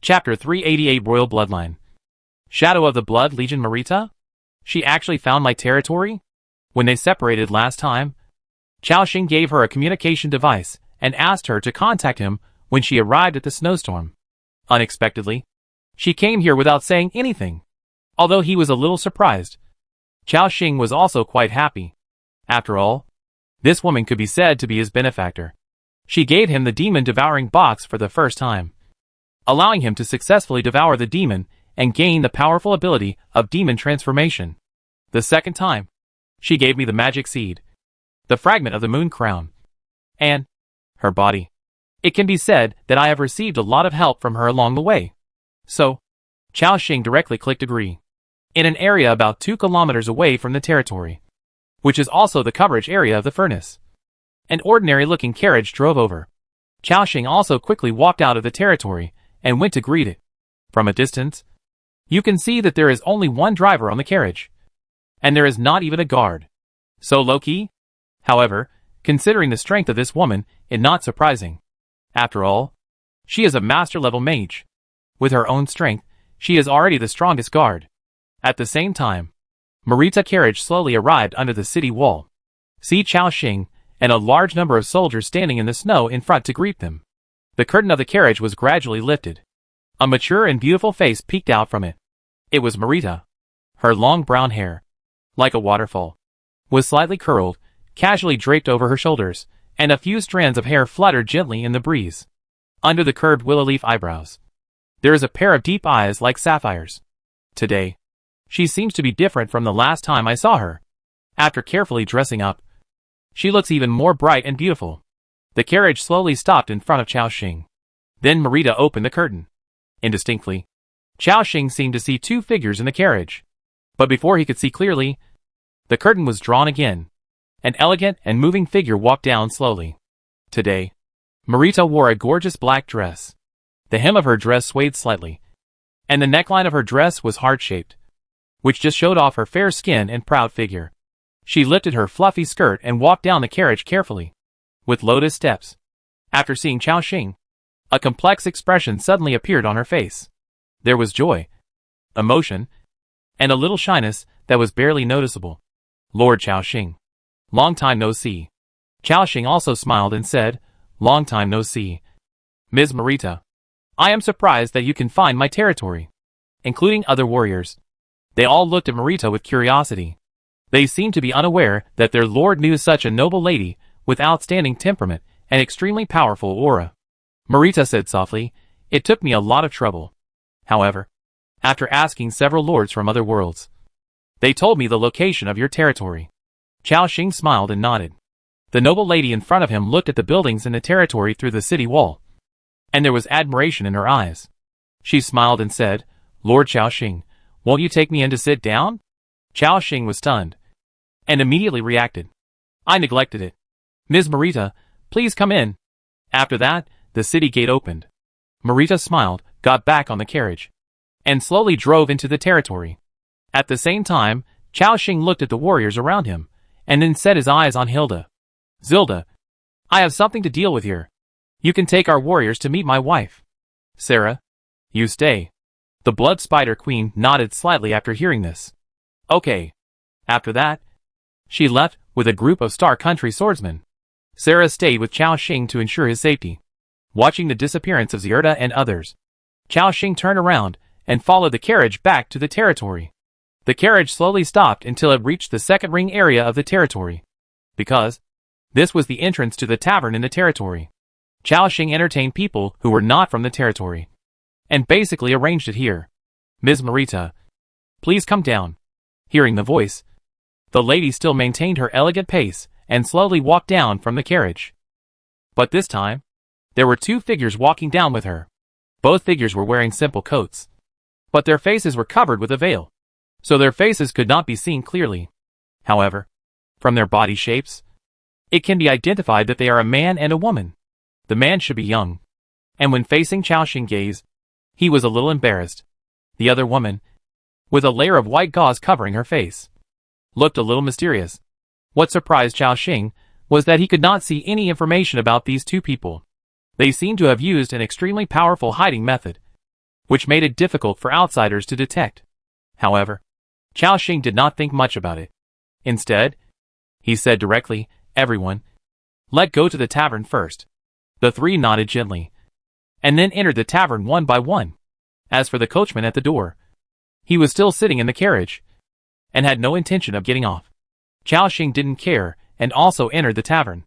Chapter 388 Royal Bloodline. Shadow of the Blood Legion Marita? She actually found my territory? When they separated last time, Xiaoxing gave her a communication device and asked her to contact him when she arrived at the snowstorm. Unexpectedly, she came here without saying anything. Although he was a little surprised, Xiaoxing was also quite happy. After all, this woman could be said to be his benefactor. She gave him the demon-devouring box for the first time, allowing him to successfully devour the demon and gain the powerful ability of demon transformation. The second time, she gave me the magic seed, the fragment of the moon crown, and her body. It can be said that I have received a lot of help from her along the way. So, Xiaoxing directly clicked agree. In an area about 2 kilometers away from the territory, which is also the coverage area of the furnace, an ordinary-looking carriage drove over. Xiaoxing also quickly walked out of the territory and went to greet it. From a distance, you can see that there is only one driver on the carriage, and there is not even a guard. So low-key? However, considering the strength of this woman, it's not surprising. After all, she is a master-level mage. With her own strength, she is already the strongest guard. At the same time, Marita's carriage slowly arrived under the city wall. See Xiaoxing and a large number of soldiers standing in the snow in front to greet them. The curtain of the carriage was gradually lifted. A mature and beautiful face peeked out from it. It was Marita. Her long brown hair, like a waterfall, was slightly curled, casually draped over her shoulders, and a few strands of hair fluttered gently in the breeze. Under the curved willow leaf eyebrows, there is a pair of deep eyes like sapphires. Today, she seems to be different from the last time I saw her. After carefully dressing up, she looks even more bright and beautiful. The carriage slowly stopped in front of Xiaoxing. Then Marita opened the curtain. Indistinctly, Xiaoxing seemed to see 2 figures in the carriage. But before he could see clearly, the curtain was drawn again. An elegant and moving figure walked down slowly. Today, Marita wore a gorgeous black dress. The hem of her dress swayed slightly, and the neckline of her dress was heart-shaped, which just showed off her fair skin and proud figure. She lifted her fluffy skirt and walked down the carriage carefully, with lotus steps. After seeing Xiaoxing, a complex expression suddenly appeared on her face. There was joy, emotion, and a little shyness that was barely noticeable. Lord Xiaoxing. Long time no see. Xiaoxing also smiled and said, long time no see. Ms. Marita, I am surprised that you can find my territory, including other warriors. They all looked at Marita with curiosity. They seemed to be unaware that their lord knew such a noble lady with outstanding temperament and extremely powerful aura. Marita said softly, it took me a lot of trouble. However, after asking several lords from other worlds, they told me the location of your territory. Xiaoxing smiled and nodded. The noble lady in front of him looked at the buildings in the territory through the city wall, and there was admiration in her eyes. She smiled and said, Lord Xiaoxing, won't you take me in to sit down? Xiaoxing was stunned, and immediately reacted. I neglected it. Ms. Marita, please come in. After that, the city gate opened. Marita smiled, got back on the carriage, and slowly drove into the territory. At the same time, Xiaoxing looked at the warriors around him, and then set his eyes on Hilda. Zilda, I have something to deal with here. You can take our warriors to meet my wife. Sarah, you stay. The Blood Spider Queen nodded slightly after hearing this. Okay. After that, she left with a group of Star Country swordsmen. Sarah stayed with Xiaoxing to ensure his safety. Watching the disappearance of Zierda and others, Xiaoxing turned around and followed the carriage back to the territory. The carriage slowly stopped until it reached the second ring area of the territory, because this was the entrance to the tavern in the territory. Xiaoxing entertained people who were not from the territory, and basically arranged it here. Ms. Marita, please come down. Hearing the voice, the lady still maintained her elegant pace and slowly walked down from the carriage. But this time, there were 2 figures walking down with her. Both figures were wearing simple coats, but their faces were covered with a veil, so their faces could not be seen clearly. However, from their body shapes, it can be identified that they are a man and a woman. The man should be young, and when facing Xiaoxing's gaze, he was a little embarrassed. The other woman, with a layer of white gauze covering her face, looked a little mysterious. What surprised Xiaoxing was that he could not see any information about these 2 people. They seemed to have used an extremely powerful hiding method, which made it difficult for outsiders to detect. However, Chaoxing did not think much about it. Instead, he said directly, "Everyone, let go to the tavern first." The three nodded gently, and then entered the tavern one by one. As for the coachman at the door, he was still sitting in the carriage, and had no intention of getting off. Chaoxing didn't care, and also entered the tavern.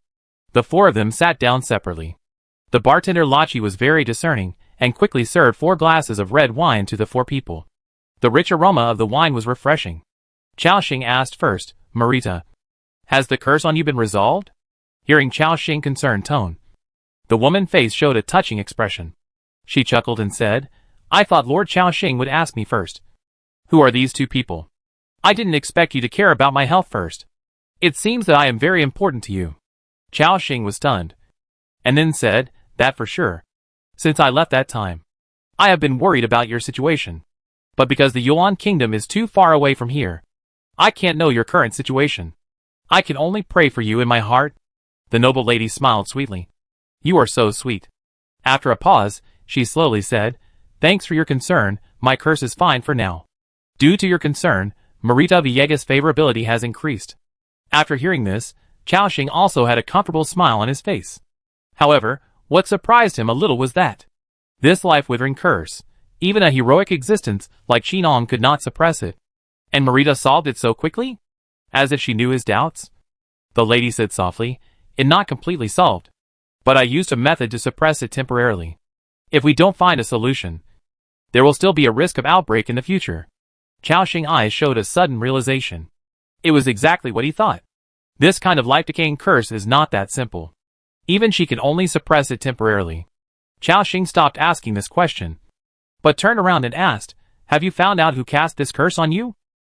The four of them sat down separately. The bartender Lachi was very discerning, and quickly served 4 glasses of red wine to the 4 people. The rich aroma of the wine was refreshing. Chaoxing asked first, "Marita, has the curse on you been resolved?" Hearing Chaoxing's concerned tone, the woman's face showed a touching expression. She chuckled and said, "I thought Lord Chaoxing would ask me first. Who are these 2 people? I didn't expect you to care about my health first. It seems that I am very important to you." Chaoxing was stunned, and then said, "That for sure. Since I left that time, I have been worried about your situation. But because the Yuan kingdom is too far away from here, I can't know your current situation. I can only pray for you in my heart." The noble lady smiled sweetly. "You are so sweet." After a pause, she slowly said, "Thanks for your concern, my curse is fine for now. Due to your concern, Marita Villegas' favorability has increased." After hearing this, Chaoxing also had a comfortable smile on his face. However, what surprised him a little was that this life-withering curse, even a heroic existence like Qinong could not suppress it. And Marita solved it so quickly? As if she knew his doubts? The lady said softly, "It not completely solved, but I used a method to suppress it temporarily. If we don't find a solution, there will still be a risk of outbreak in the future." Chaoxing's eyes showed a sudden realization. It was exactly what he thought. This kind of life-decaying curse is not that simple. Even she can only suppress it temporarily. Chaoxing stopped asking this question, but turned around and asked, "Have you found out who cast this curse on you?"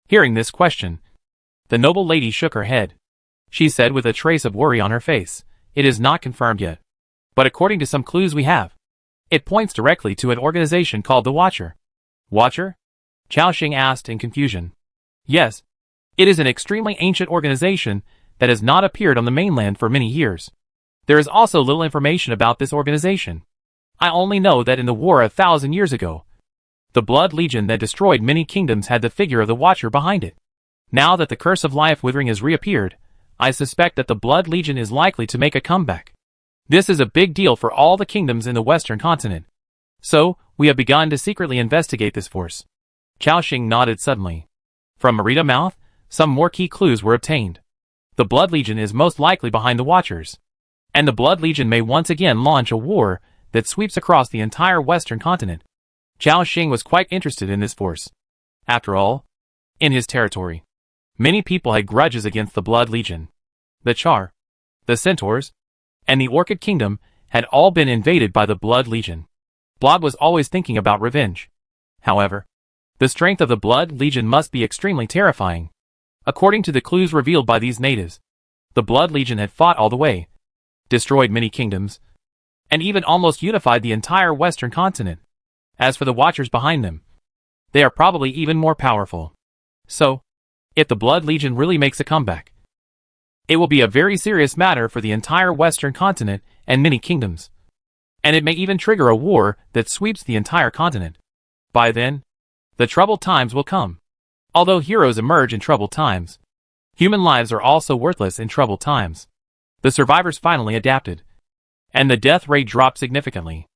Hearing this question, the noble lady shook her head. She said with a trace of worry on her face, "It is not confirmed yet. But according to some clues we have, it points directly to an organization called the Watcher." "Watcher?" Chaoxing asked in confusion. "Yes. It is an extremely ancient organization that has not appeared on the mainland for many years. There is also little information about this organization. I only know that in the war 1,000 years ago, the Blood Legion that destroyed many kingdoms had the figure of the Watcher behind it. Now that the curse of life withering has reappeared, I suspect that the Blood Legion is likely to make a comeback. This is a big deal for all the kingdoms in the Western continent. So, we have begun to secretly investigate this force." Chaoxing nodded suddenly. From Marita's mouth, some more key clues were obtained. The Blood Legion is most likely behind the Watchers, and the Blood Legion may once again launch a war that sweeps across the entire Western continent. Chaoxing was quite interested in this force. After all, in his territory, many people had grudges against the Blood Legion. The Char, the Centaurs, and the Orchid Kingdom had all been invaded by the Blood Legion. Blood was always thinking about revenge. However, the strength of the Blood Legion must be extremely terrifying. According to the clues revealed by these natives, the Blood Legion had fought all the way, destroyed many kingdoms, and even almost unified the entire Western continent. As for the Watchers behind them, they are probably even more powerful. So, if the Blood Legion really makes a comeback, it will be a very serious matter for the entire Western continent and many kingdoms. And it may even trigger a war that sweeps the entire continent. By then, the troubled times will come. Although heroes emerge in troubled times, human lives are also worthless in troubled times. The survivors finally adapted, and the death rate dropped significantly.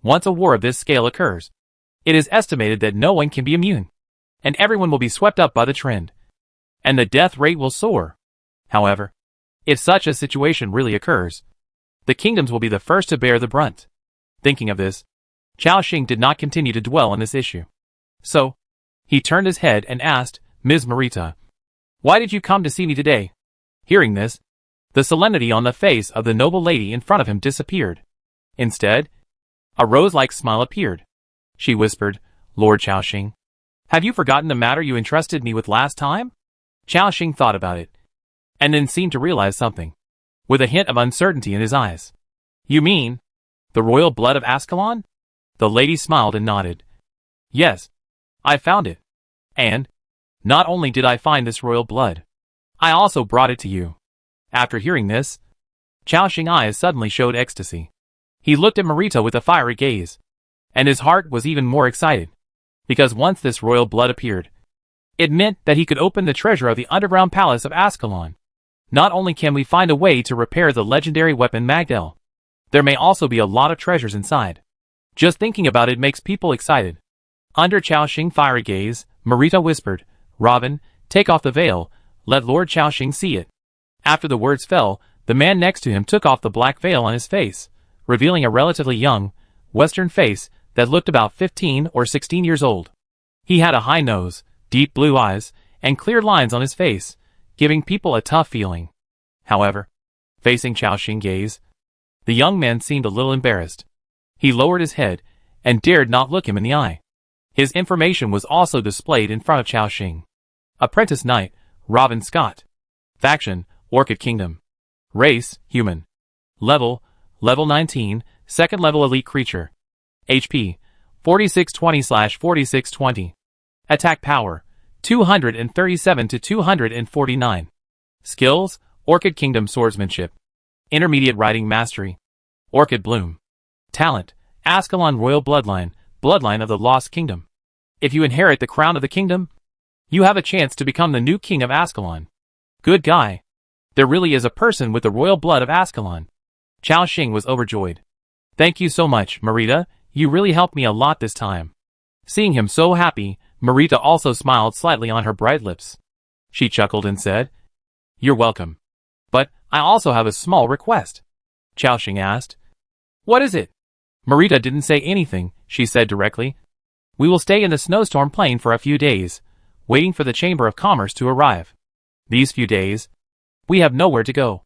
Once a war of this scale occurs, it is estimated that no one can be immune, and everyone will be swept up by the trend, and the death rate will soar. However, if such a situation really occurs, the kingdoms will be the first to bear the brunt. Thinking of this, Chaoxing did not continue to dwell on this issue. So, he turned his head and asked, "Ms. Marita, why did you come to see me today?" Hearing this, the solemnity on the face of the noble lady in front of him disappeared. Instead, a rose-like smile appeared. She whispered, "Lord Chaoxing, have you forgotten the matter you entrusted me with last time?" Chaoxing thought about it, and then seemed to realize something, with a hint of uncertainty in his eyes. "You mean the royal blood of Ascalon?" The lady smiled and nodded. "Yes, I found it. And, not only did I find this royal blood, I also brought it to you." After hearing this, Chaoxing's eyes suddenly showed ecstasy. He looked at Marita with a fiery gaze, And his heart was even more excited. Because once this royal blood appeared, it meant that he could open the treasure of the underground palace of Ascalon. Not only can we find a way to repair the legendary weapon Magdel, there may also be a lot of treasures inside. Just thinking about it makes people excited. Under Chaoxing's fiery gaze, Marita whispered, "Robin, take off the veil, let Lord Chaoxing see it." After the words fell, the man next to him took off the black veil on his face, revealing a relatively young, Western face that looked about 15 or 16 years old. He had a high nose, deep blue eyes, and clear lines on his face, giving people a tough feeling. However, facing Chaoxing's gaze, the young man seemed a little embarrassed. He lowered his head and dared not look him in the eye. His information was also displayed in front of Chaoxing. Apprentice Knight, Robin Scott. Faction, Orchid Kingdom. Race, Human. Level 19, second level elite creature. HP, 4620/4620. Attack power, 237 to 249. Skills, Orchid Kingdom swordsmanship. Intermediate riding mastery. Orchid Bloom. Talent, Ascalon royal bloodline, bloodline of the Lost Kingdom. If you inherit the crown of the kingdom, you have a chance to become the new king of Ascalon. Good guy. There really is a person with the royal blood of Ascalon. Chaoxing was overjoyed. Thank you so much, Marita, you really helped me a lot this time. Seeing him so happy, Marita also smiled slightly on her bright lips. She chuckled and said, "You're welcome. But I also have a small request." Chaoxing asked. "What is it?" Marita didn't say anything, she said directly. "We will stay in the snowstorm plain for a few days, waiting for the Chamber of Commerce to arrive. These few days, we have nowhere to go.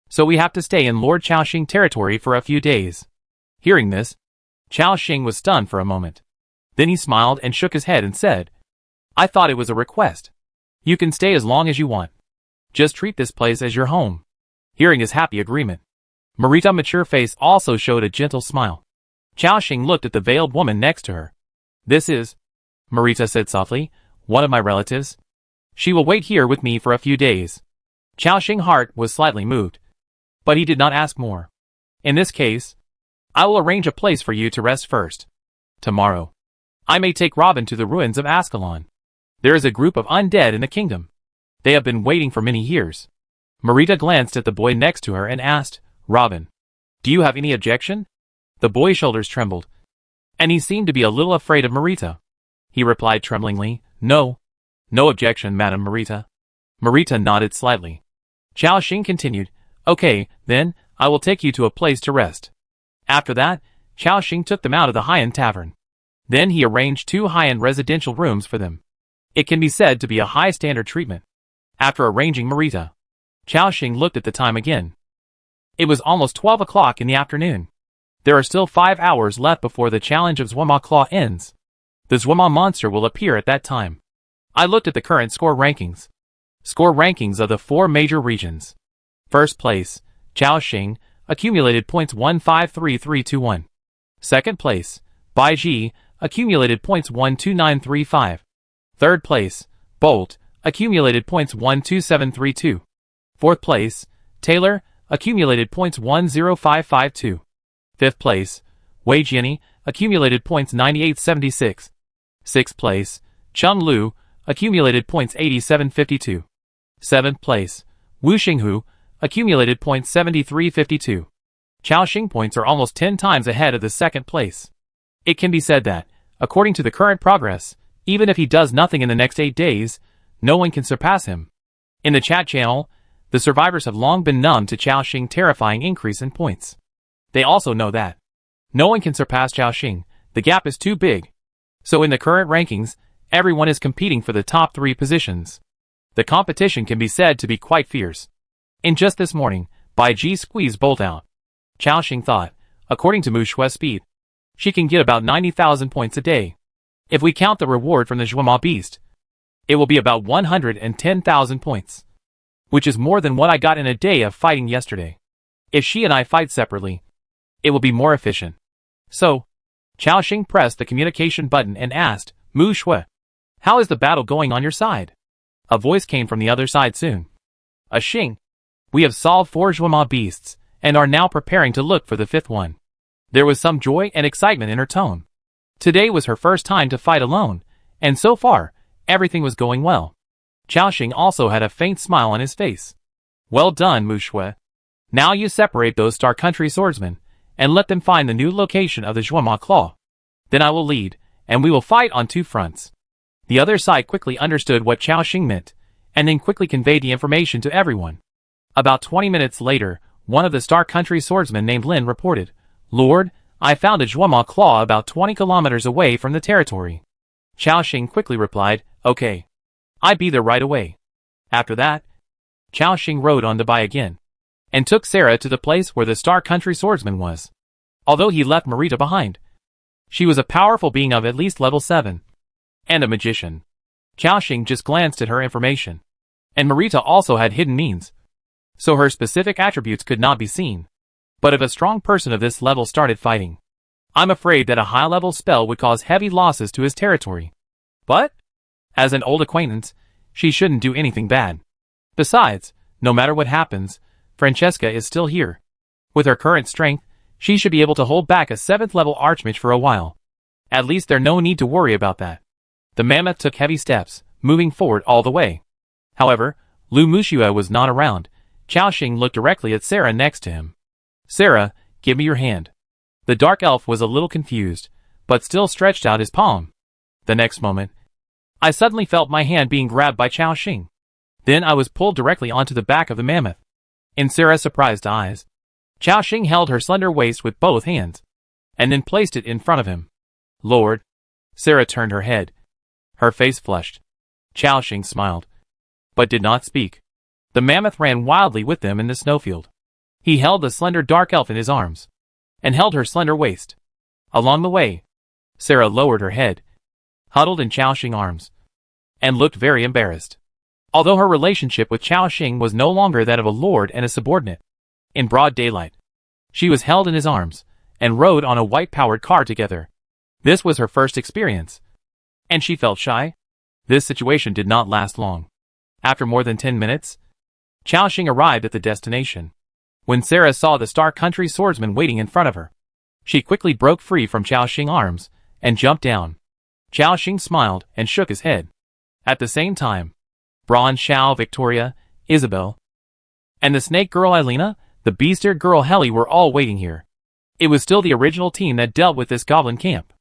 So we have to stay in Lord Chaoxing territory for a few days." Hearing this, Chaoxing was stunned for a moment. Then he smiled and shook his head and said, "I thought it was a request. You can stay as long as you want. Just treat this place as your home." Hearing his happy agreement, Marita's mature face also showed a gentle smile. Chaoxing looked at the veiled woman next to her. "This is," Marita said softly, "one of my relatives. She will wait here with me for a few days." Chaoxing's heart was slightly moved, but he did not ask more. "In this case, I will arrange a place for you to rest first. Tomorrow, I may take Robin to the ruins of Ascalon. There is a group of undead in the kingdom. They have been waiting for many years." Marita glanced at the boy next to her and asked, "Robin, do you have any objection?" The boy's shoulders trembled, and he seemed to be a little afraid of Marita. He replied tremblingly, "No. No objection, Madam Marita." Marita nodded slightly. Chaoxing continued, "Okay, then, I will take you to a place to rest." After that, Chaoxing took them out of the high-end tavern. Then he arranged 2 high-end residential rooms for them. It can be said to be a high-standard treatment. After arranging Marita, Chaoxing looked at the time again. It was almost 12 o'clock in the afternoon. There are still 5 hours left before the challenge of Zwama Claw ends. The Zwama monster will appear at that time. I looked at the current score rankings. Score rankings of the 4 major regions. First place, Chaoxing, accumulated points 153321. Second place, Baiji, accumulated points 12935. Third place, Bolt, accumulated points 12732. Fourth place, Taylor, accumulated points 10552. Fifth place, Wei Jianni, accumulated points 9876. Sixth place, Chung Lu, accumulated points 8752. Seventh place, Wu Xinghu, accumulated points 7352. Chaoxing points are almost 10 times ahead of the second place. It can be said that, according to the current progress, even if he does nothing in the next 8 days, no one can surpass him. In the chat channel, the survivors have long been numb to Chaoxing's terrifying increase in points. They also know that no one can surpass Chaoxing, the gap is too big. So in the current rankings, everyone is competing for the top 3 positions. The competition can be said to be quite fierce. In just this morning, Baiji squeezed Bolt out. Chaoxing thought, according to Mu Shue's speed, she can get about 90,000 points a day. If we count the reward from the Zhuama beast, it will be about 110,000 points, which is more than what I got in a day of fighting yesterday. If she and I fight separately, it will be more efficient. So, Chaoxing pressed the communication button and asked, Mu Shui, how is the battle going on your side? A voice came from the other side soon. Xing, we have solved 4 Zhuama beasts, and are now preparing to look for the 5th one. There was some joy and excitement in her tone. Today was her first time to fight alone, and so far, everything was going well. Xiaoxing also had a faint smile on his face. Well done, Mu Shui. Now you separate those Star Country swordsmen, and let them find the new location of the Zhuama Claw. Then I will lead, and we will fight on two fronts. The other side quickly understood what Xiaoxing meant, and then quickly conveyed the information to everyone. About 20 minutes later, one of the Star Country swordsmen named Lin reported, Lord, I found a Zhuama Claw about 20 kilometers away from the territory. Xiaoxing quickly replied, okay. I'll be there right away. After that, Xiaoxing rode on to Bai again, and took Sarah to the place where the Star Country swordsman was. Although he left Marita behind, she was a powerful being of at least level 7, and a magician. Xiaoxing just glanced at her information, and Marita also had hidden means, so her specific attributes could not be seen. But if a strong person of this level started fighting, I'm afraid that a high-level spell would cause heavy losses to his territory. But, as an old acquaintance, she shouldn't do anything bad. Besides, no matter what happens, Francesca is still here. With her current strength, she should be able to hold back a 7th-level archmage for a while. At least there's no need to worry about that. The mammoth took heavy steps, moving forward all the way. However, Lu Muxue was not around. Xiaoxing looked directly at Sarah next to him. Sarah, give me your hand. The dark elf was a little confused, but still stretched out his palm. The next moment, I suddenly felt my hand being grabbed by Xiaoxing. Then I was pulled directly onto the back of the mammoth. In Sarah's surprised eyes, Xiaoxing held her slender waist with both hands, and then placed it in front of him. Lord. Sarah turned her head. Her face flushed. Xiaoxing smiled, but did not speak. The mammoth ran wildly with them in the snowfield. He held the slender dark elf in his arms, and held her slender waist. Along the way, Sarah lowered her head, huddled in Xiaoxing's arms, and looked very embarrassed. Although her relationship with Xiaoxing was no longer that of a lord and a subordinate. In broad daylight, she was held in his arms, and rode on a white-powered car together. This was her first experience, and she felt shy. This situation did not last long. After more than 10 minutes, Xiaoxing arrived at the destination. When Sarah saw the Star Country swordsman waiting in front of her, she quickly broke free from Xiaoxing's arms, and jumped down. Xiaoxing smiled and shook his head. At the same time, Bronze Xiao, Victoria, Isabelle, and the snake girl Elena, the beast-eared girl Helly were all waiting here. It was still the original team that dealt with this goblin camp.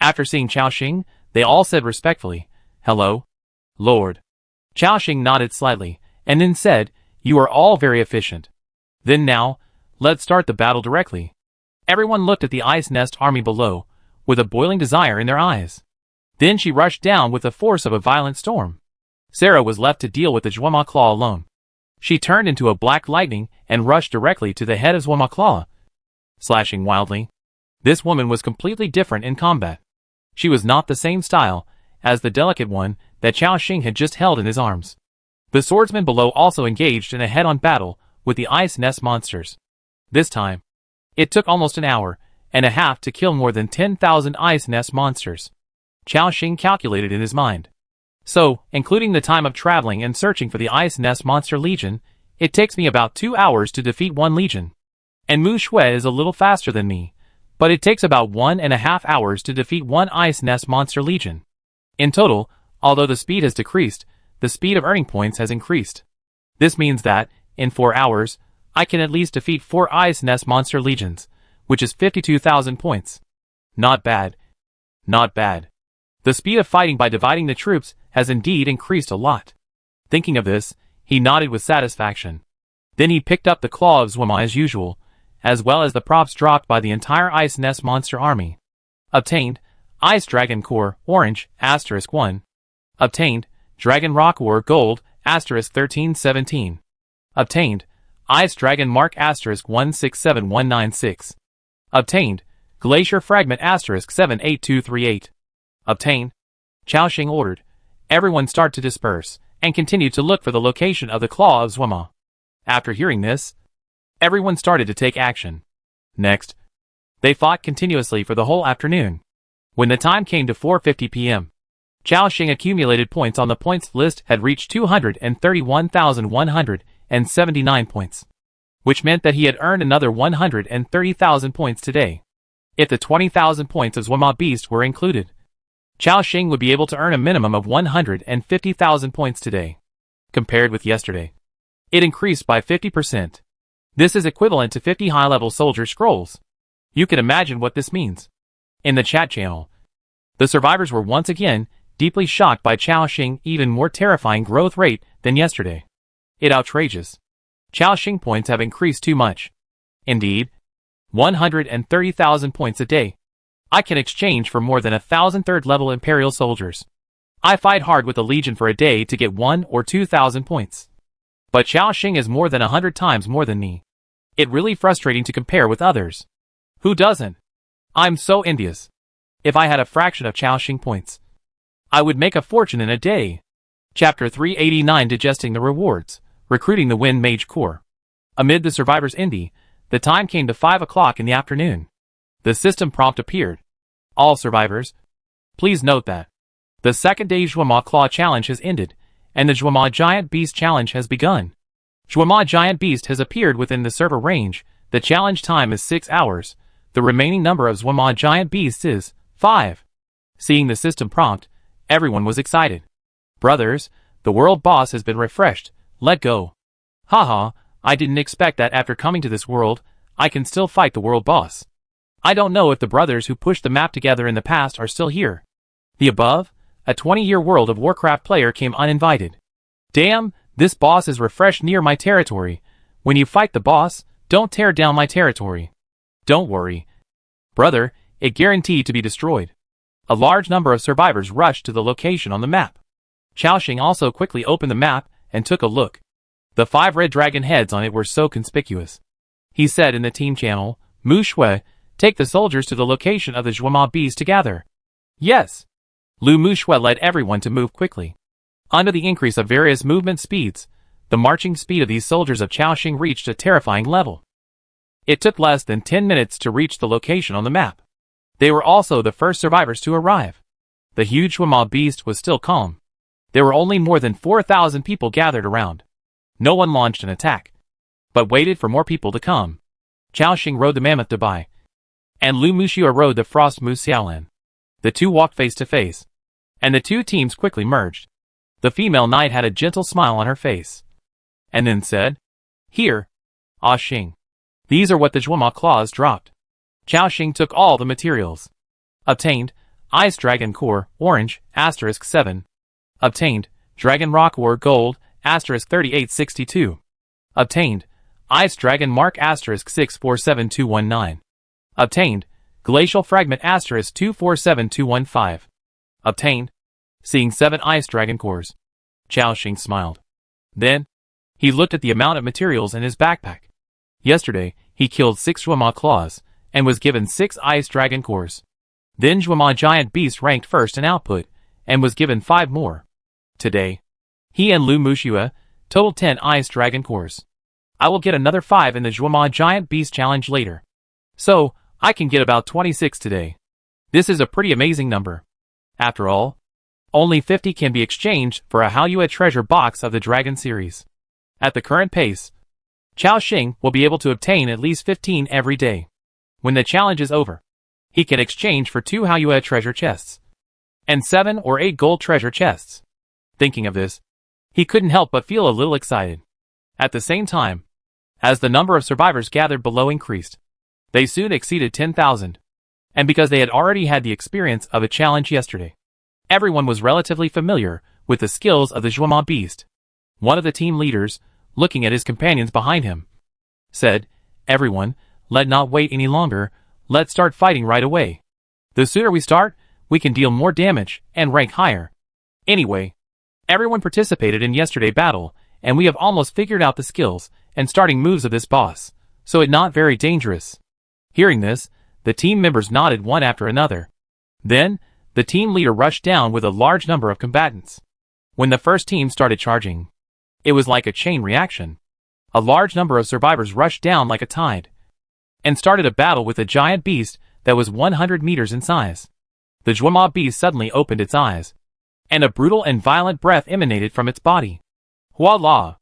After seeing Xiaoxing, they all said respectfully, Hello, Lord. Xiaoxing nodded slightly, and then said, You are all very efficient. Then now, let's start the battle directly. Everyone looked at the ice nest army below, with a boiling desire in their eyes. Then she rushed down with the force of a violent storm. Sarah was left to deal with the Zhuama Claw alone. She turned into a black lightning and rushed directly to the head of Zhuama Claw, slashing wildly. This woman was completely different in combat. She was not the same style as the delicate one that Xiaoxing had just held in his arms. The swordsmen below also engaged in a head-on battle with the ice nest monsters. This time, it took almost an hour and a half to kill more than 10,000 ice nest monsters. Xiaoxing calculated in his mind. So, including the time of traveling and searching for the ice nest monster legion, it takes me about 2 hours to defeat one legion. And Mu Shui is a little faster than me, but it takes about 1.5 hours to defeat one ice nest monster legion. In total, although the speed has decreased, the speed of earning points has increased. This means that, in 4 hours, I can at least defeat 4 ice nest monster legions, which is 52,000 points. Not bad. Not bad. The speed of fighting by dividing the troops has indeed increased a lot. Thinking of this, he nodded with satisfaction. Then he picked up the claw of Zhuama as usual, as well as the props dropped by the entire ice nest monster army. Obtained, Ice Dragon Core, Orange, *1. Obtained, Dragon Rock Ore, Gold, *1317. Obtained, Ice Dragon Mark *167196. Obtained, Glacier Fragment *78238. Obtained. Xiaoxing ordered. Everyone start to disperse, and continue to look for the location of the claw of Zhuama. After hearing this, everyone started to take action. Next, they fought continuously for the whole afternoon. When the time came to 4:50 p.m., Xiaoxing accumulated points on the points list had reached 231,179 points, which meant that he had earned another 130,000 points today. If the 20,000 points of Zwama Beast were included, Chao Xing would be able to earn a minimum of 150,000 points today, compared with yesterday. It increased by 50%. This is equivalent to 50 high-level soldier scrolls. You can imagine what this means. In the chat channel, the survivors were once again deeply shocked by Chao Xing's even more terrifying growth rate than yesterday. It's outrageous. Chao Xing points have increased too much. Indeed, 130,000 points a day. I can exchange for more than 1,000 third-level Imperial soldiers. I fight hard with the Legion for a day to get 1 or 2,000 points. But Chao Xing is more than 100 times more than me. It's really frustrating to compare with others. Who doesn't? I'm so envious. If I had a fraction of Chao Xing points, I would make a fortune in a day. Chapter 389 Digesting the Rewards, Recruiting the Wind Mage Corps. Amid the survivors' envy, the time came to 5 o'clock in the afternoon. The system prompt appeared. All survivors, please note that the second day Zwama Claw Challenge has ended, and the Zwama Giant Beast Challenge has begun. Zwama Giant Beast has appeared within the server range. The challenge time is 6 hours. The remaining number of Zwama Giant Beasts is 5. Seeing the system prompt, everyone was excited. Brothers, the world boss has been refreshed. Let go. Haha, I didn't expect that after coming to this world, I can still fight the world boss. I don't know if the brothers who pushed the map together in the past are still here. The above, a 20-year World of Warcraft player came uninvited. Damn, this boss is refreshed near my territory. When you fight the boss, don't tear down my territory. Don't worry. Brother, it guaranteed to be destroyed. A large number of survivors rushed to the location on the map. Chao Xing also quickly opened the map and took a look. The 5 red dragon heads on it were so conspicuous. He said in the team channel, Mu Shui, take the soldiers to the location of the Zwama Beast to gather. Yes. Lu Mu Shui led everyone to move quickly. Under the increase of various movement speeds, the marching speed of these soldiers of Chao Xing reached a terrifying level. It took less than 10 minutes to reach the location on the map. They were also the first survivors to arrive. The huge Zwama Beast was still calm. There were only more than 4,000 people gathered around. No one launched an attack, but waited for more people to come. Chao Xing rode the Mammoth Dubai, and Lu Muxia rode the Frost Moose Allan. The two walked face to face, and the two teams quickly merged. The female knight had a gentle smile on her face, and then said, Here, Ah Xing. These are what the Zwama claws dropped. Chao Xing took all the materials. Obtained, Ice Dragon Core, Orange, *7. Obtained, Dragon Rock Ore Gold, *3862. Obtained, Ice Dragon Mark *647219. Obtained, Glacial Fragment *247215. Obtained, seeing 7 Ice Dragon Cores. Chao Xing smiled. Then, he looked at the amount of materials in his backpack. Yesterday, he killed 6 Zwama Claws, and was given 6 Ice Dragon Cores. Then Zwama Giant Beast ranked first in output, and was given 5 more. Today, he and Lu Muxia totaled 10 Ice Dragon Cores. I will get another 5 in the Zwama Giant Beast Challenge later. So, I can get about 26 today. This is a pretty amazing number. After all, only 50 can be exchanged for a Haoyue treasure box of the Dragon series. At the current pace, Chao Xing will be able to obtain at least 15 every day. When the challenge is over, he can exchange for 2 Haoyue treasure chests and 7 or 8 gold treasure chests. Thinking of this, he couldn't help but feel a little excited. At the same time, as the number of survivors gathered below increased, they soon exceeded 10,000. And because they had already had the experience of a challenge yesterday, everyone was relatively familiar with the skills of the Zwama Beast. One of the team leaders, looking at his companions behind him, said, Everyone, let not wait any longer, let's start fighting right away. The sooner we start, we can deal more damage and rank higher. Anyway, everyone participated in yesterday's battle, and we have almost figured out the skills and starting moves of this boss, so it's not very dangerous. Hearing this, the team members nodded one after another. Then, the team leader rushed down with a large number of combatants. When the first team started charging, it was like a chain reaction. A large number of survivors rushed down like a tide, and started a battle with a giant beast that was 100 meters in size. The Zwama Beast suddenly opened its eyes, and a brutal and violent breath emanated from its body. Voila!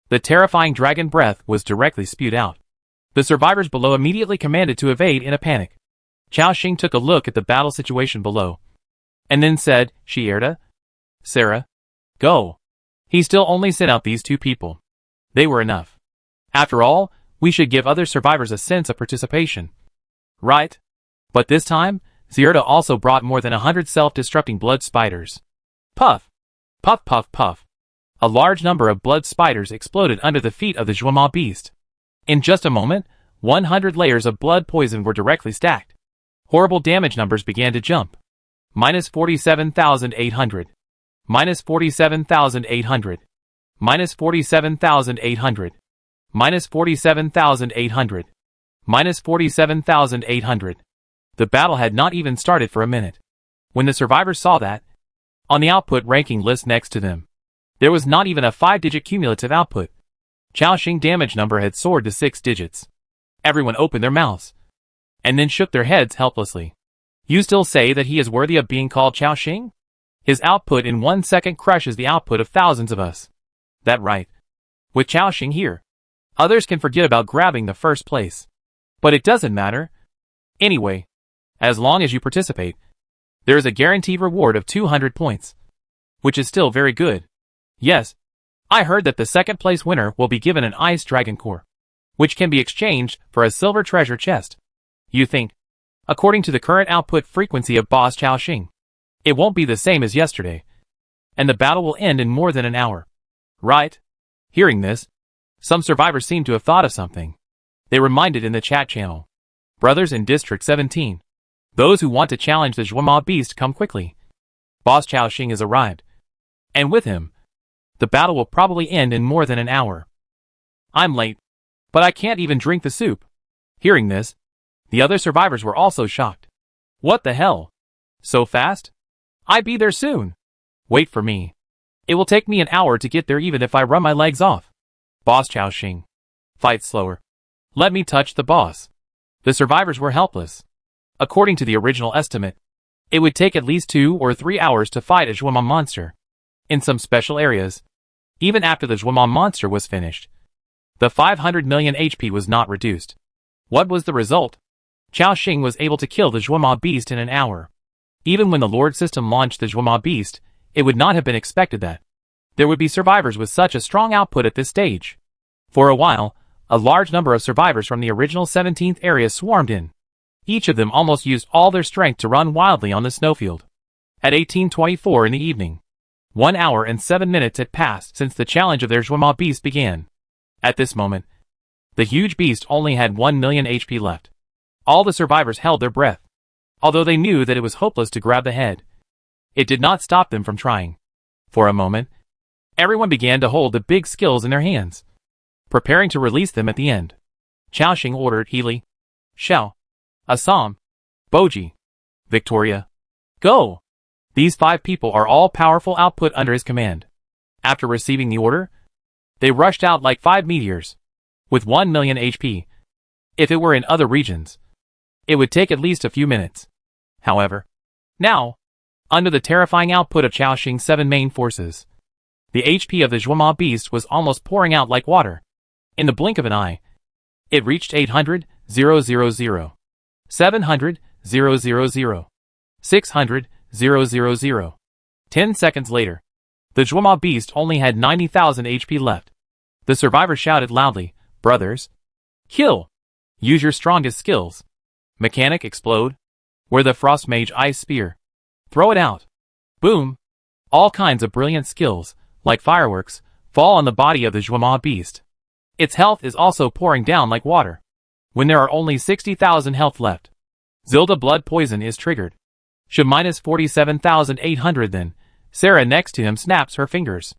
The terrifying dragon breath was directly spewed out. The survivors below immediately commanded to evade in a panic. Xing took a look at the battle situation below, and then said, Shierda? Sarah? Go. He still only sent out these 2 people. They were enough. After all, we should give other survivors a sense of participation. Right? But this time, Xierda also brought more than 100 self-destructing blood spiders. Puff! Puff puff puff. A large number of blood spiders exploded under the feet of the Zhuama beast. In just a moment, 100 layers of blood poison were directly stacked. Horrible damage numbers began to jump. Minus 47,800. Minus 47,800. Minus 47,800. Minus 47,800. Minus 47,800. The battle had not even started for a minute. When the survivors saw that, on the output ranking list next to them, there was not even a 5-digit cumulative output. Xing damage number had soared to 6 digits. Everyone opened their mouths, and then shook their heads helplessly. You still say that he is worthy of being called Xing? His output in 1 second crushes the output of thousands of us. That right. With Xing here, others can forget about grabbing the first place. But it doesn't matter. Anyway, as long as you participate, there is a guaranteed reward of 200 points. Which is still very good. Yes, I heard that the second place winner will be given an ice dragon core, which can be exchanged for a silver treasure chest. You think, according to the current output frequency of Boss Xing, it won't be the same as yesterday, and the battle will end in more than an hour. Right? Hearing this, some survivors seem to have thought of something. They reminded in the chat channel. Brothers in District 17. Those who want to challenge the Zhuama beast come quickly. Boss Xing has arrived. And with him, the battle will probably end in more than an hour. I'm late, but I can't even drink the soup. Hearing this, the other survivors were also shocked. What the hell? So fast? I be there soon. Wait for me. It will take me an hour to get there even if I run my legs off. Boss Xing. Fight slower. Let me touch the boss. The survivors were helpless. According to the original estimate, it would take at least 2 or 3 hours to fight a Zhuama monster. In some special areas, even after the Zhuama monster was finished, the 500 million HP was not reduced. What was the result? Xing was able to kill the Zhuama beast in an hour. Even when the Lord system launched the Zhuama beast, it would not have been expected that there would be survivors with such a strong output at this stage. For a while, a large number of survivors from the original 17th area swarmed in. Each of them almost used all their strength to run wildly on the snowfield. At 18:24 in the evening, 1 hour and 7 minutes had passed since the challenge of their Zhuama beast began. At this moment, the huge beast only had 1 million HP left. All the survivors held their breath. Although they knew that it was hopeless to grab the head, it did not stop them from trying. For a moment, everyone began to hold the big skills in their hands, preparing to release them at the end. Xing ordered Healy, Xiao, Assam, Boji, Victoria, go! These 5 people are all powerful output under his command. After receiving the order, they rushed out like 5 meteors, with 1 million HP. If it were in other regions, it would take at least a few minutes. However, now, under the terrifying output of Xing's 7 main forces, the HP of the Zhuama beast was almost pouring out like water. In the blink of an eye, it reached 800, 000, 700, 000, 600, 000. 10 seconds later, the Zhuama beast only had 90,000 HP left. The survivor shouted loudly, brothers, kill! Use your strongest skills. Mechanic explode. Where the frost mage ice spear. Throw it out. Boom! All kinds of brilliant skills, like fireworks, fall on the body of the Zhuama beast. Its health is also pouring down like water. When there are only 60,000 health left, Zilda blood poison is triggered. Should minus 47,800 then, Sarah next to him snaps her fingers.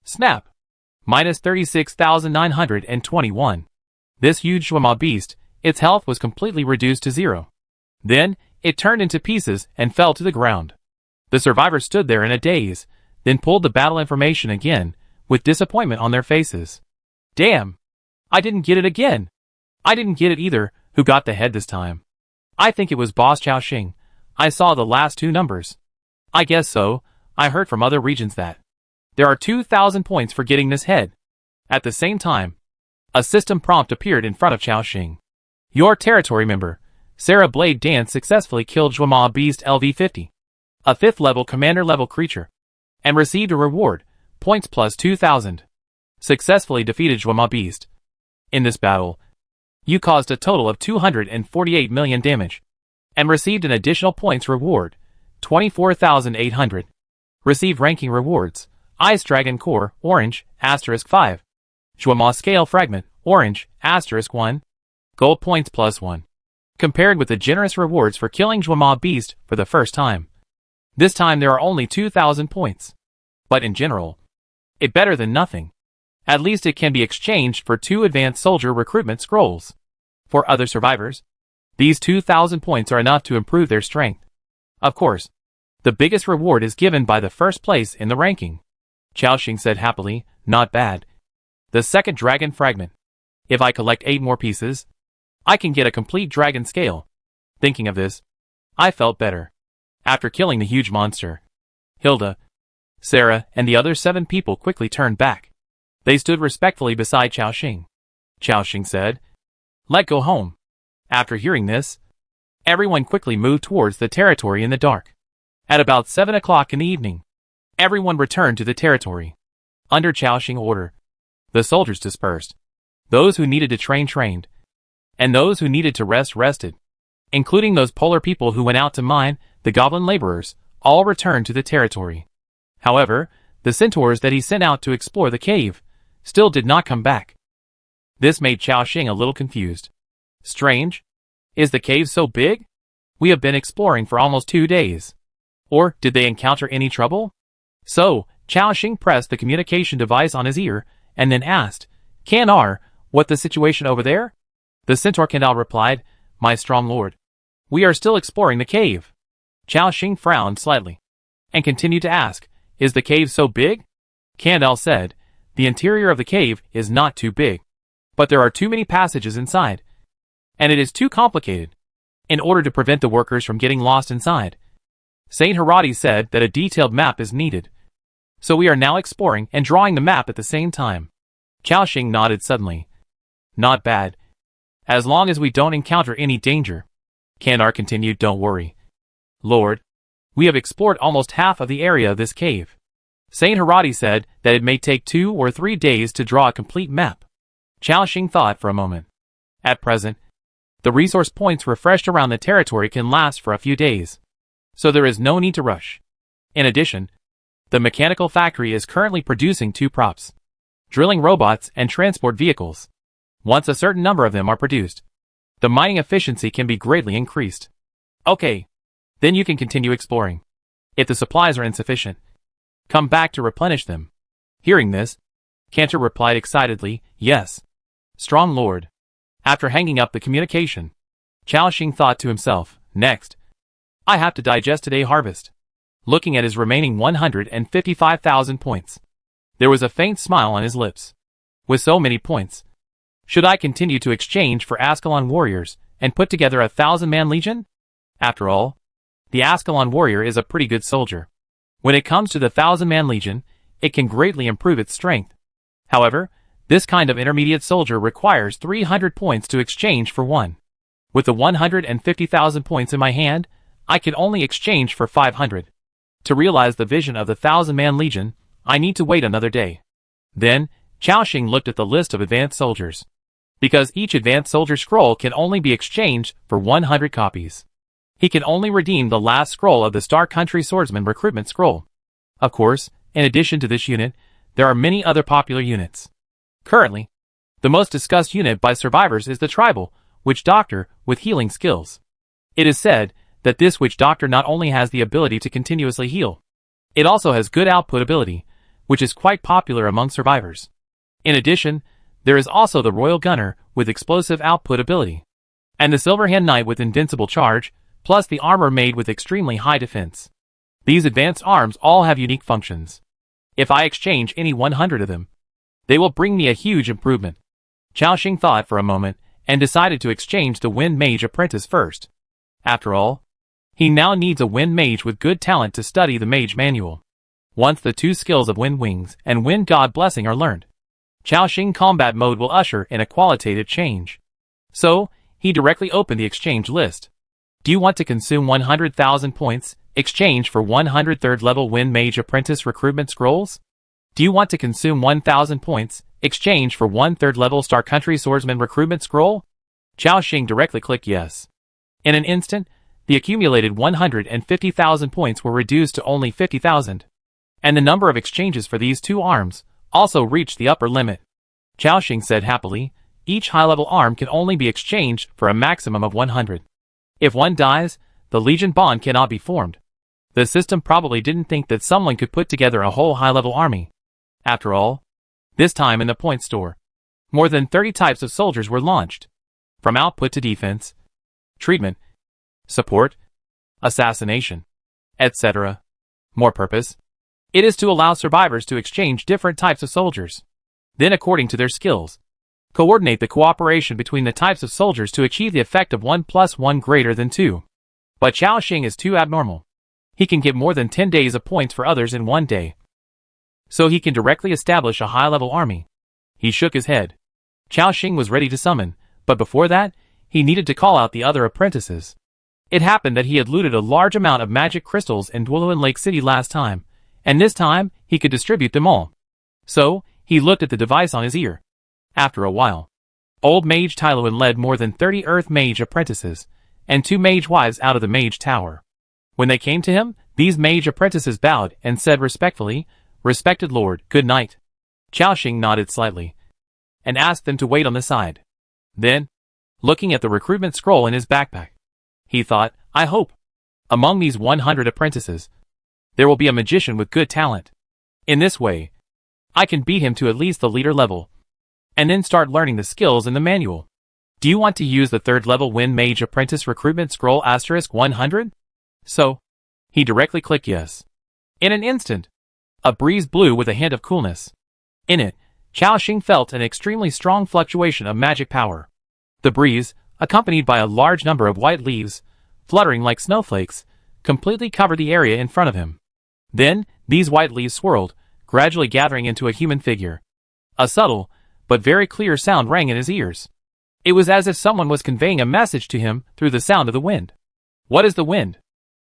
Snap! Minus 36,921. This huge Zhuama beast, its health was completely reduced to 0. Then, it turned into pieces and fell to the ground. The survivors stood there in a daze, then pulled the battle information again, with disappointment on their faces. Damn! I didn't get it again! I didn't get it either. Who got the head this time? I think it was Boss Xing. I saw the last 2 numbers. I guess so. I heard from other regions that there are 2,000 points for getting this head. At the same time, a system prompt appeared in front of Xing. Your territory member, Sarah Blade Dance successfully killed Juama Beast LV50, a 5th level commander level creature, and received a reward, points plus 2000. Successfully defeated Juama Beast. In this battle, you caused a total of 248 million damage, and received an additional points reward, 24,800. Receive ranking rewards, Ice Dragon Core, orange, *5. Juama Scale Fragment, orange, *1. Gold points plus 1. Compared with the generous rewards for killing Juama Beast for the first time. This time there are only 2,000 points. But in general, it better than nothing. At least it can be exchanged for 2 advanced soldier recruitment scrolls. For other survivors, these 2,000 points are enough to improve their strength. Of course, the biggest reward is given by the first place in the ranking. Xiaoxing said happily, not bad. The second dragon fragment. If I collect 8 more pieces, I can get a complete dragon scale. Thinking of this, I felt better. After killing the huge monster, Hilda, Sarah, and the other 7 people quickly turned back. They stood respectfully beside Xiaoxing. Xiaoxing said, "Let go home." After hearing this, everyone quickly moved towards the territory in the dark. At about 7 o'clock in the evening, everyone returned to the territory. Under Xiaoxing's order, the soldiers dispersed. Those who needed to train trained, and those who needed to rest rested. Including those polar people who went out to mine, the goblin laborers, all returned to the territory. However, the centaurs that he sent out to explore the cave still did not come back. This made Xiaoxing a little confused. Strange. Is the cave so big? We have been exploring for almost 2 days. Or did they encounter any trouble? So, Xiaoxing pressed the communication device on his ear and then asked, "Kanar, what the situation over there?" The centaur Kandal replied, "My strong lord, we are still exploring the cave." Xiaoxing frowned slightly and continued to ask, "Is the cave so big?" Kandal said, "The interior of the cave is not too big, but there are too many passages inside, and it is too complicated. In order to prevent the workers from getting lost inside, Saint Harati said that a detailed map is needed. So we are now exploring and drawing the map at the same time." Xiaoxing nodded suddenly. "Not bad. As long as we don't encounter any danger." Kandar continued, "Don't worry, Lord. We have explored almost half of the area of this cave. Saint Harati said that it may take 2 or 3 days to draw a complete map." Xiaoxing thought for a moment. At present, the resource points refreshed around the territory can last for a few days, so there is no need to rush. In addition, the mechanical factory is currently producing 2 props, drilling robots and transport vehicles. Once a certain number of them are produced, the mining efficiency can be greatly increased. Okay, then you can continue exploring. If the supplies are insufficient, come back to replenish them. Hearing this, Cantor replied excitedly, "Yes, strong lord." After hanging up the communication, Xiaoxing thought to himself, "Next, I have to digest today's harvest." Looking at his remaining 155,000 points, there was a faint smile on his lips. With so many points, should I continue to exchange for Ascalon warriors and put together a 1,000-man legion? After all, the Ascalon warrior is a pretty good soldier. When it comes to the 1,000-man legion, it can greatly improve its strength. However, this kind of intermediate soldier requires 300 points to exchange for one. With the 150,000 points in my hand, I can only exchange for 500. To realize the vision of the 1,000-man legion, I need to wait another day. Then, Xiaoxing looked at the list of advanced soldiers. Because each advanced soldier scroll can only be exchanged for 100 copies. He can only redeem the last scroll of the Star Country Swordsman recruitment scroll. Of course, in addition to this unit, there are many other popular units. Currently, the most discussed unit by survivors is the tribal witch doctor with healing skills. It is said that this witch doctor not only has the ability to continuously heal, it also has good output ability, which is quite popular among survivors. In addition, there is also the royal gunner with explosive output ability, and the Silverhand Knight with invincible charge, plus the armor made with extremely high defense. These advanced arms all have unique functions. If I exchange any 100 of them, they will bring me a huge improvement. Xiaoxing thought for a moment and decided to exchange the Wind Mage apprentice first. After all, he now needs a Wind Mage with good talent to study the Mage Manual. Once the 2 skills of Wind Wings and Wind God Blessing are learned, Xiaoxing combat mode will usher in a qualitative change. So, He directly opened the exchange list. Do you want to consume 100,000 points, exchange for 100 third-level Wind Mage Apprentice recruitment scrolls? Do you want to consume 1,000 points, exchange for 1 third-level Star Country Swordsman recruitment scroll? Chao Xing directly clicked yes. In an instant, the accumulated 150,000 points were reduced to only 50,000. And the number of exchanges for these two arms also reached the upper limit. Chao Xing said happily, each high-level arm can only be exchanged for a maximum of 100. If one dies, the Legion bond cannot be formed. The system probably didn't think that someone could put together a whole high-level army. After all, this time in the point store, more than 30 types of soldiers were launched. From output to defense, treatment, support, assassination, etc. More purpose. It is to allow survivors to exchange different types of soldiers. Then according to their skills, coordinate the cooperation between the types of soldiers to achieve the effect of 1 + 1 greater than 2. But Chao Xing is too abnormal. He can get more than 10 days of points for others in 1 day. So he can directly establish a high-level army. He shook his head. Chao Xing was ready to summon, but before that, he needed to call out the other apprentices. It happened that he had looted a large amount of magic crystals in Dwelluin Lake City last time, and this time, he could distribute them all. So, he looked at the device on his ear. After a while, old Mage Tyloin led more than 30 Earth Mage apprentices, and 2 mage wives out of the Mage Tower. When they came to him, these mage apprentices bowed and said respectfully, "Respected Lord, good night." Chao Xing nodded slightly, and asked them to wait on the side. Then, looking at the recruitment scroll in his backpack, he thought, I hope, among these 100 apprentices, there will be a magician with good talent. In this way, I can beat him to at least the leader level, and then start learning the skills in the manual. Do you want to use the 3rd level Wind Mage Apprentice Recruitment Scroll *100? So, he directly clicked yes. In an instant, a breeze blew with a hint of coolness. In it, Chao Xing felt an extremely strong fluctuation of magic power. The breeze, accompanied by a large number of white leaves, fluttering like snowflakes, completely covered the area in front of him. Then, these white leaves swirled, gradually gathering into a human figure. A subtle, but very clear sound rang in his ears. It was as if someone was conveying a message to him through the sound of the wind. What is the wind?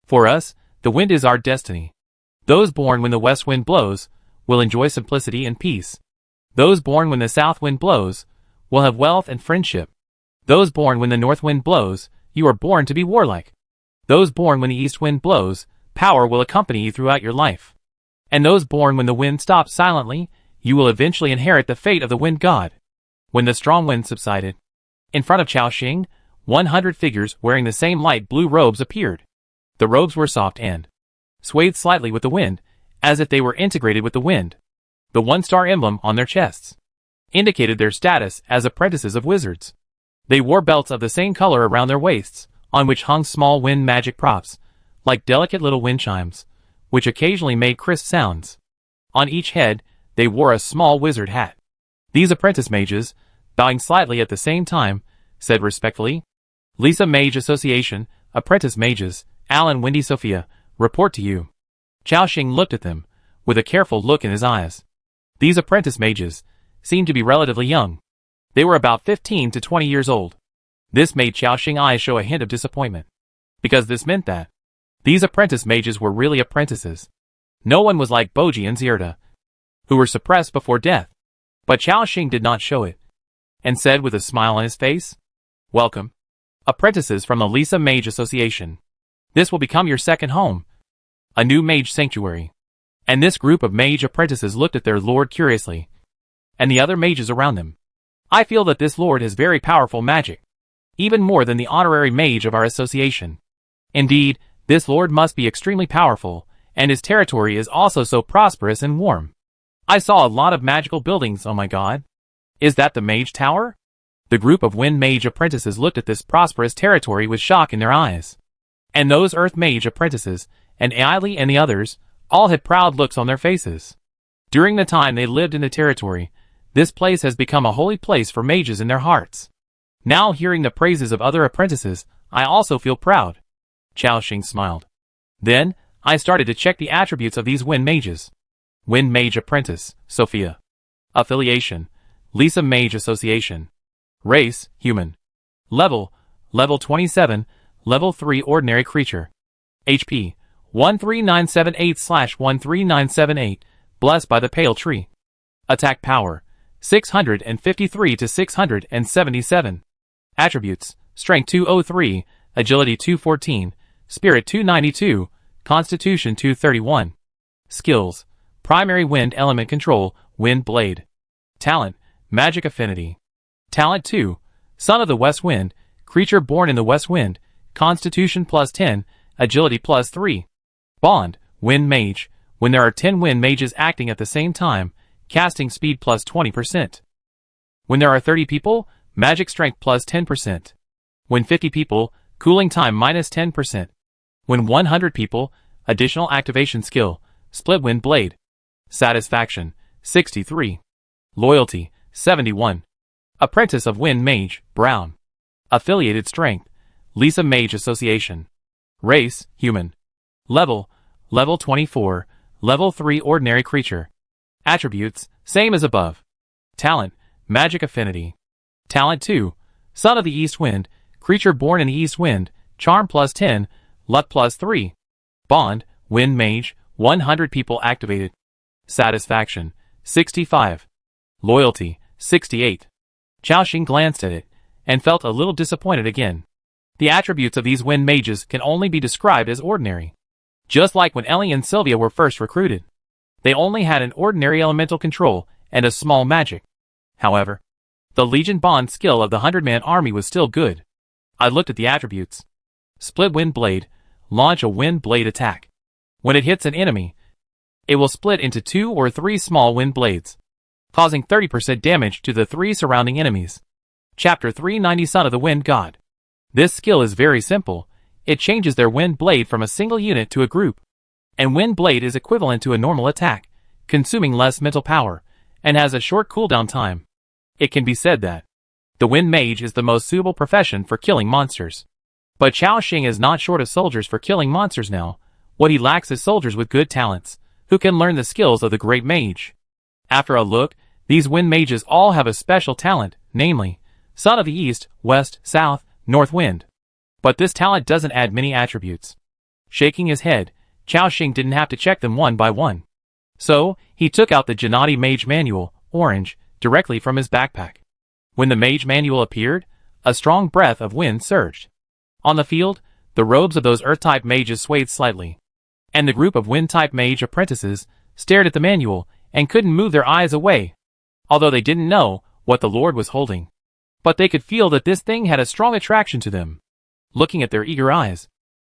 For us, the wind is our destiny. Those born when the west wind blows will enjoy simplicity and peace. Those born when the south wind blows will have wealth and friendship. Those born when the north wind blows, you are born to be warlike. Those born when the east wind blows, power will accompany you throughout your life. And those born when the wind stops silently, you will eventually inherit the fate of the wind god. When the strong wind subsided, in front of Chao Xing, 100 figures wearing the same light blue robes appeared. The robes were soft and swayed slightly with the wind, as if they were integrated with the wind. The 1-star emblem on their chests indicated their status as apprentices of wizards. They wore belts of the same color around their waists, on which hung small wind magic props, like delicate little wind chimes, which occasionally made crisp sounds. On each head, they wore a small wizard hat. These apprentice mages, bowing slightly at the same time, said respectfully, "Lisa Mage Association, Apprentice Mages, Allan Wendy Sophia, report to you." Chao Xing looked at them, with a careful look in his eyes. These apprentice mages seemed to be relatively young. They were about 15 to 20 years old. This made Chao Xing's eyes show a hint of disappointment, because this meant that these apprentice mages were really apprentices. No one was like Boji and Zierda, who were suppressed before death. But Chao Xing did not show it, and said with a smile on his face, "Welcome, apprentices from the Lisa Mage Association. This will become your second home, a new mage sanctuary." And this group of mage apprentices looked at their lord curiously, and the other mages around them. "I feel that this lord has very powerful magic, even more than the honorary mage of our association. Indeed, this lord must be extremely powerful, and his territory is also so prosperous and warm. I saw a lot of magical buildings, oh my god. Is that the Mage Tower?" The group of Wind Mage apprentices looked at this prosperous territory with shock in their eyes. And those Earth Mage apprentices, and Ailey and the others, all had proud looks on their faces. During the time they lived in the territory, this place has become a holy place for mages in their hearts. Now hearing the praises of other apprentices, I also feel proud. Chao Xing smiled. Then, I started to check the attributes of these Wind Mages. Wind Mage Apprentice, Sophia. Affiliation, Lisa Mage Association. Race, human. Level, Level 27, Level 3 Ordinary Creature. HP 13978/13978, blessed by the Pale Tree. Attack Power 653 to 677. Attributes: Strength 203, Agility 214, Spirit 292, Constitution 231. Skills: Primary Wind Element Control, Wind Blade. Talent: Magic Affinity. Talent 2, Son of the West Wind, creature born in the West Wind, Constitution +10, Agility +3. Bond: Wind Mage. When there are 10 Wind Mages acting at the same time, casting speed +20%. When there are 30 people, magic strength +10%. When 50 people, cooling time -10%. When 100 people, additional activation skill, Split Wind Blade. Satisfaction 63. Loyalty 71. Apprentice of Wind Mage, Brown. Affiliated Strength, Lisa Mage Association. Race, Human. Level 24, Level 3 Ordinary Creature. Attributes, same as above. Talent, Magic Affinity. Talent 2, Son of the East Wind, creature born in the East Wind, Charm +10, Luck +3. Bond, Wind Mage, 100 people activated. Satisfaction 65. Loyalty 68. Xiaoxing glanced at it, and felt a little disappointed again. The attributes of these Wind Mages can only be described as ordinary. Just like when Ellie and Sylvia were first recruited. They only had an ordinary elemental control and a small magic. However, the Legion Bond skill of the 100-man army was still good. I looked at the attributes. Split Wind Blade, launch a Wind Blade attack. When it hits an enemy, it will split into 2 or 3 small wind blades, causing 30% damage to the 3 surrounding enemies. Chapter 390 Son of the Wind God. This skill is very simple. It changes their Wind Blade from a single unit to a group. And Wind Blade is equivalent to a normal attack, consuming less mental power, and has a short cooldown time. It can be said that the Wind Mage is the most suitable profession for killing monsters. But Xiaoxing is not short of soldiers for killing monsters now. What he lacks is soldiers with good talents, who can learn the skills of the Great Mage. After a look, these Wind Mages all have a special talent, namely, Son of the East, West, South, North Wind. But this talent doesn't add many attributes. Shaking his head, Xiaoxing didn't have to check them one by one. So, he took out the Gennady Mage Manual, orange, directly from his backpack. When the Mage Manual appeared, a strong breath of wind surged. On the field, the robes of those Earth-type mages swayed slightly. And the group of Wind-type mage apprentices stared at the manual and couldn't move their eyes away, although they didn't know what the Lord was holding. But they could feel that this thing had a strong attraction to them. Looking at their eager eyes,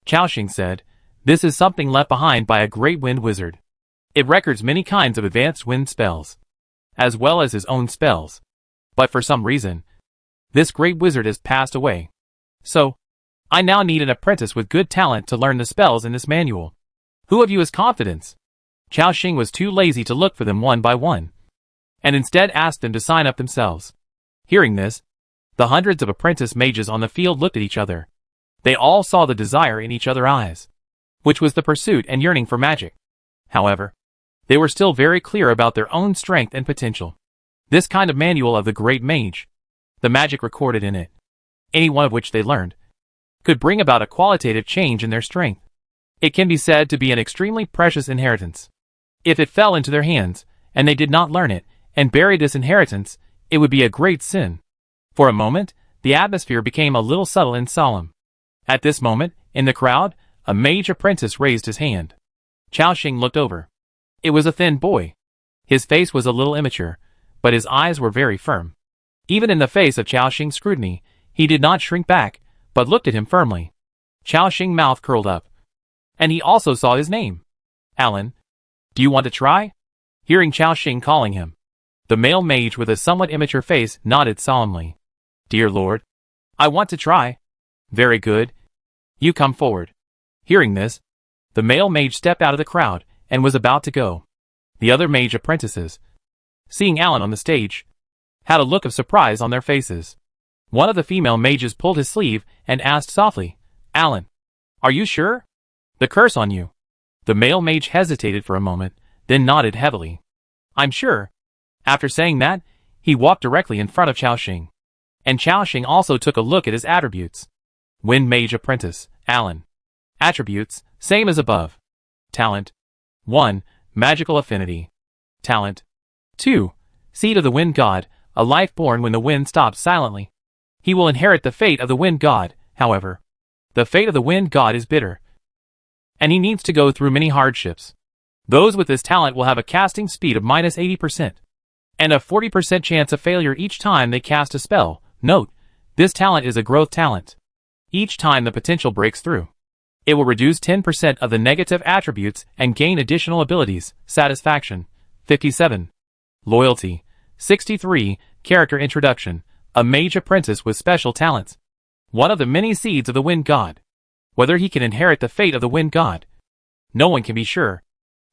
Xiaoxing said, "This is something left behind by a great wind wizard. It records many kinds of advanced wind spells, as well as his own spells. But for some reason, this great wizard has passed away. So, I now need an apprentice with good talent to learn the spells in this manual. Who of you has confidence?" Xiaoxing was too lazy to look for them one by one, and instead asked them to sign up themselves. Hearing this, the hundreds of apprentice mages on the field looked at each other. They all saw the desire in each other's eyes, which was the pursuit and yearning for magic. However, they were still very clear about their own strength and potential. This kind of manual of the Great Mage, the magic recorded in it, any one of which they learned, could bring about a qualitative change in their strength. It can be said to be an extremely precious inheritance. If it fell into their hands, and they did not learn it, and buried this inheritance, it would be a great sin. For a moment, the atmosphere became a little subtle and solemn. At this moment, in the crowd, a mage apprentice raised his hand. Xiaoxing looked over. It was a thin boy. His face was a little immature, but his eyes were very firm. Even in the face of Xiaoxing's scrutiny, he did not shrink back, but looked at him firmly. Xiaoxing's mouth curled up. And he also saw his name. "Allan, do you want to try?" Hearing Xiaoxing calling him, the male mage with a somewhat immature face nodded solemnly. "Dear Lord, I want to try." "Very good. You come forward." Hearing this, the male mage stepped out of the crowd and was about to go. The other mage apprentices, seeing Allan on the stage, had a look of surprise on their faces. One of the female mages pulled his sleeve and asked softly, "Allan, are you sure? The curse on you." The male mage hesitated for a moment, then nodded heavily. "I'm sure." After saying that, he walked directly in front of Xiaoxing. And Xiaoxing also took a look at his attributes. Wind Mage Apprentice, Allan. Attributes, same as above. Talent. 1. Magical Affinity. Talent. 2. Seed of the Wind God, a life born when the wind stops silently. He will inherit the fate of the Wind God, however. The fate of the Wind God is bitter, and he needs to go through many hardships. Those with this talent will have a casting speed of minus 80%, and a 40% chance of failure each time they cast a spell. Note, this talent is a growth talent. Each time the potential breaks through, it will reduce 10% of the negative attributes and gain additional abilities. Satisfaction, 57. Loyalty, 63. Character Introduction, a mage apprentice with special talents. One of the many seeds of the Wind God. Whether he can inherit the fate of the Wind God, no one can be sure.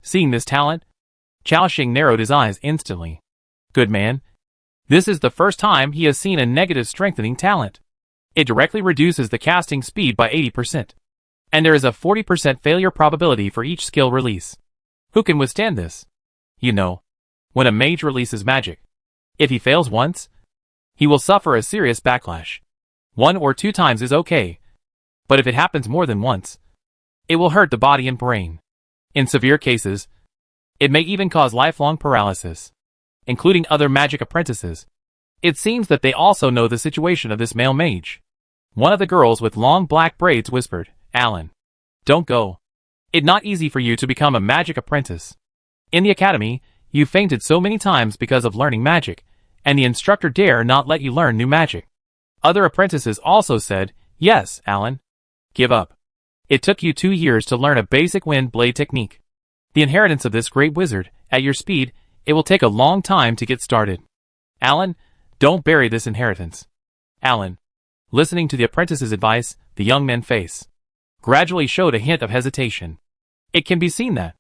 Seeing this talent, Xiaoxing narrowed his eyes instantly. Good man. This is the first time he has seen a negative strengthening talent. It directly reduces the casting speed by 80%. And there is a 40% failure probability for each skill release. Who can withstand this? You know, when a mage releases magic, if he fails once, he will suffer a serious backlash. 1 or 2 times is okay, but if it happens more than once, it will hurt the body and brain. In severe cases, it may even cause lifelong paralysis, including other magic apprentices. It seems that they also know the situation of this male mage. One of the girls with long black braids whispered, Allan, don't go. It's not easy for you to become a magic apprentice. In the academy, you fainted so many times because of learning magic, and the instructor dare not let you learn new magic. Other apprentices also said, yes, Allan. Give up. It took you 2 years to learn a basic wind blade technique. The inheritance of this great wizard, at your speed, it will take a long time to get started. Allan, don't bury this inheritance. Allan. Listening to the apprentice's advice, the young man's face gradually showed a hint of hesitation. It can be seen that,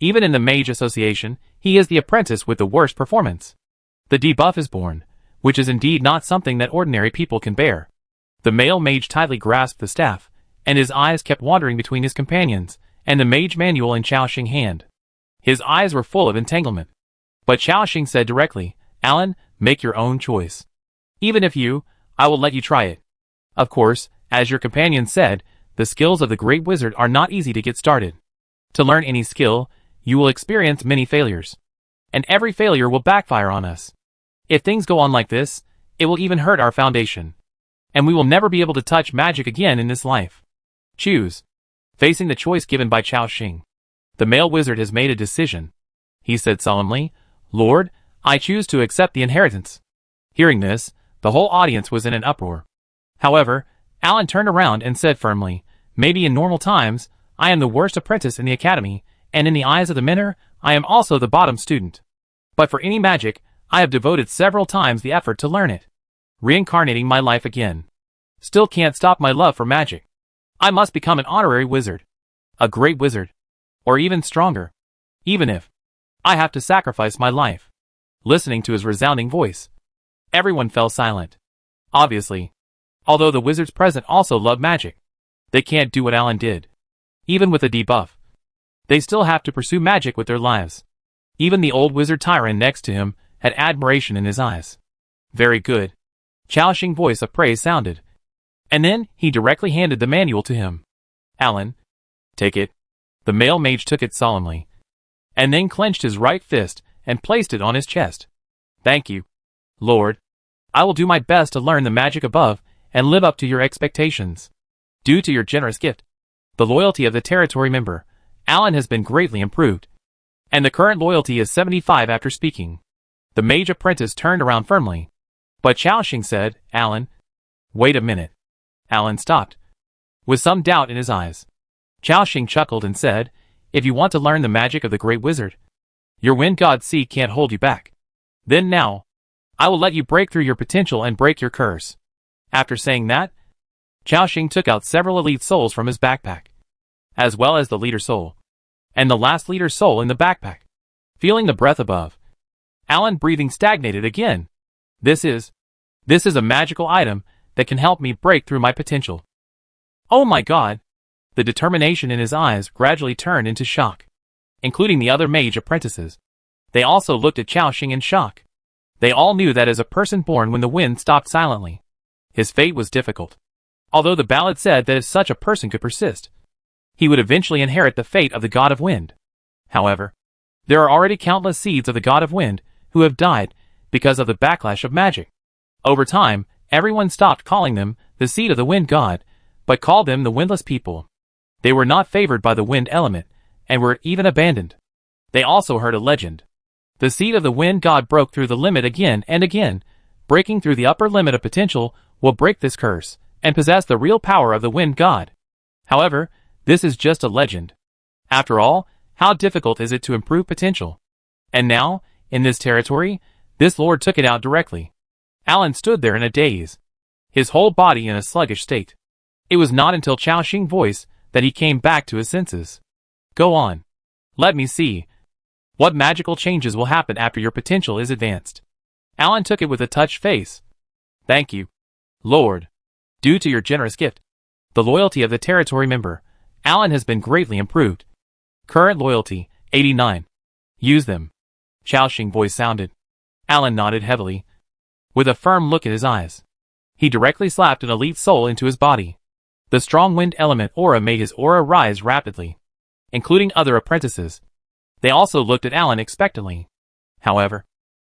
even in the Mage Association, he is the apprentice with the worst performance. The debuff is born, which is indeed not something that ordinary people can bear. The male mage tightly grasped the staff, and his eyes kept wandering between his companions and the mage manual in Xiaoxing's hand. His eyes were full of entanglement. But Xiaoxing said directly, Allan, make your own choice. Even if I will let you try it. Of course, as your companion said, the skills of the great wizard are not easy to get started. To learn any skill, you will experience many failures. And every failure will backfire on us. If things go on like this, it will even hurt our foundation. And we will never be able to touch magic again in this life. Choose. Facing the choice given by Xiaoxing, the male wizard has made a decision. He said solemnly, Lord, I choose to accept the inheritance. Hearing this, the whole audience was in an uproar. However, Allan turned around and said firmly, maybe in normal times, I am the worst apprentice in the academy, and in the eyes of the mentor, I am also the bottom student. But for any magic, I have devoted several times the effort to learn it. Reincarnating my life again. Still can't stop my love for magic. I must become an honorary wizard. A great wizard. Or even stronger. Even if I have to sacrifice my life. Listening to his resounding voice, everyone fell silent. Obviously, although the wizards present also love magic, they can't do what Allan did. Even with a debuff, they still have to pursue magic with their lives. Even the old wizard Tyron next to him had admiration in his eyes. Very good. Xiaoxing's voice of praise sounded. And then, he directly handed the manual to him. Allan, take it. The male mage took it solemnly, and then clenched his right fist and placed it on his chest. Thank you, Lord. I will do my best to learn the magic above and live up to your expectations. Due to your generous gift, the loyalty of the territory member, Allan has been greatly improved, and the current loyalty is 75 after speaking. The mage apprentice turned around firmly, but Xiaoxing said, Allan, wait a minute. Allan stopped, with some doubt in his eyes. Xiaoxing chuckled and said, if you want to learn the magic of the great wizard, your wind god sea can't hold you back. Then now, I will let you break through your potential and break your curse. After saying that, Xiaoxing took out several elite souls from his backpack, as well as the leader soul, and the last leader soul in the backpack. Feeling the breath above, Allan breathing stagnated again. This is a magical item that can help me break through my potential. Oh my god! The determination in his eyes gradually turned into shock, including the other mage apprentices. They also looked at Xiaoxing in shock. They all knew that as a person born when the wind stopped silently, his fate was difficult. Although the ballad said that if such a person could persist, he would eventually inherit the fate of the god of wind. However, there are already countless seeds of the god of wind who have died because of the backlash of magic. Over time, everyone stopped calling them the seed of the wind god, but called them the windless people. They were not favored by the wind element, and were even abandoned. They also heard a legend. The seed of the wind god broke through the limit again and again. Breaking through the upper limit of potential will break this curse, and possess the real power of the wind god. However, this is just a legend. After all, how difficult is it to improve potential? And now, in this territory, this lord took it out directly. Allan stood there in a daze, his whole body in a sluggish state. It was not until Chao Xing's voice that he came back to his senses. Go on. Let me see. What magical changes will happen after your potential is advanced? Allan took it with a touched face. Thank you, Lord. Due to your generous gift, the loyalty of the territory member, Allan has been greatly improved. Current loyalty, 89. Use them. Chao Xing's voice sounded. Allan nodded heavily, with a firm look in his eyes. He directly slapped an elite soul into his body. The strong wind element aura made his aura rise rapidly, including other apprentices. They also looked at Allan expectantly. However,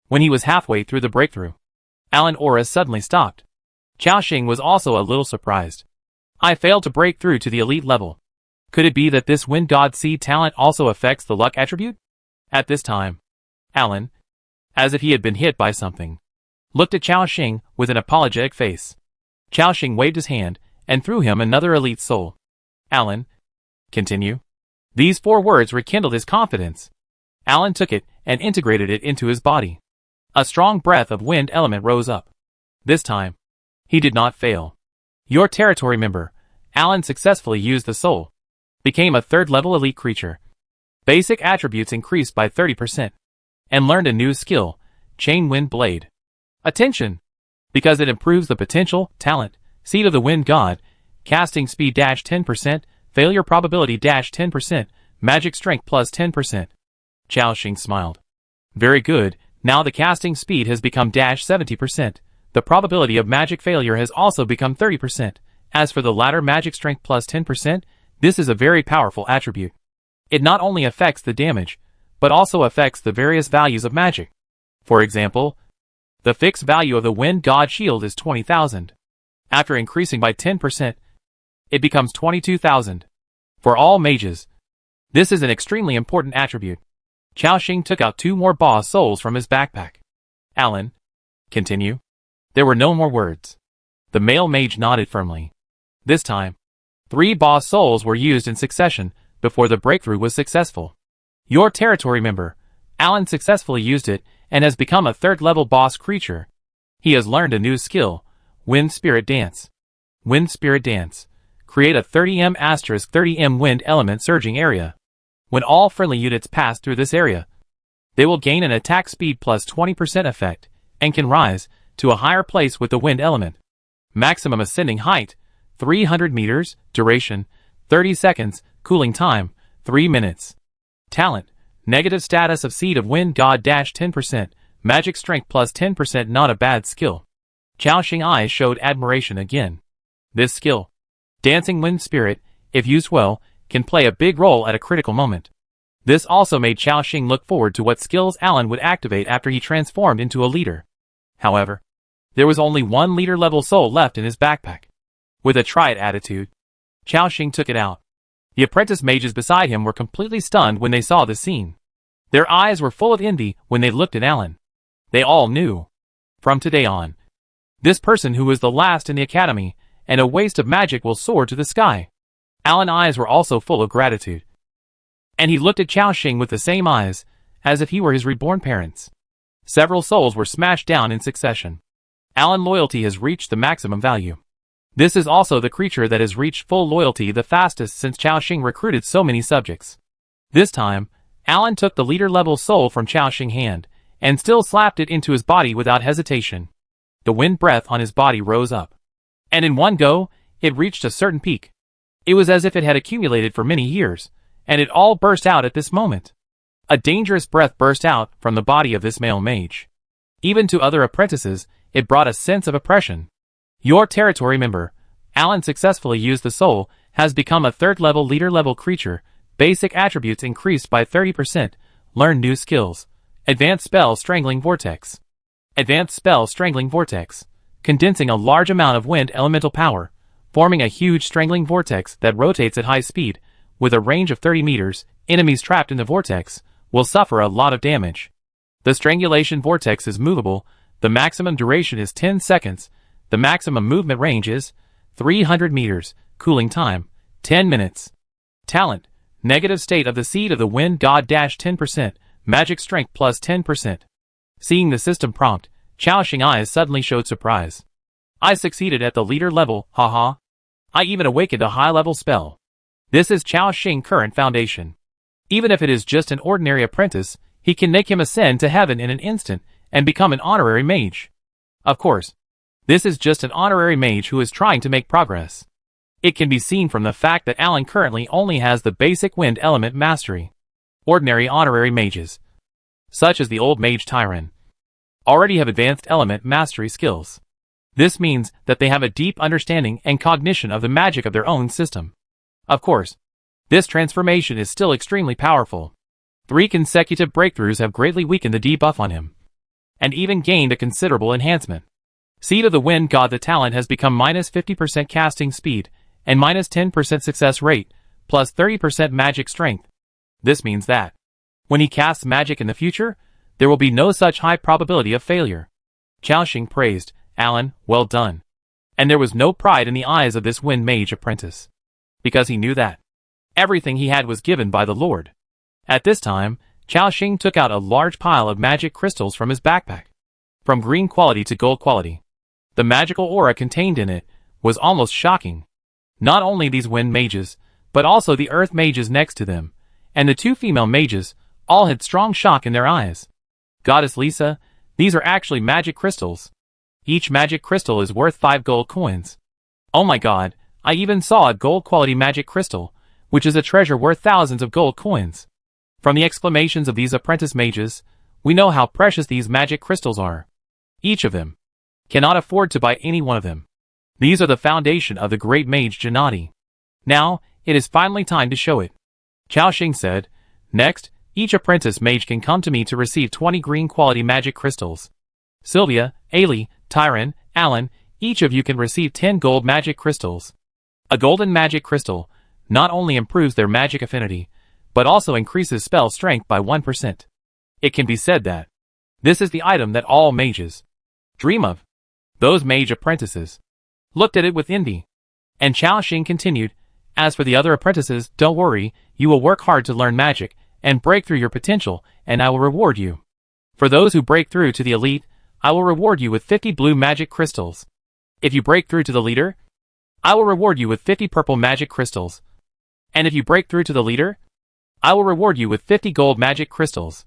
when he was halfway through the breakthrough, Allan's aura suddenly stopped. Chao Xing was also a little surprised. I failed to break through to the elite level. Could it be that this wind god seed talent also affects the luck attribute? At this time, Allan, as if he had been hit by something, looked at Chao Xing with an apologetic face. Chao Xing waved his hand and threw him another elite soul. Allan, continue. These 4 words rekindled his confidence. Allan took it and integrated it into his body. A strong breath of wind element rose up. This time, he did not fail. Your territory member, Allan successfully used the soul. Became a 3rd level elite creature. Basic attributes increased by 30%. And learned a new skill, Chain Wind Blade. Attention! Because it improves the potential, talent, seed of the wind god, casting speed -10%, failure probability -10%, magic strength plus 10%. Chao Xing smiled. Very good, now the casting speed has become -70%. The probability of magic failure has also become 30%. As for the latter magic strength plus 10%, this is a very powerful attribute. It not only affects the damage, but also affects the various values of magic. For example, the fixed value of the wind god shield is 20,000. After increasing by 10%, it becomes 22,000. For all mages, this is an extremely important attribute. Chao Xing took out 2 more boss souls from his backpack. Allan, continue. There were no more words. The male mage nodded firmly. This time, 3 boss souls were used in succession before the breakthrough was successful. Your territory member, Allan successfully used it and has become a 3rd level boss creature. He has learned a new skill, Wind Spirit Dance. Wind Spirit Dance. Create a 30m*30m wind element surging area. When all friendly units pass through this area, they will gain an attack speed plus 20% effect, and can rise to a higher place with the wind element. Maximum ascending height, 300 meters, duration, 30 seconds, cooling time, 3 minutes. Talent, negative status of seed of wind god -10%, magic strength plus 10% not a bad skill. Chao Xing's eyes showed admiration again. This skill, Dancing Wind Spirit, if used well, can play a big role at a critical moment. This also made Chao Xing look forward to what skills Allan would activate after he transformed into a leader. However, there was only 1 leader level soul left in his backpack. With a try it attitude, Chao Xing took it out. The apprentice mages beside him were completely stunned when they saw the scene. Their eyes were full of envy when they looked at Allan. They all knew, from today on, this person who was the last in the academy and a waste of magic will soar to the sky. Allan's eyes were also full of gratitude. And he looked at Chao Xing with the same eyes, as if he were his reborn parents. Several souls were smashed down in succession. Allan's loyalty has reached the maximum value. This is also the creature that has reached full loyalty the fastest since Chao Xing recruited so many subjects. This time, Allan took the leader-level soul from Chao Xing's hand, and still slapped it into his body without hesitation. The wind breath on his body rose up. And in one go, it reached a certain peak. It was as if it had accumulated for many years, and it all burst out at this moment. A dangerous breath burst out from the body of this male mage. Even to other apprentices, it brought a sense of oppression. Your territory member, Allan successfully used the soul, has become a 3rd level leader level creature, basic attributes increased by 30%, learn new skills. Advanced spell Strangling Vortex. Advanced spell Strangling Vortex. Condensing a large amount of wind elemental power, forming a huge strangling vortex that rotates at high speed, with a range of 30 meters, enemies trapped in the vortex will suffer a lot of damage. The strangulation vortex is movable, the maximum duration is 10 seconds, the maximum movement range is 300 meters, cooling time, 10 minutes. Talent, negative state of the seed of the wind god -10%, magic strength plus 10%. Seeing the system prompt, Xiaoxing's eyes suddenly showed surprise. I succeeded at the leader level, haha. I even awakened a high-level spell. This is Xiaoxing's current foundation. Even if it is just an ordinary apprentice, he can make him ascend to heaven in an instant and become an honorary mage. Of course, this is just an honorary mage who is trying to make progress. It can be seen from the fact that Allan currently only has the basic wind element mastery. Ordinary honorary mages, such as the old mage Tyrant, already have advanced element mastery skills. This means that they have a deep understanding and cognition of the magic of their own system. Of course, this transformation is still extremely powerful. 3 consecutive breakthroughs have greatly weakened the debuff on him, and even gained a considerable enhancement. Seed of the Wind God, the talent has become -50% casting speed, and -10% success rate, plus 30% magic strength. This means that, when he casts magic in the future, there will be no such high probability of failure. Xiaoxing praised, Allan, well done. And there was no pride in the eyes of this Wind Mage apprentice, because he knew that everything he had was given by the Lord. At this time, Xiaoxing took out a large pile of magic crystals from his backpack. From green quality to gold quality. The magical aura contained in it was almost shocking. Not only these Wind Mages, but also the Earth Mages next to them, and the 2 female mages, all had strong shock in their eyes. Goddess Lisa, these are actually magic crystals. Each magic crystal is worth 5 gold coins. Oh my god, I even saw a gold quality magic crystal, which is a treasure worth thousands of gold coins. From the exclamations of these apprentice mages, we know how precious these magic crystals are. Each of them cannot afford to buy any one of them. These are the foundation of the great mage Gennady. Now, it is finally time to show it. Xiaoxing said, next, each apprentice mage can come to me to receive 20 green quality magic crystals. Sylvia, Ailey, Tyrant, Allan, each of you can receive 10 gold magic crystals. A golden magic crystal not only improves their magic affinity, but also increases spell strength by 1%. It can be said that this is the item that all mages dream of. Those mage apprentices looked at it with envy. And Xiaoxing continued, as for the other apprentices, don't worry, you will work hard to learn magic and break through your potential, and I will reward you. For those who break through to the elite, I will reward you with 50 blue magic crystals. If you break through to the leader, I will reward you with 50 purple magic crystals. And if you break through to the leader, I will reward you with 50 gold magic crystals.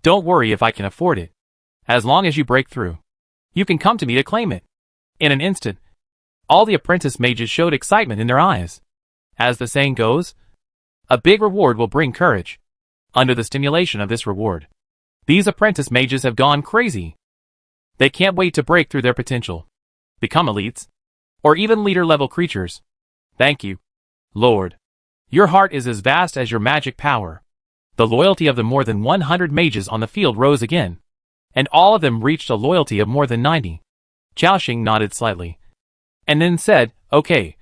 Don't worry if I can afford it. As long as you break through, you can come to me to claim it. In an instant, all the apprentice mages showed excitement in their eyes. As the saying goes, a big reward will bring courage. Under the stimulation of this reward, these apprentice mages have gone crazy. They can't wait to break through their potential, become elites, or even leader-level creatures. Thank you, Lord. Your heart is as vast as your magic power. The loyalty of the more than 100 mages on the field rose again, and all of them reached a loyalty of more than 90. Xiaoxing nodded slightly, and then said, okay,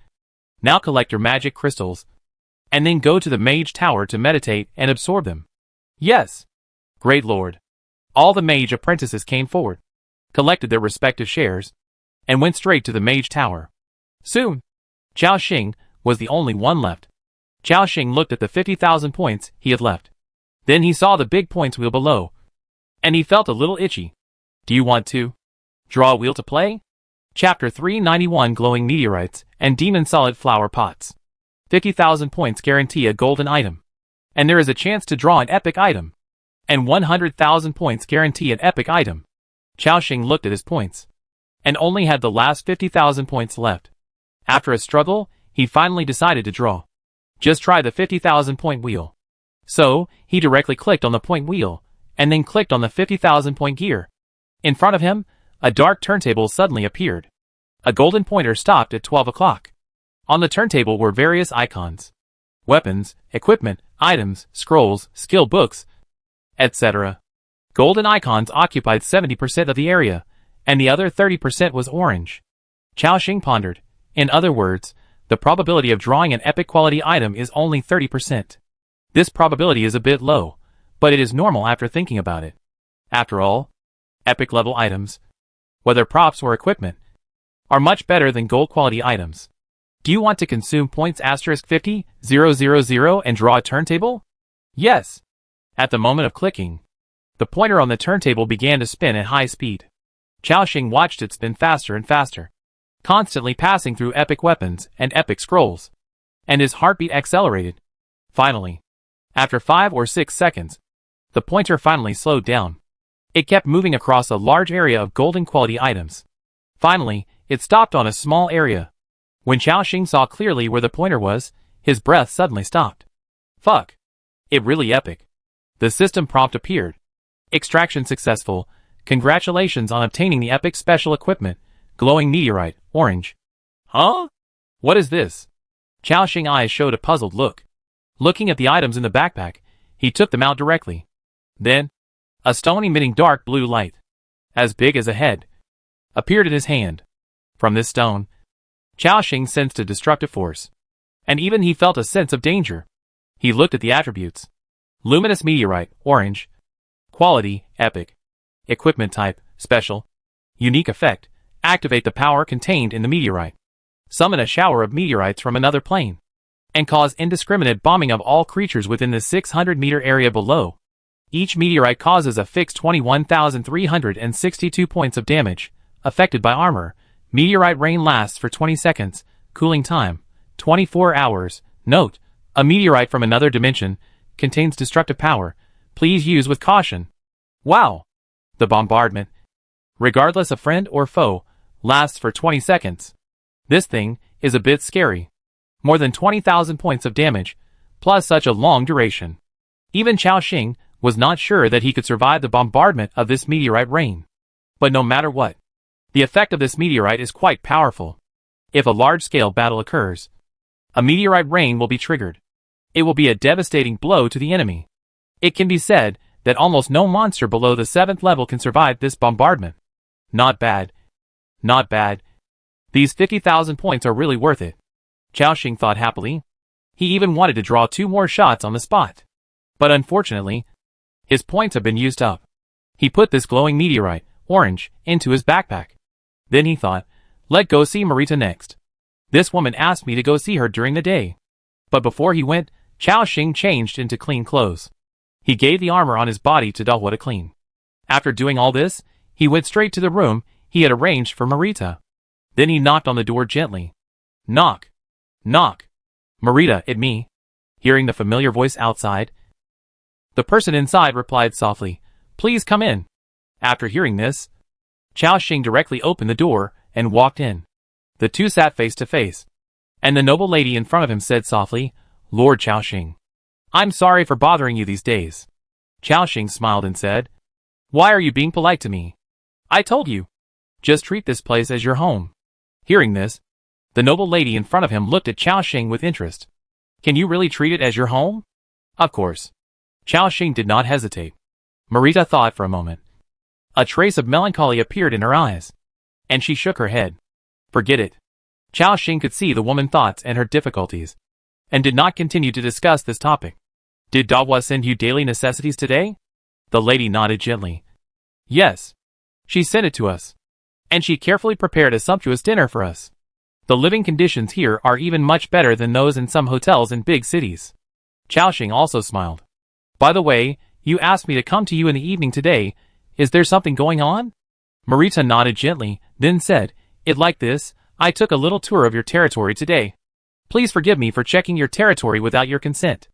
now collect your magic crystals, and then go to the mage tower to meditate and absorb them. Yes, great lord. All the mage apprentices came forward, collected their respective shares, and went straight to the mage tower. Soon, Xiaoxing was the only one left. Xiaoxing looked at the 50,000 points he had left. Then he saw the big points wheel below, and he felt a little itchy. Do you want to draw a wheel to play? Chapter 391, Glowing Meteorites and Demon Solid Flower Pots. 50,000 points guarantee a golden item, and there is a chance to draw an epic item. And 100,000 points guarantee an epic item. Xiaoxing looked at his points, and only had the last 50,000 points left. After a struggle, he finally decided to draw. Just try the 50,000 point wheel. So, he directly clicked on the point wheel, and then clicked on the 50,000 point gear. In front of him, a dark turntable suddenly appeared. A golden pointer stopped at 12 o'clock. On the turntable were various icons. Weapons, equipment, items, scrolls, skill books, etc. Golden icons occupied 70% of the area, and the other 30% was orange. Xiaoxing pondered. In other words, the probability of drawing an epic quality item is only 30%. This probability is a bit low, but it is normal after thinking about it. After all, epic level items, whether props or equipment, are much better than gold quality items. Do you want to consume points *50,000 and draw a turntable? Yes. At the moment of clicking, the pointer on the turntable began to spin at high speed. Xiaoxing watched it spin faster and faster, constantly passing through epic weapons and epic scrolls, and his heartbeat accelerated. Finally, after 5 or 6 seconds, the pointer finally slowed down. It kept moving across a large area of golden quality items. Finally, it stopped on a small area. When Xiaoxing saw clearly where the pointer was, his breath suddenly stopped. Fuck. It really epic. The system prompt appeared. Extraction successful. Congratulations on obtaining the epic special equipment, glowing meteorite, orange. Huh? What is this? Xiaoxing's eyes showed a puzzled look. Looking at the items in the backpack, he took them out directly. Then, a stone emitting dark blue light, as big as a head, appeared in his hand. From this stone, Xiaoxing sensed a destructive force, and even he felt a sense of danger. He looked at the attributes. Luminous meteorite, orange. Quality, epic. Equipment type, special. Unique effect, activate the power contained in the meteorite. Summon a shower of meteorites from another plane, and cause indiscriminate bombing of all creatures within the 600-meter area below. Each meteorite causes a fixed 21,362 points of damage, affected by armor. Meteorite rain lasts for 20 seconds, cooling time, 24 hours. Note, a meteorite from another dimension contains destructive power. Please use with caution. Wow! The bombardment, regardless of friend or foe, lasts for 20 seconds. This thing is a bit scary. More than 20,000 points of damage, plus such a long duration. Even Xiaoxing was not sure that he could survive the bombardment of this meteorite rain. But no matter what, the effect of this meteorite is quite powerful. If a large-scale battle occurs, a meteorite rain will be triggered. It will be a devastating blow to the enemy. It can be said that almost no monster below the 7th level can survive this bombardment. Not bad. Not bad. These 50,000 points are really worth it. Xiaoxing thought happily. He even wanted to draw 2 more shots on the spot. But unfortunately, his points have been used up. He put this glowing meteorite, orange, into his backpack. Then he thought, let's go see Marita next. This woman asked me to go see her during the day. But before he went, Xiaoxing changed into clean clothes. He gave the armor on his body to Dalhuda clean. After doing all this, he went straight to the room he had arranged for Marita. Then he knocked on the door gently. Knock. Knock. Marita, it me. Hearing the familiar voice outside, the person inside replied softly, please come in. After hearing this, Xiaoxing directly opened the door and walked in. The two sat face to face, and the noble lady in front of him said softly, Lord Xiaoxing, I'm sorry for bothering you these days. Xiaoxing smiled and said, why are you being polite to me? I told you. Just treat this place as your home. Hearing this, the noble lady in front of him looked at Xiaoxing with interest. Can you really treat it as your home? Of course. Xiaoxing did not hesitate. Marita thought for a moment. A trace of melancholy appeared in her eyes, and she shook her head. Forget it. Xiaoxing could see the woman's thoughts and her difficulties, and did not continue to discuss this topic. Did Dawa send you daily necessities today? The lady nodded gently. Yes. She sent it to us. And she carefully prepared a sumptuous dinner for us. The living conditions here are even much better than those in some hotels in big cities. Xiaoxing also smiled. By the way, you asked me to come to you in the evening today. Is there something going on? Marita nodded gently, then said, it like this, I took a little tour of your territory today. Please forgive me for checking your territory without your consent.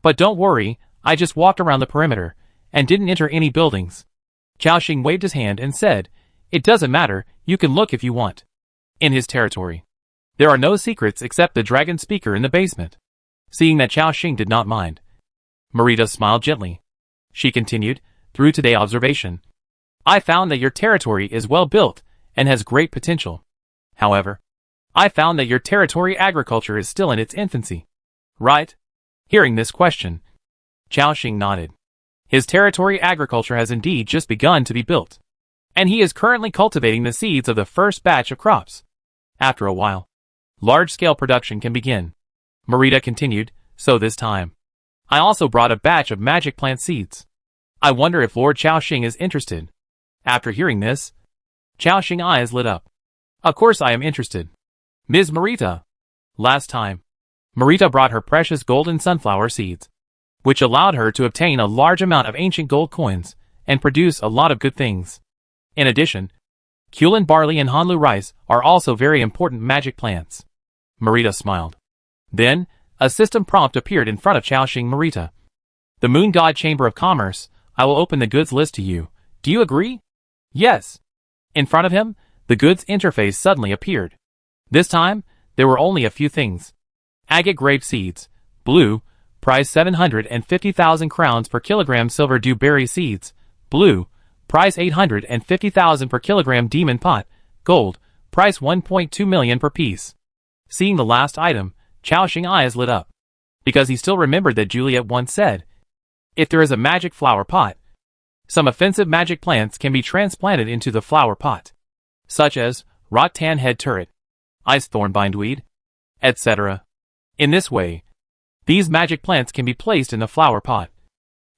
But don't worry, I just walked around the perimeter, and didn't enter any buildings. Xiaoxing waved his hand and said, it doesn't matter, you can look if you want. In his territory, there are no secrets except the dragon speaker in the basement. Seeing that Xiaoxing did not mind, Marita smiled gently. She continued, through today's observation, I found that your territory is well built and has great potential. However, I found that your territory agriculture is still in its infancy. Right? Hearing this question, Xiaoxing nodded. His territory agriculture has indeed just begun to be built, and he is currently cultivating the seeds of the first batch of crops. After a while, large-scale production can begin. Marita continued, so this time, I also brought a batch of magic plant seeds. I wonder if Lord Xiaoxing is interested. After hearing this, Xiaoxing's eyes lit up. Of course I am interested. Ms. Marita. Last time, Marita brought her precious golden sunflower seeds, which allowed her to obtain a large amount of ancient gold coins and produce a lot of good things. In addition, Kulin barley and Hanlu rice are also very important magic plants. Marita smiled. Then, a system prompt appeared in front of Xiaoxing Marita. The Moon God Chamber of Commerce, I will open the goods list to you. Do you agree? Yes. In front of him, the goods interface suddenly appeared. This time, there were only a few things. Agate grape seeds, blue, price 750,000 crowns per kilogram. Silver dewberry seeds, blue, price 850,000 per kilogram. Demon pot, gold, price 1.2 million per piece. Seeing the last item, Xiaoxing's eyes lit up, because he still remembered that Juliet once said, if there is a magic flower pot, some offensive magic plants can be transplanted into the flower pot, such as rattan head turret, ice thorn bindweed, etc. In this way, these magic plants can be placed in the flower pot,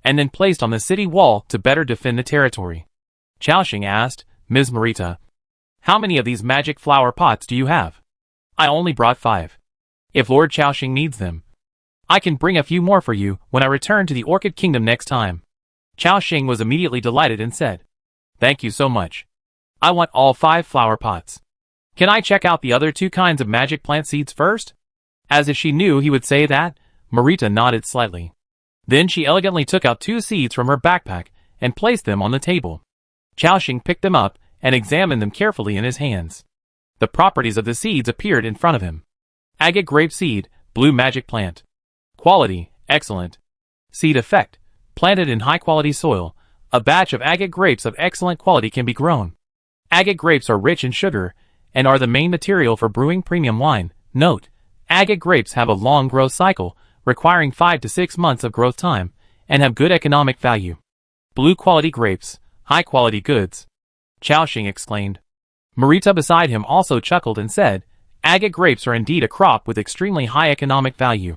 and then placed on the city wall to better defend the territory. Xiaoxing asked, Ms. Marita, how many of these magic flower pots do you have? I only brought 5. If Lord Xiaoxing needs them, I can bring a few more for you when I return to the Orchid Kingdom next time. Xiaoxing was immediately delighted and said, thank you so much. I want all 5 flower pots. Can I check out the other 2 kinds of magic plant seeds first? As if she knew he would say that, Marita nodded slightly. Then she elegantly took out 2 seeds from her backpack and placed them on the table. Xiaoxing picked them up and examined them carefully in his hands. The properties of the seeds appeared in front of him. Agate grape seed, blue magic plant. Quality, excellent. Seed effect, planted in high-quality soil. A batch of agate grapes of excellent quality can be grown. Agate grapes are rich in sugar and are the main material for brewing premium wine. Note, agate grapes have a long growth cycle, requiring 5 to 6 months of growth time, and have good economic value. Blue quality grapes, high quality goods. Xiaoxing exclaimed. Marita beside him also chuckled and said, agate grapes are indeed a crop with extremely high economic value.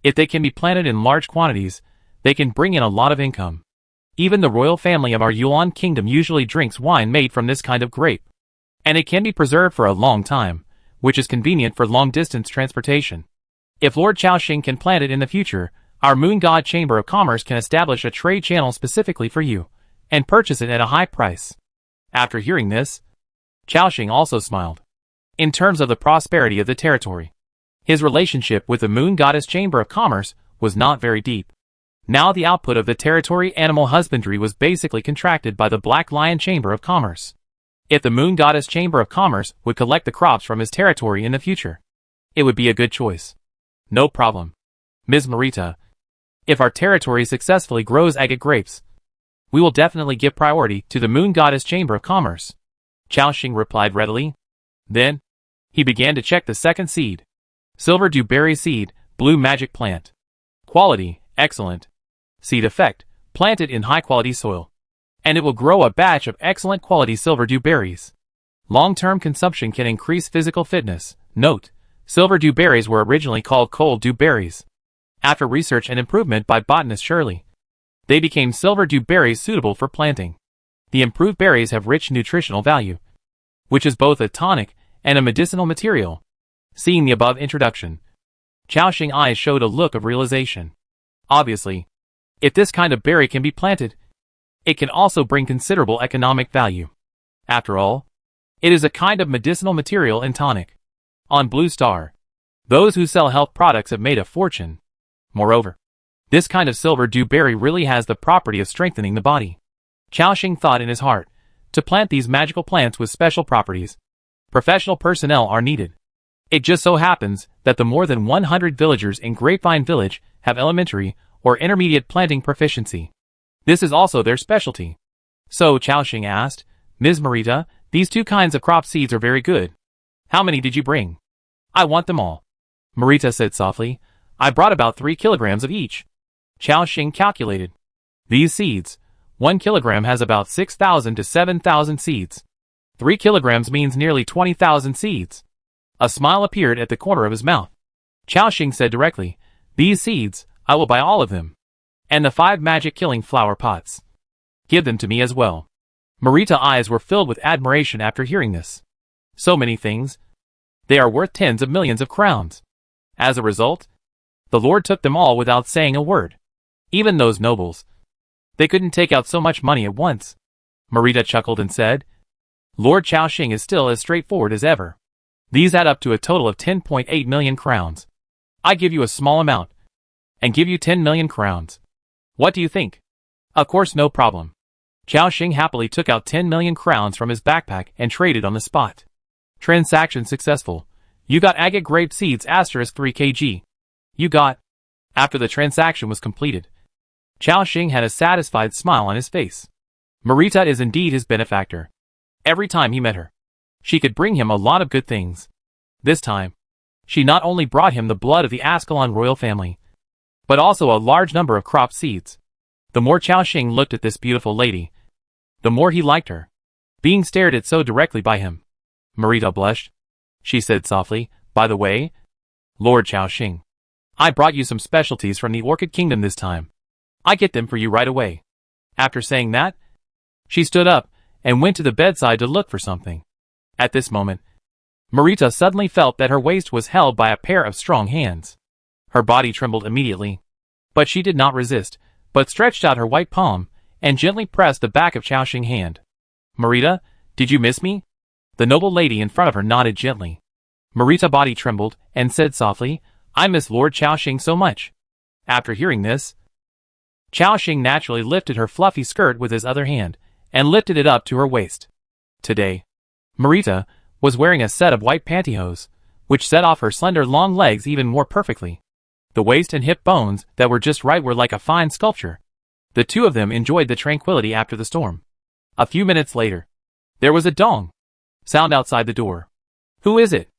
If they can be planted in large quantities, they can bring in a lot of income. Even the royal family of our Yuan kingdom usually drinks wine made from this kind of grape. And it can be preserved for a long time, which is convenient for long-distance transportation. If Lord Xiaoxing can plant it in the future, our Moon God Chamber of Commerce can establish a trade channel specifically for you, and purchase it at a high price. After hearing this, Xiaoxing also smiled. In terms of the prosperity of the territory, his relationship with the Moon Goddess Chamber of Commerce was not very deep. Now the output of the territory animal husbandry was basically contracted by the Black Lion Chamber of Commerce. If the Moon Goddess Chamber of Commerce would collect the crops from his territory in the future, it would be a good choice. No problem. Ms. Marita, if our territory successfully grows agate grapes, we will definitely give priority to the Moon Goddess Chamber of Commerce. Xiaoxing replied readily. Then, he began to check the second seed. Silver dewberry seed, blue magic plant. Quality, excellent. Seed effect, planted in high-quality soil. And it will grow a batch of excellent quality silver dewberries. Long-term consumption can increase physical fitness. Note, silver dewberries were originally called cold dewberries. After research and improvement by botanist Shirley, they became silver dewberries suitable for planting. The improved berries have rich nutritional value, which is both a tonic and a medicinal material. Seeing the above introduction, Xiaoxing's eyes showed a look of realization. Obviously, if this kind of berry can be planted, it can also bring considerable economic value. After all, it is a kind of medicinal material and tonic. On Blue Star, those who sell health products have made a fortune. Moreover, this kind of silver dewberry really has the property of strengthening the body. Xiaoxing thought in his heart, to plant these magical plants with special properties, professional personnel are needed. It just so happens that the more than 100 villagers in Grapevine Village have elementary or intermediate planting proficiency. This is also their specialty. So Xiaoxing asked, Ms. Marita, these 2 kinds of crop seeds are very good. How many did you bring? I want them all. Marita said softly. I brought about 3 kilograms of each. Chao Xing calculated. These seeds, 1 kilogram has about 6,000 to 7,000 seeds. 3 kilograms means nearly 20,000 seeds. A smile appeared at the corner of his mouth. Chao Xing said directly, these seeds, I will buy all of them. And the 5 magic-killing flower pots. Give them to me as well. Marita's eyes were filled with admiration after hearing this. So many things. They are worth tens of millions of crowns. As a result, the Lord took them all without saying a word. Even those nobles. They couldn't take out so much money at once. Marita chuckled and said, Lord Chao Xing is still as straightforward as ever. These add up to a total of 10.8 million crowns. I give you a small amount, and give you 10 million crowns. What do you think? Of course, no problem. Chao Xing happily took out 10 million crowns from his backpack and traded on the spot. Transaction successful. You got agate grape seeds asterisk 3 kg. You got. After the transaction was completed, Chao Xing had a satisfied smile on his face. Marita is indeed his benefactor. Every time he met her, she could bring him a lot of good things. This time, she not only brought him the blood of the Ascalon royal family, but also a large number of crop seeds. The more Chao Xing looked at this beautiful lady, the more he liked her. Being stared at so directly by him, Marita blushed. She said softly, by the way, Lord Chao Xing, I brought you some specialties from the Orchid Kingdom this time. I get them for you right away. After saying that, she stood up and went to the bedside to look for something. At this moment, Marita suddenly felt that her waist was held by a pair of strong hands. Her body trembled immediately, but she did not resist, but stretched out her white palm and gently pressed the back of Chao Xing's hand. Marita, did you miss me? The noble lady in front of her nodded gently. Marita's body trembled and said softly, I miss Lord Chao Xing so much. After hearing this, Chao Xing naturally lifted her fluffy skirt with his other hand and lifted it up to her waist. Today, Marita was wearing a set of white pantyhose, which set off her slender long legs even more perfectly. The waist and hip bones that were just right were like a fine sculpture. The two of them enjoyed the tranquility after the storm. A few minutes later, there was a dong sound outside the door. Who is it?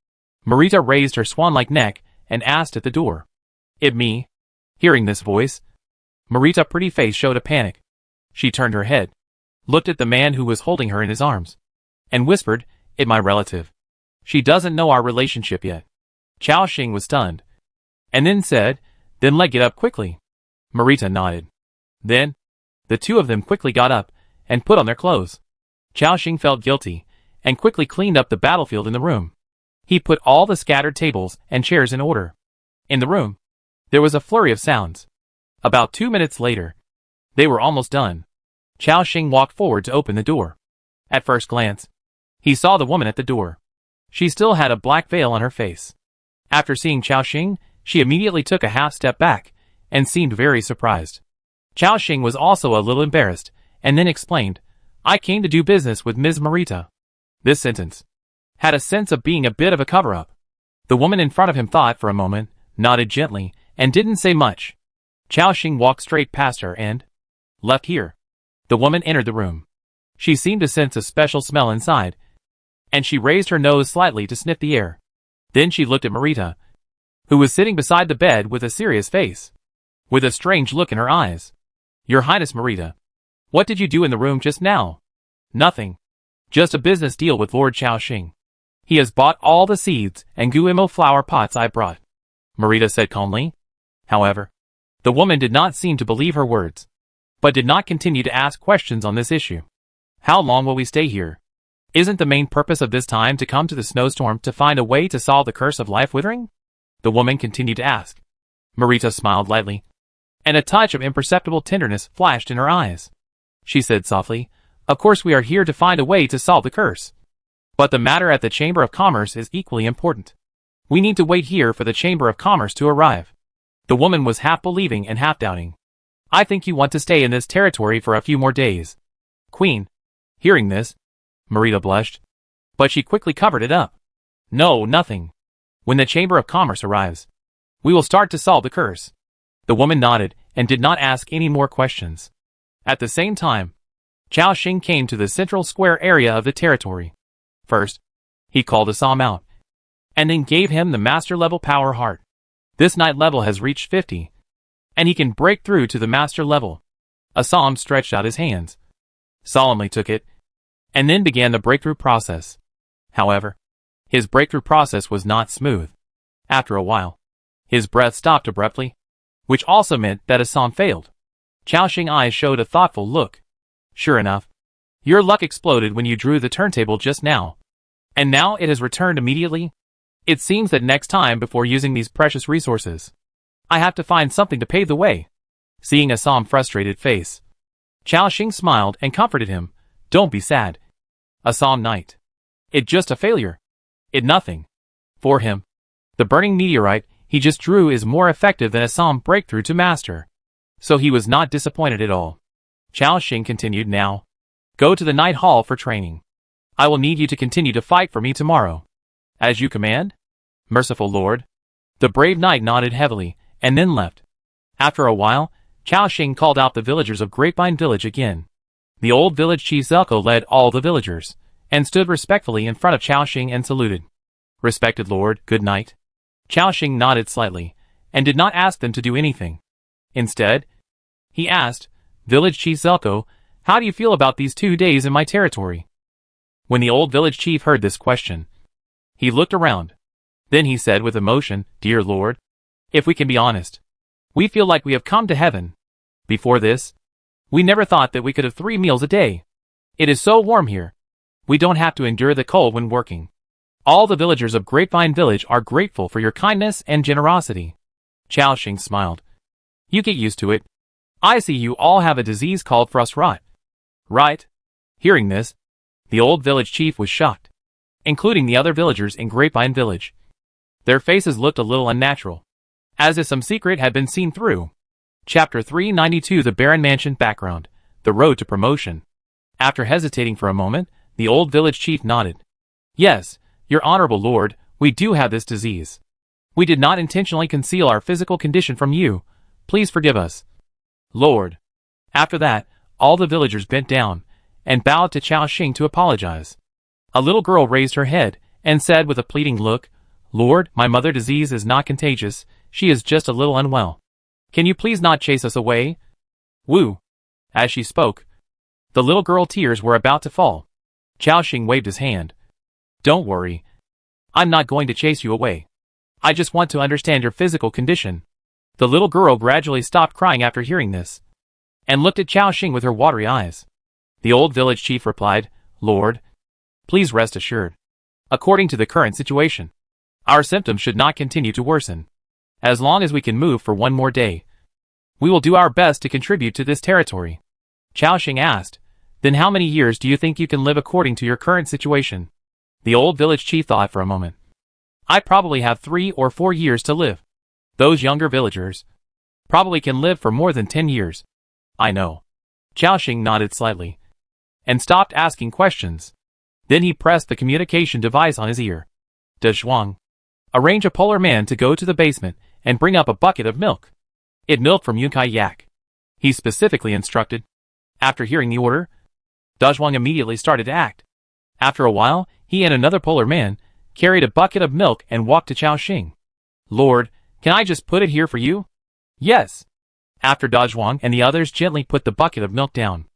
Marita raised her swan-like neck and asked at the door. It me. Hearing this voice, Marita's pretty face showed a panic. She turned her head, looked at the man who was holding her in his arms, and whispered, It my relative. She doesn't know our relationship yet. Chao Xing was stunned, and then said, Then let get up quickly. Marita nodded. Then, the two of them quickly got up and put on their clothes. Chao Xing felt guilty and quickly cleaned up the battlefield in the room. He put all the scattered tables and chairs in order. In the room, there was a flurry of sounds. About 2 minutes later, they were almost done. Chao Xing walked forward to open the door. At first glance, he saw the woman at the door. She still had a black veil on her face. After seeing Chao Xing, she immediately took a half step back and seemed very surprised. Chao Xing was also a little embarrassed and then explained, I came to do business with Ms. Marita. This sentence had a sense of being a bit of a cover-up. The woman in front of him thought for a moment, nodded gently, and didn't say much. Chao Xing walked straight past her and left here. The woman entered the room. She seemed to sense a special smell inside, and she raised her nose slightly to sniff the air. Then she looked at Marita, who was sitting beside the bed with a serious face, with a strange look in her eyes. Your Highness Marita, what did you do in the room just now? Nothing. Just a business deal with Lord Chao Xing. He has bought all the seeds and GMO flower pots I brought, Marita said calmly. However, the woman did not seem to believe her words, but did not continue to ask questions on this issue. How long will we stay here? Isn't the main purpose of this time to come to the snowstorm to find a way to solve the curse of life withering? The woman continued to ask. Marita smiled lightly, and a touch of imperceptible tenderness flashed in her eyes. She said softly, Of course we are here to find a way to solve the curse. But the matter at the Chamber of Commerce is equally important. We need to wait here for the Chamber of Commerce to arrive. The woman was half believing and half doubting. I think you want to stay in this territory for a few more days. Queen. Hearing this, Marita blushed, but she quickly covered it up. No, nothing. When the Chamber of Commerce arrives, we will start to solve the curse. The woman nodded and did not ask any more questions. At the same time, Chao Xing came to the central square area of the territory. First, he called Assam out and then gave him the master level power heart. This knight level has reached 50, and he can break through to the master level. Ascalon stretched out his hands, solemnly took it, and then began the breakthrough process. However, his breakthrough process was not smooth. After a while, his breath stopped abruptly, which also meant that Ascalon failed. Xiaoxing's eyes showed a thoughtful look. Sure enough, your luck exploded when you drew the turntable just now. And now it has returned immediately? It seems that next time before using these precious resources, I have to find something to pave the way. Seeing Ascalon's frustrated face, Xiaoxing smiled and comforted him. Don't be sad, Ascalon Knight. It just a failure. It nothing. For him, the burning meteorite he just drew is more effective than Ascalon's breakthrough to master. So he was not disappointed at all. Xiaoxing continued now. Go to the Night Hall for training. I will need you to continue to fight for me tomorrow. As you command? Merciful Lord. The brave knight nodded heavily, and then left. After a while, Xiaoxing called out the villagers of Grapevine Village again. The old village chief Zelko led all the villagers, and stood respectfully in front of Xiaoxing and saluted. Respected Lord, good night. Xiaoxing nodded slightly, and did not ask them to do anything. Instead, he asked, Village Chief Zelko, how do you feel about these 2 days in my territory? When the old village chief heard this question, he looked around. Then he said with emotion, Dear Lord, if we can be honest, we feel like we have come to heaven. Before this, we never thought that we could have 3 meals a day. It is so warm here. We don't have to endure the cold when working. All the villagers of Grapevine Village are grateful for your kindness and generosity. Xiaoxing smiled. You get used to it. I see you all have a disease called frost rot. Right? Hearing this, the old village chief was shocked, including the other villagers in Grapevine Village. Their faces looked a little unnatural, as if some secret had been seen through. Chapter 392 The Baron Mansion Background, The Road to Promotion. After hesitating for a moment, the old village chief nodded. Yes, your honorable lord, we do have this disease. We did not intentionally conceal our physical condition from you. Please forgive us. Lord. After that, all the villagers bent down, and bowed to Xiaoxing to apologize. A little girl raised her head, and said with a pleading look, Lord, my mother's disease is not contagious, she is just a little unwell. Can you please not chase us away? Woo. As she spoke, the little girl's tears were about to fall. Xiaoxing waved his hand. Don't worry. I'm not going to chase you away. I just want to understand your physical condition. The little girl gradually stopped crying after hearing this, and looked at Xiaoxing with her watery eyes. The old village chief replied, Lord, please rest assured. According to the current situation, our symptoms should not continue to worsen. As long as we can move for 1 more day, we will do our best to contribute to this territory. Xiaoxing asked, Then how many years do you think you can live according to your current situation? The old village chief thought for a moment. I probably have 3 or 4 years to live. Those younger villagers probably can live for more than 10 years. I know. Xiaoxing nodded slightly, and stopped asking questions. Then he pressed the communication device on his ear. De Zhuang, arrange a polar man to go to the basement and bring up a bucket of milk. It milk from Yunkai Yak. He specifically instructed. After hearing the order, De Zhuang immediately started to act. After a while, he and another polar man carried a bucket of milk and walked to Xiaoxing. Lord, can I just put it here for you? Yes. After De Zhuang and the others gently put the bucket of milk down,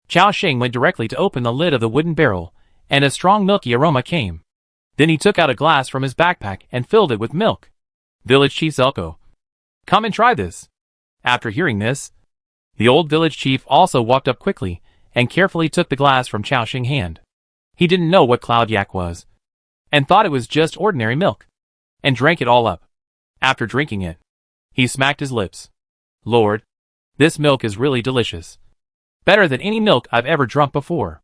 Xiaoxing went directly to open the lid of the wooden barrel, and a strong milky aroma came. Then he took out a glass from his backpack and filled it with milk. Village Chief Zelko, come and try this. After hearing this, the old village chief also walked up quickly and carefully took the glass from Xiaoxing's hand. He didn't know what cloud yak was, and thought it was just ordinary milk, and drank it all up. After drinking it, he smacked his lips. Lord, this milk is really delicious. Better than any milk I've ever drunk before.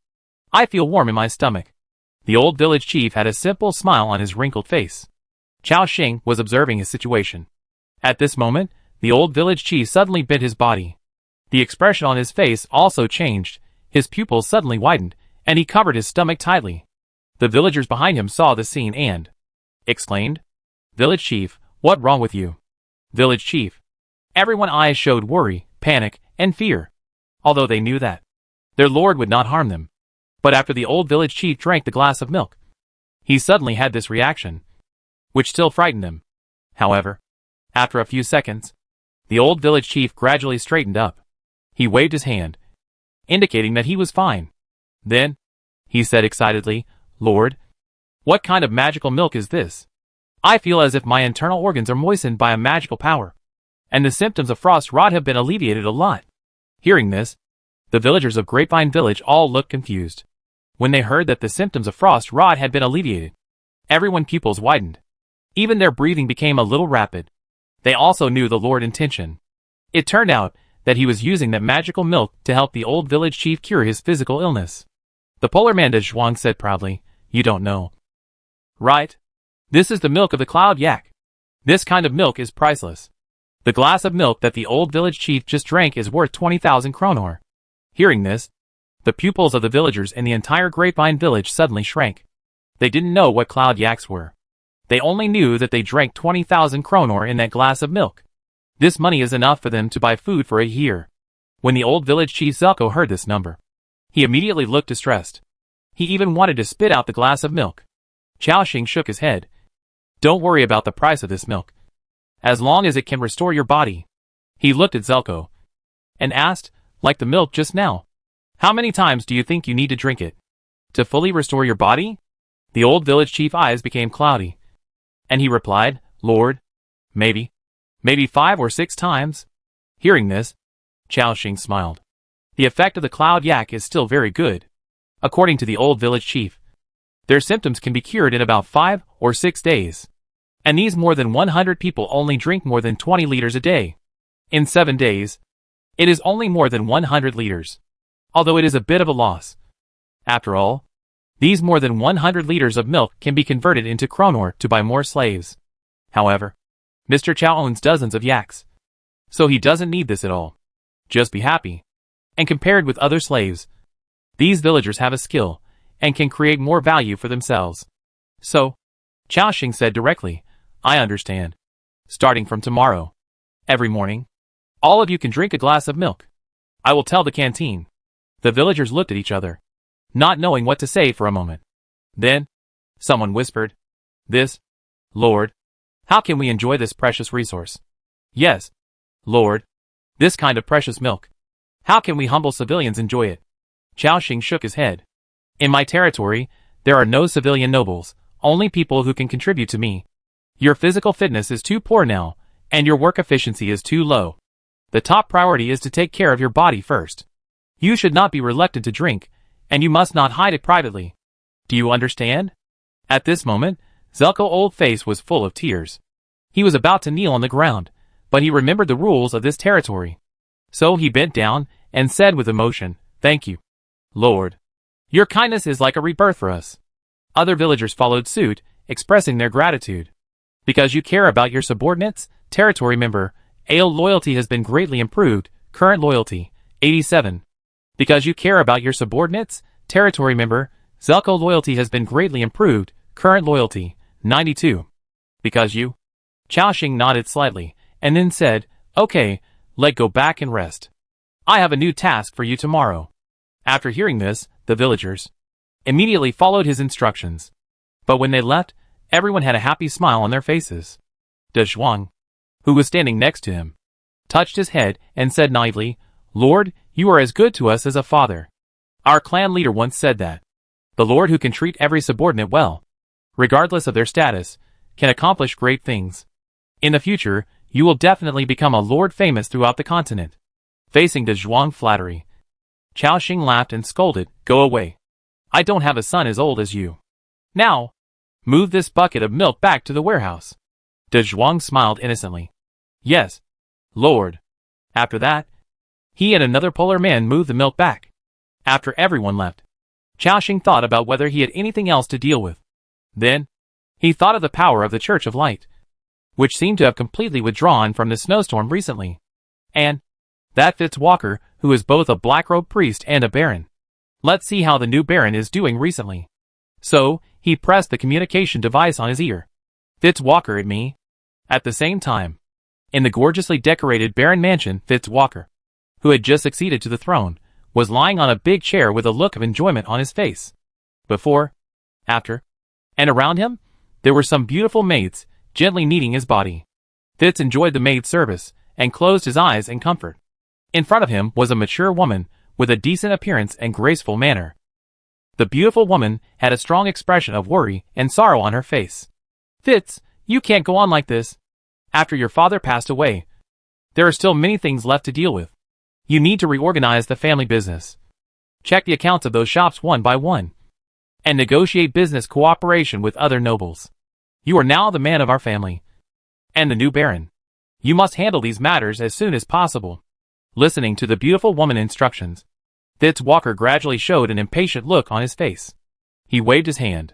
I feel warm in my stomach. The old village chief had a simple smile on his wrinkled face. Xiaoxing was observing his situation. At this moment, the old village chief suddenly bent his body. The expression on his face also changed, his pupils suddenly widened, and he covered his stomach tightly. The villagers behind him saw the scene and exclaimed, Village chief, what wrong with you? Village chief. Everyone's eyes showed worry, panic, and fear, although they knew that their lord would not harm them. But after the old village chief drank the glass of milk, he suddenly had this reaction. which still frightened him. However, after a few seconds, the old village chief gradually straightened up. He waved his hand, indicating that he was fine. Then, he said excitedly, "Lord, what kind of magical milk is this? I feel as if my internal organs are moistened by a magical power, and the symptoms of frost rot have been alleviated a lot." Hearing this, the villagers of Grapevine Village all looked confused. When they heard that the symptoms of frost rot had been alleviated, everyone's pupils widened. Even their breathing became a little rapid. They also knew the Lord's intention. It turned out that he was using that magical milk to help the old village chief cure his physical illness. The polar man de Zhuang said proudly, "You don't know, right? This is the milk of the cloud yak. This kind of milk is priceless. The glass of milk that the old village chief just drank is worth 20,000 kronor." Hearing this, the pupils of the villagers in the entire Grapevine Village suddenly shrank. They didn't know what cloud yaks were. They only knew that they drank 20,000 kronor in that glass of milk. This money is enough for them to buy food for a year. When the old village chief Zelko heard this number, he immediately looked distressed. He even wanted to spit out the glass of milk. Xiaoxing shook his head. "Don't worry about the price of this milk, as long as it can restore your body." He looked at Zelko and asked, "Like the milk just now, how many times do you think you need to drink it to fully restore your body?" The old village chief's eyes became cloudy, and he replied, "Lord, maybe 5 or 6 times." Hearing this, Xiaoxing smiled. The effect of the cloud yak is still very good. According to the old village chief, their symptoms can be cured in about 5 or 6 days. And these more than 100 people only drink more than 20 liters a day. In 7 days, it is only more than 100 liters. Although it is a bit of a loss. After all, these more than 100 liters of milk can be converted into kronor to buy more slaves. However, Mr. Chow owns dozens of yaks, so he doesn't need this at all. Just be happy. And compared with other slaves, these villagers have a skill and can create more value for themselves. So, Xiaoxing said directly, "I understand. Starting from tomorrow, every morning, all of you can drink a glass of milk. I will tell the canteen." The villagers looked at each other, not knowing what to say for a moment. Then, someone whispered, "This, Lord, how can we enjoy this precious resource?" "Yes, Lord, this kind of precious milk. How can we humble civilians enjoy it?" Xiaoxing shook his head. "In my territory, there are no civilian nobles, only people who can contribute to me. Your physical fitness is too poor now, and your work efficiency is too low. The top priority is to take care of your body first. You should not be reluctant to drink, and you must not hide it privately. Do you understand?" At this moment, Zelko's old face was full of tears. He was about to kneel on the ground, but he remembered the rules of this territory. So he bent down and said with emotion, "Thank you, Lord. Your kindness is like a rebirth for us." Other villagers followed suit, expressing their gratitude. "Because you care about your subordinates, territory member, Ale loyalty has been greatly improved, current loyalty, 87. Because you care about your subordinates, territory member, Zelko loyalty has been greatly improved, current loyalty, 92. Because you..." Xiaoxing nodded slightly, and then said, "Okay, let go back and rest. I have a new task for you tomorrow." After hearing this, the villagers immediately followed his instructions. But when they left, everyone had a happy smile on their faces. De Zhuang, who was standing next to him, touched his head and said naively, "Lord, you are as good to us as a father. Our clan leader once said that the Lord who can treat every subordinate well, regardless of their status, can accomplish great things. In the future, you will definitely become a lord famous throughout the continent." Facing De Zhuang flattery, Xiaoxing laughed and scolded, "Go away. I don't have a son as old as you. Now, move this bucket of milk back to the warehouse." De Zhuang smiled innocently. "Yes, Lord." After that, he and another polar man moved the milk back. After everyone left, Xiaoxing thought about whether he had anything else to deal with. Then, he thought of the power of the Church of Light, which seemed to have completely withdrawn from the snowstorm recently. And that Fitz Walker, who is both a black-robed priest and a baron. Let's see how the new baron is doing recently. So, he pressed the communication device on his ear. "Fitz Walker at me." At the same time, in the gorgeously decorated baron mansion, Fitz Walker, who had just succeeded to the throne, was lying on a big chair with a look of enjoyment on his face. Before, after, and around him, There were some beautiful maids, gently kneading his body. Fitz enjoyed the maid's service, and closed his eyes in comfort. In front of him was a mature woman, with a decent appearance and graceful manner. The beautiful woman had a strong expression of worry and sorrow on her face. Fitz, you can't go on like this. After your father passed away, there are still many things left to deal with. You need to reorganize the family business. Check the accounts of those shops one by one, and negotiate business cooperation with other nobles. You are now the man of our family, and the new baron. You must handle these matters as soon as possible. Listening to the beautiful woman's instructions, Fitz Walker gradually showed an impatient look on his face. He waved his hand.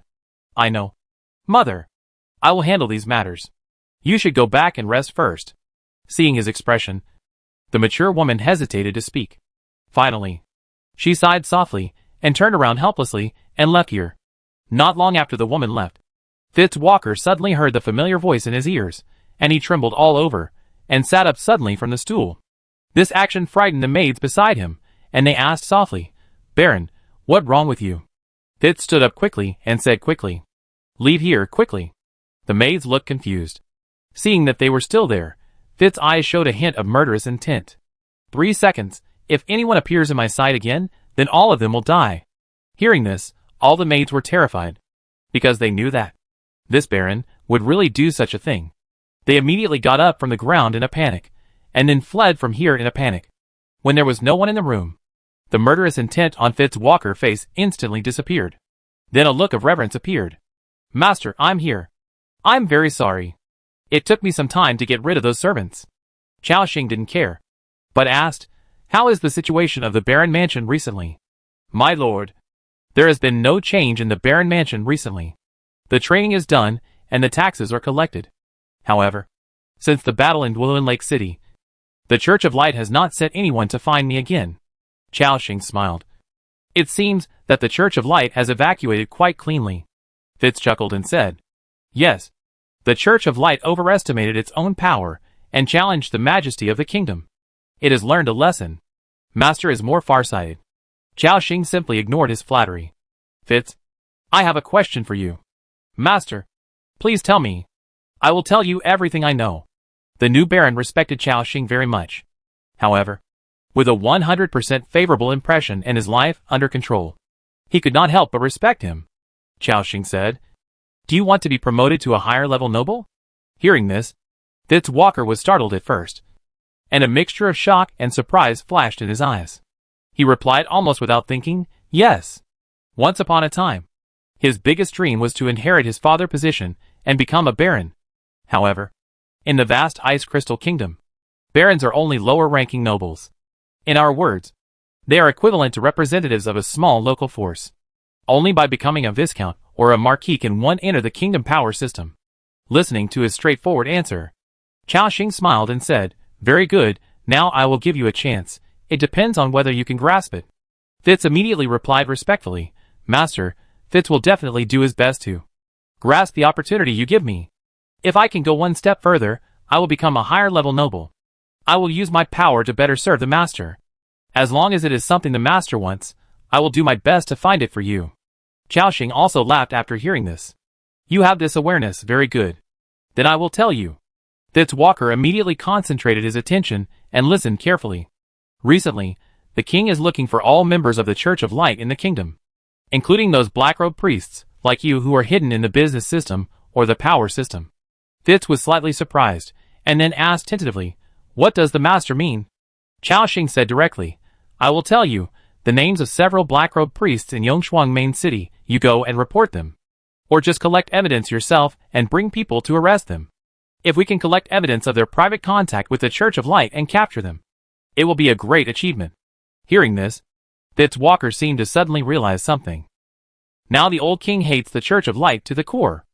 I know. Mother, I will handle these matters. You should go back and rest first. Seeing his expression, the mature woman hesitated to speak. Finally, she sighed softly and turned around helplessly and left here. Not long after the woman left, Fitz Walker suddenly heard the familiar voice in his ears, and he trembled all over, and sat up suddenly from the stool. This action frightened the maids beside him, and they asked softly, Baron, what wrong with you? Fitz stood up quickly and said quickly, Leave here, quickly. The maids looked confused. Seeing that they were still there, Fitz's eyes showed a hint of murderous intent. 3 seconds. If anyone appears in my sight again, then all of them will die. Hearing this, all the maids were terrified, because they knew that this baron would really do such a thing. They immediately got up from the ground in a panic, and then fled from here in a panic. When there was no one in the room, the murderous intent on Fitz Walker's face instantly disappeared. Then a look of reverence appeared. Master, I'm here. I'm very sorry. It took me some time to get rid of those servants. Chao Xing didn't care, but asked, How is the situation of the Baron Mansion recently? My lord, there has been no change in the Baron Mansion recently. The training is done, and the taxes are collected. However, since the battle in Wulan Lake City, the Church of Light has not sent anyone to find me again. Chao Xing smiled. It seems that the Church of Light has evacuated quite cleanly. Fitz chuckled and said, Yes, the Church of Light overestimated its own power and challenged the majesty of the kingdom. It has learned a lesson. Master is more farsighted. Chao Xing simply ignored his flattery. Fitz, I have a question for you. Master, please tell me. I will tell you everything I know. The new baron respected Chao Xing very much. However, with a 100% favorable impression and his life under control, he could not help but respect him. Chao Xing said, Do you want to be promoted to a higher level noble? Hearing this, Fitz Walker was startled at first, and a mixture of shock and surprise flashed in his eyes. He replied almost without thinking, Yes. Once upon a time, his biggest dream was to inherit his father's position and become a baron. However, in the vast Ice Crystal Kingdom, barons are only lower-ranking nobles. In our words, they are equivalent to representatives of a small local force. Only by becoming a viscount or a marquis can one enter the kingdom power system. Listening to his straightforward answer, Chao Xing smiled and said, Very good, now I will give you a chance. It depends on whether you can grasp it. Fitz immediately replied respectfully, Master, Fitz will definitely do his best to grasp the opportunity you give me. If I can go one step further, I will become a higher level noble. I will use my power to better serve the master. As long as it is something the master wants, I will do my best to find it for you. Chao Xing also laughed after hearing this. You have this awareness, very good. Then I will tell you. Fitz Walker immediately concentrated his attention and listened carefully. Recently, the king is looking for all members of the Church of Light in the kingdom, including those black-robed priests, like you, who are hidden in the business system or the power system. Fitz was slightly surprised, and then asked tentatively, What does the master mean? Chao Xing said directly, I will tell you the names of several black-robed priests in Yongshuang main city. You go and report them. Or just collect evidence yourself and bring people to arrest them. If we can collect evidence of their private contact with the Church of Light and capture them, it will be a great achievement. Hearing this, Fitz Walker seemed to suddenly realize something. Now the old king hates the Church of Light to the core.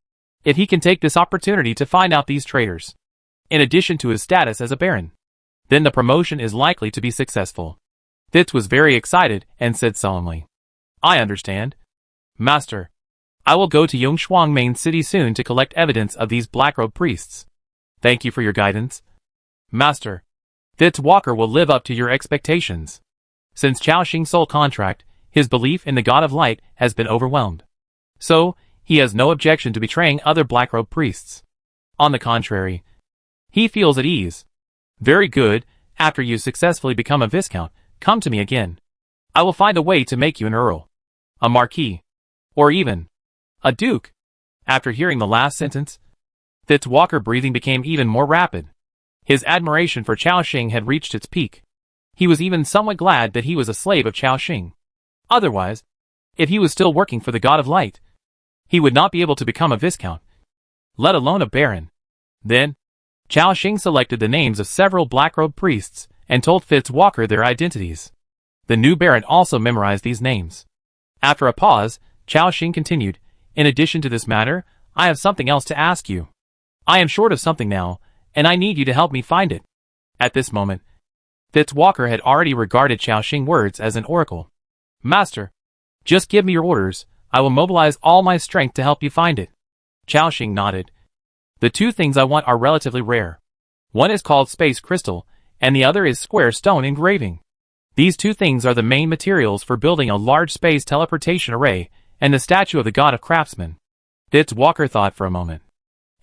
If he can take this opportunity to find out these traitors, in addition to his status as a baron, then the promotion is likely to be successful. Fitz was very excited and said solemnly, I understand. Master, I will go to Yongshuang main city soon to collect evidence of these black-robed priests. Thank you for your guidance. Master, Fitz Walker will live up to your expectations. Since Chao Xing's soul contract, his belief in the God of Light has been overwhelmed. So, He has no objection to betraying other black-robed priests. On the contrary, he feels at ease. Very good, after you successfully become a viscount, come to me again. I will find a way to make you an earl, a marquis, or even a duke. After hearing the last sentence, Fitz's breathing became even more rapid. His admiration for Cao Xing had reached its peak. He was even somewhat glad that he was a slave of Cao Xing. Otherwise, if he was still working for the God of Light, he would not be able to become a viscount, let alone a baron. Then, Cao Xing selected the names of several black-robed priests and told Fitz their identities. The new baron also memorized these names. After a pause, Cao Xing continued, in addition to this matter, I have something else to ask you. I am short of something now, and I need you to help me find it. At this moment, Fitz had already regarded Cao Xing's words as an oracle. Master, just give me your orders, I will mobilize all my strength to help you find it. Cao Xing nodded. The two things I want are relatively rare. One is called space crystal, and the other is square stone engraving. These two things are the main materials for building a large space teleportation array and the statue of the god of craftsmen. Fitz thought for a moment,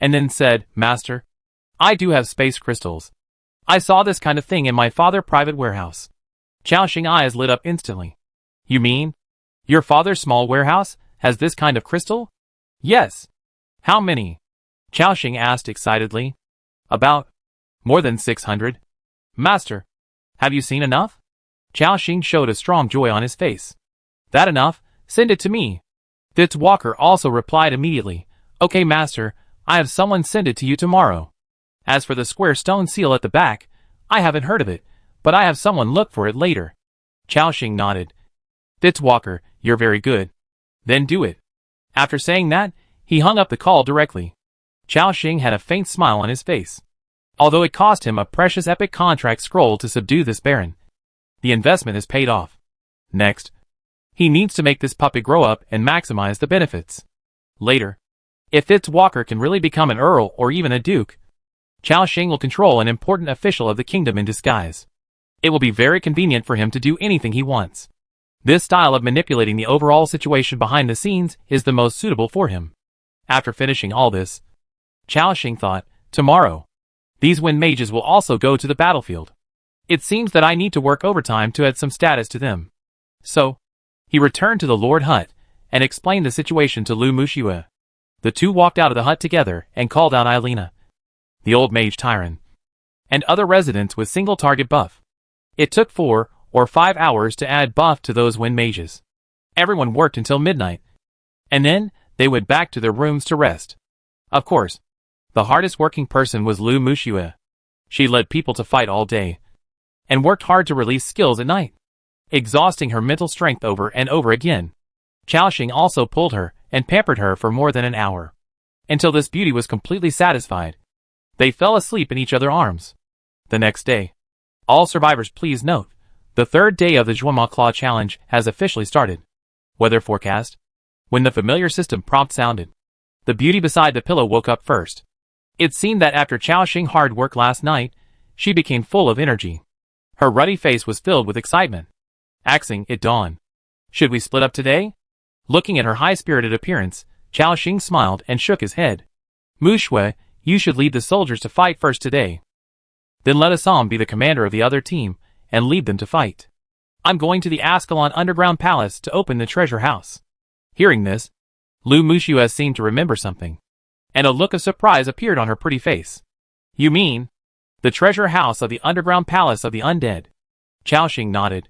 and then said, Master, I do have space crystals. I saw this kind of thing in my father's private warehouse. Cao Xing's eyes lit up instantly. You mean, your father's small warehouse has this kind of crystal? Yes. How many? Cao Xing asked excitedly. About more than 600. Master, have you seen enough? Cao Xing showed a strong joy on his face. That enough? Send it to me. Fitz also replied immediately. Okay, Master, I have someone send it to you tomorrow. As for the square stone seal at the back, I haven't heard of it, but I have someone look for it later. Cao Xing nodded. Fitz you're very good. Then do it. After saying that, he hung up the call directly. Cao Xing had a faint smile on his face. Although it cost him a precious epic contract scroll to subdue this baron, the investment is paid off. Next, he needs to make this puppet grow up and maximize the benefits. Later, if Fitz can really become an earl or even a duke, Cao Xing will control an important official of the kingdom in disguise. It will be very convenient for him to do anything he wants. This style of manipulating the overall situation behind the scenes is the most suitable for him. After finishing all this, Cao Xing thought, tomorrow, these Wind Mages will also go to the battlefield. It seems that I need to work overtime to add some status to them. So, he returned to the Lord Hut and explained the situation to Lu Muxue. The two walked out of the hut together and called out Ilena, the old mage Tyron, and other residents with single target buff. It took 4 or 5 hours to add buff to those Wind Mages. Everyone worked until midnight, and then they went back to their rooms to rest. Of course, the hardest working person was Lu Muxue. She led people to fight all day, and worked hard to release skills at night, exhausting her mental strength over and over again. Cao Xing also pulled her and pampered her for more than an hour, until this beauty was completely satisfied. They fell asleep in each other's arms. The next day, all survivors please note, the third day of the Zhuama Claw Challenge has officially started. Weather forecast. When the familiar system prompt sounded, the beauty beside the pillow woke up first. It seemed that after Cao Xing's hard work last night, she became full of energy. Her ruddy face was filled with excitement. Axing, it dawned. Should we split up today? Looking at her high-spirited appearance, Cao Xing smiled and shook his head. Muxue, you should lead the soldiers to fight first today. Then let Assam be the commander of the other team, and lead them to fight. I'm going to the Ascalon underground palace to open the treasure house. Hearing this, Lu Muxue seemed to remember something, and a look of surprise appeared on her pretty face. You mean the treasure house of the underground palace of the undead? Cao Xing nodded.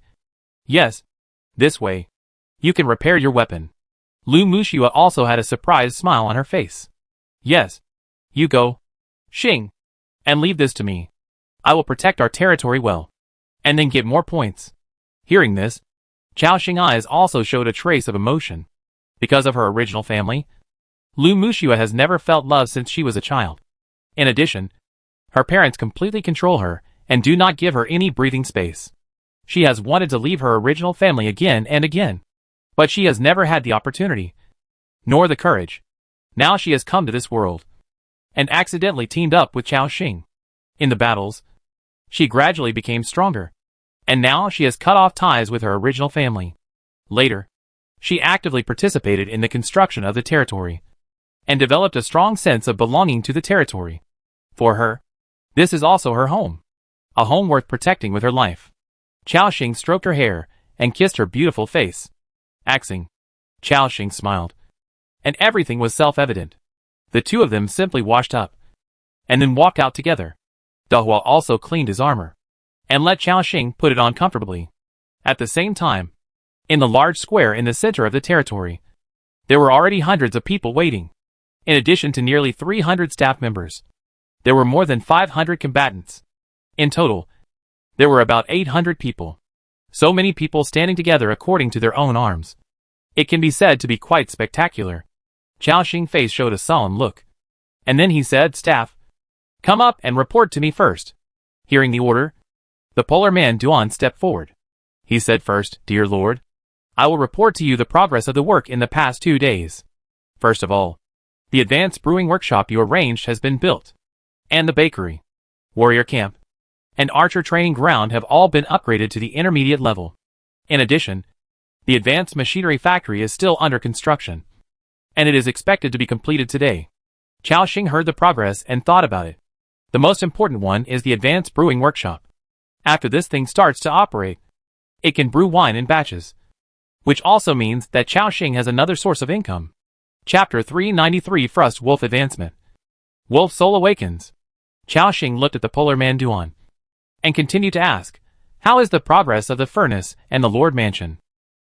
Yes, this way. You can repair your weapon. Lu Muxue also had a surprised smile on her face. Yes. You go, Xing, and leave this to me. I will protect our territory well, and then get more points. Hearing this, Cao Xing's eyes also showed a trace of emotion. Because of her original family, Lu Muxue has never felt love since she was a child. In addition, her parents completely control her and do not give her any breathing space. She has wanted to leave her original family again and again, but she has never had the opportunity, nor the courage. Now she has come to this world, and accidentally teamed up with Cao Xing. In the battles, she gradually became stronger, and now she has cut off ties with her original family. Later, She actively participated in the construction of the territory and developed a strong sense of belonging to the territory. For her, this is also her home, a home worth protecting with her life. Xiaoxing stroked her hair and kissed her beautiful face. Axing. Xiaoxing smiled, and everything was self-evident. The two of them simply washed up and then walked out together. Dahua also cleaned his armor and let Xiaoxing put it on comfortably. At the same time, in the large square in the center of the territory, there were already hundreds of people waiting. In addition to nearly 300 staff members, there were more than 500 combatants. In total, there were about 800 people. So many people standing together according to their own arms. It can be said to be quite spectacular. Xiaoxing's face showed a solemn look. And then he said, "Staff, come up and report to me first." Hearing the order, the polar man Duan stepped forward. He said first, "Dear Lord, I will report to you the progress of the work in the past 2 days. First of all, the advanced brewing workshop you arranged has been built. And the bakery, warrior camp, and archer training ground have all been upgraded to the intermediate level. In addition, the advanced machinery factory is still under construction, and it is expected to be completed today." Xiaoxing heard the progress and thought about it. The most important one is the advanced brewing workshop. After this thing starts to operate, it can brew wine in batches, which also means that Xiaoxing has another source of income. Chapter 393 Frost Wolf Advancement. Wolf Soul Awakens. Xiaoxing looked at the polar man Duan and continued to ask, "How is the progress of the furnace and the Lord Mansion?"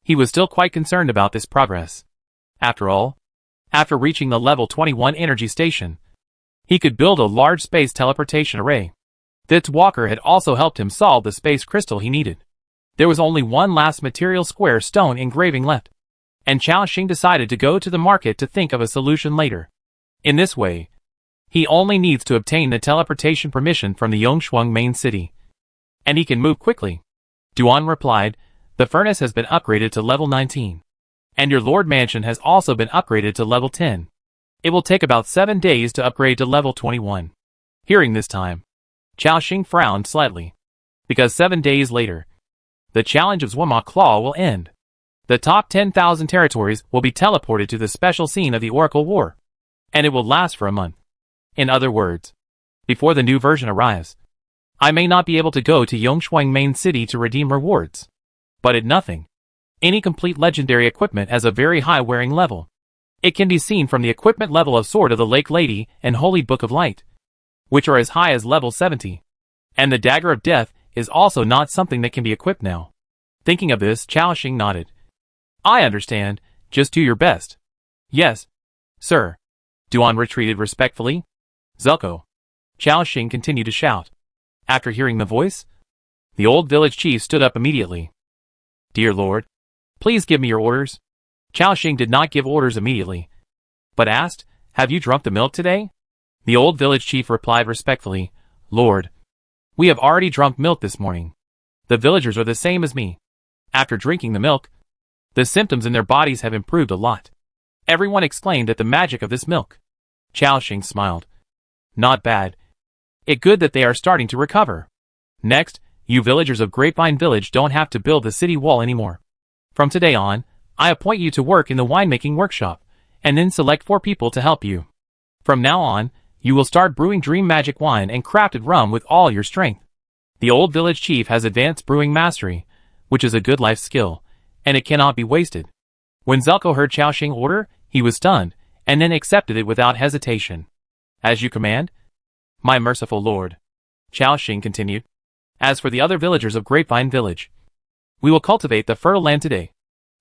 He was still quite concerned about this progress. After all, after reaching the level 21 energy station, he could build a large space teleportation array. Fitz Walker had also helped him solve the space crystal he needed. There was only one last material square stone engraving left, and Xiaoxing decided to go to the market to think of a solution later. In this way, he only needs to obtain the teleportation permission from the Yongshuang main city, and he can move quickly. Duan replied, "The furnace has been upgraded to level 19, and your Lord Mansion has also been upgraded to level 10. It will take about 7 days to upgrade to level 21. Hearing this time, Xiaoxing frowned slightly, because 7 days later, the challenge of Zwama Claw will end. The top 10,000 territories will be teleported to the special scene of the Oracle War, and it will last for a month. In other words, before the new version arrives, I may not be able to go to Yongshuang main city to redeem rewards. But at nothing, any complete legendary equipment has a very high wearing level. It can be seen from the equipment level of Sword of the Lake Lady and Holy Book of Light, which are as high as level 70. And the Dagger of Death is also not something that can be equipped now." Thinking of this, Xiaoxing nodded. "I understand. Just do your best." "Yes, sir." Duan retreated respectfully. "Zuko." Xiaoxing continued to shout. After hearing the voice, the old village chief stood up immediately. "Dear Lord, please give me your orders." Xiaoxing did not give orders immediately, but asked, "Have you drunk the milk today?" The old village chief replied respectfully, "Lord, we have already drunk milk this morning. The villagers are the same as me. After drinking the milk, the symptoms in their bodies have improved a lot." Everyone exclaimed at the magic of this milk. Xiaoxing smiled. "Not bad. It's good that they are starting to recover. Next, you villagers of Grapevine Village don't have to build the city wall anymore. From today on, I appoint you to work in the winemaking workshop, and then select 4 people to help you. From now on, you will start brewing dream magic wine and crafted rum with all your strength. The old village chief has advanced brewing mastery, which is a good life skill, and it cannot be wasted." When Zuko heard Xiaoxing's order, he was stunned, and then accepted it without hesitation. "As you command, my merciful lord," Xiaoxing continued. "As for the other villagers of Grapevine Village, we will cultivate the fertile land today,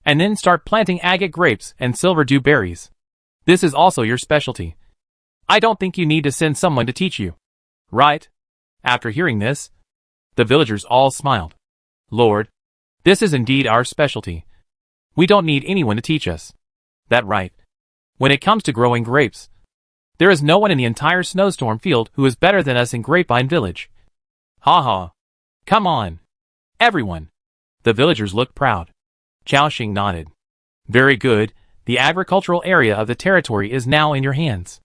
and then start planting agate grapes and silver dew berries. This is also your specialty. I don't think you need to send someone to teach you, right?" After hearing this, the villagers all smiled. "Lord, this is indeed our specialty. We don't need anyone to teach us." "That right. When it comes to growing grapes, there is no one in the entire snowstorm field who is better than us in Grapevine Village." "Ha ha. Come on, everyone." The villagers looked proud. Xiaoxing nodded. "Very good. The agricultural area of the territory is now in your hands.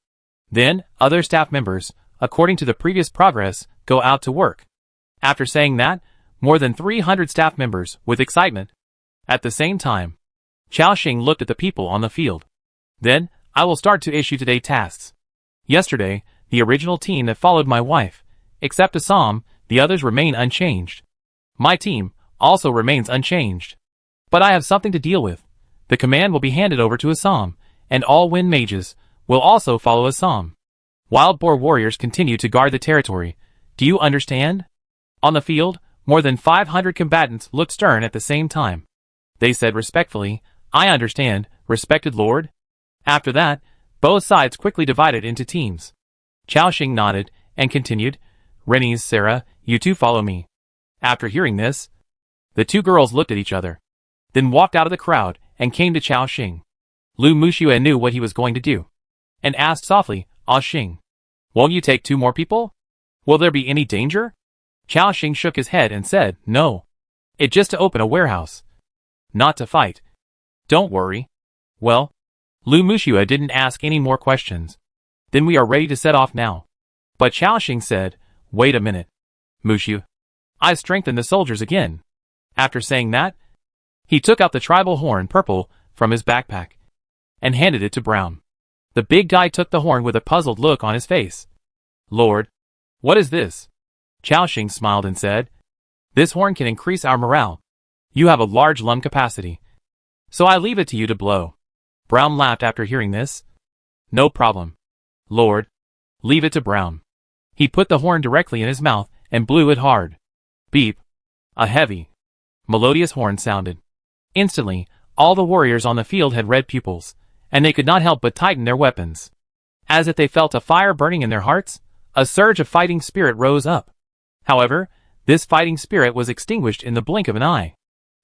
Then, other staff members, according to the previous progress, go out to work." After saying that, more than 300 staff members, with excitement. At the same time, Xiaoxing looked at the people on the field. Then, I will start to issue today tasks. Yesterday, the original team that followed my wife, except Assam, the others remain unchanged. My team also remains unchanged. But I have something to deal with. The command will be handed over to Assam, and all Wind Mages will also follow Assam. Wild Boar warriors continue to guard the territory. Do you understand? On the field, more than 500 combatants looked stern at the same time. They said respectfully, I understand, respected lord. After that, both sides quickly divided into teams. Xiaoxing nodded and continued, Rennie's Sarah, you two follow me. After hearing this, the two girls looked at each other, then walked out of the crowd and came to Xiaoxing. Lu Muxue knew what he was going to do, and asked softly, Ah Xing, won't you take 2 more people? Will there be any danger? Xiaoxing shook his head and said, No. It's just to open a warehouse. Not to fight. Don't worry. Well, Lu Muxue didn't ask any more questions. Then we are ready to set off now. But Xiaoxing said, Wait a minute. Muxue, I strengthened the soldiers again. After saying that, he took out the tribal horn purple from his backpack and handed it to Brown. The big guy took the horn with a puzzled look on his face. Lord, what is this? Xiaoxing smiled and said, This horn can increase our morale. You have a large lung capacity, so I leave it to you to blow. Brown laughed after hearing this. No problem. Lord, leave it to Brown. He put the horn directly in his mouth and blew it hard. Beep. A heavy, melodious horn sounded. Instantly, all the warriors on the field had red pupils, and they could not help but tighten their weapons. As if they felt a fire burning in their hearts, a surge of fighting spirit rose up. However, this fighting spirit was extinguished in the blink of an eye.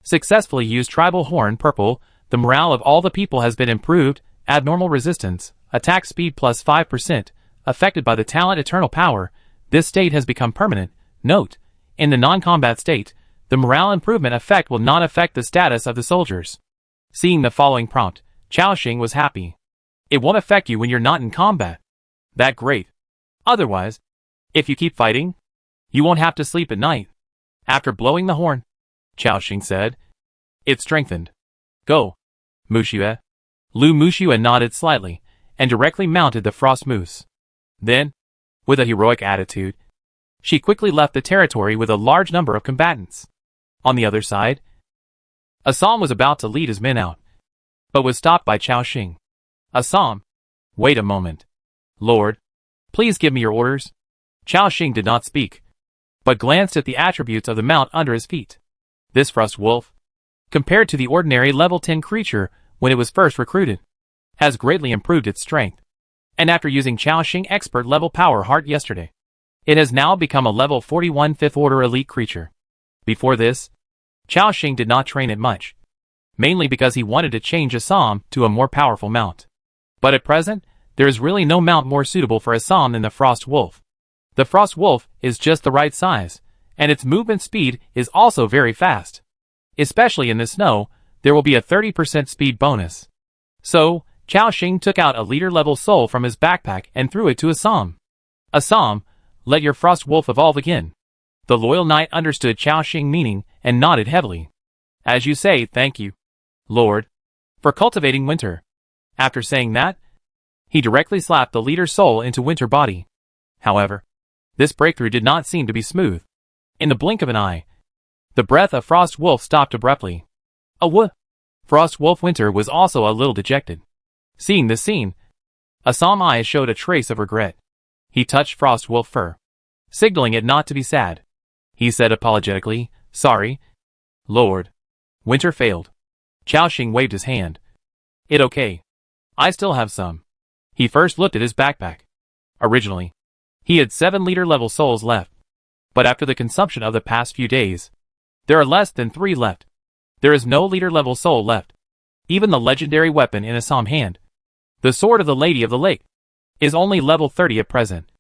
Successfully used tribal horn purple, the morale of all the people has been improved, abnormal resistance, attack speed plus 5%, affected by the talent eternal power. This state has become permanent. Note, in the non-combat state, the morale improvement effect will not affect the status of the soldiers. Seeing the following prompt, Xiaoxing was happy. It won't affect you when you're not in combat. That great. Otherwise, if you keep fighting, you won't have to sleep at night. After blowing the horn, Xiaoxing said, It's strengthened. Go. Muxue. Lu Muxue nodded slightly, and directly mounted the frost moose. Then, with a heroic attitude, she quickly left the territory with a large number of combatants. On the other side, Assam was about to lead his men out, but was stopped by Xiaoxing. Assam, wait a moment. Lord, please give me your orders. Xiaoxing did not speak, but glanced at the attributes of the mount under his feet. This frost wolf, compared to the ordinary level 10 creature when it was first recruited, has greatly improved its strength, and after using Xiaoxing expert level power heart yesterday, it has now become a level 41 5th order elite creature. Before this, Xiaoxing did not train it much, mainly because he wanted to change Assam to a more powerful mount. But at present, there is really no mount more suitable for Assam than the Frost Wolf. The Frost Wolf is just the right size, and its movement speed is also very fast. Especially in the snow, there will be a 30% speed bonus. So, Xiaoxing took out a leader-level soul from his backpack and threw it to Assam. Assam, let your Frost Wolf evolve again. The loyal knight understood Xiaoxing meaning and nodded heavily. As you say, thank you, Lord, for cultivating winter. After saying that, he directly slapped the leader's soul into winter body. However, this breakthrough did not seem to be smooth. In the blink of an eye, the breath of Frost Wolf stopped abruptly. Frost Wolf Winter was also a little dejected. Seeing this scene, Assam's eyes showed a trace of regret. He touched Frost Wolf fur, signaling it not to be sad. He said apologetically, Sorry, Lord. Winter failed. Xiaoxing waved his hand. It okay. I still have some. He first looked at his backpack. Originally, he had 7 leader-level souls left. But after the consumption of the past few days, there are less than 3 left. There is no leader-level soul left. Even the legendary weapon in Assam's hand, the Sword of the Lady of the Lake, is only level 30 at present.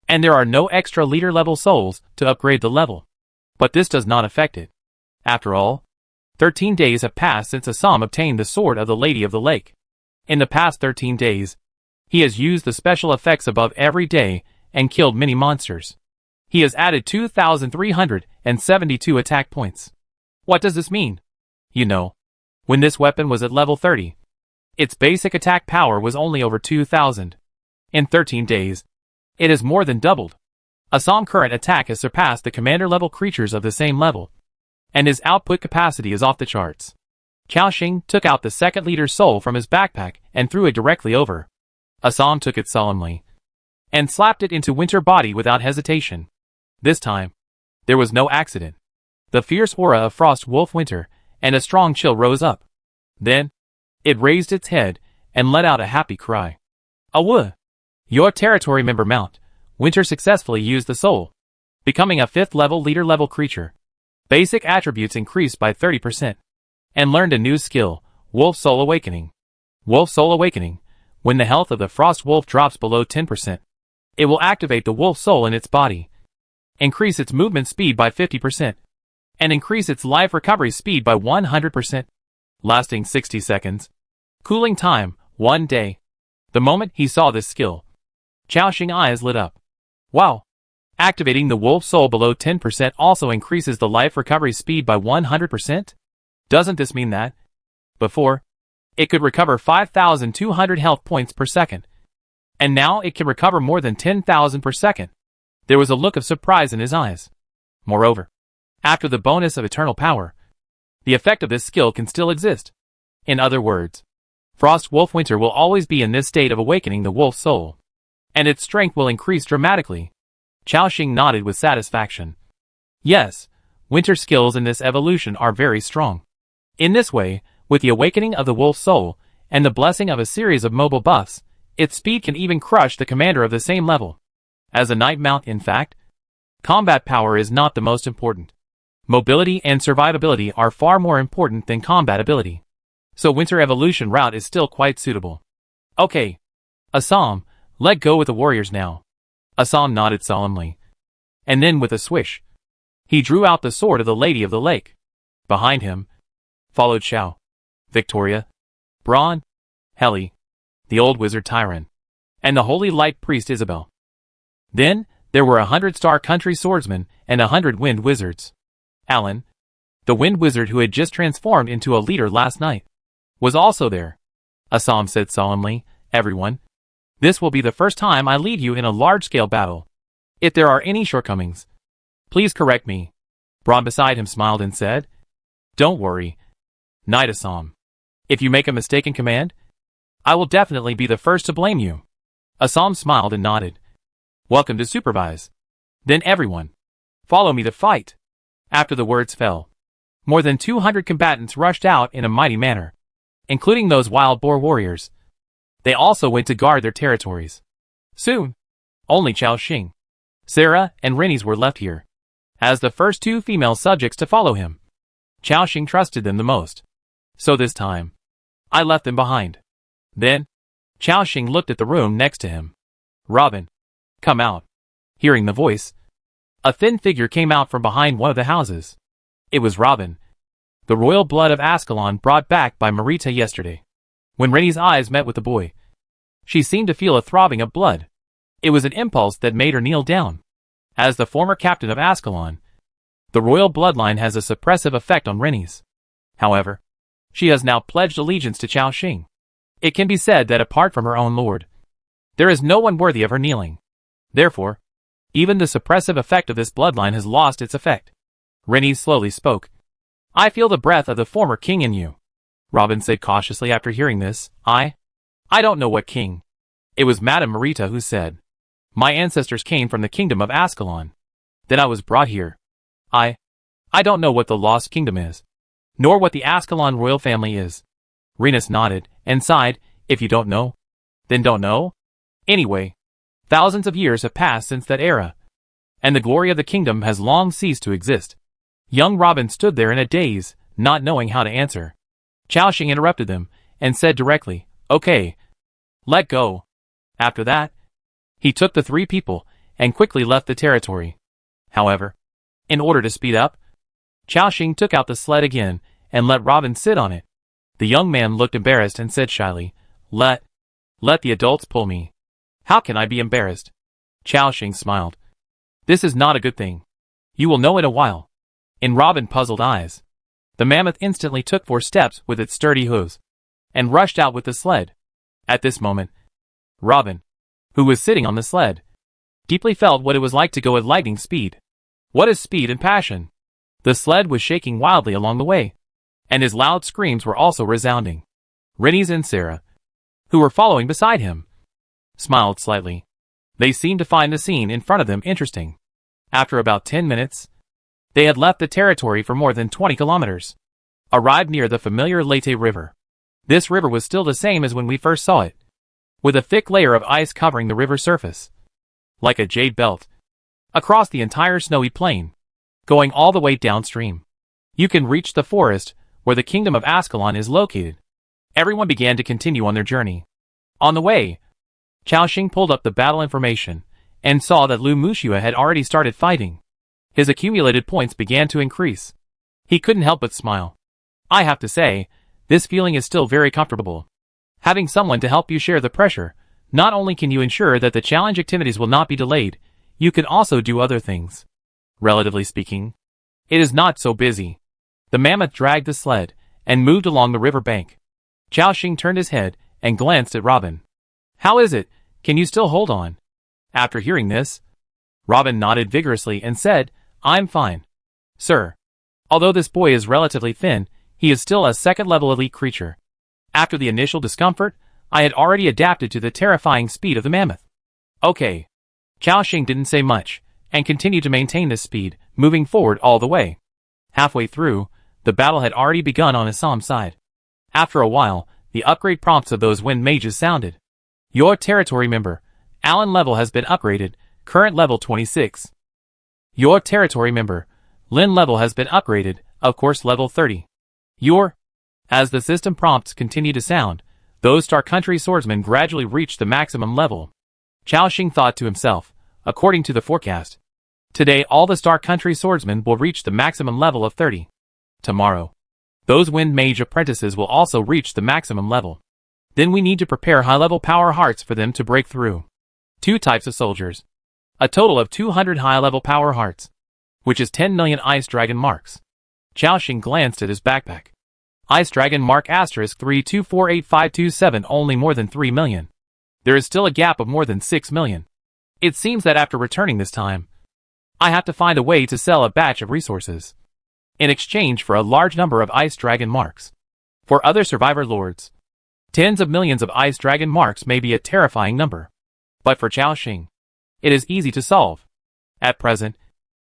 And there are no extra leader-level souls to upgrade the level. But this does not affect it. After all, 13 days have passed since Assam obtained the Sword of the Lady of the Lake. In the past 13 days, he has used the special effects above every day and killed many monsters. He has added 2,372 attack points. What does this mean? You know, when this weapon was at level 30. Its basic attack power was only over 2,000. In 13 days, it has more than doubled. Assam's current attack has surpassed the commander-level creatures of the same level, and his output capacity is off the charts. Qiaoxing took out the second leader's soul from his backpack and threw it directly over. Assam took it solemnly and slapped it into Winter's body without hesitation. This time, there was no accident. The fierce aura of Frost Wolf Winter and a strong chill rose up. Then, it raised its head and let out a happy cry. Awoo! Your territory member Mount Winter successfully used the soul, becoming a 5th level leader-level creature. Basic attributes increased by 30%. And learned a new skill, Wolf Soul Awakening. Wolf Soul Awakening. When the health of the Frost Wolf drops below 10%, it will activate the Wolf Soul in its body, increase its movement speed by 50%, and increase its life recovery speed by 100%, lasting 60 seconds. Cooling time, 1 day. The moment he saw this skill, Qiaoxing's eyes lit up. Wow! Activating the Wolf Soul below 10% also increases the life recovery speed by 100%? Doesn't this mean that, before, it could recover 5,200 health points per second, and now it can recover more than 10,000 per second? There was a look of surprise in his eyes. Moreover, after the bonus of eternal power, the effect of this skill can still exist. In other words, Frost Wolf Winter will always be in this state of awakening the Wolf Soul, and its strength will increase dramatically. Qiaoxing nodded with satisfaction. Yes, Winter's skills in this evolution are very strong. In this way, with the awakening of the Wolf Soul, and the blessing of a series of mobile buffs, its speed can even crush the commander of the same level. As a knight mount, in fact, combat power is not the most important. Mobility and survivability are far more important than combat ability. So Winter evolution route is still quite suitable. Okay. Assam, let go with the warriors now. Assam nodded solemnly. And then with a swish, he drew out the sword of the Lady of the Lake. Behind him followed Xiao, Victoria, Braun, Heli, the old wizard Tyron, and the holy light priest Isabelle. Then, there were 100 Star Country swordsmen and 100 wind wizards. Allan, the wind wizard who had just transformed into a leader last night, was also there. Assam said solemnly, everyone, this will be the first time I lead you in a large-scale battle. If there are any shortcomings, please correct me. Braun beside him smiled and said, don't worry, Knight Assam. If you make a mistake in command, I will definitely be the first to blame you. Assam smiled and nodded. Welcome to supervise. Then everyone, follow me to fight. After the words fell, more than 200 combatants rushed out in a mighty manner, including those wild boar warriors. They also went to guard their territories. Soon, only Qiaoxing, Sarah, and Rennies were left here, as the first 2 female subjects to follow him. Qiaoxing trusted them the most. So this time, I left them behind. Then, Qiaoxing looked at the room next to him. Robin, come out. Hearing the voice, a thin figure came out from behind one of the houses. It was Robin, the royal blood of Ascalon brought back by Marita yesterday. When Rennie's eyes met with the boy, she seemed to feel a throbbing of blood. It was an impulse that made her kneel down. As the former captain of Ascalon, the royal bloodline has a suppressive effect on Rennies. However, she has now pledged allegiance to Qiaoxing. It can be said that apart from her own lord, there is no one worthy of her kneeling. Therefore, even the suppressive effect of this bloodline has lost its effect. Rennies slowly spoke. I feel the breath of the former king in you. Robin said cautiously after hearing this. I don't know what king. It was Madame Marita who said, my ancestors came from the kingdom of Ascalon. Then I was brought here. I don't know what the Lost Kingdom is, nor what the Ascalon royal family is. Renus nodded and sighed. If you don't know, then don't know. Anyway, thousands of years have passed since that era, and the glory of the kingdom has long ceased to exist. Young Robin stood there in a daze, not knowing how to answer. Qiaoxing interrupted them and said directly, okay, let go. After that, he took the 3 people and quickly left the territory. However, in order to speed up, Qiaoxing took out the sled again and let Robin sit on it. The young man looked embarrassed and said shyly, let the adults pull me. How can I be embarrassed? Qiaoxing smiled. This is not a good thing. You will know in a while. In Robin's puzzled eyes, The mammoth instantly took 4 steps with its sturdy hooves, and rushed out with the sled. At this moment, Robin, who was sitting on the sled, deeply felt what it was like to go at lightning speed. What is speed and passion? The sled was shaking wildly along the way, and his loud screams were also resounding. Rennies and Sarah, who were following beside him, smiled slightly. They seemed to find the scene in front of them interesting. After about 10 minutes, they had left the territory for more than 20 kilometers. Arrived near the familiar Leyte River. This river was still the same as when we first saw it, with a thick layer of ice covering the river surface, like a jade belt, across the entire snowy plain, going all the way downstream. You can reach the forest where the kingdom of Ascalon is located. Everyone began to continue on their journey. On the way, Chaoxing pulled up the battle information and saw that Lu Muxua had already started fighting. His accumulated points began to increase. He couldn't help but smile. I have to say, this feeling is still very comfortable. Having someone to help you share the pressure, not only can you ensure that the challenge activities will not be delayed, you can also do other things. Relatively speaking, it is not so busy. The mammoth dragged the sled and moved along the river bank. Chaoxing turned his head and glanced at Robin. How is it? Can you still hold on? After hearing this, Robin nodded vigorously and said, I'm fine. Sir. Although this boy is relatively thin, he is still a second-level elite creature. After the initial discomfort, I had already adapted to the terrifying speed of the mammoth. Okay. Chaoxing didn't say much, and continued to maintain this speed, moving forward all the way. Halfway through, the battle had already begun on Assam's side. After a while, the upgrade prompts of those Wind Mages sounded. Your territory member, Allan level has been upgraded, current level 26. Your territory member, Lin level has been upgraded, of course level 30. As the system prompts continue to sound, those Star Country swordsmen gradually reached the maximum level. Chaoxing thought to himself, according to the forecast, today all the Star Country swordsmen will reach the maximum level of 30. Tomorrow, those Wind Mage apprentices will also reach the maximum level. Then we need to prepare high-level power hearts for them to break through. 2 types of soldiers. A total of 200 high-level power hearts, which is 10 million Ice Dragon marks. Chaoxing glanced at his backpack. Ice Dragon mark asterisk 3248527 only more than 3 million. There is still a gap of more than 6 million. It seems that after returning this time, I have to find a way to sell a batch of resources in exchange for a large number of Ice Dragon marks. For other survivor lords, tens of millions of Ice Dragon marks may be a terrifying number. But for Chaoxing, it is easy to solve. At present,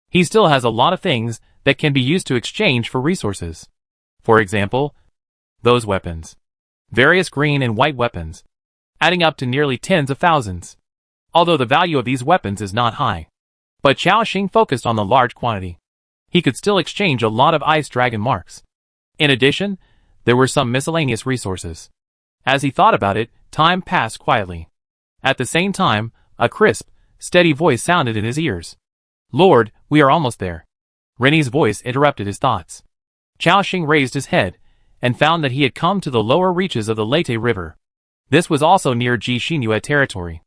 he still has a lot of things that can be used to exchange for resources. For example, those weapons. Various green and white weapons, adding up to nearly tens of thousands. Although the value of these weapons is not high. But Chaoxing focused on the large quantity. He could still exchange a lot of Ice Dragon marks. In addition, there were some miscellaneous resources. As he thought about it, time passed quietly. At the same time, a crisp, steady voice sounded in his ears. Lord, we are almost there. Rennie's voice interrupted his thoughts. Chaoxing raised his head, and found that he had come to the lower reaches of the Leyte River. This was also near Jixinhua territory.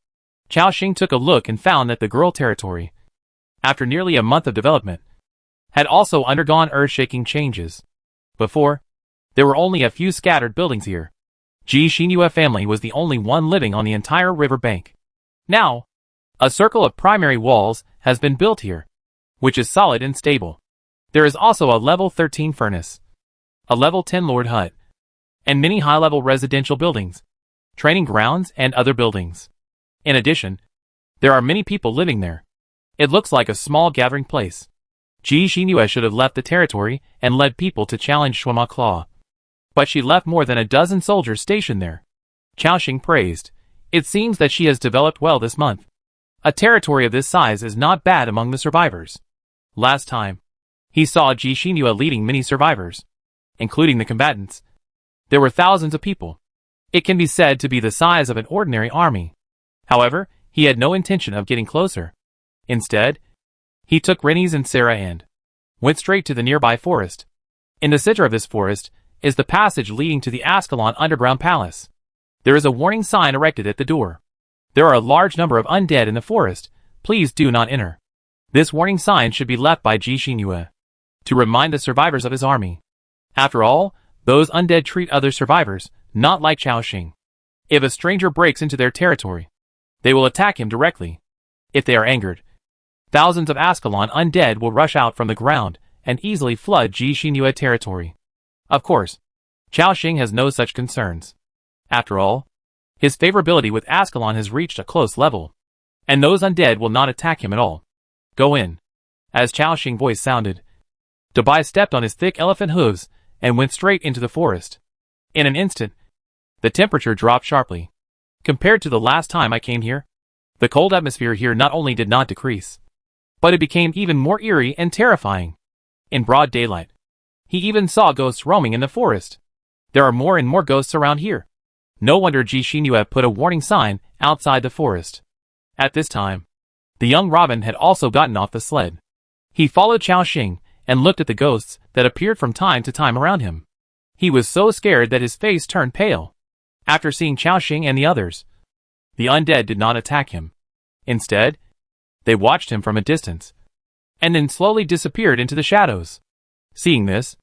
Chaoxing took a look and found that the girl territory, after nearly a month of development, had also undergone earth-shaking changes. Before, there were only a few scattered buildings here. Jixinhua family was the only one living on the entire river bank. Now, a circle of primary walls has been built here, which is solid and stable. There is also a level 13 furnace, a level 10 lord hut, and many high-level residential buildings, training grounds, and other buildings. In addition, there are many people living there. It looks like a small gathering place. Jixinhua should have left the territory and led people to challenge Shuama Claw. But she left more than a dozen soldiers stationed there. Chaoxing praised. It seems that she has developed well this month. A territory of this size is not bad among the survivors. Last time, he saw Jixinhua leading many survivors, including the combatants. There were thousands of people. It can be said to be the size of an ordinary army. However, he had no intention of getting closer. Instead, he took Rennie's and Sarah and went straight to the nearby forest. In the center of this forest is the passage leading to the Ascalon underground palace. There is a warning sign erected at the door. There are a large number of undead in the forest. Please do not enter. This warning sign should be left by Jixinhua to remind the survivors of his army. After all, those undead treat other survivors, not like Xiaoxing. If a stranger breaks into their territory, they will attack him directly. If they are angered, thousands of Ascalon undead will rush out from the ground and easily flood Jixinhua territory. Of course, Xiaoxing has no such concerns. After all, his favorability with Ascalon has reached a close level, and those undead will not attack him at all. Go in. As Xiaoxing's voice sounded, Dabai stepped on his thick elephant hooves and went straight into the forest. In an instant, the temperature dropped sharply. Compared to the last time I came here, the cold atmosphere here not only did not decrease, but it became even more eerie and terrifying. In broad daylight, he even saw ghosts roaming in the forest. There are more and more ghosts around here. No wonder Jixinhua put a warning sign outside the forest. At this time, the young Robin had also gotten off the sled. He followed Xiaoxing and looked at the ghosts that appeared from time to time around him. He was so scared that his face turned pale. After seeing Xiaoxing and the others, the undead did not attack him. Instead, they watched him from a distance, and then slowly disappeared into the shadows. Seeing this,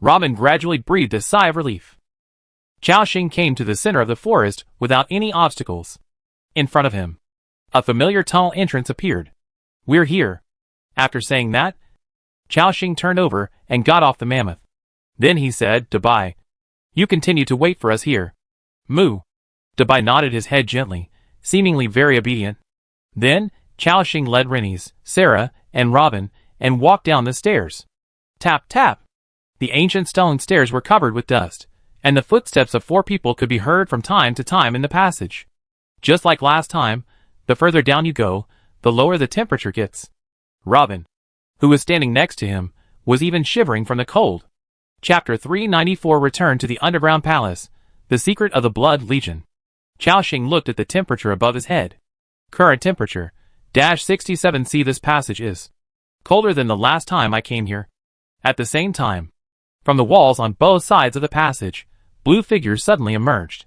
Robin gradually breathed a sigh of relief. Xiaoxing came to the center of the forest without any obstacles. In front of him, a familiar tunnel entrance appeared. We're here. After saying that, Xiaoxing turned over and got off the mammoth. Then he said, Dabai, you continue to wait for us here. Moo. Dabai nodded his head gently, seemingly very obedient. Then, Xiaoxing led Rennies, Sarah, and Robin, and walked down the stairs. Tap, tap. The ancient stone stairs were covered with dust, and the footsteps of 4 people could be heard from time to time in the passage. Just like last time, the further down you go, the lower the temperature gets. Robin, who was standing next to him, was even shivering from the cold. Chapter 394 Return to the Underground Palace, The Secret of the Blood Legion. Xiaoxing looked at the temperature above his head. Current temperature, -67°C. This passage is colder than the last time I came here. At the same time, from the walls on both sides of the passage, blue figures suddenly emerged.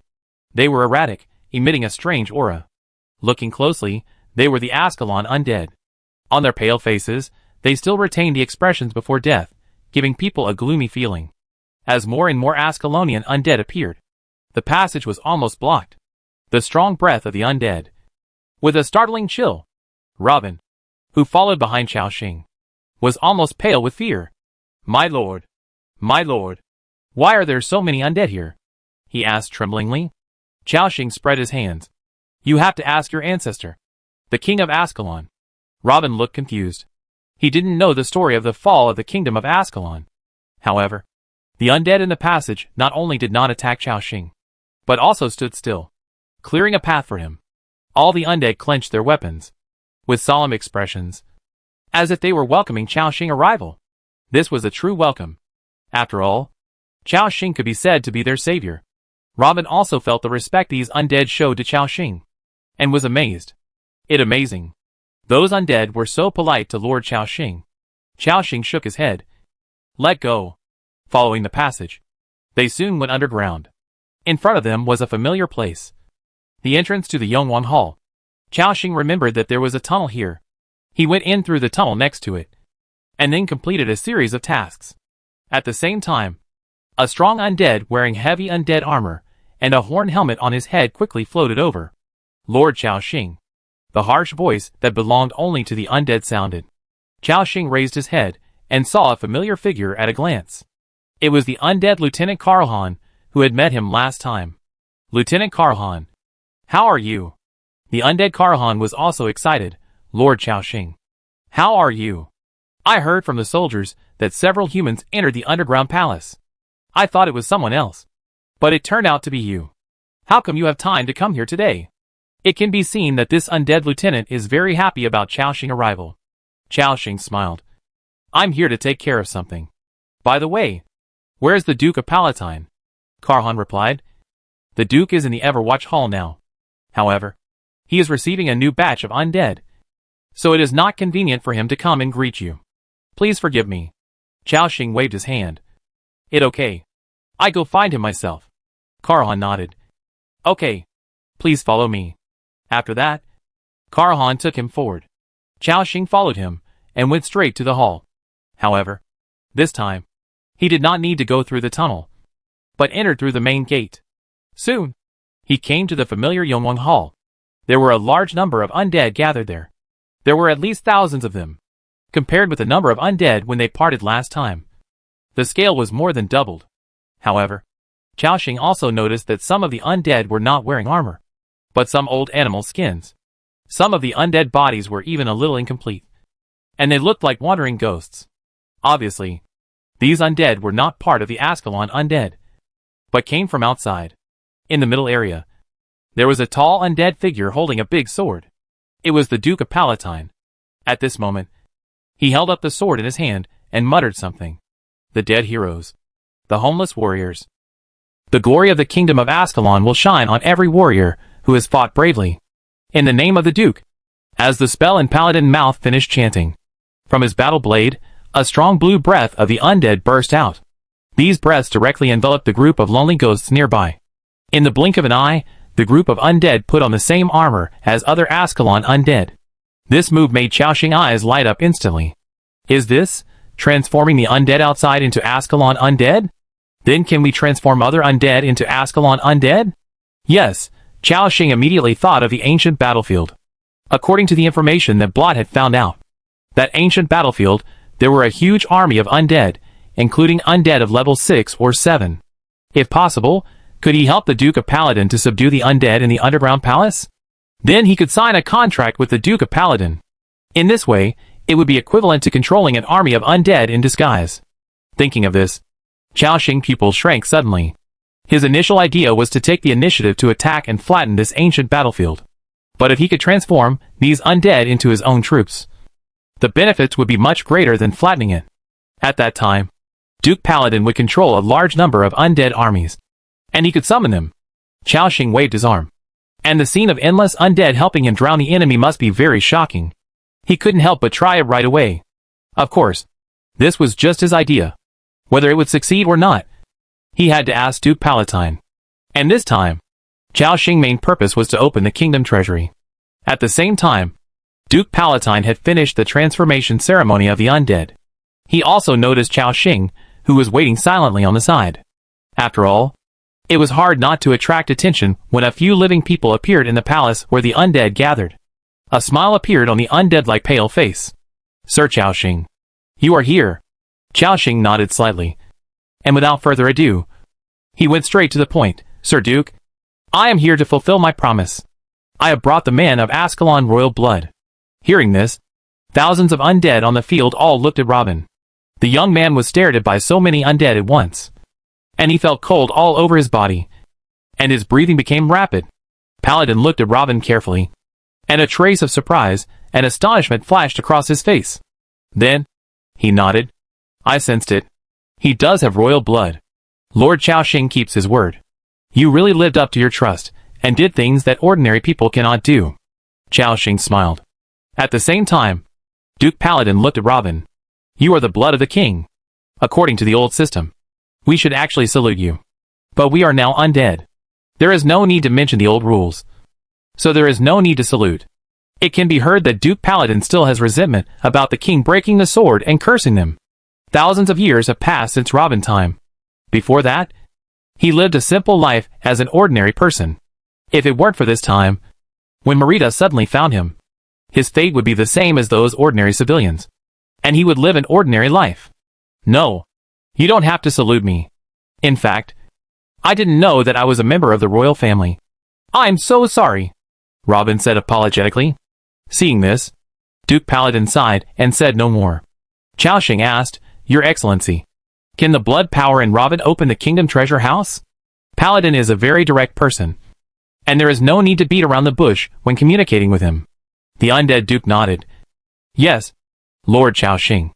They were erratic, emitting a strange aura. Looking closely, they were the Ascalon undead. On their pale faces, they still retained the expressions before death, giving people a gloomy feeling. As more and more Ascalonian undead appeared, the passage was almost blocked. The strong breath of the undead. With a startling chill, Robin, who followed behind Xiaoxing, was almost pale with fear. My lord, why are there so many undead here? He asked tremblingly. Xiaoxing spread his hands. You have to ask your ancestor, the king of Ascalon. Robin looked confused. He didn't know the story of the fall of the kingdom of Ascalon. However, the undead in the passage not only did not attack Xiaoxing, but also stood still, clearing a path for him. All the undead clenched their weapons, with solemn expressions, as if they were welcoming Xiaoxing's arrival. This was a true welcome. After all, Xiaoxing could be said to be their savior. Robin also felt the respect these undead showed to Xiaoxing, and was amazed. It amazing. Those undead were so polite to Lord Xiaoxing. Xiaoxing shook his head. Let go. Following the passage, they soon went underground. In front of them was a familiar place, the entrance to the Yongwang Hall. Xiaoxing remembered that there was a tunnel here. He went in through the tunnel next to it, and then completed a series of tasks. At the same time, a strong undead wearing heavy undead armor and a horn helmet on his head quickly floated over. Lord Xiaoxing. The harsh voice that belonged only to the undead sounded. Xiaoxing raised his head and saw a familiar figure at a glance. It was the undead Lieutenant Carlhan, who had met him last time. Lieutenant Carlhan. How are you? The undead Carlhan was also excited. Lord Xiaoxing. How are you? I heard from the soldiers that several humans entered the underground palace. I thought it was someone else, but it turned out to be you. How come you have time to come here today? It can be seen that this undead lieutenant is very happy about Xiaoxing's arrival. Xiaoxing smiled. I'm here to take care of something. By the way, where's the Duke of Palatine? Carlhan replied. The Duke is in the Everwatch Hall now. However, he is receiving a new batch of undead, so it is not convenient for him to come and greet you. Please forgive me. Xiaoxing waved his hand. It okay. I go find him myself. Carlhan nodded. Okay. Please follow me. After that, Carlhan took him forward. Xiaoxing followed him and went straight to the hall. However, this time, He did not need to go through the tunnel, but entered through the main gate. Soon, he came to the familiar Yongwang Hall. There were a large number of undead gathered there. There were at least thousands of them, compared with the number of undead when they parted last time. The scale was more than doubled. However, Xiaoxing also noticed that some of the undead were not wearing armor, but some old animal skins. Some of the undead bodies were even a little incomplete, and they looked like wandering ghosts. Obviously, these undead were not part of the Ascalon undead, but came from outside. In the middle area, there was a tall undead figure holding a big sword. It was the Duke of Palatine. At this moment, he held up the sword in his hand and muttered something. The dead heroes. The homeless warriors. The glory of the kingdom of Ascalon will shine on every warrior who has fought bravely. In the name of the Duke. As the spell in Paladin mouth finished chanting, from his battle blade, a strong blue breath of the undead burst out. These breaths directly enveloped the group of lonely ghosts nearby. In the blink of an eye, the group of undead put on the same armor as other Ascalon undead. This move made Xiaoxing's eyes light up instantly. Is this transforming the undead outside into Ascalon undead? Then can we transform other undead into Ascalon undead? Yes, Xiaoxing immediately thought of the ancient battlefield. According to the information that Blot had found out, that ancient battlefield, there were a huge army of undead, including undead of level 6 or 7. If possible, could he help the Duke of Paladin to subdue the undead in the underground palace? Then he could sign a contract with the Duke of Paladin. In this way, it would be equivalent to controlling an army of undead in disguise. Thinking of this, Xiaoxing's pupil shrank suddenly. His initial idea was to take the initiative to attack and flatten this ancient battlefield. But if he could transform these undead into his own troops, the benefits would be much greater than flattening it. At that time, Duke Paladin would control a large number of undead armies, and he could summon them. Xiaoxing waved his arm, and the scene of endless undead helping him drown the enemy must be very shocking. He couldn't help but try it right away. Of course, this was just his idea. Whether it would succeed or not, he had to ask Duke Palatine. And this time, Xiaoxing's main purpose was to open the kingdom treasury. At the same time, Duke Palatine had finished the transformation ceremony of the undead. He also noticed Xiaoxing, who was waiting silently on the side. After all, it was hard not to attract attention when a few living people appeared in the palace where the undead gathered. A smile appeared on the undead-like pale face. Sir Xiaoxing, you are here. Xiaoxing nodded slightly, and without further ado, he went straight to the point. Sir Duke, I am here to fulfill my promise. I have brought the man of Ascalon royal blood. Hearing this, thousands of undead on the field all looked at Robin. The young man was stared at by so many undead at once, and he felt cold all over his body, and his breathing became rapid. Paladin looked at Robin carefully, and a trace of surprise and astonishment flashed across his face. Then, he nodded. I sensed it. He does have royal blood. Lord Xiaoxing keeps his word. You really lived up to your trust, and did things that ordinary people cannot do. Xiaoxing smiled. At the same time, Duke Paladin looked at Robin. You are the blood of the king. According to the old system, we should actually salute you. But we are now undead. There is no need to mention the old rules. So there is no need to salute. It can be heard that Duke Paladin still has resentment about the king breaking the sword and cursing them. Thousands of years have passed since Robin time. Before that, he lived a simple life as an ordinary person. If it weren't for this time, when Marita suddenly found him, his fate would be the same as those ordinary civilians, and he would live an ordinary life. No, you don't have to salute me. In fact, I didn't know that I was a member of the royal family. I'm so sorry, Robin said apologetically. Seeing this, Duke Paladin sighed and said no more. Xiaoxing asked, Your Excellency, can the blood power in Robin open the kingdom treasure house? Paladin is a very direct person, and there is no need to beat around the bush when communicating with him. The undead Duke nodded. Yes, Lord Xiaoxing.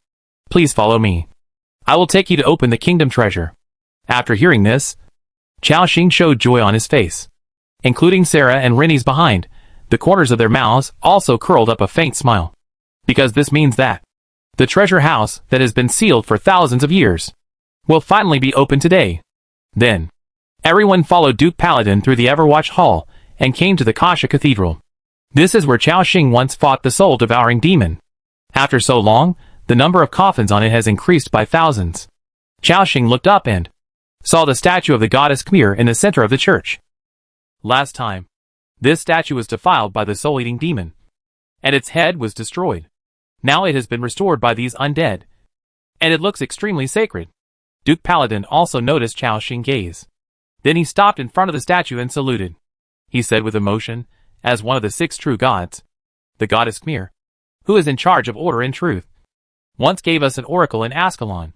Please follow me. I will take you to open the kingdom treasure. After hearing this, Xiaoxing showed joy on his face. Including Sarah and Rennie's behind, the corners of their mouths also curled up a faint smile. Because this means that the treasure house that has been sealed for thousands of years will finally be open today. Then, everyone followed Duke Paladin through the Everwatch Hall and came to the Kasha Cathedral. This is where Xiaoxing once fought the soul-devouring demon. After so long, the number of coffins on it has increased by thousands. Xiaoxing looked up and saw the statue of the goddess Khmer in the center of the church. Last time, this statue was defiled by the soul-eating demon, and its head was destroyed. Now it has been restored by these undead, and it looks extremely sacred. Duke Paladin also noticed Xiaoxing's gaze. Then he stopped in front of the statue and saluted. He said with emotion, as one of the 6 true gods, the goddess Khmer, who is in charge of order and truth, once gave us an oracle in Ascalon.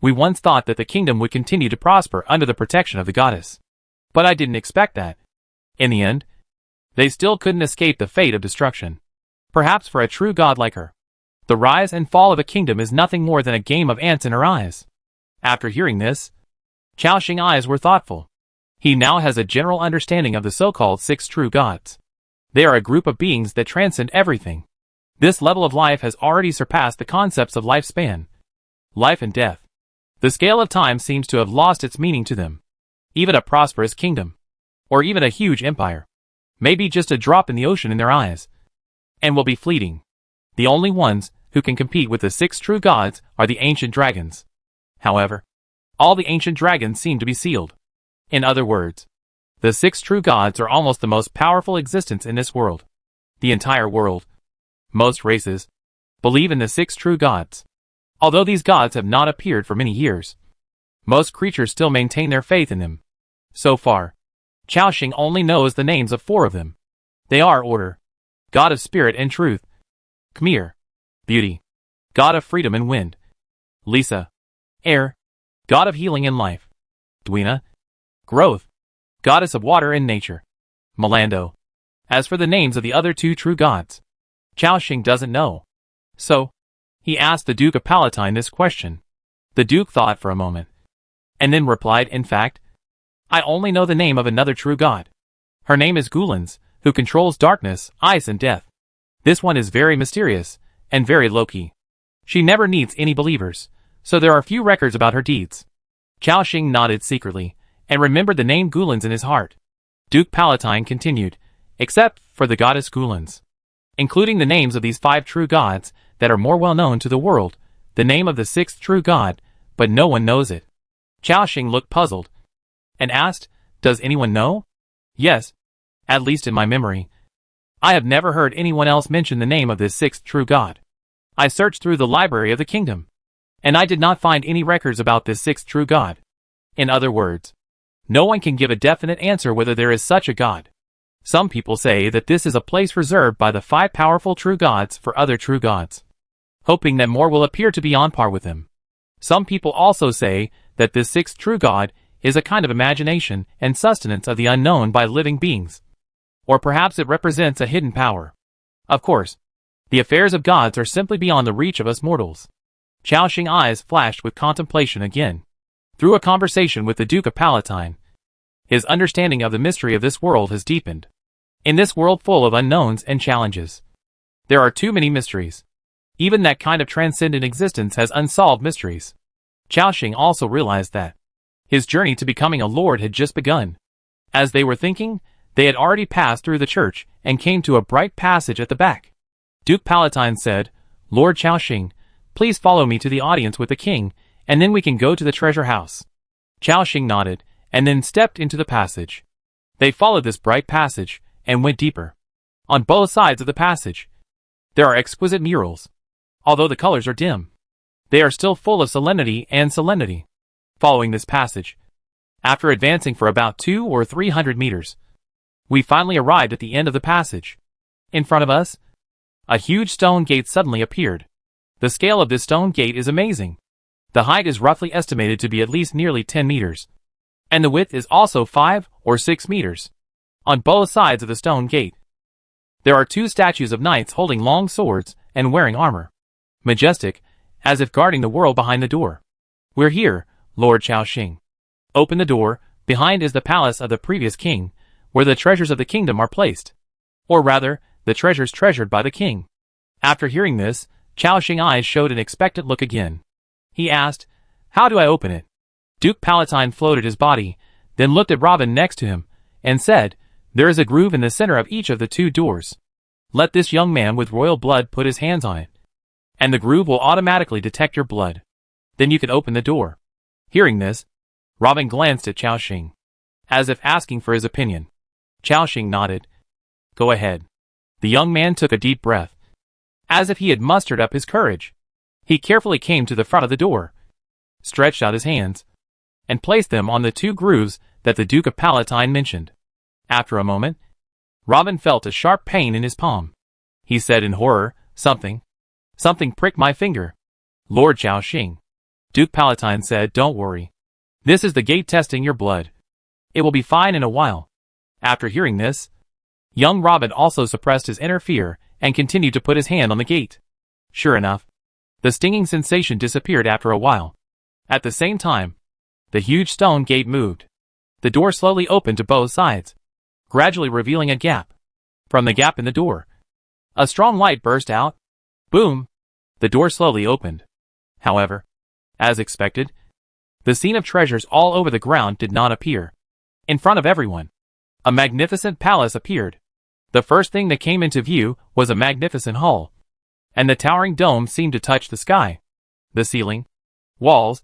We once thought that the kingdom would continue to prosper under the protection of the goddess. But I didn't expect that. In the end, they still couldn't escape the fate of destruction. Perhaps for a true god like her, the rise and fall of a kingdom is nothing more than a game of ants in her eyes. After hearing this, Xiaoxing's eyes were thoughtful. He now has a general understanding of the so-called 6 true gods. They are a group of beings that transcend everything. This level of life has already surpassed the concepts of lifespan, life and death. The scale of time seems to have lost its meaning to them. Even a prosperous kingdom, or even a huge empire, may be just a drop in the ocean in their eyes, and will be fleeting. The only ones who can compete with the 6 true gods are the ancient dragons. However, all the ancient dragons seem to be sealed. In other words, the 6 true gods are almost the most powerful existence in this world. The entire world, most races, believe in the 6 true gods. Although these gods have not appeared for many years, most creatures still maintain their faith in them. So far, Xiaoxing only knows the names of 4 of them. They are Order, God of Spirit and Truth; Khmer, Beauty, God of Freedom and Wind; Lisa, Air, God of Healing and Life; Dwina, Growth, Goddess of Water and Nature; Milando. As for the names of the other 2 true gods, Xiaoxing doesn't know. So, he asked the Duke of Palatine this question. The Duke thought for a moment, and then replied, in fact, I only know the name of another true god. Her name is Gulens, who controls darkness, ice and death. This one is very mysterious, and very low-key. She never needs any believers, so there are few records about her deeds. Xiaoxing nodded secretly, and remembered the name Gulens in his heart. Duke Palatine continued, except for the goddess Gulens, including the names of these 5 true gods that are more well known to the world, the name of the 6th true god, but no one knows it. Xiaoxing looked puzzled, and asked, does anyone know? Yes, at least in my memory. I have never heard anyone else mention the name of this 6th true god. I searched through the library of the kingdom, and I did not find any records about this 6th true god. In other words, no one can give a definite answer whether there is such a god. Some people say that this is a place reserved by the 5 powerful true gods for other true gods, hoping that more will appear to be on par with them. Some people also say that this 6th true god is a kind of imagination and sustenance of the unknown by living beings. Or perhaps it represents a hidden power. Of course, the affairs of gods are simply beyond the reach of us mortals. Xiaoxing's eyes flashed with contemplation again. Through a conversation with the Duke of Palatine, his understanding of the mystery of this world has deepened. In this world full of unknowns and challenges, there are too many mysteries. Even that kind of transcendent existence has unsolved mysteries. Xiaoxing also realized that his journey to becoming a lord had just begun. As they were thinking, they had already passed through the church and came to a bright passage at the back. Duke Palatine said, Lord Xiaoxing, please follow me to the audience with the king, and then we can go to the treasure house. Xiaoxing nodded, and then stepped into the passage. They followed this bright passage, and went deeper. On both sides of the passage, there are exquisite murals. Although the colors are dim, they are still full of solemnity and solemnity. Following this passage, after advancing for about 200 or 300 meters, we finally arrived at the end of the passage. In front of us, a huge stone gate suddenly appeared. The scale of this stone gate is amazing. The height is roughly estimated to be at least nearly 10 meters, and the width is also 5 or 6 meters. On both sides of the stone gate, there are 2 statues of knights holding long swords and wearing armor, majestic, as if guarding the world behind the door. We're here, Lord Xiaoxing. Open the door. Behind is the palace of the previous king, where the treasures of the kingdom are placed. Or rather, the treasures treasured by the king. After hearing this, Xiaoxing's eyes showed an expectant look again. He asked, how do I open it? Duke Palatine floated his body, then looked at Robin next to him, and said, there is a groove in the center of each of the 2 doors. Let this young man with royal blood put his hands on it, and the groove will automatically detect your blood. Then you can open the door. Hearing this, Robin glanced at Xiaoxing, as if asking for his opinion. Xiaoxing nodded. Go ahead. The young man took a deep breath, as if he had mustered up his courage. He carefully came to the front of the door, stretched out his hands, and placed them on the 2 grooves that the Duke of Palatine mentioned. After a moment, Robin felt a sharp pain in his palm. He said in horror, Something pricked my finger. Lord Xiaoxing. Duke Palatine said, Don't worry. This is the gate testing your blood. It will be fine in a while. After hearing this, young Robin also suppressed his inner fear and continued to put his hand on the gate. Sure enough, the stinging sensation disappeared after a while. At the same time, the huge stone gate moved. The door slowly opened to both sides, gradually revealing a gap. From the gap in the door, a strong light burst out. Boom! The door slowly opened. However, as expected, the scene of treasures all over the ground did not appear. In front of everyone, a magnificent palace appeared. The first thing that came into view was a magnificent hall, and the towering dome seemed to touch the sky. The ceiling, walls,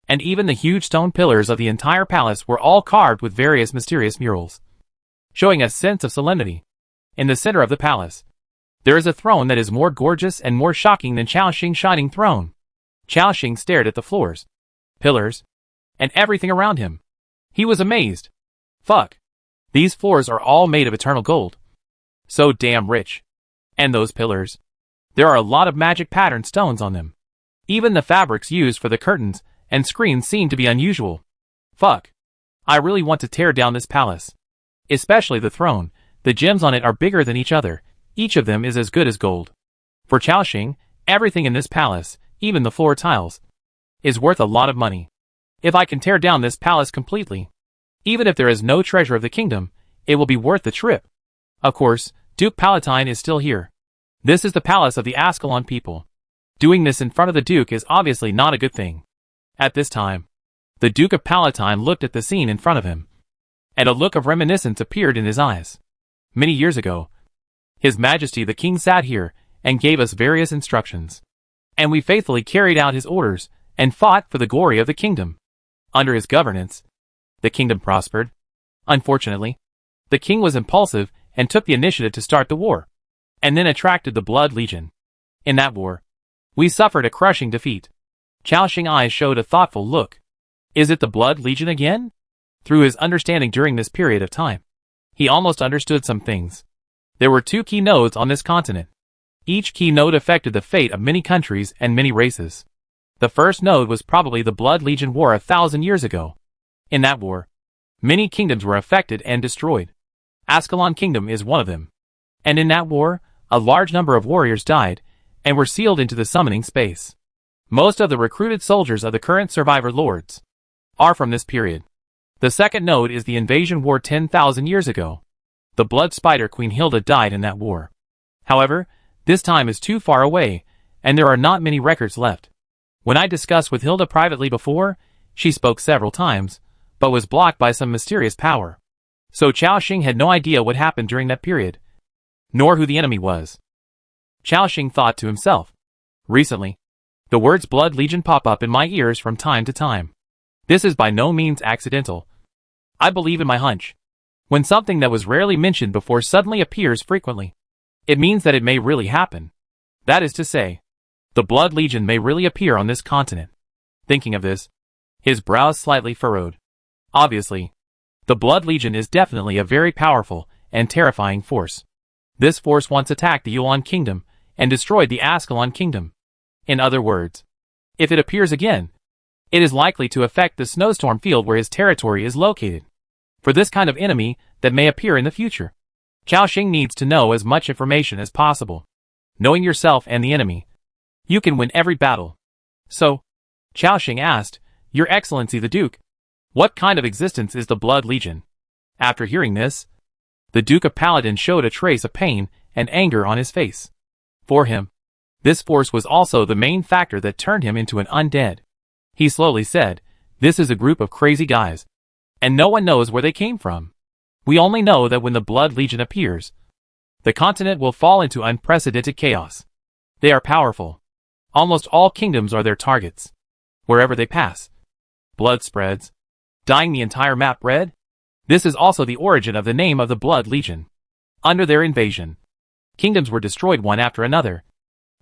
and even the huge stone pillars of the entire palace were all carved with various mysterious murals, showing a sense of solemnity. In the center of the palace, there is a throne that is more gorgeous and more shocking than Xiaoxing's shining throne. Xiaoxing stared at the floors, pillars, and everything around him. He was amazed. Fuck. These floors are all made of eternal gold. So damn rich. And those pillars. There are a lot of magic pattern stones on them. Even the fabrics used for the curtains and screens seem to be unusual. Fuck. I really want to tear down this palace. Especially the throne. The gems on it are bigger than each other. Each of them is as good as gold. For Xiaoxing, everything in this palace, even the floor tiles, is worth a lot of money. If I can tear down this palace completely, even if there is no treasure of the kingdom, it will be worth the trip. Of course, Duke Palatine is still here. This is the palace of the Ascalon people. Doing this in front of the Duke is obviously not a good thing. At this time, the Duke of Palatine looked at the scene in front of him, and a look of reminiscence appeared in his eyes. Many years ago, His Majesty the King sat here and gave us various instructions, and we faithfully carried out his orders and fought for the glory of the kingdom. Under his governance, the kingdom prospered. Unfortunately, the king was impulsive and took the initiative to start the war, and then attracted the Blood Legion. In that war, we suffered a crushing defeat. Xiaoxing's eyes showed a thoughtful look. Is it the Blood Legion again? Through his understanding during this period of time, he almost understood some things. There were 2 key nodes on this continent. Each key node affected the fate of many countries and many races. The first node was probably the Blood Legion War 1,000 years ago. In that war, many kingdoms were affected and destroyed. Ascalon Kingdom is one of them. And in that war, a large number of warriors died and were sealed into the summoning space. Most of the recruited soldiers of the current survivor lords are from this period. The second node is the Invasion War 10,000 years ago. The Blood Spider Queen Hilda died in that war. However, this time is too far away, and there are not many records left. When I discussed with Hilda privately before, she spoke several times, but was blocked by some mysterious power. So Xiaoxing had no idea what happened during that period, nor who the enemy was. Xiaoxing thought to himself. Recently, the words Blood Legion pop up in my ears from time to time. This is by no means accidental. I believe in my hunch. When something that was rarely mentioned before suddenly appears frequently, it means that it may really happen. That is to say, the Blood Legion may really appear on this continent. Thinking of this, his brows slightly furrowed. Obviously, the Blood Legion is definitely a very powerful and terrifying force. This force once attacked the Yuan Kingdom and destroyed the Ascalon Kingdom. In other words, if it appears again, it is likely to affect the snowstorm field where his territory is located. For this kind of enemy that may appear in the future, Xiaoxing needs to know as much information as possible. Knowing yourself and the enemy, you can win every battle. So, Xiaoxing asked, Your Excellency the Duke, what kind of existence is the Blood Legion? After hearing this, the Duke of Paladin showed a trace of pain and anger on his face. For him, this force was also the main factor that turned him into an undead. He slowly said, This is a group of crazy guys, and no one knows where they came from. We only know that when the Blood Legion appears, the continent will fall into unprecedented chaos. They are powerful. Almost all kingdoms are their targets. Wherever they pass, Blood spreads, dyeing the entire map red. This is also the origin of the name of the Blood Legion. Under their invasion, kingdoms were destroyed one after another,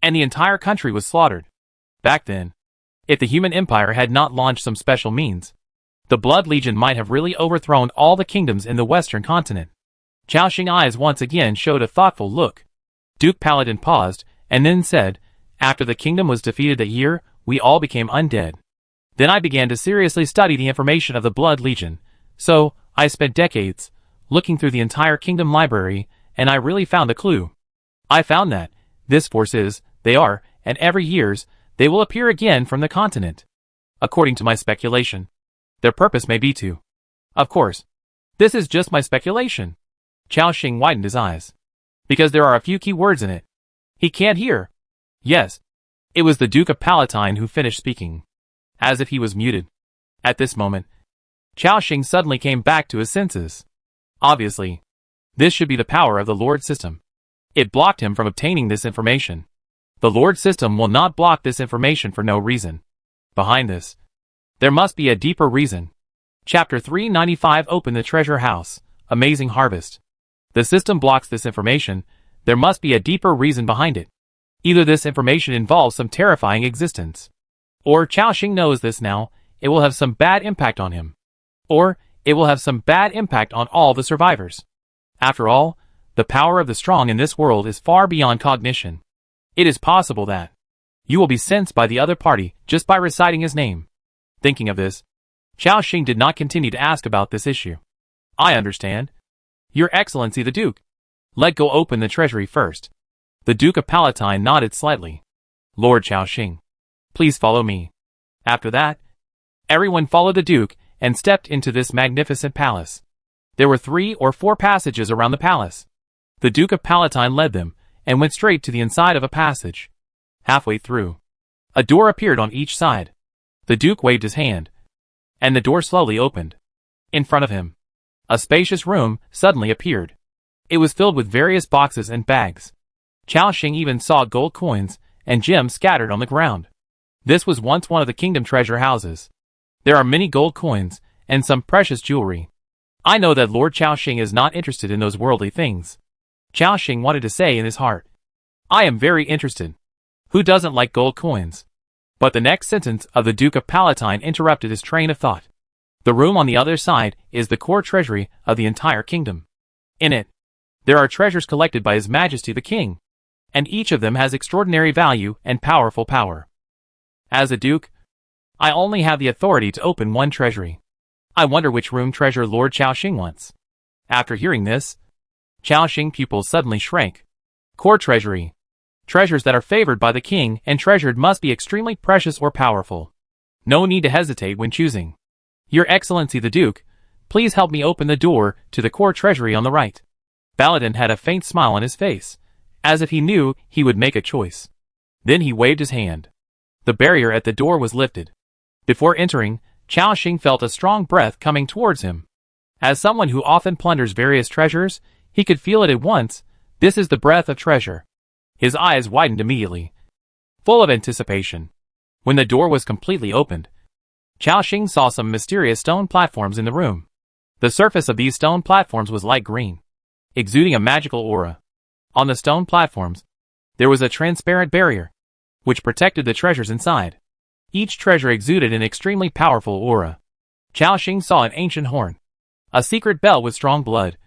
and the entire country was slaughtered. Back then, if the human empire had not launched some special means, the Blood Legion might have really overthrown all the kingdoms in the western continent. Xiaoxing's eyes once again showed a thoughtful look. Duke Paladin paused, and then said, "After the kingdom was defeated that year, we all became undead. Then I began to seriously study the information of the Blood Legion, so I spent decades looking through the entire kingdom library, and I really found a clue. I found that this force is, they are, and every years, they will appear again from the continent. According to my speculation, their purpose may be to. Of course, this is just my speculation." Xiaoxing widened his eyes, because there are a few key words in it. He can't hear. Yes, it was the Duke of Palatine who finished speaking, as if he was muted. At this moment, Xiaoxing suddenly came back to his senses. Obviously, this should be the power of the Lord system. It blocked him from obtaining this information. The Lord system will not block this information for no reason. Behind this, there must be a deeper reason. Chapter 395 Open the Treasure House, Amazing Harvest. The system blocks this information. There must be a deeper reason behind it. Either this information involves some terrifying existence, or Xiaoxing knows this now, it will have some bad impact on him. Or, it will have some bad impact on all the survivors. After all, the power of the strong in this world is far beyond cognition. It is possible that you will be sensed by the other party just by reciting his name. Thinking of this, Xiaoxing did not continue to ask about this issue. I understand. Your Excellency the Duke. Let go open the treasury first. The Duke of Palatine nodded slightly. Lord Xiaoxing, please follow me. After that, everyone followed the Duke and stepped into this magnificent palace. There were 3 or 4 passages around the palace. The Duke of Palatine led them and went straight to the inside of a passage. Halfway through, a door appeared on each side. The Duke waved his hand, and the door slowly opened. In front of him, a spacious room suddenly appeared. It was filled with various boxes and bags. Xiaoxing even saw gold coins and gems scattered on the ground. This was once one of the kingdom treasure houses. There are many gold coins and some precious jewelry. I know that Lord Xiaoxing is not interested in those worldly things. Xiaoxing wanted to say in his heart, I am very interested. Who doesn't like gold coins? But the next sentence of the Duke of Palatine interrupted his train of thought. The room on the other side is the core treasury of the entire kingdom. In it, there are treasures collected by His Majesty the King, and each of them has extraordinary value and powerful power. As a duke, I only have the authority to open one treasury. I wonder which room treasure Lord Xiaoxing wants. After hearing this, Xiaoxing's pupils suddenly shrank. Core treasury. Treasures that are favored by the king and treasured must be extremely precious or powerful. No need to hesitate when choosing. Your Excellency the Duke, please help me open the door to the core treasury on the right. Paladin had a faint smile on his face, as if he knew he would make a choice. Then he waved his hand. The barrier at the door was lifted. Before entering, Xiaoxing felt a strong breath coming towards him. As someone who often plunders various treasures, he could feel it at once. This is the breath of treasure. His eyes widened immediately, full of anticipation. When the door was completely opened, Xiaoxing saw some mysterious stone platforms in the room. The surface of these stone platforms was light green, exuding a magical aura. On the stone platforms, there was a transparent barrier, which protected the treasures inside. Each treasure exuded an extremely powerful aura. Xiaoxing saw an ancient horn, a secret bell with strong blood,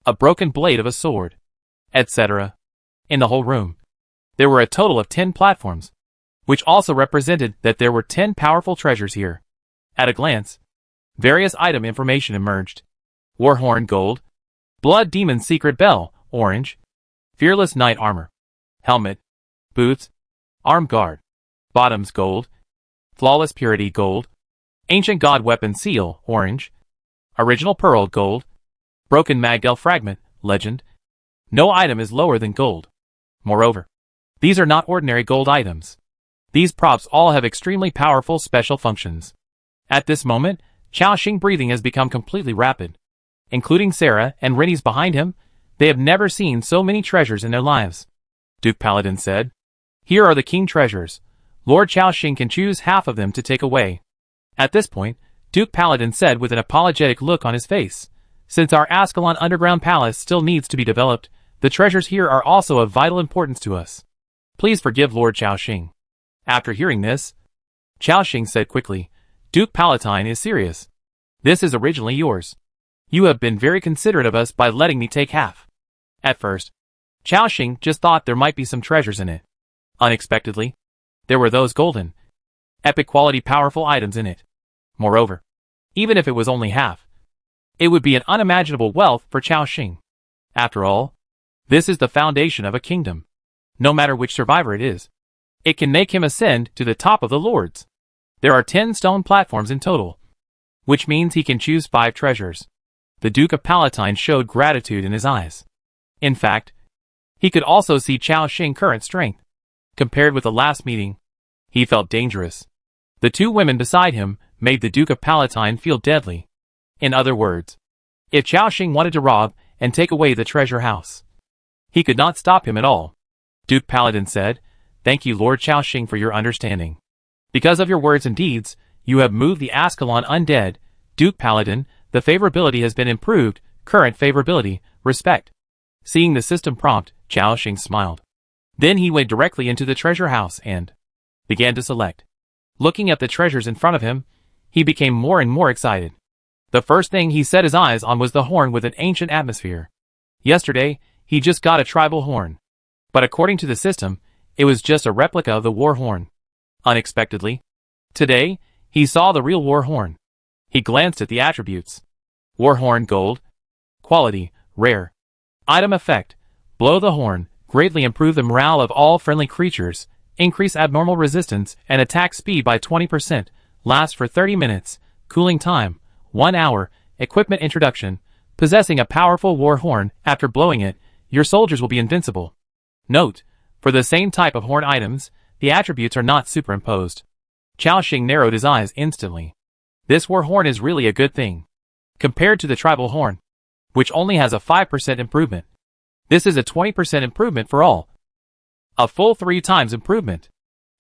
a broken blade of a sword, etc. In the whole room, there were a total of 10 platforms, which also represented that there were 10 powerful treasures here. At a glance, various item information emerged. Warhorn gold, Blood Demon secret bell, orange, Fearless knight armor, helmet, boots, arm guard, bottoms gold, Flawless purity gold, Ancient god weapon seal, orange, Original pearl gold, Broken Magdel fragment, legend. No item is lower than gold. Moreover, these are not ordinary gold items. These props all have extremely powerful special functions. At this moment, Xiaoxing's breathing has become completely rapid. Including Sarah and Rennie's behind him, they have never seen so many treasures in their lives. Duke Paladin said, Here are the king treasures. Lord Xiaoxing can choose half of them to take away. At this point, Duke Paladin said with an apologetic look on his face, "Since our Ascalon underground palace still needs to be developed, the treasures here are also of vital importance to us. Please forgive Lord Xiaoxing." After hearing this, Xiaoxing said quickly, "Duke Palatine is serious. This is originally yours. You have been very considerate of us by letting me take half." At first, Xiaoxing just thought there might be some treasures in it. Unexpectedly, there were those golden, epic quality powerful items in it. Moreover, even if it was only half, it would be an unimaginable wealth for Xiaoxing. After all, this is the foundation of a kingdom. No matter which survivor it is, it can make him ascend to the top of the lords. There are 10 stone platforms in total, which means he can choose 5 treasures. The Duke of Palatine showed gratitude in his eyes. In fact, he could also see Xiaoxing's current strength. Compared with the last meeting, he felt dangerous. The 2 women beside him made the Duke of Palatine feel deadly. In other words, if Xiaoxing wanted to rob and take away the treasure house, he could not stop him at all. Duke Paladin said, "Thank you, Lord Xiaoxing, for your understanding. Because of your words and deeds, you have moved the Ascalon undead. Duke Paladin, the favorability has been improved. Current favorability, respect." Seeing the system prompt, Xiaoxing smiled. Then he went directly into the treasure house and began to select. Looking at the treasures in front of him, he became more and more excited. The first thing he set his eyes on was the horn with an ancient atmosphere. Yesterday, he just got a tribal horn. But according to the system, it was just a replica of the war horn. Unexpectedly, today, he saw the real war horn. He glanced at the attributes. War horn gold. Quality, rare. Item effect, blow the horn, greatly improve the morale of all friendly creatures, increase abnormal resistance and attack speed by 20%, last for 30 minutes, cooling time, 1 hour, equipment introduction, possessing a powerful war horn, after blowing it, your soldiers will be invincible. Note, for the same type of horn items, the attributes are not superimposed. Xiaoxing narrowed his eyes instantly. This war horn is really a good thing. Compared to the tribal horn, which only has a 5% improvement. This is a 20% improvement for all. A full 3 times improvement.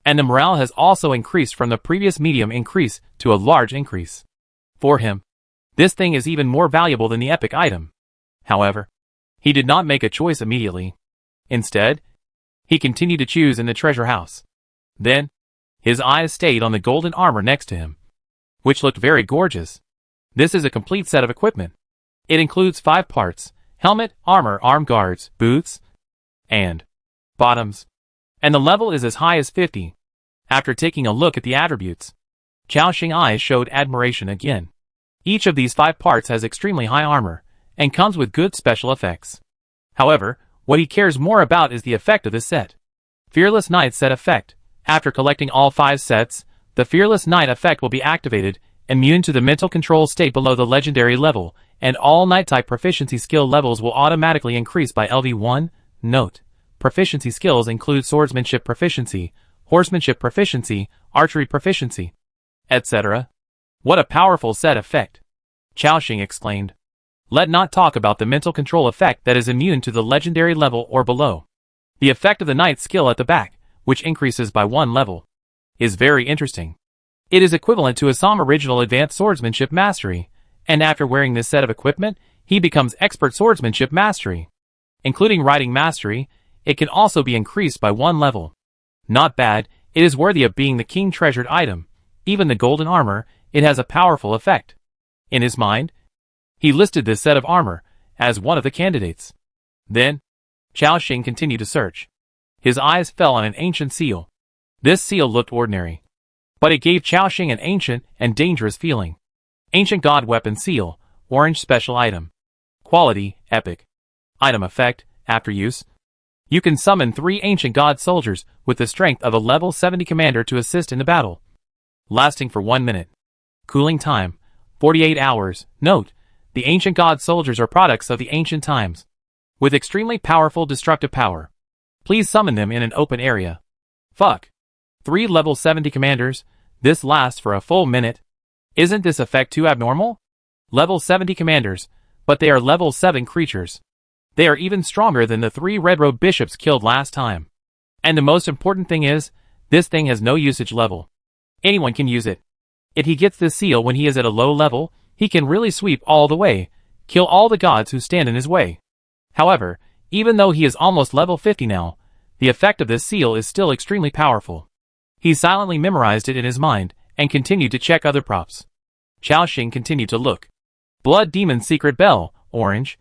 And the morale has also increased from the previous medium increase to a large increase. For him, this thing is even more valuable than the epic item. However, he did not make a choice immediately. Instead, he continued to choose in the treasure house. Then, his eyes stayed on the golden armor next to him, which looked very gorgeous. This is a complete set of equipment. It includes 5 parts: helmet, armor, arm guards, boots, and bottoms. And the level is as high as 50. After taking a look at the attributes, Xiaoxing's eyes showed admiration again. Each of these 5 parts has extremely high armor, and comes with good special effects. However, what he cares more about is the effect of this set. Fearless Knight set effect. After collecting all 5 sets, the Fearless Knight effect will be activated, immune to the mental control state below the legendary level, and all Knight-type proficiency skill levels will automatically increase by LV1. Note: proficiency skills include swordsmanship proficiency, horsemanship proficiency, archery proficiency, etc. What a powerful set effect! Xiaoxing exclaimed. Let not talk about the mental control effect that is immune to the legendary level or below. The effect of the Knight skill at the back, which increases by 1 level, is very interesting. It is equivalent to Assam Original Advanced Swordsmanship Mastery, and after wearing this set of equipment, he becomes Expert Swordsmanship Mastery. Including Riding Mastery, it can also be increased by 1 level. Not bad, it is worthy of being the king treasured item. Even the golden armor, it has a powerful effect. In his mind, he listed this set of armor as one of the candidates. Then, Xiaoxing continued to search. His eyes fell on an ancient seal. This seal looked ordinary, but it gave Xiaoxing an ancient and dangerous feeling. Ancient God Weapon Seal, orange special item. Quality, epic. Item effect, after use, you can summon 3 ancient god soldiers with the strength of a level 70 commander to assist in the battle. Lasting for 1 minute. Cooling time, 48 hours. Note: the ancient god soldiers are products of the ancient times, with extremely powerful destructive power. Please summon them in an open area. Fuck. 3 level 70 commanders, this lasts for a full minute. Isn't this effect too abnormal? Level 70 commanders, but they are level 7 creatures. They are even stronger than the 3 red-robed bishops killed last time. And the most important thing is, this thing has no usage level. Anyone can use it. If he gets this seal when he is at a low level, he can really sweep all the way, kill all the gods who stand in his way. However, even though he is almost level 50 now, the effect of this seal is still extremely powerful. He silently memorized it in his mind, and continued to check other props. Xiaoxing continued to look. Blood Demon Secret Bell, orange.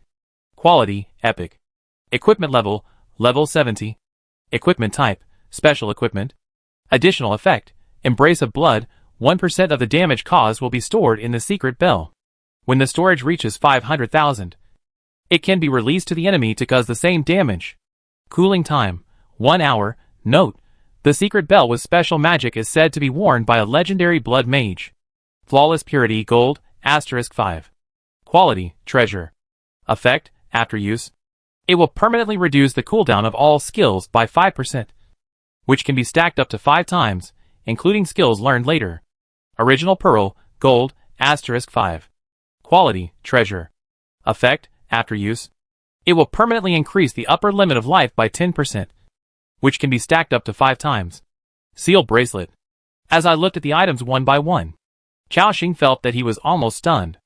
Quality, epic. Equipment level, level 70. Equipment type, special equipment. Additional effect, Embrace of Blood, 1% of the damage caused will be stored in the secret bell. When the storage reaches 500,000, it can be released to the enemy to cause the same damage. Cooling time, 1 hour. Note, the secret bell with special magic is said to be worn by a legendary blood mage. Flawless purity gold, *5. Quality, treasure. Effect, after use. It will permanently reduce the cooldown of all skills by 5%, which can be stacked up to 5 times, including skills learned later. Original pearl, gold, *5. Quality, treasure. Effect, after use. It will permanently increase the upper limit of life by 10%, which can be stacked up to 5 times. Seal bracelet. As I looked at the items one by one, Xiaoxing felt that he was almost stunned.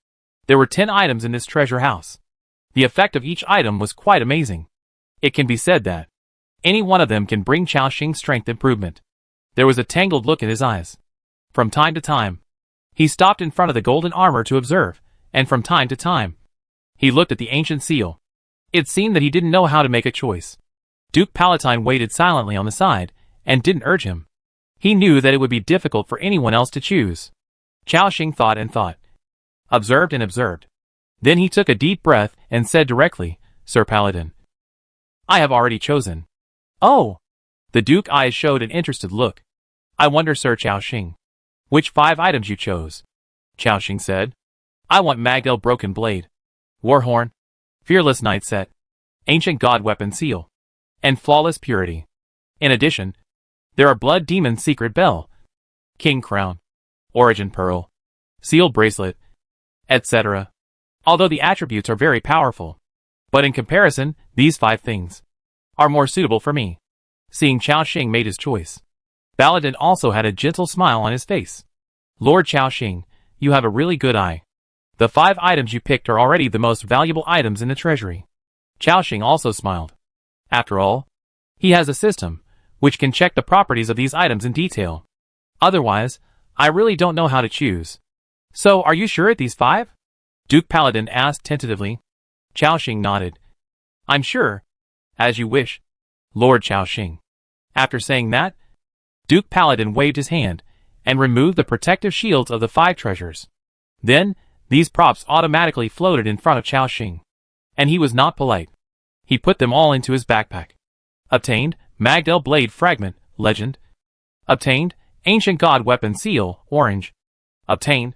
There were 10 items in this treasure house. The effect of each item was quite amazing. It can be said that any one of them can bring Xiaoxing's strength improvement. There was a tangled look in his eyes. From time to time, he stopped in front of the golden armor to observe, and from time to time, he looked at the ancient seal. It seemed that he didn't know how to make a choice. Duke Palatine waited silently on the side, and didn't urge him. He knew that it would be difficult for anyone else to choose. Xiaoxing thought and thought. Observed and observed. Then he took a deep breath and said directly, Sir Paladin, I have already chosen. Oh! The Duke's eyes showed an interested look. I wonder, Sir Xiaoxing, which 5 items you chose? Xiaoxing said. I want Magdel Broken Blade, Warhorn, Fearless Knight Set, Ancient God Weapon Seal, and Flawless Purity. In addition, there are Blood Demon Secret Bell, King Crown, Origin Pearl, Seal Bracelet, etc. Although the attributes are very powerful, but in comparison, these 5 things are more suitable for me. Seeing Xiaoxing made his choice, Paladin also had a gentle smile on his face. Lord Xiaoxing, you have a really good eye. The 5 items you picked are already the most valuable items in the treasury. Xiaoxing also smiled. After all, he has a system which can check the properties of these items in detail. Otherwise, I really don't know how to choose. So, are you sure at these 5? Duke Paladin asked tentatively. Xiaoxing nodded. I'm sure. As you wish, Lord Xiaoxing. After saying that, Duke Paladin waved his hand and removed the protective shields of the 5 treasures. Then, these props automatically floated in front of Xiaoxing. And he was not polite. He put them all into his backpack. Obtained, Magdel Blade Fragment, Legend. Obtained, Ancient God Weapon Seal, Orange. Obtained.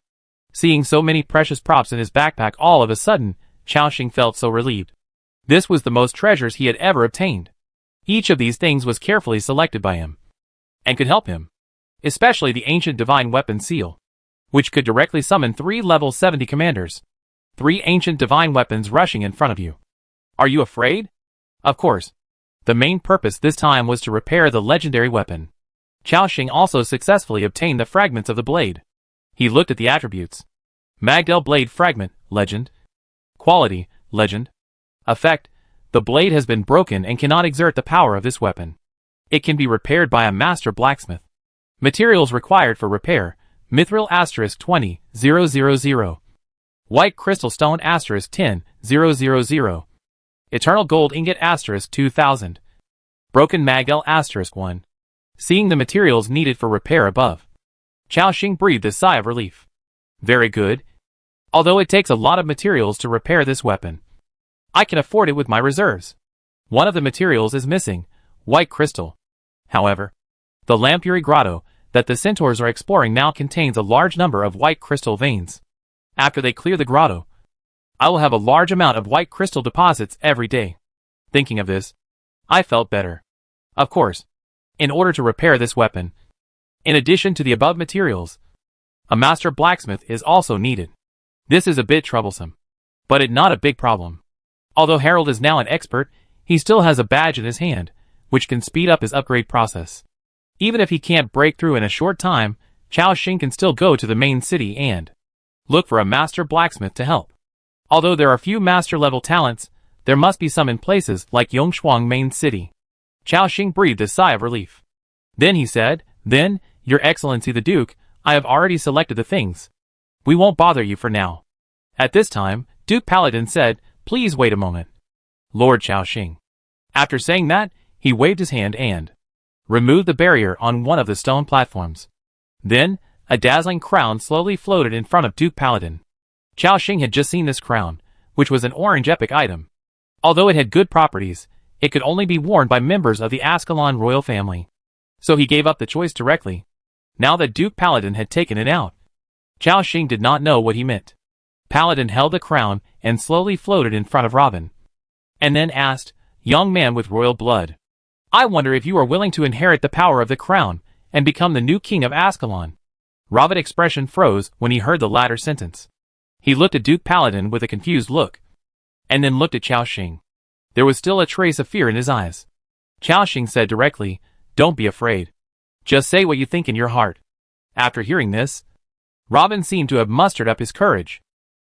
Seeing so many precious props in his backpack all of a sudden, Xiaoxing felt so relieved. This was the most treasures he had ever obtained. Each of these things was carefully selected by him, and could help him. Especially the Ancient Divine Weapon Seal, which could directly summon 3 level 70 commanders. 3 ancient divine weapons rushing in front of you. Are you afraid? Of course. The main purpose this time was to repair the legendary weapon. Xiaoxing also successfully obtained the fragments of the blade. He looked at the attributes. Magdel Blade Fragment, Legend. Quality, Legend. Effect, the blade has been broken and cannot exert the power of this weapon. It can be repaired by a master blacksmith. Materials required for repair, Mithril *20,000. White Crystal Stone *10,000. Eternal Gold Ingot *2000. Broken Magdel *1. Seeing the materials needed for repair above, Xiaoxing breathed a sigh of relief. Very good. Although it takes a lot of materials to repair this weapon, I can afford it with my reserves. One of the materials is missing, white crystal. However, the Lampury Grotto that the centaurs are exploring now contains a large number of white crystal veins. After they clear the grotto, I will have a large amount of white crystal deposits every day. Thinking of this, I felt better. Of course, in order to repair this weapon, in addition to the above materials, a master blacksmith is also needed. This is a bit troublesome, but it's not a big problem. Although Harold is now an expert, he still has a badge in his hand, which can speed up his upgrade process. Even if he can't break through in a short time, Chao Xing can still go to the main city and look for a master blacksmith to help. Although there are few master-level talents, there must be some in places like Yongshuang main city. Chao Xing breathed a sigh of relief. Then he said, "Then, Your Excellency the Duke, I have already selected the things. We won't bother you for now." At this time, Duke Paladin said, "Please wait a moment." Lord Chao Xing. After saying that, he waved his hand and removed the barrier on one of the stone platforms. Then, a dazzling crown slowly floated in front of Duke Paladin. Chao Xing had just seen this crown, which was an orange epic item. Although it had good properties, it could only be worn by members of the Ascalon royal family. So he gave up the choice directly. Now that Duke Paladin had taken it out, Chao Xing did not know what he meant. Paladin held the crown and slowly floated in front of Robin. And then asked, "Young man with royal blood, I wonder if you are willing to inherit the power of the crown and become the new king of Ascalon." Robin's expression froze when he heard the latter sentence. He looked at Duke Paladin with a confused look, and then looked at Chao Xing. There was still a trace of fear in his eyes. Chao Xing said directly, "Don't be afraid. Just say what you think in your heart." After hearing this, Robin seemed to have mustered up his courage.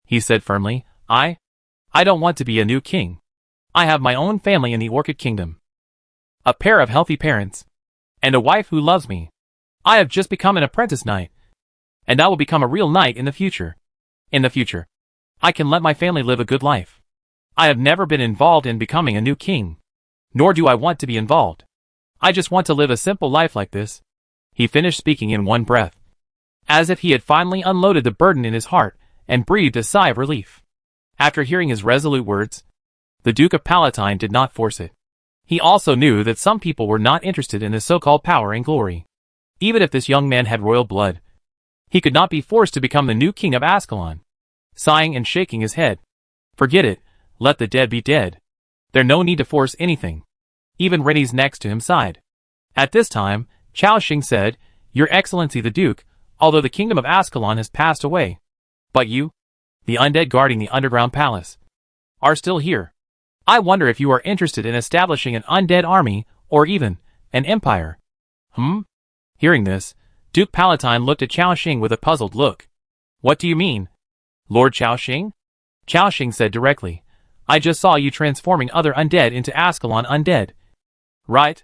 He said firmly, I don't want to be a new king. I have my own family in the Orchid Kingdom. A pair of healthy parents. And a wife who loves me. I have just become an apprentice knight. And I will become a real knight in the future. In the future, I can let my family live a good life. I have never been involved in becoming a new king. Nor do I want to be involved. I just want to live a simple life like this. He finished speaking in one breath, as if he had finally unloaded the burden in his heart and breathed a sigh of relief. After hearing his resolute words, the Duke of Palatine did not force it. He also knew that some people were not interested in his so-called power and glory. Even if this young man had royal blood, he could not be forced to become the new king of Ascalon. Sighing and shaking his head, "Forget it, let the dead be dead. There's no need to force anything." Even Rennie's next to him sighed. At this time, Chao Xing said, "Your Excellency the Duke, although the kingdom of Ascalon has passed away, but you, the undead guarding the underground palace, are still here. I wonder if you are interested in establishing an undead army, or even an empire." Hearing this, Duke Palatine looked at Chao Xing with a puzzled look. "What do you mean, Lord Chao Xing?" Chao Xing said directly, "I just saw you transforming other undead into Ascalon undead." "Right?"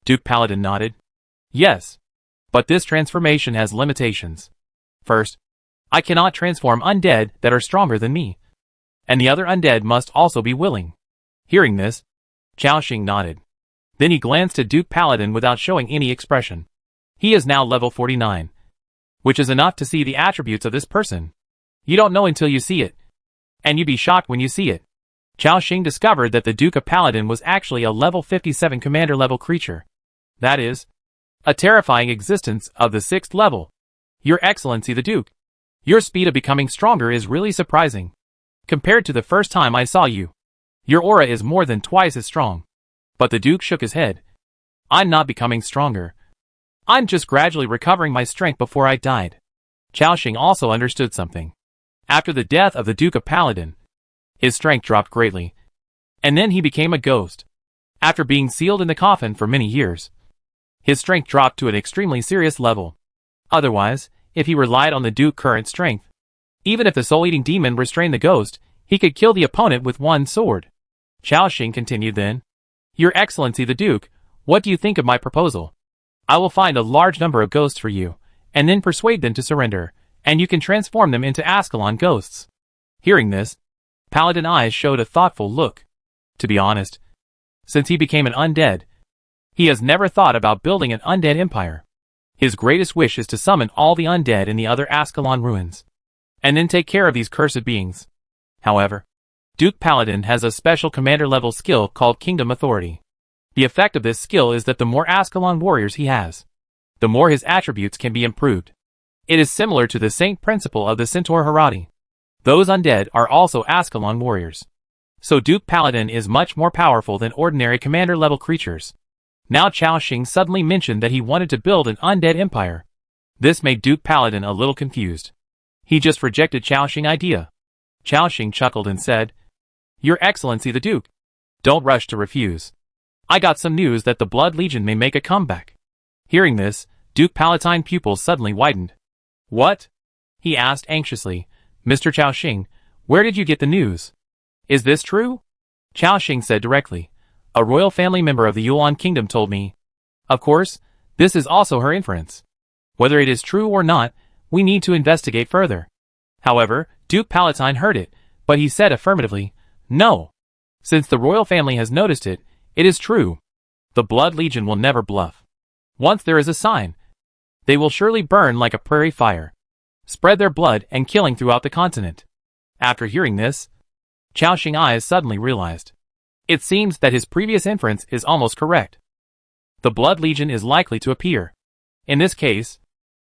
Duke Paladin nodded. "Yes. But this transformation has limitations. First, I cannot transform undead that are stronger than me. And the other undead must also be willing." Hearing this, Chao Xing nodded. Then he glanced at Duke Paladin without showing any expression. He is now level 49, which is enough to see the attributes of this person. You don't know until you see it. And you'd be shocked when you see it. Chao Xing discovered that the Duke of Paladin was actually a level 57 commander-level creature. That is, a terrifying existence of the 6th level. Your Excellency the Duke, your speed of becoming stronger is really surprising. Compared to the first time I saw you, your aura is more than twice as strong. But the Duke shook his head. "I'm not becoming stronger. I'm just gradually recovering my strength before I died." Chao Xing also understood something. After the death of the Duke of Paladin, his strength dropped greatly. And then he became a ghost. After being sealed in the coffin for many years, his strength dropped to an extremely serious level. Otherwise, if he relied on the Duke's current strength, even if the soul-eating demon restrained the ghost, he could kill the opponent with one sword. Chao Xing continued then, "Your Excellency the Duke, what do you think of my proposal? I will find a large number of ghosts for you, and then persuade them to surrender, and you can transform them into Ascalon ghosts." Hearing this, Paladin's eyes showed a thoughtful look. To be honest, since he became an undead, he has never thought about building an undead empire. His greatest wish is to summon all the undead in the other Ascalon ruins, and then take care of these cursed beings. However, Duke Paladin has a special commander-level skill called Kingdom Authority. The effect of this skill is that the more Ascalon warriors he has, the more his attributes can be improved. It is similar to the Saint principle of the Centaur Harati. Those undead are also Ascalon warriors. So Duke Paladin is much more powerful than ordinary commander-level creatures. Now Chao Xing suddenly mentioned that he wanted to build an undead empire. This made Duke Paladin a little confused. He just rejected Chao Xing's idea. Chao Xing chuckled and said, "Your Excellency the Duke, don't rush to refuse. I got some news that the Blood Legion may make a comeback." Hearing this, Duke Palatine's pupils suddenly widened. What? He asked anxiously. Mr. Xiaoxing, where did you get the news? Is this true? Xiaoxing said directly. A royal family member of the Yuan Kingdom told me. Of course, this is also her inference. Whether it is true or not, we need to investigate further. However, Duke Palatine heard it, but he said affirmatively, no. Since the royal family has noticed it, it is true. The Blood Legion will never bluff. Once there is a sign, they will surely burn like a prairie fire, spread their blood and killing throughout the continent. After hearing this, Xiaoxing's eyes suddenly realized. It seems that his previous inference is almost correct. The Blood Legion is likely to appear. In this case,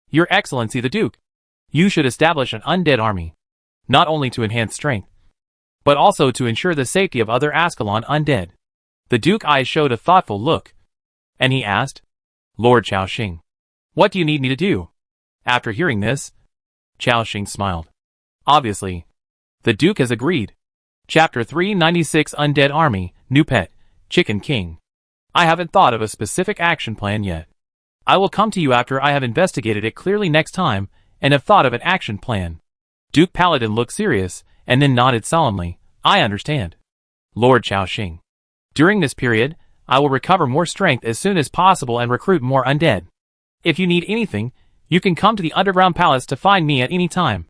Your Excellency the Duke, you should establish an undead army, not only to enhance strength, but also to ensure the safety of other Ascalon undead. The Duke's eyes showed a thoughtful look, and he asked, Lord Xiaoxing, what do you need me to do? After hearing this, Xiaoxing smiled. Obviously, the Duke has agreed. Chapter 396 Undead Army, New Pet, Chicken King. I haven't thought of a specific action plan yet. I will come to you after I have investigated it clearly next time and have thought of an action plan. Duke Paladin looked serious and then nodded solemnly. I understand. Lord Xiaoxing. During this period, I will recover more strength as soon as possible and recruit more undead. If you need anything, you can come to the underground palace to find me at any time.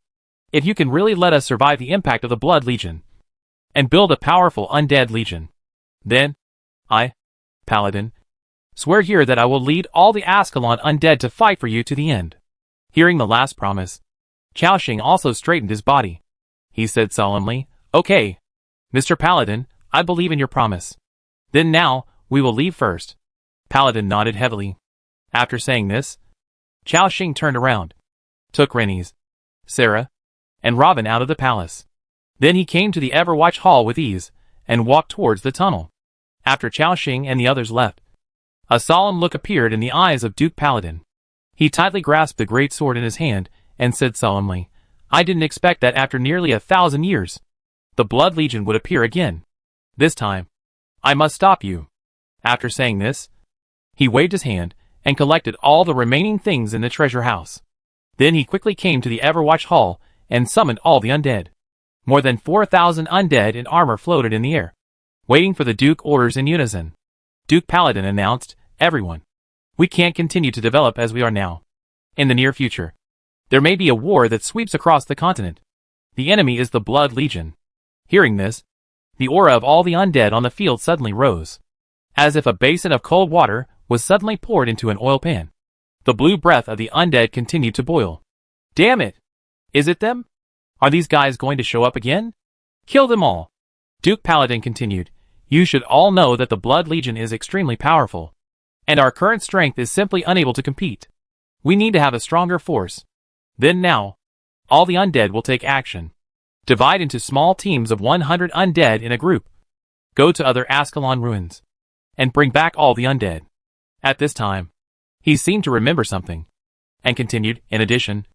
If you can really let us survive the impact of the Blood Legion and build a powerful undead legion, then I, Paladin, swear here that I will lead all the Ascalon undead to fight for you to the end. Hearing the last promise, Xiaoxing also straightened his body. He said solemnly, Okay, Mr. Paladin, I believe in your promise. Then now, we will leave first. Paladin nodded heavily. After saying this, Xiaoxing turned around, took Rennie's, Sarah, and Robin out of the palace. Then he came to the Everwatch Hall with ease, and walked towards the tunnel. After Xiaoxing and the others left, a solemn look appeared in the eyes of Duke Paladin. He tightly grasped the great sword in his hand, and said solemnly, I didn't expect that after nearly 1,000 years, the Blood Legion would appear again. This time, I must stop you. After saying this, he waved his hand, and collected all the remaining things in the treasure house. Then he quickly came to the Everwatch Hall, and summoned all the undead. More than 4,000 undead in armor floated in the air, waiting for the Duke orders in unison. Duke Paladin announced, Everyone, we can't continue to develop as we are now. In the near future, there may be a war that sweeps across the continent. The enemy is the Blood Legion. Hearing this, the aura of all the undead on the field suddenly rose, as if a basin of cold water was suddenly poured into an oil pan. The blue breath of the undead continued to boil. Damn it! Is it them? Are these guys going to show up again? Kill them all! Duke Paladin continued, You should all know that the Blood Legion is extremely powerful, and our current strength is simply unable to compete. We need to have a stronger force. Then now, all the undead will take action. Divide into small teams of 100 undead in a group. Go to other Ascalon ruins, and bring back all the undead. At this time, he seemed to remember something, and continued, in addition,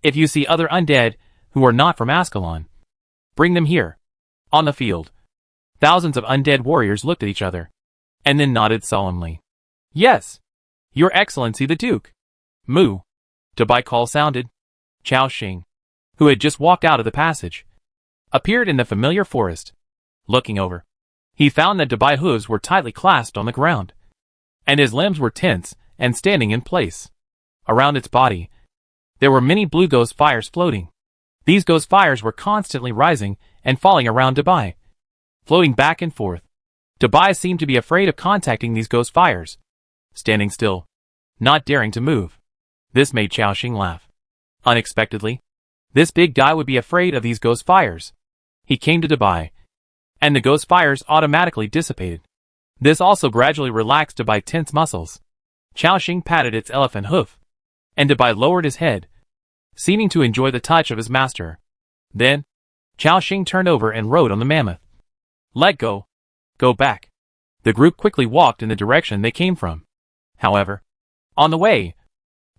if you see other undead who are not from Ascalon, bring them here. On the field, thousands of undead warriors looked at each other, and then nodded solemnly. Yes, Your Excellency the Duke. Moo. Dubai call sounded. Xiaoxing, who had just walked out of the passage, appeared in the familiar forest. Looking over, he found that Dubai's hooves were tightly clasped on the ground, and his limbs were tense and standing in place. Around its body, there were many blue ghost fires floating. These ghost fires were constantly rising and falling around Dubai, floating back and forth. Dubai seemed to be afraid of contacting these ghost fires, standing still, not daring to move. This made Xiaoxing laugh. Unexpectedly, this big guy would be afraid of these ghost fires. He came to Dubai, and the ghost fires automatically dissipated. This also gradually relaxed Dubai's tense muscles. Xiaoxing patted its elephant hoof, and Dubai lowered his head, seeming to enjoy the touch of his master. Then, Xiaoxing turned over and rode on the mammoth. Let go. Go back. The group quickly walked in the direction they came from. However, on the way,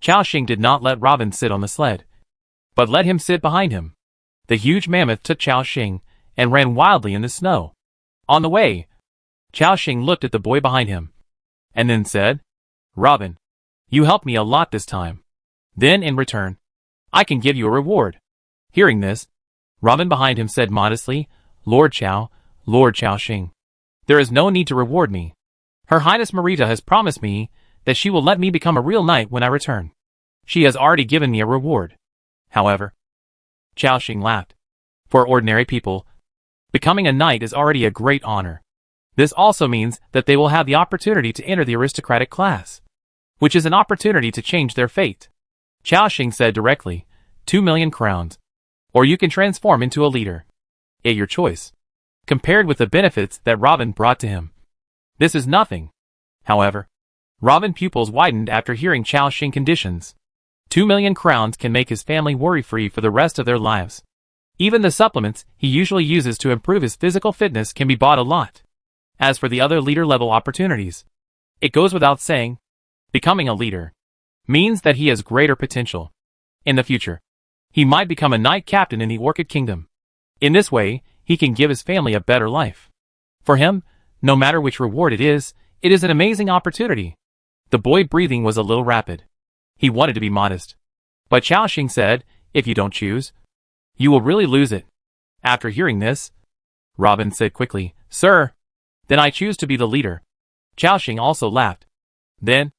Xiaoxing did not let Robin sit on the sled, but let him sit behind him. The huge mammoth took Xiaoxing and ran wildly in the snow. On the way, Xiaoxing looked at the boy behind him, and then said, Robin, you helped me a lot this time. Then in return, I can give you a reward. Hearing this, Robin behind him said modestly, Lord Chao Xing. There is no need to reward me. Her Highness Marita has promised me that she will let me become a real knight when I return. She has already given me a reward. However, Chao Xing laughed. For ordinary people, becoming a knight is already a great honor. This also means that they will have the opportunity to enter the aristocratic class, which is an opportunity to change their fate. Chao Xing said directly, 2 million crowns. Or you can transform into a leader. At your choice. Compared with the benefits that Robin brought to him, this is nothing. However, Robin's pupils widened after hearing Chao Xing conditions. 2 million crowns can make his family worry-free for the rest of their lives. Even the supplements he usually uses to improve his physical fitness can be bought a lot. As for the other leader-level opportunities, it goes without saying, becoming a leader means that he has greater potential. In the future, he might become a knight captain in the Orchid Kingdom. In this way, he can give his family a better life. For him, no matter which reward it is an amazing opportunity. The boy breathing was a little rapid. He wanted to be modest. But Chao Xing said, if you don't choose, you will really lose it. After hearing this, Robin said quickly, Sir, then I choose to be the leader. Chao Xing also laughed. Then,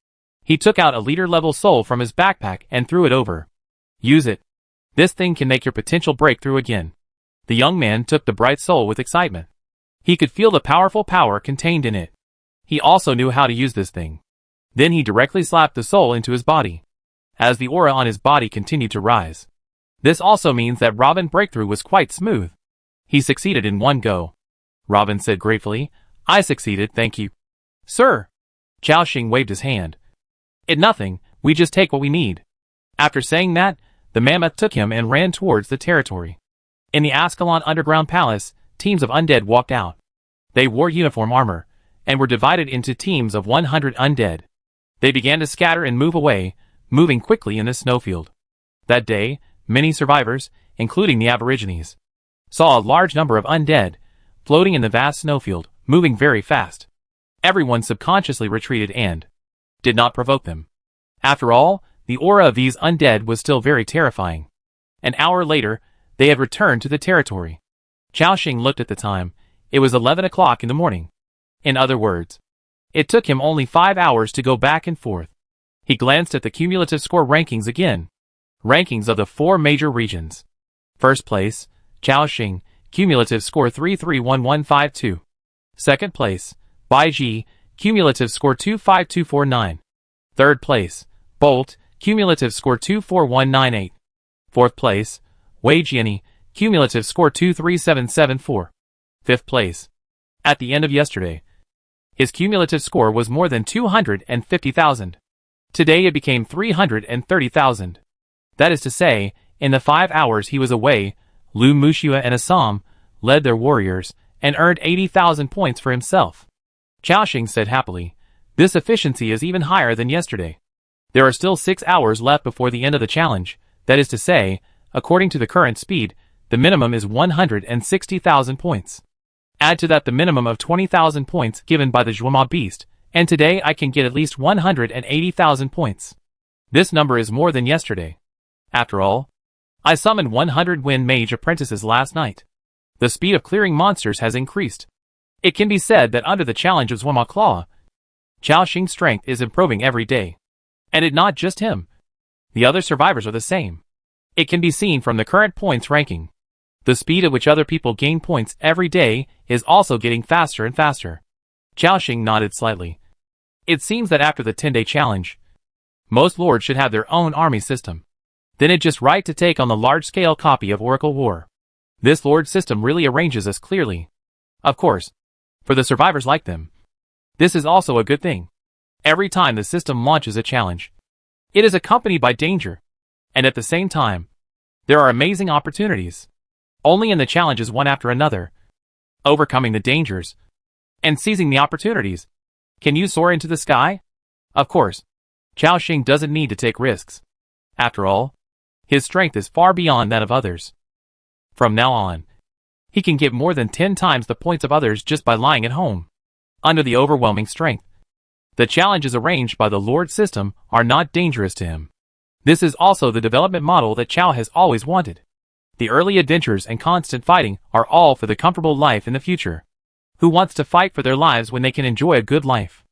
he took out a leader-level soul from his backpack and threw it over. Use it. This thing can make your potential breakthrough again. The young man took the bright soul with excitement. He could feel the powerful power contained in it. He also knew how to use this thing. Then he directly slapped the soul into his body. As the aura on his body continued to rise. This also means that Robin's breakthrough was quite smooth. He succeeded in one go. Robin said gratefully, I succeeded, thank you. Sir. Chao Xing waved his hand. It nothing, we just take what we need. After saying that, the mammoth took him and ran towards the territory. In the Ascalon underground palace, teams of undead walked out. They wore uniform armor, and were divided into teams of 100 undead. They began to scatter and move away, moving quickly in the snowfield. That day, many survivors, including the aborigines, saw a large number of undead, floating in the vast snowfield, moving very fast. Everyone subconsciously retreated and did not provoke them. After all, the aura of these undead was still very terrifying. An hour later, they had returned to the territory. Chao Xing looked at the time. It was 11 o'clock in the morning. In other words, it took him only 5 hours to go back and forth. He glanced at the cumulative score rankings again. Rankings of the 4 major regions. First place, Chao Xing, cumulative score 331152. Second place, Bai Ji, cumulative score 25249. Third place, Bolt, cumulative score 24198. Fourth place, Wei Jianni, cumulative score 23774. Fifth place. At the end of yesterday, his cumulative score was more than 250,000. Today it became 330,000. That is to say, in the 5 hours he was away, Lu Muxua and Assam led their warriors and earned 80,000 points for himself. Chao Xing said happily, this efficiency is even higher than yesterday. There are still 6 hours left before the end of the challenge, that is to say, according to the current speed, the minimum is 160,000 points. Add to that the minimum of 20,000 points given by the Zhuama beast, and today I can get at least 180,000 points. This number is more than yesterday. After all, I summoned 100 Wind Mage apprentices last night. The speed of clearing monsters has increased. It can be said that under the challenge of Zhuama Claw, Chao Xing's strength is improving every day. And it not just him. The other survivors are the same. It can be seen from the current points ranking. The speed at which other people gain points every day is also getting faster and faster. Chao Xing nodded slightly. It seems that after the 10-day challenge, most lords should have their own army system. Then it's just right to take on the large-scale copy of Oracle War. This lord system really arranges us clearly. Of course, for the survivors like them, this is also a good thing. Every time the system launches a challenge, it is accompanied by danger. And at the same time, there are amazing opportunities. Only in the challenges one after another, overcoming the dangers, and seizing the opportunities, can you soar into the sky? Of course, Chao Xing doesn't need to take risks. After all, his strength is far beyond that of others. From now on, he can get more than 10 times the points of others just by lying at home. Under the overwhelming strength, the challenges arranged by the Lord system are not dangerous to him. This is also the development model that Chow has always wanted. The early adventures and constant fighting are all for the comfortable life in the future. Who wants to fight for their lives when they can enjoy a good life?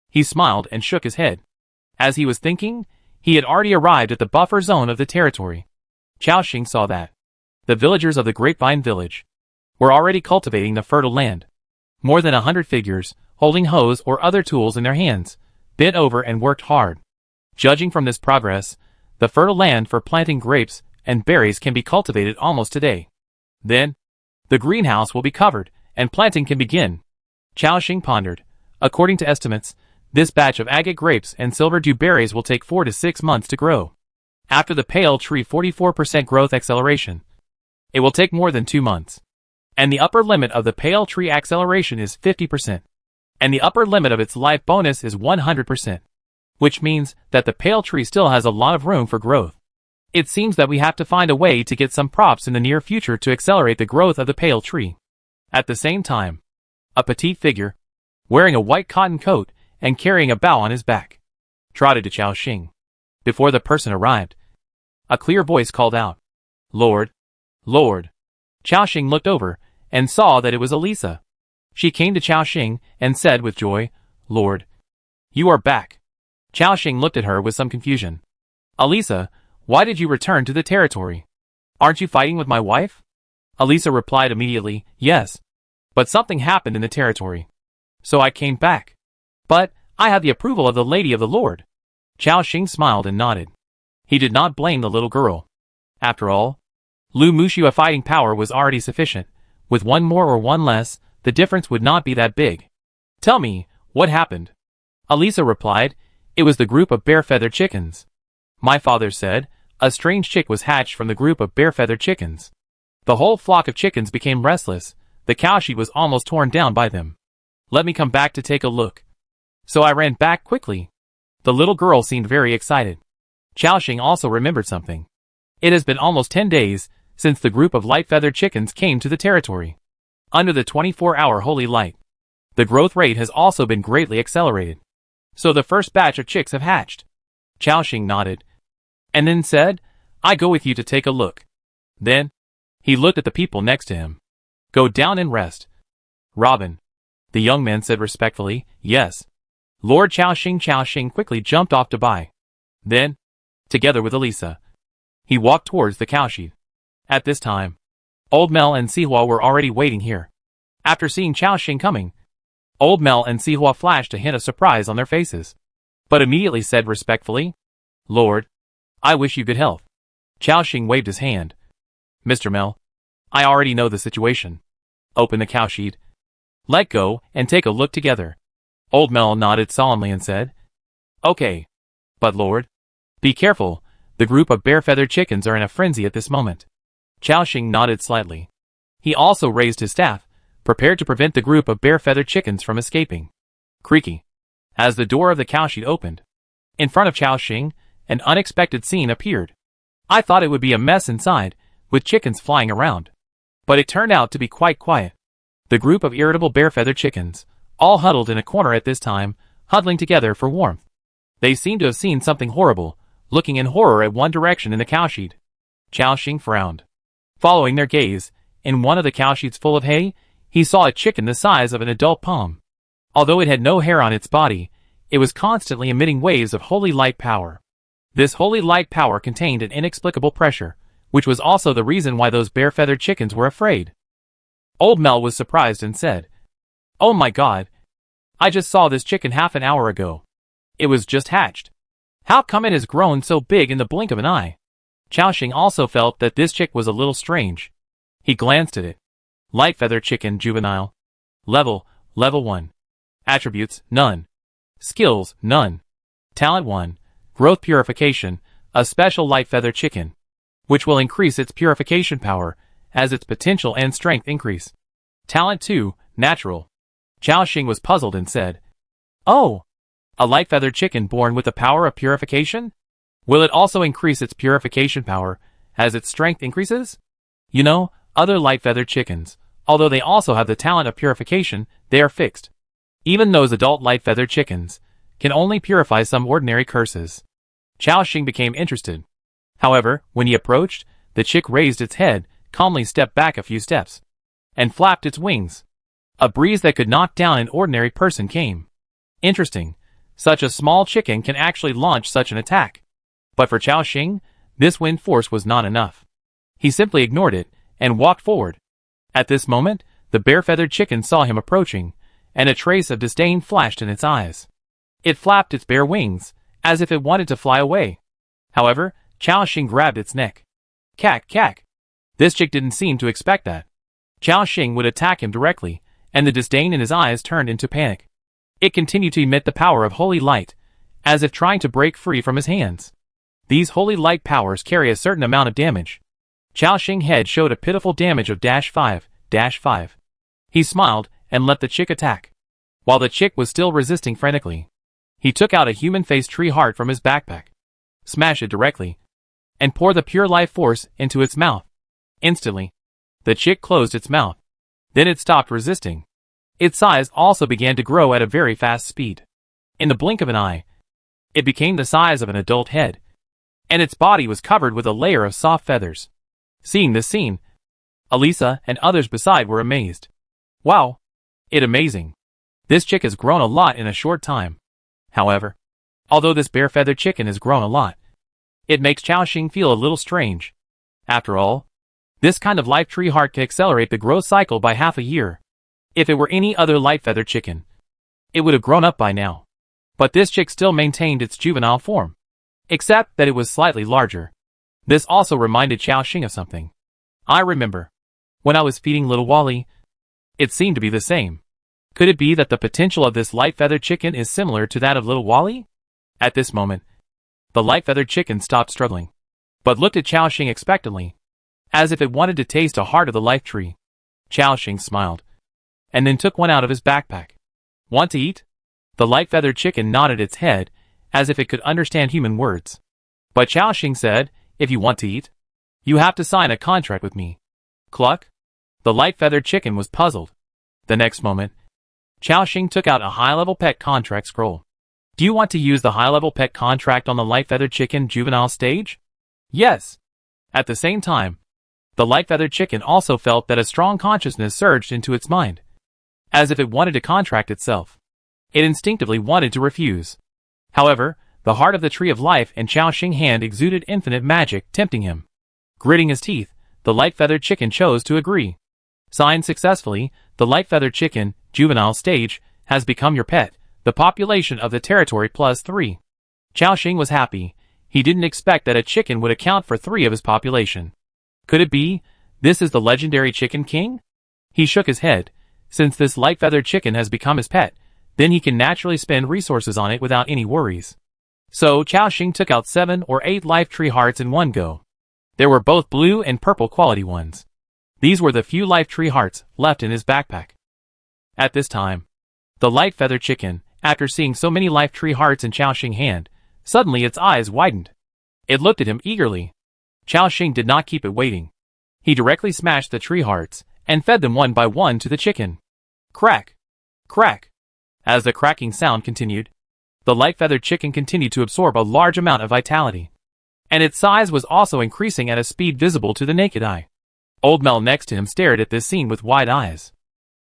He smiled and shook his head. As he was thinking, he had already arrived at the buffer zone of the territory. Qiaoxing saw that the villagers of the Grapevine village were already cultivating the fertile land. More than 100 figures, holding hoes or other tools in their hands, bent over and worked hard. Judging from this progress, the fertile land for planting grapes and berries can be cultivated almost today. Then, the greenhouse will be covered, and planting can begin. Qiaoxing pondered. According to estimates, this batch of agate grapes and silver dew berries will take 4 to 6 months to grow. After the pale tree 44% growth acceleration, it will take more than 2 months. And the upper limit of the pale tree acceleration is 50%. And the upper limit of its life bonus is 100%. Which means that the pale tree still has a lot of room for growth. It seems that we have to find a way to get some props in the near future to accelerate the growth of the pale tree. At the same time, a petite figure, wearing a white cotton coat and carrying a bow on his back, trotted to Qiaoxing. Before the person arrived, a clear voice called out, "Lord, Lord." Qiaoxing looked over and saw that it was Elisa. She came to Qiaoxing and said with joy, "Lord, you are back." Qiaoxing looked at her with some confusion. "Elisa, why did you return to the territory? Aren't you fighting with my wife?" Elisa replied immediately, "Yes. But something happened in the territory. So I came back. But I had the approval of the Lady of the Lord." Qiaoxing smiled and nodded. He did not blame the little girl. After all, Lu Mushua's fighting power was already sufficient. With one more or one less, the difference would not be that big. "Tell me, what happened?" Elisa replied, "It was the group of bare-feathered chickens. My father said, a strange chick was hatched from the group of bare-feathered chickens. The whole flock of chickens became restless. The cowshed was almost torn down by them. Let me come back to take a look. So I ran back quickly." The little girl seemed very excited. Qiaoxing also remembered something. It has been almost 10 days since the group of light-feathered chickens came to the territory. Under the 24-hour holy light, the growth rate has also been greatly accelerated. So the first batch of chicks have hatched. Qiaoxing nodded, and then said, "I go with you to take a look." Then, he looked at the people next to him. "Go down and rest." "Robin," the young man said respectfully, "Yes." Lord Qiaoxing quickly jumped off to buy. Then, together with Elisa, he walked towards the cowshed. At this time, Old Mel and Sihua were already waiting here. After seeing Qiaoxing coming, Old Mel and Sihua flashed a hint of surprise on their faces, but immediately said respectfully, "Lord, I wish you good health." Qiaoxing waved his hand. "Mr. Mel, I already know the situation. Open the cowshed. Let go and take a look together." Old Mel nodded solemnly and said, "Okay. But Lord, be careful, the group of bare-feathered chickens are in a frenzy at this moment." Qiaoxing nodded slightly. He also raised his staff, prepared to prevent the group of bare-feathered chickens from escaping. Creaky. As the door of the cowshed opened, in front of Qiaoxing, an unexpected scene appeared. I thought it would be a mess inside, with chickens flying around. But it turned out to be quite quiet. The group of irritable bare-feathered chickens, all huddled in a corner at this time, huddling together for warmth. They seemed to have seen something horrible, looking in horror at one direction in the cowshed. Qiaoxing frowned. Following their gaze, in one of the cowsheds full of hay, he saw a chicken the size of an adult palm. Although it had no hair on its body, it was constantly emitting waves of holy light power. This holy light power contained an inexplicable pressure, which was also the reason why those bare-feathered chickens were afraid. Old Mel was surprised and said, "Oh my God! I just saw this chicken half an hour ago. It was just hatched. How come it has grown so big in the blink of an eye?" Qiaoxing also felt that this chick was a little strange. He glanced at it. Light feather chicken juvenile. Level 1. Attributes, none. Skills, none. Talent 1. Growth purification, a special light feather chicken, which will increase its purification power as its potential and strength increase. Talent 2. Natural. Qiaoxing was puzzled and said, "Oh, a light feathered chicken born with the power of purification? Will it also increase its purification power as its strength increases?" You know, other light feathered chickens, although they also have the talent of purification, they are fixed. Even those adult light feathered chickens can only purify some ordinary curses. Xing became interested. However, when he approached, the chick raised its head, calmly stepped back a few steps, and flapped its wings. A breeze that could knock down an ordinary person came. Interesting. Such a small chicken can actually launch such an attack. But for Xing, this wind force was not enough. He simply ignored it, and walked forward. At this moment, the bare-feathered chicken saw him approaching, and a trace of disdain flashed in its eyes. It flapped its bare wings, as if it wanted to fly away. However, Xing grabbed its neck. Cack, cack. This chick didn't seem to expect that. Xing would attack him directly, and the disdain in his eyes turned into panic. It continued to emit the power of holy light, as if trying to break free from his hands. These holy light powers carry a certain amount of damage. Xing's head showed a pitiful damage of -5. He smiled and let the chick attack. While the chick was still resisting frantically, he took out a human-faced tree heart from his backpack, smashed it directly, and poured the pure life force into its mouth. Instantly, the chick closed its mouth. Then it stopped resisting. Its size also began to grow at a very fast speed. In the blink of an eye, it became the size of an adult head, and its body was covered with a layer of soft feathers. Seeing this scene, Elisa and others beside were amazed. Wow! It's amazing. This chick has grown a lot in a short time. However, although this bare-feathered chicken has grown a lot, it makes Xing feel a little strange. After all, this kind of life tree heart can accelerate the growth cycle by half a year. If it were any other light-feathered chicken, it would have grown up by now. But this chick still maintained its juvenile form, except that it was slightly larger. This also reminded Xing of something. I remember, when I was feeding little Wally, it seemed to be the same. Could it be that the potential of this light-feathered chicken is similar to that of little Wally? At this moment, the light-feathered chicken stopped struggling, but looked at Xing expectantly, as if it wanted to taste a heart of the life tree. Xing smiled, and then took one out of his backpack. Want to eat? The light-feathered chicken nodded its head, as if it could understand human words. But Xing said, if you want to eat, you have to sign a contract with me. Cluck? The light-feathered chicken was puzzled. The next moment, Xing took out a high-level pet contract scroll. Do you want to use the high-level pet contract on the light-feathered chicken juvenile stage? Yes. At the same time, the light-feathered chicken also felt that a strong consciousness surged into its mind, as if it wanted to contract itself. It instinctively wanted to refuse. However, the heart of the tree of life in Xing's hand exuded infinite magic, tempting him. Gritting his teeth, the light-feathered chicken chose to agree. Signed successfully, the light-feathered chicken, juvenile stage, has become your pet, the population of the territory +3. Xing was happy. He didn't expect that a chicken would account for 3 of his population. Could it be, this is the legendary Chicken King? He shook his head. Since this light-feathered chicken has become his pet, then he can naturally spend resources on it without any worries. So Xing took out 7 or 8 life tree hearts in one go. There were both blue and purple quality ones. These were the few life tree hearts left in his backpack. At this time, the light-feathered chicken, after seeing so many life tree hearts in Xing's hand, suddenly its eyes widened. It looked at him eagerly. Xing did not keep it waiting. He directly smashed the tree hearts, and fed them one by one to the chicken. Crack! Crack! As the cracking sound continued, the light-feathered chicken continued to absorb a large amount of vitality, and its size was also increasing at a speed visible to the naked eye. Old Mel next to him stared at this scene with wide eyes.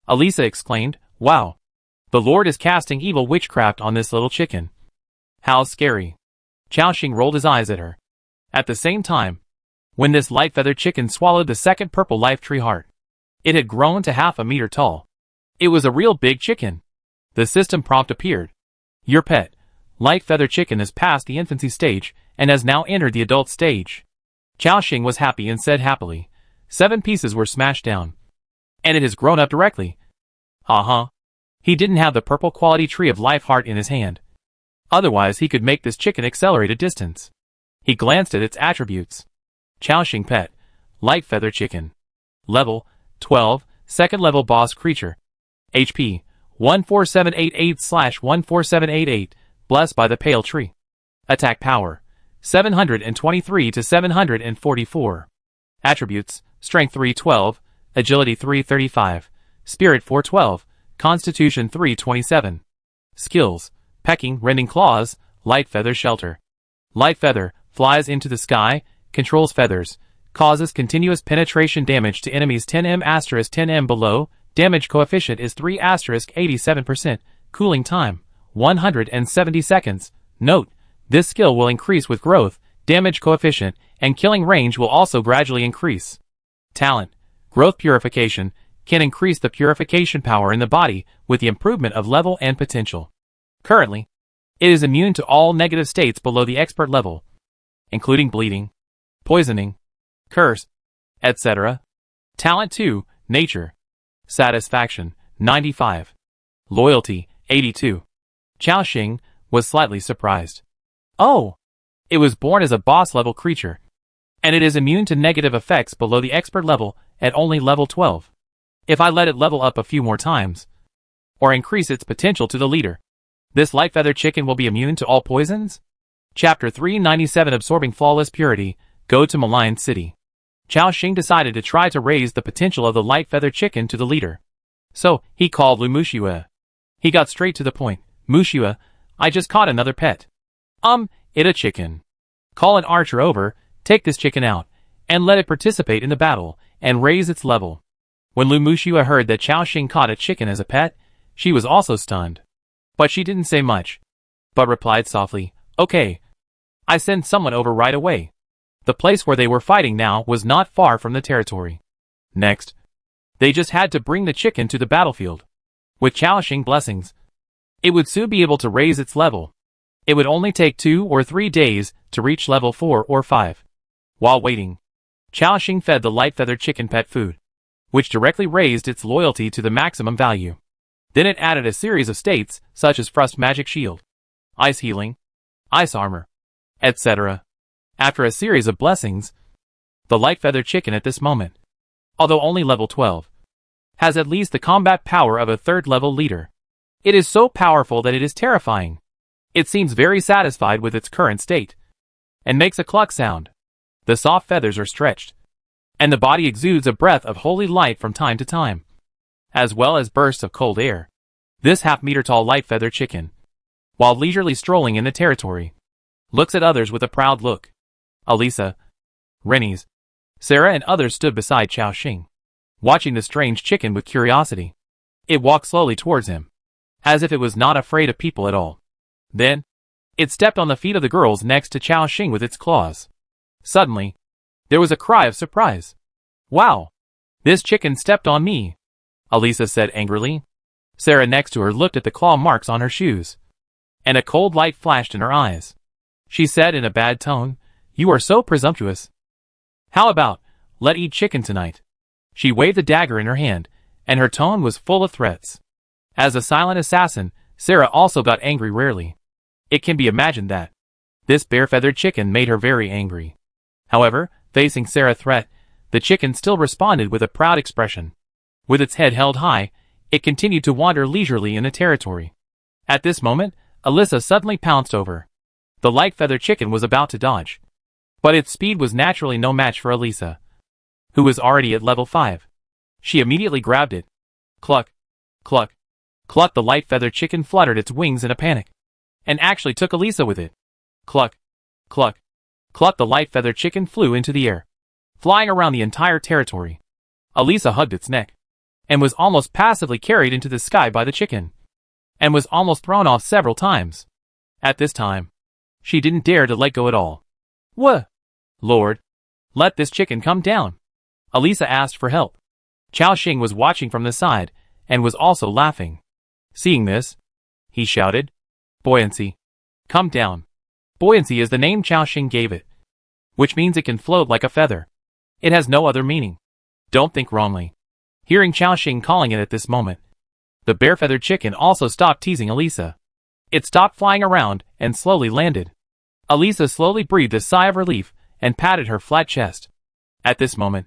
Elisa exclaimed, "Wow! The Lord is casting evil witchcraft on this little chicken. How scary!" Xing rolled his eyes at her. At the same time, when this light-feathered chicken swallowed the second purple life tree heart, it had grown to half a meter tall. It was a real big chicken. The system prompt appeared. Your pet, light-feathered chicken, has passed the infancy stage and has now entered the adult stage. Xing was happy and said happily, 7 pieces were smashed down. And it has grown up directly. He didn't have the purple quality tree of life heart in his hand. Otherwise he could make this chicken accelerate a distance. He glanced at its attributes. Xing pet, light-feathered chicken. Level, 12, second level boss creature. HP, 14788/14788, blessed by the pale tree. Attack power, 723 to 744. Attributes, strength 312, agility 335, spirit 412, constitution 327. Skills, pecking, rending claws, light feather shelter. Light feather, flies into the sky, controls feathers, causes continuous penetration damage to enemies 10m * 10m below, damage coefficient is 3 * 87%, cooling time, 170 seconds. Note, this skill will increase with growth, damage coefficient, and killing range will also gradually increase. Talent, growth purification, can increase the purification power in the body with the improvement of level and potential. Currently, it is immune to all negative states below the expert level, including bleeding, poisoning, curse, etc. Talent 2, nature. Satisfaction, 95. Loyalty, 82. Xiaoxing was slightly surprised. Oh! It was born as a boss-level creature, and it is immune to negative effects below the expert level at only level 12. If I let it level up a few more times, or increase its potential to the leader, this light feather chicken will be immune to all poisons? Chapter 397 Absorbing Flawless Purity, Go to Maligned City. Xiaoxing decided to try to raise the potential of the light feather chicken to the leader. So, he called Lu Muxue. He got straight to the point. Muxue, I just caught another pet. It a chicken. Call an archer over, take this chicken out, and let it participate in the battle, and raise its level. When Lu Muxue heard that Xiaoxing caught a chicken as a pet, she was also stunned. But she didn't say much, but replied softly, okay. I send someone over right away. The place where they were fighting now was not far from the territory. Next, they just had to bring the chicken to the battlefield. With Xiaoxing blessings, it would soon be able to raise its level. It would only take 2 or 3 days to reach level 4 or 5. While waiting, Xiaoxing fed the light feather chicken pet food, which directly raised its loyalty to the maximum value. Then it added a series of states, such as Frost Magic Shield, Ice Healing, Ice Armor, etc. After a series of blessings, the light feather chicken at this moment, although only level 12, has at least the combat power of a 3rd level leader. It is so powerful that it is terrifying. It seems very satisfied with its current state, and makes a cluck sound. The soft feathers are stretched, and the body exudes a breath of holy light from time to time, as well as bursts of cold air. This half-meter-tall light feather chicken, while leisurely strolling in the territory, looks at others with a proud look. Alisa, Rennies, Sarah and others stood beside Xiaoxing, watching the strange chicken with curiosity. It walked slowly towards him, as if it was not afraid of people at all. Then, it stepped on the feet of the girls next to Xiaoxing with its claws. Suddenly, there was a cry of surprise. Wow! This chicken stepped on me, Alisa said angrily. Sarah next to her looked at the claw marks on her shoes, and a cold light flashed in her eyes. She said in a bad tone, you are so presumptuous. How about, let eat chicken tonight? She waved the dagger in her hand, and her tone was full of threats. As a silent assassin, Sarah also got angry rarely. It can be imagined that this bare-feathered chicken made her very angry. However, facing Sarah's threat, the chicken still responded with a proud expression. With its head held high, it continued to wander leisurely in the territory. At this moment, Alisa suddenly pounced over. The light feather chicken was about to dodge, but its speed was naturally no match for Alisa, who was already at level 5. She immediately grabbed it. Cluck, cluck, cluck. The light feather chicken fluttered its wings in a panic, and actually took Alisa with it. Cluck, cluck, cluck. The light feather chicken flew into the air, flying around the entire territory. Alisa hugged its neck, and was almost passively carried into the sky by the chicken, and was almost thrown off several times. At this time, she didn't dare to let go at all. What? Lord, let this chicken come down. Alisa asked for help. Xiaoxing was watching from the side, and was also laughing. Seeing this, he shouted, buoyancy. Come down. Buoyancy is the name Xiaoxing gave it, which means it can float like a feather. It has no other meaning. Don't think wrongly. Hearing Xiaoxing calling it at this moment, the bare-feathered chicken also stopped teasing Alisa. It stopped flying around and slowly landed. Alisa slowly breathed a sigh of relief and patted her flat chest. At this moment,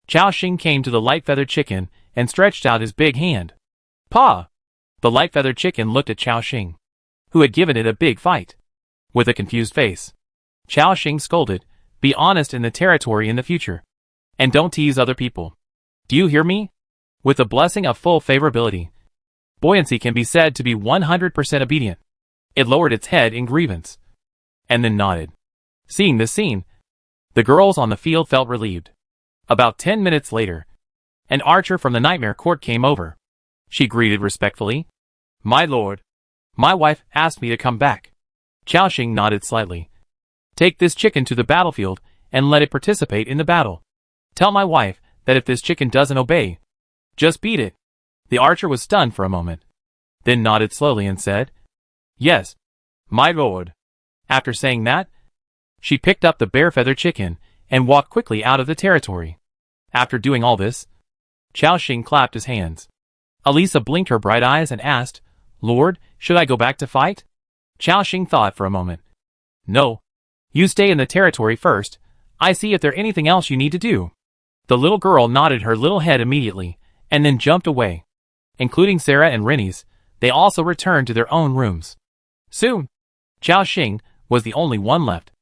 Xiaoxing came to the light-feathered chicken and stretched out his big hand. Paw! The light-feathered chicken looked at Xiaoxing, who had given it a big fight. With a confused face, Xiaoxing scolded, be honest in the territory in the future, and don't tease other people. Do you hear me? With the blessing of full favorability, buoyancy can be said to be 100% obedient. It lowered its head in grievance. and then nodded. Seeing this scene, the girls on the field felt relieved. About 10 minutes later, an archer from the Nightmare Court came over. She greeted respectfully. "My lord, my wife asked me to come back." Xiaoxing nodded slightly. "Take this chicken to the battlefield and let it participate in the battle. Tell my wife that if this chicken doesn't obey, just beat it." The archer was stunned for a moment, then nodded slowly and said, "Yes, my lord." After saying that, she picked up the bare-feather chicken and walked quickly out of the territory. After doing all this, Xiaoxing clapped his hands. Elisa blinked her bright eyes and asked, "Lord, should I go back to fight?" Xiaoxing thought for a moment. "No. You stay in the territory first. I see if there's anything else you need to do." The little girl nodded her little head immediately, and then jumped away. Including Sarah and Rennie's, they also returned to their own rooms. Soon, Xiaoxing was the only one left.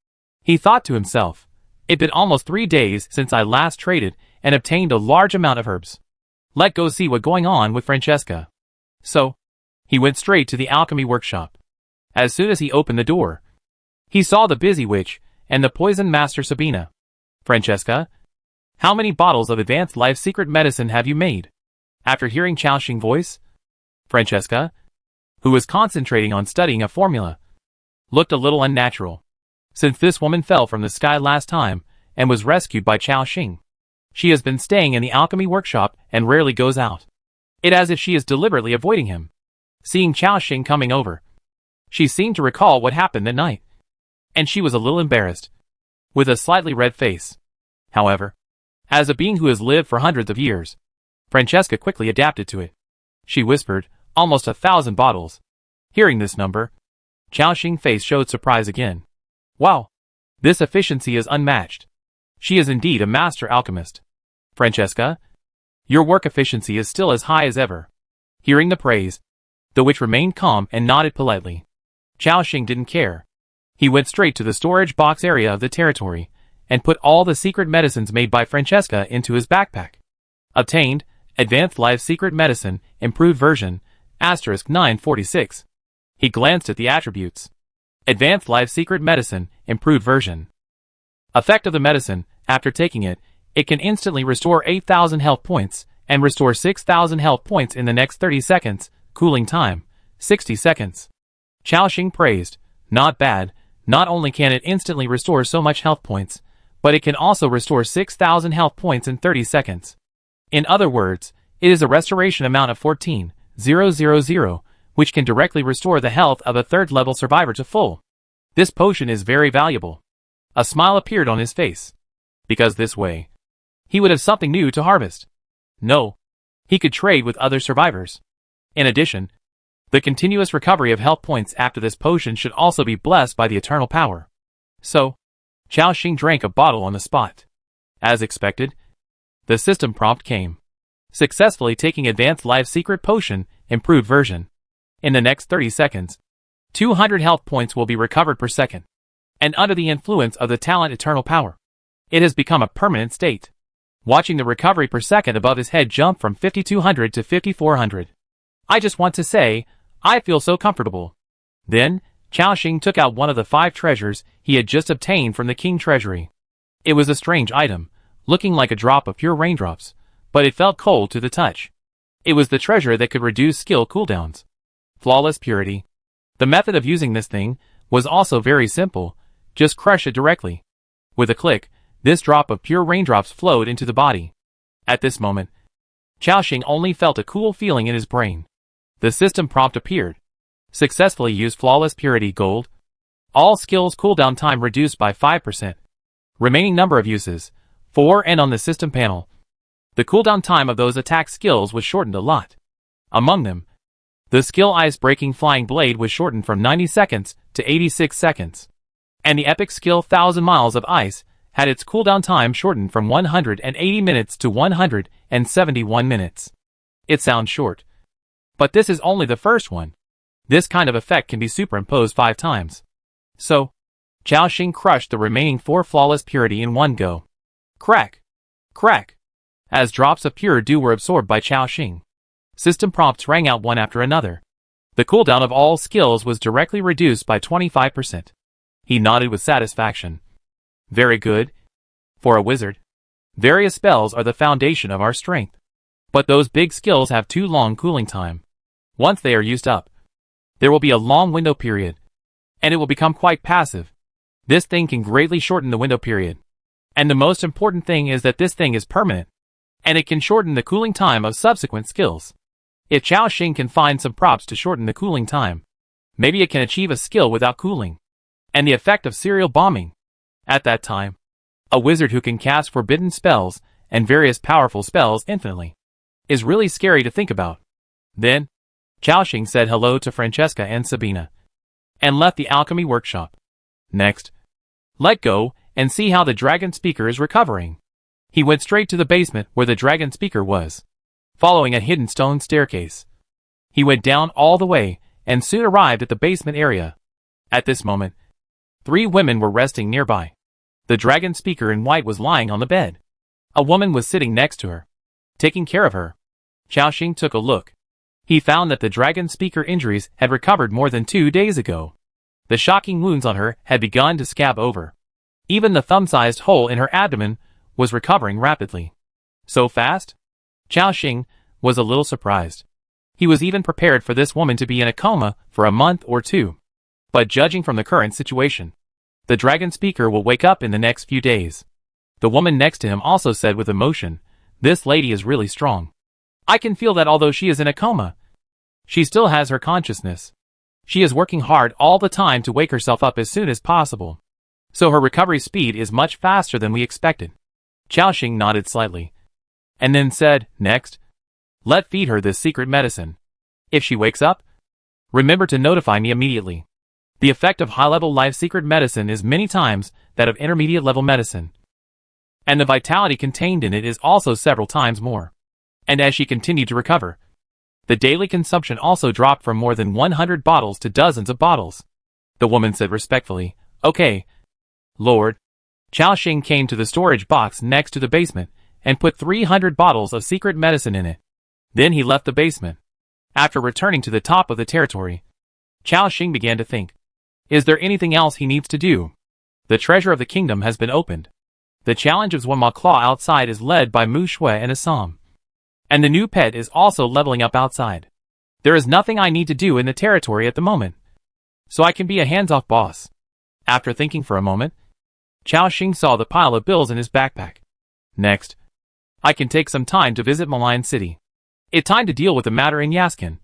He thought to himself, "It's been almost 3 days since I last traded and obtained a large amount of herbs. Let's go see what's going on with Francesca." So, he went straight to the alchemy workshop. As soon as he opened the door, he saw the busy witch and the poison master Sabina. "Francesca, how many bottles of advanced life secret medicine have you made?" After hearing Xiaoxing's voice, Francesca, who was concentrating on studying a formula, looked a little unnatural. Since this woman fell from the sky last time and was rescued by Xiaoxing, she has been staying in the alchemy workshop and rarely goes out. It's as if she is deliberately avoiding him. Seeing Xiaoxing coming over, she seemed to recall what happened that night, and she was a little embarrassed, with a slightly red face. However, as a being who has lived for hundreds of years, Francesca quickly adapted to it. She whispered, "Almost 1,000 bottles." Hearing this number, Xiaoxing's face showed surprise again. "Wow, this efficiency is unmatched. She is indeed a master alchemist. Francesca, your work efficiency is still as high as ever." Hearing the praise, the witch remained calm and nodded politely. Xiaoxing didn't care. He went straight to the storage box area of the territory and put all the secret medicines made by Francesca into his backpack. Obtained, Advanced Life Secret Medicine, Improved Version, *946. He glanced at the attributes. Advanced Life Secret Medicine, Improved Version. Effect of the medicine: after taking it, it can instantly restore 8,000 health points and restore 6,000 health points in the next 30 seconds. Cooling time, 60 seconds. Xiaoxing praised, "Not bad. Not only can it instantly restore so much health points, but it can also restore 6,000 health points in 30 seconds. In other words, it is a restoration amount of 14,000, which can directly restore the health of a third-level survivor to full. This potion is very valuable." A smile appeared on his face. Because this way, he would have something new to harvest. No, he could trade with other survivors. In addition, the continuous recovery of health points after this potion should also be blessed by the eternal power. So, Xiaoxing drank a bottle on the spot. As expected, the system prompt came. Successfully taking Advanced Life Secret Potion, Improved Version. In the next 30 seconds, 200 health points will be recovered per second. And under the influence of the talent Eternal Power, it has become a permanent state. Watching the recovery per second above his head jump from 5,200 to 5,400. "I just want to say, I feel so comfortable." Then, Xiaoxing took out one of the 5 treasures he had just obtained from the king treasury. It was a strange item, looking like a drop of pure raindrops, but it felt cold to the touch. It was the treasure that could reduce skill cooldowns. Flawless Purity. The method of using this thing was also very simple. Just crush it directly. With a click, this drop of pure raindrops flowed into the body. At this moment, Xiaoxing only felt a cool feeling in his brain. The system prompt appeared. Successfully used Flawless Purity Gold. All skills cooldown time reduced by 5%. Remaining number of uses, 4, and on the system panel, the cooldown time of those attack skills was shortened a lot. Among them, the skill Ice Breaking Flying Blade was shortened from 90 seconds to 86 seconds. And the epic skill 1,000 Miles of Ice had its cooldown time shortened from 180 minutes to 171 minutes. It sounds short, but this is only the first one. This kind of effect can be superimposed 5 times. So, Xiaoxing crushed the remaining 4 Flawless Purity in one go. Crack! Crack! As drops of pure dew were absorbed by Xiaoxing, system prompts rang out one after another. The cooldown of all skills was directly reduced by 25%. He nodded with satisfaction. Very good. For a wizard, various spells are the foundation of our strength. But those big skills have too long cooling time. Once they are used up, there will be a long window period, and it will become quite passive. This thing can greatly shorten the window period. And the most important thing is that this thing is permanent, and it can shorten the cooling time of subsequent skills. If Chao Xing can find some props to shorten the cooling time, maybe it can achieve a skill without cooling, and the effect of serial bombing. At that time, a wizard who can cast forbidden spells and various powerful spells infinitely is really scary to think about. Then, Chao Xing said hello to Francesca and Sabina, and left the alchemy workshop. Next, let go and see how the dragon speaker is recovering. He went straight to the basement where the dragon speaker was, following a hidden stone staircase. He went down all the way and soon arrived at the basement area. At this moment, 3 women were resting nearby. The dragon speaker in white was lying on the bed. A woman was sitting next to her, taking care of her. Chao Xing took a look. He found that the dragon speaker injuries had recovered more than 2 days ago. The shocking wounds on her had begun to scab over. Even the thumb-sized hole in her abdomen was recovering rapidly. So fast? Chao Xing was a little surprised. He was even prepared for this woman to be in a coma for a month or 2. But judging from the current situation, the dragon speaker will wake up in the next few days. The woman next to him also said with emotion, "This lady is really strong. I can feel that although she is in a coma, she still has her consciousness. She is working hard all the time to wake herself up as soon as possible. So her recovery speed is much faster than we expected." Chao Xing nodded slightly, and then said, "Next, let feed her this secret medicine. If she wakes up, remember to notify me immediately. The effect of high-level life secret medicine is many times that of intermediate-level medicine, and the vitality contained in it is also several times more." And as she continued to recover, the daily consumption also dropped from more than 100 bottles to dozens of bottles. The woman said respectfully, "Okay, Lord." Chao Xing came to the storage box next to the basement and put 300 bottles of secret medicine in it. Then he left the basement. After returning to the top of the territory, Chao Xing began to think. Is there anything else he needs to do? The treasure of the kingdom has been opened. The challenge of Zhuanma Claw outside is led by Mu Shui and Assam. And the new pet is also leveling up outside. There is nothing I need to do in the territory at the moment, so I can be a hands-off boss. After thinking for a moment, Chao Xing saw the pile of bills in his backpack. Next, I can take some time to visit Mign City. It's time to deal with the matter in Yaskin.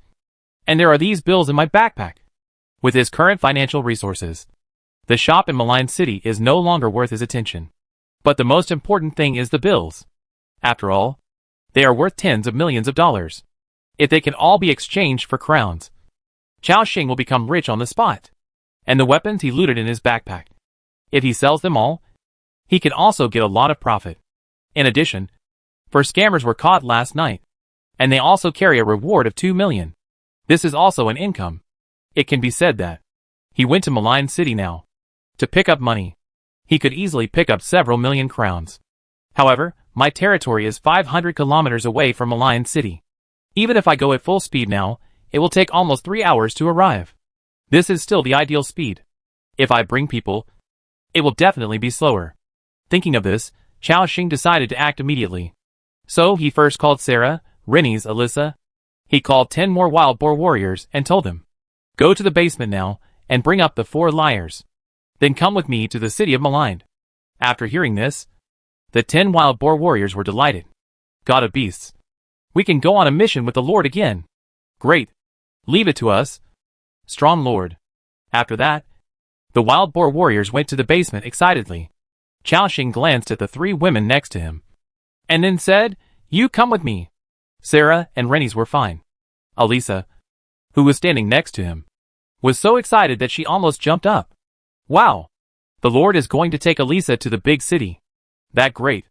And there are these bills in my backpack. With his current financial resources, the shop in Mign City is no longer worth his attention. But the most important thing is the bills. After all, they are worth tens of millions of dollars. If they can all be exchanged for crowns, Chao Xing will become rich on the spot. And the weapons he looted in his backpack, if he sells them all, he can also get a lot of profit. In addition, 4 scammers were caught last night, and they also carry a reward of 2 million. This is also an income. It can be said that he went to Mign City now to pick up money. He could easily pick up several million crowns. However, my territory is 500 kilometers away from Mign City. Even if I go at full speed now, it will take almost 3 hours to arrive. This is still the ideal speed. If I bring people, it will definitely be slower. Thinking of this, Chao Xing decided to act immediately. So he first called Sarah, Rennie's Alyssa. He called 10 more wild boar warriors and told them, "Go to the basement now and bring up the 4 liars. Then come with me to the city of Mign." After hearing this, the 10 wild boar warriors were delighted. "God of beasts, we can go on a mission with the Lord again. Great. Leave it to us, strong Lord." After that, the wild boar warriors went to the basement excitedly. Chao Xing glanced at the 3 women next to him, and then said, "You come with me." Sarah and Rennie's were fine. Alisa, who was standing next to him, was so excited that she almost jumped up. "Wow! The Lord is going to take Alisa to the big city. That great.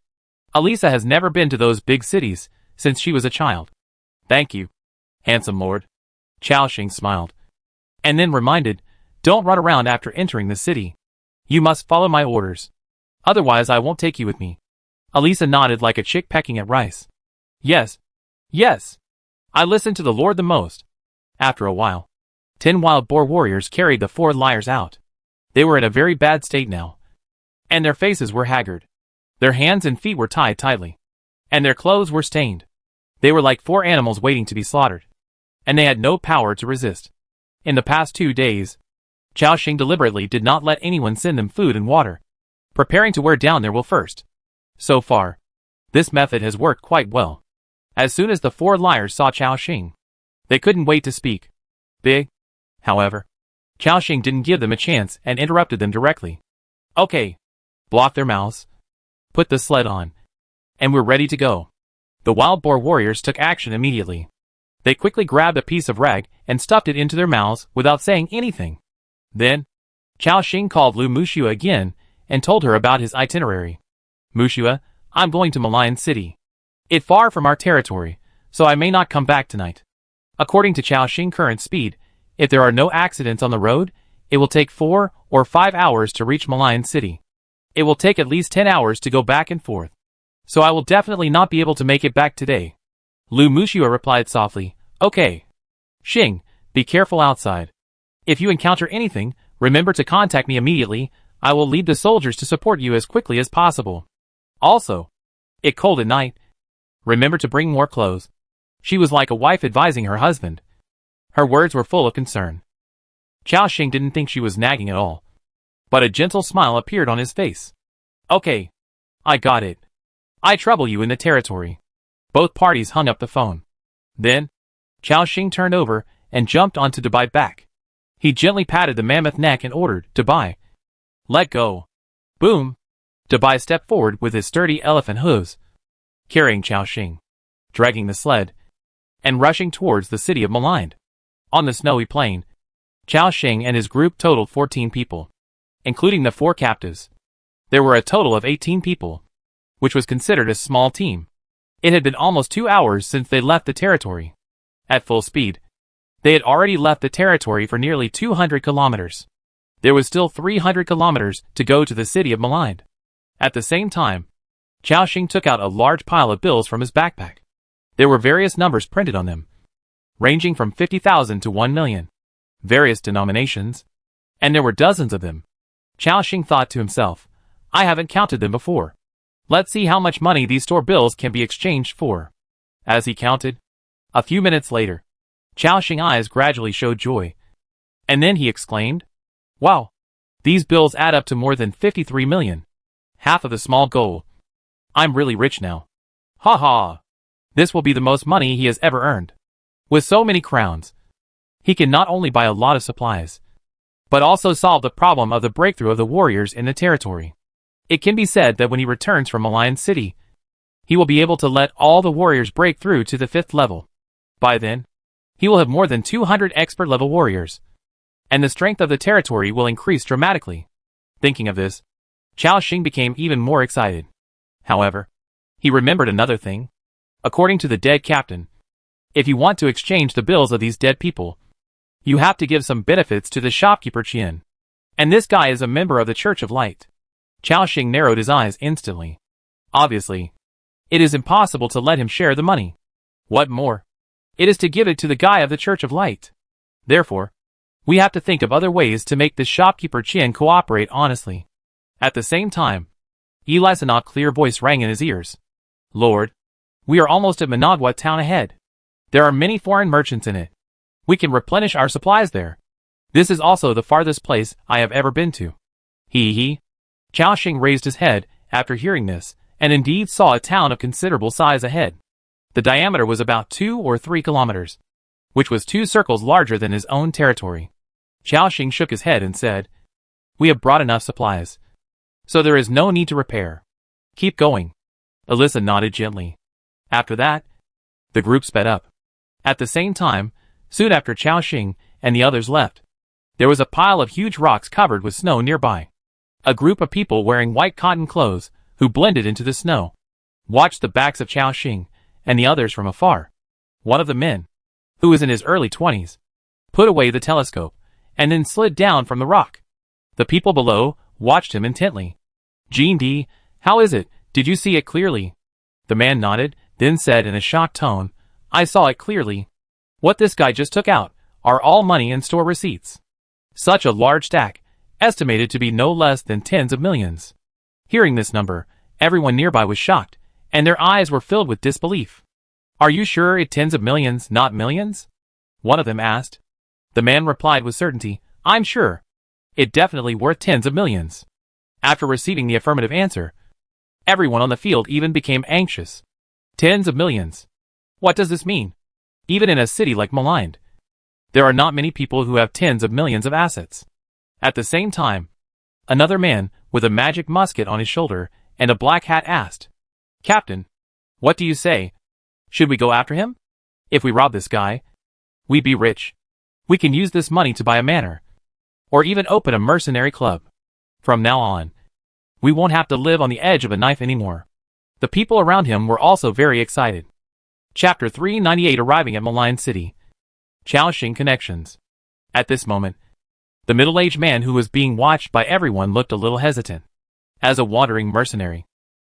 Alisa has never been to those big cities since she was a child." "Thank you, handsome Lord." Chao Xing smiled, and then reminded, "Don't run around after entering the city. You must follow my orders. Otherwise I won't take you with me." Alisa nodded like a chick pecking at rice. "Yes. Yes. I listen to the Lord the most." After a while, 10 wild boar warriors carried the 4 liars out. They were in a very bad state now, and their faces were haggard. Their hands and feet were tied tightly, and their clothes were stained. They were like 4 animals waiting to be slaughtered, and they had no power to resist. In the past 2 days, Xiaoxing deliberately did not let anyone send them food and water, preparing to wear down their will first. So far, this method has worked quite well. As soon as the 4 liars saw Xiaoxing, they couldn't wait to speak. Big. However, Xiaoxing didn't give them a chance and interrupted them directly. Okay. Block their mouths. Put the sled on. And we're ready to go. The wild boar warriors took action immediately. They quickly grabbed a piece of rag and stuffed it into their mouths without saying anything. Then, Xiaoxing called Lu Muxua again and told her about his itinerary. Muxua, I'm going to Mign City. It's far from our territory, so I may not come back tonight. According to Xiaoxing's current speed, if there are no accidents on the road, it will take 4 or 5 hours to reach Mign City. It will take at least 10 hours to go back and forth. So I will definitely not be able to make it back today. Lu Muxua replied softly, Okay. Xing, be careful outside. If you encounter anything, remember to contact me immediately. I will lead the soldiers to support you as quickly as possible. Also, it's cold at night. Remember to bring more clothes. She was like a wife advising her husband. Her words were full of concern. Xiaoxing didn't think she was nagging at all, but a gentle smile appeared on his face. Okay. I got it. I trouble you in the territory. Both parties hung up the phone. Then, Xiaoxing turned over and jumped onto Dubai back. He gently patted the mammoth neck and ordered, Dubai, let go. Boom. Dubai stepped forward with his sturdy elephant hooves, carrying Xiaoxing, dragging the sled, and rushing towards the city of Mign. On the snowy plain, Xiaoxing and his group totaled 14 people, including the 4 captives. There were a total of 18 people, which was considered a small team. It had been almost 2 hours since they left the territory. At full speed, they had already left the territory for nearly 200 kilometers. There was still 300 kilometers to go to the city of Mign. At the same time, Xiaoxing took out a large pile of bills from his backpack. There were various numbers printed on them, ranging from 50,000 to 1 million, various denominations, and there were dozens of them. Xiaoxing thought to himself, I haven't counted them before. Let's see how much money these store bills can be exchanged for. As he counted, a few minutes later, Xiaoxing's eyes gradually showed joy. And then he exclaimed, Wow! These bills add up to more than 53 million. Half of the small gold. I'm really rich now. Ha ha! This will be the most money he has ever earned. With so many crowns, he can not only buy a lot of supplies, but also solve the problem of the breakthrough of the warriors in the territory. It can be said that when he returns from Mign City, he will be able to let all the warriors break through to the 5th level. By then, he will have more than 200 expert level warriors, and the strength of the territory will increase dramatically. Thinking of this, Xiaoxing became even more excited. However, he remembered another thing. According to the dead captain, if you want to exchange the bills of these dead people, you have to give some benefits to the shopkeeper Qian. And this guy is a member of the Church of Light. Xiaoxing narrowed his eyes instantly. Obviously, it is impossible to let him share the money. What more? It is to give it to the guy of the Church of Light. Therefore, we have to think of other ways to make this shopkeeper Qian cooperate honestly. At the same time, Eli's clear voice rang in his ears. Lord, we are almost at Managua town ahead. There are many foreign merchants in it. We can replenish our supplies there. This is also the farthest place I have ever been to. He. Xiaoxing raised his head after hearing this, and indeed saw a town of considerable size ahead. The diameter was about 2 or 3 kilometers, which was 2 circles larger than his own territory. Xiaoxing shook his head and said, We have brought enough supplies, so there is no need to repair. Keep going. Alyssa nodded gently. After that, the group sped up. At the same time, soon after Xiaoxing and the others left, there was a pile of huge rocks covered with snow nearby. A group of people wearing white cotton clothes, who blended into the snow, watched the backs of Xiaoxing and the others from afar. One of the men, who was in his early 20s, put away the telescope and then slid down from the rock. The people below watched him intently. Jean D, how is it? Did you see it clearly? The man nodded, then said in a shocked tone, I saw it clearly. What this guy just took out are all money and store receipts. Such a large stack, estimated to be no less than tens of millions. Hearing this number, everyone nearby was shocked, and their eyes were filled with disbelief. "Are you sure it's tens of millions, not millions?" one of them asked. The man replied with certainty, "I'm sure. It's definitely worth tens of millions." After receiving the affirmative answer, everyone on the field even became anxious. Tens of millions. What does this mean? Even in a city like Mign, there are not many people who have tens of millions of assets. At the same time, another man with a magic musket on his shoulder and a black hat asked, "Captain, what do you say? Should we go after him? If we rob this guy, we'd be rich. We can use this money to buy a manor, or even open a mercenary club. From now on, we won't have to live on the edge of a knife anymore." The people around him were also very excited. Chapter 398 Arriving at Mign City. Caoxing Connections. At this moment, the middle-aged man who was being watched by everyone looked a little hesitant. As a wandering mercenary,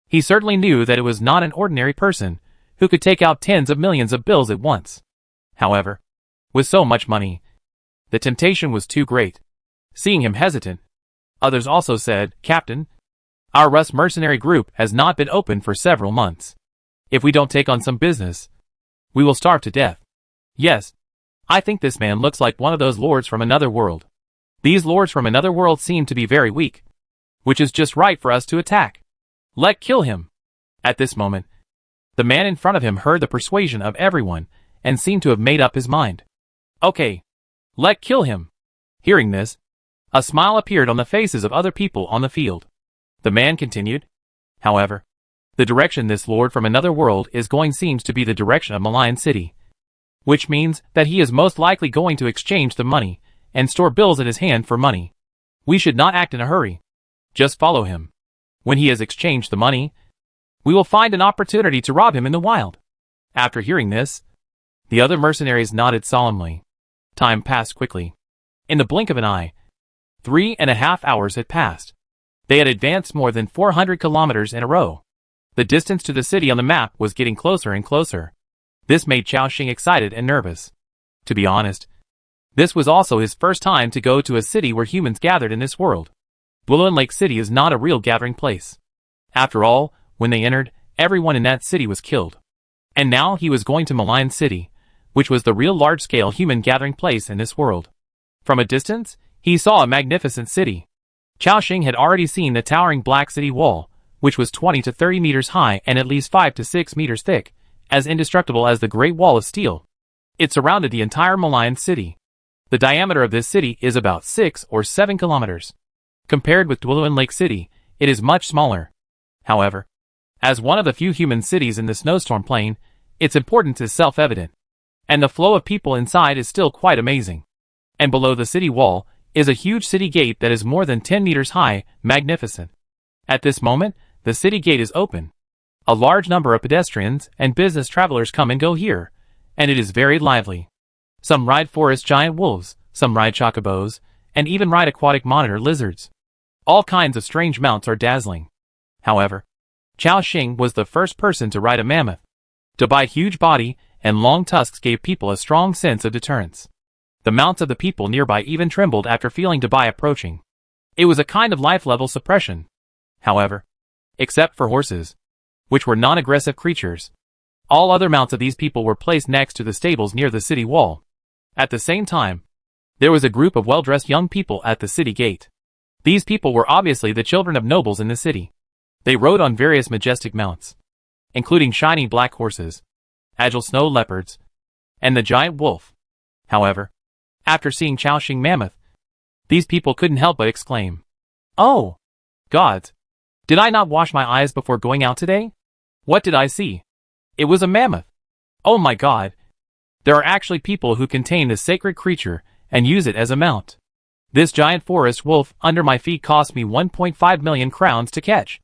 he certainly knew that it was not an ordinary person who could take out tens of millions of bills at once. However, with so much money, the temptation was too great. Seeing him hesitant, others also said, "Captain, our Rust mercenary group has not been open for several months. If we don't take on some business, we will starve to death. Yes, I think this man looks like one of those lords from another world. These lords from another world seem to be very weak, which is just right for us to attack. Let's kill him." At this moment, the man in front of him heard the persuasion of everyone and seemed to have made up his mind. "Okay, let's kill him." Hearing this, a smile appeared on the faces of other people on the field. The man continued, "However, the direction this lord from another world is going seems to be the direction of Mign City, which means that he is most likely going to exchange the money and store bills in his hand for money. We should not act in a hurry. Just follow him. When he has exchanged the money, we will find an opportunity to rob him in the wild." After hearing this, the other mercenaries nodded solemnly. Time passed quickly. In the blink of an eye, 3.5 hours had passed. They had advanced more than 400 kilometers in a row. The distance to the city on the map was getting closer and closer. This made Caoxing excited and nervous. To be honest, this was also his first time to go to a city where humans gathered in this world. Bloodline Lake City is not a real gathering place. After all, when they entered, everyone in that city was killed. And now he was going to Mign City, which was the real large-scale human gathering place in this world. From a distance, he saw a magnificent city. Caoxing had already seen the towering black city wall, which was 20 to 30 meters high and at least 5 to 6 meters thick, as indestructible as the Great Wall of Steel. It surrounded the entire Mign City. The diameter of this city is about 6 or 7 kilometers. Compared with Bloodline Lake City, it is much smaller. However, as one of the few human cities in the snowstorm plain, its importance is self-evident. And the flow of people inside is still quite amazing. And below the city wall is a huge city gate that is more than 10 meters high, magnificent. At this moment, the city gate is open. A large number of pedestrians and business travelers come and go here, and it is very lively. Some ride forest giant wolves, some ride chocobos, and even ride aquatic monitor lizards. All kinds of strange mounts are dazzling. However, Caoxing was the first person to ride a mammoth. Dubai's huge body and long tusks gave people a strong sense of deterrence. The mounts of the people nearby even trembled after feeling Dubai approaching. It was a kind of life-level suppression. However, except for horses, which were non-aggressive creatures, all other mounts of these people were placed next to the stables near the city wall. At the same time, there was a group of well-dressed young people at the city gate. These people were obviously the children of nobles in the city. They rode on various majestic mounts, including shiny black horses, agile snow leopards, and the giant wolf. However, after seeing Caoxing mammoth, these people couldn't help but exclaim, "Oh, gods! Did I not wash my eyes before going out today? What did I see? It was a mammoth! Oh my god! There are actually people who contain this sacred creature and use it as a mount. This giant forest wolf under my feet cost me 1.5 million crowns to catch.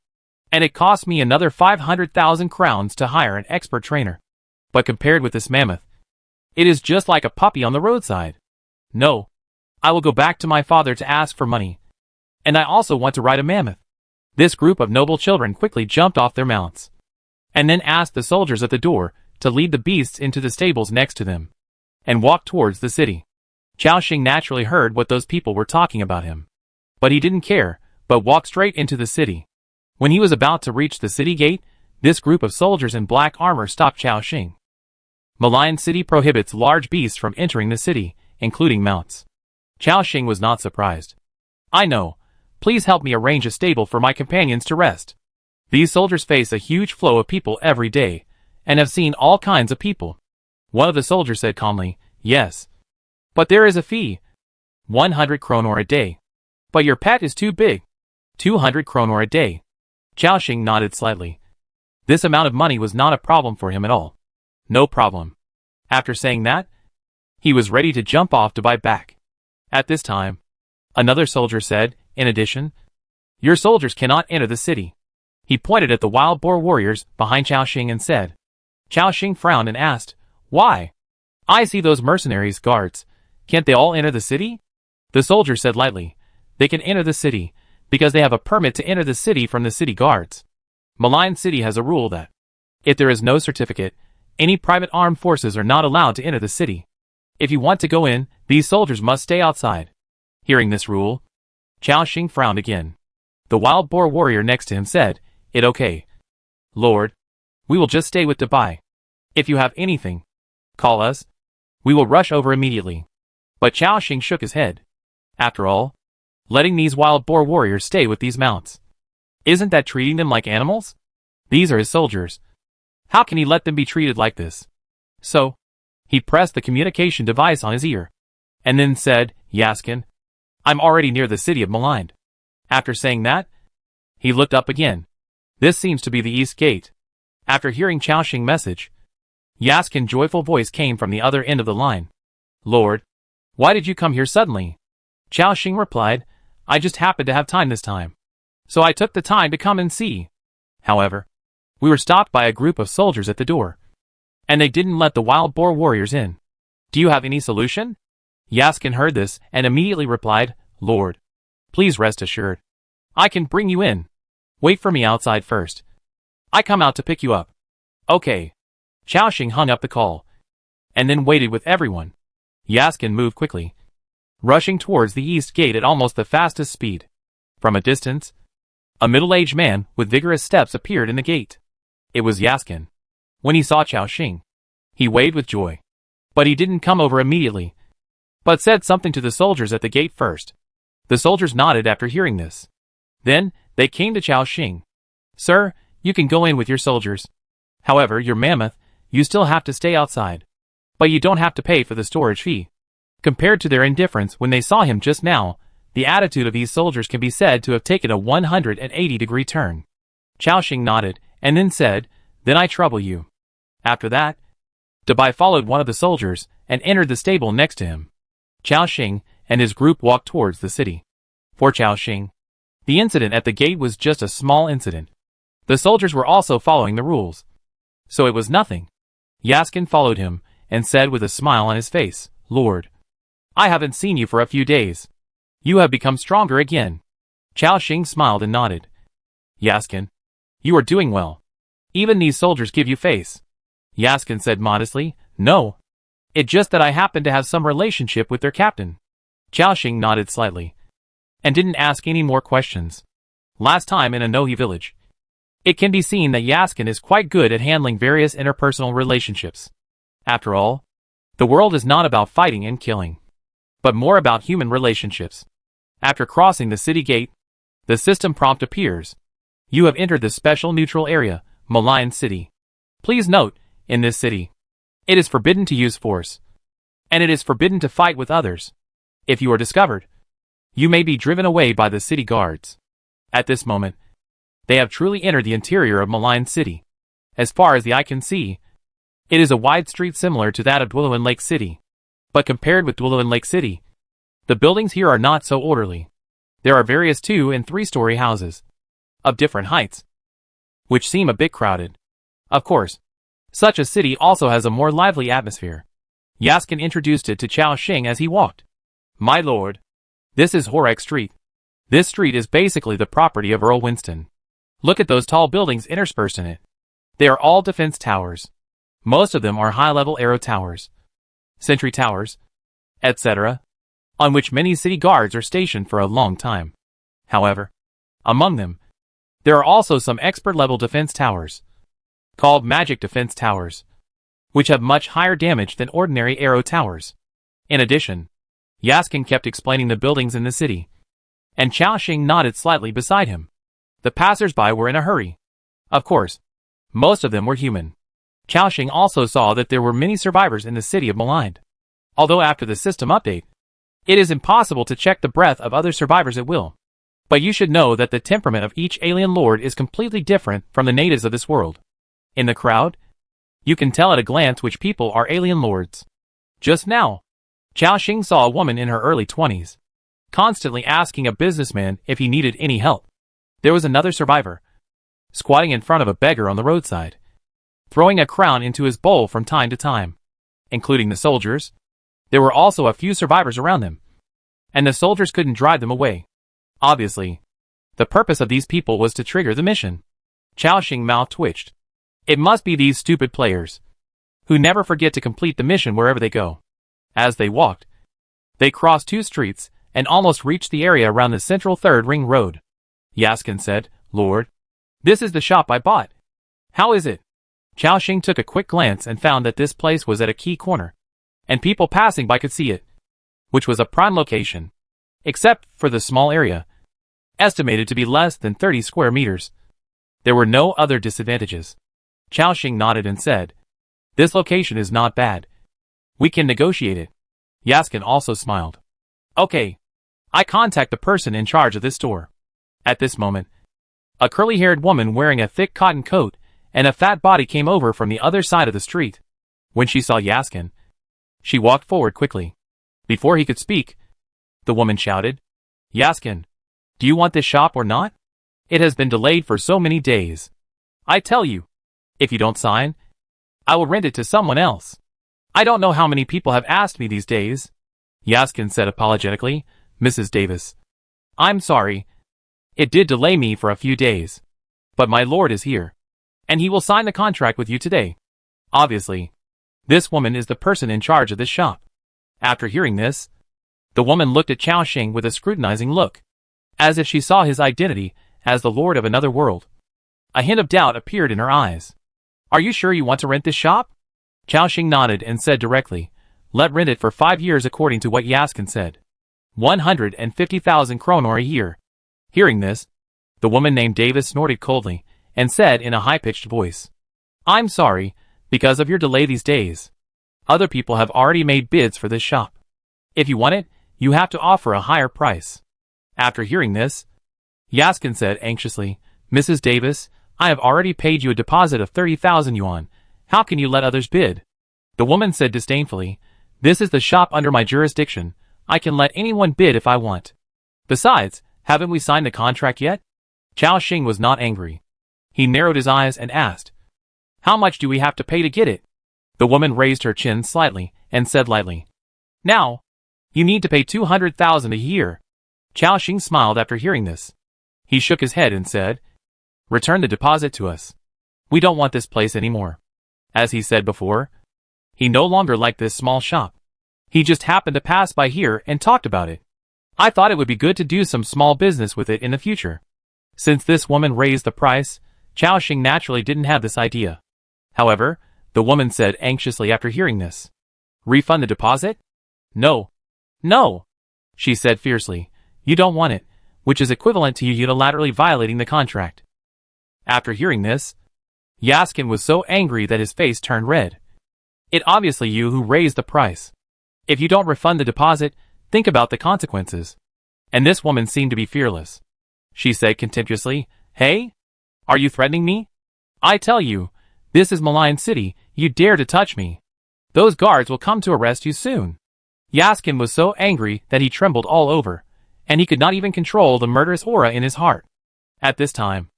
And it cost me another 500,000 crowns to hire an expert trainer. But compared with this mammoth, it is just like a puppy on the roadside. No, I will go back to my father to ask for money. And I also want to ride a mammoth." This group of noble children quickly jumped off their mounts, and then asked the soldiers at the door to lead the beasts into the stables next to them, and walked towards the city. Caoxing naturally heard what those people were talking about him. But he didn't care, but walked straight into the city. When he was about to reach the city gate, this group of soldiers in black armor stopped Chao. Mign City prohibits large beasts from entering the city, including mounts. Chao was not surprised. I know. Please help me arrange a stable for my companions to rest. These soldiers face a huge flow of people every day, and have seen all kinds of people. One of the soldiers said calmly, yes. But there is a fee. 100 kronor a day. But your pet is too big. 200 kronor a day. Chao nodded slightly. This amount of money was not a problem for him at all. No problem. After saying that, he was ready to jump off to buy back. At this time, another soldier said, in addition, your soldiers cannot enter the city. He pointed at the wild boar warriors behind Chao and said. Chao frowned and asked, why? I see those mercenaries guards. Can't they all enter the city? The soldier said lightly, they can enter the city, because they have a permit to enter the city from the city guards. Mign City has a rule that, if there is no certificate, any private armed forces are not allowed to enter the city. If you want to go in, these soldiers must stay outside. Hearing this rule, Chao frowned again. The wild boar warrior next to him said, it okay. Lord, we will just stay with Dubai. If you have anything, call us. We will rush over immediately. But Chao shook his head. After all, letting these wild boar warriors stay with these mounts, isn't that treating them like animals? These are his soldiers. How can he let them be treated like this? So, he pressed the communication device on his ear, and then said, Yaskin, I'm already near the city of Mign. After saying that, he looked up again. This seems to be the east gate. After hearing Chao message, Yaskin's joyful voice came from the other end of the line. Lord, why did you come here suddenly? Chao replied, I just happened to have time this time. So I took the time to come and see. However, we were stopped by a group of soldiers at the door, and they didn't let the wild boar warriors in. Do you have any solution? Yaskin heard this and immediately replied, Lord, please rest assured. I can bring you in. Wait for me outside first. I come out to pick you up. Okay. Chao hung up the call, and then waited with everyone. Yaskin moved quickly, rushing towards the east gate at almost the fastest speed. From a distance, a middle-aged man with vigorous steps appeared in the gate. It was Yaskin. When he saw Chao he waved with joy. But he didn't come over immediately, but said something to the soldiers at the gate first. The soldiers nodded after hearing this. Then, they came to Chao. Sir, you can go in with your soldiers. However, your mammoth, you still have to stay outside. But you don't have to pay for the storage fee. Compared to their indifference when they saw him just now, the attitude of these soldiers can be said to have taken a 180-degree turn. Chao nodded, and then said, Then I trouble you. After that, Dubai followed one of the soldiers, and entered the stable next to him. Chao and his group walked towards the city. For Chao the incident at the gate was just a small incident. The soldiers were also following the rules, so it was nothing. Yaskin followed him, and said with a smile on his face, Lord, I haven't seen you for a few days. You have become stronger again. Chao smiled and nodded. Yaskin, you are doing well. Even these soldiers give you face. Yaskin said modestly, No. It's just that I happen to have some relationship with their captain. Chao nodded slightly, and didn't ask any more questions. Last time in a Nohi village, it can be seen that Yaskin is quite good at handling various interpersonal relationships. After all, the world is not about fighting and killing, but more about human relationships. After crossing the city gate, the system prompt appears. You have entered the special neutral area, Mign City. Please note, in this city, it is forbidden to use force, and it is forbidden to fight with others. If you are discovered, you may be driven away by the city guards. At this moment, they have truly entered the interior of Mign City. As far as the eye can see, it is a wide street similar to that of Dwelluin Lake City. But compared with Dwelluin Lake City, the buildings here are not so orderly. There are various 2- and 3-story houses, of different heights, which seem a bit crowded. Of course, such a city also has a more lively atmosphere. Yaskin introduced it to Chao as he walked. My lord, this is Horek Street. This street is basically the property of Earl Winston. Look at those tall buildings interspersed in it. They are all defense towers. Most of them are high-level arrow towers, sentry towers, etc., on which many city guards are stationed for a long time. However, among them, there are also some expert-level defense towers, called magic defense towers, which have much higher damage than ordinary arrow towers. In addition, Yaskin kept explaining the buildings in the city, and Chaoxing nodded slightly beside him. The passers-by were in a hurry. Of course, most of them were human. Chaoxing also saw that there were many survivors in the city of Mign. Although after the system update, it is impossible to check the breath of other survivors at will. But you should know that the temperament of each alien lord is completely different from the natives of this world. In the crowd, you can tell at a glance which people are alien lords. Just now, Chaoxing saw a woman in her early 20s, constantly asking a businessman if he needed any help. There was another survivor, squatting in front of a beggar on the roadside, throwing a crown into his bowl from time to time. Including the soldiers, there were also a few survivors around them, and the soldiers couldn't drive them away. Obviously, the purpose of these people was to trigger the mission. Chaoxing's mouth twitched. It must be these stupid players, who never forget to complete the mission wherever they go. As they walked, they crossed 2 streets and almost reached the area around the central 3rd ring road. Yaskin said, "Lord, this is the shop I bought. How is it?" Chaoxing took a quick glance and found that this place was at a key corner, and people passing by could see it, which was a prime location, except for the small area, estimated to be less than 30 square meters. There were no other disadvantages. Chaoxing nodded and said, "This location is not bad. We can negotiate it." Yaskin also smiled. "Okay. I contact the person in charge of this store." At this moment, a curly-haired woman wearing a thick cotton coat and a fat body came over from the other side of the street. When she saw Yaskin, she walked forward quickly. Before he could speak, the woman shouted, "Yaskin, do you want this shop or not? It has been delayed for so many days. I tell you, if you don't sign, I will rent it to someone else. I don't know how many people have asked me these days." Yaskin said apologetically, "Mrs. Davis, I'm sorry. It did delay me for a few days. But my lord is here, and he will sign the contract with you today." Obviously, this woman is the person in charge of this shop. After hearing this, the woman looked at Chaoxing with a scrutinizing look, as if she saw his identity as the lord of another world. A hint of doubt appeared in her eyes. "Are you sure you want to rent this shop?" Chaoxing nodded and said directly, "Let rent it for 5 years according to what Yaskin said. 150,000 kroner a year." Hearing this, the woman named Davis snorted coldly and said in a high-pitched voice, "I'm sorry, because of your delay these days. Other people have already made bids for this shop. If you want it, you have to offer a higher price." After hearing this, Yaskin said anxiously, "Mrs. Davis, I have already paid you a deposit of 30,000 yuan. How can you let others bid?" The woman said disdainfully, "This is the shop under my jurisdiction. I can let anyone bid if I want. Besides, haven't we signed the contract yet?" Chaoxing was not angry. He narrowed his eyes and asked, "How much do we have to pay to get it?" The woman raised her chin slightly and said lightly, "Now, you need to pay 200,000 a year." Chaoxing smiled after hearing this. He shook his head and said, "Return the deposit to us. We don't want this place anymore." As he said before, he no longer liked this small shop. He just happened to pass by here and talked about it. "I thought it would be good to do some small business with it in the future." Since this woman raised the price, Chaoxing naturally didn't have this idea. However, the woman said anxiously after hearing this, "Refund the deposit?" "No. No," she said fiercely. "You don't want it, which is equivalent to you unilaterally violating the contract." After hearing this, Yaskin was so angry that his face turned red. "It obviously you who raised the price. If you don't refund the deposit, think about the consequences." And this woman seemed to be fearless. She said contemptuously, "Hey? Are you threatening me? I tell you, this is Mign City. You dare to touch me. Those guards will come to arrest you soon." Yaskin was so angry that he trembled all over, and he could not even control the murderous aura in his heart. At this time,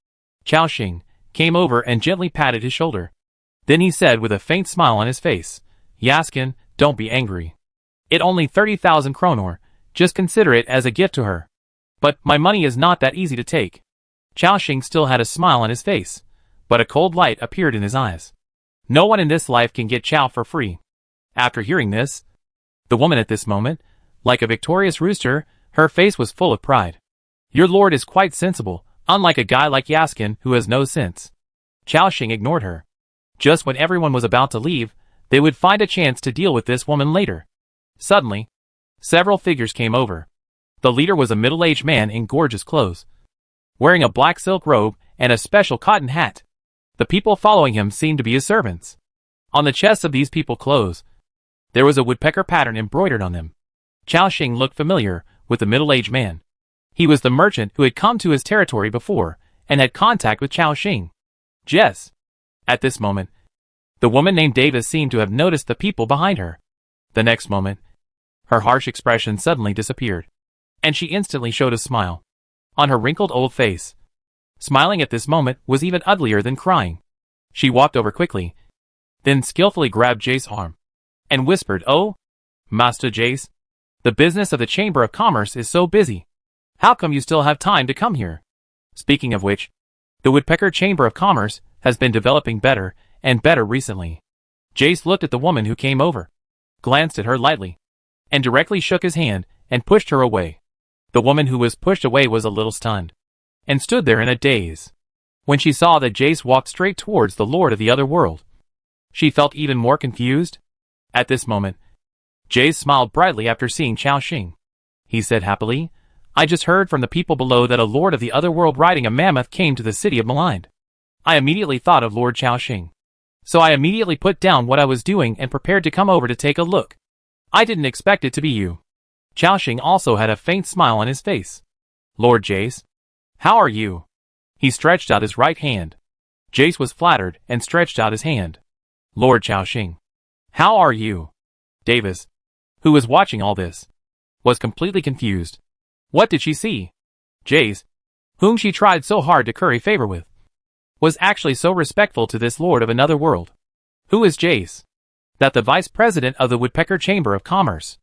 Chaoxing came over and gently patted his shoulder. Then he said with a faint smile on his face, "Yaskin, don't be angry. It only 30,000 kroner, just consider it as a gift to her. But my money is not that easy to take." Chaoxing still had a smile on his face, but a cold light appeared in his eyes. No one in this life can get chow for free. After hearing this, the woman at this moment, like a victorious rooster, her face was full of pride. Your lord is quite sensible, unlike a guy like Yaskin who has no sense. Xiaoxing ignored her. Just when everyone was about to leave, they would find a chance to deal with this woman later. Suddenly, several figures came over. The leader was a middle-aged man in gorgeous clothes, wearing a black silk robe and a special cotton hat. The people following him seemed to be his servants. On the chests of these people's clothes, there was a woodpecker pattern embroidered on them. Xiaoxing looked familiar with the middle-aged man. He was the merchant who had come to his territory before and had contact with Xiaoxing. Jess. At this moment, the woman named Davis seemed to have noticed the people behind her. The next moment, her harsh expression suddenly disappeared, and she instantly showed a smile on her wrinkled old face. Smiling at this moment was even uglier than crying. She walked over quickly, then skillfully grabbed Jace's arm, and whispered, "Oh, Master Jace, the business of the Chamber of Commerce is so busy. How come you still have time to come here?" Speaking of which, the Woodpecker Chamber of Commerce has been developing better and better recently. Jace looked at the woman who came over, glanced at her lightly, and directly shook his hand and pushed her away. The woman who was pushed away was a little stunned, and stood there in a daze. When she saw that Jace walked straight towards the Lord of the Other World, she felt even more confused. At this moment, Jace smiled brightly after seeing Xiaoxing. He said happily, "I just heard from the people below that a Lord of the Other World riding a mammoth came to the city of Mign. I immediately thought of Lord Xiaoxing. So I immediately put down what I was doing and prepared to come over to take a look. I didn't expect it to be you." Xiaoxing also had a faint smile on his face. "Lord Jace, how are you?" He stretched out his right hand. Jace was flattered and stretched out his hand. "Lord Xiaoxing, how are you?" Davis, who was watching all this, was completely confused. What did she see? Jace, whom she tried so hard to curry favor with, was actually so respectful to this Lord of Another World. Who is Jace? That the Vice President of the Woodpecker Chamber of Commerce.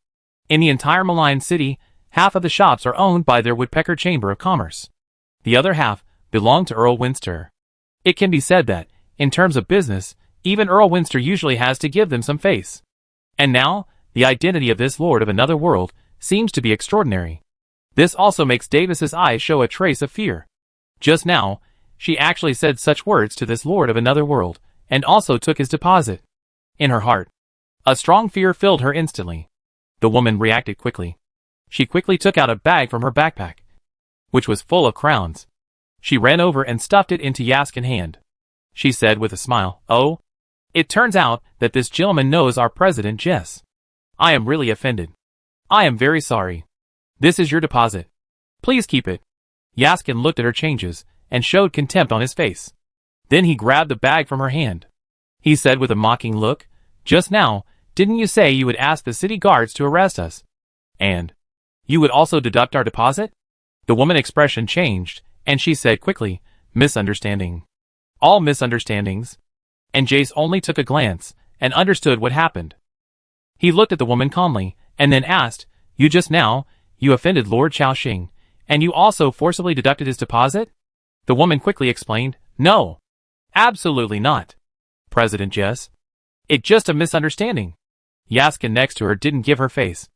In the entire Mign City, half of the shops are owned by their Woodpecker Chamber of Commerce. The other half belong to Earl Winster. It can be said that, in terms of business, even Earl Winster usually has to give them some face. And now, the identity of this Lord of Another World seems to be extraordinary. This also makes Davis's eyes show a trace of fear. Just now, she actually said such words to this Lord of Another World, and also took his deposit. In her heart, a strong fear filled her instantly. The woman reacted quickly. She quickly took out a bag from her backpack, which was full of crowns. She ran over and stuffed it into Yaskin's hand. She said with a smile, "Oh, it turns out that this gentleman knows our president Jess. I am really offended. I am very sorry. This is your deposit. Please keep it." Yaskin looked at her changes and showed contempt on his face. Then he grabbed the bag from her hand. He said with a mocking look, "Just now, didn't you say you would ask the city guards to arrest us? And you would also deduct our deposit?" The woman's expression changed, and she said quickly, "Misunderstanding. All misunderstandings." And Jace only took a glance and understood what happened. He looked at the woman calmly, and then asked, "You just now, you offended Lord Xiaoxing, and you also forcibly deducted his deposit?" The woman quickly explained, "No, absolutely not, President Jess. It's just a misunderstanding." Yaskin next to her didn't give her face,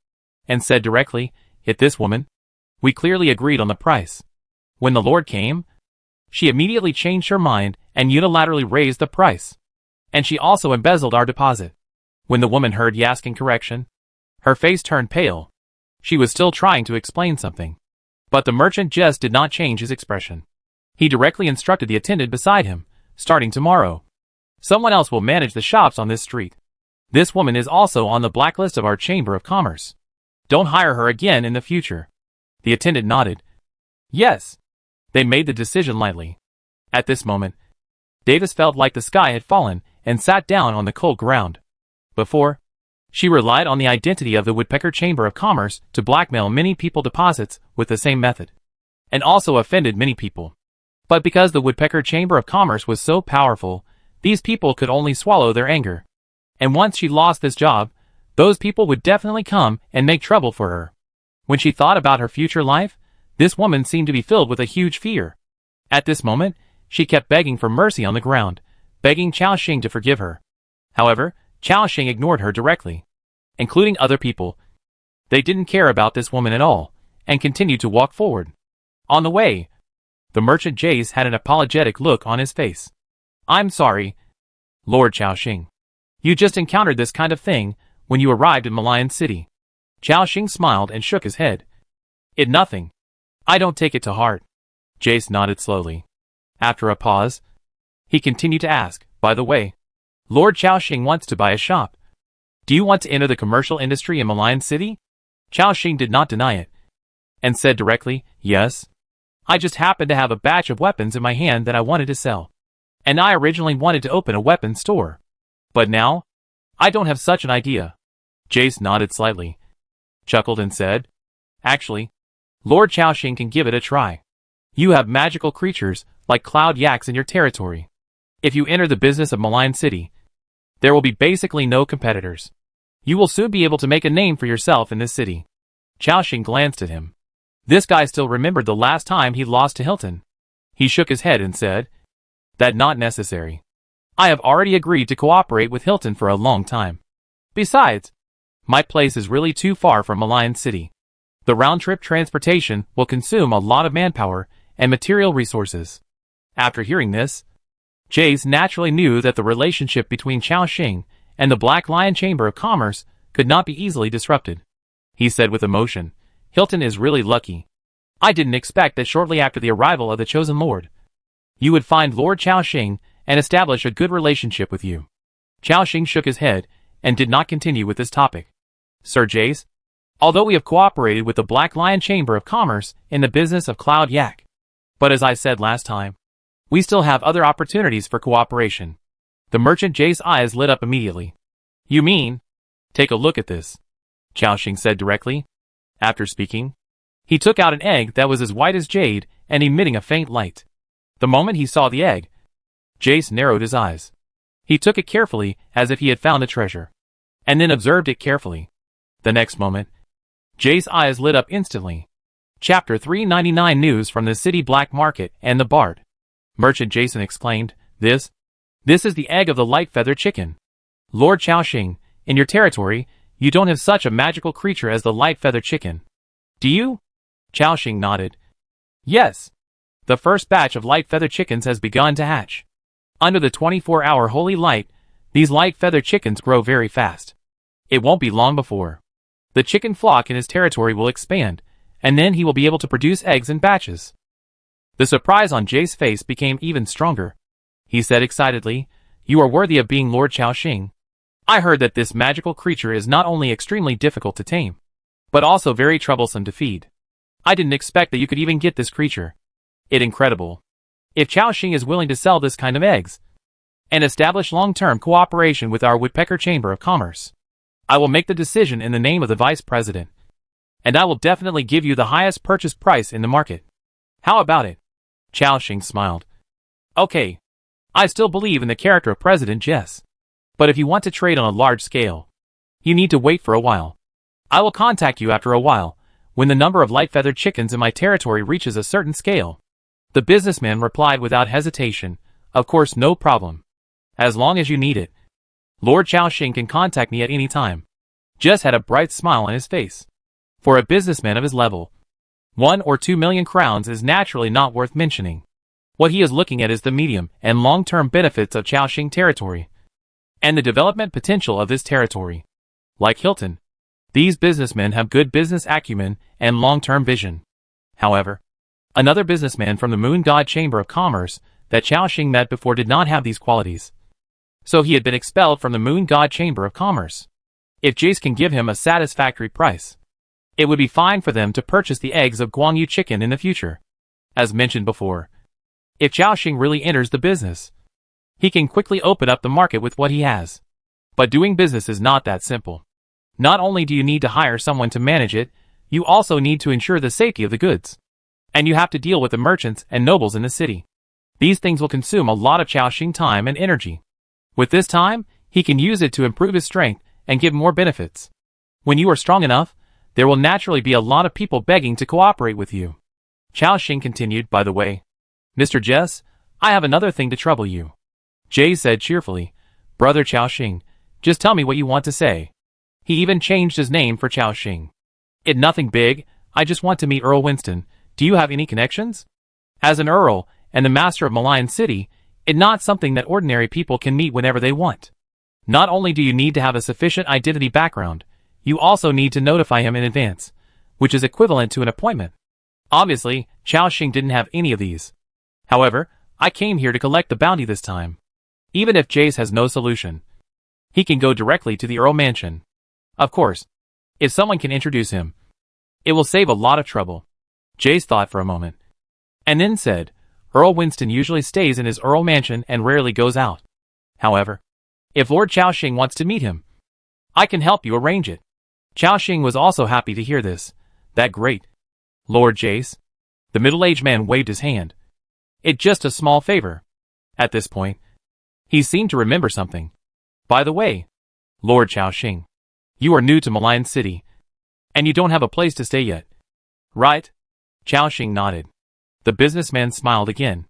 and said directly, "Hit this woman. We clearly agreed on the price. When the Lord came, she immediately changed her mind and unilaterally raised the price. And she also embezzled our deposit." When the woman heard Yaskin's correction, her face turned pale. She was still trying to explain something, but the merchant Jess did not change his expression. He directly instructed the attendant beside him, "Starting tomorrow, someone else will manage the shops on this street. This woman is also on the blacklist of our Chamber of Commerce. Don't hire her again in the future." The attendant nodded. Yes. They made the decision lightly. At this moment, Davis felt like the sky had fallen and sat down on the cold ground. Before, she relied on the identity of the Woodpecker Chamber of Commerce to blackmail many people deposits with the same method, and also offended many people. But because the Woodpecker Chamber of Commerce was so powerful, these people could only swallow their anger. And once she lost this job, those people would definitely come and make trouble for her. When she thought about her future life, this woman seemed to be filled with a huge fear. At this moment, she kept begging for mercy on the ground, begging Xiaoxing to forgive her. However, Xiaoxing ignored her directly, including other people. They didn't care about this woman at all, and continued to walk forward. On the way, the merchant Jace had an apologetic look on his face. I'm sorry, Lord Xiaoxing. You just encountered this kind of thing when you arrived in Mign City. Xiaoxing smiled and shook his head. It nothing. I don't take it to heart. Jace nodded slowly. After a pause, he continued to ask, by the way, Lord Xiaoxing wants to buy a shop. Do you want to enter the commercial industry in Mign City? Xiaoxing did not deny it, and said directly, yes. I just happened to have a batch of weapons in my hand that I wanted to sell. And I originally wanted to open a weapons store. But now, I don't have such an idea. Jace nodded slightly, chuckled and said, actually, Lord Xiaoxing can give it a try. You have magical creatures like cloud yaks in your territory. If you enter the business of Mign City, there will be basically no competitors. You will soon be able to make a name for yourself in this city. Xiaoxing glanced at him. This guy still remembered the last time he lost to Hilton. He shook his head and said, that not necessary. I have already agreed to cooperate with Hilton for a long time. Besides, my place is really too far from Mign City. The round-trip transportation will consume a lot of manpower and material resources. After hearing this, Jace naturally knew that the relationship between Xiaoxing and the Black Lion Chamber of Commerce could not be easily disrupted. He said with emotion, Hilton is really lucky. I didn't expect that shortly after the arrival of the Chosen Lord, you would find Lord Xiaoxing and establish a good relationship with you. Xiaoxing shook his head and did not continue with this topic. Sir Jace, although we have cooperated with the Black Lion Chamber of Commerce in the business of Cloud Yak, but as I said last time, we still have other opportunities for cooperation. The merchant Jace's eyes lit up immediately. You mean? Take a look at this, Xiaoxing said directly. After speaking, he took out an egg that was as white as jade and emitting a faint light. The moment he saw the egg, Jace narrowed his eyes. He took it carefully as if he had found a treasure, and then observed it carefully. The next moment, Jace's eyes lit up instantly. Chapter 399 News from the City Black Market and the Bard. Merchant Jason exclaimed, This is the egg of the light feather chicken. Lord Xiaoxing, in your territory, you don't have such a magical creature as the light feather chicken. Do you? Xiaoxing nodded. Yes. The first batch of light feather chickens has begun to hatch. Under the 24-hour holy light, these light feather chickens grow very fast. It won't be long before the chicken flock in his territory will expand, and then he will be able to produce eggs in batches. The surprise on Jace's face became even stronger. He said excitedly, You are worthy of being Lord Xiaoxing. I heard that this magical creature is not only extremely difficult to tame, but also very troublesome to feed. I didn't expect that you could even get this creature. It's incredible. If Xiaoxing is willing to sell this kind of eggs, and establish long-term cooperation with our Woodpecker Chamber of Commerce, I will make the decision in the name of the Vice President, and I will definitely give you the highest purchase price in the market. How about it? Xiaoxing smiled. Okay. I still believe in the character of President Jess. But if you want to trade on a large scale, you need to wait for a while. I will contact you after a while, when the number of light-feathered chickens in my territory reaches a certain scale. The businessman replied without hesitation, Of course, no problem. As long as you need it. Lord Xiaoxing can contact me at any time. Jess had a bright smile on his face. For a businessman of his level, 1 or 2 million crowns is naturally not worth mentioning. What he is looking at is the medium and long-term benefits of Xiaoxing territory, and the development potential of this territory. Like Hilton, these businessmen have good business acumen and long-term vision. However, another businessman from the Moon God Chamber of Commerce that Xiaoxing met before did not have these qualities. So he had been expelled from the Moon God Chamber of Commerce. If Jace can give him a satisfactory price, it would be fine for them to purchase the eggs of Guangyu chicken in the future. As mentioned before, if Xiaoxing really enters the business, he can quickly open up the market with what he has. But doing business is not that simple. Not only do you need to hire someone to manage it, you also need to ensure the safety of the goods. And you have to deal with the merchants and nobles in the city. These things will consume a lot of Xiaoxing time and energy. With this time, he can use it to improve his strength and give more benefits. When you are strong enough, there will naturally be a lot of people begging to cooperate with you. Xiaoxing continued, By the way, Mr. Jess, I have another thing to trouble you. Jace said cheerfully, Brother Xiaoxing, just tell me what you want to say. He even changed his name for Xiaoxing. It's nothing big, I just want to meet Earl Winston, Do you have any connections? As an earl and the master of Mign City, it's not something that ordinary people can meet whenever they want. Not only do you need to have a sufficient identity background, you also need to notify him in advance, which is equivalent to an appointment. Obviously, Xiaoxing didn't have any of these. However, I came here to collect the bounty this time. Even if Jace has no solution, he can go directly to the Earl Mansion. Of course, if someone can introduce him, it will save a lot of trouble. Jace thought for a moment, and then said, Earl Winston usually stays in his Earl Mansion and rarely goes out. However, if Lord Xiaoxing wants to meet him, I can help you arrange it. Xiaoxing was also happy to hear this. That great. Lord Jace. The middle-aged man waved his hand. It's just a small favor. At this point, he seemed to remember something. By the way, Lord Xiaoxing, you are new to Mign City, and you don't have a place to stay yet. Right? Xiaoxing nodded. The businessman smiled again.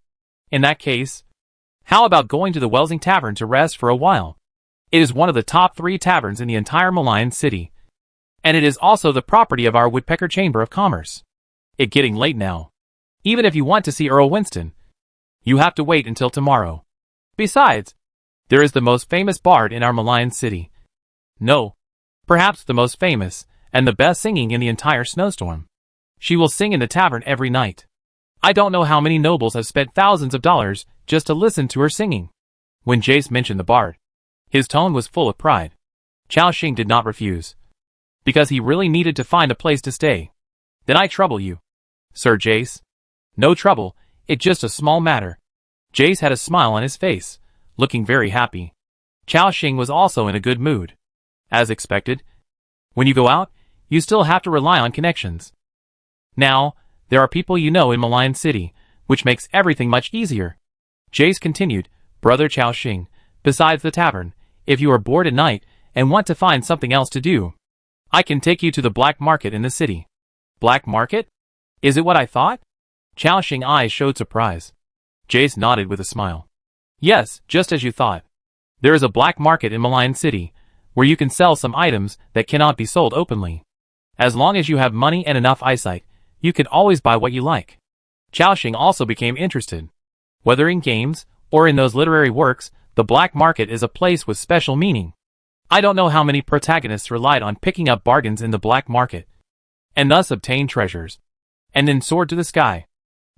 In that case, how about going to the Welsing Tavern to rest for a while? It is one of the top 3 taverns in the entire Mign City, and it is also the property of our Woodpecker Chamber of Commerce. It's getting late now. Even if you want to see Earl Winston, you have to wait until tomorrow. Besides, there is the most famous bard in our Mign City. No, perhaps the most famous, and the best singing in the entire snowstorm. She will sing in the tavern every night. I don't know how many nobles have spent thousands of dollars just to listen to her singing. When Jace mentioned the bard, his tone was full of pride. Xiaoxing did not refuse, because he really needed to find a place to stay. Then I trouble you, Sir Jace. No trouble, it's just a small matter. Jace had a smile on his face, looking very happy. Xiaoxing was also in a good mood. As expected, when you go out, you still have to rely on connections. Now, there are people you know in Mign City, which makes everything much easier. Jace continued, Brother Xiaoxing, besides the tavern, if you are bored at night and want to find something else to do, I can take you to the black market in the city. Black market? Is it what I thought? Xiaoxing's eyes showed surprise. Jace nodded with a smile. Yes, just as you thought. There is a black market in Mign City, where you can sell some items that cannot be sold openly. As long as you have money and enough eyesight, you can always buy what you like. Xiaoxing also became interested. Whether in games, or in those literary works, the black market is a place with special meaning. I don't know how many protagonists relied on picking up bargains in the black market, and thus obtained treasures, and then soared to the sky.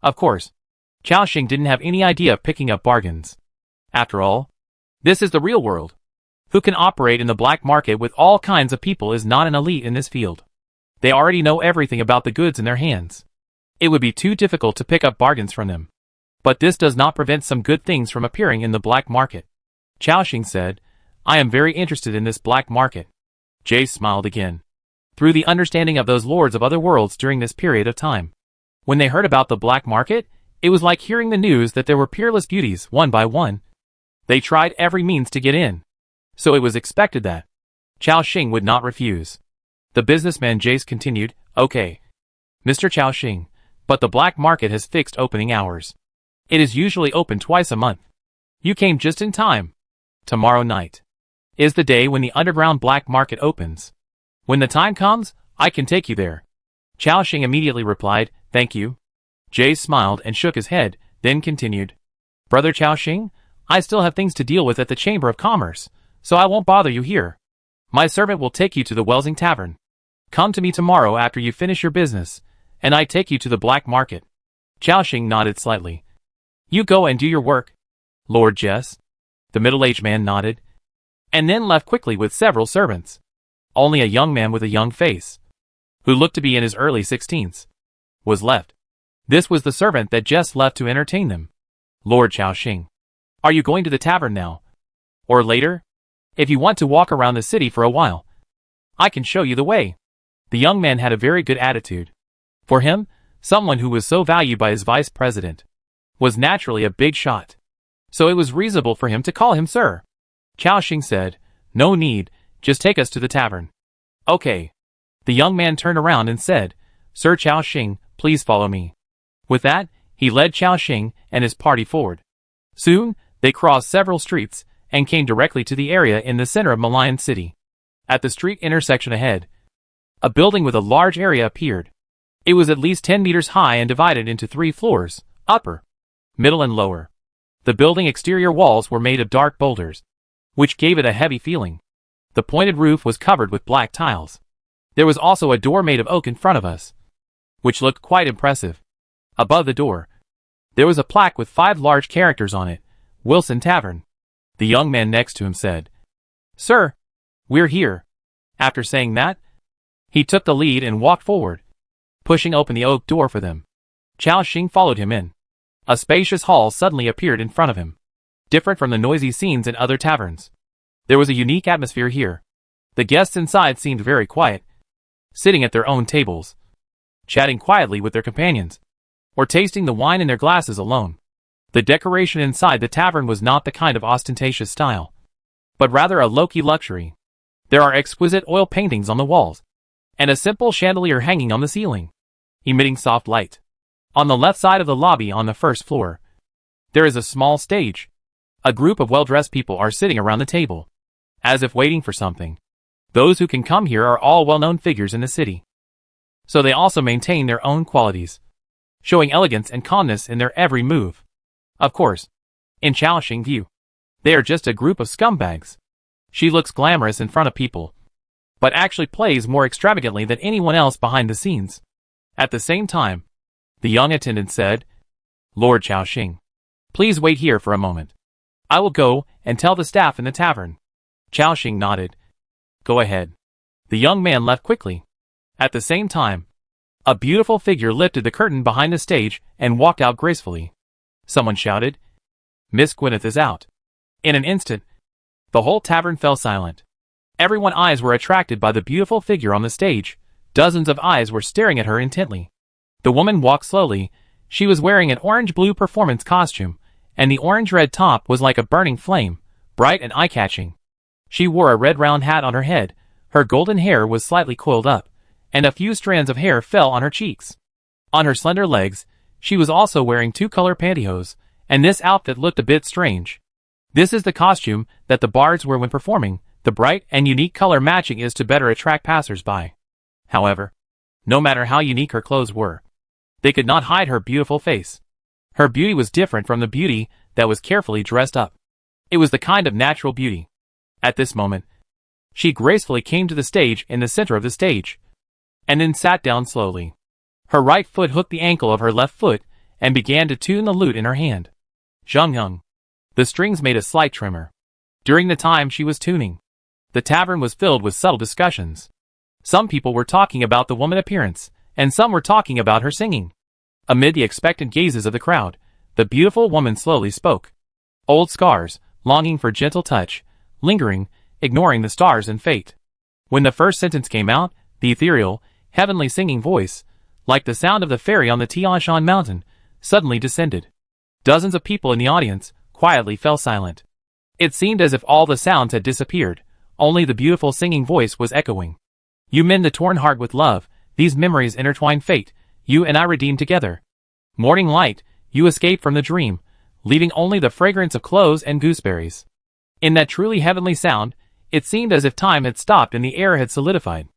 Of course, Xiaoxing didn't have any idea of picking up bargains. After all, this is the real world. Who can operate in the black market with all kinds of people is not an elite in this field. They already know everything about the goods in their hands. It would be too difficult to pick up bargains from them. But this does not prevent some good things from appearing in the black market. Xiaoxing said, I am very interested in this black market. Jace smiled again. Through the understanding of those lords of other worlds during this period of time, when they heard about the black market, it was like hearing the news that there were peerless beauties one by one. They tried every means to get in. So it was expected that Xiaoxing would not refuse. The businessman Jace continued, Okay, Mr. Xiaoxing, but the black market has fixed opening hours. It is usually open twice a month. You came just in time. Tomorrow night is the day when the underground black market opens. When the time comes, I can take you there. Xiaoxing immediately replied, Thank you. Jace smiled and shook his head, then continued, Brother Xiaoxing, I still have things to deal with at the Chamber of Commerce, so I won't bother you here. My servant will take you to the Welsing Tavern. Come to me tomorrow after you finish your business, and I take you to the black market. Xiaoxing nodded slightly. You go and do your work, Lord Jace. The middle-aged man nodded, and then left quickly with several servants. Only a young man with a young face, who looked to be in his early 16s, was left. This was the servant that just left to entertain them. Lord Xiaoxing, are you going to the tavern now? Or later? If you want to walk around the city for a while, I can show you the way. The young man had a very good attitude. For him, someone who was so valued by his vice president, was naturally a big shot. So it was reasonable for him to call him sir. Xiaoxing said, No need, just take us to the tavern. Okay. The young man turned around and said, Sir Xiaoxing, please follow me. With that, he led Xiaoxing and his party forward. Soon, they crossed several streets, and came directly to the area in the center of Mign City. At the street intersection ahead, a building with a large area appeared. It was at least 10 meters high and divided into 3 floors, upper, middle and lower. The building exterior walls were made of dark boulders, which gave it a heavy feeling. The pointed roof was covered with black tiles. There was also a door made of oak in front of us, which looked quite impressive. Above the door, there was a plaque with 5 large characters on it, Wilson Tavern. The young man next to him said, "Sir, we're here." After saying that, he took the lead and walked forward, pushing open the oak door for them. Chao Xing followed him in. A spacious hall suddenly appeared in front of him. Different from the noisy scenes in other taverns, there was a unique atmosphere here. The guests inside seemed very quiet, sitting at their own tables, chatting quietly with their companions, or tasting the wine in their glasses alone. The decoration inside the tavern was not the kind of ostentatious style, but rather a low-key luxury. There are exquisite oil paintings on the walls, and a simple chandelier hanging on the ceiling, emitting soft light. On the left side of the lobby on the first floor, there is a small stage. A group of well-dressed people are sitting around the table, as if waiting for something. Those who can come here are all well-known figures in the city, so they also maintain their own qualities, showing elegance and calmness in their every move. Of course, in Chao Xing's view, they are just a group of scumbags. She looks glamorous in front of people, but actually plays more extravagantly than anyone else behind the scenes. At the same time, the young attendant said, "Lord Chao Xing, please wait here for a moment. I will go and tell the staff in the tavern." Chao Xing nodded. "Go ahead." The young man left quickly. At the same time, a beautiful figure lifted the curtain behind the stage and walked out gracefully. Someone shouted, "Miss Gwyneth is out." In an instant, the whole tavern fell silent. Everyone's eyes were attracted by the beautiful figure on the stage. Dozens of eyes were staring at her intently. The woman walked slowly. She was wearing an orange-blue performance costume, and the orange-red top was like a burning flame, bright and eye-catching. She wore a red round hat on her head. Her golden hair was slightly coiled up, and a few strands of hair fell on her cheeks. On her slender legs, she was also wearing 2-color pantyhose, and this outfit looked a bit strange. This is the costume that the bards wear when performing. The bright and unique color matching is to better attract passers-by. However, no matter how unique her clothes were, they could not hide her beautiful face. Her beauty was different from the beauty that was carefully dressed up. It was the kind of natural beauty. At this moment, she gracefully came to the stage in the center of the stage, and then sat down slowly. Her right foot hooked the ankle of her left foot and began to tune the lute in her hand. Zhang Yang. The strings made a slight tremor. During the time she was tuning, the tavern was filled with subtle discussions. Some people were talking about the woman's appearance, and some were talking about her singing. Amid the expectant gazes of the crowd, the beautiful woman slowly spoke. Old scars, longing for gentle touch, lingering, ignoring the stars and fate. When the first sentence came out, the ethereal, heavenly singing voice, like the sound of the fairy on the Tianshan mountain, suddenly descended. Dozens of people in the audience quietly fell silent. It seemed as if all the sounds had disappeared, only the beautiful singing voice was echoing. You mend the torn heart with love, these memories intertwine fate, you and I redeem together. Morning light, you escape from the dream, leaving only the fragrance of cloves and gooseberries. In that truly heavenly sound, it seemed as if time had stopped and the air had solidified.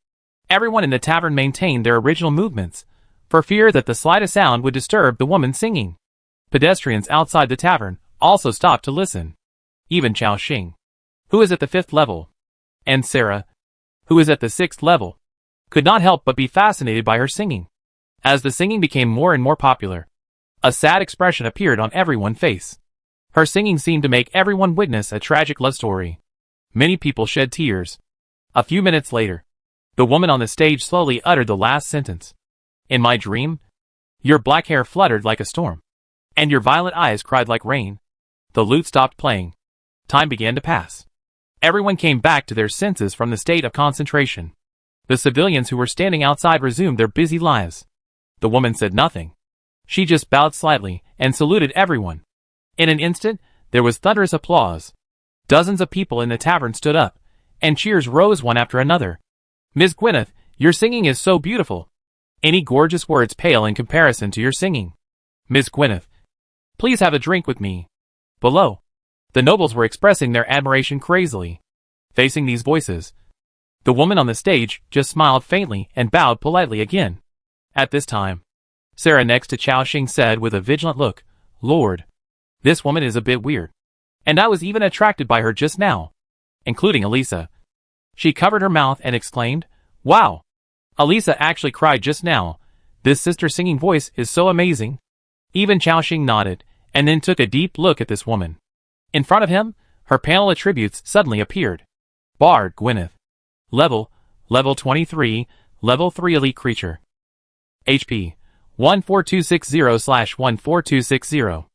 Everyone in the tavern maintained their original movements, for fear that the slightest sound would disturb the woman singing. Pedestrians outside the tavern also stopped to listen. Even Chao Xing, who is at the 5th level, and Sarah, who is at the 6th level, could not help but be fascinated by her singing. As the singing became more and more popular, a sad expression appeared on everyone's face. Her singing seemed to make everyone witness a tragic love story. Many people shed tears. A few minutes later, the woman on the stage slowly uttered the last sentence. In my dream, your black hair fluttered like a storm, and your violet eyes cried like rain. The lute stopped playing. Time began to pass. Everyone came back to their senses from the state of concentration. The civilians who were standing outside resumed their busy lives. The woman said nothing. She just bowed slightly and saluted everyone. In an instant, there was thunderous applause. Dozens of people in the tavern stood up, and cheers rose one after another. Miss Gwyneth, your singing is so beautiful. Any gorgeous words pale in comparison to your singing. Miss Gwyneth, please have a drink with me. Below, the nobles were expressing their admiration crazily. Facing these voices, the woman on the stage just smiled faintly and bowed politely again. At this time, Sarah next to Xiaoxing said with a vigilant look, Lord, this woman is a bit weird. And I was even attracted by her just now. Including Elisa. She covered her mouth and exclaimed, Wow! Elisa actually cried just now. This sister singing voice is so amazing. Even Xiaoxing nodded, and then took a deep look at this woman. In front of him, her panel attributes suddenly appeared. Bard Gwyneth. Level 23, Level 3 Elite Creature. HP 14260/14260.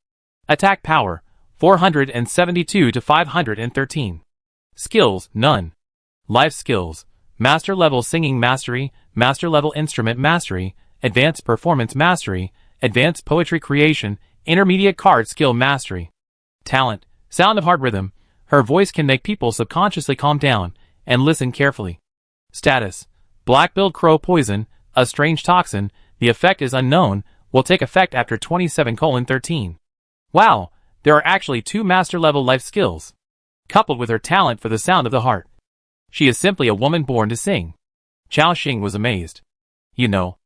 Attack Power 472 to 513. Skills None. Life Skills: Master Level Singing Mastery, Master Level Instrument Mastery, Advanced Performance Mastery, Advanced Poetry Creation, Intermediate Card Skill Mastery. Talent: Sound of Heart Rhythm. Her voice can make people subconsciously calm down and listen carefully. Status: Black-billed crow poison, a strange toxin. The effect is unknown, will take effect after 27:13. Wow, there are actually 2 master-level life skills. Coupled with her talent for the sound of the heart. She is simply a woman born to sing. Xiaoxing was amazed. You know,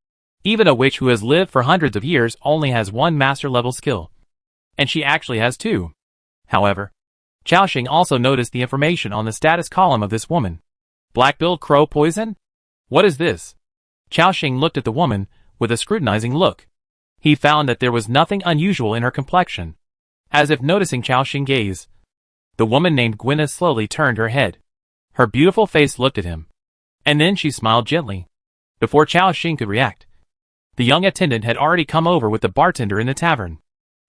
even a witch who has lived for hundreds of years only has 1 master-level skill. And she actually has 2. However, Xiaoxing also noticed the information on the status column of this woman. Black-billed crow poison? What is this? Xiaoxing looked at the woman with a scrutinizing look. He found that there was nothing unusual in her complexion. As if noticing Xiaoxing's gaze, the woman named Gwyneth slowly turned her head. Her beautiful face looked at him. And then she smiled gently. Before Xiaoxing could react, the young attendant had already come over with the bartender in the tavern.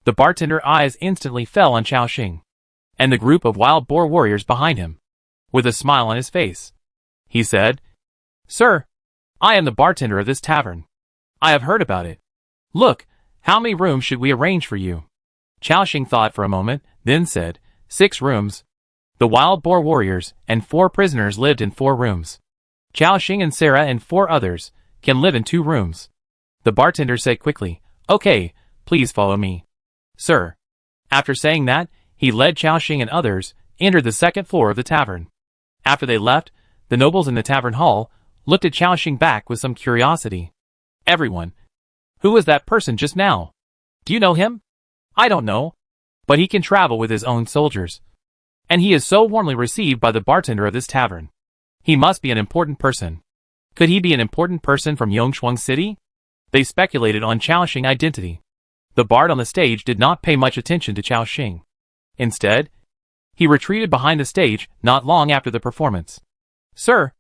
The bartender's eyes instantly fell on Xiaoxing and the group of wild boar warriors behind him. With a smile on his face, he said, Sir, I am the bartender of this tavern. I have heard about it. Look, how many rooms should we arrange for you? Xiaoxing thought for a moment, then said, 6 rooms. The wild boar warriors and 4 prisoners lived in 4 rooms. Xiaoxing and Sarah and 4 others can live in 2 rooms. The bartender said quickly, Okay, please follow me. Sir. After saying that, he led Xiaoxing and others, entered the 2nd floor of the tavern. After they left, the nobles in the tavern hall looked at Xiaoxing back with some curiosity. Everyone. Who was that person just now? Do you know him? I don't know. But he can travel with his own soldiers. And he is so warmly received by the bartender of this tavern. He must be an important person. Could he be an important person from Yongshuang City? They speculated on Xiaoxing's identity. The bard on the stage did not pay much attention to Xiaoxing. Instead, he retreated behind the stage not long after the performance. Sir,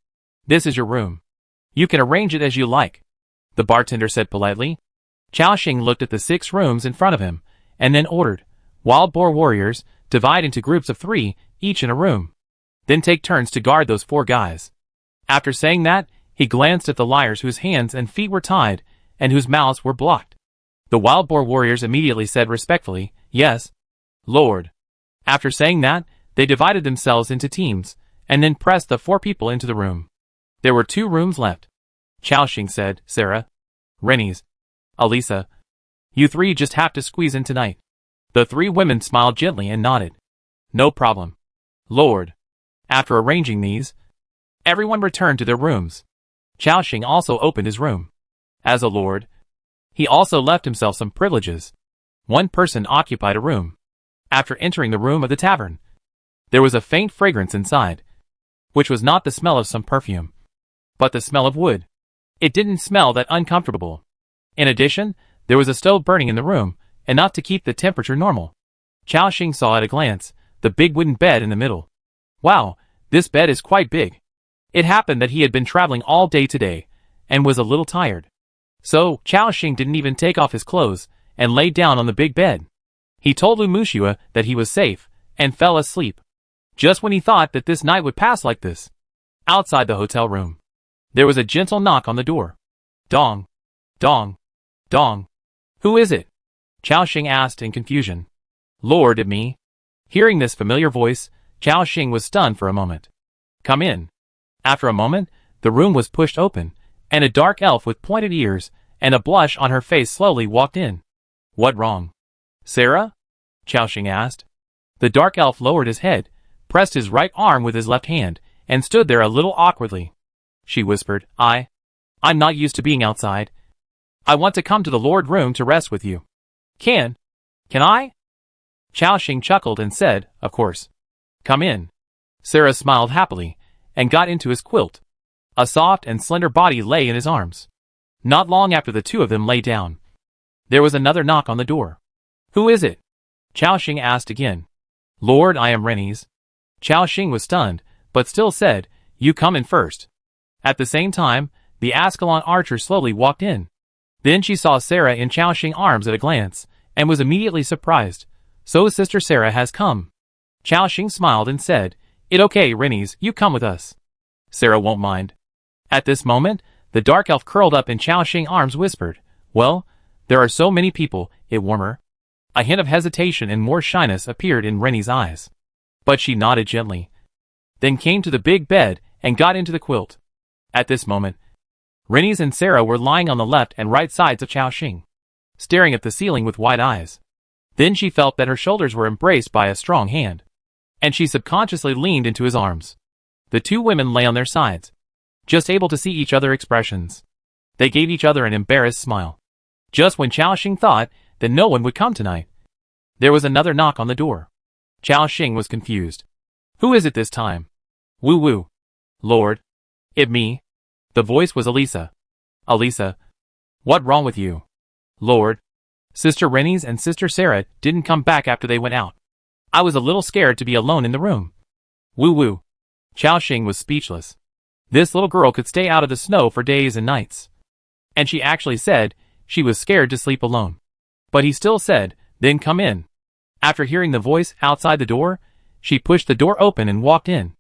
this is your room. You can arrange it as you like, the bartender said politely. Xiaoxing looked at the 6 rooms in front of him, and then ordered, Wild boar warriors, divide into groups of 3, each in a room. Then take turns to guard those 4 guys. After saying that, he glanced at the liars whose hands and feet were tied, and whose mouths were blocked. The wild boar warriors immediately said respectfully, Yes, Lord. After saying that, they divided themselves into teams, and then pressed the 4 people into the room. There were 2 rooms left. Xiaoxing said, Sarah, Rennies, Elisa, you 3 just have to squeeze in tonight. The 3 women smiled gently and nodded. No problem, Lord. After arranging these, everyone returned to their rooms. Xiaoxing also opened his room. As a lord, he also left himself some privileges. 1 person occupied a room. After entering the room of the tavern, there was a faint fragrance inside, which was not the smell of some perfume, but the smell of wood. It didn't smell that uncomfortable. In addition, there was a stove burning in the room, enough to keep the temperature normal. Xiaoxing saw at a glance the big wooden bed in the middle. Wow, this bed is quite big. It happened that he had been traveling all day today, and was a little tired. So, Xiaoxing didn't even take off his clothes, and lay down on the big bed. He told Lu Muxua that he was safe, and fell asleep. Just when he thought that this night would pass like this. Outside the hotel room, there was a gentle knock on the door. Dong. Dong. Dong. Who is it? Xiaoxing asked in confusion. Lord, it me. Hearing this familiar voice, Xiaoxing was stunned for a moment. Come in. After a moment, the room was pushed open, and a dark elf with pointed ears and a blush on her face slowly walked in. What wrong? Sarah? Xiaoxing asked. The dark elf lowered his head, pressed his right arm with his left hand, and stood there a little awkwardly. She whispered, I'm not used to being outside. I want to come to the Lord room to rest with you. Can I? Chao-Shing chuckled and said, of course. Come in. Sarah smiled happily, and got into his quilt. A soft and slender body lay in his arms. Not long after the two of them lay down, there was another knock on the door. Who is it? Chao-Shing asked again. Lord, I am Rennie's. Chao-Shing was stunned, but still said, you come in first. At the same time, the Ascalon archer slowly walked in. Then she saw Sarah in Chao-Shing's arms at a glance, and was immediately surprised. So Sister Sarah has come. Chao-Shing smiled and said, It okay, Rennie's, you come with us. Sarah won't mind. At this moment, the dark elf curled up in Chao-Shing's arms whispered, Well, there are so many people, it warmer. A hint of hesitation and more shyness appeared in Rennie's eyes. But she nodded gently. Then came to the big bed and got into the quilt. At this moment, Rennie's and Sarah were lying on the left and right sides of Chao-Shing, staring at the ceiling with wide eyes. Then she felt that her shoulders were embraced by a strong hand, and she subconsciously leaned into his arms. The two women lay on their sides, just able to see each other's expressions. They gave each other an embarrassed smile. Just when Chao-Shing thought that no one would come tonight, there was another knock on the door. Chao-Shing was confused. Who is it this time? Woo woo. Lord. It me. The voice was Elisa. Elisa. What wrong with you? Lord. Sister Rennie's and Sister Sarah didn't come back after they went out. I was a little scared to be alone in the room. Woo woo. Chao-Shing was speechless. This little girl could stay out of the snow for days and nights. And she actually said she was scared to sleep alone. But he still said, then come in. After hearing the voice outside the door, she pushed the door open and walked in.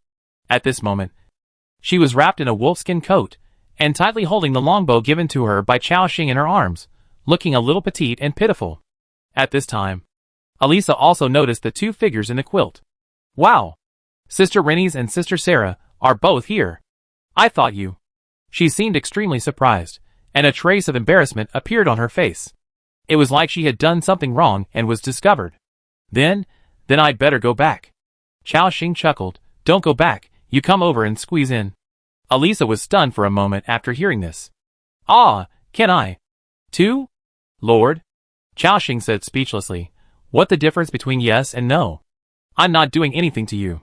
At this moment, she was wrapped in a wolfskin coat, and tightly holding the longbow given to her by Chao-Shing in her arms, looking a little petite and pitiful. At this time, Elisa also noticed the two figures in the quilt. Wow! Sister Rennie's and Sister Sarah are both here. I thought you. She seemed extremely surprised, and a trace of embarrassment appeared on her face. It was like she had done something wrong and was discovered. Then I'd better go back. Chao-Shing chuckled. Don't go back, you come over and squeeze in. Elisa was stunned for a moment after hearing this. Ah, can I? Too? Lord? Chao-Shing said speechlessly. What the difference between yes and no? I'm not doing anything to you.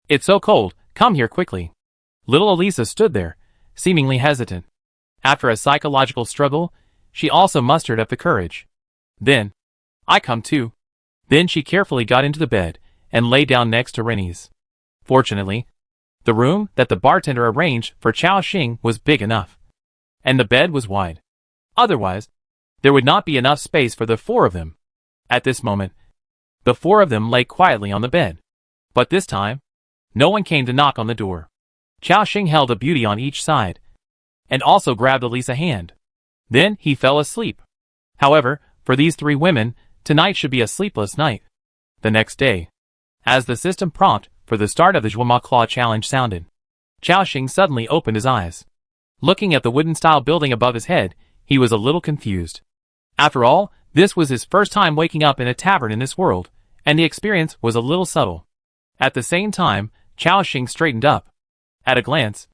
It's so cold, come here quickly. Little Elisa stood there, seemingly hesitant. After a psychological struggle, she also mustered up the courage. Then, I come too. Then she carefully got into the bed and lay down next to Rennie's. Fortunately, the room that the bartender arranged for Chao-Shing was big enough, and the bed was wide. Otherwise, there would not be enough space for the four of them. At this moment, the four of them lay quietly on the bed. But this time, no one came to knock on the door. Chao-Shing held a beauty on each side, and also grabbed Elisa's hand. Then he fell asleep. However, for these three women, tonight should be a sleepless night. The next day, as the system prompt for the start of the Zhuama Claw challenge sounded, Chao-Shing suddenly opened his eyes. Looking at the wooden-style building above his head, he was a little confused. After all, this was his first time waking up in a tavern in this world, and the experience was a little subtle. At the same time, Chao-Shing straightened up. At a glance,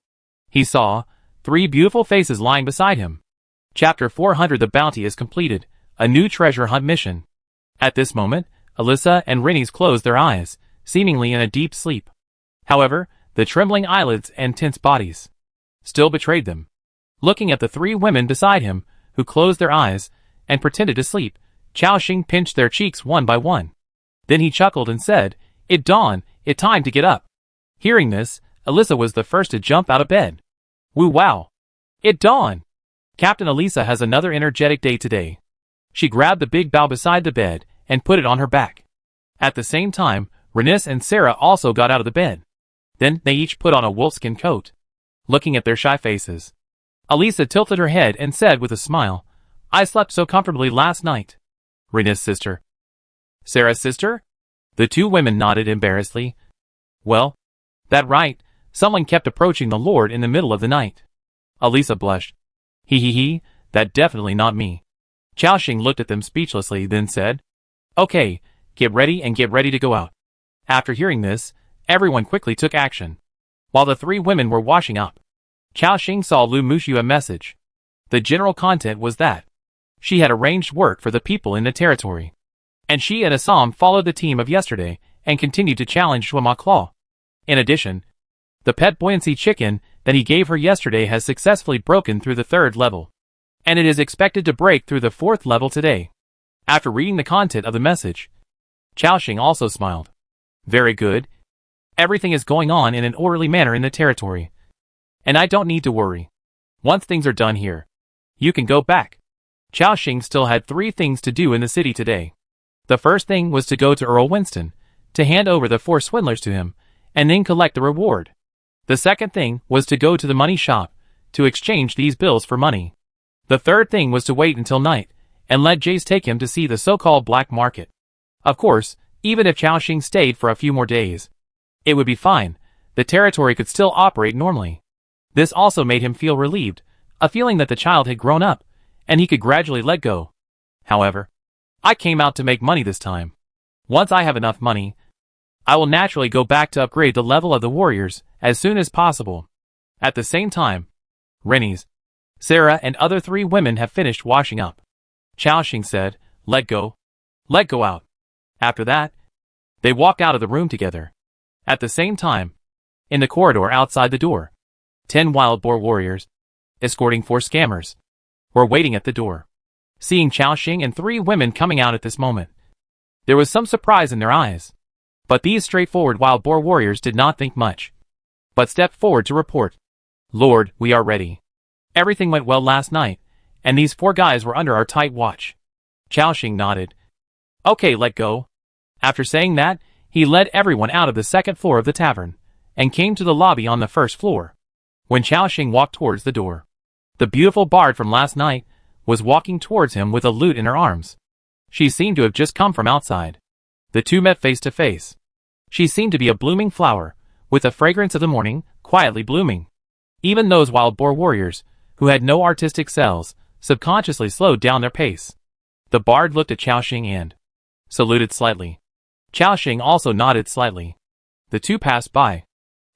he saw 3 beautiful faces lying beside him. Chapter 400 The Bounty is completed, a new treasure hunt mission. At this moment, Elisa and Rennie's closed their eyes, seemingly in a deep sleep. However, the trembling eyelids and tense bodies still betrayed them. Looking at the 3 women beside him, who closed their eyes and pretended to sleep, Chao-Shing pinched their cheeks one by one. Then he chuckled and said, It dawned, it's time to get up. Hearing this, Elisa was the first to jump out of bed. Woo wow! It dawned! Captain Elisa has another energetic day today. She grabbed the big bough beside the bed and put it on her back. At the same time, Rennie and Sarah also got out of the bed. Then they each put on a wolfskin coat. Looking at their shy faces, Elisa tilted her head and said with a smile, I slept so comfortably last night. Rennie's sister. Sarah's sister? The 2 women nodded embarrassedly. Well, that right, someone kept approaching the Lord in the middle of the night. Elisa blushed. He, that definitely not me. Chao-Shing looked at them speechlessly, then said, Okay, get ready to go out. After hearing this, everyone quickly took action. While the 3 women were washing up, Chao-Shing saw Lu Mushu a message. The general content was that She had arranged work for the people in the territory. And she and Assam followed the team of yesterday and continued to challenge Claw. In addition, the pet buoyancy chicken that he gave her yesterday has successfully broken through the 3rd level. And it is expected to break through the 4th level today. After reading the content of the message, Xiaoxing also smiled. Very good. Everything is going on in an orderly manner in the territory. And I don't need to worry. Once things are done here, you can go back. Xiaoxing still had 3 things to do in the city today. The first thing was to go to Earl Winston, to hand over the 4 swindlers to him, and then collect the reward. The second thing was to go to the money shop, to exchange these bills for money. The third thing was to wait until night, and let Jace take him to see the so-called black market. Of course, even if Xiaoxing stayed for a few more days, it would be fine. The territory could still operate normally. This also made him feel relieved, a feeling that the child had grown up, and he could gradually let go. However, I came out to make money this time. Once I have enough money, I will naturally go back to upgrade the level of the warriors as soon as possible. At the same time, Rennie's, Sarah and other 3 women have finished washing up. Xiaoxing said, let go out. After that, they walked out of the room together. At the same time, in the corridor outside the door, 10 wild boar warriors, escorting 4 scammers, were waiting at the door. Seeing Xiaoxing and 3 women coming out at this moment, there was some surprise in their eyes. But these straightforward wild boar warriors did not think much, but stepped forward to report. Lord, we are ready. Everything went well last night, and these 4 guys were under our tight watch. Xiaoxing nodded. Okay, let go. After saying that, he led everyone out of the 2nd floor of the tavern, and came to the lobby on the 1st floor. When Xiaoxing walked towards the door, the beautiful bard from last night was walking towards him with a lute in her arms. She seemed to have just come from outside. The 2 met face to face. She seemed to be a blooming flower, with the fragrance of the morning, quietly blooming. Even those wild boar warriors, who had no artistic cells, subconsciously slowed down their pace. The bard looked at Xiaoxing and saluted slightly. Xiaoxing also nodded slightly. The 2 passed by.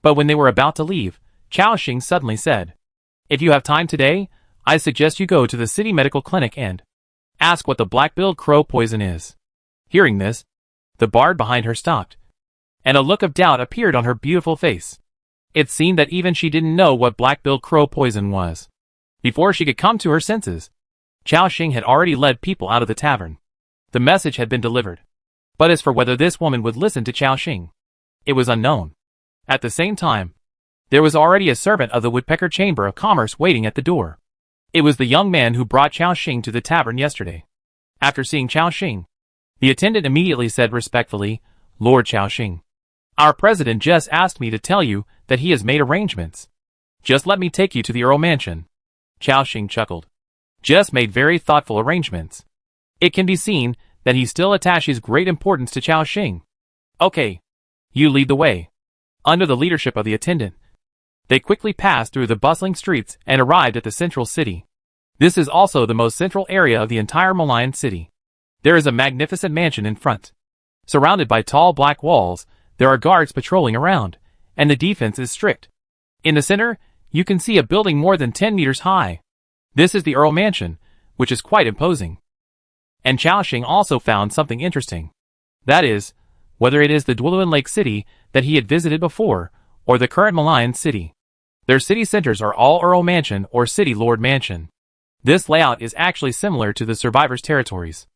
But when they were about to leave, Xiaoxing suddenly said, if you have time today, I suggest you go to the city medical clinic and ask what the black-billed crow poison is. Hearing this, the bard behind her stopped, and a look of doubt appeared on her beautiful face. It seemed that even she didn't know what black-billed crow poison was. Before she could come to her senses, Xiaoxing had already led people out of the tavern. The message had been delivered. But as for whether this woman would listen to Xiaoxing, it was unknown. At the same time, there was already a servant of the Woodpecker Chamber of Commerce waiting at the door. It was the young man who brought Xiaoxing to the tavern yesterday. After seeing Xiaoxing, the attendant immediately said respectfully, Lord Xiaoxing, our president just asked me to tell you that he has made arrangements. Just let me take you to the Earl Mansion. Xiaoxing chuckled. Just made very thoughtful arrangements. It can be seen that he still attaches great importance to Xiaoxing. Okay, you lead the way. Under the leadership of the attendant, they quickly passed through the bustling streets and arrived at the central city. This is also the most central area of the entire Mign city. There is a magnificent mansion in front. Surrounded by tall black walls, there are guards patrolling around, and the defense is strict. In the center, you can see a building more than 10 meters high. This is the Earl Mansion, which is quite imposing. And Xiaoxing also found something interesting. That is, whether it is the Dwelluan Lake City that he had visited before, or the current Mign city. Their city centers are all Earl Mansion or City Lord Mansion. This layout is actually similar to the survivors' territories.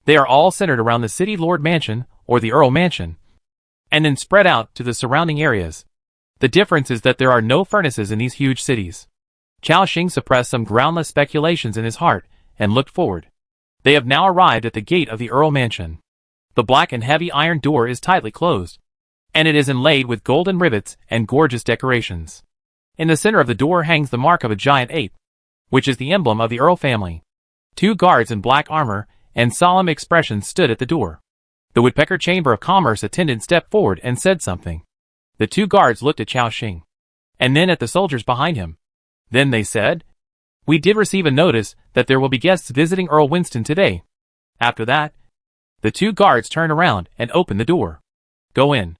They are all centered around the City Lord Mansion or the Earl Mansion, and then spread out to the surrounding areas. The difference is that there are no furnaces in these huge cities. Xiaoxing suppressed some groundless speculations in his heart and looked forward. They have now arrived at the gate of the Earl Mansion. The black and heavy iron door is tightly closed, and it is inlaid with golden rivets and gorgeous decorations. In the center of the door hangs the mark of a giant ape, which is the emblem of the Earl family. 2 guards in black armor and solemn expressions stood at the door. The Woodpecker Chamber of Commerce attendant stepped forward and said something. The 2 guards looked at Xiaoxing, and then at the soldiers behind him. Then they said, we did receive a notice that there will be guests visiting Earl Winston today. After that, the 2 guards turned around and opened the door. Go in.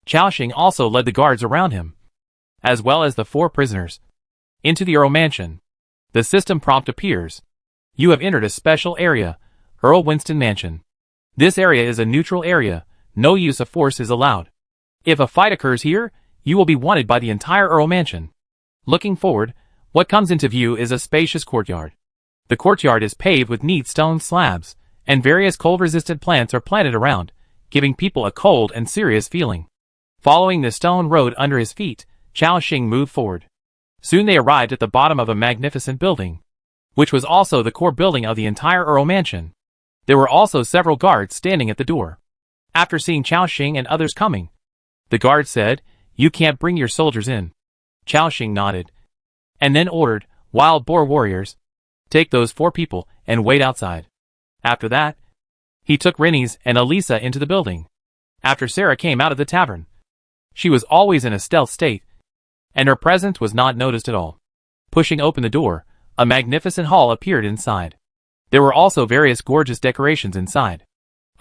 Xiaoxing also led the guards around him, as well as the 4 prisoners, into the Earl Mansion. The system prompt appears. You have entered a special area, Earl Winston Mansion. This area is a neutral area, no use of force is allowed. If a fight occurs here, you will be wanted by the entire Earl Mansion. Looking forward, what comes into view is a spacious courtyard. The courtyard is paved with neat stone slabs, and various cold-resistant plants are planted around, giving people a cold and serious feeling. Following the stone road under his feet, Chao Xing moved forward. Soon they arrived at the bottom of a magnificent building, which was also the core building of the entire Earl Mansion. There were also several guards standing at the door. After seeing Chao Xing and others coming, the guard said, "You can't bring your soldiers in." Chao Xing nodded, and then ordered, "Wild boar warriors, take those 4 people and wait outside." After that, he took Rennies and Elisa into the building. After Sarah came out of the tavern, she was always in a stealth state, and her presence was not noticed at all. Pushing open the door, a magnificent hall appeared inside. There were also various gorgeous decorations inside.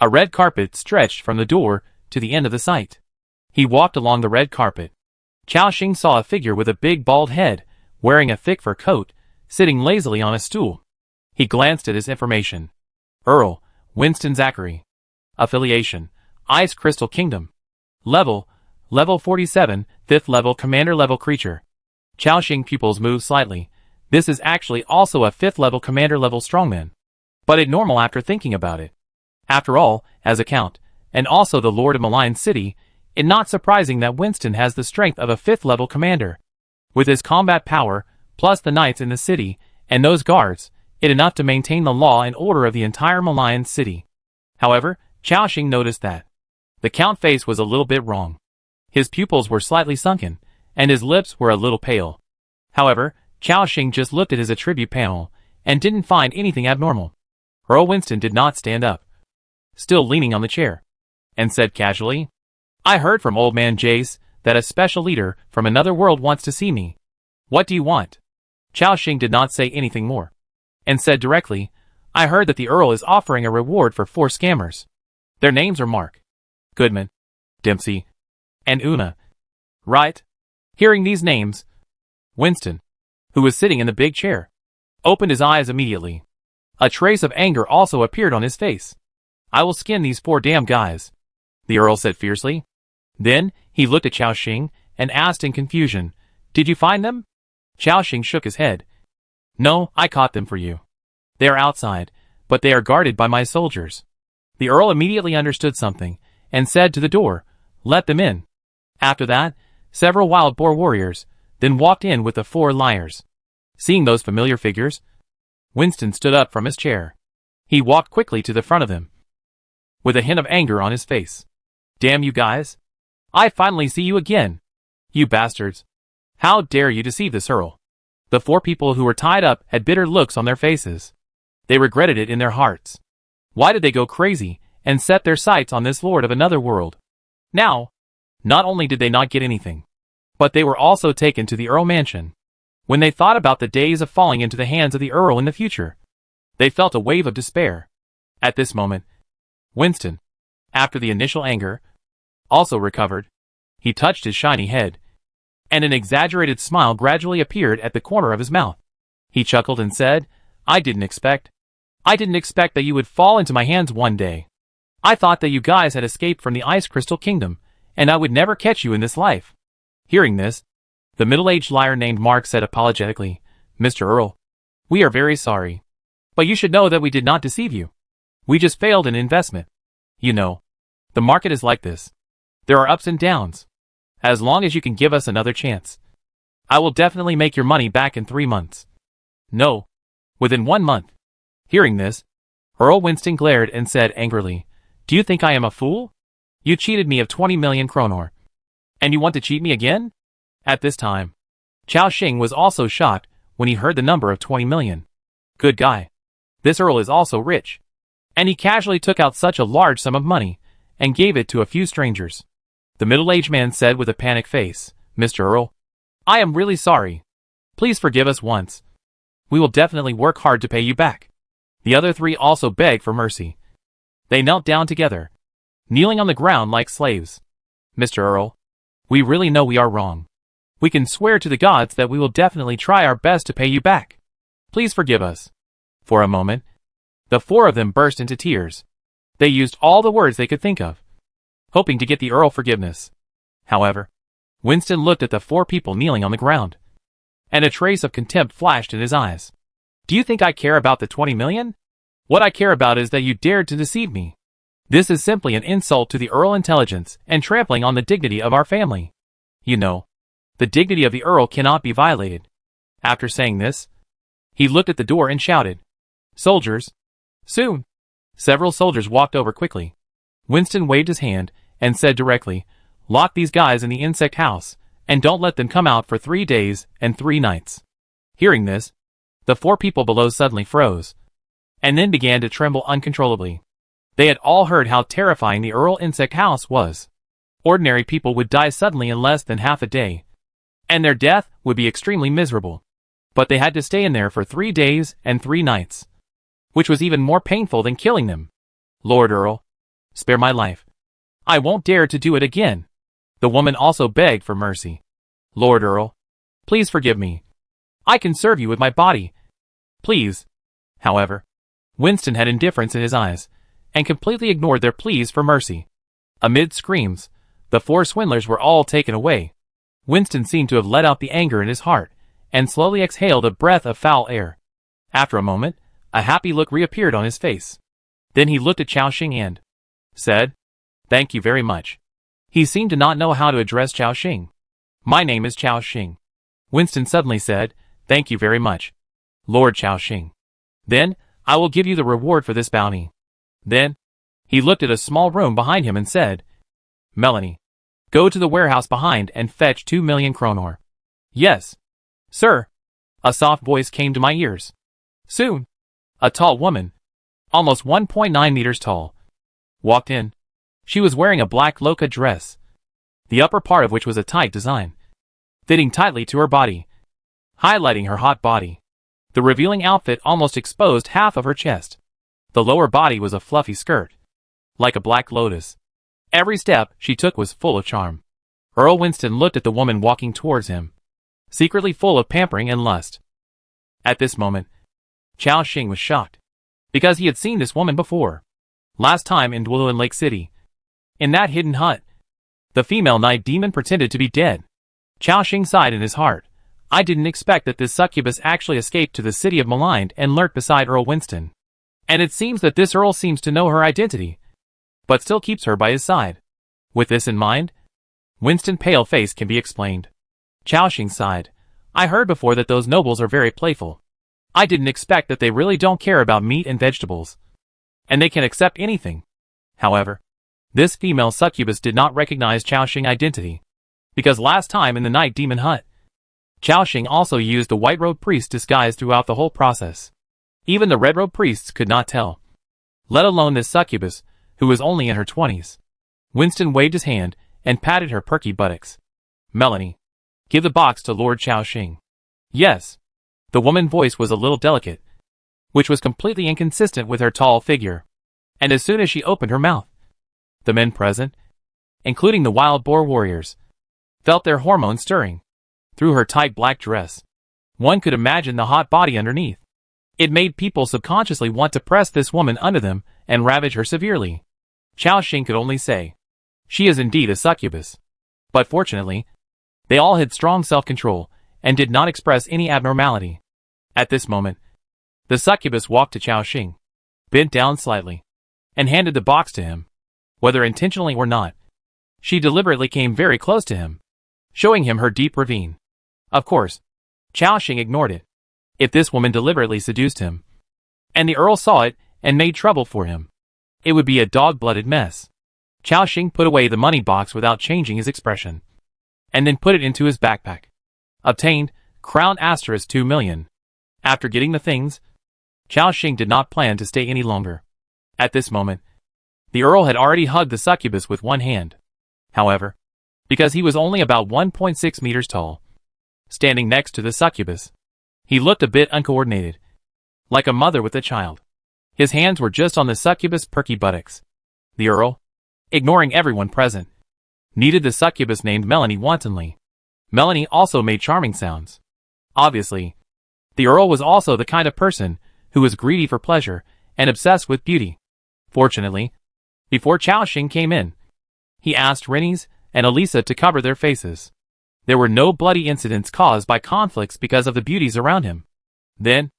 A red carpet stretched from the door to the end of the site. He walked along the red carpet. Chao Xing saw a figure with a big bald head, wearing a thick fur coat, sitting lazily on a stool. He glanced at his information. Earl Winston Zachary. Affiliation: Ice Crystal Kingdom. Level 47, 5th level commander level creature. Chao Xing pupils moved slightly. This is actually also a 5th level commander level strongman. But it normal after thinking about it. After all, as a count, and also the Lord of Mign City, it not surprising that Winston has the strength of a 5th level commander. With his combat power, plus the knights in the city, and those guards, it enough to maintain the law and order of the entire Mign City. However, Chao Xing noticed that the count face was a little bit wrong. His pupils were slightly sunken, and his lips were a little pale. However, Chao Xing just looked at his attribute panel, and didn't find anything abnormal. Earl Winston did not stand up, still leaning on the chair, and said casually, "I heard from old man Jace that a special leader from another world wants to see me. What do you want?" Chao Xing did not say anything more, and said directly, "I heard that the Earl is offering a reward for 4 scammers. Their names are Mark, Goodman, Dempsey, and Una. Right?" Hearing these names, Winston, who was sitting in the big chair, opened his eyes immediately. A trace of anger also appeared on his face. "I will skin these 4 damn guys," the Earl said fiercely. Then, he looked at Chao Xing and asked in confusion, "Did you find them?" Chao Xing shook his head. "No, I caught them for you. They are outside, but they are guarded by my soldiers." The Earl immediately understood something, and said to the door, "Let them in." After that, several wild boar warriors then walked in with the 4 liars. Seeing those familiar figures, Winston stood up from his chair. He walked quickly to the front of them, with a hint of anger on his face. "Damn you guys! I finally see you again! You bastards! How dare you deceive this Earl?" The 4 people who were tied up had bitter looks on their faces. They regretted it in their hearts. Why did they go crazy and set their sights on this lord of another world? Now, not only did they not get anything, but they were also taken to the Earl Mansion. When they thought about the days of falling into the hands of the Earl in the future, they felt a wave of despair. At this moment, Winston, after the initial anger, also recovered. He touched his shiny head, and an exaggerated smile gradually appeared at the corner of his mouth. He chuckled and said, I didn't expect that you would fall into my hands one day. I thought that you guys had escaped from the Ice Crystal Kingdom, and I would never catch you in this life." Hearing this, the middle-aged liar named Mark said apologetically, "Mr. Earl, we are very sorry. But you should know that we did not deceive you. We just failed in investment. You know, the market is like this. There are ups and downs. As long as you can give us another chance, I will definitely make your money back in 3 months. No, within 1 month." Hearing this, Earl Winston glared and said angrily, "Do you think I am a fool? You cheated me of 20 million kronor. And you want to cheat me again?" At this time, Chao Xing was also shocked when he heard the number of 20 million. Good guy. This Earl is also rich. And he casually took out such a large sum of money and gave it to a few strangers. The middle-aged man said with a panicked face, "Mr. Earl, I am really sorry. Please forgive us once. We will definitely work hard to pay you back." The other 3 also begged for mercy. They knelt down together, kneeling on the ground like slaves. "Mr. Earl, we really know we are wrong. We can swear to the gods that we will definitely try our best to pay you back. Please forgive us." For a moment, the four of them burst into tears. They used all the words they could think of, hoping to get the Earl forgiveness. However, Winston looked at the four people kneeling on the ground, and a trace of contempt flashed in his eyes. Do you think I care about the 20 million? What I care about is that you dared to deceive me. This is simply an insult to the Earl intelligence and trampling on the dignity of our family. You know, the dignity of the Earl cannot be violated. After saying this, he looked at the door and shouted, "Soldiers! Soon!" Several soldiers walked over quickly. Winston waved his hand and said directly, "Lock these guys in the insect house, and don't let them come out for 3 days and 3 nights." Hearing this, the four people below suddenly froze, and then began to tremble uncontrollably. They had all heard how terrifying the Earl insect house was. Ordinary people would die suddenly in less than half a day, and their death would be extremely miserable. But they had to stay in there for 3 days and 3 nights, which was even more painful than killing them. "Lord Earl, spare my life. I won't dare to do it again." The woman also begged for mercy. "Lord Earl, please forgive me. I can serve you with my body. Please." However, Winston had indifference in his eyes, and completely ignored their pleas for mercy. Amid screams, the four swindlers were all taken away. Winston seemed to have let out the anger in his heart, and slowly exhaled a breath of foul air. After a moment, a happy look reappeared on his face. Then he looked at Chao Xing and said, "Thank you very much." He seemed to not know how to address Chao Xing. "My name is Chao Xing." Winston suddenly said, "Thank you very much, Lord Chao Xing. Then, I will give you the reward for this bounty." Then, he looked at a small room behind him and said, "Melanie, go to the warehouse behind and fetch 2 million kronor." "Yes, sir." A soft voice came to my ears. Soon, a tall woman, almost 1.9 meters tall, walked in. She was wearing a black loca dress, the upper part of which was a tight design, fitting tightly to her body, highlighting her hot body. The revealing outfit almost exposed half of her chest. The lower body was a fluffy skirt, like a black lotus. Every step she took was full of charm. Earl Winston looked at the woman walking towards him, secretly full of pampering and lust. At this moment, Chao Xing was shocked, because he had seen this woman before. Last time in Dwelin Lake City. In that hidden hut, the female night demon pretended to be dead. Chao Xing sighed in his heart. I didn't expect that this succubus actually escaped to the city of Mign and lurked beside Earl Winston. And it seems that this Earl seems to know her identity, but still keeps her by his side. With this in mind, Winston's pale face can be explained. Chao Xing sighed. I heard before that those nobles are very playful. I didn't expect that they really don't care about meat and vegetables, and they can accept anything. However, this female succubus did not recognize Chao Xing's identity, because last time in the night demon hut, Chao Xing also used the white-robed priest disguise throughout the whole process. Even the red-robed priests could not tell, let alone this succubus, who was only in her 20s. Winston waved his hand and patted her perky buttocks. Melanie, give the box to Lord Chao Xing. Yes. The woman's voice was a little delicate, which was completely inconsistent with her tall figure. And as soon as she opened her mouth, the men present, including the wild boar warriors, felt their hormones stirring through her tight black dress. One could imagine the hot body underneath. It made people subconsciously want to press this woman under them and ravage her severely. Chao Xing could only say, she is indeed a succubus. But fortunately, they all had strong self-control and did not express any abnormality. At this moment, the succubus walked to Chao Xing, bent down slightly, and handed the box to him. Whether intentionally or not, she deliberately came very close to him, showing him her deep ravine. Of course, Chao Xing ignored it. If this woman deliberately seduced him, and the Earl saw it and made trouble for him, it would be a dog-blooded mess. Chao Xing put away the money box without changing his expression, and then put it into his backpack. Obtained, crown * 2 million. After getting the things, Chao Xing did not plan to stay any longer. At this moment, the Earl had already hugged the succubus with one hand. However, because he was only about 1.6 meters tall, standing next to the succubus, he looked a bit uncoordinated, like a mother with a child. His hands were just on the succubus' perky buttocks. The Earl, ignoring everyone present, kneaded the succubus named Melanie wantonly. Melanie also made charming sounds. Obviously, the Earl was also the kind of person who was greedy for pleasure and obsessed with beauty. Fortunately, before Chao-Shing came in, he asked Rennies and Elisa to cover their faces. There were no bloody incidents caused by conflicts because of the beauties around him. Then,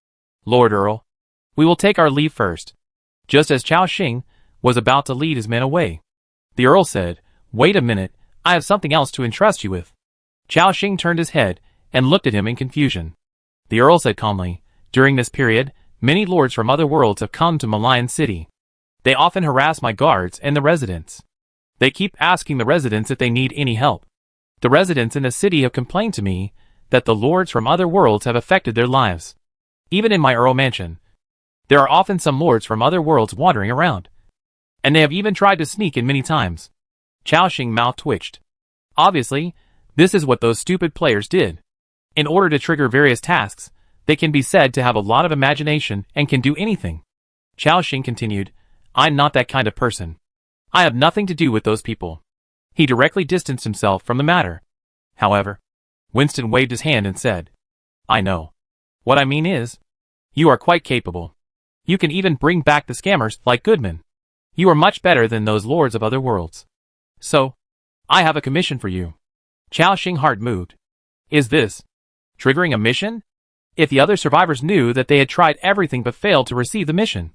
Lord Earl, we will take our leave first. Just as Chao-Shing was about to lead his men away, the Earl said, "Wait a minute, I have something else to entrust you with." Chao-Shing turned his head and looked at him in confusion. The Earl said calmly, "During this period, many lords from other worlds have come to Mign City. They often harass my guards and the residents. They keep asking the residents if they need any help. The residents in the city have complained to me that the lords from other worlds have affected their lives. Even in my Earl mansion, there are often some lords from other worlds wandering around. And they have even tried to sneak in many times." Chao-Shing's mouth twitched. Obviously, this is what those stupid players did. In order to trigger various tasks, they can be said to have a lot of imagination and can do anything. Chao-Shing continued, "I'm not that kind of person. I have nothing to do with those people." He directly distanced himself from the matter. However, Winston waved his hand and said, "I know. What I mean is, you are quite capable. You can even bring back the scammers like Goodman. You are much better than those lords of other worlds. So, I have a commission for you." Chao-Shing's heart moved. Is this triggering a mission? If the other survivors knew that they had tried everything but failed to receive the mission,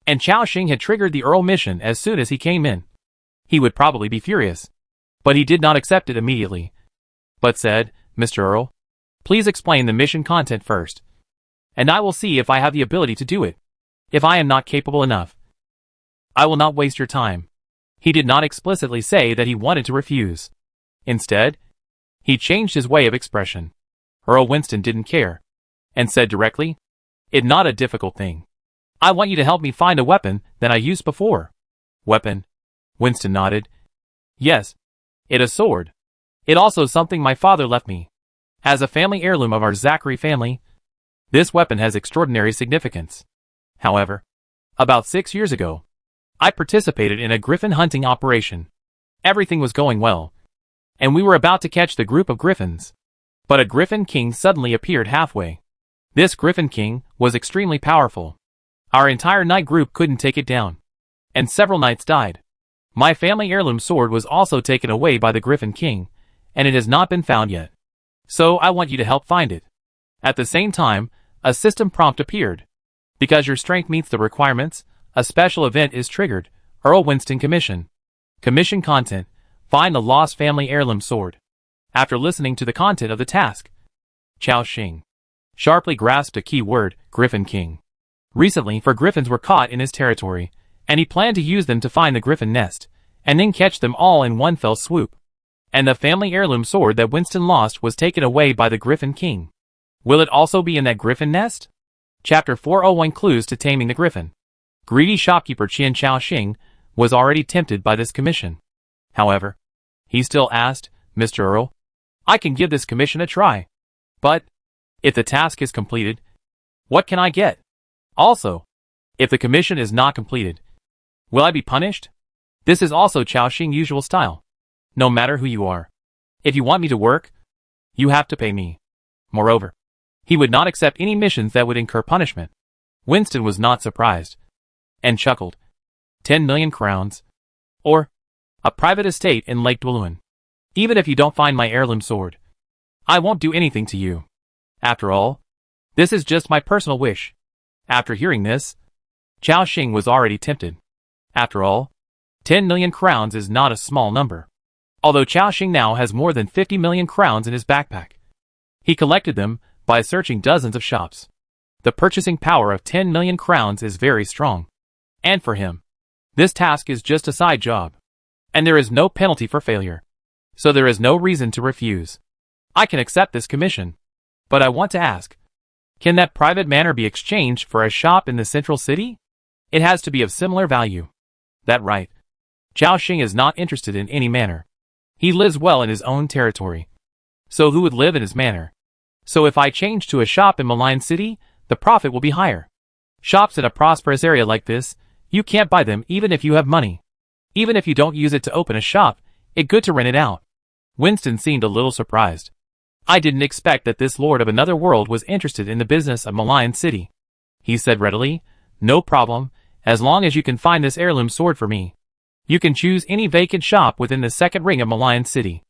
and Chao-Shing had triggered the Earl mission as soon as he came in, he would probably be furious. But he did not accept it immediately, but said, "Mr. Earl, please explain the mission content first, and I will see if I have the ability to do it. If I am not capable enough, I will not waste your time." He did not explicitly say that he wanted to refuse. Instead, he changed his way of expression. Earl Winston didn't care, and said directly, "It's not a difficult thing. I want you to help me find a weapon that I used before." "Weapon?" Winston nodded. "Yes, it's a sword. It's also something my father left me. As a family heirloom of our Zachary family, this weapon has extraordinary significance. However, about 6 years ago, I participated in a griffin hunting operation. Everything was going well, and we were about to catch the group of griffins. But a griffin king suddenly appeared halfway. This griffin king was extremely powerful. Our entire knight group couldn't take it down, and several knights died. My family heirloom sword was also taken away by the griffin king, and it has not been found yet. So I want you to help find it." At the same time, a system prompt appeared. "Because your strength meets the requirements, a special event is triggered. Earl Winston Commission. Commission content: find the lost family heirloom sword." After listening to the content of the task, Chao-Shing sharply grasped a key word: Griffin King. Recently, 4 griffins were caught in his territory, and he planned to use them to find the griffin nest, and then catch them all in one fell swoop. And the family heirloom sword that Winston lost was taken away by the Griffin King. Will it also be in that griffin nest? Chapter 401: Clues to Taming the Griffin. Greedy shopkeeper Qian Chao-Shing was already tempted by this commission. However, he still asked, "Mr. Earl, I can give this commission a try. But, if the task is completed, what can I get? Also, if the commission is not completed, will I be punished?" This is also Chao-Shing's usual style. No matter who you are, if you want me to work, you have to pay me. Moreover, he would not accept any missions that would incur punishment. Winston was not surprised, and chuckled. 10 million crowns. Or, a private estate in Lake Dwelluin. Even if you don't find my heirloom sword, I won't do anything to you. After all, this is just my personal wish. After hearing this, Chao-Shing was already tempted. After all, 10 million crowns is not a small number. Although Chao-Shing now has more than 50 million crowns in his backpack. He collected them by searching dozens of shops. The purchasing power of 10 million crowns is very strong. And for him, this task is just a side job. And there is no penalty for failure. So there is no reason to refuse. I can accept this commission. But I want to ask, can that private manor be exchanged for a shop in the central city? It has to be of similar value. That right. Chao-Shing is not interested in any manor. He lives well in his own territory. So who would live in his manor? So if I change to a shop in Mign City, the profit will be higher. Shops in a prosperous area like this, you can't buy them even if you have money. Even if you don't use it to open a shop, it's good to rent it out. Winston seemed a little surprised. I didn't expect that this lord of another world was interested in the business of Mign City. he said readily. No problem, as long as you can find this heirloom sword for me. You can choose any vacant shop within the second ring of Mign City.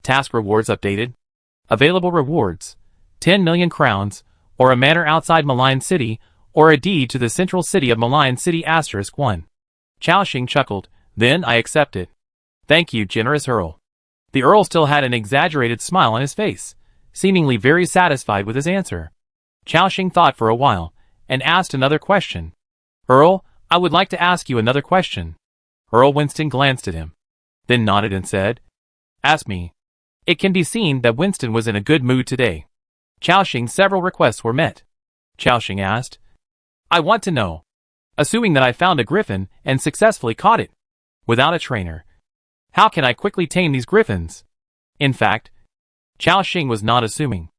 Task rewards updated. Available rewards: 10 million crowns, or a manor outside Mign City, or a deed to the central city of Mign City *1. Chaoxing chuckled. Then I accept it. Thank you, generous Earl. The Earl still had an exaggerated smile on his face, seemingly very satisfied with his answer. Chaoxing thought for a while, and asked another question. Earl, I would like to ask you another question. Earl Winston glanced at him, then nodded and said, Ask me. It can be seen that Winston was in a good mood today. Chaoxing's several requests were met. Chaoxing asked, I want to know, assuming that I found a griffin and successfully caught it, without a trainer, how can I quickly tame these griffins? In fact, Chaoxing was not assuming.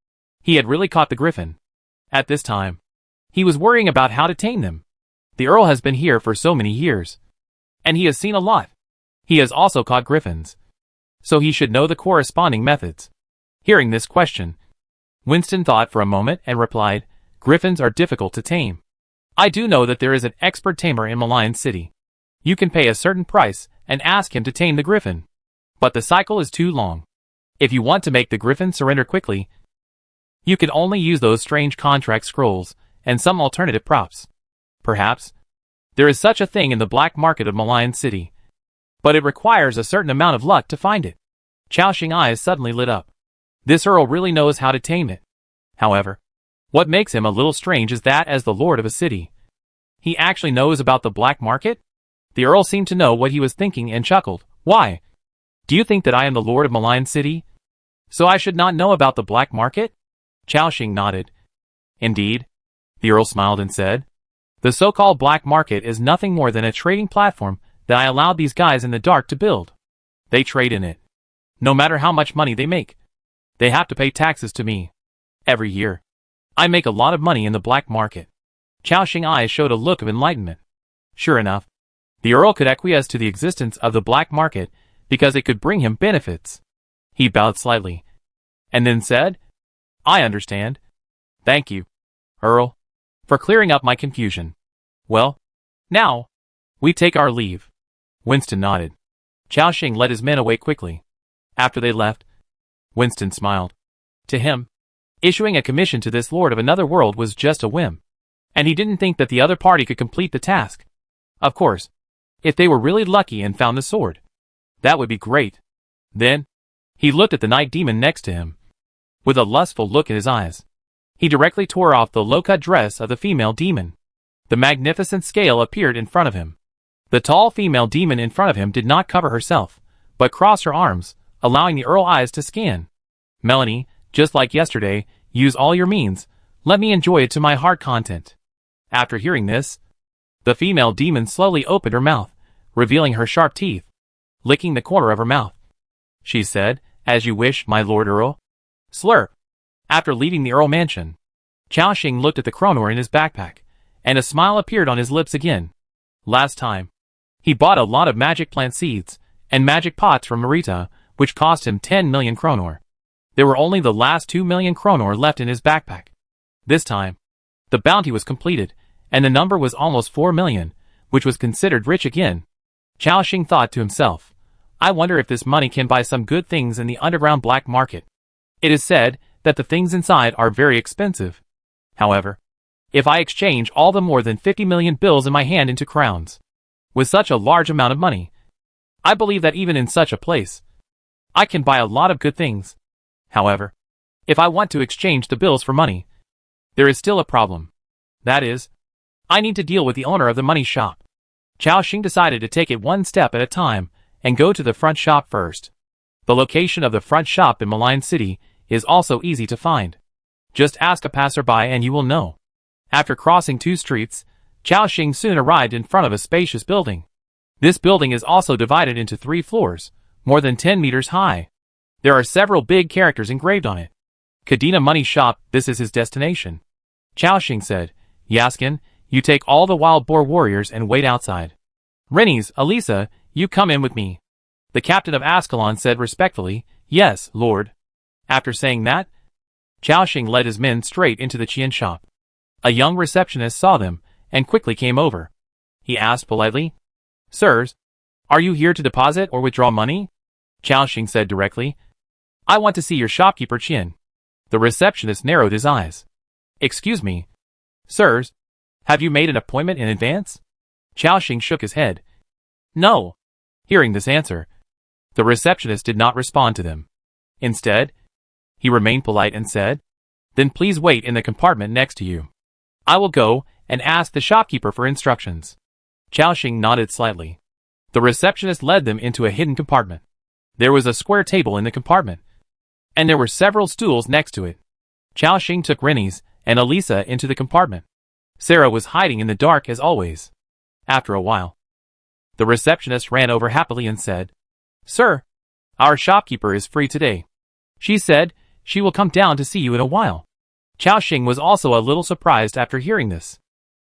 He had really caught the griffin. At this time, he was worrying about how to tame them. The Earl has been here for so many years, and he has seen a lot. He has also caught griffins, so he should know the corresponding methods. Hearing this question, Winston thought for a moment and replied, Griffins are difficult to tame. I do know that there is an expert tamer in Mign City. You can pay a certain price and ask him to tame the griffin. But the cycle is too long. If you want to make the griffin surrender quickly, you can only use those strange contract scrolls and some alternative props. Perhaps there is such a thing in the black market of Mign City, but it requires a certain amount of luck to find it. Chaoxing's eyes suddenly lit up. This Earl really knows how to tame it. However, what makes him a little strange is that as the lord of a city, he actually knows about the black market? The Earl seemed to know what he was thinking and chuckled. Why? Do you think that I am the lord of Mign City, so I should not know about the black market? Chaoxing nodded. Indeed. The Earl smiled and said, the so-called black market is nothing more than a trading platform that I allowed these guys in the dark to build. They trade in it. No matter how much money they make, they have to pay taxes to me. Every year, I make a lot of money in the black market. Chaoxing's eyes showed a look of enlightenment. Sure enough, the Earl could acquiesce to the existence of the black market because it could bring him benefits. He bowed slightly, and then said, I understand. Thank you, Earl, for clearing up my confusion. Well, now, we take our leave. Winston nodded. Chaoxing led his men away quickly. After they left, Winston smiled. To him, issuing a commission to this lord of another world was just a whim, and he didn't think that the other party could complete the task. Of course, if they were really lucky and found the sword, that would be great. Then, he looked at the night demon next to him. With a lustful look in his eyes, he directly tore off the low-cut dress of the female demon. The magnificent scale appeared in front of him. The tall female demon in front of him did not cover herself, but crossed her arms, allowing the Earl eyes to scan. Melanie, just like yesterday, use all your means. Let me enjoy it to my heart content. After hearing this, the female demon slowly opened her mouth, revealing her sharp teeth, licking the corner of her mouth. She said, As you wish, my lord Earl. Slurp. After leaving the Earl mansion, Chaoxing looked at the kronor in his backpack, and a smile appeared on his lips again. Last time, he bought a lot of magic plant seeds and magic pots from Marita, which cost him 10 million kronor. There were only the last 2 million kronor left in his backpack. This time, the bounty was completed, and the number was almost 4 million, which was considered rich again. Chaoxing thought to himself, I wonder if this money can buy some good things in the underground black market. It is said that the things inside are very expensive. However, if I exchange all the more than 50 million bills in my hand into crowns, with such a large amount of money, I believe that even in such a place, I can buy a lot of good things. However, if I want to exchange the bills for money, there is still a problem. That is, I need to deal with the owner of the money shop. Chaoxing decided to take it one step at a time and go to the front shop first. The location of the front shop in Mign City is also easy to find. Just ask a passerby and you will know. After crossing 2 streets, Chaoxing soon arrived in front of a spacious building. This building is also divided into 3 floors, more than 10 meters high. There are several big characters engraved on it. Kadena Money Shop, this is his destination. Chaoxing said, Yaskin, you take all the wild boar warriors and wait outside. Rennies, Elisa, you come in with me. The captain of Ascalon said respectfully, Yes, lord. After saying that, Chaoxing led his men straight into the Qian shop. A young receptionist saw them and quickly came over. He asked politely, "Sirs, are you here to deposit or withdraw money?" Chao-Shing said directly, "I want to see your shopkeeper Qian." The receptionist narrowed his eyes. "Excuse me, sirs, have you made an appointment in advance?" Chao-Shing shook his head. "No." Hearing this answer, the receptionist did not respond to them. Instead, he remained polite and said, "Then please wait in the compartment next to you. I will go and ask the shopkeeper for instructions." Chao-Shing nodded slightly. The receptionist led them into a hidden compartment. There was a square table in the compartment, and there were several stools next to it. Chao-Shing took Rennie's and Elisa into the compartment. Sarah was hiding in the dark as always. After a while, the receptionist ran over happily and said, "Sir, our shopkeeper is free today. She said she will come down to see you in a while." Chao-Shing was also a little surprised after hearing this.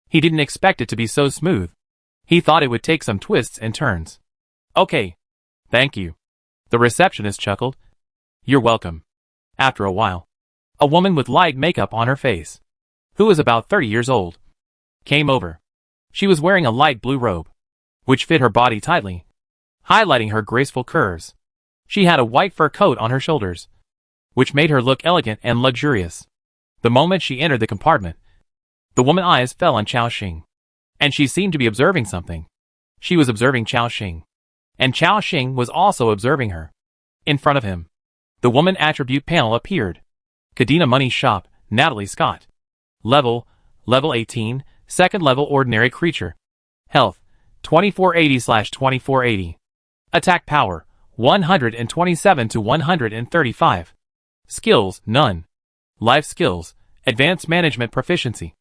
He didn't expect it to be so smooth. He thought it would take some twists and turns. "Okay. Thank you." The receptionist chuckled. "You're welcome." After a while, a woman with light makeup on her face, who was about 30 years old, came over. She was wearing a light blue robe, which fit her body tightly, highlighting her graceful curves. She had a white fur coat on her shoulders, which made her look elegant and luxurious. The moment she entered the compartment, the woman's eyes fell on Chao-Shing, and she seemed to be observing something. She was observing Chao-Shing, and Chao-Shing was also observing her. In front of him, the woman attribute panel appeared. Cadena Money Shop, Natalie Scott. Level 18, second level ordinary creature. Health, 2480/2480. Attack power, 127 to 135. Skills, none. Life skills, advanced management proficiency.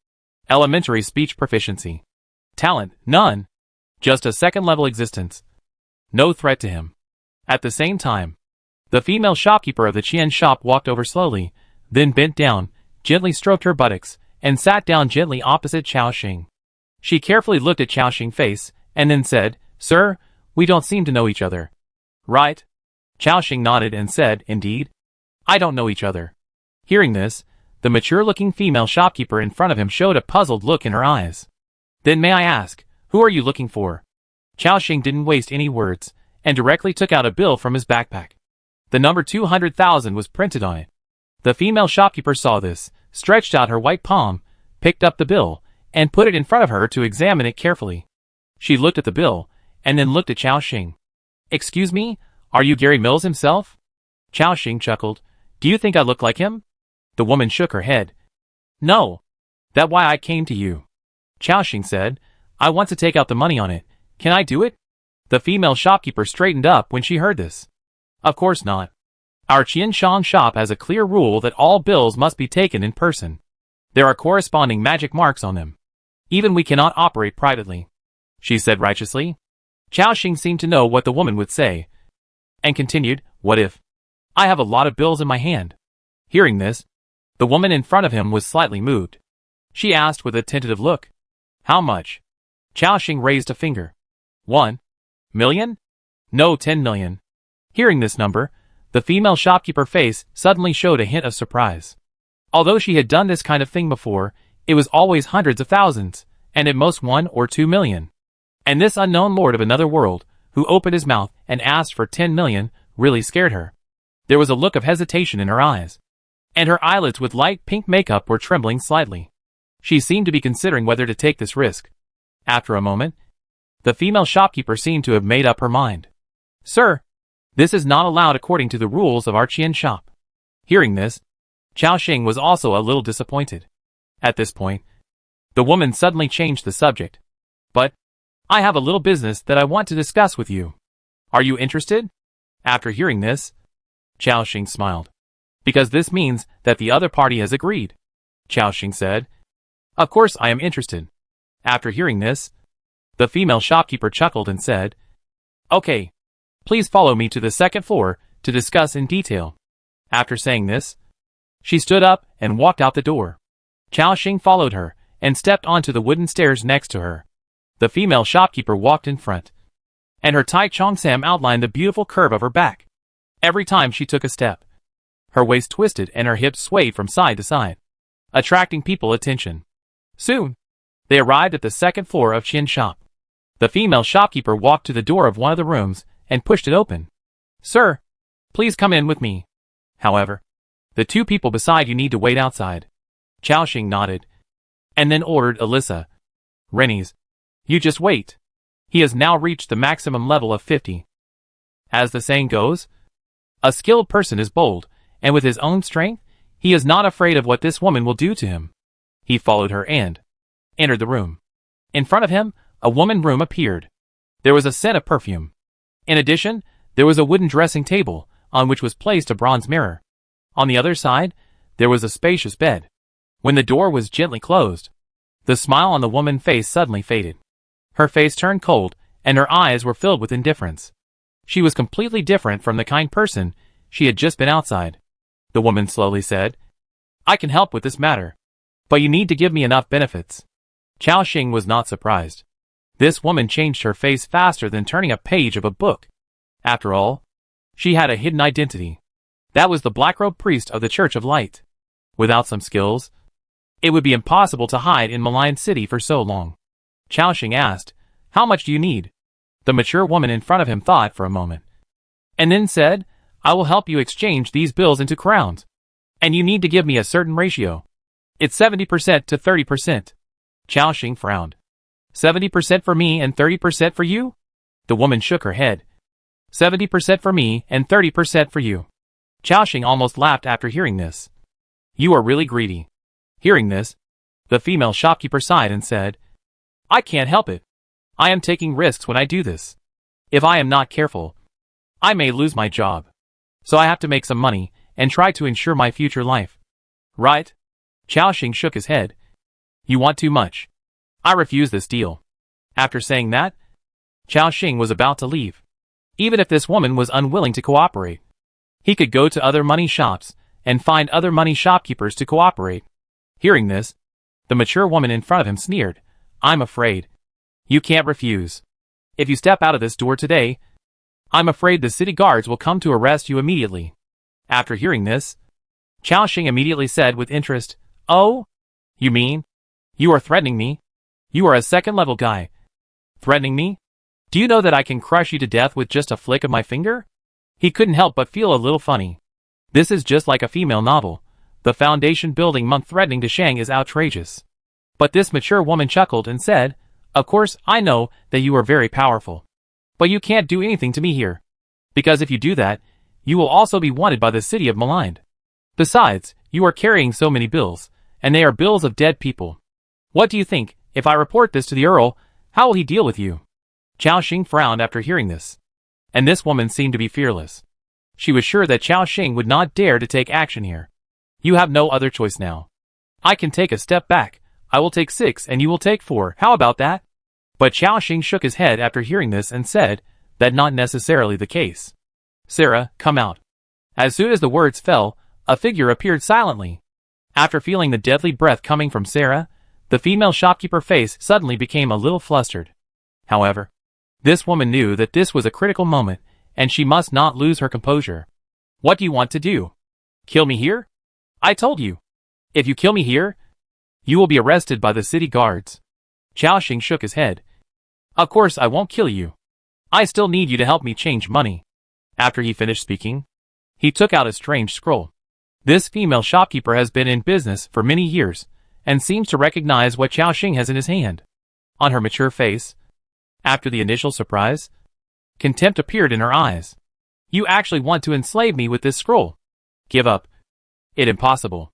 Elementary speech proficiency. Talent, none. Just a second level existence. No threat to him. At the same time, the female shopkeeper of the Qian shop walked over slowly, then bent down, gently stroked her buttocks, and sat down gently opposite Chao-Shing. She carefully looked at Chao-Shing's face, and then said, "Sir, we don't seem to know each other." "Right?" Chao-Shing nodded and said, "Indeed. I don't know each other." Hearing this, the mature-looking female shopkeeper in front of him showed a puzzled look in her eyes. "Then may I ask, who are you looking for?" Chao-Shing didn't waste any words, and directly took out a bill from his backpack. The number 200,000 was printed on it. The female shopkeeper saw this, stretched out her white palm, picked up the bill, and put it in front of her to examine it carefully. She looked at the bill, and then looked at Chao-Shing. "Excuse me, are you Gary Mills himself?" Chao-Shing chuckled. "Do you think I look like him?" The woman shook her head. "No. That's why I came to you." Chao-Shing said, "I want to take out the money on it. Can I do it?" The female shopkeeper straightened up when she heard this. "Of course not. Our Qianshang shop has a clear rule that all bills must be taken in person. There are corresponding magic marks on them. Even we cannot operate privately," she said righteously. Chao-Shing seemed to know what the woman would say, and continued, "What if I have a lot of bills in my hand?" Hearing this, the woman in front of him was slightly moved. She asked with a tentative look, "How much?" Chao-Shing raised a finger. 1 million? No, 10 million. Hearing this number, the female shopkeeper face suddenly showed a hint of surprise. Although she had done this kind of thing before, it was always hundreds of thousands, and at most 1 or 2 million. And this unknown lord of another world, who opened his mouth and asked for 10 million, really scared her. There was a look of hesitation in her eyes, and her eyelids with light pink makeup were trembling slightly. She seemed to be considering whether to take this risk. After a moment, the female shopkeeper seemed to have made up her mind. "Sir, this is not allowed according to the rules of our Qian shop." Hearing this, Chao-Shing was also a little disappointed. At this point, the woman suddenly changed the subject. "But I have a little business that I want to discuss with you. Are you interested?" After hearing this, Chao-Shing smiled. "Because this means that the other party has agreed." Chao-Shing said, "Of course I am interested." After hearing this, the female shopkeeper chuckled and said, "Okay, please follow me to the second floor to discuss in detail." After saying this, she stood up and walked out the door. Chao-Shing followed her and stepped onto the wooden stairs next to her. The female shopkeeper walked in front, and her tight cheongsam outlined the beautiful curve of her back. Every time she took a step, her waist twisted and her hips swayed from side to side, attracting people's attention. Soon, they arrived at the second floor of Chin's shop. The female shopkeeper walked to the door of one of the rooms and pushed it open. Sir, please come in with me. However, the two people beside you need to wait outside. Xiaoxing nodded, and then ordered Alyssa. Rennies, you just wait. He has now reached the maximum level of 50. As the saying goes, a skilled person is bold, and with his own strength, he is not afraid of what this woman will do to him. He followed her and entered the room. In front of him, a woman room appeared. There was a scent of perfume. In addition, there was a wooden dressing table, on which was placed a bronze mirror. On the other side, there was a spacious bed. When the door was gently closed, the smile on the woman's face suddenly faded. Her face turned cold, and her eyes were filled with indifference. She was completely different from the kind person she had just been outside. The woman slowly said, I can help with this matter, but you need to give me enough benefits. Xiaoxing was not surprised. This woman changed her face faster than turning a page of a book. After all, she had a hidden identity. That was the black-robed priest of the Church of Light. Without some skills, it would be impossible to hide in Mign City for so long. Xiaoxing asked, How much do you need? The mature woman in front of him thought for a moment, and then said, I will help you exchange these bills into crowns. And you need to give me a certain ratio. It's 70% to 30%. Xiaoxing frowned. 70% for me and 30% for you? The woman shook her head. 70% for me and 30% for you. Xiaoxing almost laughed after hearing this. You are really greedy. Hearing this, the female shopkeeper sighed and said, I can't help it. I am taking risks when I do this. If I am not careful, I may lose my job. So I have to make some money and try to ensure my future life. Right? Xiaoxing shook his head. You want too much. I refuse this deal. After saying that, Xiaoxing was about to leave. Even if this woman was unwilling to cooperate, he could go to other money shops and find other money shopkeepers to cooperate. Hearing this, the mature woman in front of him sneered. I'm afraid. You can't refuse. If you step out of this door today, I'm afraid the city guards will come to arrest you immediately. After hearing this, Xiaoxing immediately said with interest, Oh? You mean? You are threatening me? You are a second-level guy. Threatening me? Do you know that I can crush you to death with just a flick of my finger? He couldn't help but feel a little funny. This is just like a female novel. The foundation building monk threatening to Shang is outrageous. But this mature woman chuckled and said, Of course, I know that you are very powerful. But you can't do anything to me here. Because if you do that, you will also be wanted by the city of Mign. Besides, you are carrying so many bills, and they are bills of dead people. What do you think, if I report this to the Earl, how will he deal with you? Xiaoxing frowned after hearing this. And this woman seemed to be fearless. She was sure that Xiaoxing would not dare to take action here. You have no other choice now. I can take a step back. I will take 6 and you will take 4. How about that? But Xiaoxing shook his head after hearing this and said, That not necessarily the case. Sarah, come out. As soon as the words fell, a figure appeared silently. After feeling the deadly breath coming from Sarah, the female shopkeeper's face suddenly became a little flustered. However, this woman knew that this was a critical moment, and she must not lose her composure. What do you want to do? Kill me here? I told you. If you kill me here, you will be arrested by the city guards. Xiaoxing shook his head. Of course I won't kill you. I still need you to help me change money. After he finished speaking, he took out a strange scroll. This female shopkeeper has been in business for many years, and seems to recognize what Xiaoxing has in his hand. On her mature face, after the initial surprise, contempt appeared in her eyes. You actually want to enslave me with this scroll? Give up. It impossible.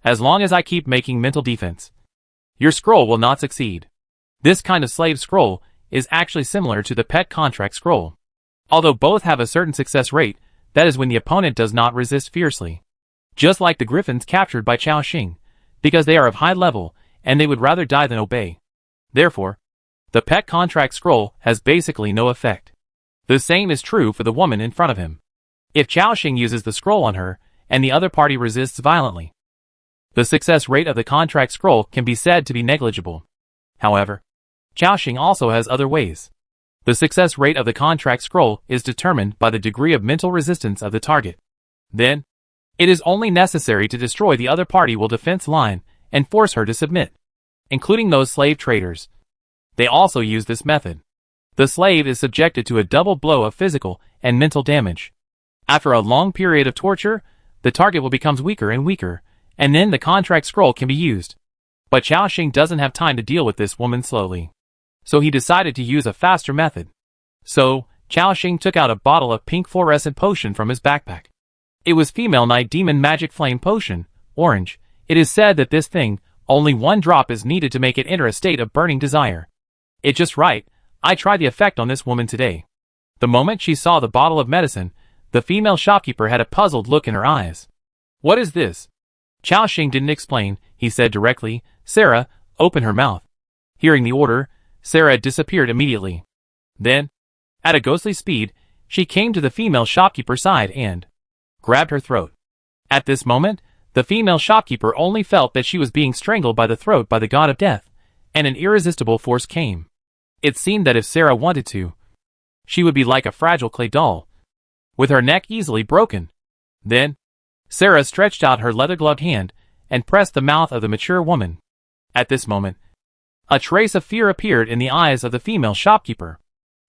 As long as I keep making mental defense, your scroll will not succeed. This kind of slave scroll is actually similar to the pet contract scroll. Although both have a certain success rate, that is when the opponent does not resist fiercely. Just like the griffins captured by Xiaoxing, because they are of high level, and they would rather die than obey. Therefore, the pet contract scroll has basically no effect. The same is true for the woman in front of him. If Xiaoxing uses the scroll on her, and the other party resists violently, the success rate of the contract scroll can be said to be negligible. However, Xiaoxing also has other ways. The success rate of the contract scroll is determined by the degree of mental resistance of the target. Then, it is only necessary to destroy the other party will defense line and force her to submit. including those slave traders. They also use this method. The slave is subjected to a double blow of physical and mental damage. After a long period of torture, the target will become weaker and weaker, and then the contract scroll can be used. But Xiaoxing doesn't have time to deal with this woman slowly. So he decided to use a faster method. So, Xiaoxing took out a bottle of pink fluorescent potion from his backpack. It was female night demon magic flame potion, orange. It is said that this thing, only one drop is needed to make it enter a state of burning desire. It's just right, I tried the effect on this woman today. The moment she saw the bottle of medicine, the female shopkeeper had a puzzled look in her eyes. What is this? Xiaoxing didn't explain, he said directly, Sarah, open her mouth. Hearing the order, Sarah disappeared immediately. Then, at a ghostly speed, she came to the female shopkeeper's side and grabbed her throat. At this moment, the female shopkeeper only felt that she was being strangled by the throat by the god of death, and an irresistible force came. It seemed that if Sarah wanted to, she would be like a fragile clay doll, with her neck easily broken. Then, Sarah stretched out her leather-gloved hand and pressed the mouth of the mature woman. At this moment, a trace of fear appeared in the eyes of the female shopkeeper.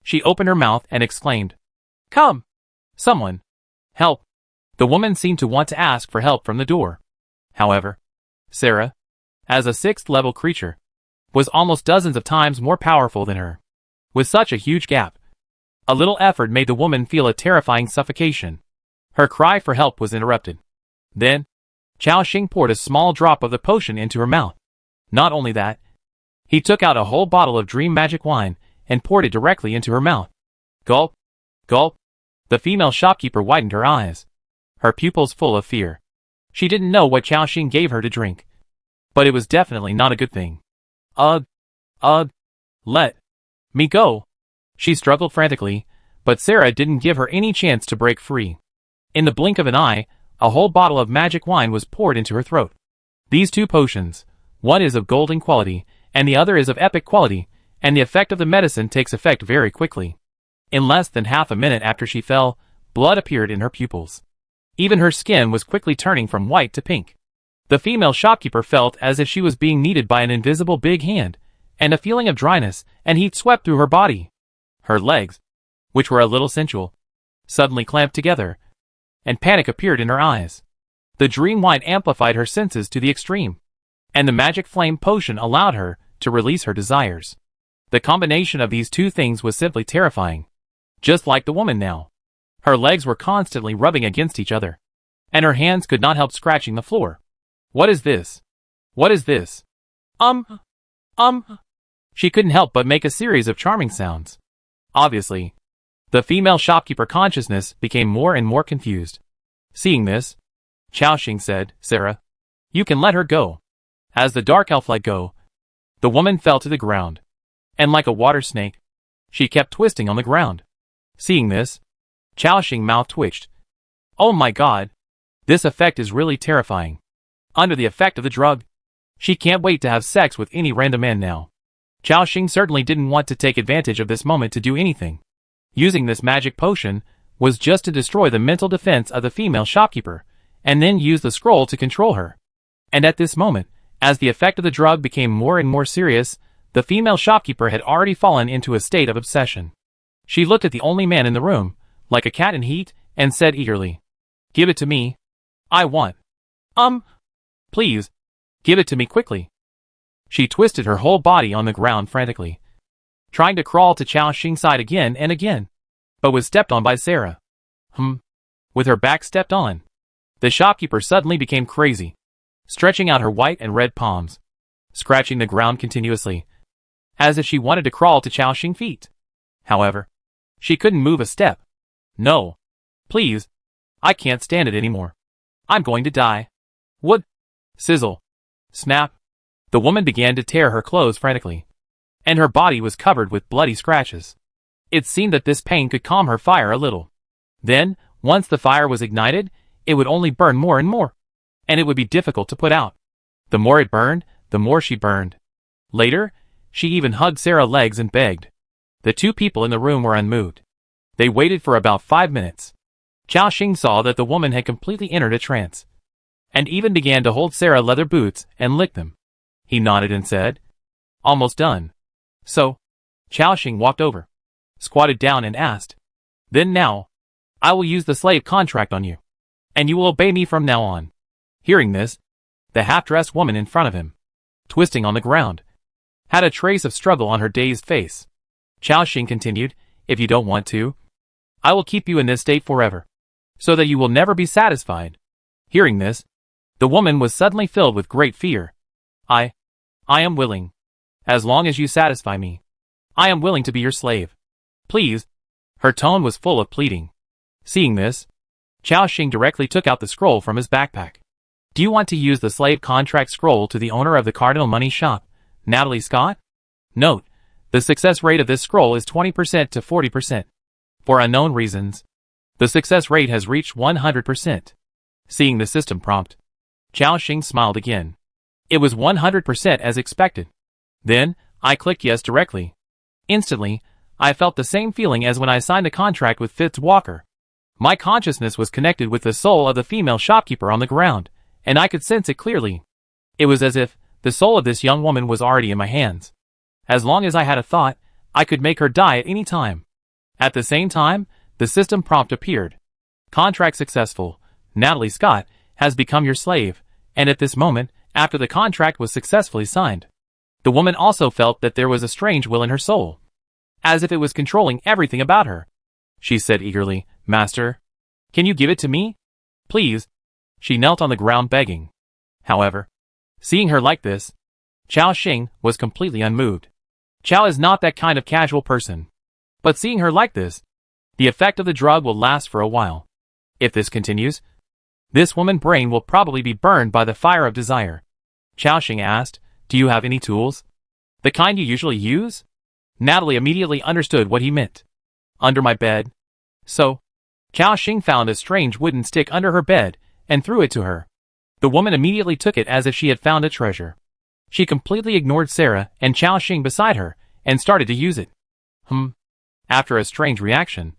She opened her mouth and exclaimed, "Come! Someone! Help!" The woman seemed to want to ask for help from the door. However, Sarah, as a 6th-level creature, was almost dozens of times more powerful than her. With such a huge gap, a little effort made the woman feel a terrifying suffocation. Her cry for help was interrupted. Then, Xiaoxing poured a small drop of the potion into her mouth. Not only that, he took out a whole bottle of dream magic wine and poured it directly into her mouth. Gulp! Gulp! The female shopkeeper widened her eyes, her pupils full of fear. She didn't know what Xiaoxing gave her to drink, but it was definitely not a good thing. Let me go. She struggled frantically, but Sarah didn't give her any chance to break free. In the blink of an eye, a whole bottle of magic wine was poured into her throat. These two potions, one is of golden quality, and the other is of epic quality, and the effect of the medicine takes effect very quickly. In less than half a minute after she fell, blood appeared in her pupils. Even her skin was quickly turning from white to pink. The female shopkeeper felt as if she was being kneaded by an invisible big hand, and a feeling of dryness and heat swept through her body. Her legs, which were a little sensual, suddenly clamped together, and panic appeared in her eyes. The dream wine amplified her senses to the extreme, and the magic flame potion allowed her to release her desires. The combination of these two things was simply terrifying. Just like the woman now. Her legs were constantly rubbing against each other, and her hands could not help scratching the floor. What is this? What is this? She couldn't help but make a series of charming sounds. Obviously, the female shopkeeper consciousness became more and more confused. Seeing this, Xiaoxing said, Sarah, you can let her go. As the dark elf let go, the woman fell to the ground, and like a water snake, she kept twisting on the ground. Seeing this, Xiaoxing's mouth twitched. Oh my god, this effect is really terrifying. Under the effect of the drug, she can't wait to have sex with any random man now. Xiaoxing certainly didn't want to take advantage of this moment to do anything. Using this magic potion was just to destroy the mental defense of the female shopkeeper, and then use the scroll to control her. And at this moment, as the effect of the drug became more and more serious, the female shopkeeper had already fallen into a state of obsession. She looked at the only man in the room, like a cat in heat, and said eagerly, Give it to me. I want. Please. Give it to me quickly. She twisted her whole body on the ground frantically, trying to crawl to Xiaoxing's side again and again, but was stepped on by Sarah. With her back stepped on, the shopkeeper suddenly became crazy, stretching out her white and red palms, scratching the ground continuously, as if she wanted to crawl to Xiaoxing's feet. However, she couldn't move a step. No. Please. I can't stand it anymore. I'm going to die. What? Sizzle. Snap. The woman began to tear her clothes frantically, and her body was covered with bloody scratches. It seemed that this pain could calm her fire a little. Then, once the fire was ignited, it would only burn more and more, and it would be difficult to put out. The more it burned, the more she burned. Later, she even hugged Sarah's legs and begged. The two people in the room were unmoved. They waited for about 5 minutes. Xiaoxing saw that the woman had completely entered a trance, and even began to hold Sarah's leather boots and lick them. He nodded and said, Almost done. So, Xiaoxing walked over, squatted down and asked, "Then now, I will use the slave contract on you, and you will obey me from now on." Hearing this, the half-dressed woman in front of him, twisting on the ground, had a trace of struggle on her dazed face. Xiaoxing continued, "If you don't want to, I will keep you in this state forever, so that you will never be satisfied." Hearing this, the woman was suddenly filled with great fear. I am willing. As long as you satisfy me, I am willing to be your slave. Please." Her tone was full of pleading. Seeing this, Xiaoxing directly took out the scroll from his backpack. "Do you want to use the slave contract scroll to the owner of the Cardinal Money Shop, Natalie Scott?" Note, the success rate of this scroll is 20% to 40%. For unknown reasons, the success rate has reached 100%. Seeing the system prompt, Xiaoxing smiled again. It was 100% as expected. Then, I clicked yes directly. Instantly, I felt the same feeling as when I signed a contract with Fitz Walker. My consciousness was connected with the soul of the female shopkeeper on the ground, and I could sense it clearly. It was as if the soul of this young woman was already in my hands. As long as I had a thought, I could make her die at any time. At the same time, the system prompt appeared. "Contract successful. Natalie Scott has become your slave," and at this moment, after the contract was successfully signed, the woman also felt that there was a strange will in her soul, as if it was controlling everything about her. She said eagerly, "Master, can you give it to me? Please." She knelt on the ground begging. However, seeing her like this, Xiaoxing was completely unmoved. Xiao is not that kind of casual person. But seeing her like this, the effect of the drug will last for a while. If this continues, this woman's brain will probably be burned by the fire of desire. Xiaoxing asked, "Do you have any tools? The kind you usually use?" Natalie immediately understood what he meant. "Under my bed." So, Xiaoxing found a strange wooden stick under her bed and threw it to her. The woman immediately took it as if she had found a treasure. She completely ignored Sarah and Xiaoxing beside her and started to use it. After a strange reaction,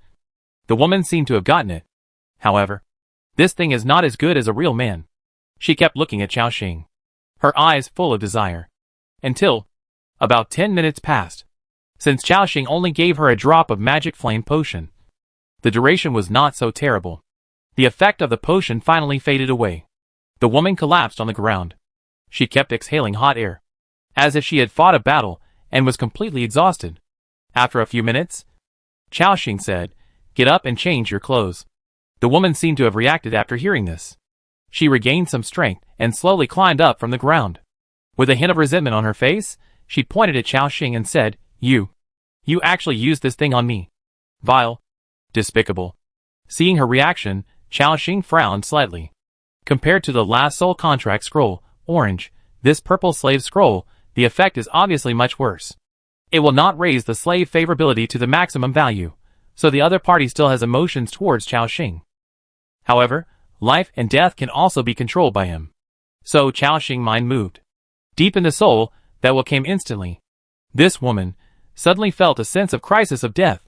the woman seemed to have gotten it. However, this thing is not as good as a real man. She kept looking at Xiaoxing, her eyes full of desire, until about 10 minutes passed. Since Xiaoxing only gave her a drop of magic flame potion, the duration was not so terrible. The effect of the potion finally faded away. The woman collapsed on the ground. She kept exhaling hot air, as if she had fought a battle and was completely exhausted. After a few minutes, Xiaoxing said, "Get up and change your clothes." The woman seemed to have reacted after hearing this. She regained some strength and slowly climbed up from the ground. With a hint of resentment on her face, she pointed at Xiaoxing and said, You actually used this thing on me. Vile. Despicable." Seeing her reaction, Xiaoxing frowned slightly. Compared to the last soul contract scroll, orange, this purple slave scroll, the effect is obviously much worse. It will not raise the slave favorability to the maximum value, so the other party still has emotions towards Xiaoxing. However, life and death can also be controlled by him. So Xiaoxing's mind moved. Deep in the soul, that will came instantly. This woman suddenly felt a sense of crisis of death.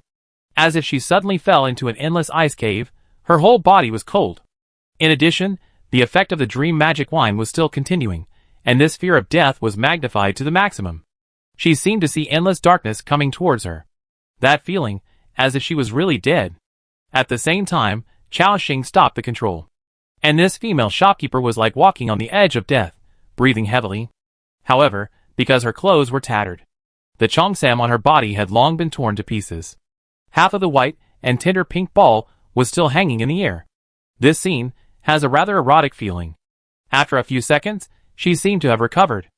As if she suddenly fell into an endless ice cave, her whole body was cold. In addition, the effect of the dream magic wine was still continuing, and this fear of death was magnified to the maximum. She seemed to see endless darkness coming towards her. That feeling, as if she was really dead. At the same time, Xiaoxing stopped the control. And this female shopkeeper was like walking on the edge of death, breathing heavily. However, because her clothes were tattered, the cheongsam on her body had long been torn to pieces. Half of the white and tender pink ball was still hanging in the air. This scene has a rather erotic feeling. After a few seconds, she seemed to have recovered.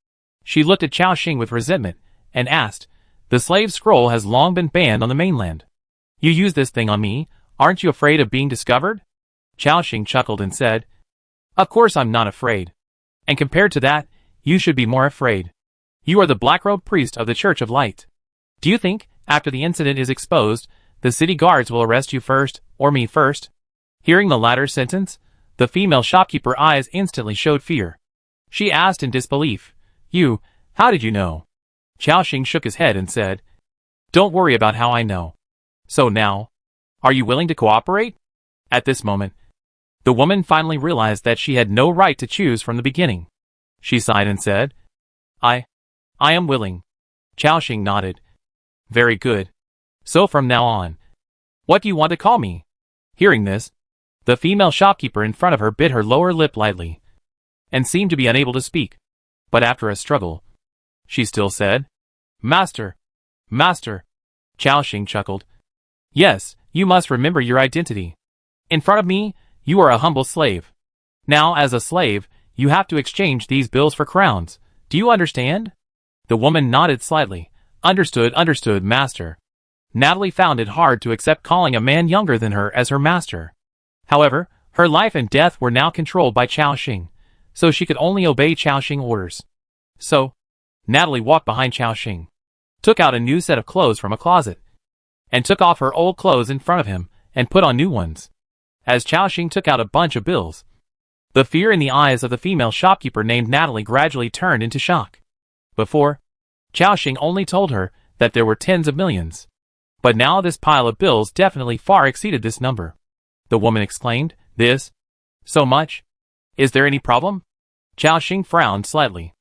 She looked at Xiaoxing with resentment and asked, "The slave scroll has long been banned on the mainland. You use this thing on me, aren't you afraid of being discovered?" Xiaoxing chuckled and said, "Of course I'm not afraid. And compared to that, you should be more afraid. You are the black-robed priest of the Church of Light. Do you think, after the incident is exposed, the city guards will arrest you first, or me first?" Hearing the latter sentence, the female shopkeeper's eyes instantly showed fear. She asked in disbelief, How did you know?" Xiaoxing shook his head and said, "Don't worry about how I know. So now, are you willing to cooperate?" At this moment, the woman finally realized that she had no right to choose from the beginning. She sighed and said, I am willing. Xiaoxing nodded. Very good. So from now on, what do you want to call me? Hearing this, the female shopkeeper in front of her bit her lower lip lightly, and seemed to be unable to speak. But after a struggle, she still said, Master. Master. Xiaoxing chuckled. Yes, you must remember your identity. In front of me, you are a humble slave. Now, as a slave, you have to exchange these bills for crowns. Do you understand? The woman nodded slightly. Understood, master. Natalie found it hard to accept calling a man younger than her as her master. However, her life and death were now controlled by Xiaoxing, so she could only obey Xiaoxing orders. So, Natalie walked behind Xiaoxing, took out a new set of clothes from a closet, and took off her old clothes in front of him and put on new ones. As Xiaoxing took out a bunch of bills, the fear in the eyes of the female shopkeeper named Natalie gradually turned into shock. Before, Xiaoxing only told her that there were tens of millions. But now this pile of bills definitely far exceeded this number. The woman exclaimed, This? So much? Is there any problem? Xiaoxing frowned slightly.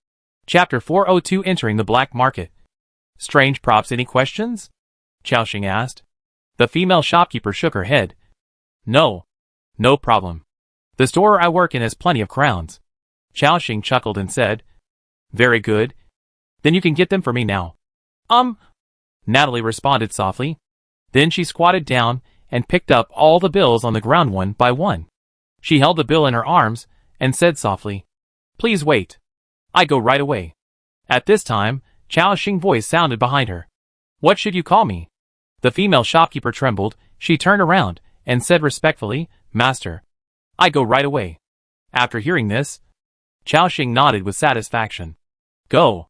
Chapter 402 Entering the Black Market. Strange props, any questions? Xiaoxing asked. The female shopkeeper shook her head. No. No problem. The store I work in has plenty of crowns. Xiaoxing chuckled and said, Very good. Then you can get them for me now. Natalie responded softly. Then she squatted down and picked up all the bills on the ground one by one. She held the bill in her arms and said softly, Please wait. I go right away. At this time, Xiaoxing's voice sounded behind her. What should you call me? The female shopkeeper trembled. She turned around and said respectfully, Master. I go right away. After hearing this, Xiaoxing nodded with satisfaction. Go.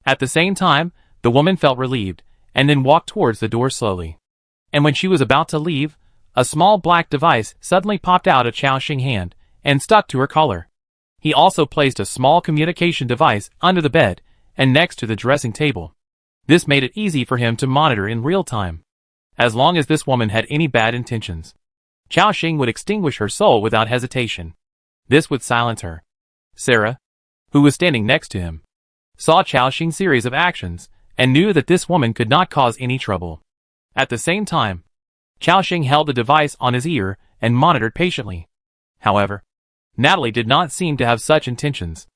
At the same time, the woman felt relieved, and then walked towards the door slowly. And when she was about to leave, a small black device suddenly popped out of Xiaoxing's hand and stuck to her collar. He also placed a small communication device under the bed and next to the dressing table. This made it easy for him to monitor in real time. As long as this woman had any bad intentions, Xiaoxing would extinguish her soul without hesitation. This would silence her. Sarah, who was standing next to him, saw Xiaoxing's series of actions and knew that this woman could not cause any trouble. At the same time, Xiaoxing held the device on his ear and monitored patiently. However, Natalie did not seem to have such intentions.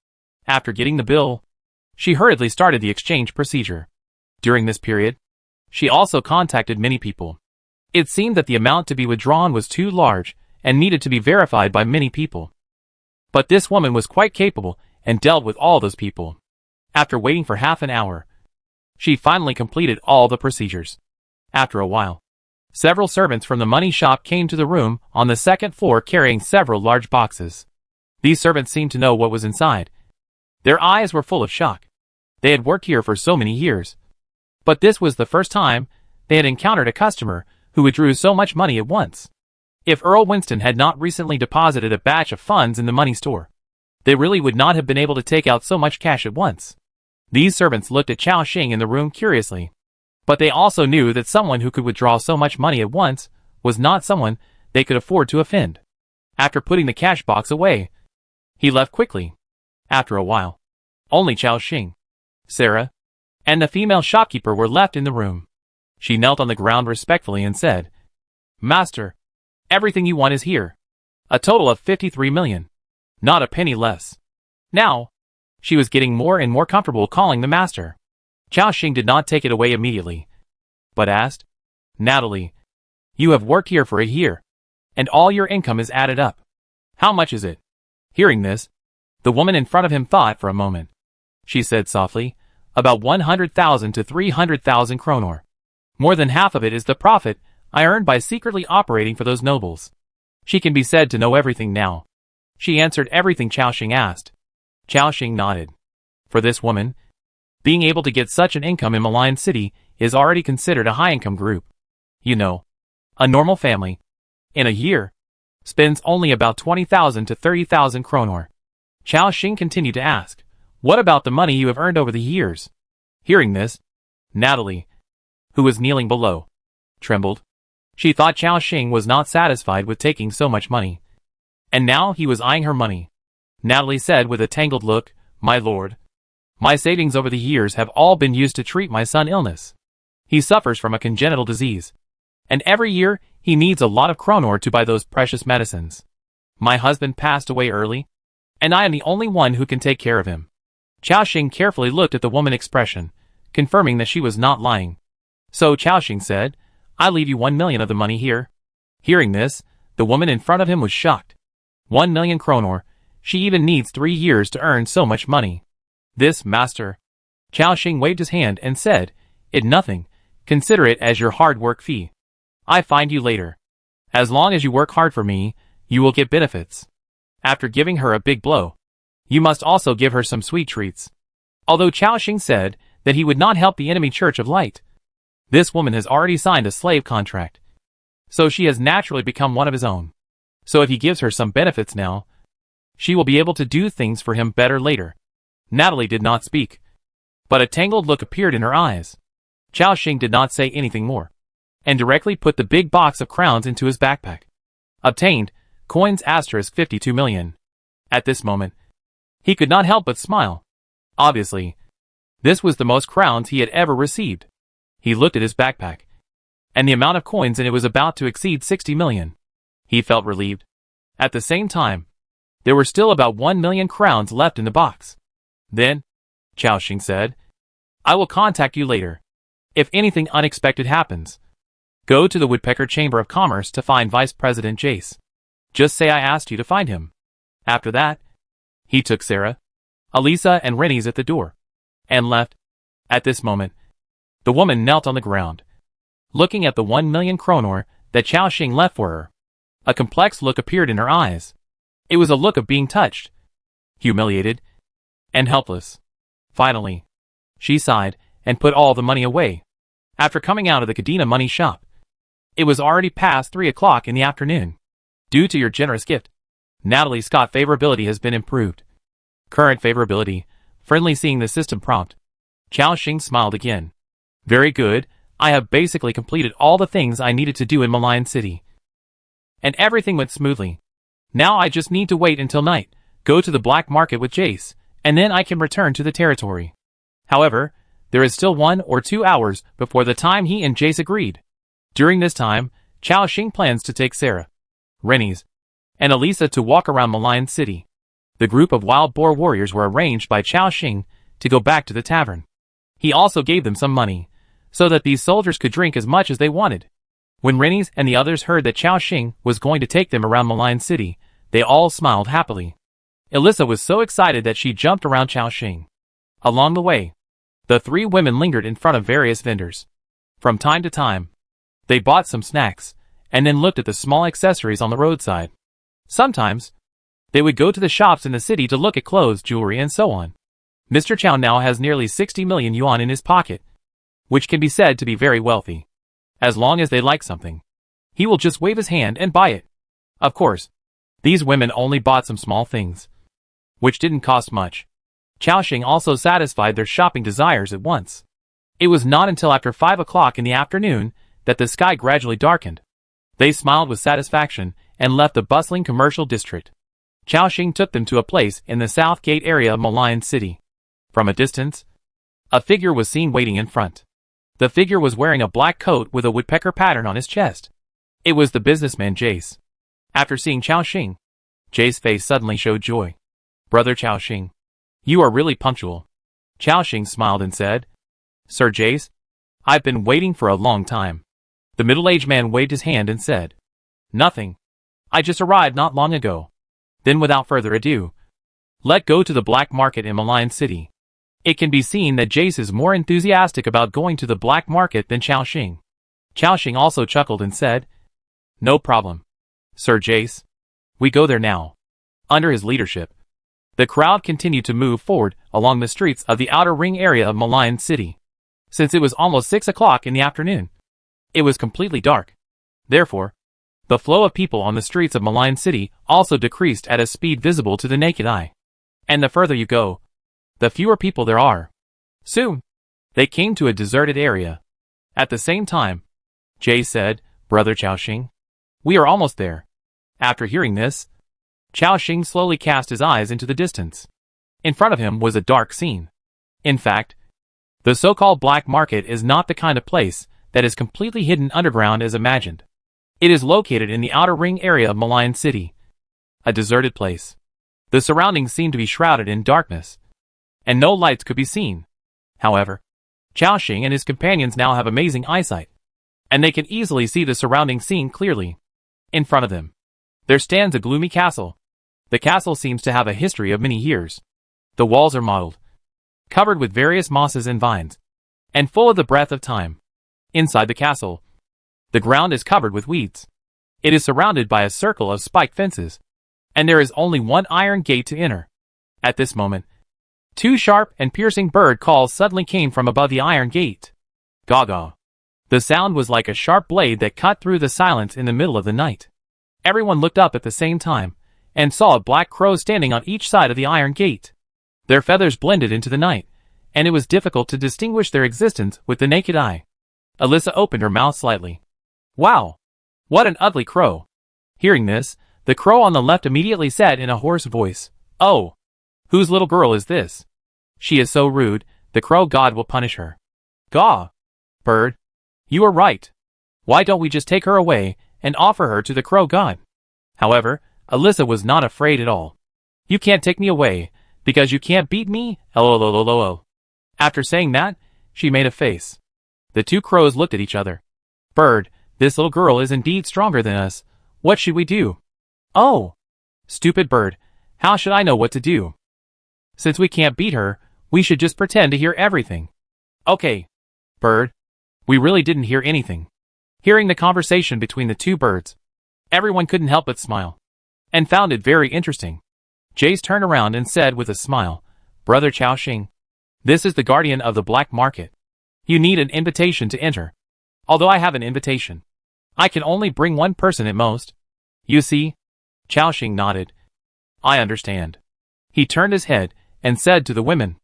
After getting the bill, she hurriedly started the exchange procedure. During this period, she also contacted many people. It seemed that the amount to be withdrawn was too large and needed to be verified by many people. But this woman was quite capable and dealt with all those people. After waiting for half an hour, she finally completed all the procedures. After a while, several servants from the money shop came to the room on the second floor carrying several large boxes. These servants seemed to know what was inside. Their eyes were full of shock. They had worked here for so many years. But this was the first time they had encountered a customer who withdrew so much money at once. If Earl Winston had not recently deposited a batch of funds in the money store, they really would not have been able to take out so much cash at once. These servants looked at Xiaoxing in the room curiously. But they also knew that someone who could withdraw so much money at once was not someone they could afford to offend. After putting the cash box away, he left quickly. After a while, only Xiaoxing, Sarah, and the female shopkeeper were left in the room. She knelt on the ground respectfully and said, Master, everything you want is here. A total of 53 million. Not a penny less. Now, she was getting more and more comfortable calling the master. Xiaoxing did not take it away immediately, but asked, Natalie, you have worked here for a year, and all your income is added up. How much is it? Hearing this, the woman in front of him thought for a moment. She said softly, about 100,000 to 300,000 kronor. More than half of it is the profit I earned by secretly operating for those nobles. She can be said to know everything now. She answered everything Xiaoxing asked. Xiaoxing nodded. For this woman, being able to get such an income in Mign City is already considered a high-income group. You know, a normal family, in a year, spends only about 20,000 to 30,000 kronor. Xiaoxing continued to ask, What about the money you have earned over the years? Hearing this, Natalie, who was kneeling below, trembled. She thought Xiaoxing was not satisfied with taking so much money. And now he was eyeing her money. Natalie said with a tangled look, My lord, My savings over the years have all been used to treat my son's illness. He suffers from a congenital disease, and every year he needs a lot of kronor to buy those precious medicines. My husband passed away early, and I am the only one who can take care of him." Xiaoxing carefully looked at the woman's expression, confirming that she was not lying. So Xiaoxing said, "I leave you 1 million of the money here." Hearing this, the woman in front of him was shocked. 1 million kronor. She even needs 3 years to earn so much money. "This, master." Xiaoxing waved his hand and said, "It nothing. Consider it as your hard work fee. I find you later. As long as you work hard for me, you will get benefits." After giving her a big blow, "You must also give her some sweet treats." Although Xiaoxing said that he would not help the enemy Church of Light, this woman has already signed a slave contract, so she has naturally become one of his own. So if he gives her some benefits now, she will be able to do things for him better later. Natalie did not speak, but a tangled look appeared in her eyes. Xiaoxing did not say anything more, and directly put the big box of crowns into his backpack. Obtained, coins asterisk 52 million. At this moment, he could not help but smile. Obviously, this was the most crowns he had ever received. He looked at his backpack, and the amount of coins in it was about to exceed 60 million. He felt relieved. At the same time, there were still about 1 million crowns left in the box. Then, Xiaoxing said, "I will contact you later. If anything unexpected happens, go to the Woodpecker Chamber of Commerce to find Vice President Jace. Just say I asked you to find him." After that, he took Sarah, Elisa and Rennie's at the door, and left. At this moment, the woman knelt on the ground, looking at the 1 million kronor that Xiaoxing left for her. A complex look appeared in her eyes. It was a look of being touched, humiliated, and helpless. Finally, she sighed and put all the money away. After coming out of the Kadena money shop, it was already past 3 o'clock in the afternoon. "Due to your generous gift, Natalie Scott favorability has been improved. Current favorability, friendly." Seeing the system prompt, Xiaoxing smiled again. "Very good, I have basically completed all the things I needed to do in Mign City, and everything went smoothly. Now I just need to wait until night, go to the black market with Jace, and then I can return to the territory. However, there is still 1 or 2 hours before the time he and Jace agreed. During this time, Xiaoxing plans to take Sarah, Rennie's, and Elisa to walk around Mign City." The group of wild boar warriors were arranged by Xiaoxing to go back to the tavern. He also gave them some money, so that these soldiers could drink as much as they wanted. When Rennie's and the others heard that Xiaoxing was going to take them around Mign City, they all smiled happily. Elisa was so excited that she jumped around Xiaoxing. Along the way, the 3 women lingered in front of various vendors. From time to time, they bought some snacks, and then looked at the small accessories on the roadside. Sometimes, they would go to the shops in the city to look at clothes, jewelry, and so on. Mr. Chow now has nearly 60 million yuan in his pocket, which can be said to be very wealthy. As long as they like something, he will just wave his hand and buy it. Of course, these women only bought some small things, which didn't cost much. Xiaoxing also satisfied their shopping desires at once. It was not until after 5 o'clock in the afternoon that the sky gradually darkened. They smiled with satisfaction and left the bustling commercial district. Xiaoxing took them to a place in the south gate area of Mign City. From a distance, a figure was seen waiting in front. The figure was wearing a black coat with a woodpecker pattern on his chest. It was the businessman Jace. After seeing Xiaoxing, Jace's face suddenly showed joy. "Brother Xiaoxing, you are really punctual." Xiaoxing smiled and said, "Sir Jace, I've been waiting for a long time." The middle-aged man waved his hand and said, "Nothing. I just arrived not long ago." Then without further ado, let go to the black market in Mign City. It can be seen that Jace is more enthusiastic about going to the black market than Xiaoxing. Xiaoxing also chuckled and said, "No problem, Sir Jace. We go there now." Under his leadership, the crowd continued to move forward along the streets of the outer ring area of Mign City. Since it was almost 6 o'clock in the afternoon, it was completely dark. Therefore, the flow of people on the streets of Mign City also decreased at a speed visible to the naked eye. And the further you go, the fewer people there are. Soon, they came to a deserted area. At the same time, Jay said, "Brother Xiaoxing, we are almost there." After hearing this, Xiaoxing slowly cast his eyes into the distance. In front of him was a dark scene. In fact, the so-called black market is not the kind of place that is completely hidden underground as imagined. It is located in the outer ring area of Mign City, a deserted place. The surroundings seem to be shrouded in darkness, and no lights could be seen. However, Xiaoxing and his companions now have amazing eyesight, and they can easily see the surrounding scene clearly. In front of them, there stands a gloomy castle. The castle seems to have a history of many years. The walls are mottled, covered with various mosses and vines, and full of the breath of time. Inside the castle, the ground is covered with weeds. It is surrounded by a circle of spiked fences, and there is only one iron gate to enter. At this moment, two sharp and piercing bird calls suddenly came from above the iron gate. Gaga. The sound was like a sharp blade that cut through the silence in the middle of the night. Everyone looked up at the same time, and saw a black crow standing on each side of the iron gate. Their feathers blended into the night, and it was difficult to distinguish their existence with the naked eye. Alyssa opened her mouth slightly. Wow! What an ugly crow! Hearing this, the crow on the left immediately said in a hoarse voice, "Oh! Whose little girl is this? She is so rude, the crow god will punish her." Gaw! Bird! You are right. Why don't we just take her away and offer her to the crow god? However, Alyssa was not afraid at all. You can't take me away, because you can't beat me, lololololol. After saying that, she made a face. The two crows looked at each other. Bird, this little girl is indeed stronger than us. What should we do? Oh! Stupid bird, how should I know what to do? Since we can't beat her, we should just pretend to hear everything. Okay. Bird. We really didn't hear anything. Hearing the conversation between the two birds, everyone couldn't help but smile, and found it very interesting. Jace turned around and said with a smile, "Brother Xiaoxing, this is the guardian of the black market. You need an invitation to enter. Although I have an invitation, I can only bring one person at most. You see?" Xiaoxing nodded. "I understand." He turned his head and said to the women,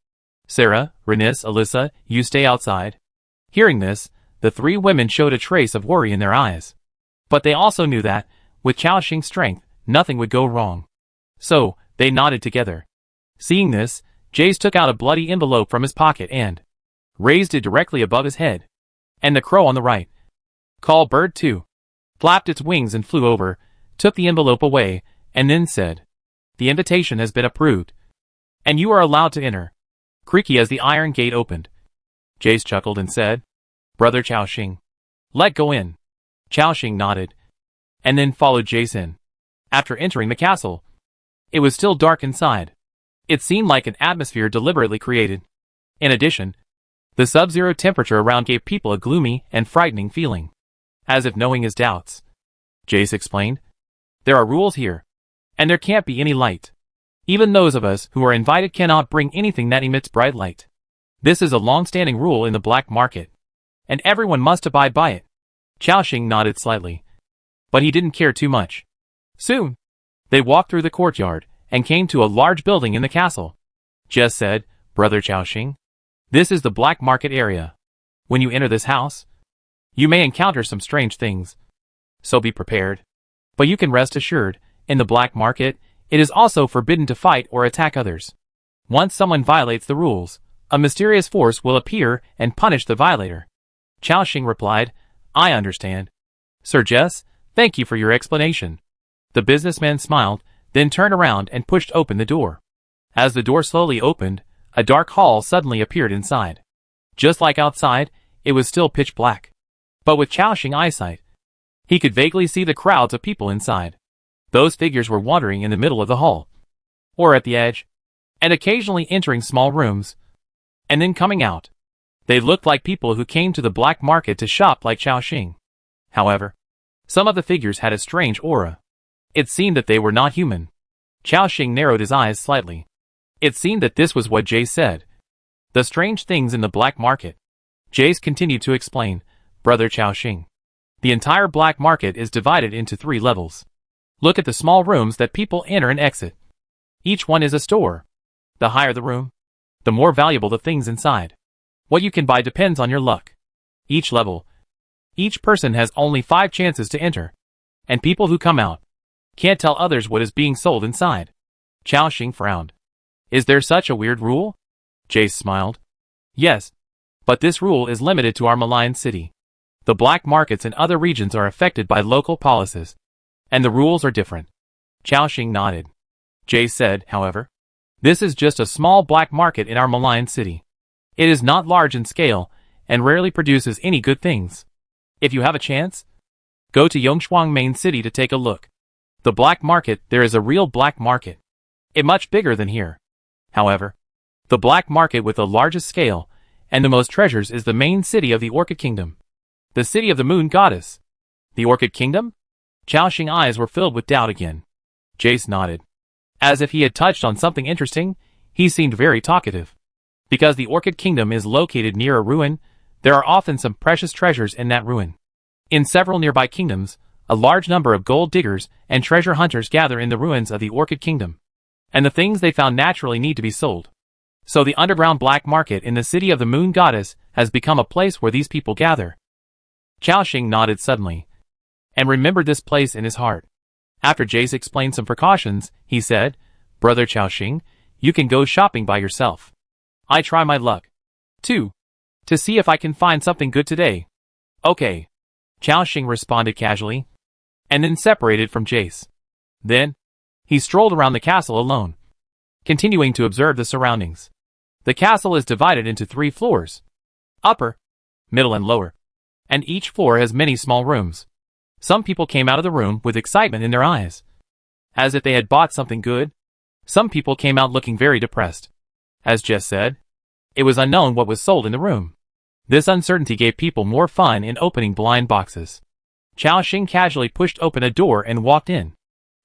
"Sarah, Renis, Alyssa, you stay outside." Hearing this, the three women showed a trace of worry in their eyes. But they also knew that, with Xiaoxing's strength, nothing would go wrong. So, they nodded together. Seeing this, Jace took out a bloody envelope from his pocket and raised it directly above his head. And the crow on the right, called Bird 2, flapped its wings and flew over, took the envelope away, and then said, "The invitation has been approved, and you are allowed to enter." Creaky as the iron gate opened, Jace chuckled and said, "Brother Xiaoxing, let go in." Xiaoxing nodded, and then followed Jace in. After entering the castle, it was still dark inside. It seemed like an atmosphere deliberately created. In addition, the sub-zero temperature around gave people a gloomy and frightening feeling. As if knowing his doubts, Jace explained, "There are rules here, and there can't be any light. Even those of us who are invited cannot bring anything that emits bright light. This is a long-standing rule in the black market, and everyone must abide by it." Xiaoxing nodded slightly, but he didn't care too much. Soon, they walked through the courtyard and came to a large building in the castle. Jess said, "Brother Xiaoxing, this is the black market area. When you enter this house, you may encounter some strange things, so be prepared. But you can rest assured, in the black market, it is also forbidden to fight or attack others. Once someone violates the rules, a mysterious force will appear and punish the violator." Xiaoxing replied, "I understand. Sir Jess, thank you for your explanation." The businessman smiled, then turned around and pushed open the door. As the door slowly opened, a dark hall suddenly appeared inside. Just like outside, it was still pitch black. But with Xiaoxing eyesight, he could vaguely see the crowds of people inside. Those figures were wandering in the middle of the hall, or at the edge, and occasionally entering small rooms, and then coming out. They looked like people who came to the black market to shop like Xiaoxing. However, some of the figures had a strange aura. It seemed that they were not human. Xiaoxing narrowed his eyes slightly. It seemed that this was what Jace said. The strange things in the black market. Jace continued to explain, "Brother Xiaoxing, the entire black market is divided into 3 levels. Look at the small rooms that people enter and exit. Each one is a store. The higher the room, the more valuable the things inside. What you can buy depends on your luck. Each level, each person has only 5 chances to enter, and people who come out can't tell others what is being sold inside." Xiaoxing frowned. "Is there such a weird rule?" Jace smiled. Yes. But this rule is limited to our Mign city. The black markets in other regions are affected by local policies. And the rules are different. Xiaoxing nodded. Jace said, however, this is just a small black market in our Mign city. It is not large in scale, and rarely produces any good things. If you have a chance, go to Yongshuang main city to take a look. The black market, there is a real black market. It much bigger than here. However, the black market with the largest scale, and the most treasures is the main city of the Orchid Kingdom. The city of the Moon Goddess. The Orchid Kingdom? Xiaoxing's eyes were filled with doubt again. Jace nodded. As if he had touched on something interesting, he seemed very talkative. Because the Orchid Kingdom is located near a ruin, there are often some precious treasures in that ruin. In several nearby kingdoms, a large number of gold diggers and treasure hunters gather in the ruins of the Orchid Kingdom. And the things they found naturally need to be sold. So the underground black market in the city of the Moon Goddess has become a place where these people gather. Xiaoxing nodded suddenly, and remembered this place in his heart. After Jace explained some precautions, he said, Brother Xiaoxing, you can go shopping by yourself. I try my luck, too, to see if I can find something good today. Okay. Xiaoxing responded casually, and then separated from Jace. Then, he strolled around the castle alone, continuing to observe the surroundings. The castle is divided into 3 floors. Upper, middle and lower. And each floor has many small rooms. Some people came out of the room with excitement in their eyes, as if they had bought something good. Some people came out looking very depressed. As Jess said, it was unknown what was sold in the room. This uncertainty gave people more fun in opening blind boxes. Xiaoxing casually pushed open a door and walked in.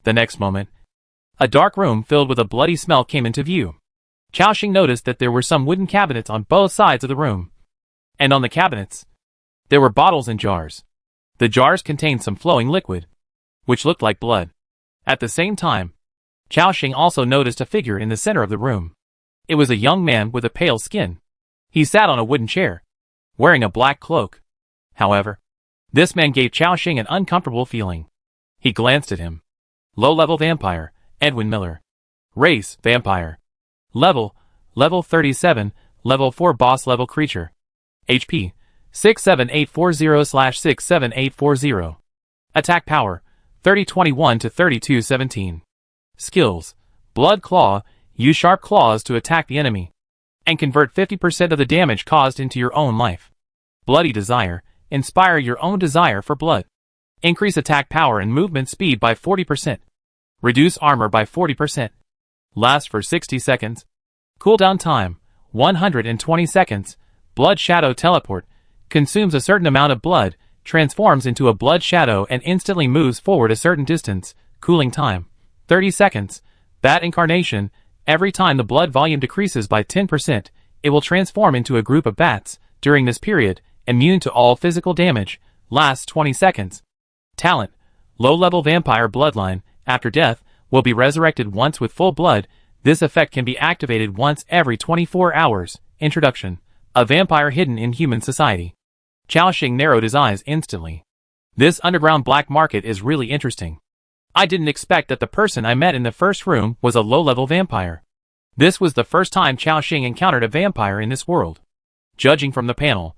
The next moment, a dark room filled with a bloody smell came into view. Xiaoxing noticed that there were some wooden cabinets on both sides of the room. And on the cabinets, there were bottles and jars. The jars contained some flowing liquid, which looked like blood. At the same time, Xiaoxing also noticed a figure in the center of the room. It was a young man with a pale skin. He sat on a wooden chair, wearing a black cloak. However, this man gave Xiaoxing an uncomfortable feeling. He glanced at him. Low-level vampire, Edwin Miller. Race, vampire. Level 37, level 4 boss level creature. HP, 67840/67840. Attack power, 3021 to 3217. Skills, Blood Claw, use sharp claws to attack the enemy, and convert 50% of the damage caused into your own life. Bloody Desire, inspire your own desire for blood. Increase attack power and movement speed by 40%. Reduce armor by 40%. Last for 60 seconds. Cooldown time, 120 seconds. Blood Shadow Teleport, consumes a certain amount of blood, transforms into a blood shadow and instantly moves forward a certain distance. Cooling time, 30 seconds. Bat Incarnation, every time the blood volume decreases by 10%, it will transform into a group of bats. During this period, immune to all physical damage, lasts 20 seconds. Talent, low-level vampire bloodline, after death, will be resurrected once with full blood. This effect can be activated once every 24 hours. Introduction, a vampire hidden in human society. Xiaoxing narrowed his eyes instantly. This underground black market is really interesting. I didn't expect that the person I met in the first room was a low-level vampire. This was the first time Xiaoxing encountered a vampire in this world. Judging from the panel,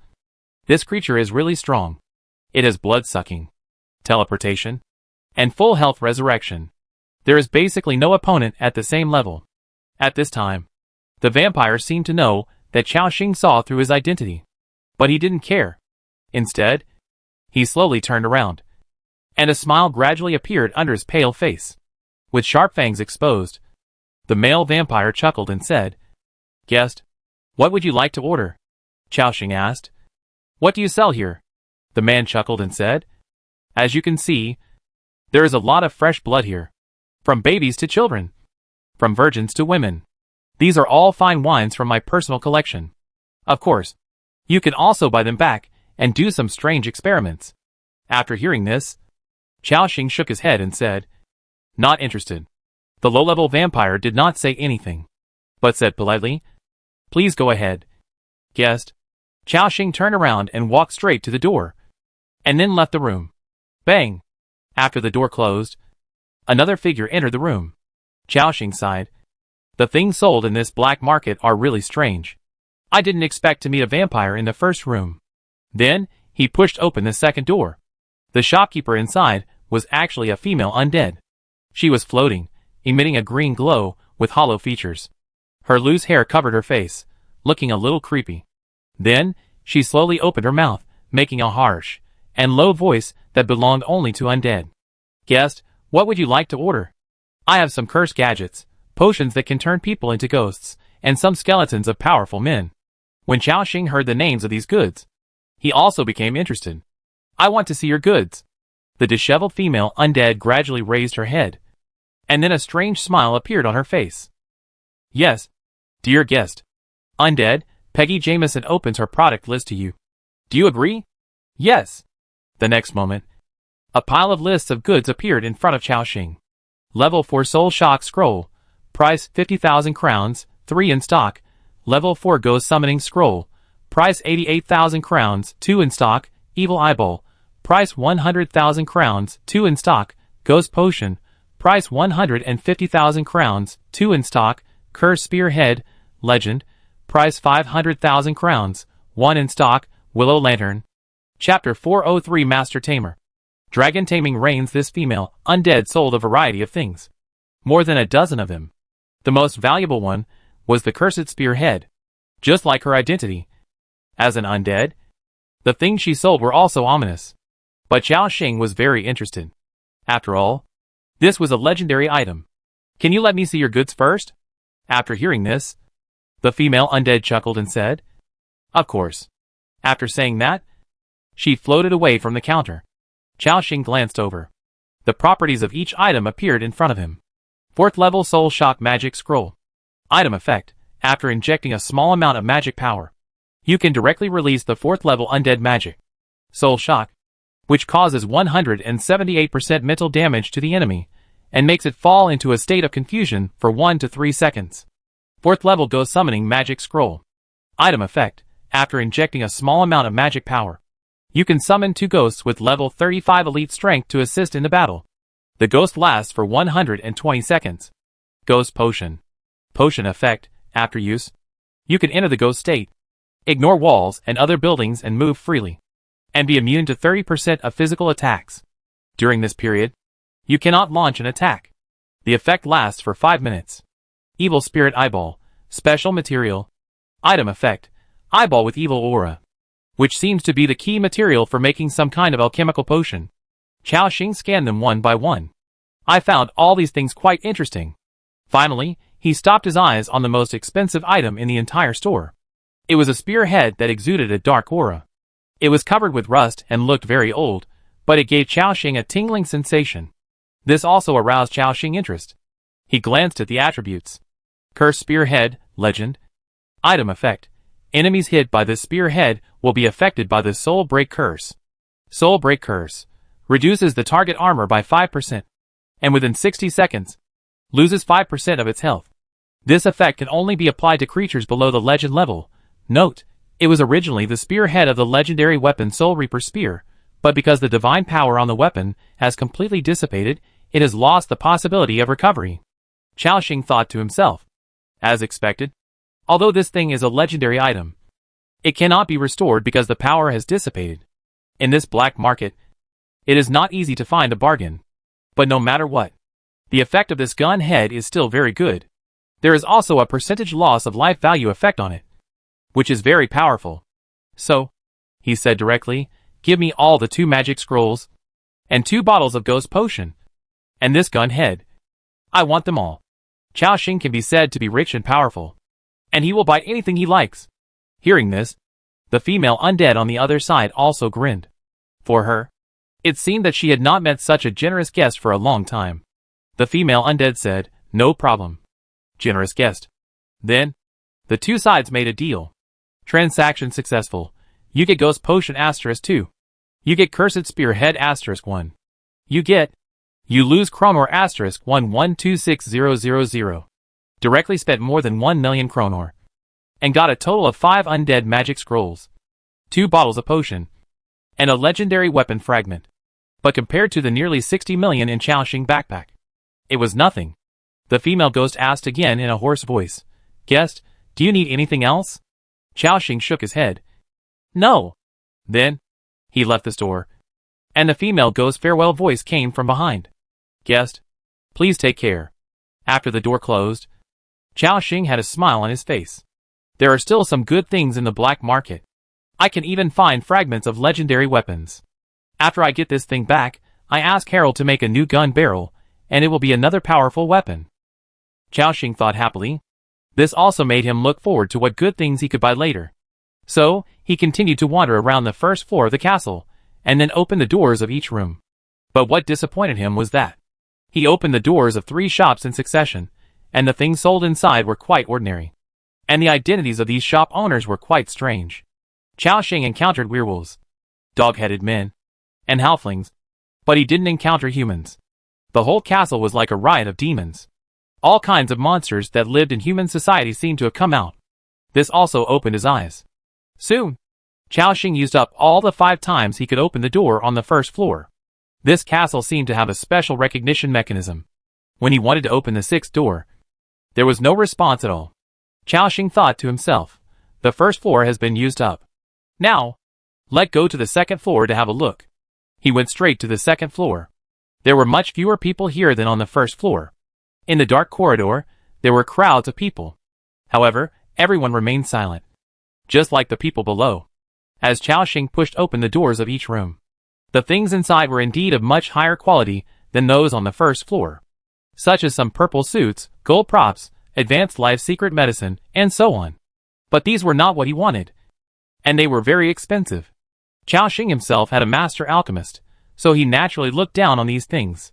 this creature is really strong. It has blood-sucking, teleportation, and full health resurrection. There is basically no opponent at the same level. At this time, the vampire seemed to know that Xiaoxing saw through his identity. But he didn't care. Instead, he slowly turned around, and a smile gradually appeared under his pale face. With sharp fangs exposed, the male vampire chuckled and said, Guest, what would you like to order? Xiaoxing asked. What do you sell here? The man chuckled and said, As you can see, there is a lot of fresh blood here. From babies to children. From virgins to women. These are all fine wines from my personal collection. Of course, you can also buy them back and do some strange experiments. After hearing this, Xiaoxing shook his head and said, Not interested. The low-level vampire did not say anything, but said politely, Please go ahead. Guest. Xiaoxing turned around and walked straight to the door, and then left the room. Bang! After the door closed, another figure entered the room. Xiaoxing sighed. The things sold in this black market are really strange. I didn't expect to meet a vampire in the first room. Then, he pushed open the second door. The shopkeeper inside was actually a female undead. She was floating, emitting a green glow with hollow features. Her loose hair covered her face, looking a little creepy. Then, she slowly opened her mouth, making a harsh and low voice that belonged only to undead. Guest, what would you like to order? I have some cursed gadgets, potions that can turn people into ghosts, and some skeletons of powerful men. When Xiaoxing heard the names of these goods, he also became interested. I want to see your goods. The disheveled female undead gradually raised her head, and then a strange smile appeared on her face. Yes, dear guest. Undead, Peggy Jameson opens her product list to you. Do you agree? Yes. The next moment, a pile of lists of goods appeared in front of Xiaoxing. Level 4 Soul Shock Scroll. Price 50,000 crowns, 3 in stock. Level 4 Ghost Summoning Scroll. Price 88,000 crowns, 2 in stock. Evil Eyeball. Price 100,000 crowns, 2 in stock. Ghost Potion. Price 150,000 crowns, 2 in stock. Cursed Spearhead. Legend. Price 500,000 crowns, 1 in stock. Willow Lantern. Chapter 403 Master Tamer. Dragon taming reigns. This female undead sold a variety of things. More than a dozen of them. The most valuable one was the cursed spearhead. Just like her identity as an undead, the things she sold were also ominous. But Xiaoxing was very interested. After all, this was a legendary item. Can you let me see your goods first? After hearing this, the female undead chuckled and said, Of course. After saying that, she floated away from the counter. Xiaoxing glanced over. The properties of each item appeared in front of him. 4th level Soul Shock Magic Scroll. Item effect. After injecting a small amount of magic power, you can directly release the 4th level undead magic, Soul Shock, which causes 178% mental damage to the enemy, and makes it fall into a state of confusion for 1 to 3 seconds. 4th level Ghost Summoning Magic Scroll. Item effect. After injecting a small amount of magic power, you can summon 2 ghosts with level 35 elite strength to assist in the battle. The ghost lasts for 120 seconds. Ghost Potion. Potion effect. After use, you can enter the ghost state, ignore walls and other buildings and move freely, and be immune to 30% of physical attacks. During this period, you cannot launch an attack. The effect lasts for 5 minutes. Evil Spirit Eyeball. Special material. Item effect. Eyeball with evil aura, which seems to be the key material for making some kind of alchemical potion. Xiaoxing scanned them one by one. I found all these things quite interesting. Finally, he stopped his eyes on the most expensive item in the entire store. It was a spearhead that exuded a dark aura. It was covered with rust and looked very old, but it gave Xiaoxing a tingling sensation. This also aroused Xiaoxing's interest. He glanced at the attributes. Cursed Spearhead, Legend. Item effect. Enemies hit by this spearhead will be affected by the Soul Break Curse. Soul Break Curse reduces the target armor by 5%, and within 60 seconds, loses 5% of its health. This effect can only be applied to creatures below the legend level. Note, it was originally the spearhead of the legendary weapon Soul Reaper Spear, but because the divine power on the weapon has completely dissipated, it has lost the possibility of recovery. Xiaoxing thought to himself. As expected, although this thing is a legendary item, it cannot be restored because the power has dissipated. In this black market, it is not easy to find a bargain. But no matter what, the effect of this gun head is still very good. There is also a percentage loss of life value effect on it, which is very powerful. So, he said directly, give me all the 2 magic scrolls, and 2 bottles of ghost potion, and this gun head. I want them all. Xiaoxing can be said to be rich and powerful, and he will buy anything he likes. Hearing this, the female undead on the other side also grinned. For her, it seemed that she had not met such a generous guest for a long time. The female undead said, No problem. Generous guest. Then, the 2 sides made a deal. Transaction successful. You get Ghost Potion *2. You get Cursed Spearhead *1. You lose Kronor *1126,000. Directly spent more than 1 million Kronor. And got a total of 5 undead magic scrolls, 2 bottles of potion, and a legendary weapon fragment. But compared to the nearly 60 million in Xiaoxing backpack, it was nothing. The female ghost asked again in a hoarse voice, Guest, do you need anything else? Xiaoxing shook his head. No. Then, he left the store, and the female ghost's farewell voice came from behind. Guest, please take care. After the door closed, Xiaoxing had a smile on his face. There are still some good things in the black market. I can even find fragments of legendary weapons. After I get this thing back, I ask Harold to make a new gun barrel, and it will be another powerful weapon. Xiaoxing thought happily. This also made him look forward to what good things he could buy later. So, he continued to wander around the first floor of the castle, and then opened the doors of each room. But what disappointed him was that he opened the doors of 3 shops in succession, and the things sold inside were quite ordinary. And the identities of these shop owners were quite strange. Xiaoxing encountered werewolves, dog-headed men, and halflings, but he didn't encounter humans. The whole castle was like a riot of demons. All kinds of monsters that lived in human society seemed to have come out. This also opened his eyes. Soon, Xiaoxing used up all the 5 times he could open the door on the first floor. This castle seemed to have a special recognition mechanism. When he wanted to open the 6th door, there was no response at all. Xiaoxing thought to himself, the first floor has been used up. Now, let's go to the 2nd floor to have a look. He went straight to the 2nd floor. There were much fewer people here than on the 1st floor. In the dark corridor, there were crowds of people. However, everyone remained silent, just like the people below. As Xiaoxing pushed open the doors of each room, the things inside were indeed of much higher quality than those on the 1st floor, such as some purple suits, gold props, advanced life secret medicine, and so on. But these were not what he wanted, and they were very expensive. Xiaoxing himself had a master alchemist, so he naturally looked down on these things.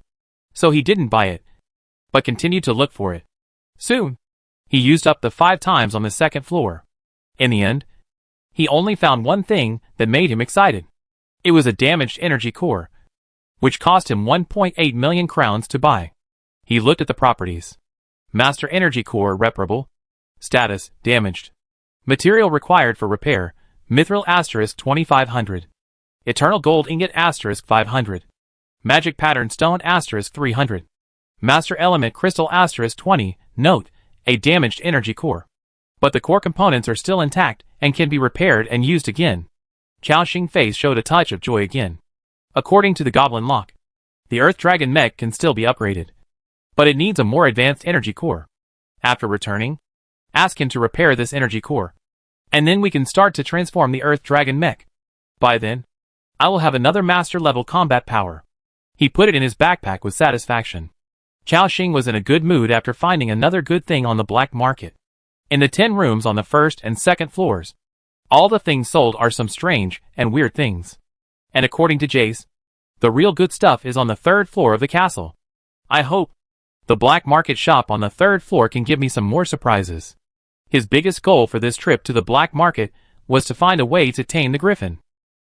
So he didn't buy it, but continued to look for it. Soon, he used up the 5 times on the 2nd floor. In the end, he only found one thing that made him excited. It was a damaged energy core, which cost him 1.8 million crowns to buy. He looked at the properties. Master energy core reparable. Status, damaged. Material required for repair, mithril * 2500. Eternal gold ingot * 500. Magic pattern stone * 300. Master element crystal * 20. Note, a damaged energy core. But the core components are still intact and can be repaired and used again. Xiaoxing's face showed a touch of joy again. According to the goblin lock, the earth dragon mech can still be upgraded, but it needs a more advanced energy core. After returning, ask him to repair this energy core, and then we can start to transform the earth dragon mech. By then, I will have another master level combat power. He put it in his backpack with satisfaction. Xiaoxing was in a good mood after finding another good thing on the black market. In the 10 rooms on the 1st and 2nd floors, all the things sold are some strange and weird things. And according to Jace, the real good stuff is on the 3rd floor of the castle. I hope the black market shop on the 3rd floor can give me some more surprises. His biggest goal for this trip to the black market was to find a way to tame the griffin,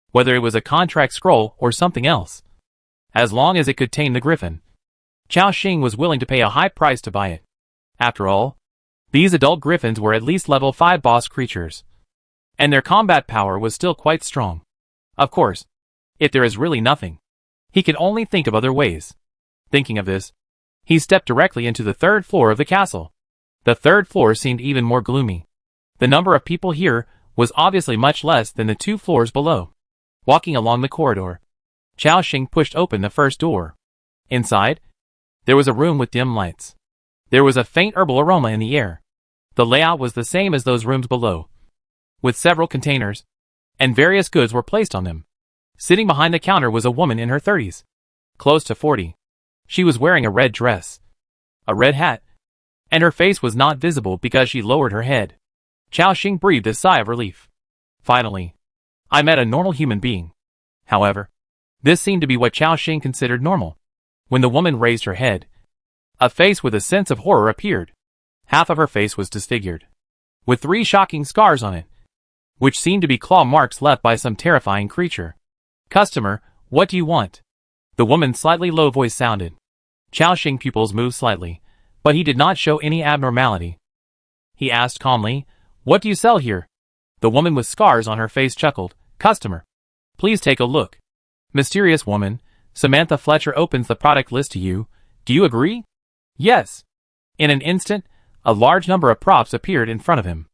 whether it was a contract scroll or something else. As long as it could tame the griffin, Xiaoxing was willing to pay a high price to buy it. After all, these adult griffins were at least level 5 boss creatures, and their combat power was still quite strong. Of course, if there is really nothing, he can only think of other ways. Thinking of this, he stepped directly into the 3rd floor of the castle. The 3rd floor seemed even more gloomy. The number of people here was obviously much less than the 2 floors below. Walking along the corridor, Xiaoxing pushed open the first door. Inside, there was a room with dim lights. There was a faint herbal aroma in the air. The layout was the same as those rooms below, with several containers, and various goods were placed on them. Sitting behind the counter was a woman in her 30s, close to 40. She was wearing a red dress, a red hat, and her face was not visible because she lowered her head. Xiaoxing breathed a sigh of relief. Finally, I met a normal human being. However, this seemed to be what Xiaoxing considered normal. When the woman raised her head, a face with a sense of horror appeared. Half of her face was disfigured, with 3 shocking scars on it, which seemed to be claw marks left by some terrifying creature. Customer, what do you want? The woman's slightly low voice sounded. Xiaoxing's pupils moved slightly, but he did not show any abnormality. He asked calmly, what do you sell here? The woman with scars on her face chuckled, customer, please take a look. Mysterious woman, Samantha Fletcher opens the product list to you. Do you agree? Yes. In an instant, a large number of props appeared in front of him.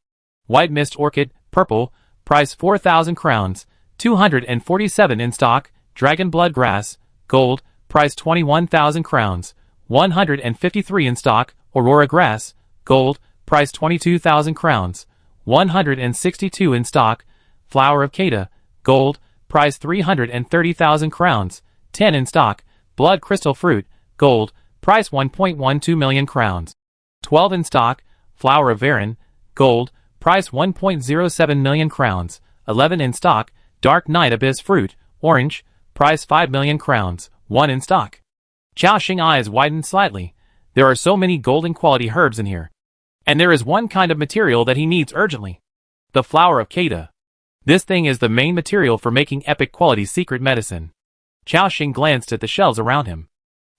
White mist orchid, Purple, price 4,000 crowns, 247 in stock. Dragon blood grass, gold, price 21,000 crowns, 153 in stock. Aurora grass, gold, price 22,000 crowns, 162 in stock. Flower of Kata, gold, price 330,000 crowns, 10 in stock. Blood crystal fruit, gold, price 1.12 million crowns, 12 in stock. Flower of Varan, gold, price 1.07 million crowns, 11 in stock. Dark Night Abyss fruit, orange, price 5 million crowns, 1 in stock. Xiaoxing's eyes widened slightly. There are so many golden quality herbs in here. And there is one kind of material that he needs urgently. The Flower of Kata. This thing is the main material for making epic quality secret medicine. Xiaoxing glanced at the shelves around him.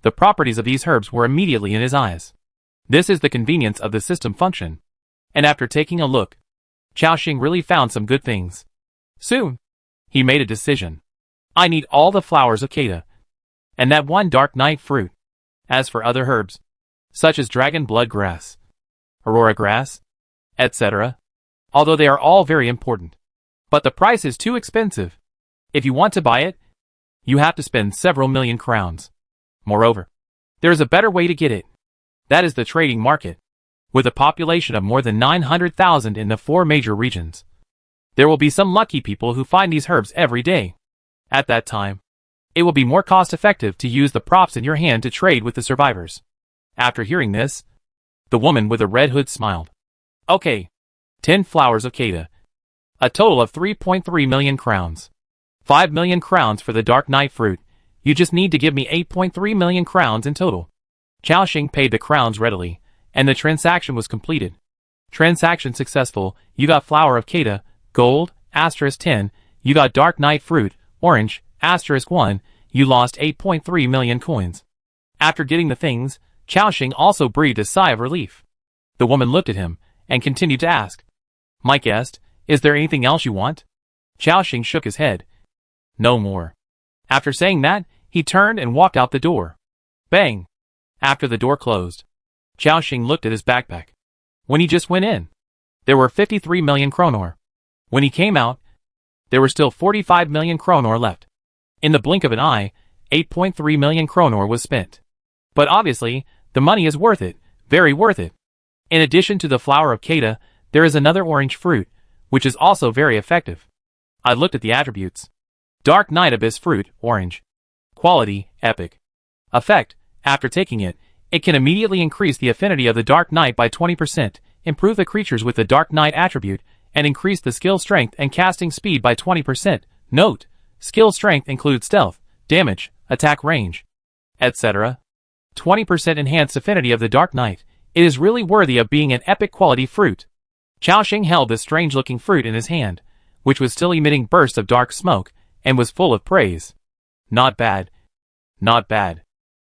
The properties of these herbs were immediately in his eyes. This is the convenience of the system function. And after taking a look, Xiaoxing really found some good things. Soon, he made a decision. I need all the flowers of Kata. And that one dark night fruit. As for other herbs, such as dragon blood grass, aurora grass, etc., although they are all very important. But the price is too expensive. If you want to buy it, you have to spend several million crowns. Moreover, there is a better way to get it. That is the trading market. With a population of more than 900,000 in the 4 major regions, there will be some lucky people who find these herbs every day. At that time, it will be more cost-effective to use the props in your hand to trade with the survivors. After hearing this, the woman with a red hood smiled. Okay, 10 flowers of Kata. A total of 3.3 million crowns. 5 million crowns for the Dark Night fruit. You just need to give me 8.3 million crowns in total. Xiaoxing paid the crowns readily, and the transaction was completed. Transaction successful. You got Flower of Kata, gold, *10. You got Dark Night fruit, orange, *1. You lost 8.3 million coins. After getting the things, Xiaoxing also breathed a sigh of relief. The woman looked at him, and continued to ask, My guest, is there anything else you want? Xiaoxing shook his head. No more. After saying that, he turned and walked out the door. Bang! After the door closed, Xiaoxing looked at his backpack. When he just went in, there were 53 million kronor. When he came out, there were still 45 million kronor left. In the blink of an eye, 8.3 million kronor was spent. But obviously, the money is worth it, very worth it. In addition to the Flower of Kata, there is another orange fruit, which is also very effective. I looked at the attributes. Dark Night Abyss fruit, orange. Quality, epic. Effect, after taking it, it can immediately increase the affinity of the Dark Knight by 20%, improve the creatures with the Dark Knight attribute, and increase the skill strength and casting speed by 20%. Note, skill strength includes stealth, damage, attack range, etc. 20% enhanced affinity of the Dark Knight. It is really worthy of being an epic quality fruit. Xiaoxing held this strange-looking fruit in his hand, which was still emitting bursts of dark smoke, and was full of praise. Not bad. Not bad.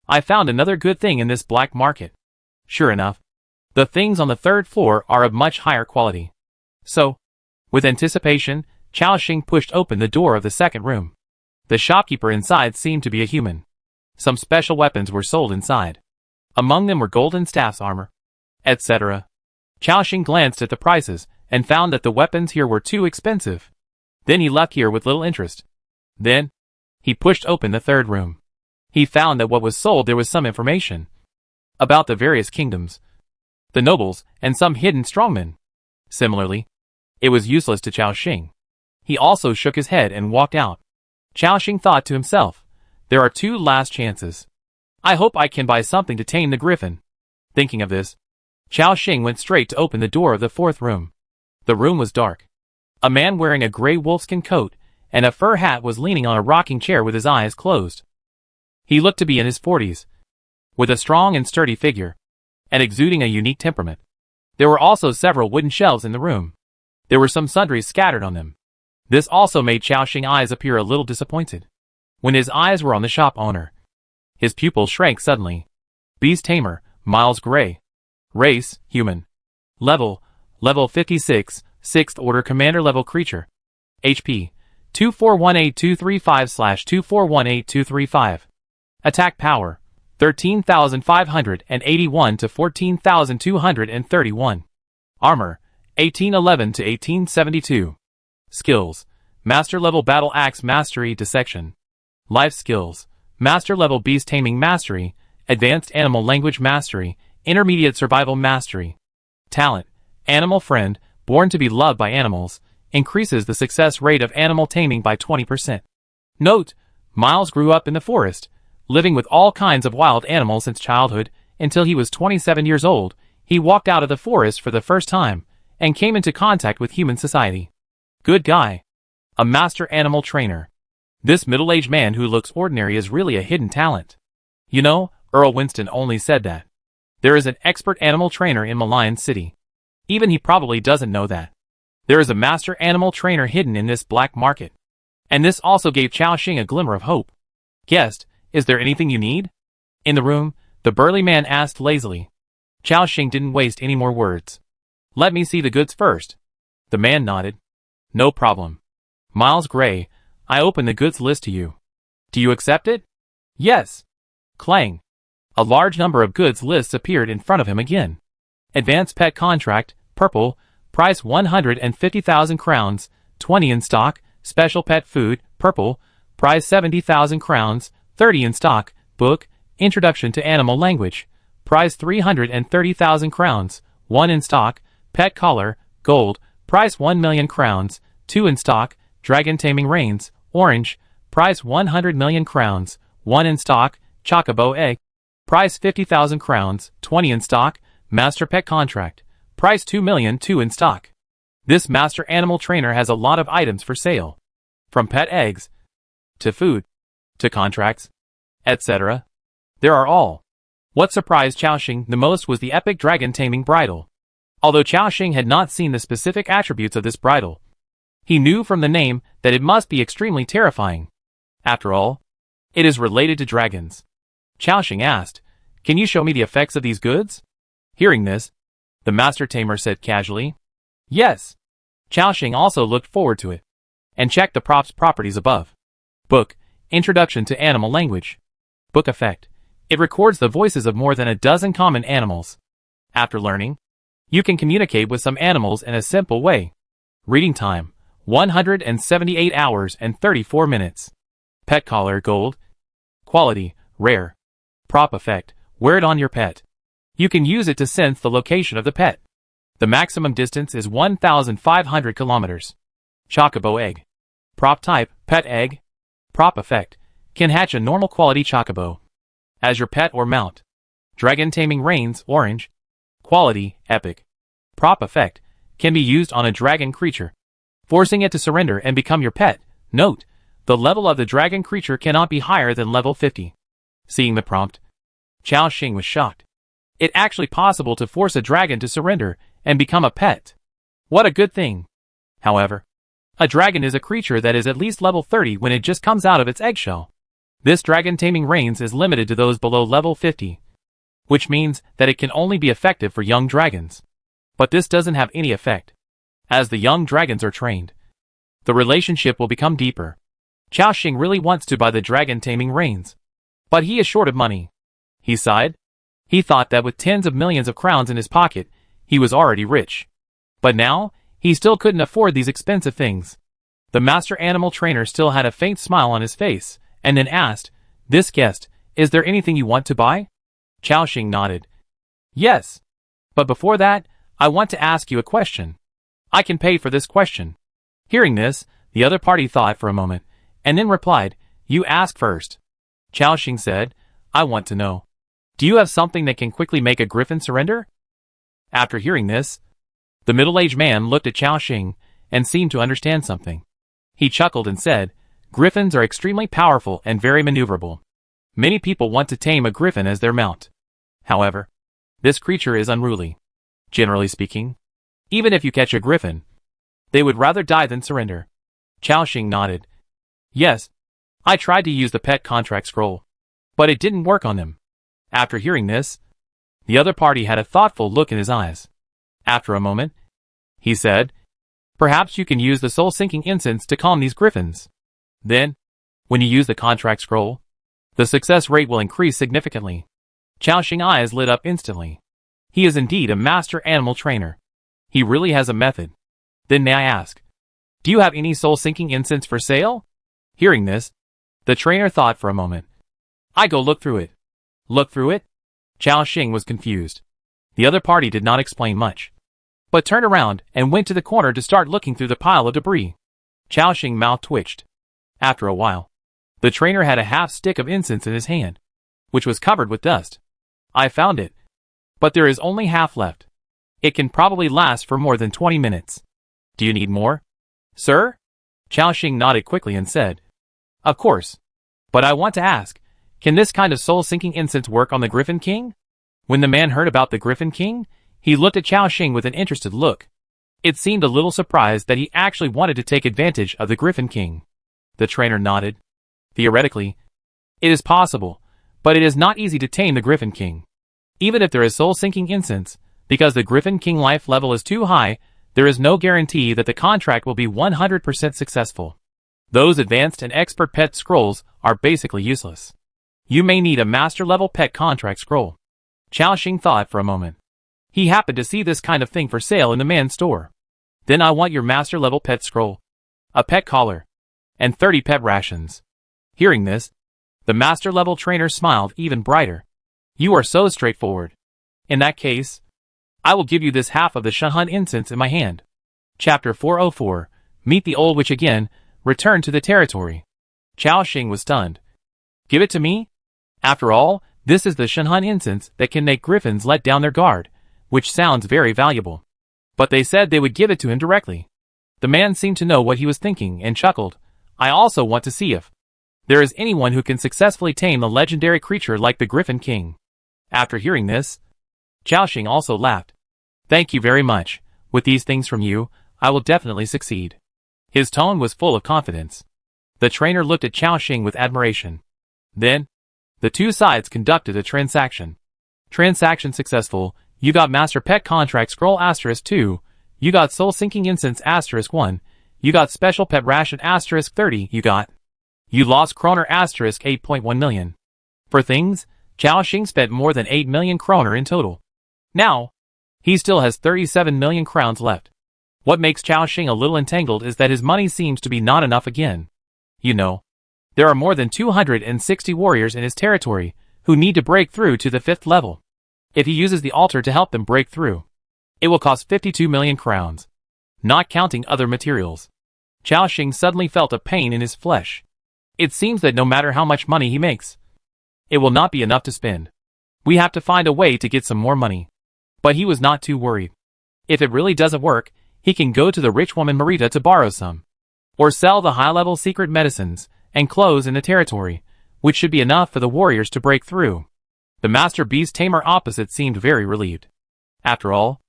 I found another good thing in this black market. Sure enough, the things on the 3rd floor are of much higher quality. So, with anticipation, Xiaoxing pushed open the door of the 2nd room. The shopkeeper inside seemed to be a human. Some special weapons were sold inside. Among them were golden staffs, armor, etc. Xiaoxing glanced at the prices, and found that the weapons here were too expensive. Then he left here with little interest. Then, he pushed open the 3rd room. He found that what was sold there was some information about the various kingdoms, the nobles, and some hidden strongmen. Similarly, it was useless to Xiaoxing. He also shook his head and walked out. Xiaoxing thought to himself, there are 2 last chances. I hope I can buy something to tame the griffin. Thinking of this, Xiaoxing went straight to open the door of the 4th room. The room was dark. A man wearing a gray wolfskin coat and a fur hat was leaning on a rocking chair with his eyes closed. He looked to be in his 40s, with a strong and sturdy figure, and exuding a unique temperament. There were also several wooden shelves in the room. There were some sundries scattered on them. This also made Xiaoxing's eyes appear a little disappointed. When his eyes were on the shop owner, his pupils shrank suddenly. Beast Tamer, Miles Gray. Race, human. Level 56, 6th order commander level creature. HP, 2418235/2418235. Attack power, 13,581 to 14,231. Armor, 1811 to 1872. Skills: Master Level Battle Axe Mastery Dissection. Life Skills: Master Level Beast Taming Mastery, Advanced Animal Language Mastery, Intermediate Survival Mastery. Talent: Animal Friend, born to be loved by animals, increases the success rate of animal taming by 20%. Note: Miles grew up in the forest, living with all kinds of wild animals since childhood. Until he was 27 years old, he walked out of the forest for the first time, and came into contact with human society. Good guy. A master animal trainer. This middle-aged man who looks ordinary is really a hidden talent. You know, Earl Winston only said that. There is an expert animal trainer in Mign City. Even he probably doesn't know that. There is a master animal trainer hidden in this black market. And this also gave Xiaoxing a glimmer of hope. Guest, is there anything you need? In the room, the burly man asked lazily. Xiaoxing didn't waste any more words. Let me see the goods first. The man nodded. No problem. Miles Gray, I open the goods list to you. Do you accept it? Yes. Clang. A large number of goods lists appeared in front of him again. Advanced Pet Contract, purple, price 150,000 crowns, 20 in stock. Special Pet Food, purple, price 70,000 crowns, 30 in stock. Book, Introduction to Animal Language, price 330,000 crowns, 1 in stock. Pet Collar, gold, price 1 million crowns, 2 in stock. Dragon Taming Reins, orange, price 100 million crowns, 1 in stock. Chocobo Egg, price 50,000 crowns, 20 in stock. Master Pet Contract, price 2 million, 2 in stock. This master animal trainer has a lot of items for sale. From pet eggs, to food, to contracts, etc. There are all. What surprised Xiaoxing the most was the epic dragon taming bridle. Although Xiaoxing had not seen the specific attributes of this bridle, he knew from the name that it must be extremely terrifying. After all, it is related to dragons. Xiaoxing asked, Can you show me the effects of these goods? Hearing this, the master tamer said casually, Yes. Xiaoxing also looked forward to it, and checked the prop's properties above. Book, Introduction to Animal Language. Book effect. It records the voices of more than a dozen common animals. After learning, you can communicate with some animals in a simple way. Reading time, 178 hours and 34 minutes. Pet Collar Gold. Quality, rare. Prop effect, wear it on your pet. You can use it to sense the location of the pet. The maximum distance is 1,500 kilometers. Chocobo Egg. Prop type, pet egg. Prop effect, can hatch a normal quality chocobo as your pet or mount. Dragon Taming Reins, orange. Quality, epic. Prop effect, can be used on a dragon creature, forcing it to surrender and become your pet. Note, the level of the dragon creature cannot be higher than level 50. Seeing the prompt, Xiaoxing was shocked. It's actually possible to force a dragon to surrender and become a pet. What a good thing. However, a dragon is a creature that is at least level 30 when it just comes out of its eggshell. This dragon taming reins is limited to those below level 50, which means that it can only be effective for young dragons. But this doesn't have any effect. As the young dragons are trained, the relationship will become deeper. Xiaoxing really wants to buy the dragon taming reins, but he is short of money. He sighed. He thought that with tens of millions of crowns in his pocket, he was already rich. But now, he still couldn't afford these expensive things. The master animal trainer still had a faint smile on his face, and then asked, This guest, is there anything you want to buy? Xiaoxing nodded. Yes. But before that, I want to ask you a question. I can pay for this question. Hearing this, the other party thought for a moment, and then replied, You ask first. Xiaoxing said, I want to know. Do you have something that can quickly make a griffin surrender? After hearing this, the middle-aged man looked at Xiaoxing and seemed to understand something. He chuckled and said, Griffins are extremely powerful and very maneuverable. Many people want to tame a griffin as their mount. However, this creature is unruly. Generally speaking, even if you catch a griffin, they would rather die than surrender. Xiaoxing nodded. Yes, I tried to use the pet contract scroll, but it didn't work on them. After hearing this, the other party had a thoughtful look in his eyes. After a moment, he said, Perhaps you can use the soul-sinking incense to calm these griffins. Then, when you use the contract scroll, the success rate will increase significantly. Xiaoxing's eyes lit up instantly. He is indeed a master animal trainer. He really has a method. Then may I ask, do you have any soul-sinking incense for sale? Hearing this, the trainer thought for a moment. I go look through it. Look through it? Chao Xing was confused. The other party did not explain much, but turned around and went to the corner to start looking through the pile of debris. Chao Xing's mouth twitched. After a while, the trainer had a half stick of incense in his hand, which was covered with dust. I found it, but there is only half left. It can probably last for more than 20 minutes. Do you need more, sir? Chao Xing nodded quickly and said, Of course. But I want to ask, can this kind of soul-sinking incense work on the Griffin King? When the man heard about the Griffin King, he looked at Chao Xing with an interested look. It seemed a little surprised that he actually wanted to take advantage of the Griffin King. The trainer nodded. Theoretically, it is possible, but it is not easy to tame the Griffin King. Even if there is soul-sinking incense, because the Griffin King life level is too high, there is no guarantee that the contract will be 100% successful. Those advanced and expert pet scrolls are basically useless. You may need a master-level pet contract scroll. Chao Xing thought for a moment. He happened to see this kind of thing for sale in the man's store. Then I want your master-level pet scroll, a pet collar, and 30 pet rations. Hearing this, the master-level trainer smiled even brighter. You are so straightforward. In that case, I will give you this half of the Shunhun incense in my hand. Chapter 404, Meet the Old Witch Again, Return to the Territory. Chao Xing was stunned. Give it to me? After all, this is the Shunhun incense that can make griffins let down their guard, which sounds very valuable. But they said they would give it to him directly. The man seemed to know what he was thinking and chuckled. I also want to see if there is anyone who can successfully tame a legendary creature like the Griffin King. After hearing this, Chao Xing also laughed. Thank you very much. With these things from you, I will definitely succeed. His tone was full of confidence. The trainer looked at Chao Xing with admiration. Then, the two sides conducted a transaction. Transaction successful. You got Master Pet Contract Scroll *2. You got Soul Sinking Incense *1. You got Special Pet Ration *30. You lost Kroner *8.1 million. For things, Chao Xing spent more than 8 million kroner in total. Now, he still has 37 million crowns left. What makes Chao Xing a little entangled is that his money seems to be not enough again. You know, there are more than 260 warriors in his territory who need to break through to the 5th level. If he uses the altar to help them break through, it will cost 52 million crowns, not counting other materials. Chao Xing suddenly felt a pain in his flesh. It seems that no matter how much money he makes, it will not be enough to spend. We have to find a way to get some more money. But he was not too worried. If it really doesn't work, he can go to the rich woman Marita to borrow some, or sell the high-level secret medicines and clothes in the territory, which should be enough for the warriors to break through. The Master Beast Tamer opposite seemed very relieved. After all,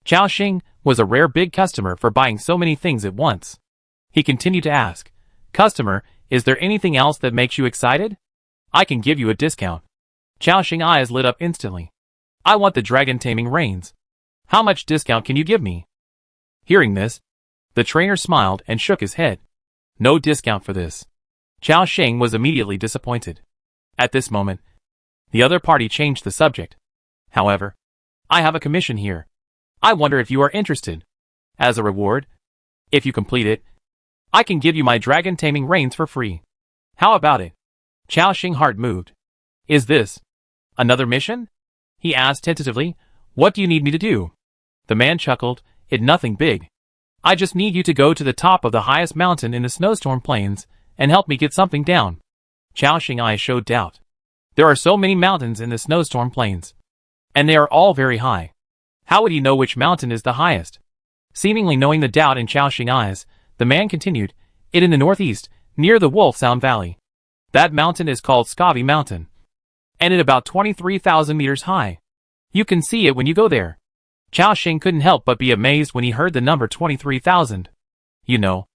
Chao Xing was a rare big customer for buying so many things at once. He continued to ask, Customer, is there anything else that makes you excited? I can give you a discount. Chao Xing's eyes lit up instantly. I want the dragon taming reins. How much discount can you give me? Hearing this, the trainer smiled and shook his head. No discount for this. Chao Xing was immediately disappointed. At this moment, the other party changed the subject. However, I have a commission here. I wonder if you are interested. As a reward, if you complete it, I can give you my dragon taming reins for free. How about it? Chao Xing's heart moved. Is this another mission? He asked tentatively. What do you need me to do? The man chuckled. It nothing big. I just need you to go to the top of the highest mountain in the snowstorm plains and help me get something down. Chao Xing's eyes showed doubt. There are so many mountains in the snowstorm plains, and they are all very high. How would he know which mountain is the highest? Seemingly knowing the doubt in Chao Xing's eyes, the man continued, It in the northeast, near the Wolf Sound Valley. That mountain is called Skavi Mountain, and it about 23,000 meters high. You can see it when you go there. Chao Xing couldn't help but be amazed when he heard the number 23,000. You know,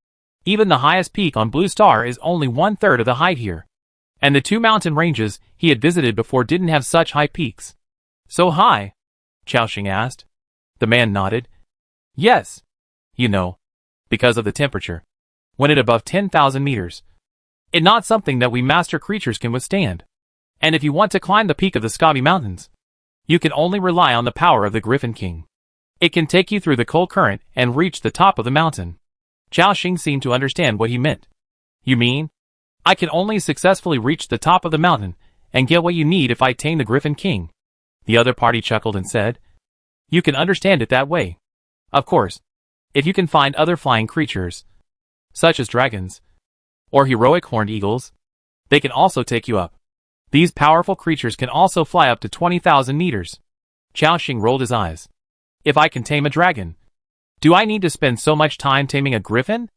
even the highest peak on Blue Star is only 1/3 of the height here. And the 2 mountain ranges he had visited before didn't have such high peaks. So high? Chao Xing asked. The man nodded. Yes. You know, because of the temperature. When it above 10,000 meters. It's not something that we master creatures can withstand. And if you want to climb the peak of the Skavi Mountains, you can only rely on the power of the Griffin King. It can take you through the cold current and reach the top of the mountain. Xiaoxing seemed to understand what he meant. You mean? I can only successfully reach the top of the mountain and get what you need if I tame the Griffin King. The other party chuckled and said, You can understand it that way. Of course, if you can find other flying creatures, such as dragons, or heroic horned eagles, they can also take you up. These powerful creatures can also fly up to 20,000 meters. Xiaoxing rolled his eyes. If I can tame a dragon, do I need to spend so much time taming a griffin?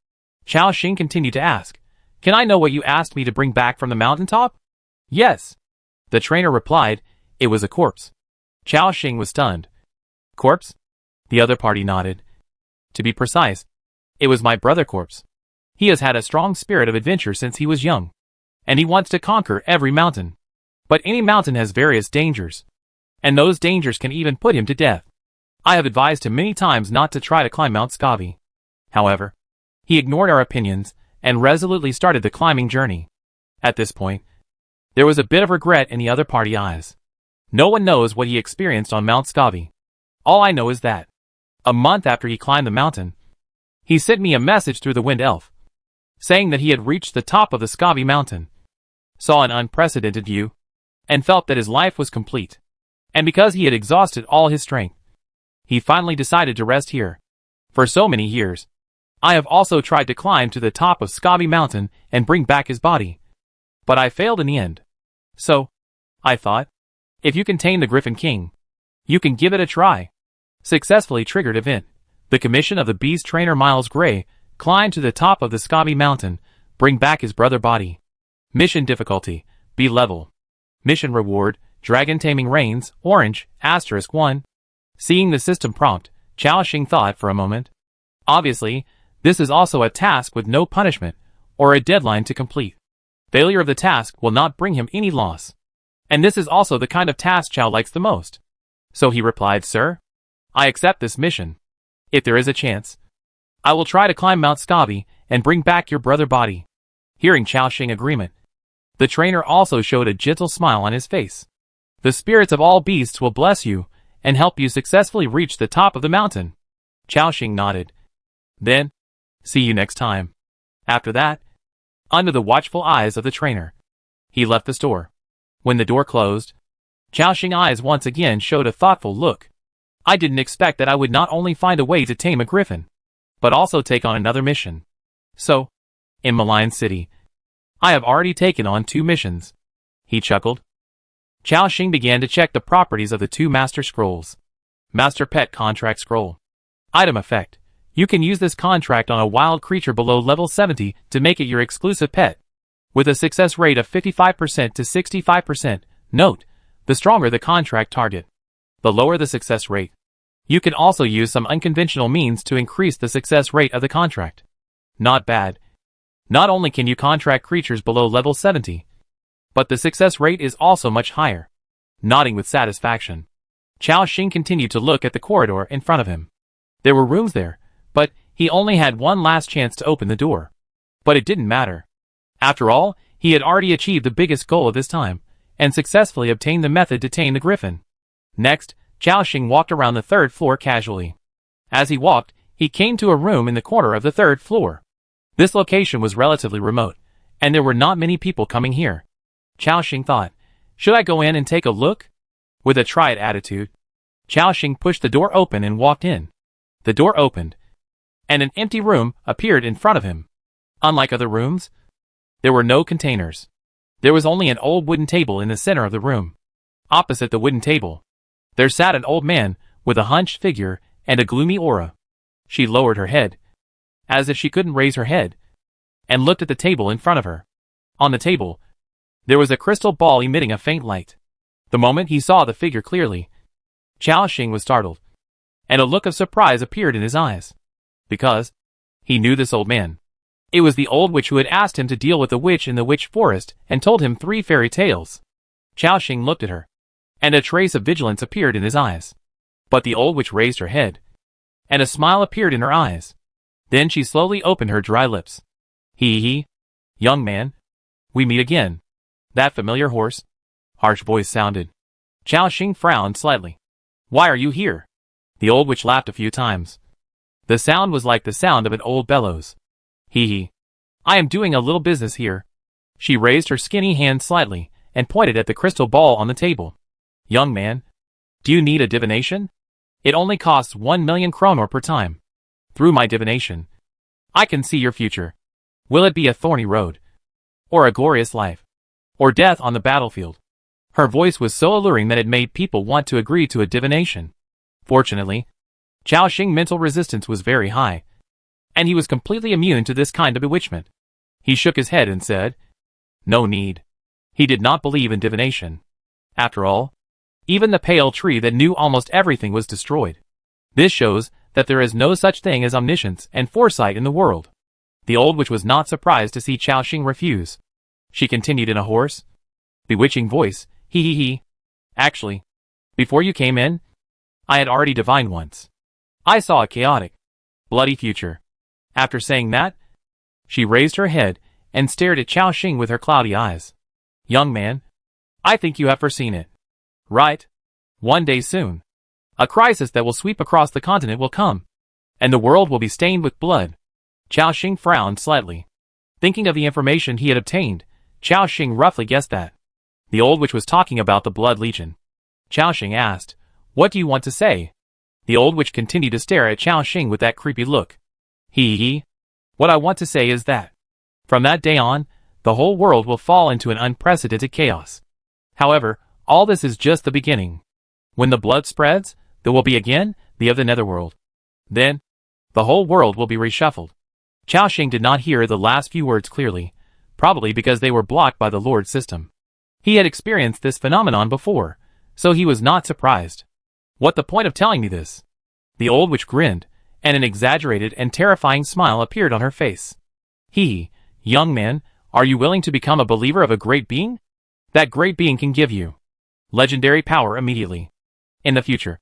Xiaoxing continued to ask, Can I know what you asked me to bring back from the mountaintop? Yes. The trainer replied, It was a corpse. Xiaoxing was stunned. Corpse? The other party nodded. To be precise, it was my brother corpse. He has had a strong spirit of adventure since he was young, and he wants to conquer every mountain. But any mountain has various dangers, and those dangers can even put him to death. I have advised him many times not to try to climb Mount Scavi. However, he ignored our opinions and resolutely started the climbing journey. At this point, there was a bit of regret in the other party eyes. No one knows what he experienced on Mount Scavi. All I know is that, a month after he climbed the mountain, he sent me a message through the Wind Elf, saying that he had reached the top of the Scavi mountain, saw an unprecedented view, and felt that his life was complete. And because he had exhausted all his strength, he finally decided to rest here. For so many years, I have also tried to climb to the top of Scavi mountain and bring back his body, but I failed in the end. So, I thought, if you can tame the Griffin King, you can give it a try. Successfully triggered event. The commission of the beast trainer Miles Gray, climb to the top of the Scavi mountain, bring back his brother body. Mission difficulty, B level. Mission reward, dragon taming reigns, orange, *1. Seeing the system prompt, Xiaoxing thought for a moment. Obviously, this is also a task with no punishment, or a deadline to complete. Failure of the task will not bring him any loss. And this is also the kind of task Xiao likes the most. So he replied, Sir, I accept this mission. If there is a chance, I will try to climb Mount Scavi and bring back your brother body. Hearing Xiaoxing agreement, the trainer also showed a gentle smile on his face. The spirits of all beasts will bless you and help you successfully reach the top of the mountain. Xiaoxing nodded. Then, see you next time. After that, under the watchful eyes of the trainer, he left the store. When the door closed, Xiaoxing's eyes once again showed a thoughtful look. I didn't expect that I would not only find a way to tame a griffin, but also take on another mission. So, in Mign City, I have already taken on 2 missions. He chuckled. Xiaoxing began to check the properties of the 2 Master Scrolls. Master Pet Contract Scroll. Item effect. You can use this contract on a wild creature below level 70 to make it your exclusive pet. With a success rate of 55% to 65%. Note, the stronger the contract target, the lower the success rate. You can also use some unconventional means to increase the success rate of the contract. Not bad. Not only can you contract creatures below level 70, but the success rate is also much higher. Nodding with satisfaction, Xiaoxing continued to look at the corridor in front of him. There were rooms there, but he only had one last chance to open the door. But it didn't matter. After all, he had already achieved the biggest goal of his time, and successfully obtained the method to tame the griffin. Next, Xiaoxing walked around the 3rd floor casually. As he walked, he came to a room in the corner of the 3rd floor. This location was relatively remote, and there were not many people coming here. Xiaoxing thought, should I go in and take a look? With a try-it attitude, Xiaoxing pushed the door open and walked in. The door opened, and an empty room appeared in front of him. Unlike other rooms, there were no containers. There was only an old wooden table in the center of the room. Opposite the wooden table, there sat an old man with a hunched figure and a gloomy aura. She lowered her head, as if she couldn't raise her head, and looked at the table in front of her. On the table, there was a crystal ball emitting a faint light. The moment he saw the figure clearly, Xiaoxing was startled, and a look of surprise appeared in his eyes. Because he knew this old man. It was the old witch who had asked him to deal with the witch in the witch forest and told him 3 fairy tales. Xiaoxing looked at her, and a trace of vigilance appeared in his eyes. But the old witch raised her head, and a smile appeared in her eyes. Then she slowly opened her dry lips. He, young man, we meet again. That familiar hoarse, harsh voice sounded. Xiaoxing frowned slightly. Why are you here? The old witch laughed a few times. The sound was like the sound of an old bellows. Hee hee. I am doing a little business here. She raised her skinny hand slightly and pointed at the crystal ball on the table. Young man, do you need a divination? It only costs 1,000,000 kronor per time. Through my divination, I can see your future. Will it be a thorny road? Or a glorious life? Or death on the battlefield? Her voice was so alluring that it made people want to agree to a divination. Fortunately, Xiaoxing's mental resistance was very high, and he was completely immune to this kind of bewitchment. He shook his head and said, no need. He did not believe in divination. After all, even the pale tree that knew almost everything was destroyed. This shows that there is no such thing as omniscience and foresight in the world. The old witch was not surprised to see Xiaoxing refuse. She continued in a hoarse, bewitching voice, hee hee hee. Actually, before you came in, I had already divined once. I saw a chaotic, bloody future. After saying that, she raised her head and stared at Xiaoxing with her cloudy eyes. Young man, I think you have foreseen it. Right? One day soon, a crisis that will sweep across the continent will come, and the world will be stained with blood. Xiaoxing frowned slightly. Thinking of the information he had obtained, Xiaoxing roughly guessed that the old witch was talking about the Blood Legion. Xiaoxing asked, what do you want to say? The old witch continued to stare at Xiaoxing with that creepy look. Hee hee. What I want to say is that, from that day on, the whole world will fall into an unprecedented chaos. However, all this is just the beginning. When the blood spreads, there will be again the of the netherworld. Then, the whole world will be reshuffled. Xiaoxing did not hear the last few words clearly, probably because they were blocked by the Lord system. He had experienced this phenomenon before, so he was not surprised. What the point of telling me this? The old witch grinned, and an exaggerated and terrifying smile appeared on her face. Young man, are you willing to become a believer of a great being? That great being can give you legendary power immediately. In the future,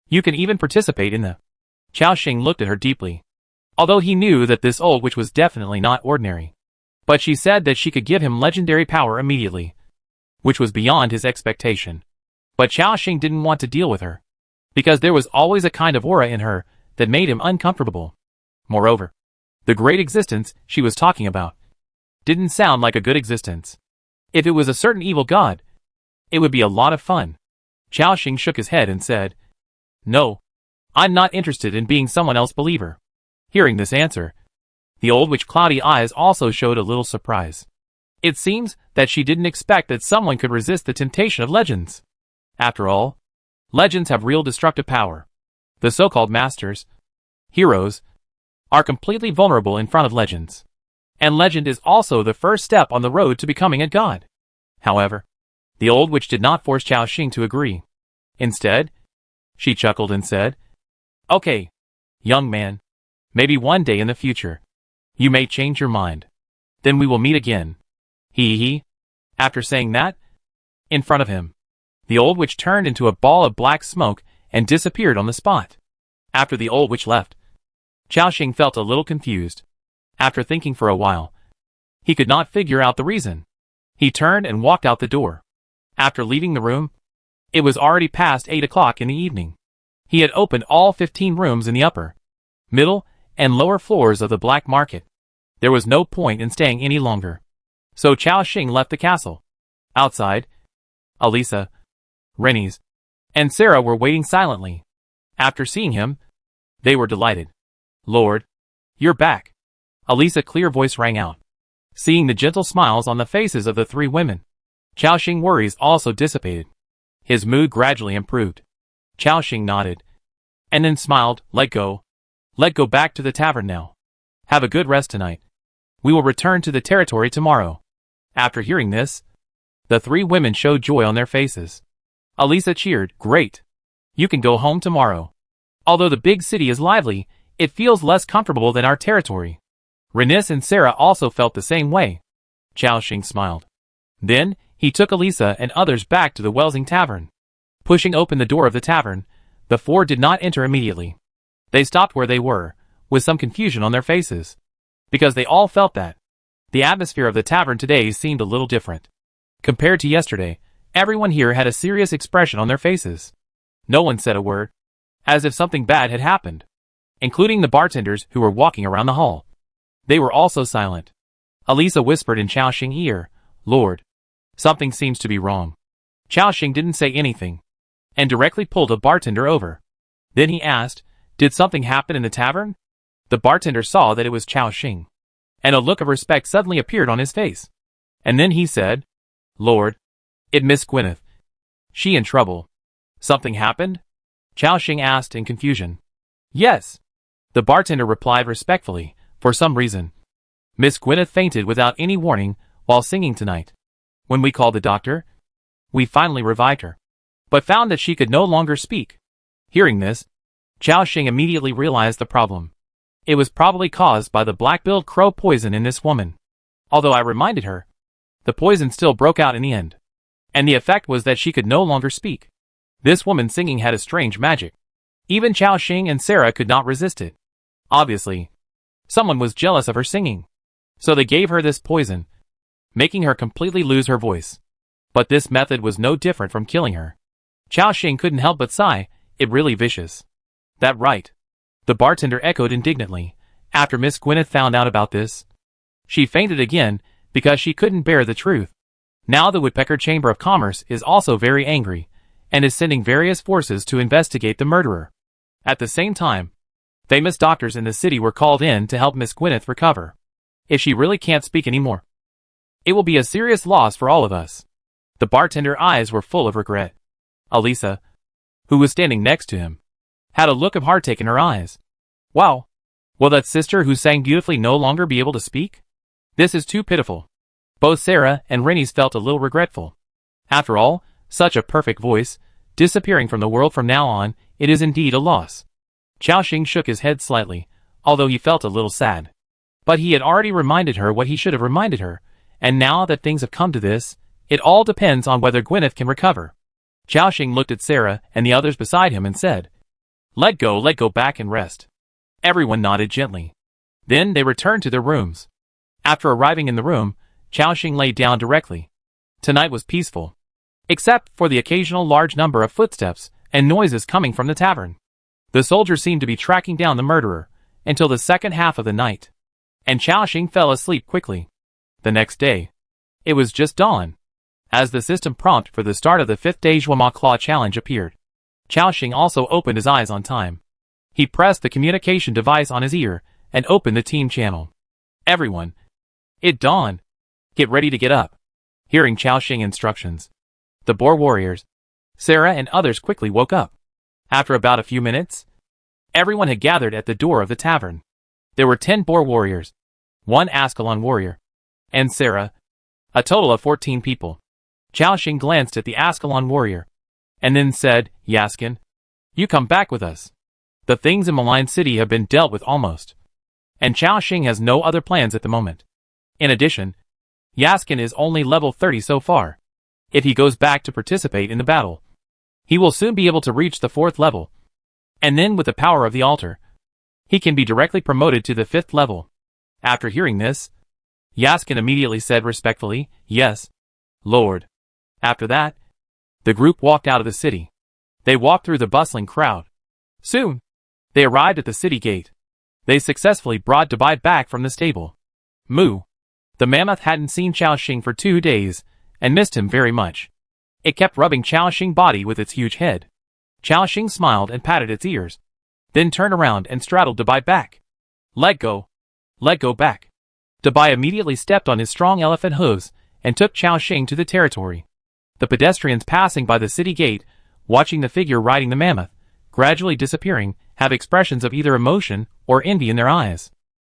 you can even participate in the... Xiaoxing looked at her deeply. Although he knew that this old witch was definitely not ordinary. But she said that she could give him legendary power immediately, which was beyond his expectation. But Xiaoxing didn't want to deal with her, because there was always a kind of aura in her that made him uncomfortable. Moreover, the great existence she was talking about didn't sound like a good existence. If it was a certain evil god, it would be a lot of fun. Xiaoxing shook his head and said, no, I'm not interested in being someone else's believer. Hearing this answer, the old witch's cloudy eyes also showed a little surprise. It seems that she didn't expect that someone could resist the temptation of legends. After all, legends have real destructive power. The so-called masters, heroes, are completely vulnerable in front of legends. And legend is also the first step on the road to becoming a god. However, the old witch did not force Xiaoxing to agree. Instead, she chuckled and said, okay, young man, maybe one day in the future, you may change your mind. Then we will meet again. Hee hee. After saying that, in front of him, the old witch turned into a ball of black smoke and disappeared on the spot. After the old witch left, Xiaoxing felt a little confused. After thinking for a while, he could not figure out the reason. He turned and walked out the door. After leaving the room, it was already past 8 o'clock in the evening. He had opened all 15 rooms in the upper, middle, and lower floors of the black market. There was no point in staying any longer. So Xiaoxing left the castle. Outside, Alisa, Rennies, and Sarah were waiting silently. After seeing him, they were delighted. Lord, you're back. Alisa's clear voice rang out. Seeing the gentle smiles on the faces of the three women, Xiaoxing's worries also dissipated. His mood gradually improved. Xiaoxing nodded, and then smiled. Let go back to the tavern now. Have a good rest tonight. We will return to the territory tomorrow. After hearing this, the three women showed joy on their faces. Alisa cheered. Great. You can go home tomorrow. Although the big city is lively, it feels less comfortable than our territory. Rennies and Sarah also felt the same way. Xiaoxing smiled. Then, he took Alisa and others back to the Welsing Tavern. Pushing open the door of the tavern, the four did not enter immediately. They stopped where they were, with some confusion on their faces. Because they all felt that the atmosphere of the tavern today seemed a little different. Compared to yesterday, everyone here had a serious expression on their faces. No one said a word. as if something bad had happened, including the bartenders who were walking around the hall. They were also silent. Alisa whispered in Chaoxing's ear, "Lord, something seems to be wrong." Chaoxing didn't say anything, and directly pulled a bartender over. Then he asked, "Did something happen in the tavern?" The bartender saw that it was Chaoxing, and a look of respect suddenly appeared on his face. And then he said, "Lord, it Miss Gwyneth. She in trouble." "Something happened?" Chaoxing asked in confusion. "Yes," the bartender replied respectfully, "for some reason. Miss Gwyneth fainted without any warning while singing tonight. When we called the doctor, we finally revived her, but found that she could no longer speak." Hearing this, Chaoxing immediately realized the problem. It was probably caused by the black-billed crow poison in this woman. Although I reminded her, the poison still broke out in the end, and the effect was that she could no longer speak. This woman singing had a strange magic. Even Chaoxing and Sarah could not resist it. Obviously, someone was jealous of her singing, so they gave her this poison, making her completely lose her voice. But this method was no different from killing her. Chaoxing couldn't help but sigh, "It really vicious." "That right," the bartender echoed indignantly. After Miss Gwyneth found out about this, she fainted again because she couldn't bear the truth. Now the Woodpecker Chamber of Commerce is also very angry, and is sending various forces to investigate the murderer. At the same time, famous doctors in the city were called in to help Miss Gwyneth recover. If she really can't speak anymore, it will be a serious loss for all of us. The bartender's eyes were full of regret. Alisa, who was standing next to him, had a look of heartache in her eyes. Wow, will that sister who sang beautifully no longer be able to speak? This is too pitiful. Both Sarah and Rennies felt a little regretful. After all, such a perfect voice, disappearing from the world from now on, it is indeed a loss. Chaoxing shook his head slightly, although he felt a little sad. But he had already reminded her what he should have reminded her, and now that things have come to this, it all depends on whether Gwyneth can recover. Chaoxing looked at Sarah and the others beside him and said, let go back and rest." Everyone nodded gently. Then they returned to their rooms. After arriving in the room, Chaoxing lay down directly. Tonight was peaceful, except for the occasional large number of footsteps and noises coming from the tavern. The soldiers seemed to be tracking down the murderer until the second half of the night, and Chaoxing fell asleep quickly. The next day, it was just dawn, as the system prompt for the start of the 5th day Zhuama Claw Challenge appeared. Chaoxing also opened his eyes on time. He pressed the communication device on his ear and opened the team channel. "Everyone, it dawned. Get ready to get up." Hearing Chaoxing instructions, the Boar Warriors, Sarah and others quickly woke up. After about a few minutes, everyone had gathered at the door of the tavern. There were 10 Boar Warriors, 1 Ascalon warrior, and Sarah, a total of 14 people. Chaoxing glanced at the Ascalon warrior, and then said, "Yaskin, you come back with us. The things in Mign City have been dealt with almost, and Chaoxing has no other plans at the moment. In addition, Yaskin is only level 30 so far. If he goes back to participate in the battle, he will soon be able to reach the 4th level, and then with the power of the altar, he can be directly promoted to the 5th level." After hearing this, Yaskin immediately said respectfully, "Yes, Lord." After that, the group walked out of the city. They walked through the bustling crowd. Soon, they arrived at the city gate. They successfully brought Dubai back from the stable. Moo. The mammoth hadn't seen Chaoxing for 2 days, and missed him very much. It kept rubbing Chaoxing's body with its huge head. Chaoxing smiled and patted its ears, then turned around and straddled Dubai back. Let go back." Dubai immediately stepped on his strong elephant hooves and took Chaoxing to the territory. The pedestrians passing by the city gate, watching the figure riding the mammoth, gradually disappearing, have expressions of either emotion or envy in their eyes.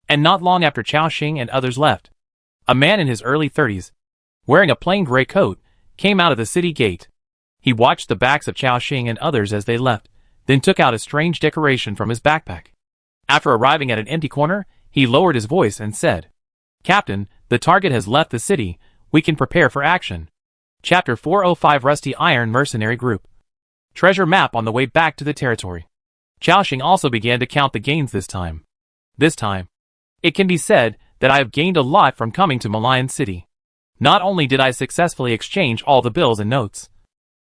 And not long after Chaoxing and others left, a man in his early 30s, wearing a plain gray coat, came out of the city gate. He watched the backs of Chaoxing and others as they left, then took out a strange decoration from his backpack. After arriving at an empty corner, he lowered his voice and said, "Captain, the target has left the city. We can prepare for action." Chapter 405 Rusty Iron Mercenary Group. Treasure map on the way back to the territory. Chaoxing also began to count the gains this time. It can be said that I have gained a lot from coming to Mign City. Not only did I successfully exchange all the bills and notes,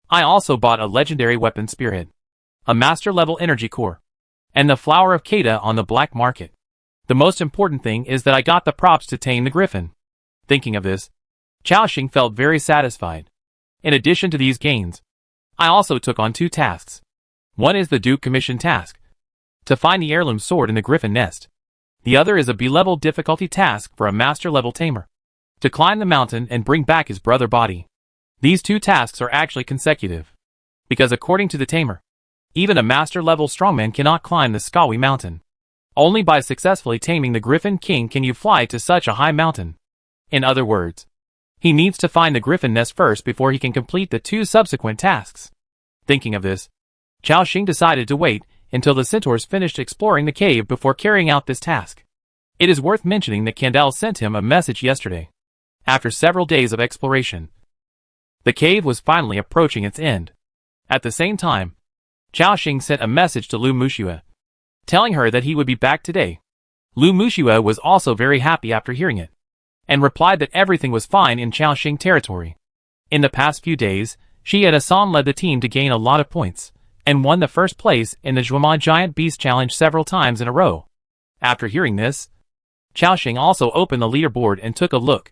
I also bought a legendary weapon spearhead. a master-level energy core, and the flower of Kata on the black market. The most important thing is that I got the props to tame the griffin. Thinking of this, Chaoxing felt very satisfied. In addition to these gains, I also took on 2 tasks. One is the Duke Commission task, to find the heirloom sword in the griffin nest. The other is a B-level difficulty task for a master-level tamer, to climb the mountain and bring back his brother body. These 2 tasks are actually consecutive, because according to the tamer, even a master-level strongman cannot climb the Skawi mountain. Only by successfully taming the Griffin King can you fly to such a high mountain. In other words, he needs to find the griffin nest first before he can complete the 2 subsequent tasks. Thinking of this, Chaoxing decided to wait until the centaurs finished exploring the cave before carrying out this task. It is worth mentioning that Kandel sent him a message yesterday. After several days of exploration, the cave was finally approaching its end. At the same time, Chaoxing sent a message to Lu Muxue, telling her that he would be back today. Lu Muxue was also very happy after hearing it, and replied that everything was fine in Chaoxing territory. In the past few days, she and Ascalon led the team to gain a lot of points, and won the first place in the Zhuama Giant Beast Challenge several times in a row. After hearing this, Chaoxing also opened the leaderboard and took a look.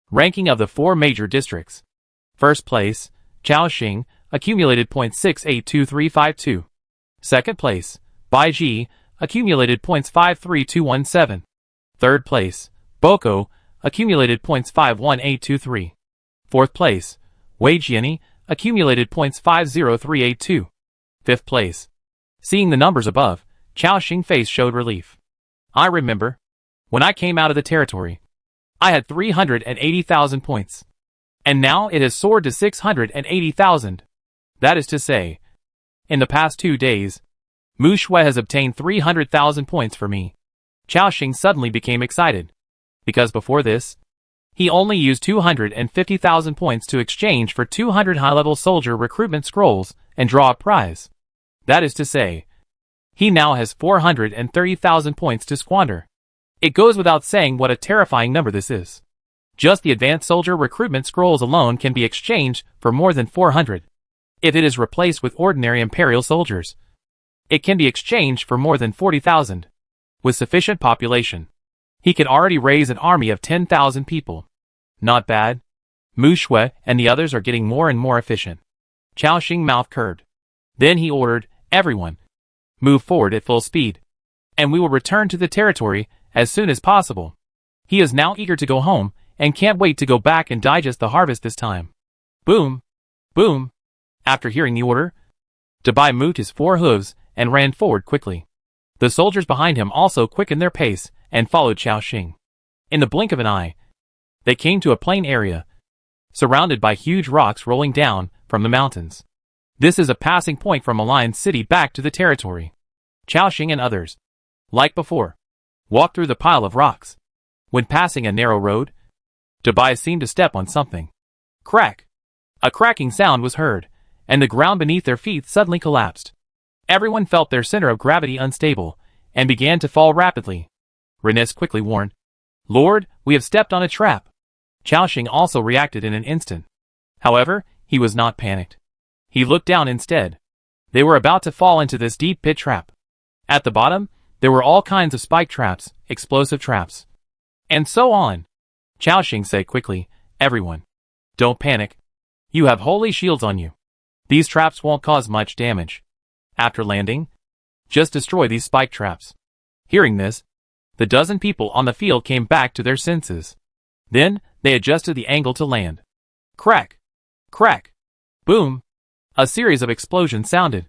Ranking of the 4 major districts. First place, Chaoxing, accumulated points 682352. Second place, Baiji, accumulated points 53217. Third place, Boko, accumulated points 51823. Fourth place, Weijiani, accumulated points 50382. Fifth place. Seeing the numbers above, Chaoxing's face showed relief. I remember, when I came out of the territory, I had 380,000 points. And now it has soared to 680,000. That is to say, in the past 2 days, Mu Shui has obtained 300,000 points for me. Chaoxing suddenly became excited, because before this, he only used 250,000 points to exchange for 200 high-level soldier recruitment scrolls and draw a prize. That is to say, he now has 430,000 points to squander. It goes without saying what a terrifying number this is. Just the advanced soldier recruitment scrolls alone can be exchanged for more than 400. If it is replaced with ordinary imperial soldiers, it can be exchanged for more than 40,000. With sufficient population, he can already raise an army of 10,000 people. Not bad. Mu Shui and the others are getting more and more efficient. Chaoxing's mouth curved. Then he ordered, everyone, move forward at full speed, and we will return to the territory as soon as possible. He is now eager to go home, and can't wait to go back and digest the harvest this time. Boom! Boom! After hearing the order, Dabai moved his 4 hooves and ran forward quickly. The soldiers behind him also quickened their pace and followed Chaoxing. In the blink of an eye, they came to a plain area, surrounded by huge rocks rolling down from the mountains. This is a passing point from Alliance City back to the territory. Chaoxing and others, like before, walked through the pile of rocks. When passing a narrow road, Dabai seemed to step on something. Crack! A cracking sound was heard, and the ground beneath their feet suddenly collapsed. Everyone felt their center of gravity unstable, and began to fall rapidly. Renes quickly warned, Lord, we have stepped on a trap. Chaoxing also reacted in an instant. However, he was not panicked. He looked down instead. They were about to fall into this deep pit trap. At the bottom, there were all kinds of spike traps, explosive traps, and so on. Chaoxing said quickly, everyone, don't panic. You have holy shields on you. These traps won't cause much damage. After landing, just destroy these spike traps. Hearing this, the dozen people on the field came back to their senses. Then, they adjusted the angle to land. Crack! Crack! Boom! A series of explosions sounded,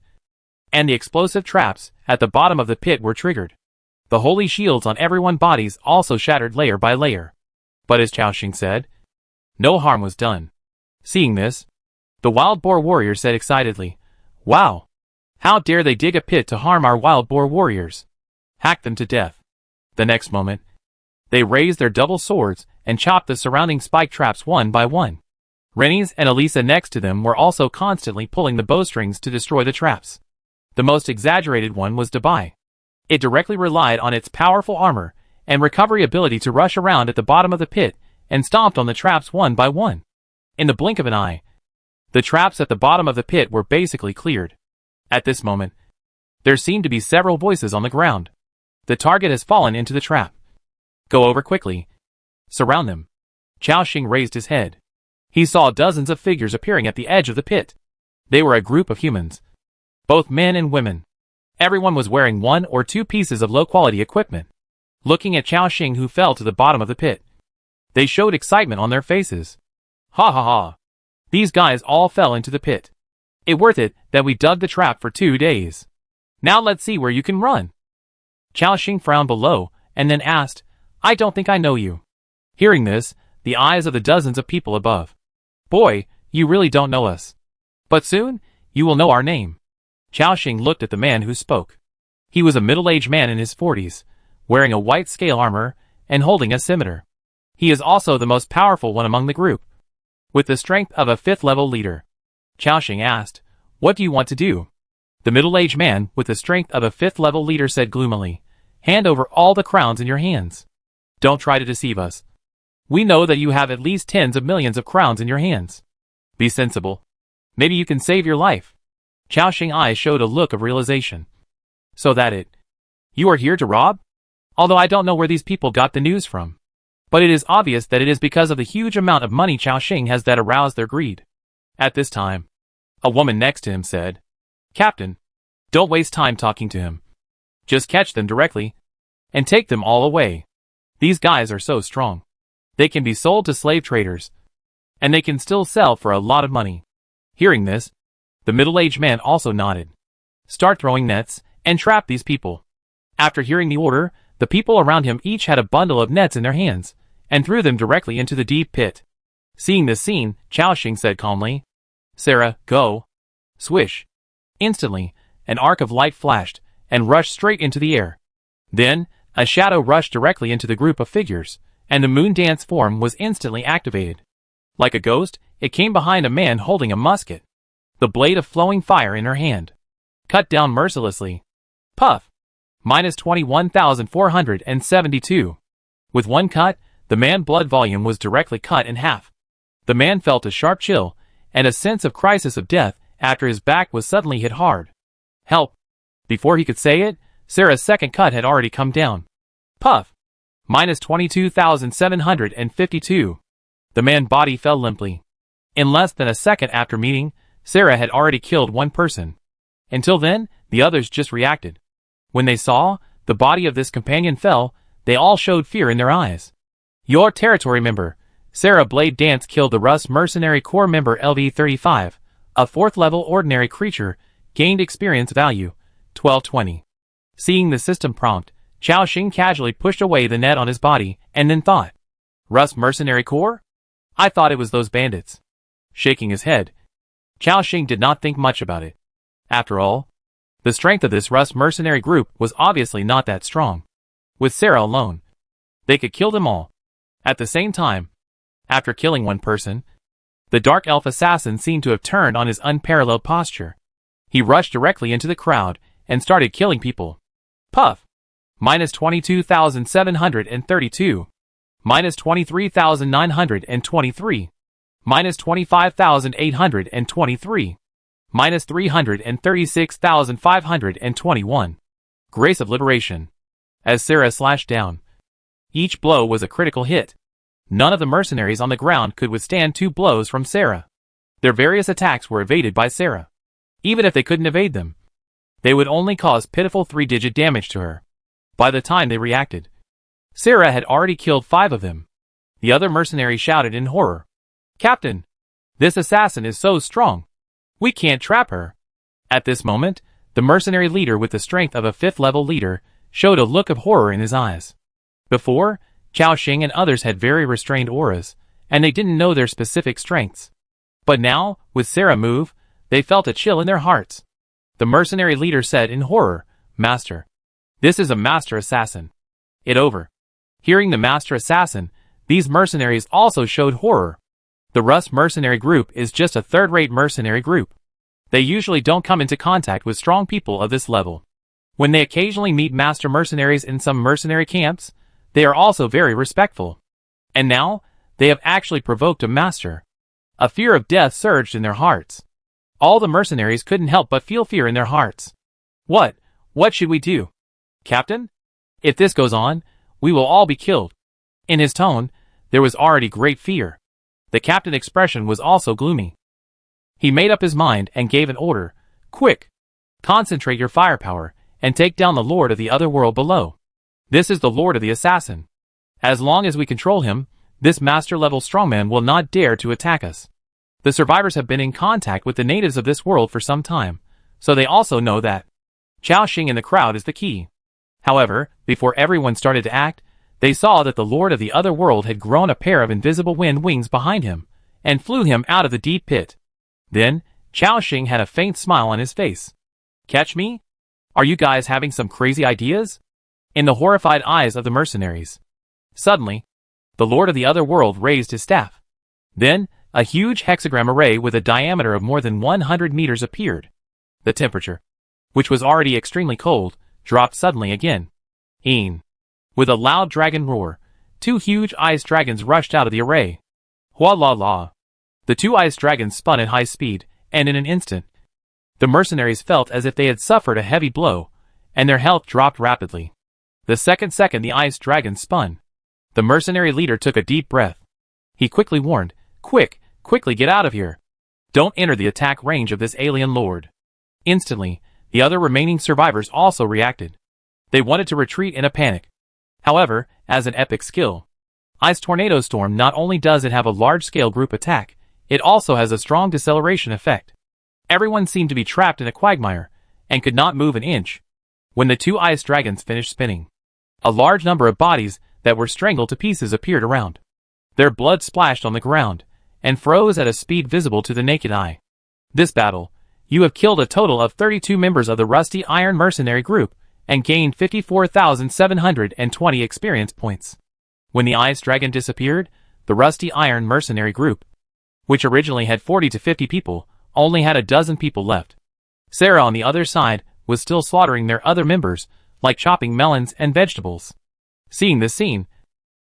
and the explosive traps at the bottom of the pit were triggered. The holy shields on everyone's bodies also shattered layer by layer. But as Chaoxing said, no harm was done. Seeing this, the wild boar warrior said excitedly, Wow! How dare they dig a pit to harm our wild boar warriors? Hack them to death. The next moment, they raised their double swords and chopped the surrounding spike traps one by one. Rennies and Elisa next to them were also constantly pulling the bowstrings to destroy the traps. The most exaggerated one was Dabai. It directly relied on its powerful armor and recovery ability to rush around at the bottom of the pit and stomped on the traps one by one. In the blink of an eye, the traps at the bottom of the pit were basically cleared. At this moment, There seem to be several voices on the ground. The target has fallen into the trap. Go over quickly. Surround them. Chaoxing raised his head. He saw dozens of figures appearing at the edge of the pit. They were a group of humans. Both men and women. Everyone was wearing 1 or 2 pieces of low-quality equipment. Looking at Chaoxing, who fell to the bottom of the pit, they showed excitement on their faces. Ha ha ha. These guys all fell into the pit. It worth it that we dug the trap for 2 days. Now let's see where you can run. Chaoxing frowned below, and then asked, I don't think I know you. Hearing this, the eyes of the dozens of people above. Boy, you really don't know us. But soon, you will know our name. Chaoxing looked at the man who spoke. He was a middle-aged man in his 40s, wearing a white scale armor, and holding a scimitar. He is also the most powerful one among the group, with the strength of a 5th-level leader. Chaoxing asked, What do you want to do? The middle-aged man, with the strength of a 5th-level leader, said gloomily, Hand over all the crowns in your hands. Don't try to deceive us. We know that you have at least tens of millions of crowns in your hands. Be sensible. Maybe you can save your life. Chaoxing's eyes showed a look of realization. So that it. You are here to rob? Although I don't know where these people got the news from. But it is obvious that it is because of the huge amount of money Chaoxing has that aroused their greed. At this time, a woman next to him said, Captain, don't waste time talking to him. Just catch them directly, and take them all away. These guys are so strong. They can be sold to slave traders, and they can still sell for a lot of money. Hearing this, the middle-aged man also nodded. Start throwing nets, and trap these people. After hearing the order, the people around him each had a bundle of nets in their hands, and threw them directly into the deep pit. Seeing this scene, Chaoxing said calmly, Sarah, go. Swish. Instantly, an arc of light flashed, and rushed straight into the air. Then, a shadow rushed directly into the group of figures, and the moon dance form was instantly activated. Like a ghost, it came behind a man holding a musket, the blade of flowing fire in her hand. Cut down mercilessly. Puff. Minus 21,472. With one cut, the man's blood volume was directly cut in half. The man felt a sharp chill, and a sense of crisis of death after his back was suddenly hit hard. Help. Before he could say it, Sarah's second cut had already come down. Puff. Minus 22,752. The man's body fell limply. In less than a second after meeting, Sarah had already killed one person. Until then, the others just reacted. When they saw the body of this companion fell, they all showed fear in their eyes. Your territory member, Sarah Blade Dance, killed the Rust Mercenary Corps member LV-35, a 4th-level ordinary creature, gained experience value, 1220. Seeing the system prompt, Chaoxing casually pushed away the net on his body, and then thought, Rust Mercenary Corps? I thought it was those bandits. Shaking his head, Chaoxing did not think much about it. After all, the strength of this Rust mercenary group was obviously not that strong. With Sarah alone, they could kill them all. At the same time, after killing one person, the Dark Elf assassin seemed to have turned on his unparalleled posture. He rushed directly into the crowd and started killing people. Puff. Minus 22,732. Minus 23,923. Minus 25,823. Minus 336,521. Grace of Liberation. As Sarah slashed down, each blow was a critical hit. None of the mercenaries on the ground could withstand 2 blows from Sarah. Their various attacks were evaded by Sarah. Even if they couldn't evade them, they would only cause pitiful 3-digit damage to her. By the time they reacted, Sarah had already killed 5 of them. The other mercenary shouted in horror, Captain, this assassin is so strong. We can't trap her. At this moment, the mercenary leader with the strength of a 5th-level leader showed a look of horror in his eyes. Before, Chaoxing and others had very restrained auras, and they didn't know their specific strengths. But now, with Sarah move, they felt a chill in their hearts. The mercenary leader said in horror, Master, this is a master assassin. It over. Hearing the master assassin, these mercenaries also showed horror. The Rust mercenary group is just a third-rate mercenary group. They usually don't come into contact with strong people of this level. When they occasionally meet master mercenaries in some mercenary camps, they are also very respectful. And now, they have actually provoked a master. A fear of death surged in their hearts. All the mercenaries couldn't help but feel fear in their hearts. What What should we do? Captain? If this goes on, we will all be killed. In his tone, there was already great fear. The captain's expression was also gloomy. He made up his mind and gave an order. Quick! Concentrate your firepower, and take down the Lord of the other world below. This is the Lord of the Assassin. As long as we control him, this master-level strongman will not dare to attack us. The survivors have been in contact with the natives of this world for some time, so they also know that Chao Xing in the crowd is the key. However, before everyone started to act, they saw that the Lord of the other world had grown a pair of invisible wind wings behind him, and flew him out of the deep pit. Then, Chao Xing had a faint smile on his face. Catch me? Are you guys having some crazy ideas? In the horrified eyes of the mercenaries. Suddenly, the Lord of the other world raised his staff. Then, a huge hexagram array with a diameter of more than 100 meters appeared. The temperature, which was already extremely cold, dropped suddenly again. With a loud dragon roar, two huge ice dragons rushed out of the array. Hua la la. The two ice dragons spun at high speed, and in an instant, the mercenaries felt as if they had suffered a heavy blow, and their health dropped rapidly. The second the ice dragons spun, the mercenary leader took a deep breath. He quickly warned, quickly get out of here. Don't enter the attack range of this alien lord. Instantly, the other remaining survivors also reacted. They wanted to retreat in a panic. However, as an epic skill, Ice Tornado Storm not only does it have a large-scale group attack, it also has a strong deceleration effect. Everyone seemed to be trapped in a quagmire, and could not move an inch. When the two ice dragons finished spinning, a large number of bodies that were strangled to pieces appeared around. Their blood splashed on the ground, and froze at a speed visible to the naked eye. This battle, you have killed a total of 32 members of the Rusty Iron Mercenary Group, and gained 54,720 experience points. When the Ice Dragon disappeared, the Rusty Iron Mercenary Group, which originally had 40 to 50 people, only had a dozen people left. Sarah on the other side was still slaughtering their other members, like chopping melons and vegetables. Seeing this scene,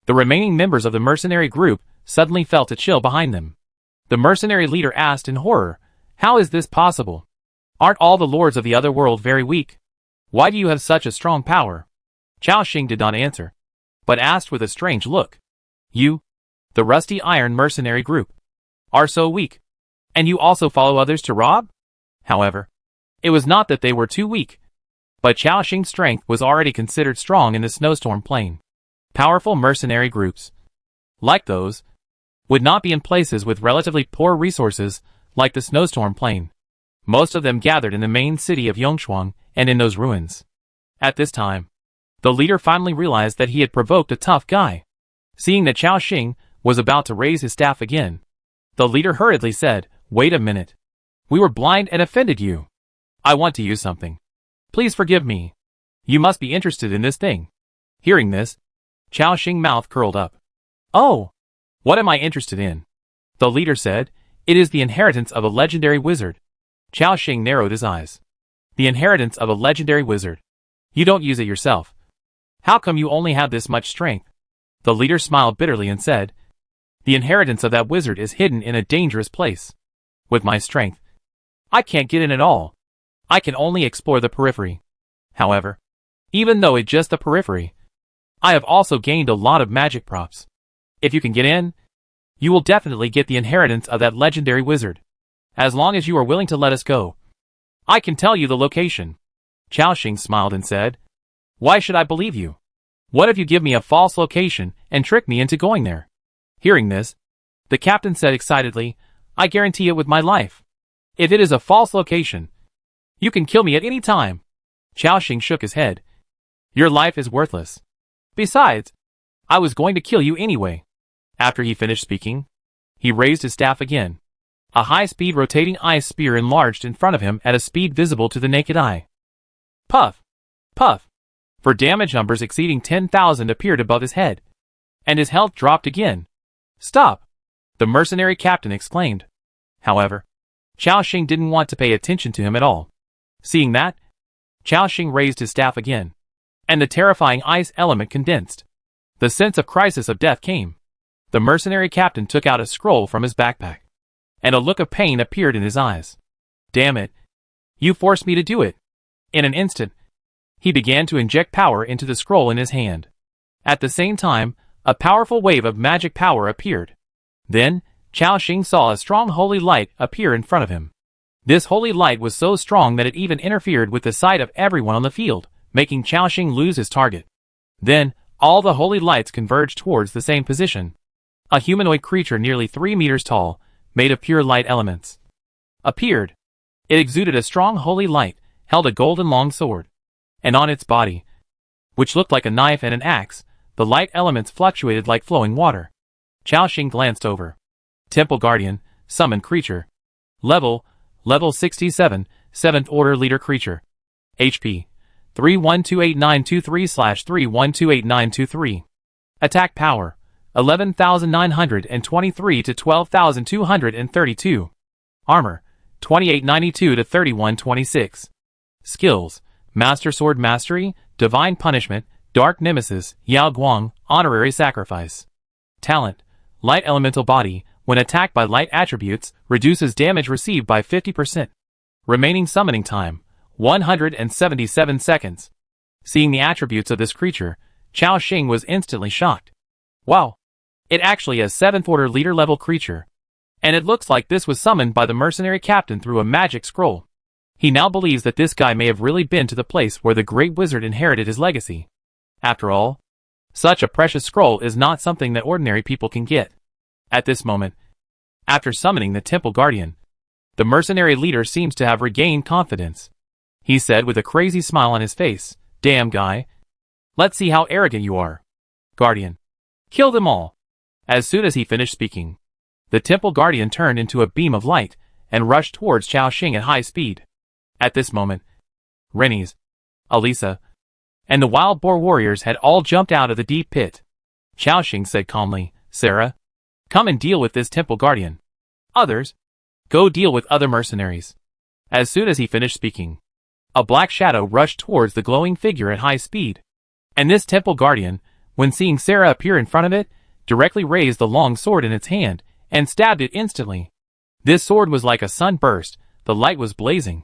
the remaining members of the mercenary group suddenly felt a chill behind them. The mercenary leader asked in horror, "How is this possible? Aren't all the lords of the other world very weak? Why do you have such a strong power?" Chao Xing did not answer, but asked with a strange look. "You, the Rusty Iron Mercenary Group, are so weak, and you also follow others to rob?" However, it was not that they were too weak, but Chao Xing's strength was already considered strong in the snowstorm plain. Powerful mercenary groups, like those, would not be in places with relatively poor resources like the snowstorm plain. Most of them gathered in the main city of Yongchuang and in those ruins. At this time, the leader finally realized that he had provoked a tough guy. Seeing that Chao Xing was about to raise his staff again, the leader hurriedly said, "Wait a minute. We were blind and offended you. I want to use something. Please forgive me. You must be interested in this thing." Hearing this, Chao Xing's mouth curled up. "Oh, what am I interested in?" The leader said, "It is the inheritance of a legendary wizard." Chao Xing narrowed his eyes. "The inheritance of a legendary wizard. You don't use it yourself. How come you only have this much strength?" The leader smiled bitterly and said, "The inheritance of that wizard is hidden in a dangerous place. With my strength, I can't get in at all. I can only explore the periphery. However, even though it's just the periphery, I have also gained a lot of magic props. If you can get in, you will definitely get the inheritance of that legendary wizard. As long as you are willing to let us go, I can tell you the location." Chao Xing smiled and said, "Why should I believe you? What if you give me a false location and trick me into going there?" Hearing this, the captain said excitedly, "I guarantee it with my life. If it is a false location, you can kill me at any time." Chao Xing shook his head. "Your life is worthless. Besides, I was going to kill you anyway." After he finished speaking, he raised his staff again. A high-speed rotating ice spear enlarged in front of him at a speed visible to the naked eye. Puff! Puff! For damage numbers exceeding 10,000 appeared above his head, and his health dropped again. "Stop!" the mercenary captain exclaimed. However, Chao Xing didn't want to pay attention to him at all. Seeing that, Chao Xing raised his staff again, and the terrifying ice element condensed. The sense of crisis of death came. The mercenary captain took out a scroll from his backpack, and a look of pain appeared in his eyes. "Damn it! You forced me to do it." In an instant, He began to inject power into the scroll in his hand. At the same time, a powerful wave of magic power appeared. Then, Chao Xing saw a strong holy light appear in front of him. This holy light was so strong that it even interfered with the sight of everyone on the field, making Chao Xing lose his target. Then, all the holy lights converged towards the same position. A humanoid creature nearly 3 meters tall, made of pure light elements, appeared. It exuded a strong holy light, held a golden long sword. And on its body, which looked like a knife and an axe, the light elements fluctuated like flowing water. Chao Xing glanced over. Temple Guardian, summoned creature. Level 67, 7th order leader creature. HP 31289223/312893. Attack power 11,923 to 12,232. Armor 2892 to 3126. Skills: Master Sword Mastery, Divine Punishment, Dark Nemesis, Yao Guang, Honorary Sacrifice. Talent: Light Elemental Body, when attacked by light attributes, reduces damage received by 50%. Remaining summoning time, 177 seconds. Seeing the attributes of this creature, Chao Xing was instantly shocked. Wow! It actually is 7th order leader level creature. And it looks like this was summoned by the mercenary captain through a magic scroll. He now believes that this guy may have really been to the place where the great wizard inherited his legacy. After all, such a precious scroll is not something that ordinary people can get. At this moment, after summoning the Temple Guardian, the mercenary leader seems to have regained confidence. He said with a crazy smile on his face, "Damn guy. Let's see how arrogant you are. Guardian, kill them all." As soon as he finished speaking, the Temple Guardian turned into a beam of light and rushed towards Chao Xing at high speed. At this moment, Rennies, Alisa, and the wild boar warriors had all jumped out of the deep pit. Chao Xing said calmly, "Sarah, come and deal with this Temple Guardian. Others, go deal with other mercenaries." As soon as he finished speaking, a black shadow rushed towards the glowing figure at high speed. And this Temple Guardian, when seeing Sarah appear in front of it, directly raised the long sword in its hand and stabbed it instantly. This sword was like a sunburst, the light was blazing.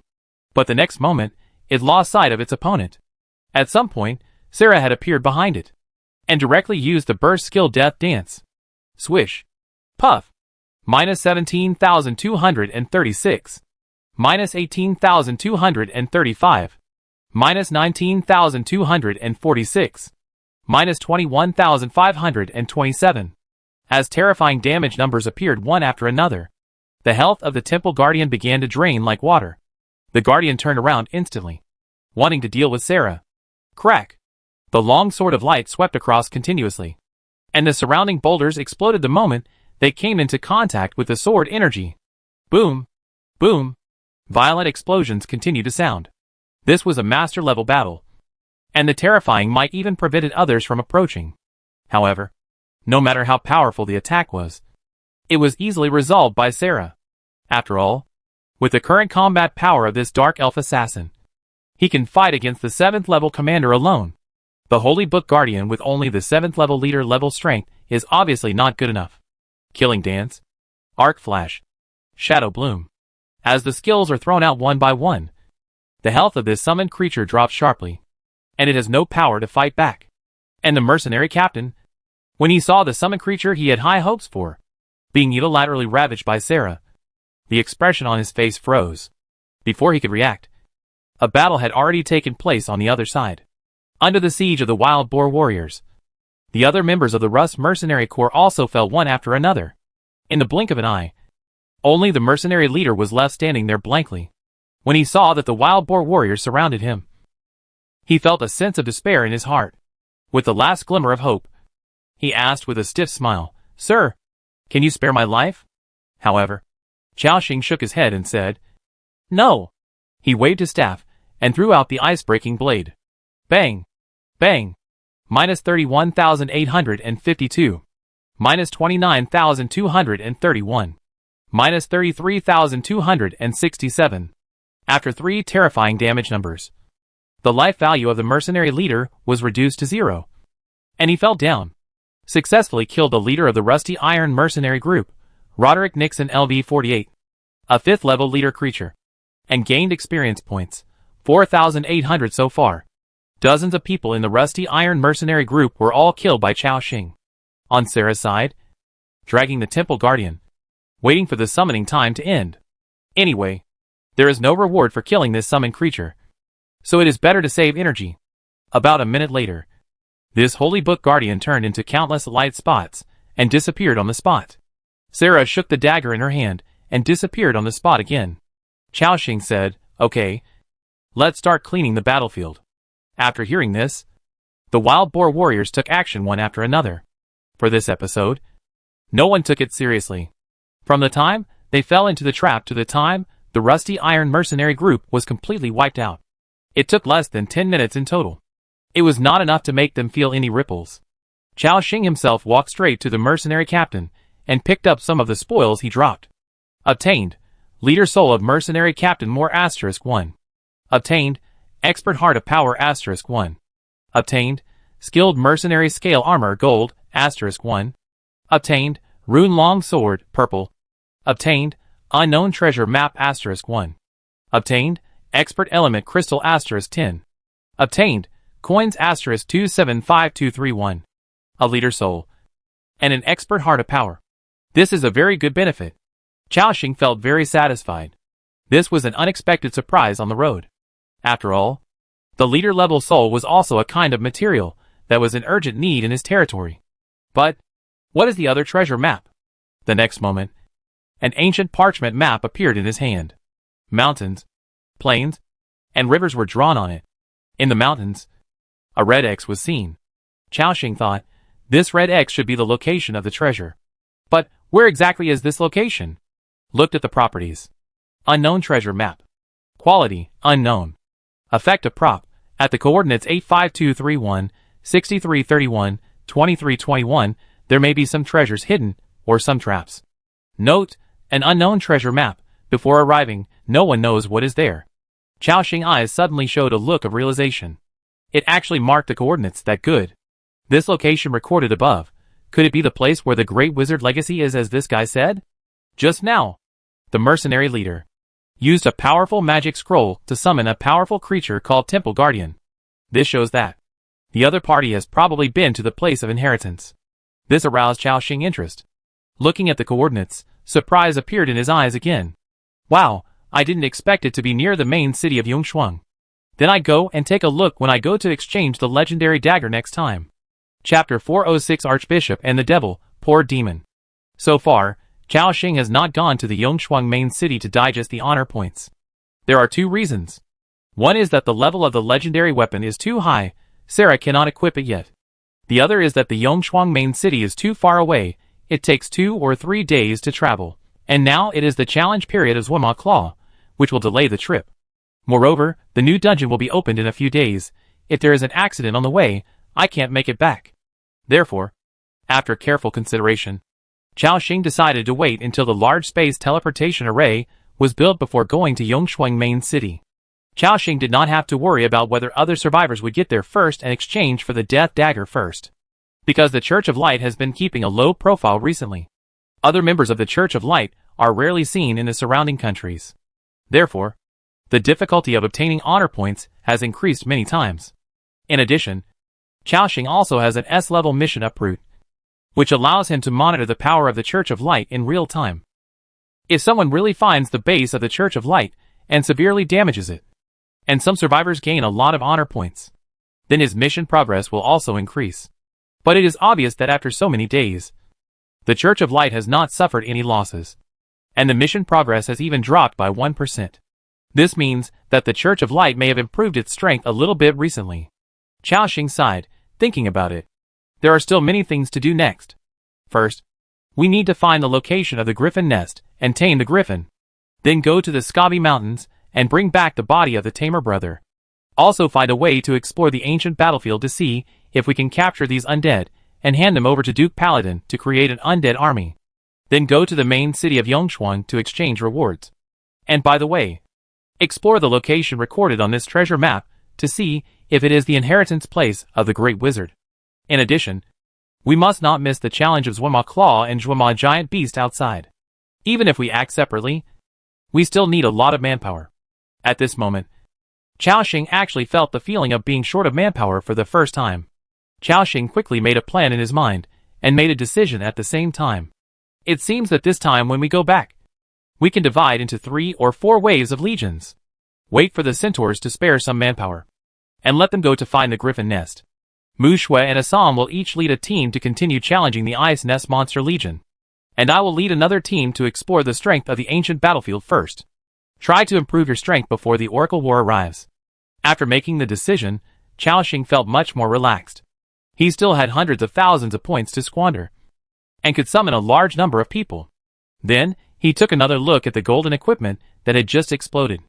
But the next moment, it lost sight of its opponent. At some point, Sarah had appeared behind it, and directly used the burst skill death dance. Swish. Puff. Minus 17,236. Minus 18,235. Minus 19,246. Minus 21,527. As terrifying damage numbers appeared one after another, the health of the Temple Guardian began to drain like water. The Guardian turned around instantly, wanting to deal with Sarah. Crack! The long sword of light swept across continuously, and the surrounding boulders exploded the moment they came into contact with the sword energy. Boom! Boom! Violent explosions continued to sound. This was a master-level battle, and the terrifying might even prevented others from approaching. However, no matter how powerful the attack was, it was easily resolved by Sarah. After all, with the current combat power of this dark elf assassin, he can fight against the 7th level commander alone. The Holy Book Guardian with only the 7th level leader level strength is obviously not good enough. Killing Dance, Arc Flash, Shadow Bloom. As the skills are thrown out one by one, the health of this summoned creature drops sharply, and it has no power to fight back. And the mercenary captain, when he saw the summoned creature he had high hopes for, being unilaterally ravaged by Sarah, the expression on his face froze. Before he could react, a battle had already taken place on the other side. Under the siege of the wild boar warriors, the other members of the Rust mercenary corps also fell one after another. In the blink of an eye, only the mercenary leader was left standing there blankly. When he saw that the wild boar warriors surrounded him, he felt a sense of despair in his heart. With the last glimmer of hope, he asked with a stiff smile, "Sir, can you spare my life?" However, Chao Xing shook his head and said, "No." He waved his staff and threw out the ice-breaking blade. Bang! Bang! Minus 31,852. Minus 29,231. Minus 33,267. After 3 terrifying damage numbers, the life value of the mercenary leader was reduced to 0. And he fell down. Successfully killed the leader of the Rusty Iron mercenary group, Roderick Nixon LV-48, a 5th level leader creature, and gained experience points, 4,800 so far. Dozens of people in the Rusty Iron mercenary group were all killed by Chao Xing. On Sarah's side, dragging the temple guardian, waiting for the summoning time to end. Anyway, there is no reward for killing this summoned creature, so it is better to save energy. About a minute later, this holy book guardian turned into countless light spots and disappeared on the spot. Sarah shook the dagger in her hand and disappeared on the spot again. Chao Xing said, "Okay, let's start cleaning the battlefield." After hearing this, the wild boar warriors took action one after another. For this episode, no one took it seriously. From the time they fell into the trap to the time the Rusty Iron mercenary group was completely wiped out, it took less than 10 minutes in total. It was not enough to make them feel any ripples. Chao Xing himself walked straight to the mercenary captain and picked up some of the spoils he dropped. Obtained, Leader Soul of Mercenary Captain Moore *1. Obtained, Expert Heart of Power *1. Obtained, Skilled Mercenary Scale Armor Gold *1. Obtained, Rune Long Sword Purple. Obtained, Unknown Treasure Map *1. Obtained, Expert Element Crystal *10. Obtained, Coins *275231. A Leader Soul. And an Expert Heart of Power. This is a very good benefit. Chao Xing felt very satisfied. This was an unexpected surprise on the road. After all, the leader-level soul was also a kind of material that was in urgent need in his territory. But, what is the other treasure map? The next moment, an ancient parchment map appeared in his hand. Mountains, plains, and rivers were drawn on it. In the mountains, a red X was seen. Chao Xing thought, this red X should be the location of the treasure. But, where exactly is this location? Looked at the properties. Unknown treasure map. Quality, unknown. Effect of prop, at the coordinates 85231, 6331, 2321, there may be some treasures hidden, or some traps. Note, an unknown treasure map. Before arriving, no one knows what is there. Chao Xing's eyes suddenly showed a look of realization. It actually marked the coordinates that good. This location recorded above, could it be the place where the Great Wizard Legacy is as this guy said? Just now, the mercenary leader used a powerful magic scroll to summon a powerful creature called Temple Guardian. This shows that the other party has probably been to the place of inheritance. This aroused Chao Xing's interest. Looking at the coordinates, surprise appeared in his eyes again. Wow, I didn't expect it to be near the main city of Yongshuang. Then I go and take a look when I go to exchange the legendary dagger next time. Chapter 406 Archbishop and the Devil, Poor Demon. So far, Chao Xing has not gone to the Yongshuang main city to digest the honor points. There are two reasons. One is that the level of the legendary weapon is too high, Sarah cannot equip it yet. The other is that the Yongshuang main city is too far away, it takes 2 or 3 days to travel, and now it is the challenge period of Zwama Claw, which will delay the trip. Moreover, the new dungeon will be opened in a few days. If there is an accident on the way, I can't make it back. Therefore, after careful consideration, Chao Xing decided to wait until the large space teleportation array was built before going to Yongshuang main city. Chao Xing did not have to worry about whether other survivors would get there first and exchange for the death dagger first. Because the Church of Light has been keeping a low profile recently. Other members of the Church of Light are rarely seen in the surrounding countries. Therefore, the difficulty of obtaining honor points has increased many times. In addition, Chao Xing also has an S-level mission uproot, which allows him to monitor the power of the Church of Light in real time. If someone really finds the base of the Church of Light and severely damages it, and some survivors gain a lot of honor points, then his mission progress will also increase. But it is obvious that after so many days, the Church of Light has not suffered any losses, and the mission progress has even dropped by 1%. This means that the Church of Light may have improved its strength a little bit recently. Chao Xing sighed, thinking about it. There are still many things to do next. First, we need to find the location of the griffin nest and tame the griffin. Then go to the Scabi Mountains and bring back the body of the tamer brother. Also find a way to explore the ancient battlefield to see if we can capture these undead and hand them over to Duke Paladin to create an undead army. Then go to the main city of Yongshuang to exchange rewards. And by the way, explore the location recorded on this treasure map to see if it is the inheritance place of the Great Wizard. In addition, we must not miss the challenge of Zwama Claw and Zwama Giant Beast outside. Even if we act separately, we still need a lot of manpower. At this moment, Xiaoxing actually felt the feeling of being short of manpower for the first time. Xiaoxing quickly made a plan in his mind, and made a decision at the same time. It seems that this time when we go back, we can divide into 3 or 4 waves of legions. Wait for the centaurs to spare some manpower, and let them go to find the griffin nest. Mu Shui and Assam will each lead a team to continue challenging the Ice Nest Monster Legion, and I will lead another team to explore the strength of the ancient battlefield first. Try to improve your strength before the Oracle War arrives. After making the decision, Xiaoxing felt much more relaxed. He still had hundreds of thousands of points to squander, and could summon a large number of people. Then, he took another look at the golden equipment that had just exploded.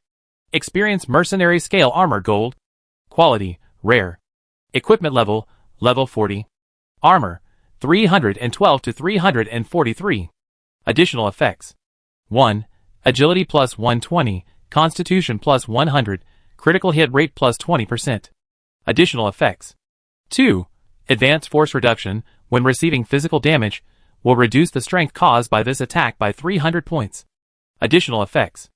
Experience Mercenary Scale Armor Gold. Quality, Rare. Equipment level, Level 40. Armor, 312 to 343. Additional effects. 1. Agility plus 120, Constitution plus 100, Critical hit rate plus 20%. Additional effects. 2. Advanced Force Reduction, when receiving physical damage, will reduce the strength caused by this attack by 300 points. Additional effects.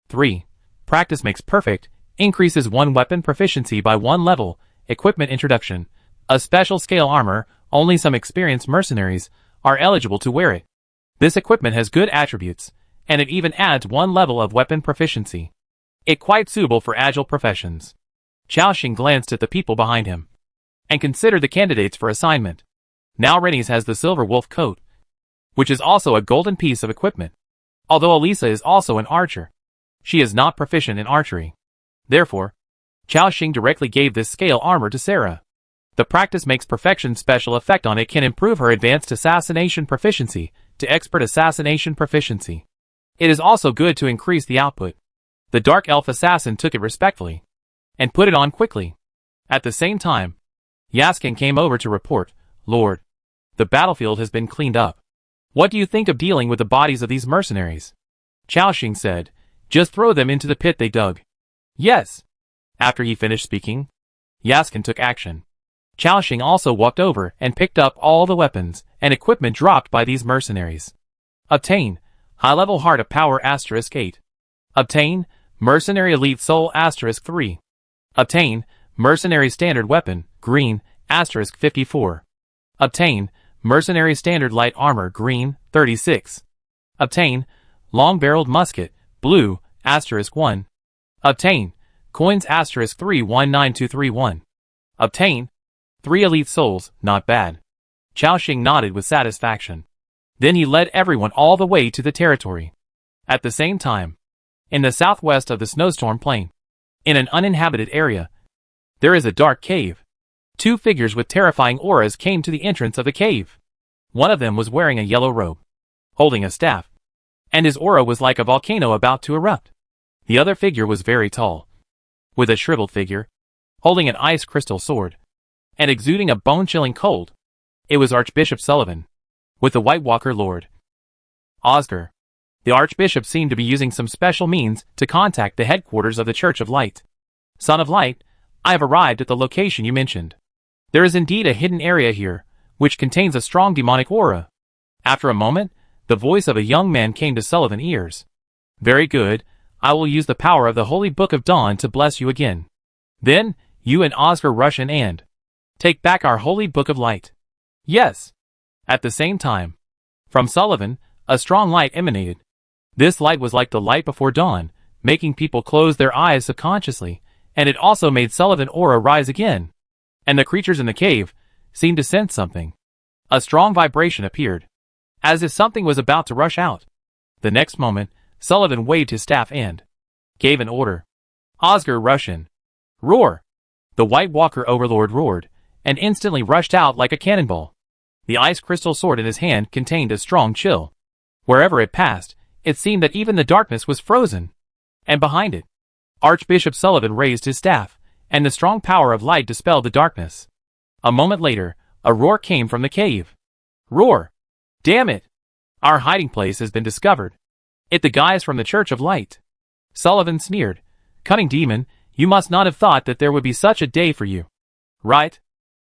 3. Practice Makes Perfect, increases one weapon proficiency by 1 level. Equipment Introduction. A special scale armor, only some experienced mercenaries are eligible to wear it. This equipment has good attributes, and it even adds 1 level of weapon proficiency. It quite suitable for agile professions. Xiaoxing glanced at the people behind him, and considered the candidates for assignment. Now Rennie's has the silver wolf coat, which is also a golden piece of equipment. Although Elisa is also an archer, she is not proficient in archery. Therefore, Xiaoxing directly gave this scale armor to Sarah. The Practice Makes Perfection special effect on it can improve her advanced assassination proficiency to expert assassination proficiency. It is also good to increase the output. The Dark Elf assassin took it respectfully, and put it on quickly. At the same time, Yaskin came over to report, "Lord, the battlefield has been cleaned up. What do you think of dealing with the bodies of these mercenaries?" Xiaoxing said, "Just throw them into the pit they dug." "Yes." After he finished speaking, Yaskin took action. Xiaoxing also walked over and picked up all the weapons and equipment dropped by these mercenaries. Obtain High-level Heart of Power *8. Obtain Mercenary Elite Soul *3. Obtain Mercenary Standard Weapon, green, *54. Obtain Mercenary Standard Light Armor, green, 36. Obtain Long-Barreled Musket, blue, *1. Obtain Coins *319231. Obtain 3 Elite Souls, not bad. Xiaoxing nodded with satisfaction. Then he led everyone all the way to the territory. At the same time, in the southwest of the snowstorm plain, in an uninhabited area, there is a dark cave. 2 figures with terrifying auras came to the entrance of the cave. One of them was wearing a yellow robe, holding a staff, and his aura was like a volcano about to erupt. The other figure was very tall, with a shriveled figure, holding an ice crystal sword, and exuding a bone-chilling cold. It was Archbishop Sullivan, with the White Walker Lord Oscar. The Archbishop seemed to be using some special means to contact the headquarters of the Church of Light. "Son of Light, I have arrived at the location you mentioned. There is indeed a hidden area here, which contains a strong demonic aura." After a moment, the voice of a young man came to Sullivan's ears. "Very good, I will use the power of the Holy Book of Dawn to bless you again. Then, you and Oscar rush in and take back our Holy Book of Light." "Yes." At the same time, from Sullivan, a strong light emanated. This light was like the light before dawn, making people close their eyes subconsciously, and it also made Sullivan's aura rise again. And the creatures in the cave seemed to sense something. A strong vibration appeared, as if something was about to rush out. The next moment, Sullivan waved his staff and gave an order. "Oscar, rush in." "Roar!" The White Walker Overlord roared, and instantly rushed out like a cannonball. The ice crystal sword in his hand contained a strong chill. Wherever it passed, it seemed that even the darkness was frozen. And behind it, Archbishop Sullivan raised his staff, and the strong power of light dispelled the darkness. A moment later, a roar came from the cave. "Roar! Damn it! Our hiding place has been discovered. It the guys from the Church of Light." Sullivan sneered. "Cunning demon, you must not have thought that there would be such a day for you. Right?"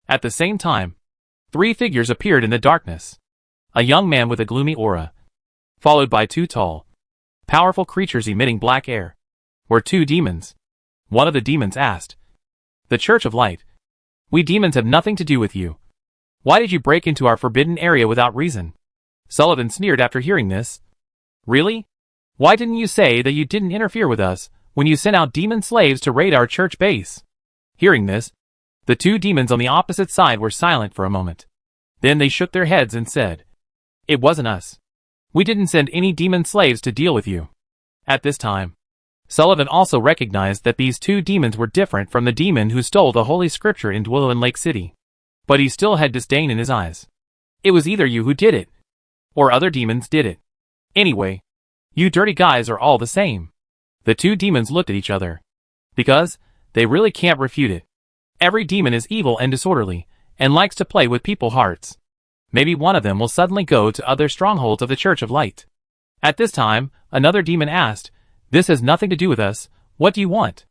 At the same time, 3 figures appeared in the darkness. A young man with a gloomy aura, followed by 2 tall, powerful creatures emitting black air, were 2 demons. One of the demons asked. The Church of Light. We demons have nothing to do with you. Why did you break into our forbidden area without reason? Sullivan sneered after hearing this. Really? Why didn't you say that you didn't interfere with us when you sent out demon slaves to raid our church base? Hearing this, the two demons on the opposite side were silent for a moment. Then they shook their heads and said, It wasn't us. We didn't send any demon slaves to deal with you. At this time, Sullivan also recognized that these two demons were different from the demon who stole the Holy Scripture in Dwellin Lake City. But he still had disdain in his eyes. It was either you who did it, or other demons did it. Anyway, you dirty guys are all the same. The two demons looked at each other. Because, they really can't refute it. Every demon is evil and disorderly, and likes to play with people's hearts. Maybe one of them will suddenly go to other strongholds of the Church of Light. At this time, another demon asked, This has nothing to do with us, what do you want?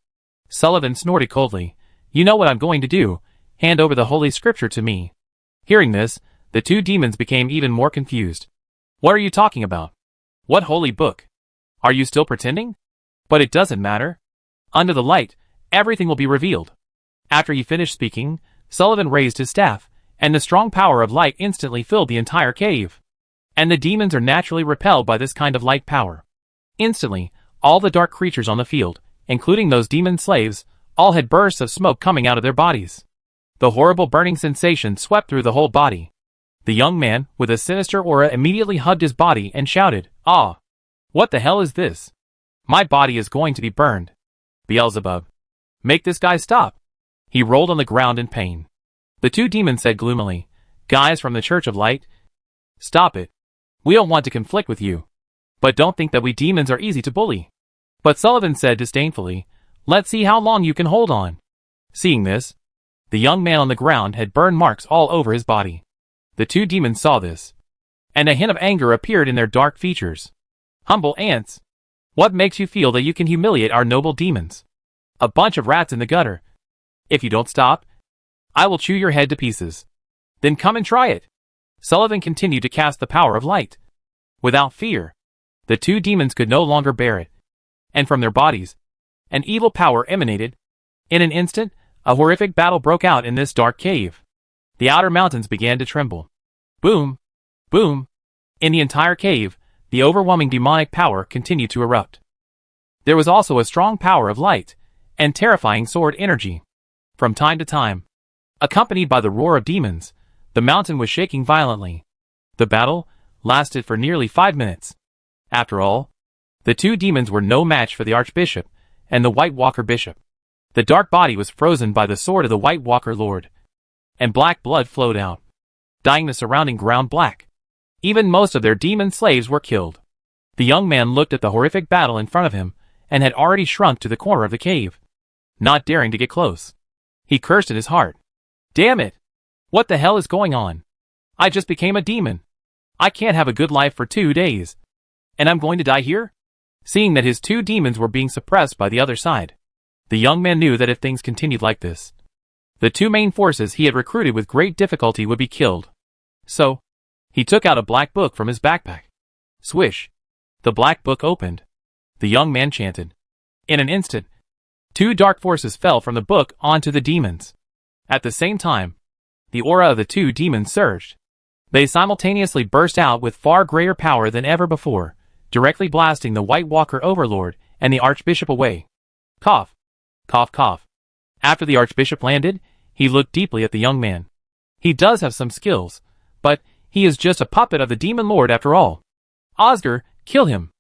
Sullivan snorted coldly, You know what I'm going to do, hand over the Holy Scripture to me. Hearing this, the two demons became even more confused. What are you talking about? What holy book? Are you still pretending? But it doesn't matter. Under the light, everything will be revealed. After he finished speaking, Sullivan raised his staff, and the strong power of light instantly filled the entire cave. And the demons are naturally repelled by this kind of light power. Instantly, all the dark creatures on the field, including those demon slaves, all had bursts of smoke coming out of their bodies. The horrible burning sensation swept through the whole body. The young man, with a sinister aura, immediately hugged his body and shouted, Ah! What the hell is this? My body is going to be burned. Beelzebub. Make this guy stop. He rolled on the ground in pain. The two demons said gloomily, Guys from the Church of Light, stop it. We don't want to conflict with you. But don't think that we demons are easy to bully. But Sullivan said disdainfully, Let's see how long you can hold on. Seeing this, the young man on the ground had burn marks all over his body. The two demons saw this, and a hint of anger appeared in their dark features. Humble ants. What makes you feel that you can humiliate our noble demons? A bunch of rats in the gutter. If you don't stop, I will chew your head to pieces. Then come and try it. Sullivan continued to cast the power of light. Without fear, the two demons could no longer bear it. And from their bodies, an evil power emanated. In an instant, a horrific battle broke out in this dark cave. The outer mountains began to tremble. Boom! Boom! In the entire cave, the overwhelming demonic power continued to erupt. There was also a strong power of light, and terrifying sword energy. From time to time, accompanied by the roar of demons, the mountain was shaking violently. The battle lasted for nearly 5 minutes. After all, the two demons were no match for the Archbishop and the White Walker Bishop. The dark body was frozen by the sword of the White Walker Lord, and black blood flowed out, dyeing the surrounding ground black. Even most of their demon slaves were killed. The young man looked at the horrific battle in front of him, and had already shrunk to the corner of the cave, not daring to get close. He cursed in his heart. Damn it! What the hell is going on? I just became a demon. I can't have a good life for 2 days. And I'm going to die here? Seeing that his two demons were being suppressed by the other side, the young man knew that if things continued like this, the two main forces he had recruited with great difficulty would be killed. So, he took out a black book from his backpack. Swish! The black book opened. The young man chanted. In an instant, 2 dark forces fell from the book onto the demons. At the same time, the aura of the two demons surged. They simultaneously burst out with far greater power than ever before, directly blasting the White Walker Overlord and the Archbishop away. Cough. Cough cough. After the Archbishop landed, he looked deeply at the young man. He does have some skills, but he is just a puppet of the Demon Lord after all. Oscar, kill him.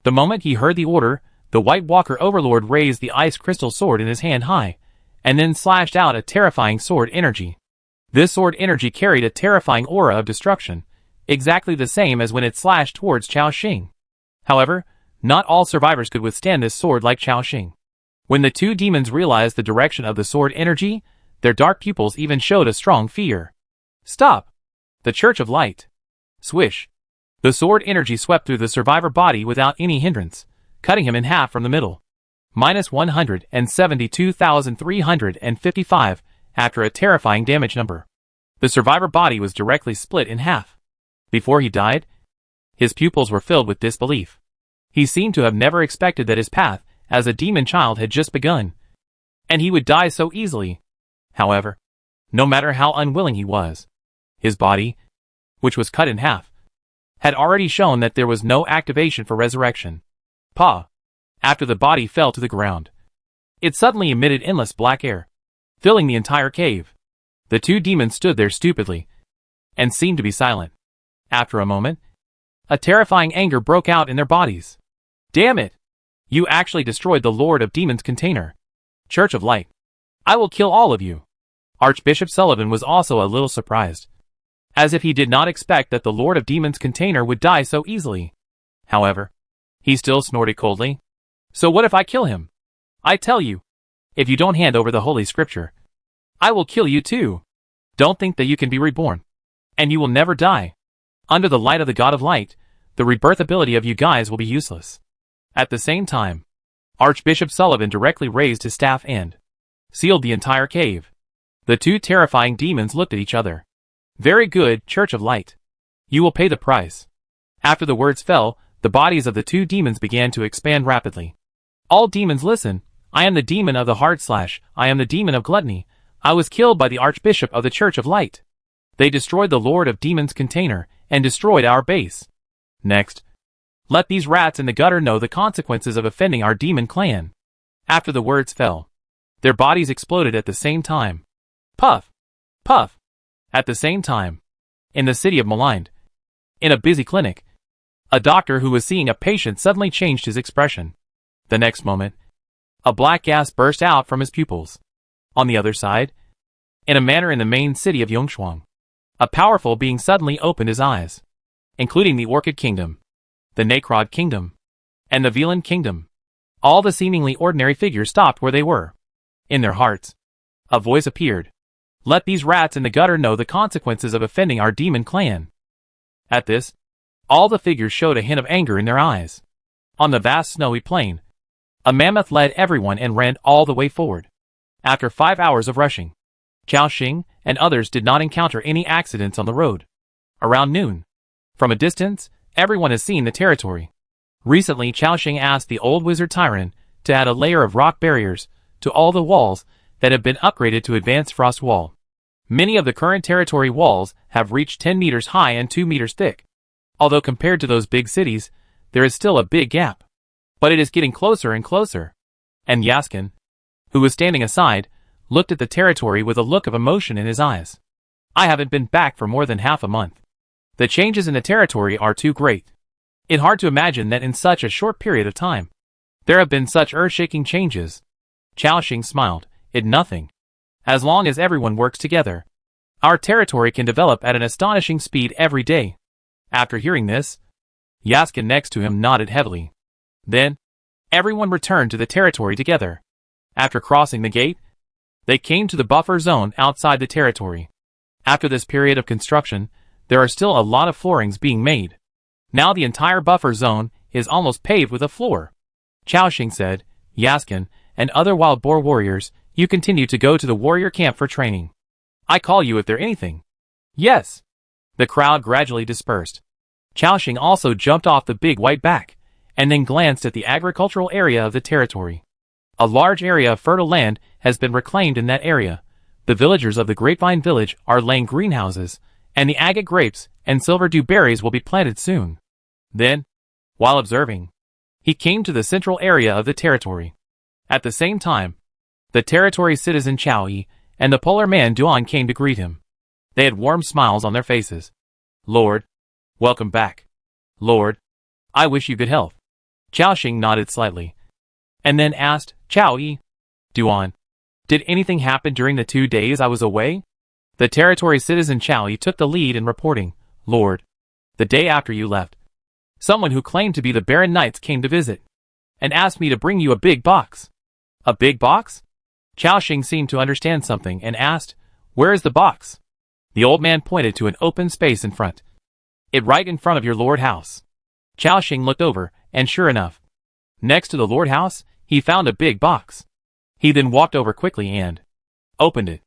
The moment he heard the order, the White Walker Overlord raised the ice crystal sword in his hand high, and then slashed out a terrifying sword energy. This sword energy carried a terrifying aura of destruction, exactly the same as when it slashed towards Chao Xing. However, not all survivors could withstand this sword like Chao Xing. When the two demons realized the direction of the sword energy, their dark pupils even showed a strong fear. Stop! The Church of Light. Swish! The sword energy swept through the survivor body without any hindrance, cutting him in half from the middle. Minus 172,355 after a terrifying damage number. The survivor body was directly split in half. Before he died, his pupils were filled with disbelief. He seemed to have never expected that his path as a demon child had just begun, and he would die so easily. However, no matter how unwilling he was, his body, which was cut in half, had already shown that there was no activation for resurrection. After the body fell to the ground, it suddenly emitted endless black air, filling the entire cave. The two demons stood there stupidly, and seemed to be silent. After a moment, a terrifying anger broke out in their bodies. Damn it! You actually destroyed the Lord of Demons container. Church of Light. I will kill all of you. Archbishop Sullivan was also a little surprised, as if he did not expect that the Lord of Demons container would die so easily. However, he still snorted coldly. So what if I kill him? I tell you, if you don't hand over the Holy Scripture, I will kill you too. Don't think that you can be reborn, and you will never die. Under the light of the God of Light, the rebirth ability of you guys will be useless. At the same time, Archbishop Sullivan directly raised his staff and sealed the entire cave. The two terrifying demons looked at each other. Very good, Church of Light. You will pay the price. After the words fell, the bodies of the two demons began to expand rapidly. All demons listen. I am the demon of the heart / I am the demon of gluttony. I was killed by the Archbishop of the Church of Light. They destroyed the Lord of Demons container, and destroyed our base. Next, let these rats in the gutter know the consequences of offending our demon clan. After the words fell, their bodies exploded at the same time. Puff! Puff! At the same time, in the city of Mign, in a busy clinic, a doctor who was seeing a patient suddenly changed his expression. The next moment, a black gas burst out from his pupils. On the other side, in a manor in the main city of Yongshuang, a powerful being suddenly opened his eyes, including the Orchid Kingdom, the Necrod Kingdom, and the Velan Kingdom. All the seemingly ordinary figures stopped where they were. In their hearts, a voice appeared. Let these rats in the gutter know the consequences of offending our demon clan. At this, all the figures showed a hint of anger in their eyes. On the vast snowy plain, a mammoth led everyone and ran all the way forward. After 5 hours of rushing, Chao Xing and others did not encounter any accidents on the road. Around noon, from a distance, everyone has seen the territory. Recently, Chao Xing asked the old wizard Tyron to add a layer of rock barriers to all the walls that have been upgraded to advanced frost wall. Many of the current territory walls have reached 10 meters high and 2 meters thick. Although compared to those big cities, there is still a big gap. But it is getting closer and closer. And Yaskin, who was standing aside, looked at the territory with a look of emotion in his eyes. I haven't been back for more than half a month. The changes in the territory are too great. It's hard to imagine that in such a short period of time, there have been such earth-shaking changes. Chao Xing smiled. It's nothing. As long as everyone works together, our territory can develop at an astonishing speed every day. After hearing this, Yaskin next to him nodded heavily. Then, everyone returned to the territory together. After crossing the gate, they came to the buffer zone outside the territory. After this period of construction, there are still a lot of floorings being made. Now the entire buffer zone is almost paved with a floor. Chao Xing said, Yaskin, and other wild boar warriors, you continue to go to the warrior camp for training. I call you if there's anything. Yes. The crowd gradually dispersed. Chao Xing also jumped off the big white back, and then glanced at the agricultural area of the territory. A large area of fertile land has been reclaimed in that area. The villagers of the Grapevine village are laying greenhouses, and the agate grapes and silver dew berries will be planted soon. Then, while observing, he came to the central area of the territory. At the same time, the territory citizen Chao Yi and the polar man Duan came to greet him. They had warm smiles on their faces. Lord, welcome back. Lord, I wish you good health. Chao Xing nodded slightly, and then asked, Chao Yi, Duan, did anything happen during the 2 days I was away? The territory citizen Chao Yi took the lead in reporting, Lord, the day after you left, someone who claimed to be the Baron Knights came to visit, and asked me to bring you a big box. A big box? Chao Xing seemed to understand something and asked, where is the box? The old man pointed to an open space in front. It right in front of your lord house. Chao Xing looked over, and sure enough, next to the lord house, he found a big box. He then walked over quickly and opened it.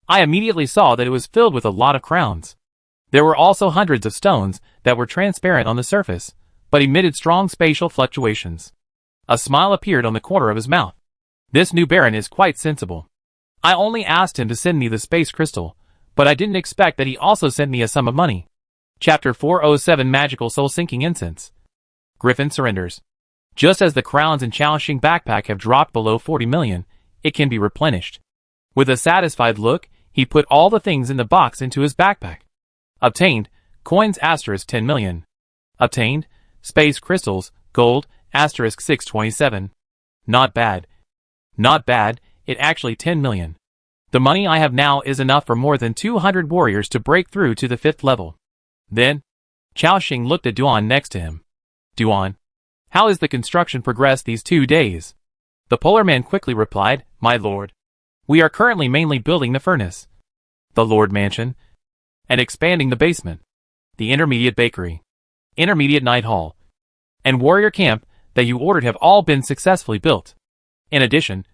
I immediately saw that it was filled with a lot of crowns. There were also hundreds of stones that were transparent on the surface, but emitted strong spatial fluctuations. A smile appeared on the corner of his mouth. This new Baron is quite sensible. I only asked him to send me the space crystal, but I didn't expect that he also sent me a sum of money. Chapter 407 Magical Soul-Sinking Incense. Griffin surrenders. Just as the crowns in Chaoxing backpack have dropped below 40 million, it can be replenished. With a satisfied look, he put all the things in the box into his backpack. Obtained, coins * 10 million. Obtained, space crystals, gold, * 627. Not bad. Not bad, it actually 10 million. The money I have now is enough for more than 200 warriors to break through to the 5th level. Then, Chaoxing looked at Duan next to him. Duan, how has the construction progressed these 2 days? The Polar Man quickly replied, My lord. We are currently mainly building the furnace, the Lord Mansion, and expanding the basement, the intermediate bakery, intermediate night hall, and warrior camp that you ordered have all been successfully built. In addition,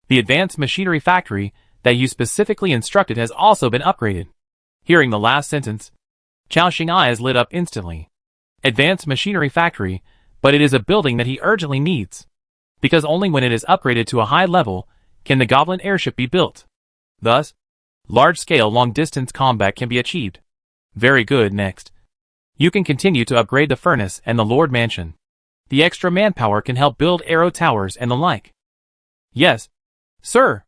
the advanced machinery factory that you specifically instructed has also been upgraded. Hearing the last sentence, Chaoxing's eyes lit up instantly. Advanced machinery factory, but it is a building that he urgently needs, because only when it is upgraded to a high level can the goblin airship be built. Thus, large-scale long-distance combat can be achieved. Very good. Next, you can continue to upgrade the furnace and the Lord Mansion. The extra manpower can help build arrow towers and the like. Yes, sir.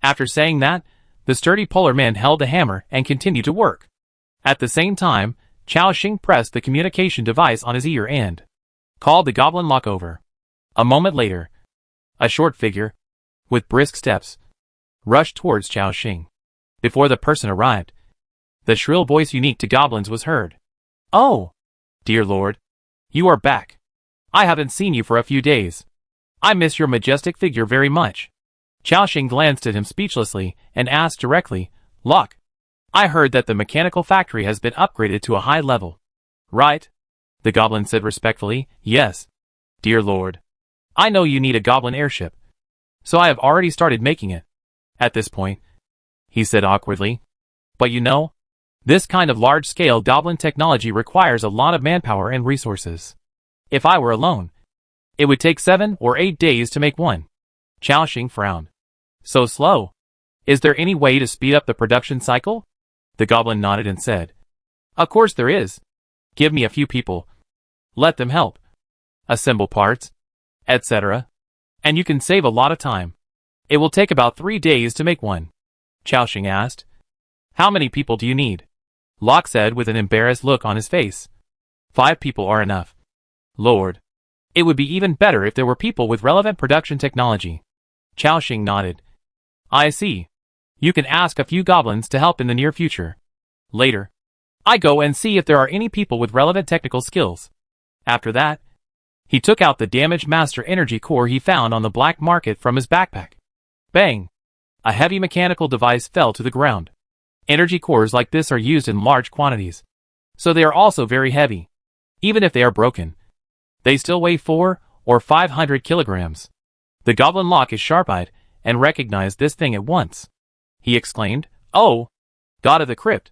After saying that, the sturdy Polar Man held the hammer and continued to work. At the same time, Chaoxing pressed the communication device on his ear and called the goblin lock over. A moment later, a short figure, with brisk steps, rushed towards Chaoxing. Before the person arrived, the shrill voice unique to goblins was heard. Oh, dear lord, you are back. I haven't seen you for a few days. I miss your majestic figure very much. Chaoxing glanced at him speechlessly and asked directly, Locke, I heard that the mechanical factory has been upgraded to a high level. Right? The goblin said respectfully, Yes, dear lord. I know you need a goblin airship, so I have already started making it. At this point, he said awkwardly, but you know, this kind of large-scale goblin technology requires a lot of manpower and resources. If I were alone, it would take 7 or 8 days to make one. Chaoxing frowned. So slow. Is there any way to speed up the production cycle? The goblin nodded and said, Of course there is. Give me a few people. Let them help. Assemble parts, etc. And you can save a lot of time. It will take about 3 days to make one. Chaoxing asked, How many people do you need? Locke said with an embarrassed look on his face. 5 people are enough. Lord, it would be even better if there were people with relevant production technology. Chaoxing nodded. I see. You can ask a few goblins to help in the near future. Later, I go and see if there are any people with relevant technical skills. After that, he took out the damaged master energy core he found on the black market from his backpack. Bang! A heavy mechanical device fell to the ground. Energy cores like this are used in large quantities, so they are also very heavy. Even if they are broken, they still weigh 400 or 500 kilograms. The goblin Locke is sharp-eyed and recognized this thing at once. He exclaimed, Oh, God of the Crypt.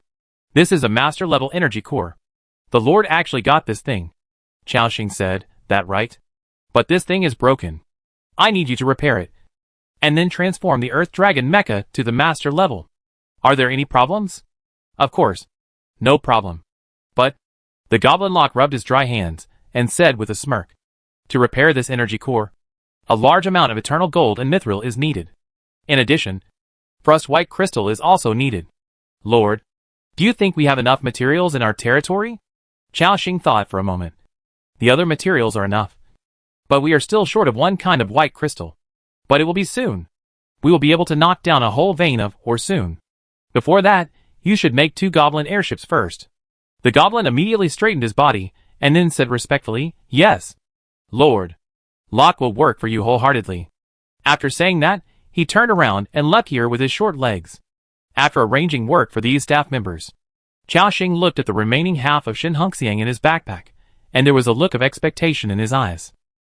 This is a master-level energy core. The Lord actually got this thing. Chaoxing said, That right? But this thing is broken. I need you to repair it, and then transform the Earth Dragon mecha to the master level. Are there any problems? Of course. No problem. But, the goblin Locke rubbed his dry hands and said with a smirk, To repair this energy core, a large amount of eternal gold and mithril is needed. In addition, frost white crystal is also needed. Lord, do you think we have enough materials in our territory? Chaoxing thought for a moment. The other materials are enough, but we are still short of one kind of white crystal. But it will be soon. We will be able to knock down a whole vein of, or soon. Before that, you should make 2 goblin airships first. The goblin immediately straightened his body, and then said respectfully, Yes, Lord. Locke will work for you wholeheartedly. After saying that, he turned around and left here with his short legs. After arranging work for these staff members, Chaoxing looked at the remaining half of Shinhongxiang in his backpack, and there was a look of expectation in his eyes.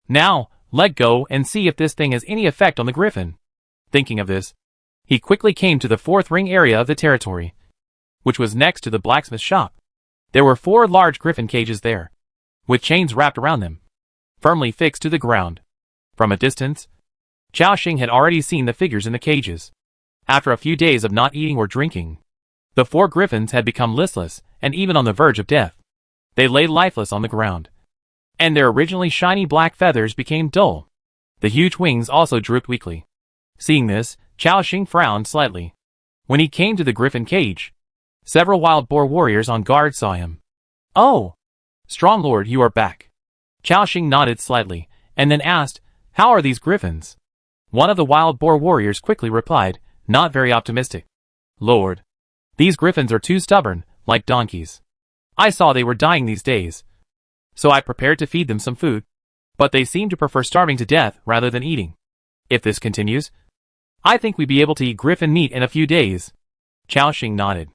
Now, let go and see if this thing has any effect on the griffin. Thinking of this, he quickly came to the 4th ring area of the territory, which was next to the blacksmith shop. There were 4 large griffin cages there, with chains wrapped around them, firmly fixed to the ground. From a distance, Xing had already seen the figures in the cages. After a few days of not eating or drinking, the 4 griffins had become listless and even on the verge of death. They lay lifeless on the ground, and their originally shiny black feathers became dull. The huge wings also drooped weakly. Seeing this, Xing frowned slightly. When he came to the griffin cage, several wild boar warriors on guard saw him. "Oh, strong lord, you are back." Xing nodded slightly, and then asked, "How are these griffins?" One of the wild boar warriors quickly replied, not very optimistic. "Lord, these griffins are too stubborn, like donkeys. I saw they were dying these days, so I prepared to feed them some food, but they seem to prefer starving to death rather than eating. If this continues, I think we'd be able to eat griffin meat in a few days." Xing nodded.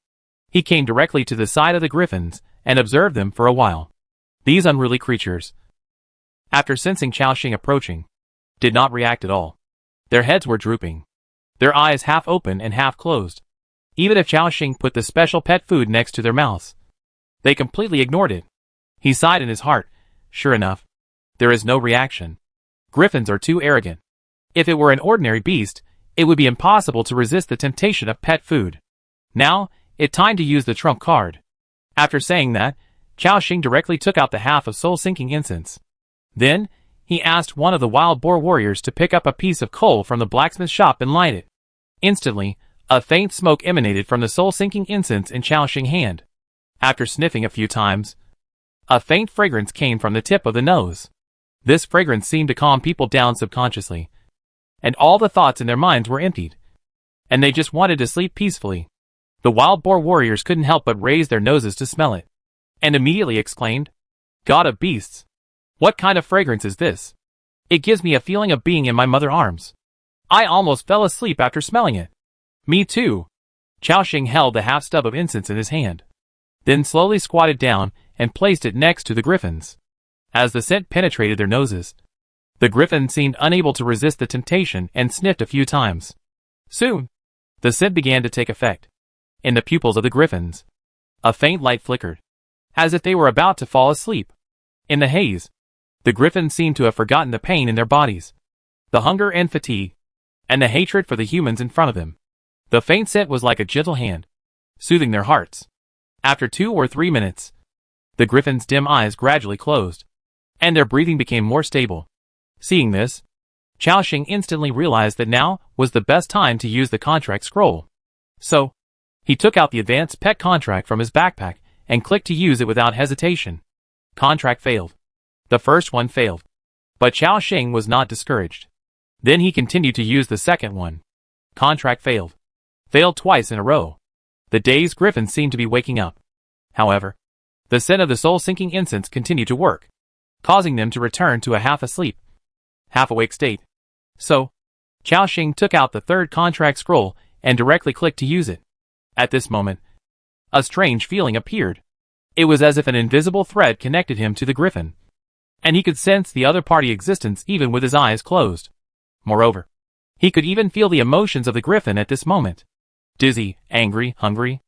He came directly to the side of the griffins and observed them for a while. These unruly creatures, after sensing Xing approaching, did not react at all. Their heads were drooping, their eyes half open and half closed. Even if Xing put the special pet food next to their mouths, they completely ignored it. He sighed in his heart. Sure enough, there is no reaction. Griffins are too arrogant. If it were an ordinary beast, it would be impossible to resist the temptation of pet food. Now, it's time to use the trump card. After saying that, Xing directly took out the half of soul-sinking incense. Then, he asked one of the wild boar warriors to pick up a piece of coal from the blacksmith shop and light it. Instantly, a faint smoke emanated from the soul-sinking incense in Xing's hand. After sniffing a few times, a faint fragrance came from the tip of the nose. This fragrance seemed to calm people down subconsciously, and all the thoughts in their minds were emptied, and they just wanted to sleep peacefully. The wild boar warriors couldn't help but raise their noses to smell it, and immediately exclaimed, "God of beasts! What kind of fragrance is this? It gives me a feeling of being in my mother's arms. I almost fell asleep after smelling it." "Me too." Xing held the half stub of incense in his hand, then slowly squatted down and placed it next to the griffins. As the scent penetrated their noses, the griffins seemed unable to resist the temptation and sniffed a few times. Soon, the scent began to take effect. In the pupils of the griffins, a faint light flickered, as if they were about to fall asleep. In the haze, the griffins seemed to have forgotten the pain in their bodies, the hunger and fatigue, and the hatred for the humans in front of them. The faint scent was like a gentle hand, soothing their hearts. After 2 or 3 minutes, the griffins' dim eyes gradually closed, and their breathing became more stable. Seeing this, Xing instantly realized that now was the best time to use the contract scroll. So, he took out the advanced pet contract from his backpack and clicked to use it without hesitation. Contract failed. The first one failed, but Xing was not discouraged. Then he continued to use the second one. Contract failed. Failed twice in a row. The dazed griffins seemed to be waking up. However, the scent of the soul-sinking incense continued to work, causing them to return to a half-asleep, half-awake state. So, Xing took out the third contract scroll and directly clicked to use it. At this moment, a strange feeling appeared. It was as if an invisible thread connected him to the griffin, and he could sense the other party's existence even with his eyes closed. Moreover, he could even feel the emotions of the griffin at this moment. Dizzy, angry, hungry.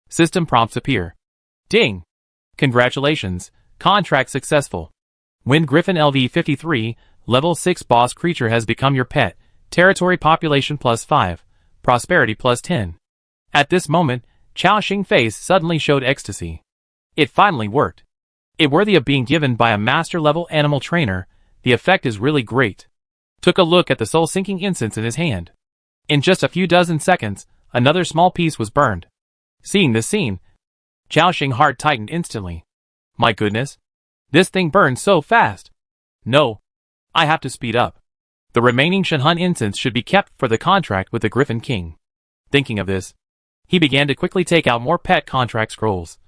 System prompts appear. Ding! Congratulations, contract successful. Wind Griffin LV53, level 6 boss creature has become your pet. Territory population +5, prosperity +10. At this moment, Xing's face suddenly showed ecstasy. It finally worked. It worthy of being given by a master-level animal trainer. The effect is really great. Took a look at the soul-sinking incense in his hand. In just a few dozen seconds, another small piece was burned. Seeing this scene, Xing's heart tightened instantly. My goodness, this thing burns so fast. No, I have to speed up. The remaining Shenhun incense should be kept for the contract with the Griffin King. Thinking of this, he began to quickly take out more pet contract scrolls,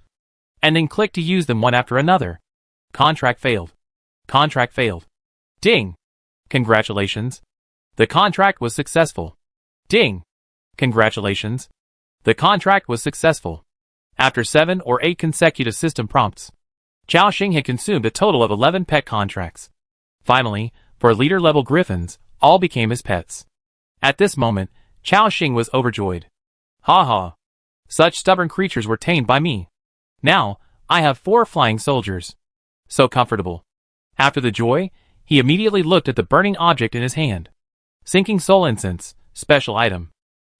and then clicked to use them one after another. Contract failed. Contract failed. Ding! Congratulations. The contract was successful. Ding! Congratulations. The contract was successful. After 7 or 8 consecutive system prompts, Xing had consumed a total of 11 pet contracts. Finally, for leader-level griffins, all became his pets. At this moment, Xing was overjoyed. Ha ha! Such stubborn creatures were tamed by me. Now, I have 4 flying soldiers. So comfortable. After the joy, he immediately looked at the burning object in his hand. Sinking soul incense, special item.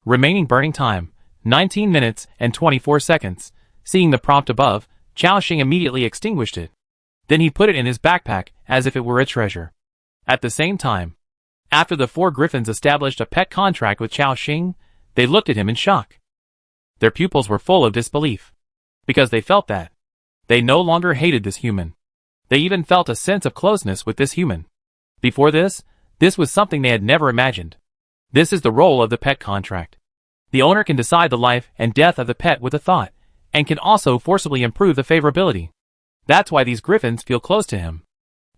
Remaining burning time, 19 minutes and 24 seconds. Seeing the prompt above, Xiaoxing immediately extinguished it. Then he put it in his backpack as if it were a treasure. At the same time, after the 4 griffins established a pet contract with Xiaoxing, they looked at him in shock. Their pupils were full of disbelief. Because they felt that they no longer hated this human. They even felt a sense of closeness with this human. Before this was something they had never imagined. This is the role of the pet contract. The owner can decide the life and death of the pet with a thought, and can also forcibly improve the favorability. That's why these griffins feel close to him.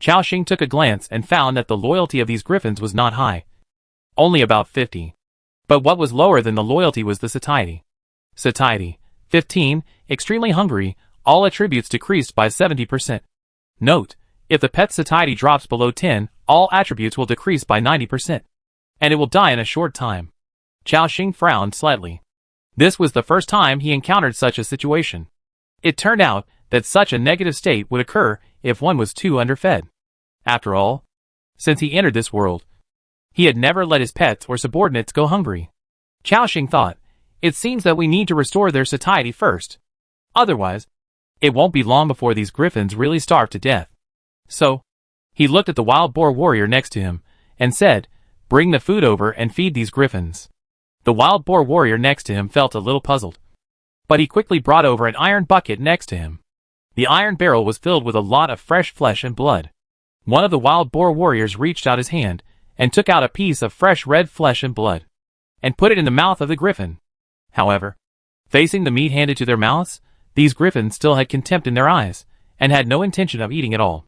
Xiaoxing took a glance and found that the loyalty of these griffins was not high. Only about 50. But what was lower than the loyalty was the satiety. Satiety, 15, extremely hungry, all attributes decreased by 70%. Note, if the pet's satiety drops below 10, all attributes will decrease by 90%. And it will die in a short time. Xiaoxing frowned slightly. This was the first time he encountered such a situation. It turned out that such a negative state would occur if one was too underfed. After all, since he entered this world, he had never let his pets or subordinates go hungry. Xiaoxing thought, it seems that we need to restore their satiety first. Otherwise, it won't be long before these griffins really starve to death. So, he looked at the wild boar warrior next to him, and said, bring the food over and feed these griffins. The wild boar warrior next to him felt a little puzzled. But he quickly brought over an iron bucket next to him. The iron barrel was filled with a lot of fresh flesh and blood. One of the wild boar warriors reached out his hand, and took out a piece of fresh red flesh and blood, and put it in the mouth of the griffin. However, facing the meat handed to their mouths, these griffins still had contempt in their eyes, and had no intention of eating at all.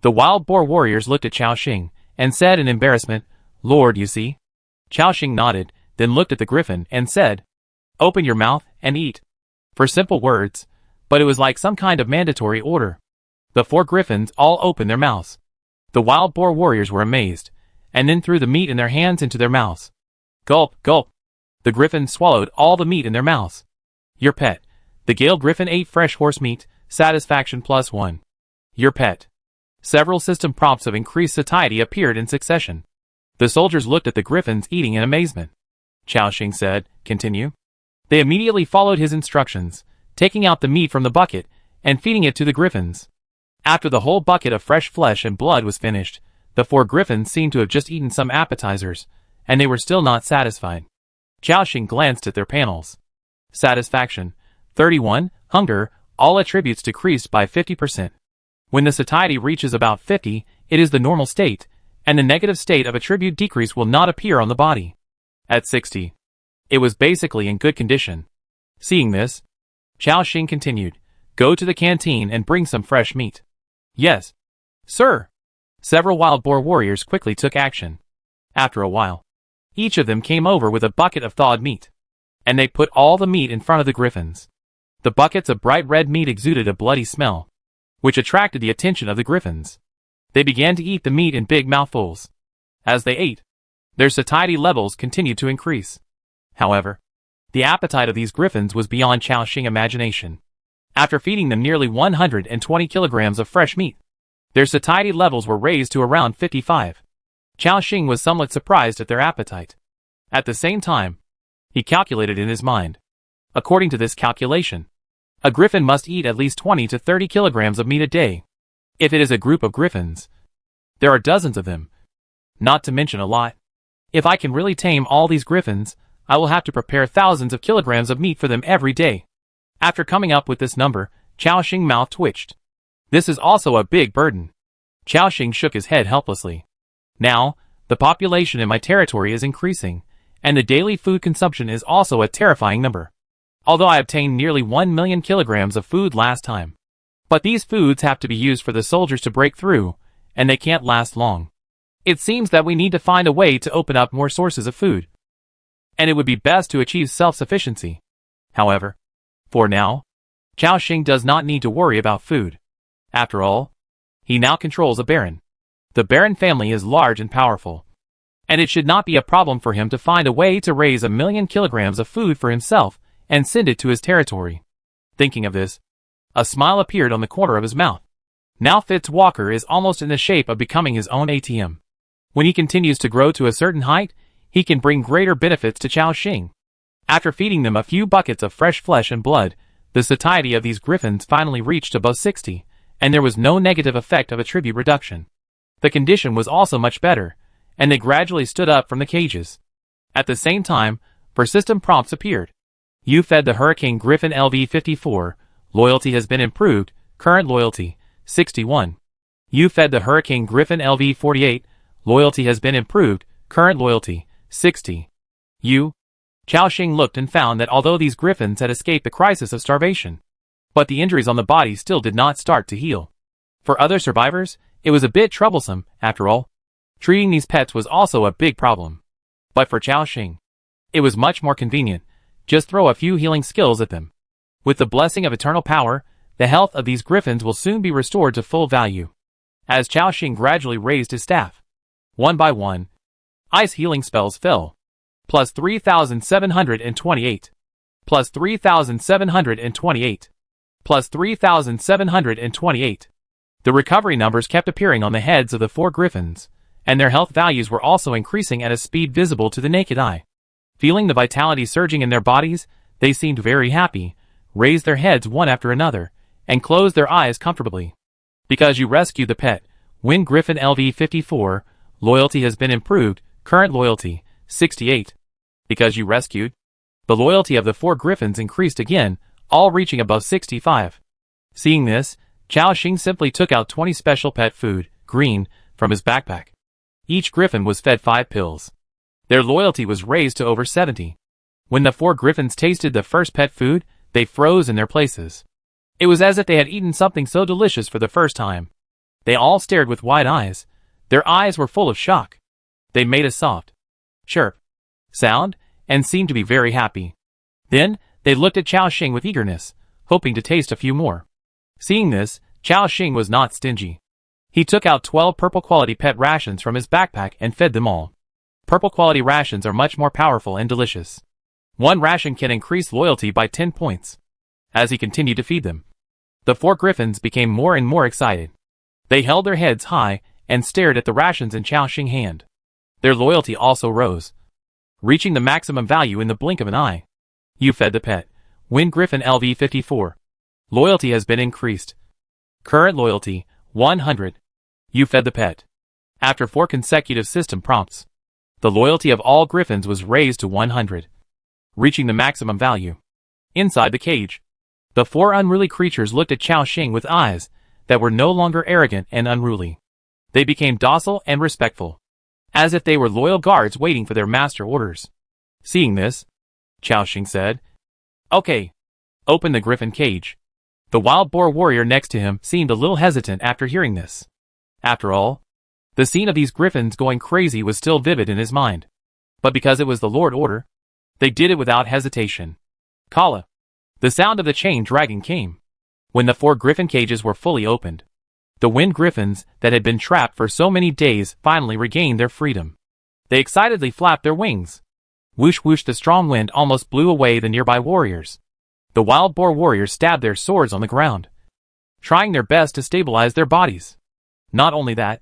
The wild boar warriors looked at Xiaoxing, and said in embarrassment, Lord, you see? Xiaoxing nodded, then looked at the griffin, and said, open your mouth, and eat. For simple words, but it was like some kind of mandatory order. The 4 griffins all opened their mouths. The wild boar warriors were amazed, and then threw the meat in their hands into their mouths. Gulp, gulp. The griffins swallowed all the meat in their mouths. Your pet. The Gale Griffin ate fresh horse meat, satisfaction +1. Your pet. Several system prompts of increased satiety appeared in succession. The soldiers looked at the griffins eating in amazement. Xiaoxing said, continue. They immediately followed his instructions, taking out the meat from the bucket, and feeding it to the griffins. After the whole bucket of fresh flesh and blood was finished, the 4 griffins seemed to have just eaten some appetizers, and they were still not satisfied. Xiaoxing glanced at their panels. Satisfaction, 31, hunger, all attributes decreased by 50%. When the satiety reaches about 50, it is the normal state, and the negative state of attribute decrease will not appear on the body. At 60, it was basically in good condition. Seeing this, Xiaoxing continued, go to the canteen and bring some fresh meat. Yes, sir. Several wild boar warriors quickly took action. After a while, each of them came over with a bucket of thawed meat, and they put all the meat in front of the griffins. The buckets of bright red meat exuded a bloody smell, which attracted the attention of the griffins. They began to eat the meat in big mouthfuls. As they ate, their satiety levels continued to increase. However, the appetite of these griffins was beyond Xiaoxing's imagination. After feeding them nearly 120 kilograms of fresh meat, their satiety levels were raised to around 55. Xiaoxing was somewhat surprised at their appetite. At the same time, he calculated in his mind. According to this calculation, a griffin must eat at least 20 to 30 kilograms of meat a day. If it is a group of griffins, there are dozens of them, not to mention a lot. If I can really tame all these griffins, I will have to prepare thousands of kilograms of meat for them every day. After coming up with this number, Xiaoxing's mouth twitched. This is also a big burden. Xiaoxing shook his head helplessly. Now, the population in my territory is increasing, and the daily food consumption is also a terrifying number. Although I obtained nearly 1 million kilograms of food last time. But these foods have to be used for the soldiers to break through, and they can't last long. It seems that we need to find a way to open up more sources of food. And it would be best to achieve self-sufficiency. However, for now, Xiaoxing does not need to worry about food. After all, he now controls a baron. The baron family is large and powerful, and it should not be a problem for him to find a way to raise 1 million kilograms of food for himself and send it to his territory. Thinking of this, a smile appeared on the corner of his mouth. Now Fitz Walker is almost in the shape of becoming his own ATM. When he continues to grow to a certain height, he can bring greater benefits to Chao. After feeding them a few buckets of fresh flesh and blood, the satiety of these griffins finally reached above 60, and there was no negative effect of attribute reduction. The condition was also much better, and they gradually stood up from the cages. At the same time, persistent prompts appeared. You fed the Hurricane Griffin LV-54, loyalty has been improved, current loyalty, 61. You fed the Hurricane Griffin LV-48, loyalty has been improved, current loyalty, 60. Chao looked and found that although these griffins had escaped the crisis of starvation, but the injuries on the body still did not start to heal. For other survivors, it was a bit troublesome, after all. Treating these pets was also a big problem. But for Chao, it was much more convenient. Just throw a few healing skills at them. With the blessing of eternal power, the health of these griffins will soon be restored to full value. As Chao gradually raised his staff, one by one, ice healing spells fell. Plus 3,728. Plus 3,728. Plus 3,728. The recovery numbers kept appearing on the heads of the 4 griffins, and their health values were also increasing at a speed visible to the naked eye. Feeling the vitality surging in their bodies, they seemed very happy, raised their heads one after another, and closed their eyes comfortably. Because you rescued the pet, Wind Griffin LV-54, loyalty has been improved, current loyalty, 68. Because you rescued, the loyalty of the 4 griffins increased again, all reaching above 65. Seeing this, Chao simply took out 20 special pet food, green, from his backpack. Each griffin was fed 5 pills. Their loyalty was raised to over 70. When the 4 griffins tasted the first pet food, they froze in their places. It was as if they had eaten something so delicious for the first time. They all stared with wide eyes. Their eyes were full of shock. They made a soft chirp sound and seemed to be very happy. Then, they looked at Chao with eagerness, hoping to taste a few more. Seeing this, Chao was not stingy. He took out 12 purple quality pet rations from his backpack and fed them all. Purple quality rations are much more powerful and delicious. One ration can increase loyalty by 10 points. As he continued to feed them, the 4 griffins became more and more excited. They held their heads high and stared at the rations in Chao hand. Their loyalty also rose, reaching the maximum value in the blink of an eye. You fed the pet, Wind Griffin LV-54. Loyalty has been increased. Current loyalty, 100. You fed the pet. After 4 consecutive system prompts, the loyalty of all griffins was raised to 100, reaching the maximum value. Inside the cage, the 4 unruly creatures looked at Chao with eyes that were no longer arrogant and unruly. They became docile and respectful, as if they were loyal guards waiting for their master orders. Seeing this, Chao said, "Okay, open the griffin cage." The wild boar warrior next to him seemed a little hesitant after hearing this. After all, the scene of these griffins going crazy was still vivid in his mind. But because it was the Lord order, they did it without hesitation. Kala. The sound of the chain dragging came. When the 4 griffin cages were fully opened, the wind griffins that had been trapped for so many days finally regained their freedom. They excitedly flapped their wings. Whoosh whoosh, the strong wind almost blew away the nearby warriors. The wild boar warriors stabbed their swords on the ground, trying their best to stabilize their bodies. Not only that,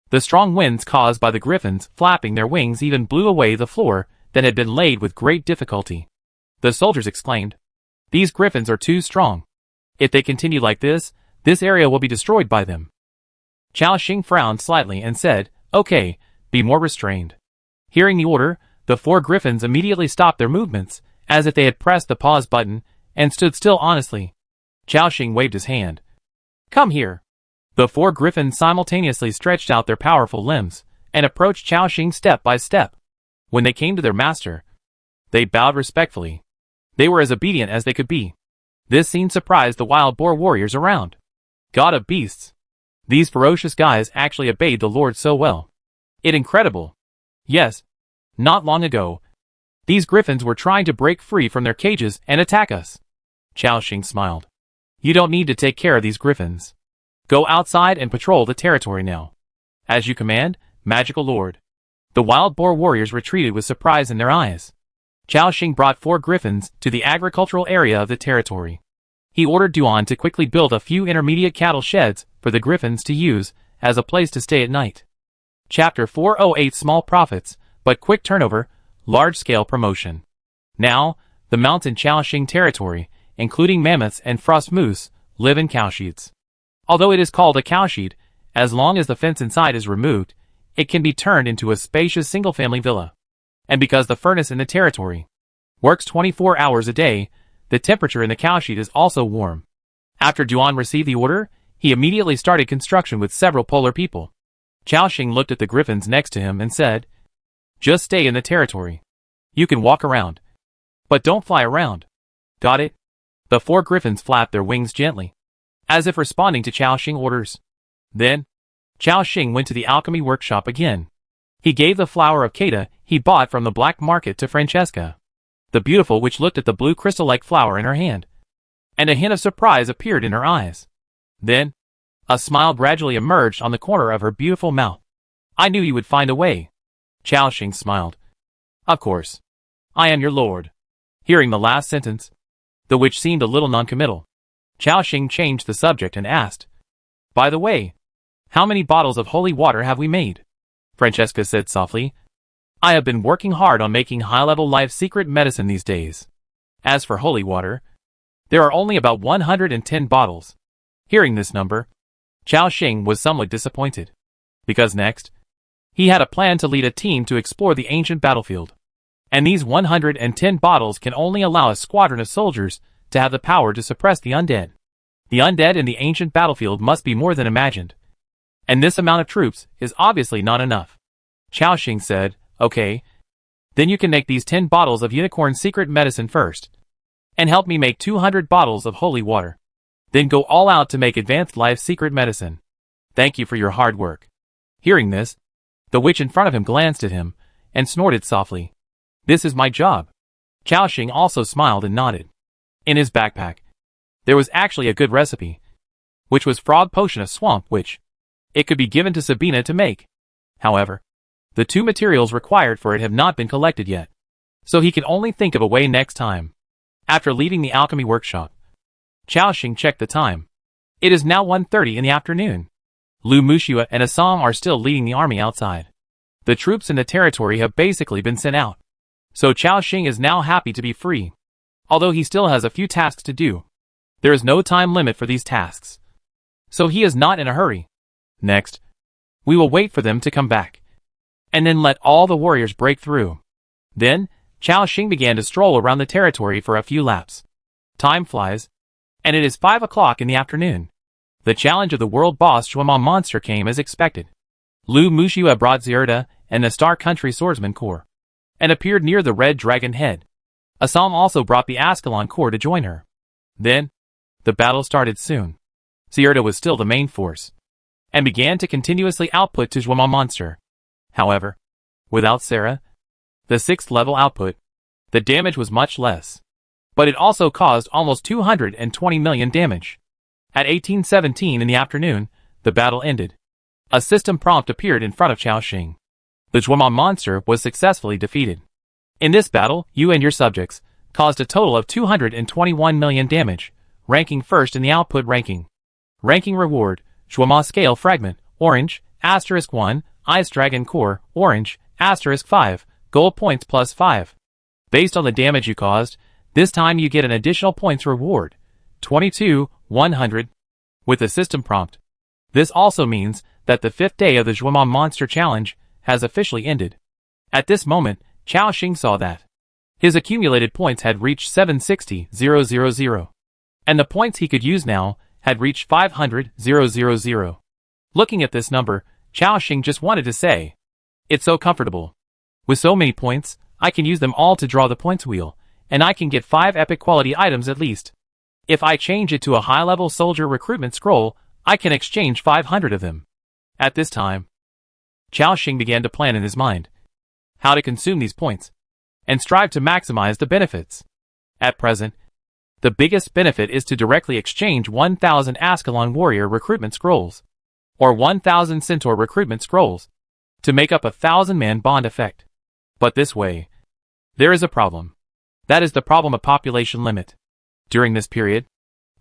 the strong winds caused by the griffins flapping their wings even blew away the floor that had been laid with great difficulty. The soldiers exclaimed, "These griffins are too strong. If they continue like this area will be destroyed by them." Chao frowned slightly and said, "Okay, be more restrained." Hearing the order, the 4 griffins immediately stopped their movements, as if they had pressed the pause button, and stood still honestly. Chao waved his hand. "Come here." The 4 griffins simultaneously stretched out their powerful limbs, and approached Chao step by step. When they came to their master, they bowed respectfully. They were as obedient as they could be. This scene surprised the wild boar warriors around. God of beasts. These ferocious guys actually obeyed the Lord so well. It incredible. Yes. Not long ago, these griffins were trying to break free from their cages and attack us. Chao smiled. You don't need to take care of these griffins. Go outside and patrol the territory now. As you command, magical lord. The wild boar warriors retreated with surprise in their eyes. Chao brought 4 griffins to the agricultural area of the territory. He ordered Duan to quickly build a few intermediate cattle sheds for the griffins to use as a place to stay at night. Chapter 408 Small Profits, but Quick Turnover, Large-Scale Promotion. Now, the mountain Chaoxing territory, including mammoths and frost moose, live in cowsheds. Although it is called a cowshed, as long as the fence inside is removed, it can be turned into a spacious single-family villa. And because the furnace in the territory works 24 hours a day, the temperature in the cowshed is also warm. After Duan received the order, he immediately started construction with several polar people. Chaoxing looked at the griffins next to him and said, "Just stay in the territory. You can walk around, but don't fly around. Got it?" The 4 griffins flapped their wings gently, as if responding to Chaoxing orders. Then, Chaoxing went to the alchemy workshop again. He gave the flower of Kata he bought from the black market to Francesca, the beautiful witch looked at the blue crystal-like flower in her hand, and a hint of surprise appeared in her eyes. Then, a smile gradually emerged on the corner of her beautiful mouth. "I knew you would find a way." Chaoxing smiled. "Of course. I am your lord." Hearing the last sentence, the witch seemed a little noncommittal. Chaoxing changed the subject and asked, "By the way, how many bottles of holy water have we made?" Francesca said softly, "I have been working hard on making high-level life secret medicine these days. As for holy water, there are only about 110 bottles." Hearing this number, Chaoxing was somewhat disappointed, because next, he had a plan to lead a team to explore the ancient battlefield. And these 110 bottles can only allow a squadron of soldiers to have the power to suppress the undead. The undead in the ancient battlefield must be more than imagined. And this amount of troops is obviously not enough. Chaoxing said, "Okay, then you can make these 10 bottles of unicorn secret medicine first, and help me make 200 bottles of holy water. Then go all out to make advanced life secret medicine. Thank you for your hard work." Hearing this, the witch in front of him glanced at him, and snorted softly. "This is my job." Chaoxing also smiled and nodded. In his backpack, there was actually a good recipe, which was frog potion of swamp which it could be given to Sabina to make. However, the 2 materials required for it have not been collected yet, so he can only think of a way next time. After leaving the alchemy workshop, Chaoxing checked the time. It is now 1:30 in the afternoon. Lu Muxua and Ascalon are still leading the army outside. The troops in the territory have basically been sent out, so Chaoxing is now happy to be free. Although he still has a few tasks to do, there is no time limit for these tasks, so he is not in a hurry. Next, we will wait for them to come back, and then let all the warriors break through. Then, Chaoxing began to stroll around the territory for a few laps. Time flies, and it is 5 o'clock in the afternoon. The challenge of the world boss Zhuama monster came as expected. Lu Muxua brought Zirda and the Star Country Swordsman Corps, and appeared near the Red Dragon Head. Ascalon also brought the Ascalon Corps to join her. Then, the battle started soon. Zirda was still the main force, and began to continuously output to Zhuama monster. However, without Sarah, the 6th level output, the damage was much less. But it also caused almost 220 million damage. At 18:17 in the afternoon, the battle ended. A system prompt appeared in front of Chaoxing. The Zhuama monster was successfully defeated. In this battle, you and your subjects caused a total of 221 million damage, ranking first in the output ranking. Ranking reward, Zhuama scale fragment, orange, *1, Ice Dragon Core, orange, *5, gold points plus 5. Based on the damage you caused, this time you get an additional points reward, 22,100, with the system prompt. This also means that the 5th day of the Zhuama monster challenge has officially ended. At this moment, Chaoxing saw that his accumulated points had reached 760,000, and the points he could use now had reached 500,000. Looking at this number, Chaoxing just wanted to say, "It's so comfortable. With so many points, I can use them all to draw the points wheel, and I can get 5 epic quality items at least. If I change it to a high-level soldier recruitment scroll, I can exchange 500 of them." At this time, Chaoxing began to plan in his mind how to consume these points, and strive to maximize the benefits. At present, the biggest benefit is to directly exchange 1,000 Ascalon warrior recruitment scrolls, or 1,000 centaur recruitment scrolls, to make up a 1,000-man bond effect. But this way, there is a problem. That is the problem of population limit. During this period,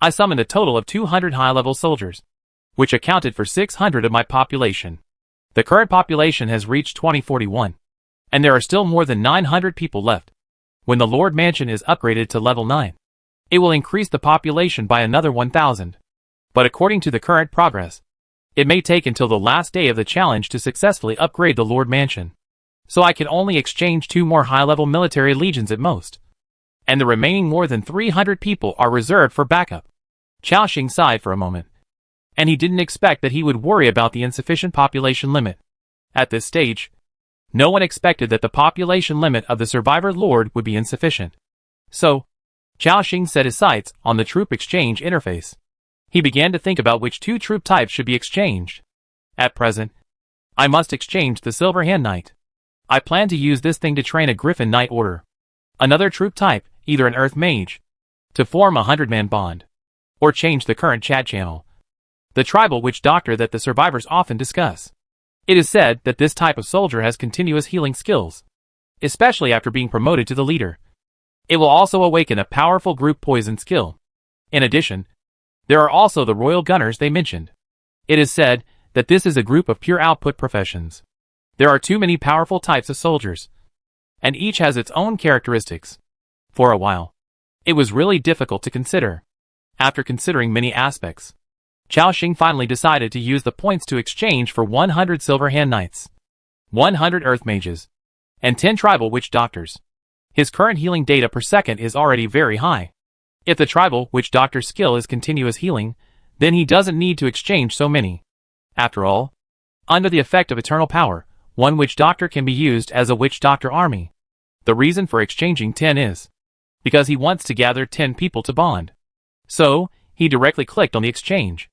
I summoned a total of 200 high-level soldiers, which accounted for 600 of my population. The current population has reached 2041, and there are still more than 900 people left. When the Lord Mansion is upgraded to level 9, it will increase the population by another 1,000. But according to the current progress, it may take until the last day of the challenge to successfully upgrade the Lord Mansion. So I can only exchange 2 more high-level military legions at most. And the remaining more than 300 people are reserved for backup. Xiaoxing sighed for a moment. And he didn't expect that he would worry about the insufficient population limit. At this stage, no one expected that the population limit of the Survivor Lord would be insufficient. So, Xiaoxing set his sights on the troop exchange interface. He began to think about which 2 troop types should be exchanged. At present, I must exchange the Silver Hand Knight. I plan to use this thing to train a Griffin Knight order. Another troop type, either an Earth Mage, to form a 100-man bond. Or change the current chat channel. The tribal witch doctor that the survivors often discuss. It is said that this type of soldier has continuous healing skills, especially after being promoted to the leader. It will also awaken a powerful group poison skill. In addition, there are also the royal gunners they mentioned. It is said that this is a group of pure output professions. There are too many powerful types of soldiers, and each has its own characteristics. For a while, it was really difficult to consider. After considering many aspects, Xiaoxing finally decided to use the points to exchange for 100 Silver Hand Knights, 100 Earth Mages, and 10 Tribal Witch Doctors. His current healing data per second is already very high. If the Tribal Witch Doctor's skill is continuous healing, then he doesn't need to exchange so many. After all, under the effect of eternal power, one Witch Doctor can be used as a Witch Doctor army. The reason for exchanging 10 is because he wants to gather 10 people to bond. So, he directly clicked on the exchange.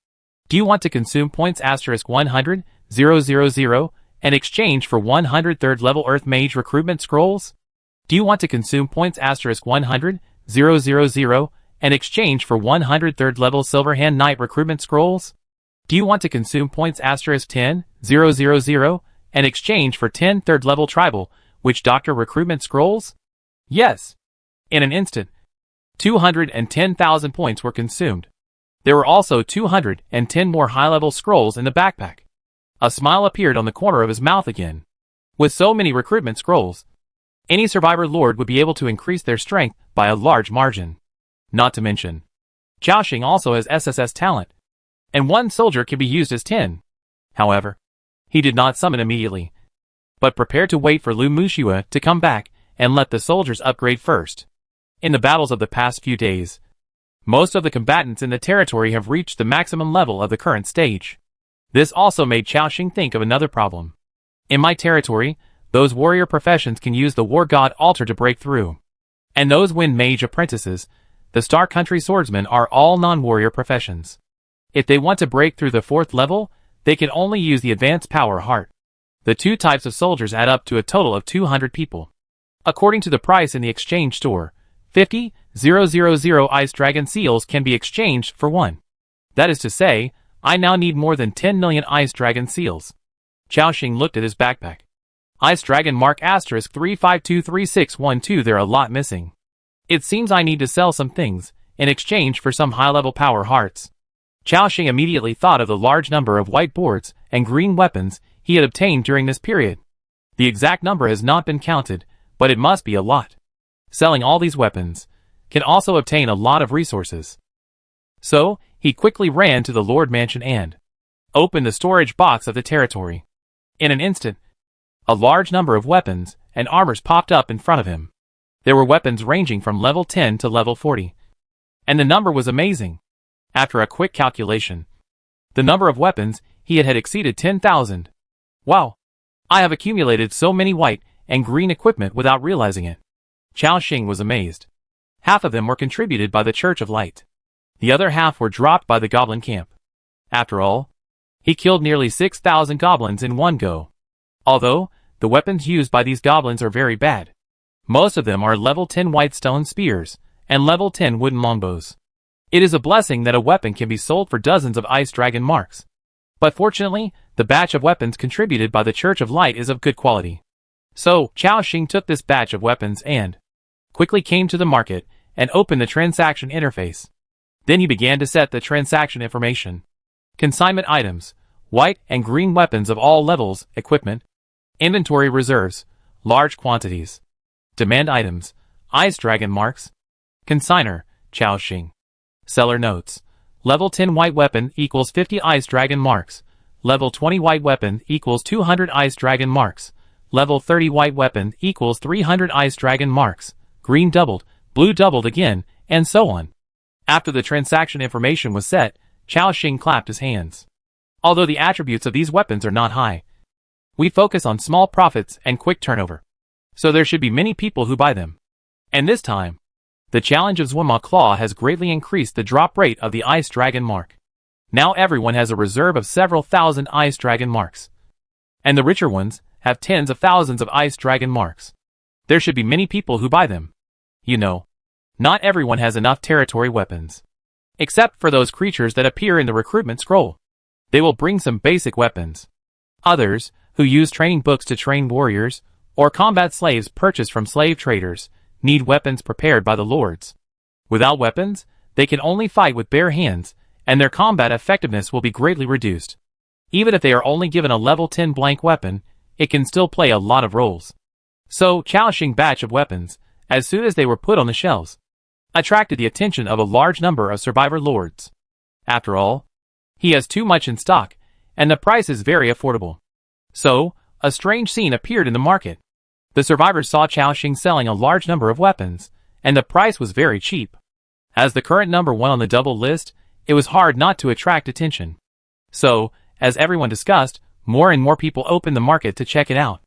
Do you want to consume points *100,000 and exchange for 100 3rd-level Earth Mage recruitment scrolls? Do you want to consume points *100,000 and exchange for 100 3rd-level Silver Hand Knight recruitment scrolls? Do you want to consume points *10,000 and exchange for 10 3rd-level Tribal Witch Doctor recruitment scrolls? Yes. In an instant, 210,000 points were consumed. There were also 210 more high-level scrolls in the backpack. A smile appeared on the corner of his mouth again. With so many recruitment scrolls, any Survivor Lord would be able to increase their strength by a large margin. Not to mention, Xiaoxing also has SSS talent, and 1 soldier can be used as 10. However, he did not summon immediately, but prepared to wait for Lu Mushua to come back and let the soldiers upgrade first. In the battles of the past few days, most of the combatants in the territory have reached the maximum level of the current stage. This also made Xiaoxing think of another problem. In my territory, those warrior professions can use the War God altar to break through. And those Wind Mage apprentices, the Star Country swordsmen, are all non-warrior professions. If they want to break through the 4th level, they can only use the advanced power heart. The 2 types of soldiers add up to a total of 200 people. According to the price in the exchange store, 50,000 Ice Dragon Seals can be exchanged for 1. That is to say, I now need more than 10 million Ice Dragon Seals. Xiaoxing looked at his backpack. Ice Dragon mark *3523612. There are a lot missing. It seems I need to sell some things in exchange for some high-level power hearts. Xiaoxing immediately thought of the large number of white boards and green weapons he had obtained during this period. The exact number has not been counted, but it must be a lot. Selling all these weapons can also obtain a lot of resources. So, he quickly ran to the Lord Mansion and opened the storage box of the territory. In an instant, a large number of weapons and armors popped up in front of him. There were weapons ranging from level 10 to level 40. And the number was amazing. After a quick calculation, the number of weapons he had exceeded 10,000. Wow! I have accumulated so many white and green equipment without realizing it. Xiaoxing was amazed. Half of them were contributed by the Church of Light. The other half were dropped by the goblin camp. After all, he killed nearly 6,000 goblins in one go. Although, the weapons used by these goblins are very bad. Most of them are level 10 white stone spears and level 10 wooden longbows. It is a blessing that a weapon can be sold for dozens of Ice Dragon marks. But fortunately, the batch of weapons contributed by the Church of Light is of good quality. So, Xiaoxing took this batch of weapons and quickly came to the market and opened the transaction interface. Then he began to set the transaction information. Consignment items, white and green weapons of all levels, equipment, inventory reserves, large quantities, demand items, ice dragon marks, consigner, Chao-Xing. Seller notes. Level 10 white weapon equals 50 ice dragon marks. Level 20 white weapon equals 200 ice dragon marks. Level 30 white weapon equals 300 ice dragon marks. Green doubled, blue doubled again, and so on. After the transaction information was set, Chao-Xing clapped his hands. Although the attributes of these weapons are not high, we focus on small profits and quick turnover. So there should be many people who buy them. And this time, the challenge of Zwima Claw has greatly increased the drop rate of the Ice Dragon mark. Now everyone has a reserve of several thousand Ice Dragon marks. And the richer ones have tens of thousands of Ice Dragon marks. There should be many people who buy them. You know, not everyone has enough territory weapons. Except for those creatures that appear in the recruitment scroll. They will bring some basic weapons. Others, who use training books to train warriors, or combat slaves purchased from slave traders, need weapons prepared by the lords. Without weapons, they can only fight with bare hands, and their combat effectiveness will be greatly reduced. Even if they are only given a level 10 blank weapon, it can still play a lot of roles. So, Chao-Xing batch of weapons, as soon as they were put on the shelves, attracted the attention of a large number of survivor lords. After all, he has too much in stock, and the price is very affordable. So, a strange scene appeared in the market. The survivors saw Chao-Xing selling a large number of weapons, and the price was very cheap. As the current number one on the double list, it was hard not to attract attention. So, as everyone discussed, more and more people opened the market to check it out.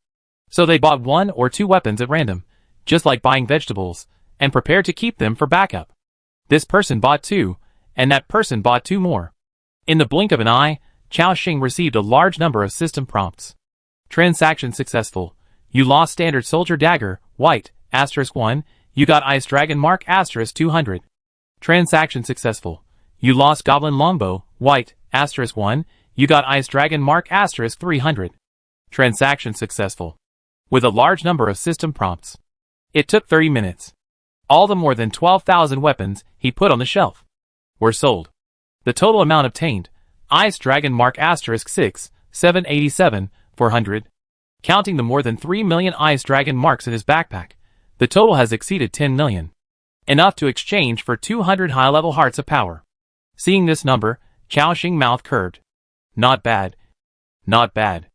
So they bought 1 or 2 weapons at random, just like buying vegetables, and prepared to keep them for backup. This person bought 2, and that person bought 2 more. In the blink of an eye, Chao-Xing received a large number of system prompts. Transaction successful. You lost standard soldier dagger, white, *1, you got ice dragon mark *200. Transaction successful. You lost goblin longbow, white, *1, you got ice dragon mark *300. Transaction successful. With a large number of system prompts. It took 30 minutes. All the more than 12,000 weapons he put on the shelf were sold. The total amount obtained, ice dragon mark *6, 787, 400. Counting the more than 3 million ice dragon marks in his backpack, the total has exceeded 10 million. Enough to exchange for 200 high-level hearts of power. Seeing this number, Chao-Xing mouth curved. Not bad. Not bad.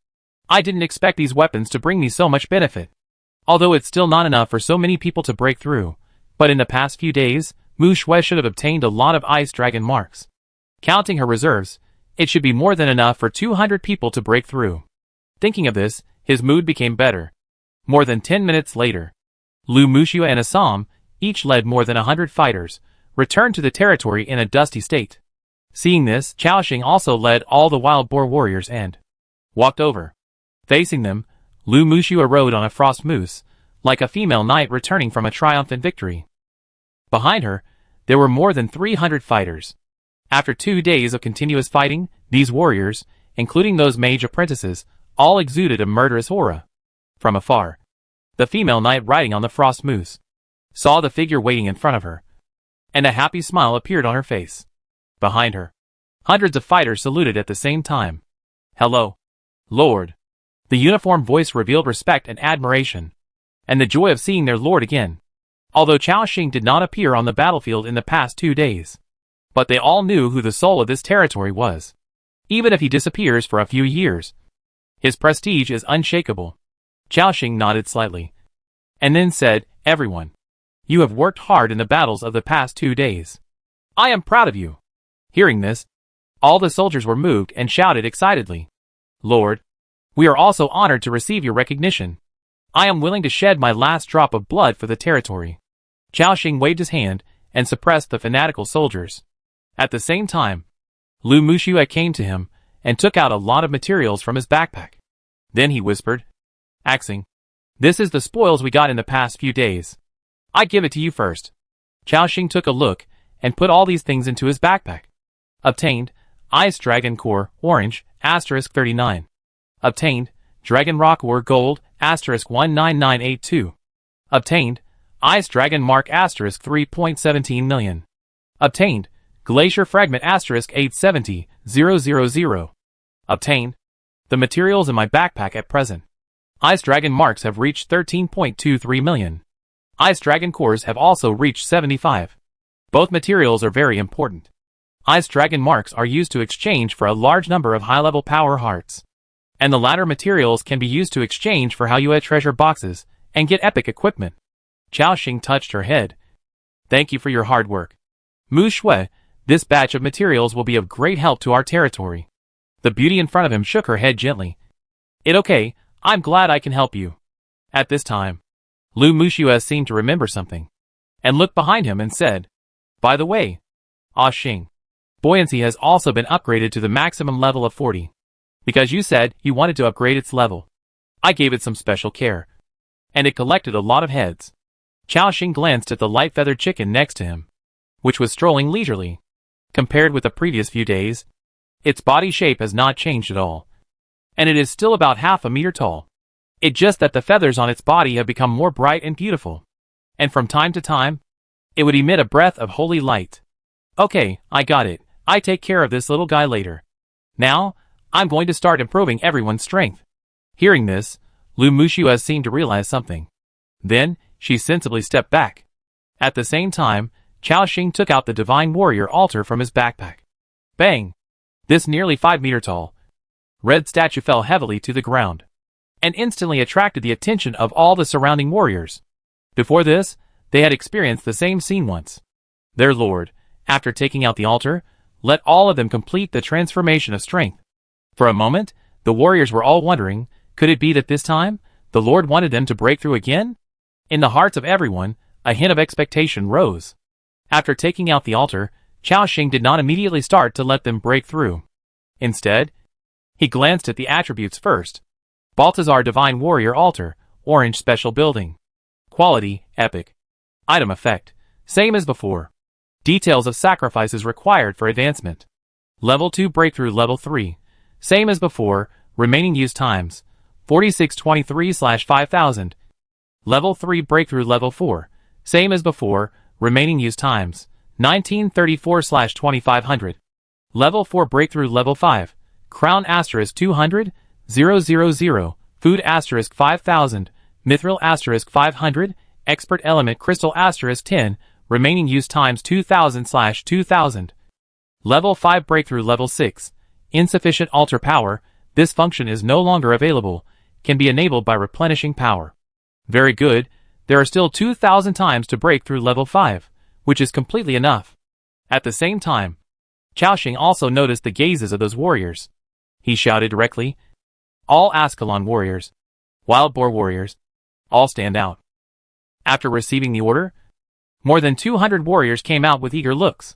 I didn't expect these weapons to bring me so much benefit. Although it's still not enough for so many people to break through, but in the past few days, Mu Shui should have obtained a lot of ice dragon marks. Counting her reserves, it should be more than enough for 200 people to break through. Thinking of this, his mood became better. More than 10 minutes later, Lu Muxia and Assam, each led more than 100 fighters, returned to the territory in a dusty state. Seeing this, Chao-Xing also led all the wild boar warriors and walked over. Facing them, Lu Muxia rode on a frost moose, like a female knight returning from a triumphant victory. Behind her, there were more than 300 fighters. After 2 days of continuous fighting, these warriors, including those mage apprentices, all exuded a murderous aura. From afar, the female knight riding on the frost moose saw the figure waiting in front of her, and a happy smile appeared on her face. Behind her, hundreds of fighters saluted at the same time. Hello, Lord. The uniformed voice revealed respect and admiration, and the joy of seeing their lord again. Although Chao-Xing did not appear on the battlefield in the past 2 days, but they all knew who the soul of this territory was. Even if he disappears for a few years, his prestige is unshakable. Chao-Xing nodded slightly, and then said, Everyone, you have worked hard in the battles of the past 2 days. I am proud of you. Hearing this, all the soldiers were moved and shouted excitedly, Lord, we are also honored to receive your recognition. I am willing to shed my last drop of blood for the territory. Chao-Xing waved his hand and suppressed the fanatical soldiers. At the same time, Lu Muxia came to him and took out a lot of materials from his backpack. Then he whispered, Axing, this is the spoils we got in the past few days. I give it to you first. Chao-Xing took a look and put all these things into his backpack. Obtained, Ice Dragon Core, Orange, *39. Obtained, Dragon Rock Ore Gold, *19982. Obtained, Ice Dragon Mark *3.17 million. Obtained, Glacier Fragment *870,000. Obtained. The materials in my backpack at present. Ice Dragon marks have reached 13.23 million. Ice Dragon cores have also reached 75. Both materials are very important. Ice Dragon marks are used to exchange for a large number of high-level power hearts. And the latter materials can be used to exchange for how you add treasure boxes and get epic equipment. Chao Xing touched her head. Thank you for your hard work. Mu Shui, this batch of materials will be of great help to our territory. The beauty in front of him shook her head gently. It's okay, I'm glad I can help you. At this time, Lu Muxue seemed to remember something, and looked behind him and said, By the way, Ah Xing, buoyancy has also been upgraded to the maximum level of 40. Because you said you wanted to upgrade its level. I gave it some special care. And it collected a lot of heads. Chao Xing glanced at the light-feathered chicken next to him, which was strolling leisurely. Compared with the previous few days, its body shape has not changed at all. And it is still about half a meter tall. It's just that the feathers on its body have become more bright and beautiful. And from time to time, it would emit a breath of holy light. Okay, I got it. I take care of this little guy later. Now, I'm going to start improving everyone's strength. Hearing this, Lu Muxue seemed to realize something. Then, she sensibly stepped back. At the same time, Chao Xing took out the Divine Warrior altar from his backpack. Bang! This nearly 5 meter tall red statue fell heavily to the ground, and instantly attracted the attention of all the surrounding warriors. Before this, they had experienced the same scene once. Their lord, after taking out the altar, let all of them complete the transformation of strength. For a moment, the warriors were all wondering, could it be that this time, the Lord wanted them to break through again? In the hearts of everyone, a hint of expectation rose. After taking out the altar, Chao Xing did not immediately start to let them break through. Instead, he glanced at the attributes first. Balthazar Divine Warrior Altar, Orange Special Building. Quality, Epic. Item effect, same as before. Details of sacrifices required for advancement. Level 2 Breakthrough Level 3. Same as before, remaining use times, 4623/5000. Level 3 Breakthrough Level 4. Same as before, remaining use times, 1934/2500. Level 4 Breakthrough Level 5. Crown * 200, 000, Food * 5000, Mithril * 500, Expert Element Crystal * 10, remaining use times 2000/2000. Level 5 Breakthrough Level 6. Insufficient altar power, this function is no longer available, can be enabled by replenishing power. Very good, there are still 2000 times to break through level 5, which is completely enough. At the same time, Chao Xing also noticed the gazes of those warriors. He shouted directly, all Ascalon warriors, wild boar warriors, all stand out. After receiving the order, more than 200 warriors came out with eager looks.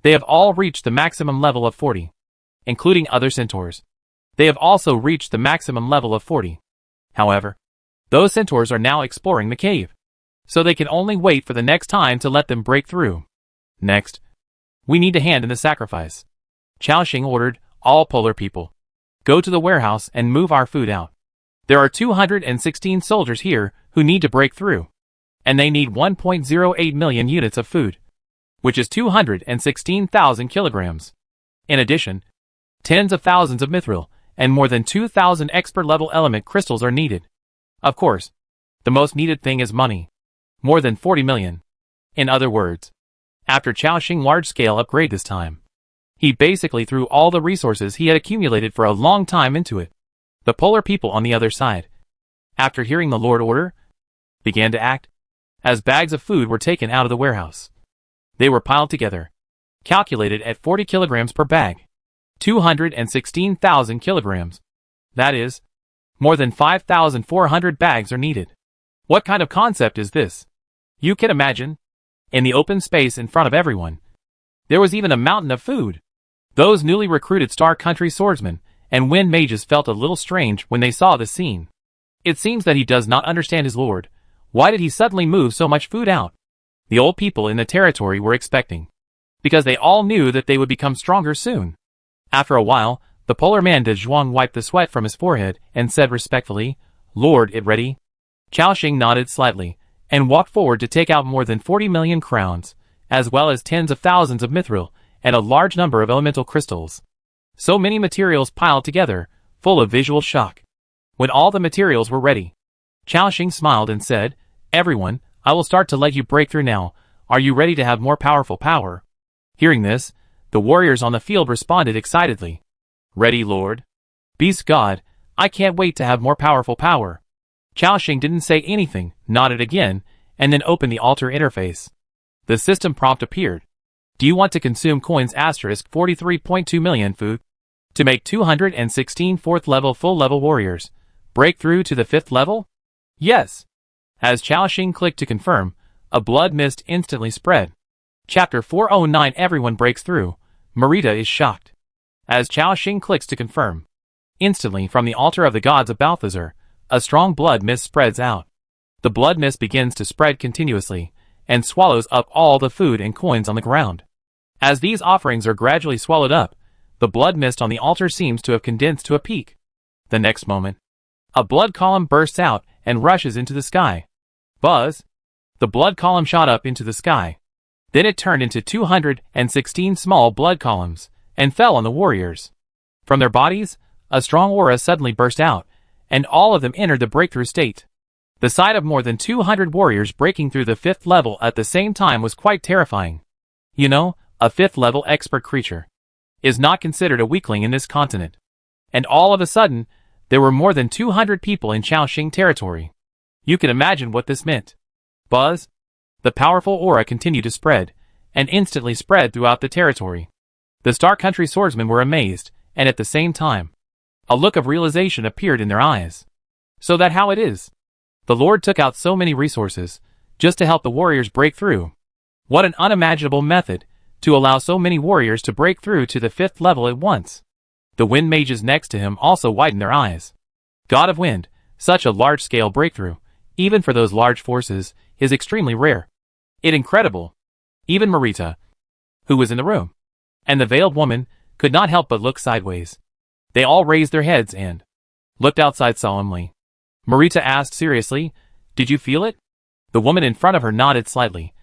They have all reached the maximum level of 40. Including other centaurs. They have also reached the maximum level of 40. However, those centaurs are now exploring the cave, so they can only wait for the next time to let them break through. Next, we need to hand in the sacrifice. Chao Xing ordered, all polar people, go to the warehouse and move our food out. There are 216 soldiers here who need to break through, and they need 1.08 million units of food, which is 216,000 kilograms. In addition, tens of thousands of mithril, and more than 2,000 expert-level element crystals are needed. Of course, the most needed thing is money. More than 40 million. In other words, after Chao Xing large-scale upgrade this time, he basically threw all the resources he had accumulated for a long time into it. The polar people on the other side, after hearing the Lord order, began to act, as bags of food were taken out of the warehouse. They were piled together, calculated at 40 kilograms per bag. 216,000 kilograms. That is, more than 5,400 bags are needed. What kind of concept is this? You can imagine. In the open space in front of everyone, there was even a mountain of food. Those newly recruited Star Country swordsmen and Wind Mages felt a little strange when they saw the scene. It seems that he does not understand his lord. Why did he suddenly move so much food out? The old people in the territory were expecting, because they all knew that they would become stronger soon. After a while, the polar man de Zhuang wiped the sweat from his forehead and said respectfully, Lord, it ready? Chao Xing nodded slightly, and walked forward to take out more than 40 million crowns, as well as tens of thousands of mithril, and a large number of elemental crystals. So many materials piled together, full of visual shock. When all the materials were ready, Chaoxing smiled and said, "Everyone, I will start to let you break through now. Are you ready to have more powerful power?" Hearing this, the warriors on the field responded excitedly. "Ready, Lord. Beast God, I can't wait to have more powerful power." Chaoxing didn't say anything, nodded again, and then opened the altar interface. The system prompt appeared. "Do you want to consume coins *43.2 million food to make 216 4th level full level warriors break through to the 5th level?" "Yes." As Chaoxing clicked to confirm, a blood mist instantly spread. Chapter 409 Everyone breaks through. Marita is shocked. As Chaoxing clicks to confirm, instantly from the altar of the gods of Balthazar, a strong blood mist spreads out. The blood mist begins to spread continuously, and swallows up all the food and coins on the ground. As these offerings are gradually swallowed up, the blood mist on the altar seems to have condensed to a peak. The next moment, a blood column bursts out and rushes into the sky. Buzz! The blood column shot up into the sky. Then it turned into 216 small blood columns, and fell on the warriors. From their bodies, a strong aura suddenly burst out, and all of them entered the breakthrough state. The sight of more than 200 warriors breaking through the 5th level at the same time was quite terrifying. You know, a 5th level expert creature is not considered a weakling in this continent. And all of a sudden, there were more than 200 people in Chaoxing territory. You can imagine what this meant. Buzz! The powerful aura continued to spread, and instantly spread throughout the territory. The Star Country swordsmen were amazed, and at the same time, a look of realization appeared in their eyes. So that how it is? The Lord took out so many resources, just to help the warriors break through. What an unimaginable method, to allow so many warriors to break through to the 5th level at once. The Wind Mages next to him also widened their eyes. God of Wind, such a large-scale breakthrough, even for those large forces, is extremely rare. It's incredible. Even Marita, who was in the room, and the veiled woman, could not help but look sideways. They all raised their heads and looked outside solemnly. Marita asked seriously, "Did you feel it?" The woman in front of her nodded slightly.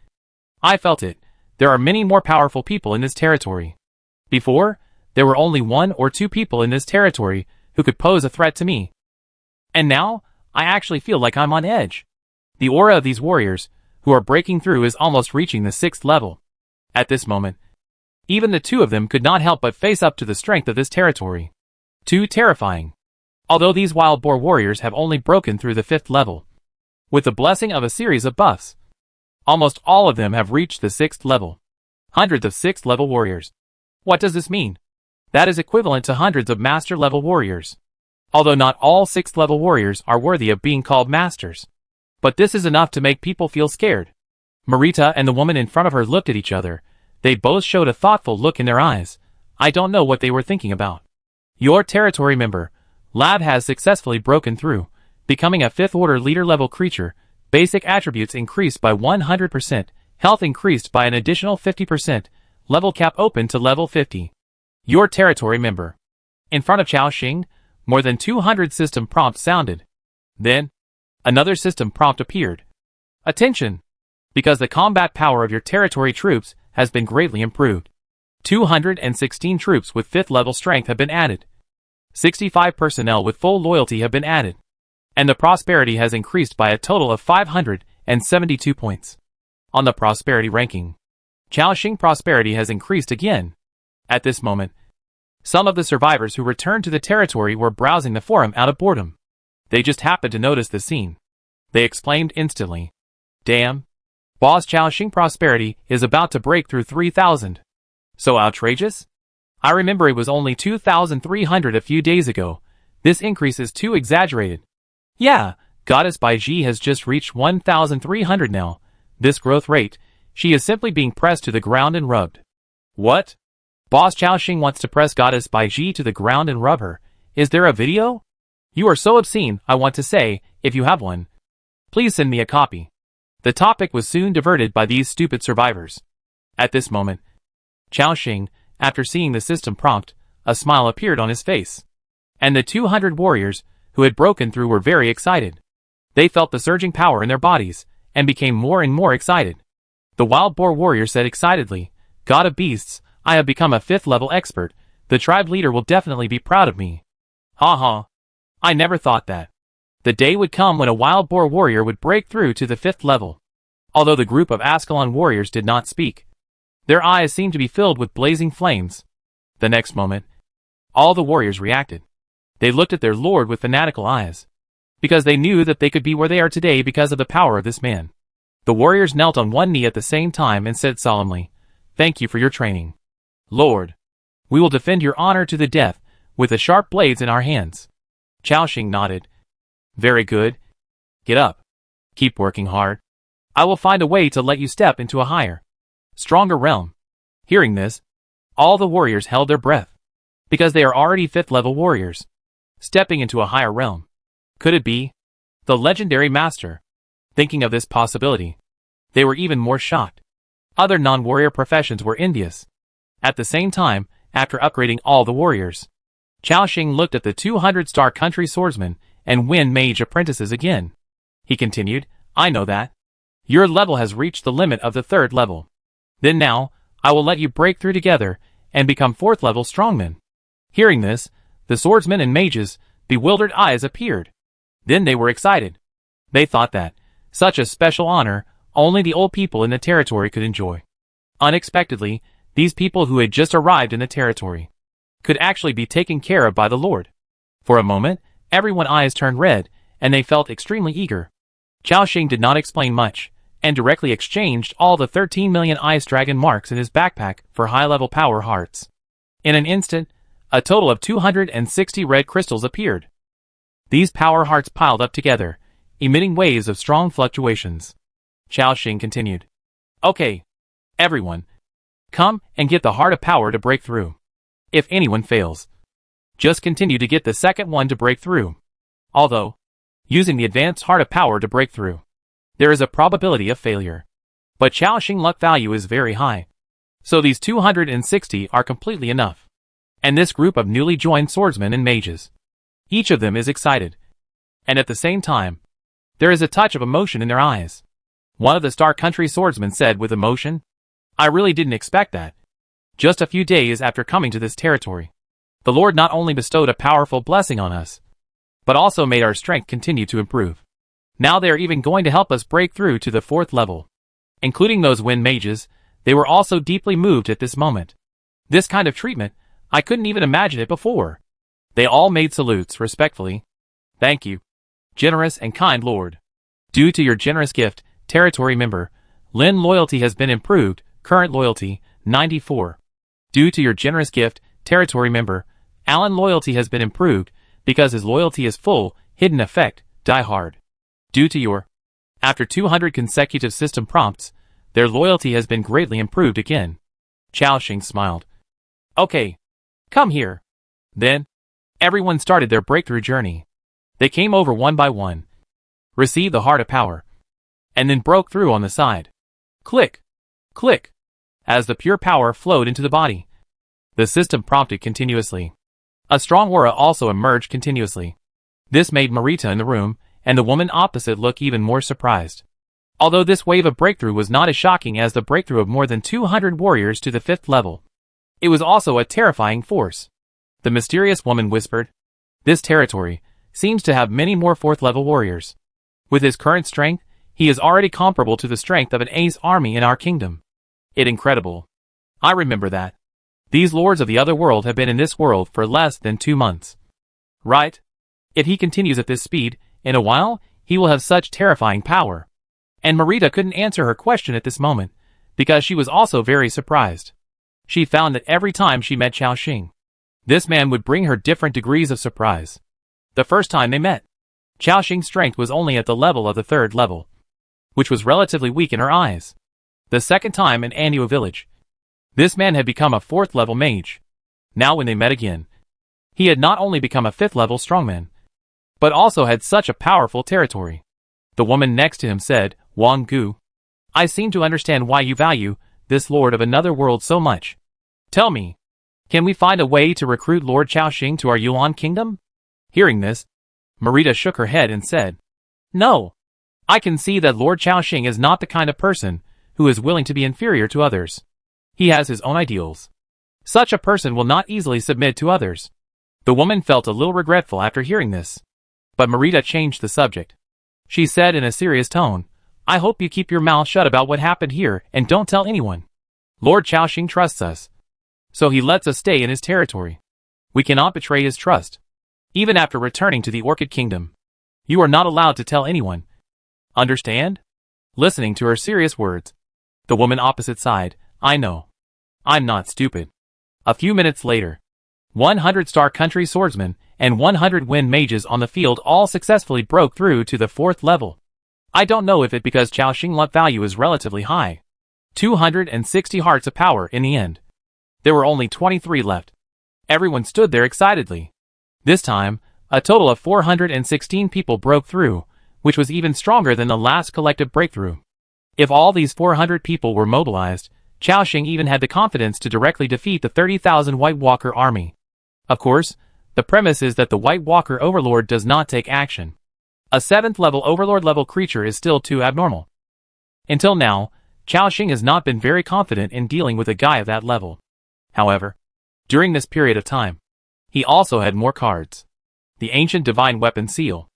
"I felt it. There are many more powerful people in this territory. Before, there were only 1 or 2 people in this territory who could pose a threat to me. And now, I actually feel like I'm on edge. The aura of these warriors, who are breaking through, is almost reaching the 6th level. At this moment, even the 2 of them could not help but face up to the strength of this territory. Too terrifying. Although these wild boar warriors have only broken through the 5th level, with the blessing of a series of buffs, almost all of them have reached the 6th level. Hundreds of 6th level warriors. What does this mean? That is equivalent to hundreds of master level warriors. Although not all 6th level warriors are worthy of being called masters. But this is enough to make people feel scared. Marita and the woman in front of her looked at each other. They both showed a thoughtful look in their eyes. I don't know what they were thinking about. Your territory member, Lab, has successfully broken through, becoming a 5th order leader level creature. Basic attributes increased by 100%, health increased by an additional 50%, level cap open to level 50. Your territory member. In front of Chaoxing, more than 200 system prompts sounded. Then, another system prompt appeared. Attention! Because the combat power of your territory troops has been greatly improved. 216 troops with 5th level strength have been added. 65 personnel with full loyalty have been added. And the prosperity has increased by a total of 572 points. On the prosperity ranking, Chaoxing prosperity has increased again. At this moment, some of the survivors who returned to the territory were browsing the forum out of boredom. They just happened to notice the scene. They exclaimed instantly, "Damn! Boss, Chaoxing prosperity is about to break through 3,000. So outrageous? I remember it was only 2,300 a few days ago. This increase is too exaggerated. Yeah, Goddess by G has just reached 1,300 now. This growth rate, she is simply being pressed to the ground and rubbed." What? Boss Chaoxing wants to press Goddess by G to the ground and rub her. Is there a video? You are so obscene, I want to say, if you have one, please send me a copy. The topic was soon diverted by these stupid survivors. At this moment, Chaoxing, after seeing the system prompt, a smile appeared on his face. And the 200 warriors who had broken through were very excited. They felt the surging power in their bodies, and became more and more excited. The wild boar warrior said excitedly, "God of beasts, I have become a 5th level expert. The tribe leader will definitely be proud of me. Ha ha. I never thought that. The day would come when a wild boar warrior would break through to the 5th level. Although the group of Ascalon warriors did not speak, their eyes seemed to be filled with blazing flames. The next moment, all the warriors reacted. They looked at their lord with fanatical eyes, because they knew that they could be where they are today because of the power of this man. The warriors knelt on one knee at the same time and said solemnly, "Thank you for your training. Lord, we will defend your honor to the death with the sharp blades in our hands." Xiaoxing nodded. "Very good. Get up. Keep working hard. I will find a way to let you step into a higher, stronger realm." Hearing this, all the warriors held their breath, because they are already 5th level warriors, stepping into a higher realm. Could it be the legendary master? Thinking of this possibility, they were even more shocked. Other non-warrior professions were envious. At the same time, after upgrading all the warriors, Xiaoxing looked at the 200-star country swordsman and Wind Mage apprentices again. He continued, "I know that. Your level has reached the limit of the 3rd level. Then now, I will let you break through together and become 4th level strongmen." Hearing this, the swordsmen and mages' bewildered eyes appeared. Then they were excited. They thought that such a special honor only the old people in the territory could enjoy. Unexpectedly, these people who had just arrived in the territory could actually be taken care of by the Lord. For a moment, everyone's eyes turned red, and they felt extremely eager. Xiaoxing did not explain much, and directly exchanged all the 13 million ice dragon marks in his backpack for high-level power hearts. In an instant, a total of 260 red crystals appeared. These power hearts piled up together, emitting waves of strong fluctuations. Xiaoxing continued, "Okay, everyone, come and get the heart of power to break through. If anyone fails, just continue to get the second one to break through. Although, using the advanced heart of power to break through, there is a probability of failure. But Xiaoxing luck value is very high. So these 260 are completely enough. And this group of newly joined swordsmen and mages, each of them is excited. And at the same time, there is a touch of emotion in their eyes." One of the Star Country swordsmen said with emotion, "I really didn't expect that. Just a few days after coming to this territory, the Lord not only bestowed a powerful blessing on us, but also made our strength continue to improve. Now they are even going to help us break through to the 4th level." Including those Wind Mages, they were also deeply moved at this moment. This kind of treatment, I couldn't even imagine it before. They all made salutes respectfully. "Thank you, generous and kind Lord. Due to your generous gift, territory member, Lin loyalty has been improved, current loyalty, 94. Due to your generous gift, territory member, Allan loyalty has been improved, because his loyalty is full, hidden effect, die hard. Due to your..." After 200 consecutive system prompts, their loyalty has been greatly improved again. Xiaoxing smiled. "Okay, come here." Then, everyone started their breakthrough journey. They came over one by one, received the heart of power, and then broke through on the side. Click, click, as the pure power flowed into the body. The system prompted continuously. A strong aura also emerged continuously. This made Marita in the room and the woman opposite look even more surprised. Although this wave of breakthrough was not as shocking as the breakthrough of more than 200 warriors to the 5th level, it was also a terrifying force. The mysterious woman whispered, "This territory seems to have many more 4th level warriors. With his current strength, he is already comparable to the strength of an ace army in our kingdom. It's incredible. I remember that. These lords of the other world have been in this world for less than 2 months. Right? If he continues at this speed, in a while, he will have such terrifying power." And Marita couldn't answer her question at this moment, because she was also very surprised. She found that every time she met Xiaoxing, this man would bring her different degrees of surprise. The first time they met, Xiaoxing's strength was only at the level of the 3rd level, which was relatively weak in her eyes. The second time in Annual Village, this man had become a 4th level mage. Now when they met again, he had not only become a 5th level strongman, but also had such a powerful territory. The woman next to him said, "Wang Gu, I seem to understand why you value this lord of another world so much. Tell me, can we find a way to recruit Lord Xiaoxing to our Yuan kingdom?" Hearing this, Marita shook her head and said, "No. I can see that Lord Xiaoxing is not the kind of person who is willing to be inferior to others. He has his own ideals. Such a person will not easily submit to others. The woman felt a little regretful after hearing this. But Marita changed the subject. She said in a serious tone, I hope you keep your mouth shut about what happened here and don't tell anyone. Lord Chaoxing trusts us, so he lets us stay in his territory. We cannot betray his trust. Even after returning to the Orchid Kingdom, you are not allowed to tell anyone. Understand? Listening to her serious words, the woman opposite sighed, I know. I'm not stupid. A few minutes later, 100 Star Country swordsmen and 100 Wind Mages on the field all successfully broke through to the 4th level. I don't know if it because Chaoxing luck value is relatively high. 260 hearts of power in the end. There were only 23 left. Everyone stood there excitedly. This time, a total of 416 people broke through, which was even stronger than the last collective breakthrough. If all these 400 people were mobilized, Chaoxing even had the confidence to directly defeat the 30,000 White Walker army. Of course, the premise is that the White Walker Overlord does not take action. A 7th level Overlord level creature is still too abnormal. Until now, Chaoxing has not been very confident in dealing with a guy of that level. However, during this period of time, he also had more cards. The Ancient Divine Weapon Seal,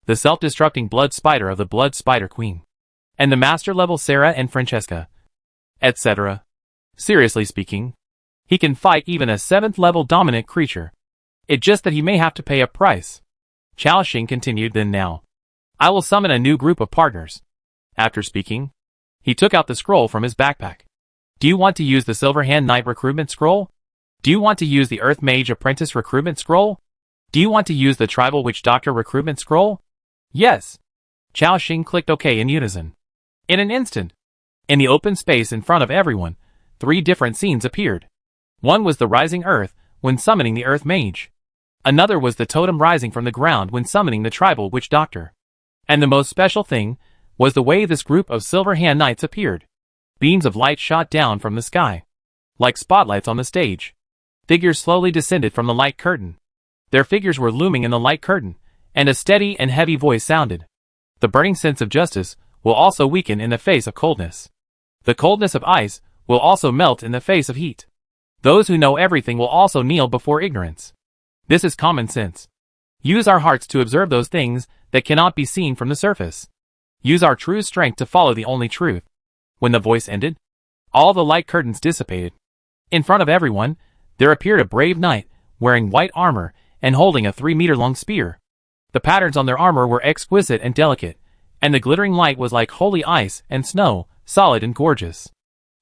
the Self-Destructing Blood Spider of the Blood Spider Queen, and the Master level Sarah and Francesca, etc. Seriously speaking, he can fight even a 7th level dominant creature. It's just that he may have to pay a price. Chaoxing continued then now. I will summon a new group of partners. After speaking, he took out the scroll from his backpack. Do you want to use the Silverhand Knight recruitment scroll? Do you want to use the Earth Mage Apprentice recruitment scroll? Do you want to use the Tribal Witch Doctor recruitment scroll? Yes. Chaoxing clicked OK in unison. In an instant, in the open space in front of everyone, 3 different scenes appeared. One was the rising earth when summoning the Earth Mage. Another was the totem rising from the ground when summoning the Tribal Witch Doctor. And the most special thing was the way this group of Silverhand Knights appeared. Beams of light shot down from the sky, like spotlights on the stage. Figures slowly descended from the light curtain. Their figures were looming in the light curtain, and a steady and heavy voice sounded. The burning sense of justice will also weaken in the face of coldness. The coldness of ice will also melt in the face of heat. Those who know everything will also kneel before ignorance. This is common sense. Use our hearts to observe those things that cannot be seen from the surface. Use our true strength to follow the only truth. When the voice ended, all the light curtains dissipated. In front of everyone, there appeared a brave knight, wearing white armor and holding a 3-meter-long spear. The patterns on their armor were exquisite and delicate, and the glittering light was like holy ice and snow, solid and gorgeous.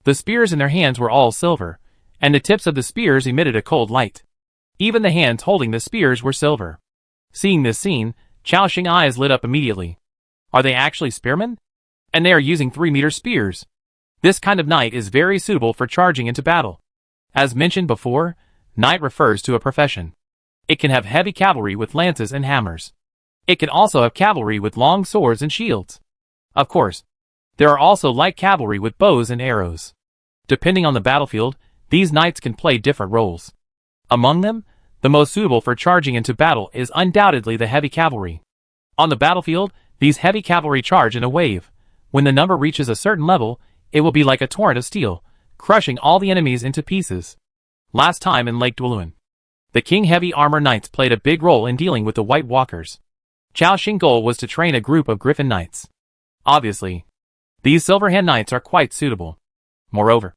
The spears in their hands were all silver, and the tips of the spears emitted a cold light. Even the hands holding the spears were silver. Seeing this scene, Chaoxing's eyes lit up immediately. Are they actually spearmen? And they are using 3-meter spears. This kind of knight is very suitable for charging into battle. As mentioned before, knight refers to a profession. It can have heavy cavalry with lances and hammers. It can also have cavalry with long swords and shields. Of course, there are also light cavalry with bows and arrows. Depending on the battlefield, these knights can play different roles. Among them, the most suitable for charging into battle is undoubtedly the heavy cavalry. On the battlefield, these heavy cavalry charge in a wave. When the number reaches a certain level, it will be like a torrent of steel, crushing all the enemies into pieces. Last time in Lake Dwelin, the King Heavy Armor Knights played a big role in dealing with the White Walkers. Chaoxing's goal was to train a group of Griffin Knights. Obviously, these Silverhand Knights are quite suitable. Moreover,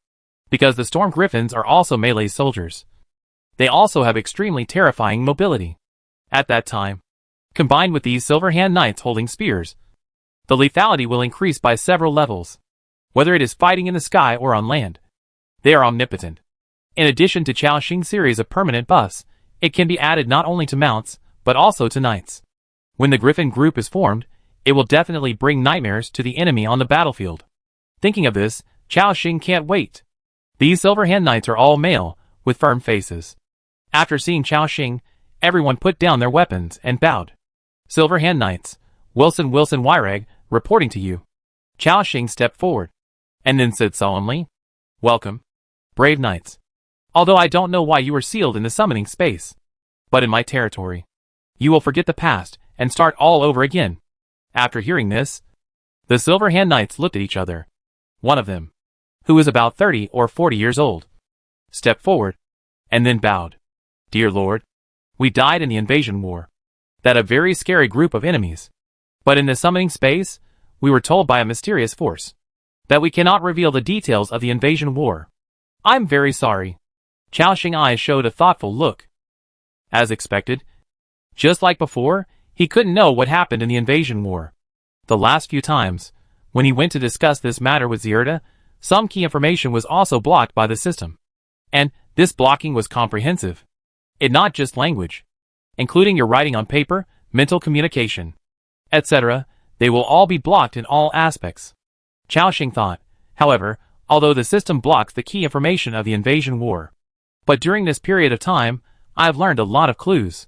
because the Storm Griffins are also melee soldiers, they also have extremely terrifying mobility. At that time, combined with these Silverhand Knights holding spears, the lethality will increase by several levels. Whether it is fighting in the sky or on land, they are omnipotent. In addition to Chaoxing's series of permanent buffs, it can be added not only to mounts, but also to knights. When the Griffin group is formed, it will definitely bring nightmares to the enemy on the battlefield. Thinking of this, Chaoxing can't wait. These Silverhand Knights are all male, with firm faces. After seeing Chaoxing, everyone put down their weapons and bowed. Silverhand Knights, Wilson Wyreg, reporting to you. Chaoxing stepped forward, and then said solemnly, Welcome, brave knights. Although I don't know why you were sealed in the summoning space, but in my territory, you will forget the past and start all over again. After hearing this, the Silverhand Knights looked at each other. One of them, who was about 30 or 40 years old, stepped forward and then bowed. Dear Lord, we died in the invasion war. That a very scary group of enemies. But in the summoning space, we were told by a mysterious force that we cannot reveal the details of the invasion war. I'm very sorry. Chaoxing's eyes showed a thoughtful look. As expected, just like before, he couldn't know what happened in the invasion war. The last few times, when he went to discuss this matter with Zierda, some key information was also blocked by the system. And this blocking was comprehensive. It not just language, including your writing on paper, mental communication, etc. They will all be blocked in all aspects. Chaoxing thought, however, although the system blocks the key information of the invasion war. But during this period of time, I have learned a lot of clues.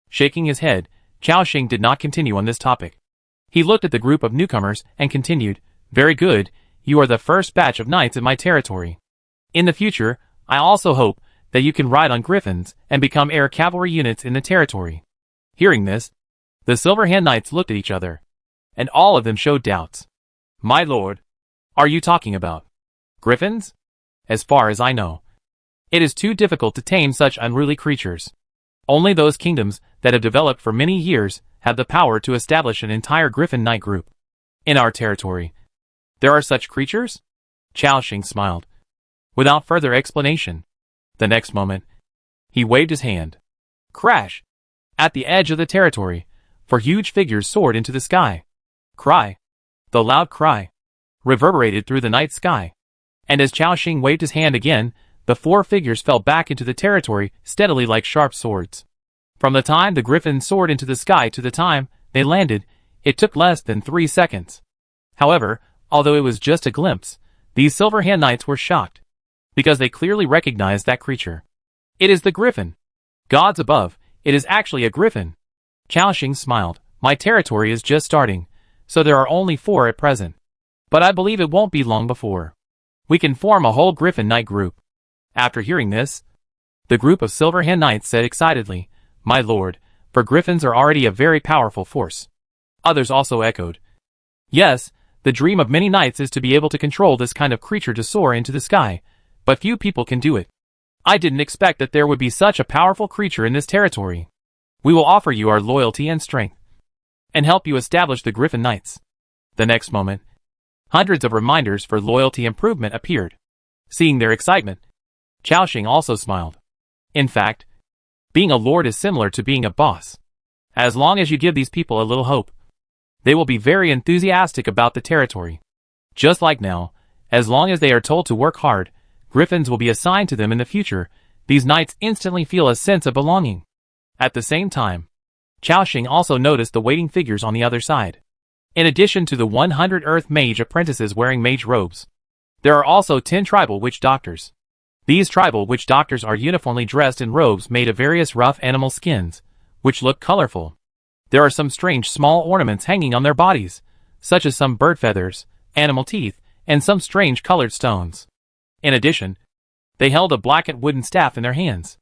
Shaking his head, Chaoxing did not continue on this topic. He looked at the group of newcomers and continued, very good, you are the first batch of knights in my territory. In the future, I also hope that you can ride on griffins and become air cavalry units in the territory. Hearing this, the Silverhand Knights looked at each other, and all of them showed doubts. My lord, are you talking about griffins? As far as I know, it is too difficult to tame such unruly creatures. Only those kingdoms that have developed for many years have the power to establish an entire griffin knight group. In our territory, there are such creatures? Chaoxing smiled. Without further explanation. The next moment, he waved his hand. Crash! At the edge of the territory, 4 huge figures soared into the sky. Cry! The loud cry reverberated through the night sky. And as Chaoxing waved his hand again, the 4 figures fell back into the territory steadily like sharp swords. From the time the griffins soared into the sky to the time they landed, it took less than 3 seconds. However, although it was just a glimpse, these Silverhand Knights were shocked, because they clearly recognized that creature. It is the griffin. Gods above, it is actually a griffin. Chaoxing smiled. My territory is just starting, so there are only 4 at present. But I believe it won't be long before we can form a whole griffin knight group. After hearing this, the group of Silverhand Knights said excitedly, My lord, for griffins are already a very powerful force. Others also echoed. Yes, the dream of many knights is to be able to control this kind of creature to soar into the sky, but few people can do it. I didn't expect that there would be such a powerful creature in this territory. We will offer you our loyalty and strength, and help you establish the Griffin Knights. The next moment, hundreds of reminders for loyalty improvement appeared. Seeing their excitement, Chaoxing also smiled. In fact, being a lord is similar to being a boss. As long as you give these people a little hope, they will be very enthusiastic about the territory. Just like now, as long as they are told to work hard, griffins will be assigned to them in the future. These knights instantly feel a sense of belonging. At the same time, Chaoxing also noticed the waiting figures on the other side. In addition to the 100 Earth Mage apprentices wearing mage robes, there are also 10 tribal witch doctors. These tribal witch doctors are uniformly dressed in robes made of various rough animal skins, which look colorful. There are some strange small ornaments hanging on their bodies, such as some bird feathers, animal teeth, and some strange colored stones. In addition, they held a blackened wooden staff in their hands.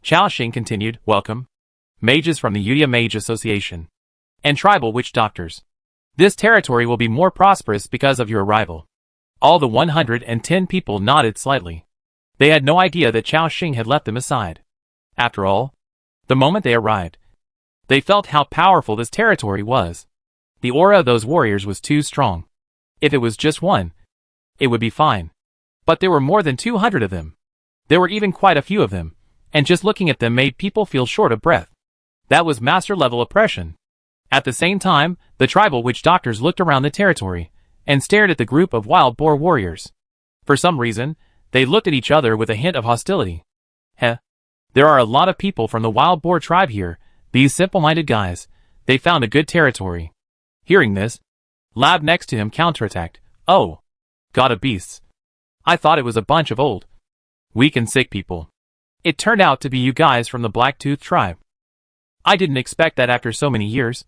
Chaoxing continued, Welcome, mages from the Udia Mage Association, and tribal witch doctors. This territory will be more prosperous because of your arrival. All the 110 people nodded slightly. They had no idea that Chaoxing had left them aside. After all, the moment they arrived, they felt how powerful this territory was. The aura of those warriors was too strong. If it was just one, it would be fine. But there were more than 200 of them. There were even quite a few of them, and just looking at them made people feel short of breath. That was master-level oppression. At the same time, the tribal witch doctors looked around the territory, and stared at the group of wild boar warriors. For some reason, they looked at each other with a hint of hostility. Heh. There are a lot of people from the wild boar tribe here, these simple-minded guys. They found a good territory. Hearing this, Lab next to him counterattacked. Oh, god of beasts. I thought it was a bunch of old, weak and sick people. It turned out to be you guys from the Blacktooth tribe. I didn't expect that after so many years.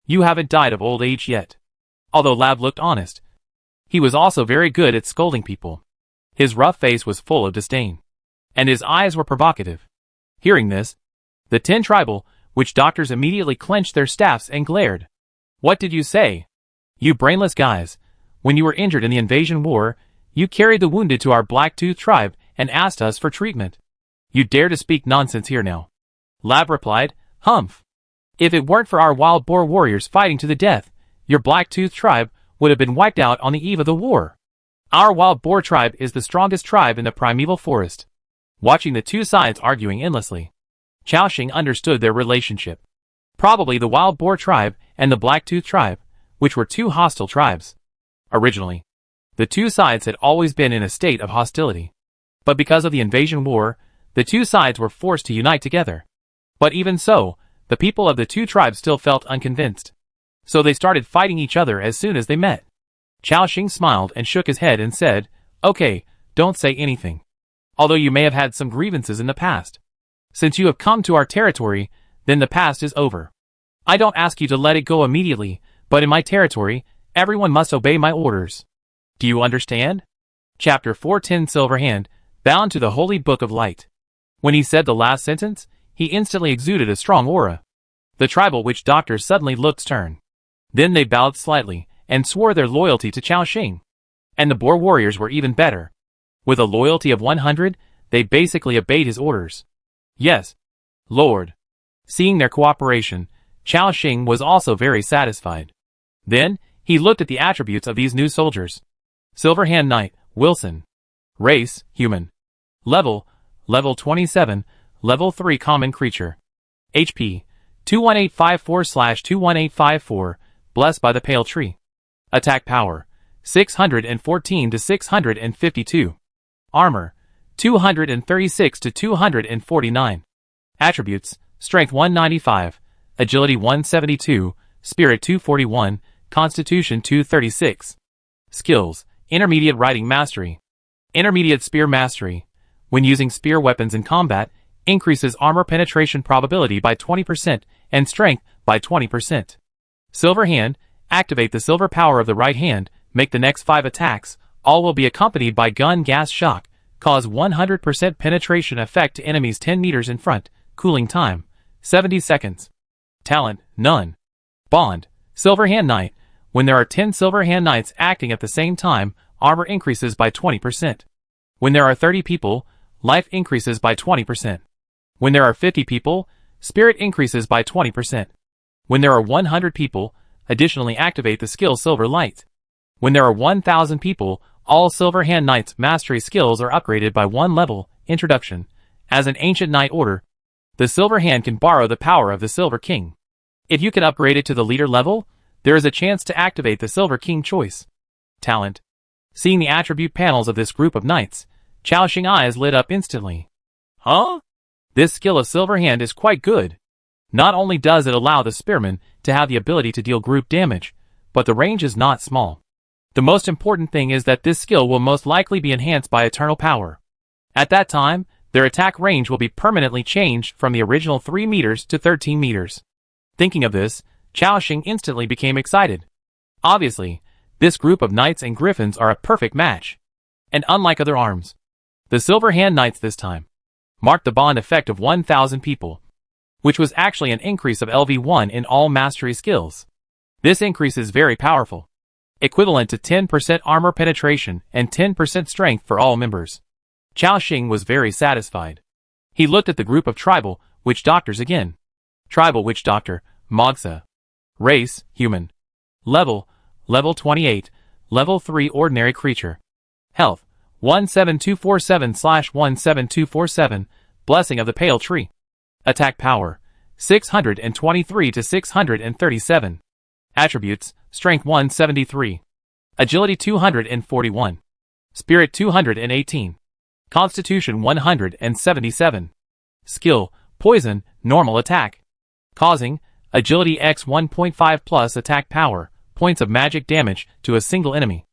You haven't died of old age yet. Although Lab looked honest, he was also very good at scolding people. His rough face was full of disdain, and his eyes were provocative. Hearing this, the 10 tribal witch doctors immediately clenched their staffs and glared. What did you say? You brainless guys, when you were injured in the invasion war, you carried the wounded to our Blacktooth tribe and asked us for treatment. You dare to speak nonsense here now? Lab replied, Humph. If it weren't for our wild boar warriors fighting to the death, your black-toothed tribe would have been wiped out on the eve of the war. Our wild boar tribe is the strongest tribe in the primeval forest. Watching the two sides arguing endlessly, Xiaoxing understood their relationship. Probably the wild boar tribe and the black-toothed tribe, which were two hostile tribes. Originally, the two sides had always been in a state of hostility. But because of the invasion war, the two sides were forced to unite together. But even so, the people of the two tribes still felt unconvinced. So they started fighting each other as soon as they met. Xiaoxing smiled and shook his head and said, Okay, don't say anything. Although you may have had some grievances in the past. Since you have come to our territory, then the past is over. I don't ask you to let it go immediately, but in my territory, everyone must obey my orders. Do you understand? Chapter 410 Silver Hand, bound to the Holy Book of Light. When he said the last sentence, he instantly exuded a strong aura. The tribal witch doctors suddenly looked stern. Then they bowed slightly, and swore their loyalty to Xiaoxing. And the boar warriors were even better. With a loyalty of 100, they basically obeyed his orders. Yes, Lord. Seeing their cooperation, Xiaoxing was also very satisfied. Then, he looked at the attributes of these new soldiers. Silver Hand Knight, Wilson. Race, human. Level 27, level 3 common creature. HP, 21854/21854, blessed by the pale tree. Attack power, 614 to 652. Armor, 236 to 249. Attributes, Strength 195, Agility 172, Spirit 241, Constitution 236. Skills, Intermediate Riding Mastery. Intermediate Spear Mastery. When using spear weapons in combat, increases armor penetration probability by 20% and strength by 20%. Silver Hand, activate the silver power of the right hand, make the next 5 attacks, all will be accompanied by gun gas shock, cause 100% penetration effect to enemies 10 meters in front, cooling time, 70 seconds. Talent, none. Bond, Silver Hand Knight, when there are 10 Silver Hand Knights acting at the same time, armor increases by 20%. When there are 30 people, life increases by 20%. When there are 50 people, spirit increases by 20%. When there are 100 people, additionally activate the skill Silver Light. When there are 1,000 people, all Silver Hand Knights mastery skills are upgraded by 1 level. Introduction. As an ancient knight order, the Silver Hand can borrow the power of the Silver King. If you can upgrade it to the leader level, there is a chance to activate the Silver King choice. Talent. Seeing the attribute panels of this group of knights, Xiaoxing eyes lit up instantly. Huh? This skill of Silver Hand is quite good. Not only does it allow the spearman to have the ability to deal group damage, but the range is not small. The most important thing is that this skill will most likely be enhanced by eternal power. At that time, their attack range will be permanently changed from the original 3 meters to 13 meters. Thinking of this, Xiaoxing instantly became excited. Obviously, this group of knights and griffins are a perfect match. And unlike other arms, the Silver Hand Knights this time marked the bond effect of 1,000 people, which was actually an increase of LV1 in all mastery skills. This increase is very powerful, equivalent to 10% armor penetration and 10% strength for all members. Xiaoxing was very satisfied. He looked at the group of tribal witch doctors again. Tribal witch doctor, Mogsa. Race, human. Level 28, level 3 ordinary creature. Health, 17247/17247, blessing of the pale tree. Attack power, 623 to 637. Attributes, strength 173. Agility 241. Spirit 218. Constitution 177. Skill, poison, normal attack. Causing, agility x 1.5 plus attack power, points of magic damage to a single enemy.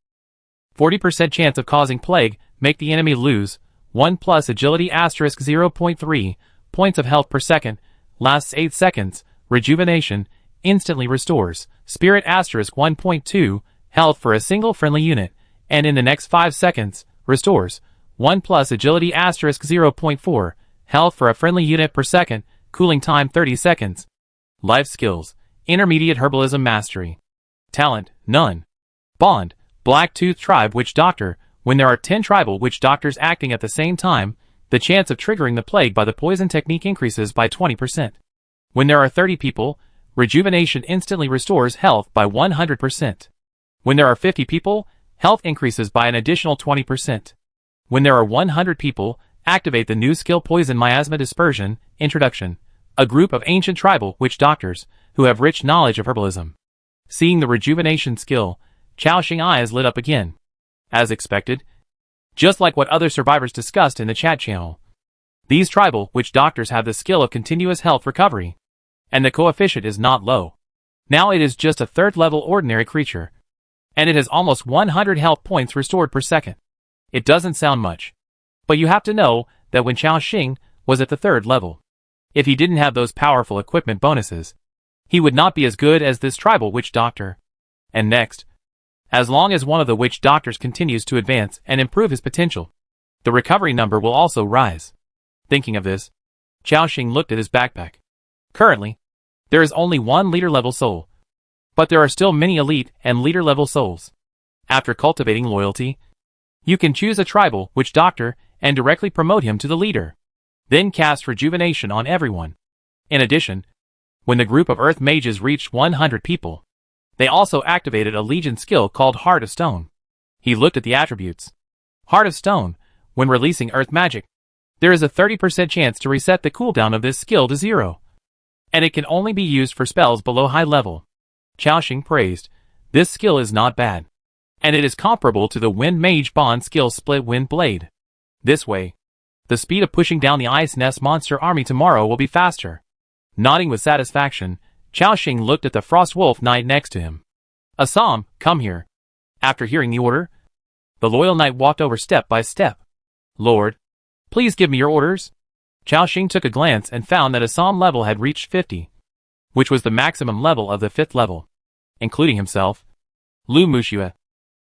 40% chance of causing plague, make the enemy lose, 1 plus agility asterisk 0.3, points of health per second, lasts 8 seconds, rejuvenation, instantly restores, spirit asterisk 1.2, health for a single friendly unit, and in the next 5 seconds, restores, 1 plus agility asterisk 0.4, health for a friendly unit per second, cooling time 30 seconds. Life skills, intermediate herbalism mastery. Talent, none. Bond, Black Tooth Tribe Witch Doctor, when there are 10 tribal witch doctors acting at the same time, the chance of triggering the plague by the poison technique increases by 20%. When there are 30 people, rejuvenation instantly restores health by 100%. When there are 50 people, health increases by an additional 20%. When there are 100 people, activate the new skill Poison Miasma Dispersion, Introduction, a group of ancient tribal witch doctors who have rich knowledge of herbalism. Seeing the rejuvenation skill, Chaoxing's eyes lit up again. As expected, just like what other survivors discussed in the chat channel, these tribal witch doctors have the skill of continuous health recovery, and the coefficient is not low. Now it is just a 3rd level ordinary creature, and it has almost 100 health points restored per second. It doesn't sound much, but you have to know that when Chaoxing was at the 3rd level, if he didn't have those powerful equipment bonuses, he would not be as good as this tribal witch doctor. And next, as long as one of the witch doctors continues to advance and improve his potential, the recovery number will also rise. Thinking of this, Chaoxing looked at his backpack. Currently, there is only 1 leader level soul, but there are still many elite and leader level souls. After cultivating loyalty, you can choose a tribal witch doctor and directly promote him to the leader. Then cast rejuvenation on everyone. In addition, when the group of earth mages reached 100 people, they also activated a legion skill called Heart of Stone. He looked at the attributes. Heart of Stone, when releasing earth magic, there is a 30% chance to reset the cooldown of this skill to 0. And it can only be used for spells below high level. Chaoxing praised, this skill is not bad, and it is comparable to the Wind Mage bond skill Split Wind Blade. This way, the speed of pushing down the Ice Nest monster army tomorrow will be faster. Nodding with satisfaction, Chaoxing looked at the Frost Wolf Knight next to him. Assam, come here. After hearing the order, the loyal knight walked over step by step. Lord, please give me your orders. Chaoxing took a glance and found that Assam level had reached 50, which was the maximum level of the 5th level, including himself, Lu Mushua,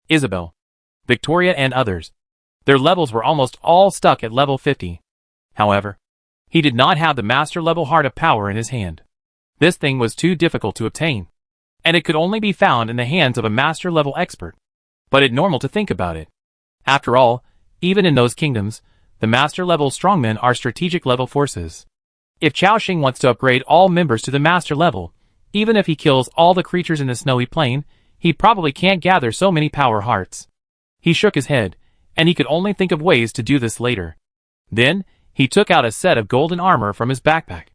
Isabelle, Victoria and others. Their levels were almost all stuck at level 50. However, he did not have the master level Heart of Power in his hand. This thing was too difficult to obtain, and it could only be found in the hands of a master level expert. But it's normal to think about it. After all, even in those kingdoms, the master level strongmen are strategic level forces. If Chaoxing wants to upgrade all members to the master level, even if he kills all the creatures in the snowy plain, he probably can't gather so many power hearts. He shook his head, and he could only think of ways to do this later. Then, he took out a set of golden armor from his backpack.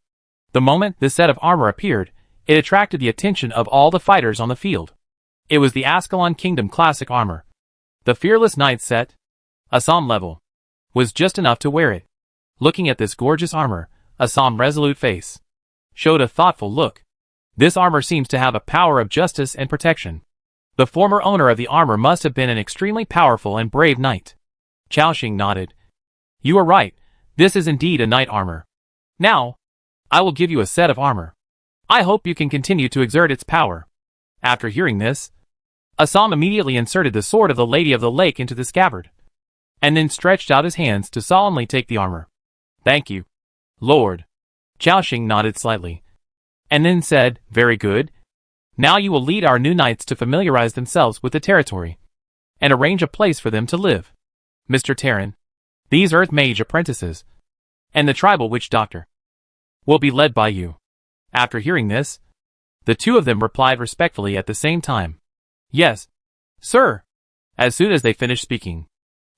The moment this set of armor appeared, it attracted the attention of all the fighters on the field. It was the Ascalon Kingdom Classic Armor. The Fearless Knight set, Assam level, was just enough to wear it. Looking at this gorgeous armor, Assam's resolute face showed a thoughtful look. This armor seems to have a power of justice and protection. The former owner of the armor must have been an extremely powerful and brave knight. Chaoxing nodded. You are right, this is indeed a knight armor. Now, I will give you a set of armor. I hope you can continue to exert its power. After hearing this, Assam immediately inserted the sword of the Lady of the Lake into the scabbard, and then stretched out his hands to solemnly take the armor. Thank you, Lord. Chaoxing nodded slightly, and then said, very good. Now you will lead our new knights to familiarize themselves with the territory, and arrange a place for them to live. Mr. Terran, these Earth Mage apprentices, and the tribal witch doctor, will be led by you. After hearing this, the two of them replied respectfully at the same time. Yes, sir. As soon as they finished speaking,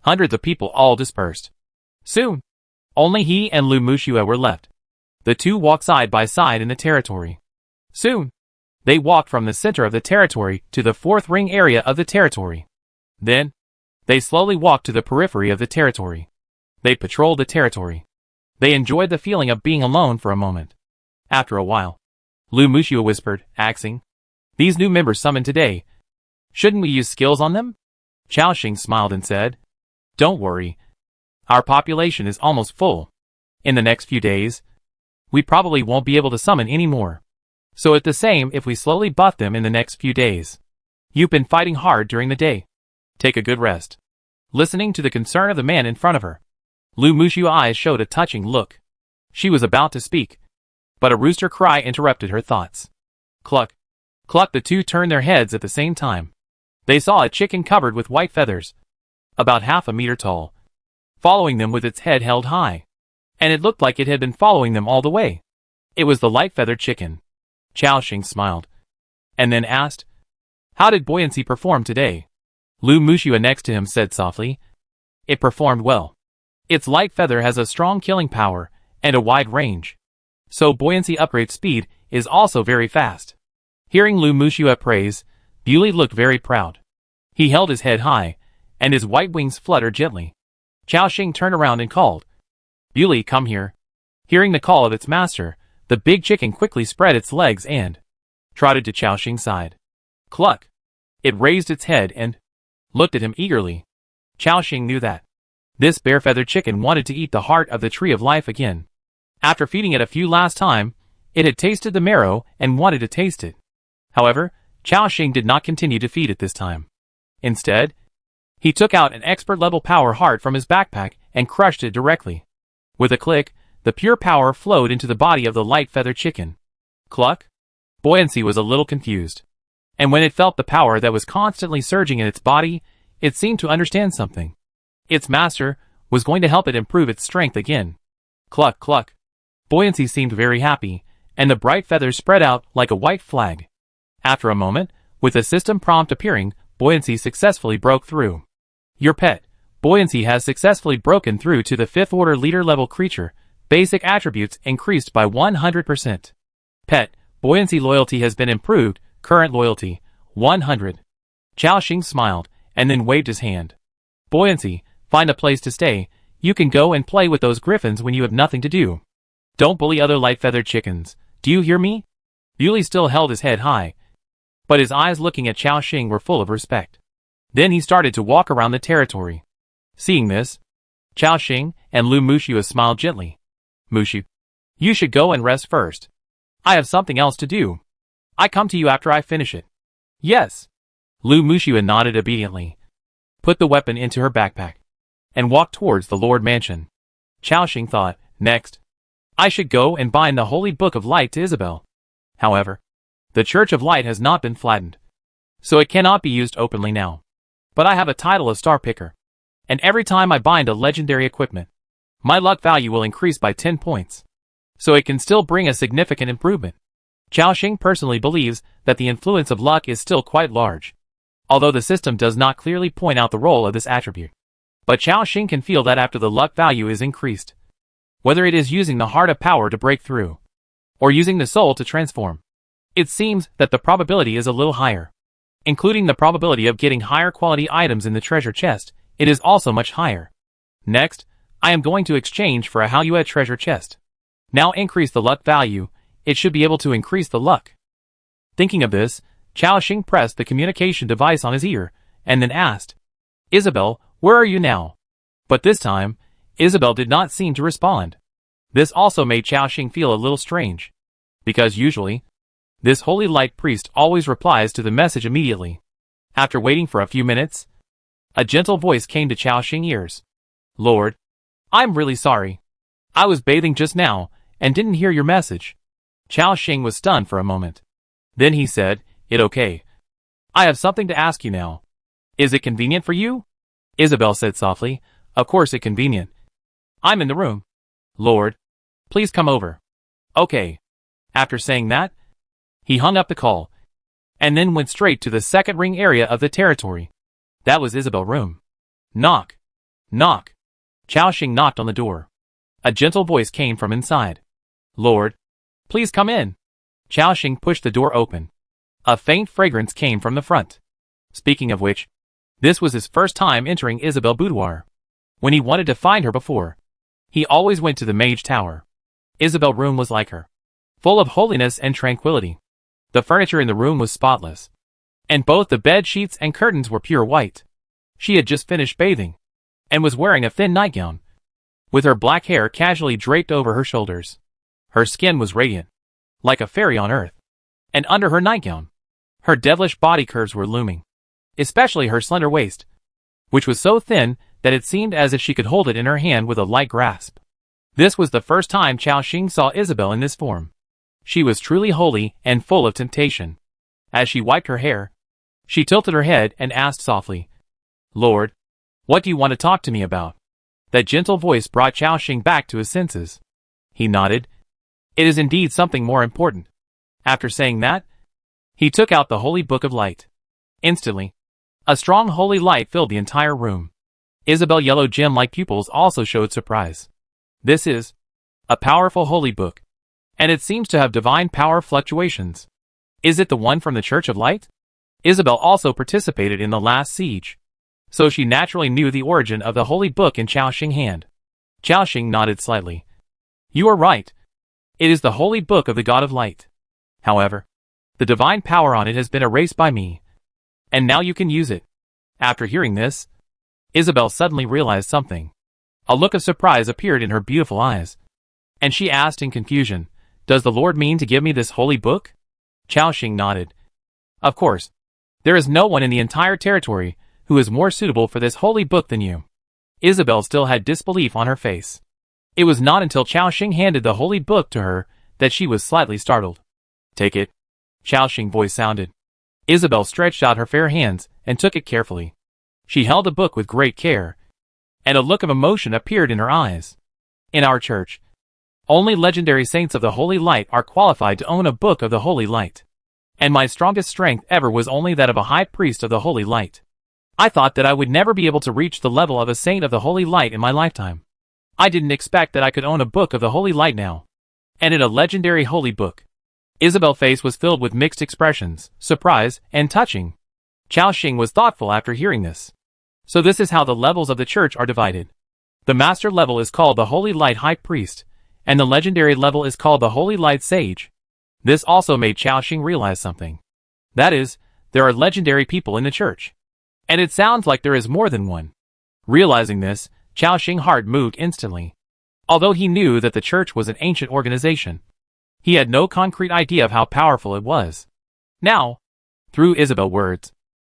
hundreds of people all dispersed. Soon, only he and Lu Mushua were left. The two walked side by side in the territory. Soon, they walked from the center of the territory to the 4th ring area of the territory. Then, they slowly walked to the periphery of the territory. They patrolled the territory. They enjoyed the feeling of being alone for a moment. After a while, Lu Mushua whispered, axing, these new members summoned today, shouldn't we use skills on them? Chaoxing smiled and said, don't worry. Our population is almost full. In the next few days, we probably won't be able to summon any more. So it's the same if we slowly buff them in the next few days. You've been fighting hard during the day. Take a good rest. Listening to the concern of the man in front of her, Lu Mushua's eyes showed a touching look. She was about to speak, but a rooster cry interrupted her thoughts. Cluck. Cluck. The two turned their heads at the same time. They saw a chicken covered with white feathers, about half a meter tall, following them with its head held high. and it looked like it had been following them all the way. It was the light-feathered chicken. Xiaoxing smiled, and then asked, "How did buoyancy perform today?" Lu Muxua next to him said softly, "It performed well. Its light feather has a strong killing power and a wide range. So buoyancy upgrade speed is also very fast." Hearing Lu Muxua praise, Bewley looked very proud. He held his head high, and his white wings fluttered gently. Xiaoxing turned around and called, "Bewley, come here." Hearing the call of its master, the big chicken quickly spread its legs and trotted to Xiaoxing's side. Cluck! It raised its head and looked at him eagerly. Xiaoxing knew that this bare-feathered chicken wanted to eat the heart of the tree of life again. After feeding it a few last time, it had tasted the marrow and wanted to taste it. However, Xiaoxing did not continue to feed it this time. Instead, he took out an expert-level power heart from his backpack and crushed it directly. With a click, the pure power flowed into the body of the light-feathered chicken. Cluck! Buoyancy was a little confused. And when it felt the power that was constantly surging in its body, it seemed to understand something. Its master was going to help it improve its strength again. Cluck, cluck. Buoyancy seemed very happy, and the bright feathers spread out like a white flag. After a moment, with the system prompt appearing, Buoyancy successfully broke through. Your pet, Buoyancy has successfully broken through to the 5th order leader level creature. Basic attributes increased by 100%. Pet, Buoyancy loyalty has been improved, current loyalty, 100. Xiaoxing smiled, and then waved his hand. Buoyancy, find a place to stay. You can go and play with those griffins when you have nothing to do. Don't bully other light-feathered chickens. Do you hear me? Bewley still held his head high, but his eyes looking at Xiaoxing were full of respect. Then he started to walk around the territory. Seeing this, Xiaoxing and Lu Muxua smiled gently. Muxu, you should go and rest first. I have something else to do. I come to you after I finish it. Yes. Lu Muxua nodded obediently, put the weapon into her backpack, and walked towards the Lord Mansion. Xiaoxing thought, next, I should go and bind the Holy Book of Light to Isabelle. However, the Church of Light has not been flattened, so it cannot be used openly now. But I have a title of Star Picker, and every time I bind a legendary equipment, my luck value will increase by 10 points, so it can still bring a significant improvement. Xiaoxing personally believes that the influence of luck is still quite large, although the system does not clearly point out the role of this attribute. But Xiaoxing can feel that after the luck value is increased, whether it is using the heart of power to break through, or using the soul to transform, it seems that the probability is a little higher. Including the probability of getting higher quality items in the treasure chest, it is also much higher. Next, I am going to exchange for a Haluet treasure chest. Now increase the luck value, it should be able to increase the luck. Thinking of this, Xiaoxing pressed the communication device on his ear, and then asked, Isabelle, where are you now? But this time, Isabelle did not seem to respond. This also made Xiaoxing feel a little strange, because usually, this holy light priest always replies to the message immediately. After waiting for a few minutes, a gentle voice came to Xiaoxing's ears. Lord, I'm really sorry. I was bathing just now, and didn't hear your message. Xiaoxing was stunned for a moment. Then he said, It okay. I have something to ask you now. Is it convenient for you? Isabelle said softly, Of course it's convenient. I'm in the room. Lord, please come over. Okay. After saying that, he hung up the call, and then went straight to the second ring area of the territory. That was Isabelle's room. Knock. Knock. Xiaoxing knocked on the door. A gentle voice came from inside. Lord, please come in. Xiaoxing pushed the door open. A faint fragrance came from the front. Speaking of which, this was his first time entering Isabelle's boudoir. When he wanted to find her before, he always went to the Mage Tower. Isabelle's room was like her, full of holiness and tranquility. The furniture in the room was spotless, and both the bed sheets and curtains were pure white. She had just finished bathing, and was wearing a thin nightgown, with her black hair casually draped over her shoulders. Her skin was radiant, like a fairy on earth, and under her nightgown, her devilish body curves were looming, especially her slender waist, which was so thin that it seemed as if she could hold it in her hand with a light grasp. This was the first time Xiaoxing saw Isabelle in this form. She was truly holy and full of temptation. As she wiped her hair, she tilted her head and asked softly, Lord, what do you want to talk to me about? That gentle voice brought Xiaoxing back to his senses. He nodded. It is indeed something more important. After saying that, he took out the Holy Book of Light. Instantly, a strong holy light filled the entire room. Isabelle's yellow gem-like pupils also showed surprise. This is a powerful holy book, and it seems to have divine power fluctuations. Is it the one from the Church of Light? Isabelle also participated in the last siege, so she naturally knew the origin of the holy book in Xiaoxing's hand. Xiaoxing nodded slightly. You are right. It is the holy book of the God of Light. However, the divine power on it has been erased by me, and now you can use it. After hearing this, Isabelle suddenly realized something. A look of surprise appeared in her beautiful eyes, and she asked in confusion, Does the Lord mean to give me this holy book? Xiaoxing nodded. Of course. There is no one in the entire territory who is more suitable for this holy book than you. Isabelle still had disbelief on her face. It was not until Xiaoxing handed the holy book to her that she was slightly startled. Take it. Xiaoxing's voice sounded. Isabelle stretched out her fair hands and took it carefully. She held the book with great care, and a look of emotion appeared in her eyes. In our church, only legendary saints of the Holy Light are qualified to own a book of the Holy Light. And my strongest strength ever was only that of a high priest of the Holy Light. I thought that I would never be able to reach the level of a saint of the Holy Light in my lifetime. I didn't expect that I could own a book of the Holy Light now. And in a legendary holy book. Isabelle's face was filled with mixed expressions, surprise, and touching. Xiaoxing was thoughtful after hearing this. So this is how the levels of the church are divided. The master level is called the Holy Light High Priest, and the legendary level is called the Holy Light Sage. This also made Xiaoxing realize something. That is, there are legendary people in the church. And it sounds like there is more than one. Realizing this, Xiaoxing's heart moved instantly. Although he knew that the church was an ancient organization, he had no concrete idea of how powerful it was. Now, through Isabelle's words,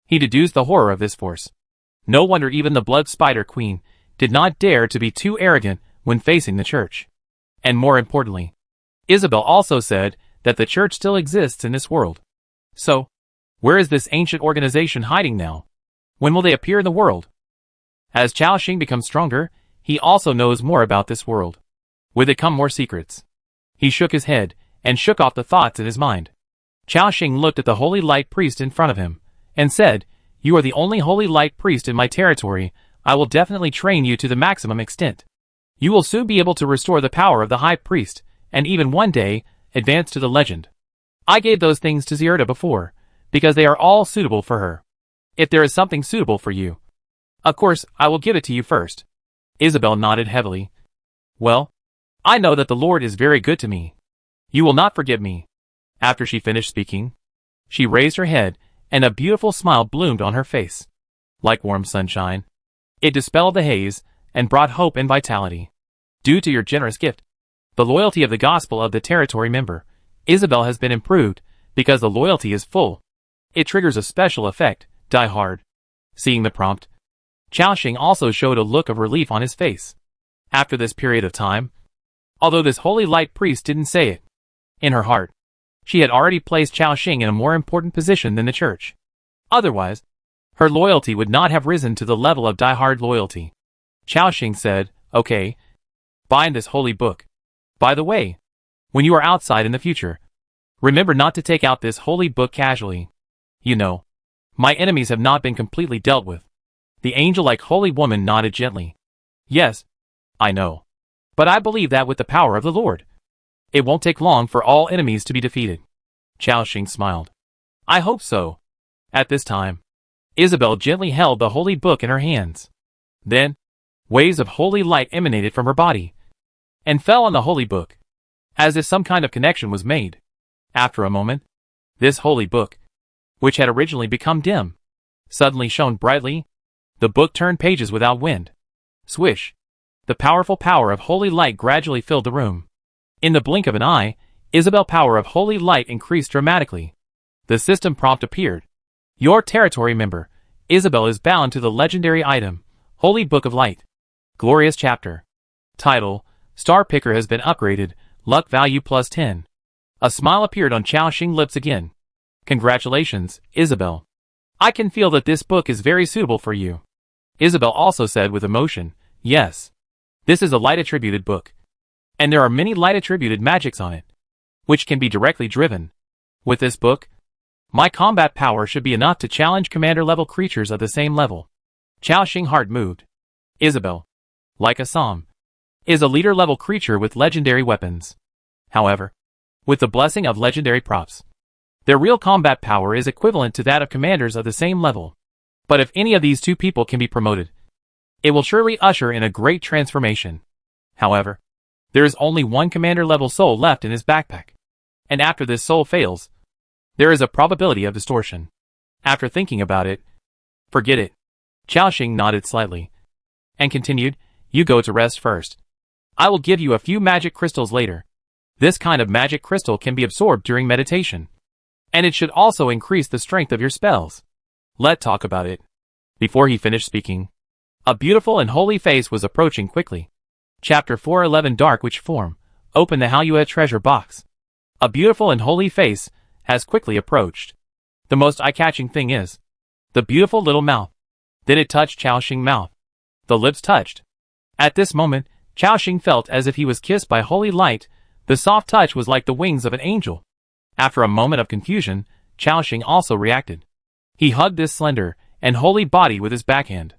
he deduced the horror of this force. No wonder even the Blood Spider Queen did not dare to be too arrogant when facing the church. And more importantly, Isabelle also said that the church still exists in this world. So, where is this ancient organization hiding now? When will they appear in the world? As Xiaoxing becomes stronger, he also knows more about this world. With it come more secrets. He shook his head and shook off the thoughts in his mind. Xiaoxing looked at the Holy Light Priest in front of him and said, You are the only Holy Light Priest in my territory. I will definitely train you to the maximum extent. You will soon be able to restore the power of the High Priest, and even one day, advance to the legend. I gave those things to Zierda before, because they are all suitable for her. If there is something suitable for you, of course, I will give it to you first. Isabelle nodded heavily. Well, I know that the Lord is very good to me. You will not forgive me. After she finished speaking, she raised her head, and a beautiful smile bloomed on her face. Like warm sunshine, it dispelled the haze, and brought hope and vitality. Due to your generous gift, the loyalty of the gospel of the territory member, Isabelle has been improved, because the loyalty is full. It triggers a special effect, Die Hard. Seeing the prompt, Xiaoxing also showed a look of relief on his face. After this period of time, although this Holy Light Priest didn't say it, in her heart, she had already placed Xiaoxing in a more important position than the church. Otherwise, her loyalty would not have risen to the level of die-hard loyalty. Xiaoxing said, Okay, bind this holy book. By the way, when you are outside in the future, remember not to take out this holy book casually. You know, my enemies have not been completely dealt with. The angel-like holy woman nodded gently. Yes, I know. But I believe that with the power of the Lord, it won't take long for all enemies to be defeated. Xiaoxing smiled. I hope so. At this time, Isabelle gently held the holy book in her hands. Then, waves of holy light emanated from her body, and fell on the holy book, as if some kind of connection was made. After a moment, this holy book, which had originally become dim, suddenly shone brightly. The book turned pages without wind. Swish! The powerful power of holy light gradually filled the room. In the blink of an eye, Isabelle's power of holy light increased dramatically. The system prompt appeared. Your territory member, Isabelle, is bound to the legendary item, Holy Book of Light. Glorious chapter. Title, Star Picker has been upgraded, luck value plus 10. A smile appeared on Xiaoxing's lips again. Congratulations, Isabelle. I can feel that this book is very suitable for you. Isabelle also said with emotion, Yes. This is a light-attributed book, and there are many light-attributed magics on it, which can be directly driven. With this book, my combat power should be enough to challenge commander-level creatures of the same level. Xiaoxing's heart moved. Isabelle, like Assam, is a leader-level creature with legendary weapons. However, with the blessing of legendary props, their real combat power is equivalent to that of commanders of the same level. But if any of these two people can be promoted, it will surely usher in a great transformation. However, there is only one commander-level soul left in his backpack, and after this soul fails, there is a probability of distortion. After thinking about it, forget it. Xiaoxing nodded slightly, and continued, you go to rest first. I will give you a few magic crystals later. This kind of magic crystal can be absorbed during meditation, and it should also increase the strength of your spells. Let's talk about it. Before he finished speaking, a beautiful and holy face was approaching quickly. Chapter 411 Dark Witch Form. Open the Haluet treasure box. A beautiful and holy face has quickly approached. The most eye-catching thing is the beautiful little mouth. Then it touched Xiaoxing's mouth. The lips touched. At this moment, Xiaoxing felt as if he was kissed by holy light. The soft touch was like the wings of an angel. After a moment of confusion, Xiaoxing also reacted. He hugged this slender and holy body with his backhand.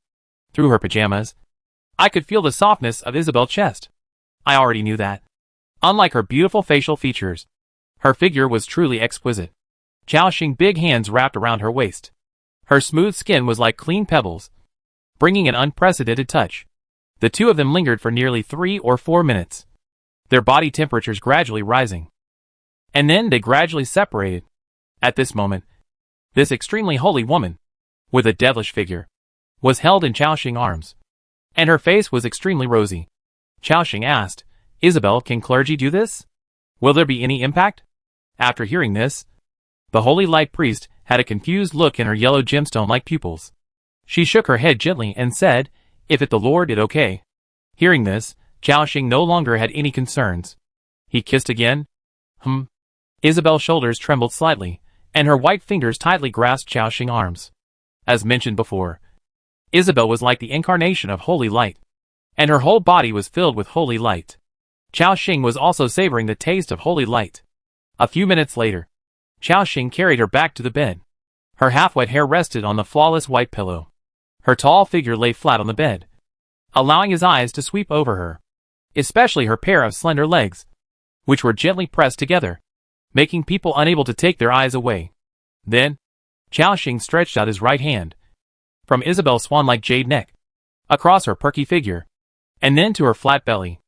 Through her pajamas, I could feel the softness of Isabelle's chest. I already knew that. Unlike her beautiful facial features, her figure was truly exquisite. Xiaoxing's big hands wrapped around her waist. Her smooth skin was like clean pebbles, bringing an unprecedented touch. The two of them lingered for nearly 3 or 4 minutes, their body temperatures gradually rising. And then they gradually separated. At this moment, this extremely holy woman, with a devilish figure, was held in Xiaoxing's arms, and her face was extremely rosy. Xiaoxing asked, Isabelle, can clergy do this? Will there be any impact? After hearing this, the holy light priest had a confused look in her yellow gemstone-like pupils. She shook her head gently and said, if it the Lord it okay. Hearing this, Xiaoxing no longer had any concerns. He kissed again. Isabelle's shoulders trembled slightly, and her white fingers tightly grasped Xiaoxing's arms. As mentioned before, Isabelle was like the incarnation of holy light, and her whole body was filled with holy light. Xiaoxing was also savoring the taste of holy light. A few minutes later, Xiaoxing carried her back to the bed. Her half-wet hair rested on the flawless white pillow. Her tall figure lay flat on the bed, allowing his eyes to sweep over her, especially her pair of slender legs, which were gently pressed together, making people unable to take their eyes away. Then, Xiaoxing stretched out his right hand from Isabelle's swan-like jade neck, across her perky figure, and then to her flat belly.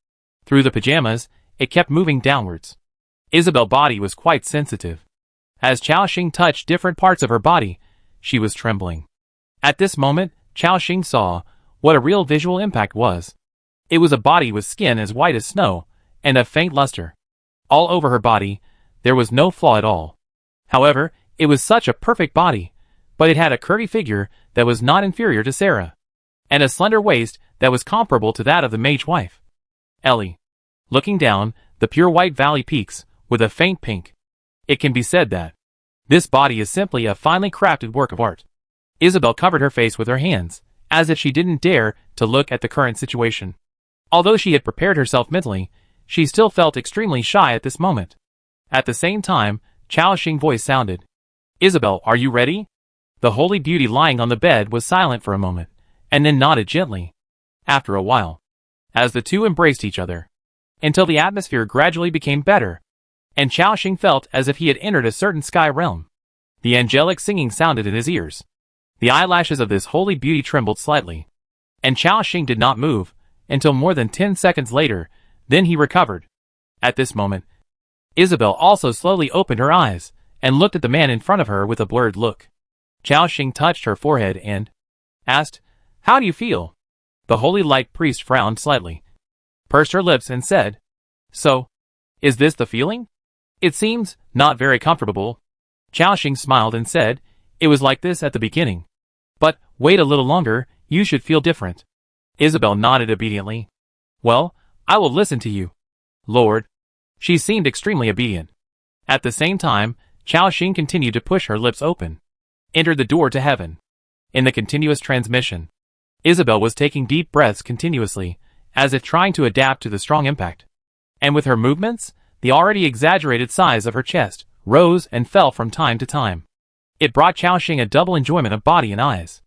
Through the pajamas, it kept moving downwards. Isabelle's body was quite sensitive. As Xiaoxing touched different parts of her body, she was trembling. At this moment, Xiaoxing saw what a real visual impact was. It was a body with skin as white as snow, and a faint luster. All over her body, there was no flaw at all. However, it was such a perfect body, but it had a curvy figure that was not inferior to Sarah, and a slender waist that was comparable to that of the mage wife, Ellie. Looking down, the pure white valley peaks, with a faint pink. It can be said that this body is simply a finely crafted work of art. Isabelle covered her face with her hands, as if she didn't dare to look at the current situation. Although she had prepared herself mentally, she still felt extremely shy at this moment. At the same time, Xiaoxing's voice sounded. Isabelle, are you ready? The holy beauty lying on the bed was silent for a moment, and then nodded gently. After a while, as the two embraced each other, until the atmosphere gradually became better, and Xiaoxing felt as if he had entered a certain sky realm. The angelic singing sounded in his ears. The eyelashes of this holy beauty trembled slightly, and Xiaoxing did not move until more than 10 seconds later. Then he recovered. At this moment, Isabelle also slowly opened her eyes and looked at the man in front of her with a blurred look. Xiaoxing touched her forehead and asked, "How do you feel?" The holy light priest frowned slightly, pursed her lips and said, "So, is this the feeling? It seems not very comfortable." Xiaoxing smiled and said, "It was like this at the beginning. But wait a little longer, you should feel different." Isabelle nodded obediently. "Well, I will listen to you, Lord." She seemed extremely obedient. At the same time, Xiaoxing continued to push her lips open, entered the door to heaven. In the continuous transmission, Isabelle was taking deep breaths continuously, as if trying to adapt to the strong impact. And with her movements, the already exaggerated size of her chest rose and fell from time to time. It brought Xiaoxing a double enjoyment of body and eyes.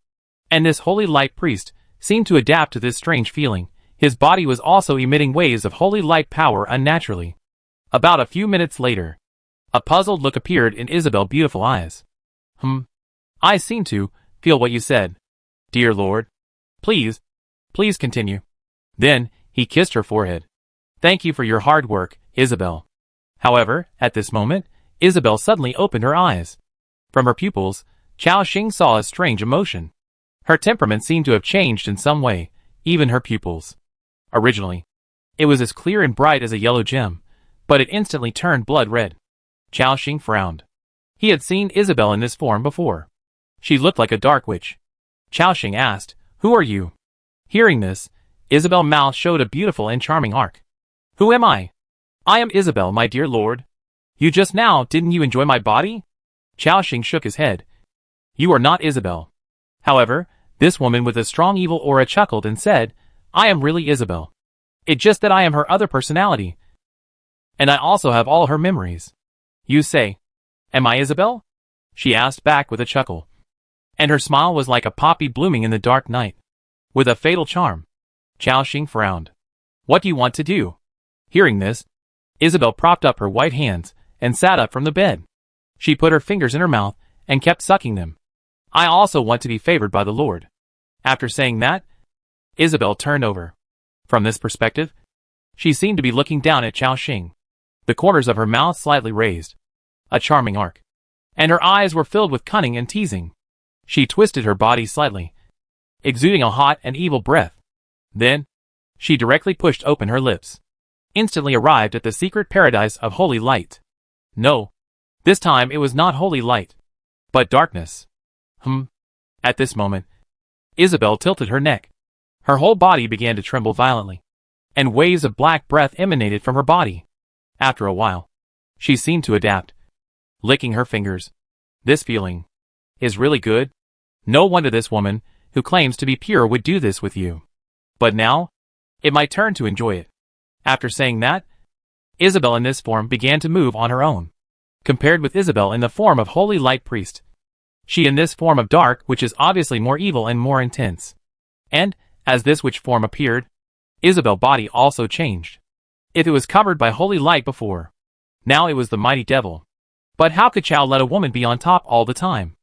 And this holy light priest seemed to adapt to this strange feeling. His body was also emitting waves of holy light power unnaturally. About a few minutes later, a puzzled look appeared in Isabelle's beautiful eyes. I seem to feel what you said, dear Lord. Please continue. Then, he kissed her forehead. Thank you for your hard work, Isabelle. However, at this moment, Isabelle suddenly opened her eyes. From her pupils, Xiaoxing saw a strange emotion. Her temperament seemed to have changed in some way, even her pupils. Originally, it was as clear and bright as a yellow gem, but it instantly turned blood red. Xiaoxing frowned. He had seen Isabelle in this form before. She looked like a dark witch. Xiaoxing asked, "Who are you?" Hearing this, Isabelle's mouth showed a beautiful and charming arc. "Who am I? I am Isabelle, my dear lord. You just now, didn't you enjoy my body?" Xiaoxing shook his head. "You are not Isabelle." However, this woman with a strong evil aura chuckled and said, "I am really Isabelle. It's just that I am her other personality. And I also have all her memories." "You say, am I Isabelle?" she asked back with a chuckle. And her smile was like a poppy blooming in the dark night, with a fatal charm. Xiaoxing frowned. "What do you want to do?" Hearing this, Isabelle propped up her white hands and sat up from the bed. She put her fingers in her mouth and kept sucking them. "I also want to be favored by the Lord." After saying that, Isabelle turned over. From this perspective, she seemed to be looking down at Xiaoxing. The corners of her mouth slightly raised, a charming arc, and her eyes were filled with cunning and teasing. She twisted her body slightly, exuding a hot and evil breath. Then, she directly pushed open her lips. Instantly arrived at the secret paradise of holy light. No, this time it was not holy light, but darkness. At this moment, Isabelle tilted her neck. Her whole body began to tremble violently, and waves of black breath emanated from her body. After a while, she seemed to adapt, licking her fingers. This feeling is really good. No wonder this woman, who claims to be pure, would do this with you. But now, it's my turn to enjoy it. After saying that, Isabelle in this form began to move on her own. Compared with Isabelle in the form of holy light priest, she in this form of dark, which is obviously more evil and more intense. And, as this witch form appeared, Isabelle's body also changed. If it was covered by holy light before, now it was the mighty devil. But how could Xiao let a woman be on top all the time?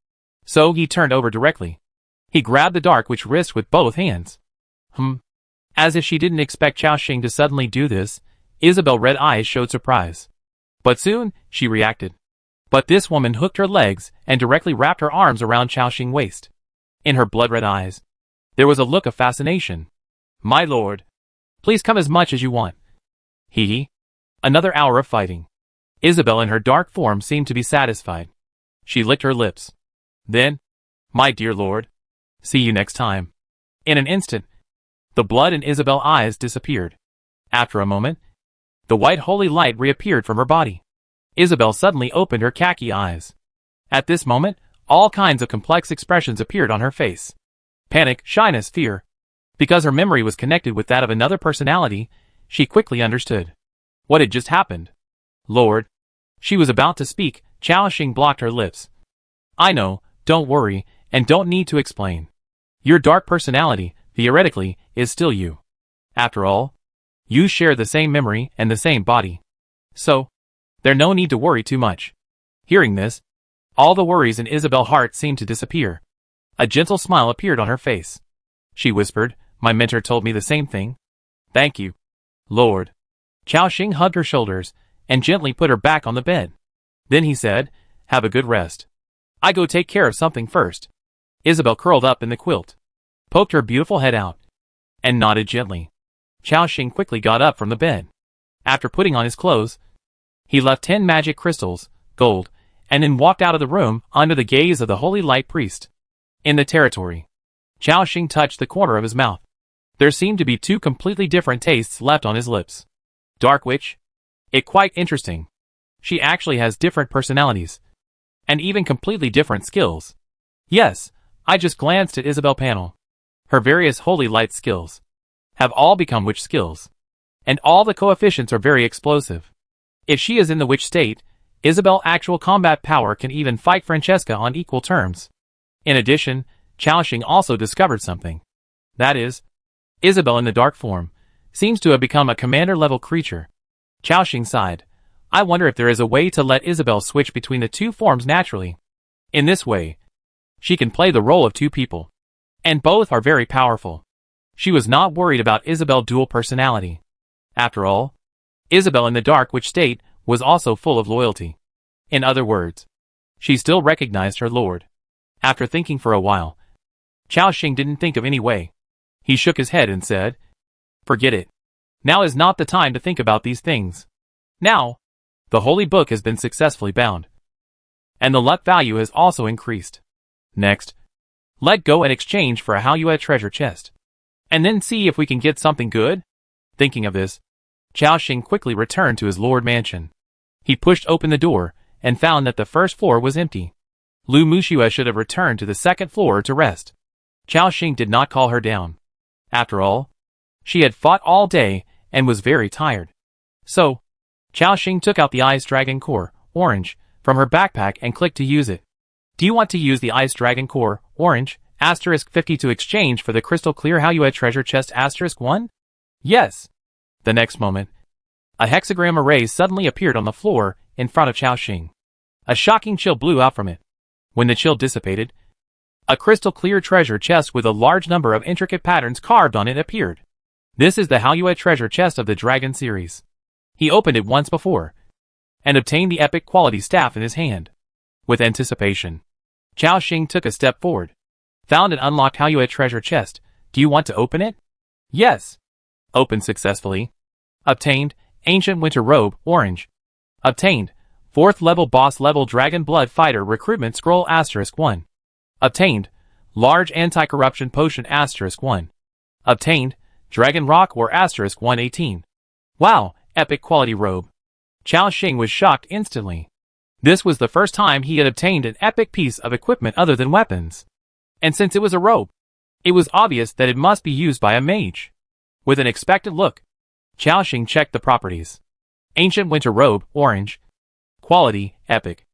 So he turned over directly. He grabbed the dark witch wrist with both hands. As if she didn't expect Xiaoxing to suddenly do this, Isabelle's red eyes showed surprise. But soon, she reacted. But this woman hooked her legs and directly wrapped her arms around Xiaoxing's waist. In her blood-red eyes, there was a look of fascination. "My lord, please come as much as you want." Another hour of fighting. Isabelle in her dark form seemed to be satisfied. She licked her lips. Then, "My dear lord, see you next time." In an instant, the blood in Isabelle's eyes disappeared. After a moment, the white holy light reappeared from her body. Isabelle suddenly opened her khaki eyes. At this moment, all kinds of complex expressions appeared on her face. Panic, shyness, fear. Because her memory was connected with that of another personality, she quickly understood what had just happened. "Lord." She was about to speak, Xiaoxing blocked her lips. "I know, don't worry, and don't need to explain. Your dark personality, theoretically, is still you. After all, you share the same memory and the same body. So, there's no need to worry too much." Hearing this, all the worries in Isabelle's heart seemed to disappear. A gentle smile appeared on her face. She whispered, "My mentor told me the same thing." "Thank you, Lord." Xiaoxing hugged her shoulders and gently put her back on the bed. Then he said, "Have a good rest. I go take care of something first." Isabelle curled up in the quilt, poked her beautiful head out, and nodded gently. Xiaoxing quickly got up from the bed. After putting on his clothes, he left 10 magic crystals, gold, and then walked out of the room under the gaze of the holy light priest. In the territory, Xiaoxing touched the corner of his mouth. There seemed to be 2 completely different tastes left on his lips. Dark witch? It's quite interesting. She actually has different personalities, and even completely different skills. Yes, I just glanced at Isabelle's panel. Her various holy light skills have all become witch skills. And all the coefficients are very explosive. If she is in the witch state, Isabelle's actual combat power can even fight Francesca on equal terms. In addition, Chaoxing also discovered something. That is, Isabelle in the dark form seems to have become a commander-level creature. Chaoxing sighed. I wonder if there is a way to let Isabelle switch between the two forms naturally. In this way, she can play the role of two people. And both are very powerful. She was not worried about Isabelle's dual personality. After all, Isabelle in the dark witch state was also full of loyalty. In other words, she still recognized her lord. After thinking for a while, Chaoxing didn't think of any way. He shook his head and said, "Forget it. Now is not the time to think about these things. Now, the holy book has been successfully bound. And the luck value has also increased. Next, let go and exchange for a Haluet treasure chest. And then see if we can get something good." Thinking of this, Chaoxing quickly returned to his lord mansion. He pushed open the door and found that the first floor was empty. Lu Muxue should have returned to the second floor to rest. Chaoxing did not call her down. After all, she had fought all day and was very tired. So, Chaoxing took out the Ice Dragon Core, Orange, from her backpack and clicked to use it. Do you want to use the Ice Dragon Core, Orange, *50 to exchange for the crystal clear Haluet treasure chest *1? Yes. The next moment, a hexagram array suddenly appeared on the floor in front of Chaoxing. A shocking chill blew out from it. When the chill dissipated, a crystal clear treasure chest with a large number of intricate patterns carved on it appeared. This is the Haluet treasure chest of the Dragon series. He opened it once before, and obtained the epic quality staff in his hand. With anticipation, Chaoxing took a step forward. Found an unlocked Haluet treasure chest. Do you want to open it? Yes. Opened successfully. Obtained, Ancient Winter Robe, Orange. Obtained, 4th level boss level Dragon Blood Fighter Recruitment Scroll *1. Obtained, Large Anti-Corruption Potion *1. Obtained, Dragon Rock War *118. Wow, epic quality robe. Chaoxing was shocked instantly. This was the first time he had obtained an epic piece of equipment other than weapons. And since it was a robe, it was obvious that it must be used by a mage. With an expectant look, Chaoxing checked the properties. Ancient Winter Robe, Orange. Quality, Epic.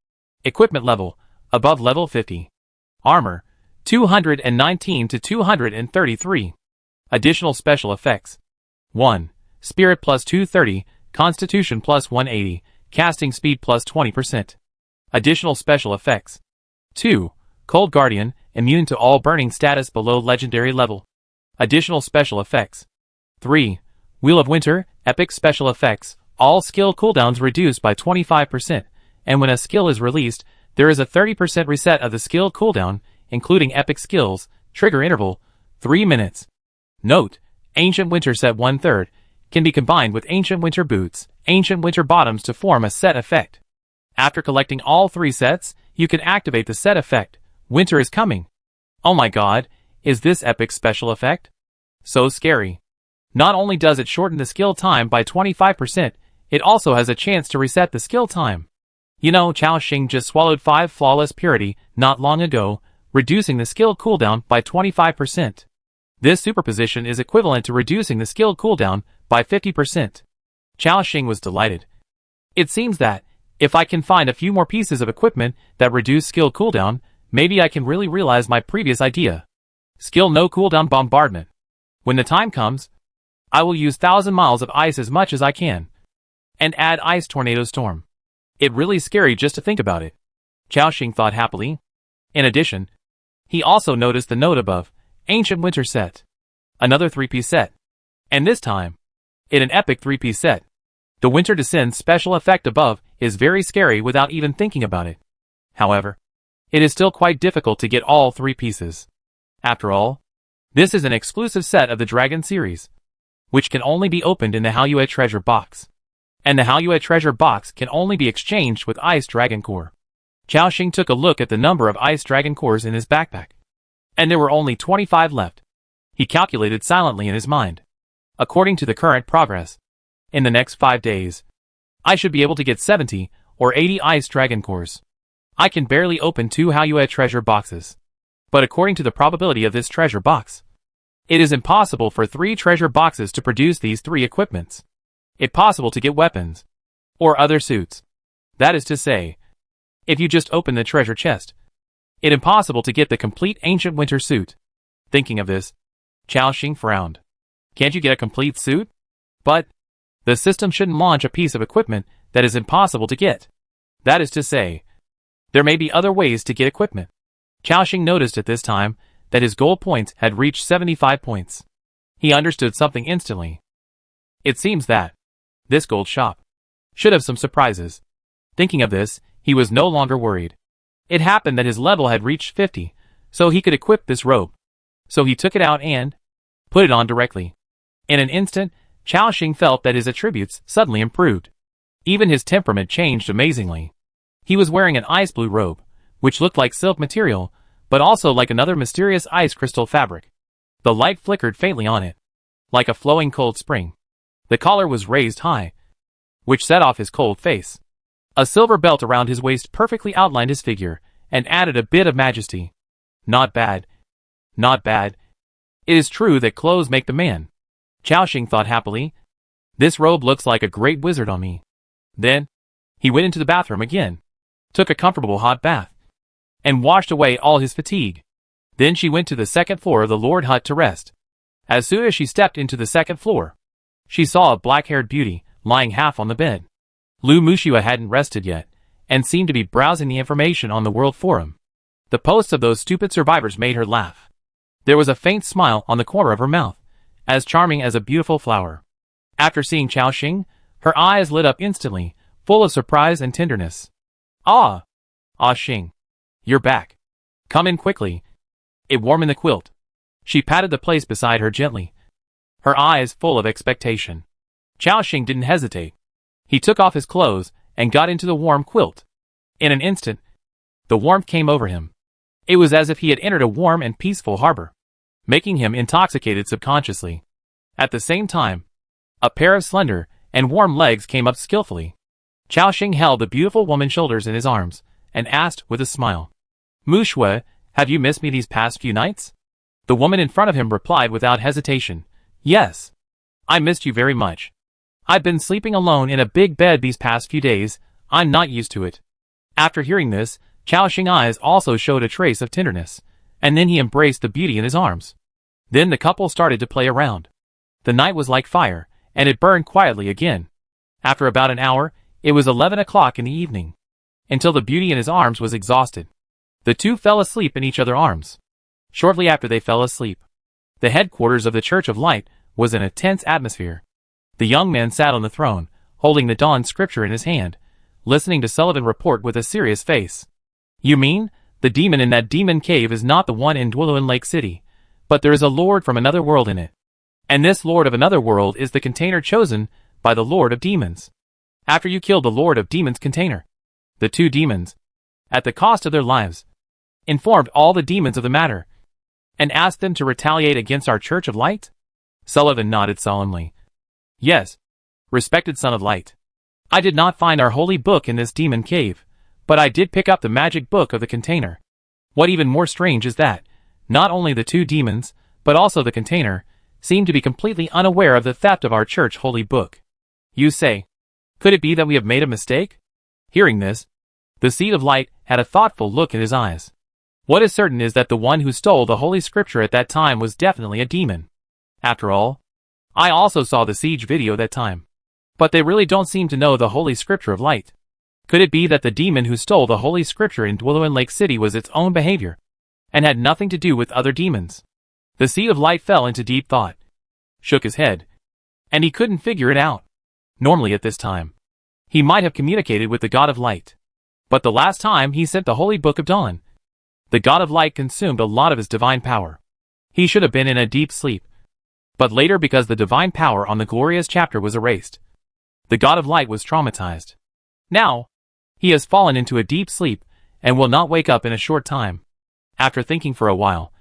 Equipment level, above level 50. Armor, 219 to 233. Additional special effects. 1. Spirit plus 230, Constitution plus 180, Casting speed plus 20%. Additional special effects. 2. Cold Guardian, immune to all burning status below legendary level. Additional special effects. 3. Wheel of Winter, epic special effects, all skill cooldowns reduced by 25%, and when a skill is released, there is a 30% reset of the skill cooldown, including epic skills, trigger interval, 3 minutes. Note, Ancient Winter set 1/3, can be combined with Ancient Winter Boots, Ancient Winter Bottoms to form a set effect. After collecting all 3 sets, you can activate the set effect, Winter is Coming. Oh my god, is this epic special effect? So scary. Not only does it shorten the skill time by 25%, it also has a chance to reset the skill time. You know, Chaoxing just swallowed 5 Flawless Purity not long ago, reducing the skill cooldown by 25%. This superposition is equivalent to reducing the skill cooldown by 50%. Chaoxing was delighted. It seems that, if I can find a few more pieces of equipment that reduce skill cooldown, maybe I can really realize my previous idea. Skill no cooldown bombardment. When the time comes, I will use 1,000 miles of ice as much as I can. And add Ice Tornado Storm. It really scary just to think about it. Chaoxing thought happily. In addition, he also noticed the note above, Ancient Winter Set. Another 3-piece set. And this time, in an epic 3-piece set. The Winter Descends special effect above is very scary without even thinking about it. However, it is still quite difficult to get all 3 pieces. After all, this is an exclusive set of the Dragon series, which can only be opened in the Haluet treasure box. And the Haluet treasure box can only be exchanged with Ice Dragon Core. Chaoxing took a look at the number of Ice Dragon Cores in his backpack. And there were only 25 left. He calculated silently in his mind. According to the current progress, in the next 5 days, I should be able to get 70 or 80 Ice Dragon Cores. I can barely open 2 Haluet treasure boxes. But according to the probability of this treasure box, It is impossible for 3 treasure boxes to produce these 3 equipments. It's possible to get weapons. Or other suits. That is to say, if you just open the treasure chest. It's impossible to get the complete ancient winter suit. Thinking of this, Chao Xing frowned. Can't you get a complete suit? But the system shouldn't launch a piece of equipment that is impossible to get. That is to say, there may be other ways to get equipment. Chao Xing noticed at this time that his gold points had reached 75 points. He understood something instantly. It seems that this gold shop should have some surprises. Thinking of this, he was no longer worried. It happened that his level had reached 50, so he could equip this robe. So he took it out and put it on directly. In an instant, Chao Xing felt that his attributes suddenly improved. Even his temperament changed amazingly. He was wearing an ice blue robe, which looked like silk material, but also like another mysterious ice crystal fabric. The light flickered faintly on it, like a flowing cold spring. The collar was raised high, which set off his cold face. A silver belt around his waist perfectly outlined his figure, and added a bit of majesty. Not bad. Not bad. It is true that clothes make the man. Chao Xing thought happily. This robe looks like a great wizard on me. Then, he went into the bathroom again, took a comfortable hot bath, and washed away all his fatigue. Then she went to the second floor of the Lord hut to rest. As soon as she stepped into the second floor, she saw a black-haired beauty lying half on the bed. Lu Mushua hadn't rested yet, and seemed to be browsing the information on the World Forum. The posts of those stupid survivors made her laugh. There was a faint smile on the corner of her mouth, as charming as a beautiful flower. After seeing Chao Xing, her eyes lit up instantly, full of surprise and tenderness. Ah! Ah Xing. You're back. Come in quickly. It warm in the quilt. She patted the place beside her gently, her eyes full of expectation. Chao Xing didn't hesitate. He took off his clothes and got into the warm quilt. In an instant, the warmth came over him. It was as if he had entered a warm and peaceful harbor, making him intoxicated subconsciously. At the same time, a pair of slender and warm legs came up skillfully. Chao Xing held the beautiful woman's shoulders in his arms and asked with a smile, Mushua, have you missed me these past few nights? The woman in front of him replied without hesitation, Yes. I missed you very much. I've been sleeping alone in a big bed these past few days. I'm not used to it. After hearing this, Chao Xing's eyes also showed a trace of tenderness, and then he embraced the beauty in his arms. Then the couple started to play around. The night was like fire, and it burned quietly again. After about an hour, it was 11 o'clock in the evening. Until the beauty in his arms was exhausted, the two fell asleep in each other's arms. Shortly after they fell asleep, the headquarters of the Church of Light was in a tense atmosphere. The young man sat on the throne, holding the Dawn scripture in his hand, listening to Sullivan report with a serious face. You mean, the demon in that demon cave is not the one in Dwelluin Lake City, but there is a lord from another world in it. And this lord of another world is the container chosen by the Lord of Demons. After you killed the Lord of Demons container, the two demons, at the cost of their lives, informed all the demons of the matter, and asked them to retaliate against our Church of Light? Sullivan nodded solemnly. Yes, respected Son of Light. I did not find our holy book in this demon cave, but I did pick up the magic book of the container. What even more strange is that, not only the two demons, but also the container, seem to be completely unaware of the theft of our church holy book. You say, could it be that we have made a mistake? Hearing this, the Seed of Light had a thoughtful look in his eyes. What is certain is that the one who stole the holy scripture at that time was definitely a demon. After all, I also saw the siege video that time. But they really don't seem to know the holy scripture of light. Could it be that the demon who stole the holy scripture in Dwelluin Lake City was its own behavior, and had nothing to do with other demons? The Seed of Light fell into deep thought, shook his head, and he couldn't figure it out. Normally at this time, he might have communicated with the God of Light. But the last time he sent the Holy Book of Dawn, the God of Light consumed a lot of his divine power. He should have been in a deep sleep. But later, because the divine power on the glorious chapter was erased, the God of Light was traumatized. Now, he has fallen into a deep sleep and will not wake up in a short time. After thinking for a while,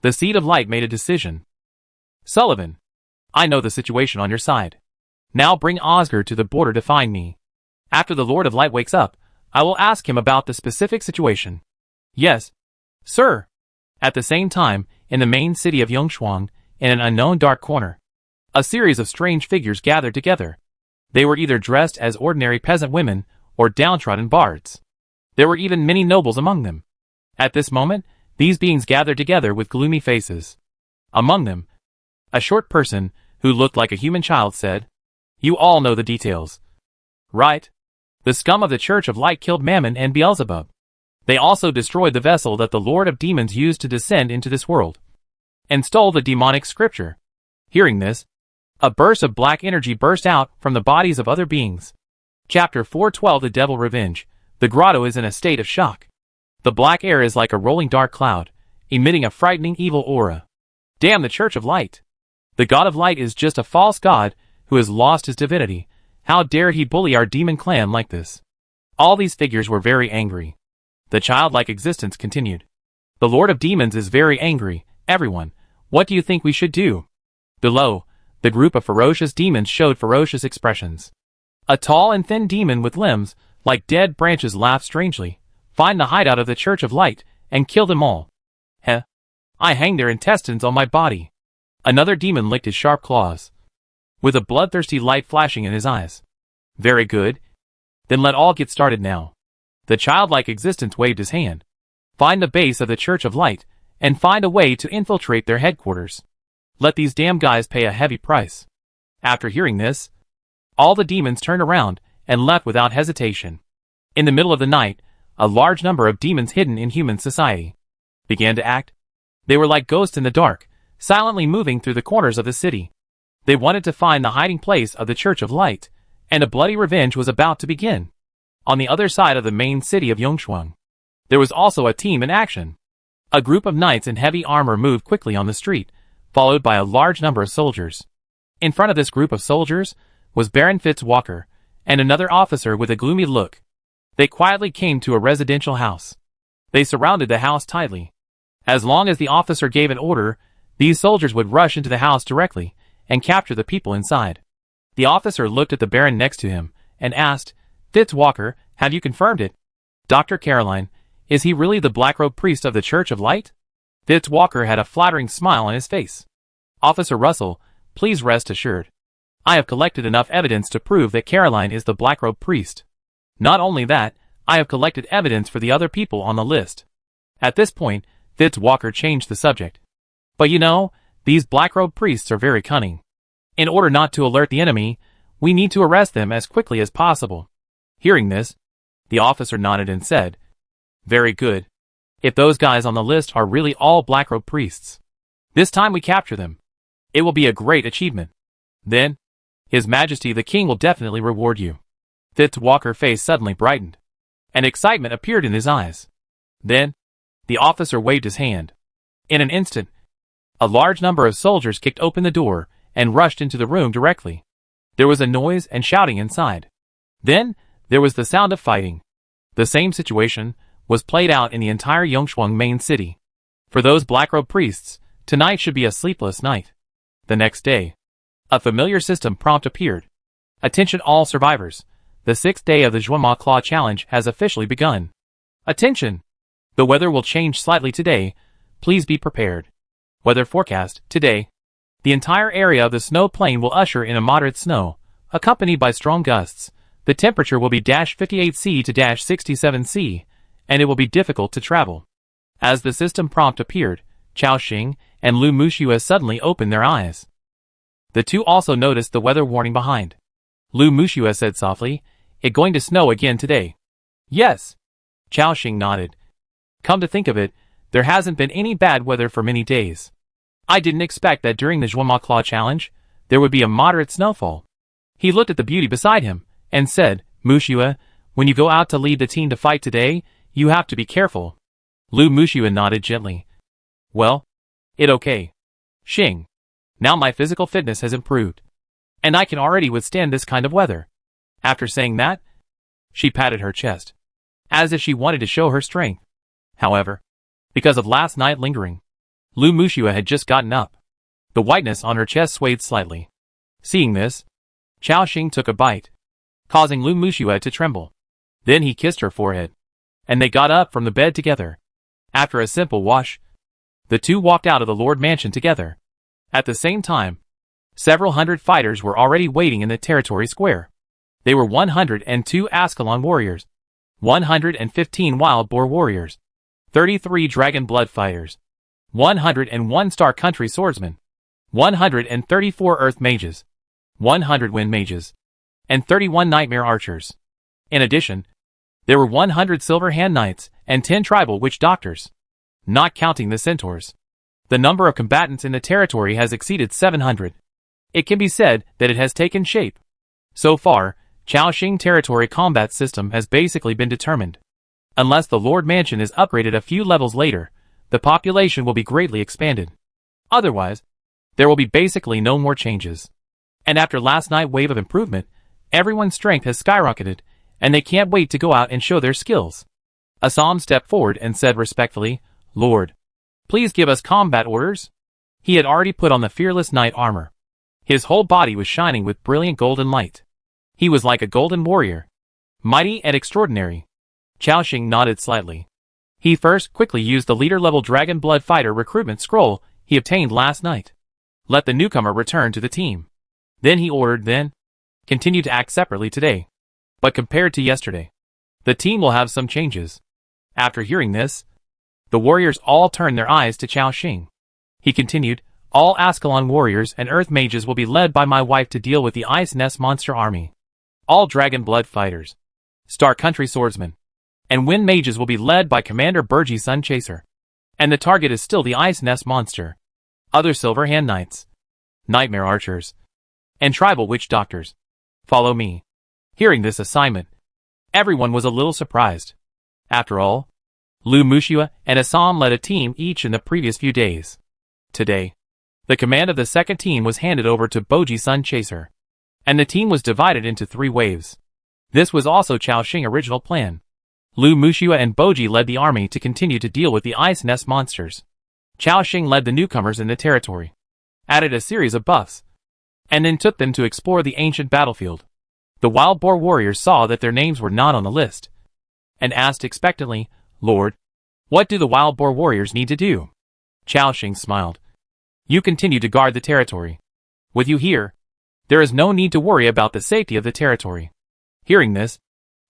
the Seed of Light made a decision. Sullivan, I know the situation on your side. Now bring Oscar to the border to find me. After the Lord of Light wakes up, I will ask him about the specific situation. Yes, sir. At the same time, in the main city of Yongshuang, in an unknown dark corner. A series of strange figures gathered together. They were either dressed as ordinary peasant women or downtrodden bards. There were even many nobles among them. At this moment, these beings gathered together with gloomy faces. Among them, a short person, who looked like a human child, said, "You all know the details, right? The scum of the Church of Light killed Mammon and Beelzebub. They also destroyed the vessel that the Lord of Demons used to descend into this world, and stole the demonic scripture." Hearing this, a burst of black energy burst out from the bodies of other beings. Chapter 412 The Devil Revenge. The grotto is in a state of shock. The black air is like a rolling dark cloud, emitting a frightening evil aura. Damn the Church of Light! The God of Light is just a false god who has lost his divinity. How dare he bully our demon clan like this? All these figures were very angry. The childlike existence continued. The Lord of Demons is very angry. Everyone, what do you think we should do? Below, the group of ferocious demons showed ferocious expressions. A tall and thin demon with limbs like dead branches laughed strangely. "Find the hideout of the Church of Light and kill them all. Heh. I hang their intestines on my body." Another demon licked his sharp claws, with a bloodthirsty light flashing in his eyes. "Very good. Then let all get started now." The childlike existence waved his hand. "Find the base of the Church of Light, and find a way to infiltrate their headquarters. Let these damn guys pay a heavy price." After hearing this, all the demons turned around and left without hesitation. In the middle of the night, a large number of demons hidden in human society began to act. They were like ghosts in the dark, silently moving through the corners of the city. They wanted to find the hiding place of the Church of Light, and a bloody revenge was about to begin. On the other side of the main city of Yongshuang, there was also a team in action. A group of knights in heavy armor moved quickly on the street, followed by a large number of soldiers. In front of this group of soldiers was Baron Fitz Walker, and another officer with a gloomy look. They quietly came to a residential house. They surrounded the house tightly. As long as the officer gave an order, these soldiers would rush into the house directly and capture the people inside. The officer looked at the Baron next to him and asked, "Fitz Walker, have you confirmed it? Dr. Caroline, is he really the black-robed priest of the Church of Light?" Fitz Walker had a flattering smile on his face. "Officer Russell, please rest assured. I have collected enough evidence to prove that Caroline is the black-robed priest. Not only that, I have collected evidence for the other people on the list." At this point, Fitz Walker changed the subject. "But you know, these black-robed priests are very cunning. In order not to alert the enemy, we need to arrest them as quickly as possible." Hearing this, the officer nodded and said, "Very good. If those guys on the list are really all black-robed priests, this time we capture them, it will be a great achievement. Then, His Majesty the King will definitely reward you." Fitz Walker's face suddenly brightened, and excitement appeared in his eyes. Then, the officer waved his hand. In an instant, a large number of soldiers kicked open the door and rushed into the room directly. There was a noise and shouting inside. Then, there was the sound of fighting. The same situation was played out in the entire Yongshuang main city. For those black-robed priests, tonight should be a sleepless night. The next day, a familiar system prompt appeared. "Attention all survivors. The 6th day of the Zhuama Claw Challenge has officially begun. Attention! The weather will change slightly today. Please be prepared. Weather forecast, today. The entire area of the snow plain will usher in a moderate snow, accompanied by strong gusts. The temperature will be -58°C to -67°C, and it will be difficult to travel." As the system prompt appeared, Chao Xing and Lu Muxue suddenly opened their eyes. The two also noticed the weather warning behind. Lu Muxue said softly, "It going to snow again today?" "Yes." Chao Xing nodded. "Come to think of it, there hasn't been any bad weather for many days. I didn't expect that during the Zhuama Claw Challenge, there would be a moderate snowfall." He looked at the beauty beside him and said, "Muxue, when you go out to lead the team to fight today, you have to be careful." Lu Muxue nodded gently. "Well, it okay. Xing. Now my physical fitness has improved, and I can already withstand this kind of weather." After saying that, she patted her chest, as if she wanted to show her strength. However, because of last night lingering, Lu Muxue had just gotten up. The whiteness on her chest swayed slightly. Seeing this, Chao Xing took a bite, causing Lu Muxue to tremble. Then he kissed her forehead, and they got up from the bed together. After a simple wash, the two walked out of the Lord Mansion together. At the same time, several hundred fighters were already waiting in the territory square. They were 102 Ascalon warriors, 115 wild boar warriors, 33 dragon blood fighters, 101 star country swordsmen, 134 earth mages, 100 wind mages, and 31 nightmare archers. In addition, there were 100 silver hand knights and 10 tribal witch doctors, not counting the centaurs. The number of combatants in the territory has exceeded 700. It can be said that it has taken shape. So far, Chaoxing territory combat system has basically been determined. Unless the Lord Mansion is upgraded a few levels later, the population will be greatly expanded. Otherwise, there will be basically no more changes. And after last night's wave of improvement, everyone's strength has skyrocketed, and they can't wait to go out and show their skills. Assam stepped forward and said respectfully, "Lord, please give us combat orders." He had already put on the fearless knight armor. His whole body was shining with brilliant golden light. He was like a golden warrior, mighty and extraordinary. Chaoxing nodded slightly. He first quickly used the leader-level Dragon Blood Fighter recruitment scroll he obtained last night. Let the newcomer return to the team. Then he ordered, continue to act separately today. But compared to yesterday, the team will have some changes. After hearing this, the warriors all turned their eyes to Chaoxing. He continued, all Ascalon warriors and earth mages will be led by my wife to deal with the Ice Nest monster army. All dragon blood fighters, star country swordsmen, and wind mages will be led by Commander Burgee Sun Chaser. And the target is still the Ice Nest monster. Other silver hand knights, nightmare archers, and tribal witch doctors. Follow me. Hearing this assignment, everyone was a little surprised. After all, Lu Mushua and Assam led a team each in the previous few days. Today, the command of the second team was handed over to Burgee Sun Chaser, and the team was divided into 3 waves. This was also Chaoxing's original plan. Lu Mushua and Burgee led the army to continue to deal with the Ice Nest monsters. Chaoxing led the newcomers in the territory, added a series of buffs, and then took them to explore the ancient battlefield. The wild boar warriors saw that their names were not on the list, and asked expectantly, "Lord, what do the wild boar warriors need to do?" Chaoxing smiled. "You continue to guard the territory. With you here, there is no need to worry about the safety of the territory." Hearing this,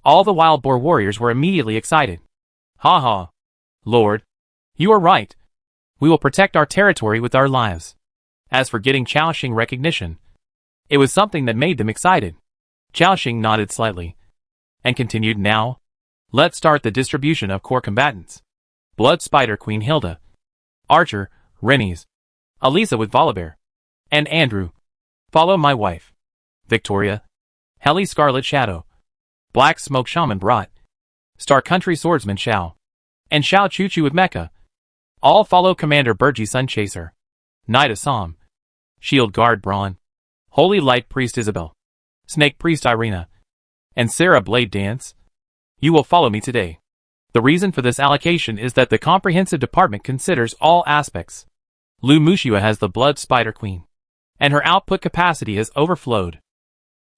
all the wild boar warriors were immediately excited. "Ha ha! Lord, you are right. We will protect our territory with our lives." As for getting Chaoxing recognition, it was something that made them excited. Chaoxing nodded slightly, and continued, "Now, let's start the distribution of core combatants. Blood Spider Queen Hilda, Archer, Rennies, Elisa with Volibear, and Andrew. Follow my wife, Victoria, Heli Scarlet Shadow, Black Smoke Shaman Brat, Star Country Swordsman Xiao, and Xiao Chuchu with Mecha. All follow Commander Burgee Sun Chaser, Knight Assam, Shield Guard Braun, Holy Light Priest Isabelle, Snake Priest Irina, and Sarah Blade Dance. You will follow me today. The reason for this allocation is that the comprehensive department considers all aspects. Lu Mushua has the Blood Spider Queen, and her output capacity has overflowed.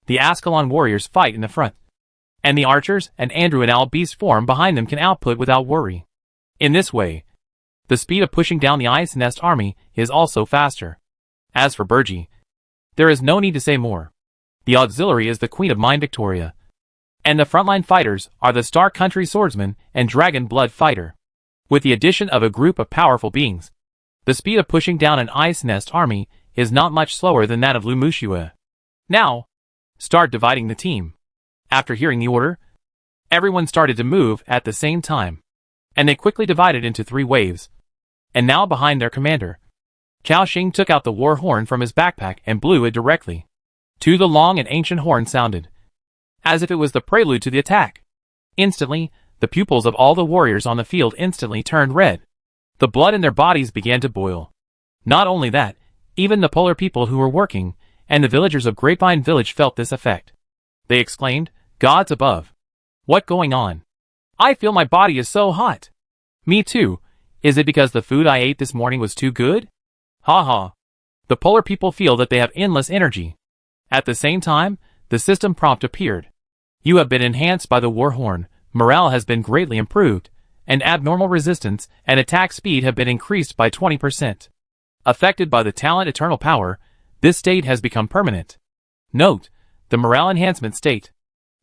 The Ascalon warriors fight in the front, and the archers and Andrew in Al Beast form behind them can output without worry. In this way, the speed of pushing down the Ice Nest army is also faster. As for Burgee, there is no need to say more. The auxiliary is the Queen of Mign Victoria, and the frontline fighters are the Star Country Swordsman and Dragon Blood Fighter. With the addition of a group of powerful beings, the speed of pushing down an Ice Nest army is not much slower than that of Lu Mushua. Now, start dividing the team. After hearing the order, everyone started to move at the same time, and they quickly divided into 3 waves. And now behind their commander, Chaoxing took out the war horn from his backpack and blew it directly. The long and ancient horn sounded, as if it was the prelude to the attack. Instantly, the pupils of all the warriors on the field instantly turned red. The blood in their bodies began to boil. Not only that, even the polar people who were working, and the villagers of Grapevine Village felt this effect. They exclaimed, "Gods above! What going on? I feel my body is so hot." "Me too. Is it because the food I ate this morning was too good?" "Ha ha! The polar people feel that they have endless energy." At the same time, the system prompt appeared. "You have been enhanced by the war horn, morale has been greatly improved, and abnormal resistance and attack speed have been increased by 20%. Affected by the talent eternal power, this state has become permanent. Note, the morale enhancement state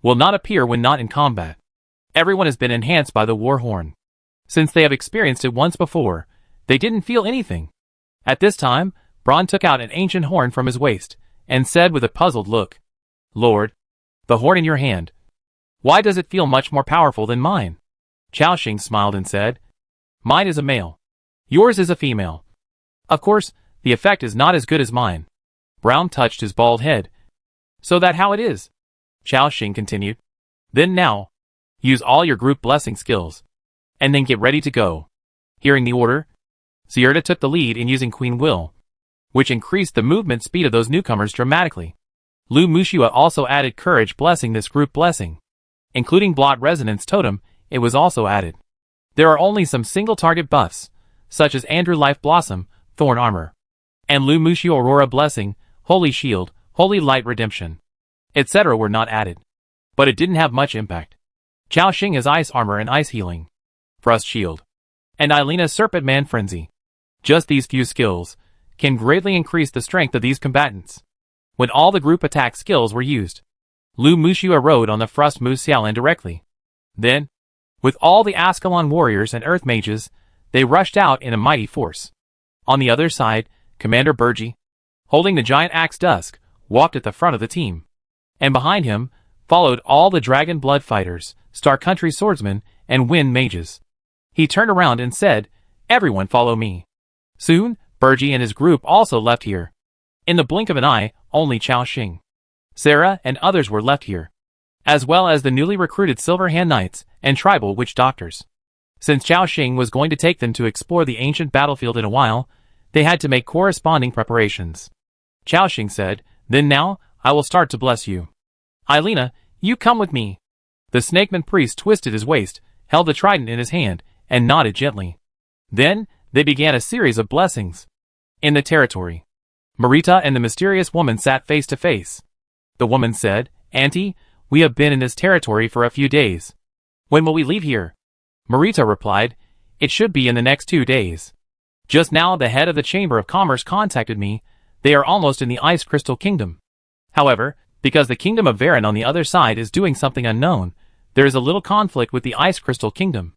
will not appear when not in combat. Everyone has been enhanced by the war horn. Since they have experienced it once before, they didn't feel anything. At this time, Braun took out an ancient horn from his waist, and said with a puzzled look, "Lord, the horn in your hand. Why does it feel much more powerful than mine?" Xiaoxing smiled and said, "Mine is a male. Yours is a female. Of course, the effect is not as good as mine." Braun touched his bald head. "So that how it is?" Xiaoxing continued. "Then now, use all your group blessing skills, and then get ready to go." Hearing the order, Zierda took the lead in using Queen Will, which increased the movement speed of those newcomers dramatically. Lu Muxua also added Courage blessing this group blessing. Including Blot Resonance Totem, it was also added. There are only some single target buffs, such as Andrew Life Blossom, Thorn Armor, and Lu Muxua Aurora Blessing, Holy Shield, Holy Light Redemption, etc. were not added. But it didn't have much impact. Xiaoxing has Ice Armor and Ice Healing, Frost Shield, and Eilena's Serpent Man Frenzy. Just these few skills can greatly increase the strength of these combatants. When all the group attack skills were used, Lu Muxua rode on the Frost Mu Xiaolan directly. Then, with all the Ascalon warriors and earth mages, they rushed out in a mighty force. On the other side, Commander Burgi, holding the giant axe Dusk, walked at the front of the team. And behind him, followed all the Dragon Blood Fighters, Star Country Swordsmen, and Wind Mages. He turned around and said, "Everyone follow me." Soon, Burgi and his group also left here. In the blink of an eye, only Xiaoxing, Sarah, and others were left here, as well as the newly recruited Silver Hand Knights and Tribal Witch Doctors. Since Xiaoxing was going to take them to explore the ancient battlefield in a while, they had to make corresponding preparations. Xiaoxing said, "Then now, I will start to bless you. Eilena, you come with me." The Snakeman priest twisted his waist, held the trident in his hand, and nodded gently. Then, they began a series of blessings. In the territory, Marita and the mysterious woman sat face to face. The woman said, "Auntie, we have been in this territory for a few days. When will we leave here?" Marita replied, "It should be in the next 2 days. Just now the head of the Chamber of Commerce contacted me. They are almost in the Ice Crystal Kingdom. However, because the Kingdom of Varen on the other side is doing something unknown, there is a little conflict with the Ice Crystal Kingdom.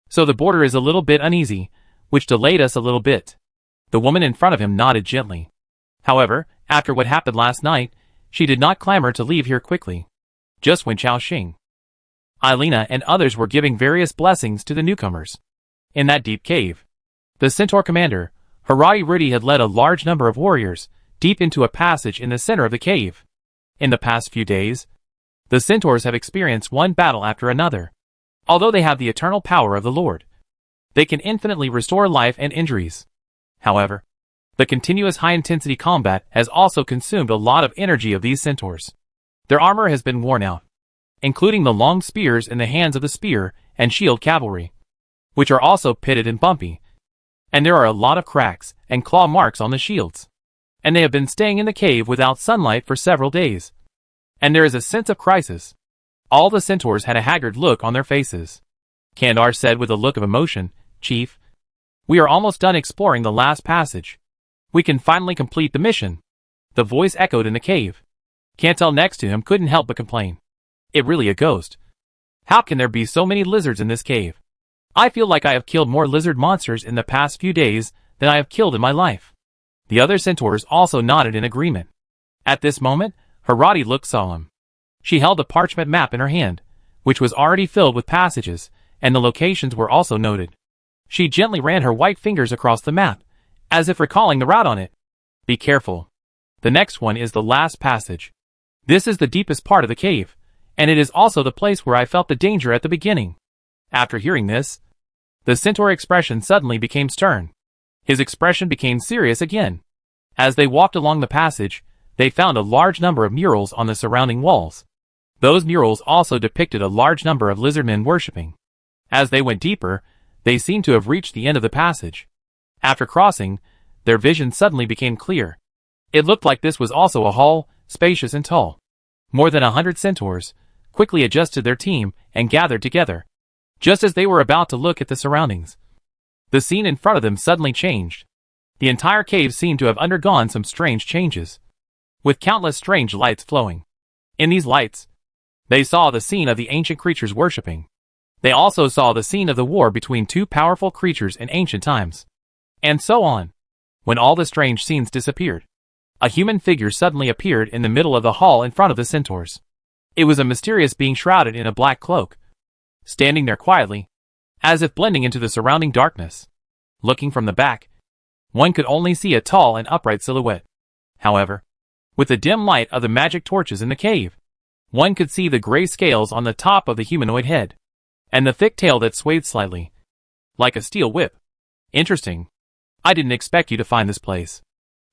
So the border is a little bit uneasy, which delayed us a little bit." The woman in front of him nodded gently. However, after what happened last night, she did not clamor to leave here quickly. Just when Xiaoxing, Eilena, and others were giving various blessings to the newcomers. In that deep cave, the Centaur commander, Harari Rudy, had led a large number of warriors deep into a passage in the center of the cave. In the past few days, the Centaurs have experienced one battle after another. Although they have the eternal power of the Lord, they can infinitely restore life and injuries. However, the continuous high-intensity combat has also consumed a lot of energy of these centaurs. Their armor has been worn out, including the long spears in the hands of the spear and shield cavalry, which are also pitted and bumpy. And there are a lot of cracks and claw marks on the shields. And they have been staying in the cave without sunlight for several days. And there is a sense of crisis. All the centaurs had a haggard look on their faces. Kandar said with a look of emotion, "Chief, we are almost done exploring the last passage. We can finally complete the mission." The voice echoed in the cave. Cantel next to him couldn't help but complain. "It really a ghost. How can there be so many lizards in this cave? I feel like I have killed more lizard monsters in the past few days than I have killed in my life." The other centaurs also nodded in agreement. At this moment, Harati looked solemn. She held a parchment map in her hand, which was already filled with passages, and the locations were also noted. She gently ran her white fingers across the map, as if recalling the route on it. "Be careful. The next one is the last passage. This is the deepest part of the cave, and it is also the place where I felt the danger at the beginning." After hearing this, the centaur expression suddenly became stern. His expression became serious again. As they walked along the passage, they found a large number of murals on the surrounding walls. Those murals also depicted a large number of lizardmen worshipping. As they went deeper, they seemed to have reached the end of the passage. After crossing, their vision suddenly became clear. It looked like this was also a hall, spacious and tall. More than 100 centaurs quickly adjusted their team and gathered together. Just as they were about to look at the surroundings, the scene in front of them suddenly changed. The entire cave seemed to have undergone some strange changes, with countless strange lights flowing. In these lights, they saw the scene of the ancient creatures worshipping. They also saw the scene of the war between two powerful creatures in ancient times. And so on. When all the strange scenes disappeared, a human figure suddenly appeared in the middle of the hall in front of the centaurs. It was a mysterious being shrouded in a black cloak, standing there quietly, as if blending into the surrounding darkness. Looking from the back, one could only see a tall and upright silhouette. However, with the dim light of the magic torches in the cave, one could see the gray scales on the top of the humanoid head, and the thick tail that swayed slightly, like a steel whip. Interesting. I didn't expect you to find this place.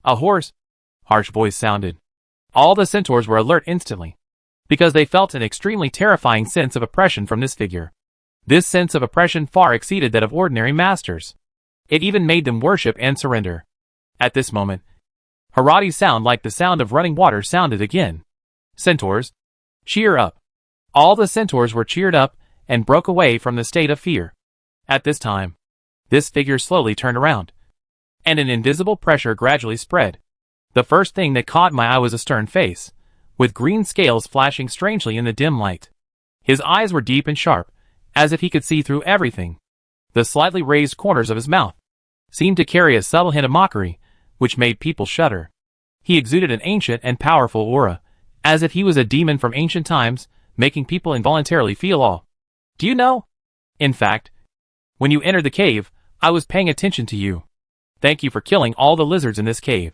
A horse? Harsh voice sounded. All the centaurs were alert instantly, because they felt an extremely terrifying sense of oppression from this figure. This sense of oppression far exceeded that of ordinary masters. It even made them worship and surrender. At this moment, Haradi's sound like the sound of running water sounded again. Centaurs, cheer up. All the centaurs were cheered up and broke away from the state of fear. At this time, this figure slowly turned around, and an invisible pressure gradually spread. The first thing that caught my eye was a stern face, with green scales flashing strangely in the dim light. His eyes were deep and sharp, as if he could see through everything. The slightly raised corners of his mouth seemed to carry a subtle hint of mockery, which made people shudder. He exuded an ancient and powerful aura, as if he was a demon from ancient times, making people involuntarily feel awe. Do you know? In fact, when you entered the cave, I was paying attention to you. Thank you for killing all the lizards in this cave,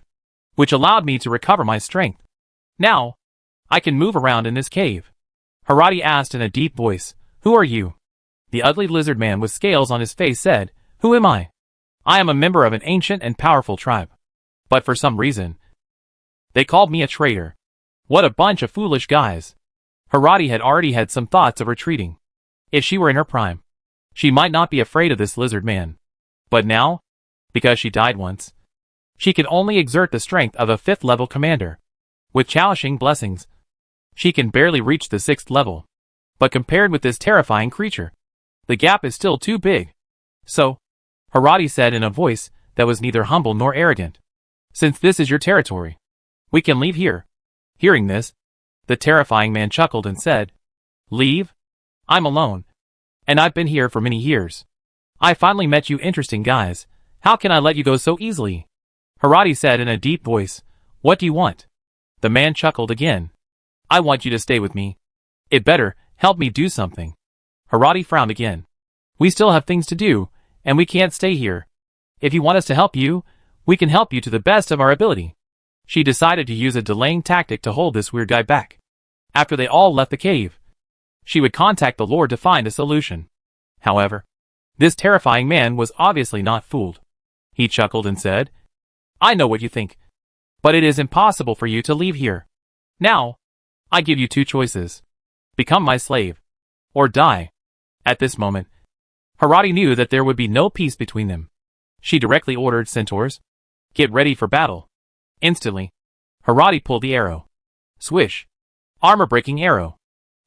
which allowed me to recover my strength. Now, I can move around in this cave. Haradi asked in a deep voice, Who are you? The ugly lizard man with scales on his face said, Who am I? I am a member of an ancient and powerful tribe. But for some reason, they called me a traitor. What a bunch of foolish guys. Haradi had already had some thoughts of retreating. If she were in her prime, she might not be afraid of this lizard man. But now, because she died once, she could only exert the strength of a 5th level commander. With challenging blessings, she can barely reach the 6th level. But compared with this terrifying creature, the gap is still too big. So, Haradi said in a voice that was neither humble nor arrogant, Since this is your territory, we can leave here. Hearing this, the terrifying man chuckled and said, Leave? I'm alone, and I've been here for many years. I finally met you interesting guys. How can I let you go so easily? Haradi said in a deep voice, What do you want? The man chuckled again. I want you to stay with me. It better help me do something. Haradi frowned again. We still have things to do, and we can't stay here. If you want us to help you, we can help you to the best of our ability. She decided to use a delaying tactic to hold this weird guy back. After they all left the cave, she would contact the Lord to find a solution. However, this terrifying man was obviously not fooled. He chuckled and said, I know what you think, but it is impossible for you to leave here. Now, I give you 2 choices. Become my slave, or die. At this moment, Haradi knew that there would be no peace between them. She directly ordered centaurs, Get ready for battle. Instantly, Haradi pulled the arrow. Swish. Armor-breaking arrow.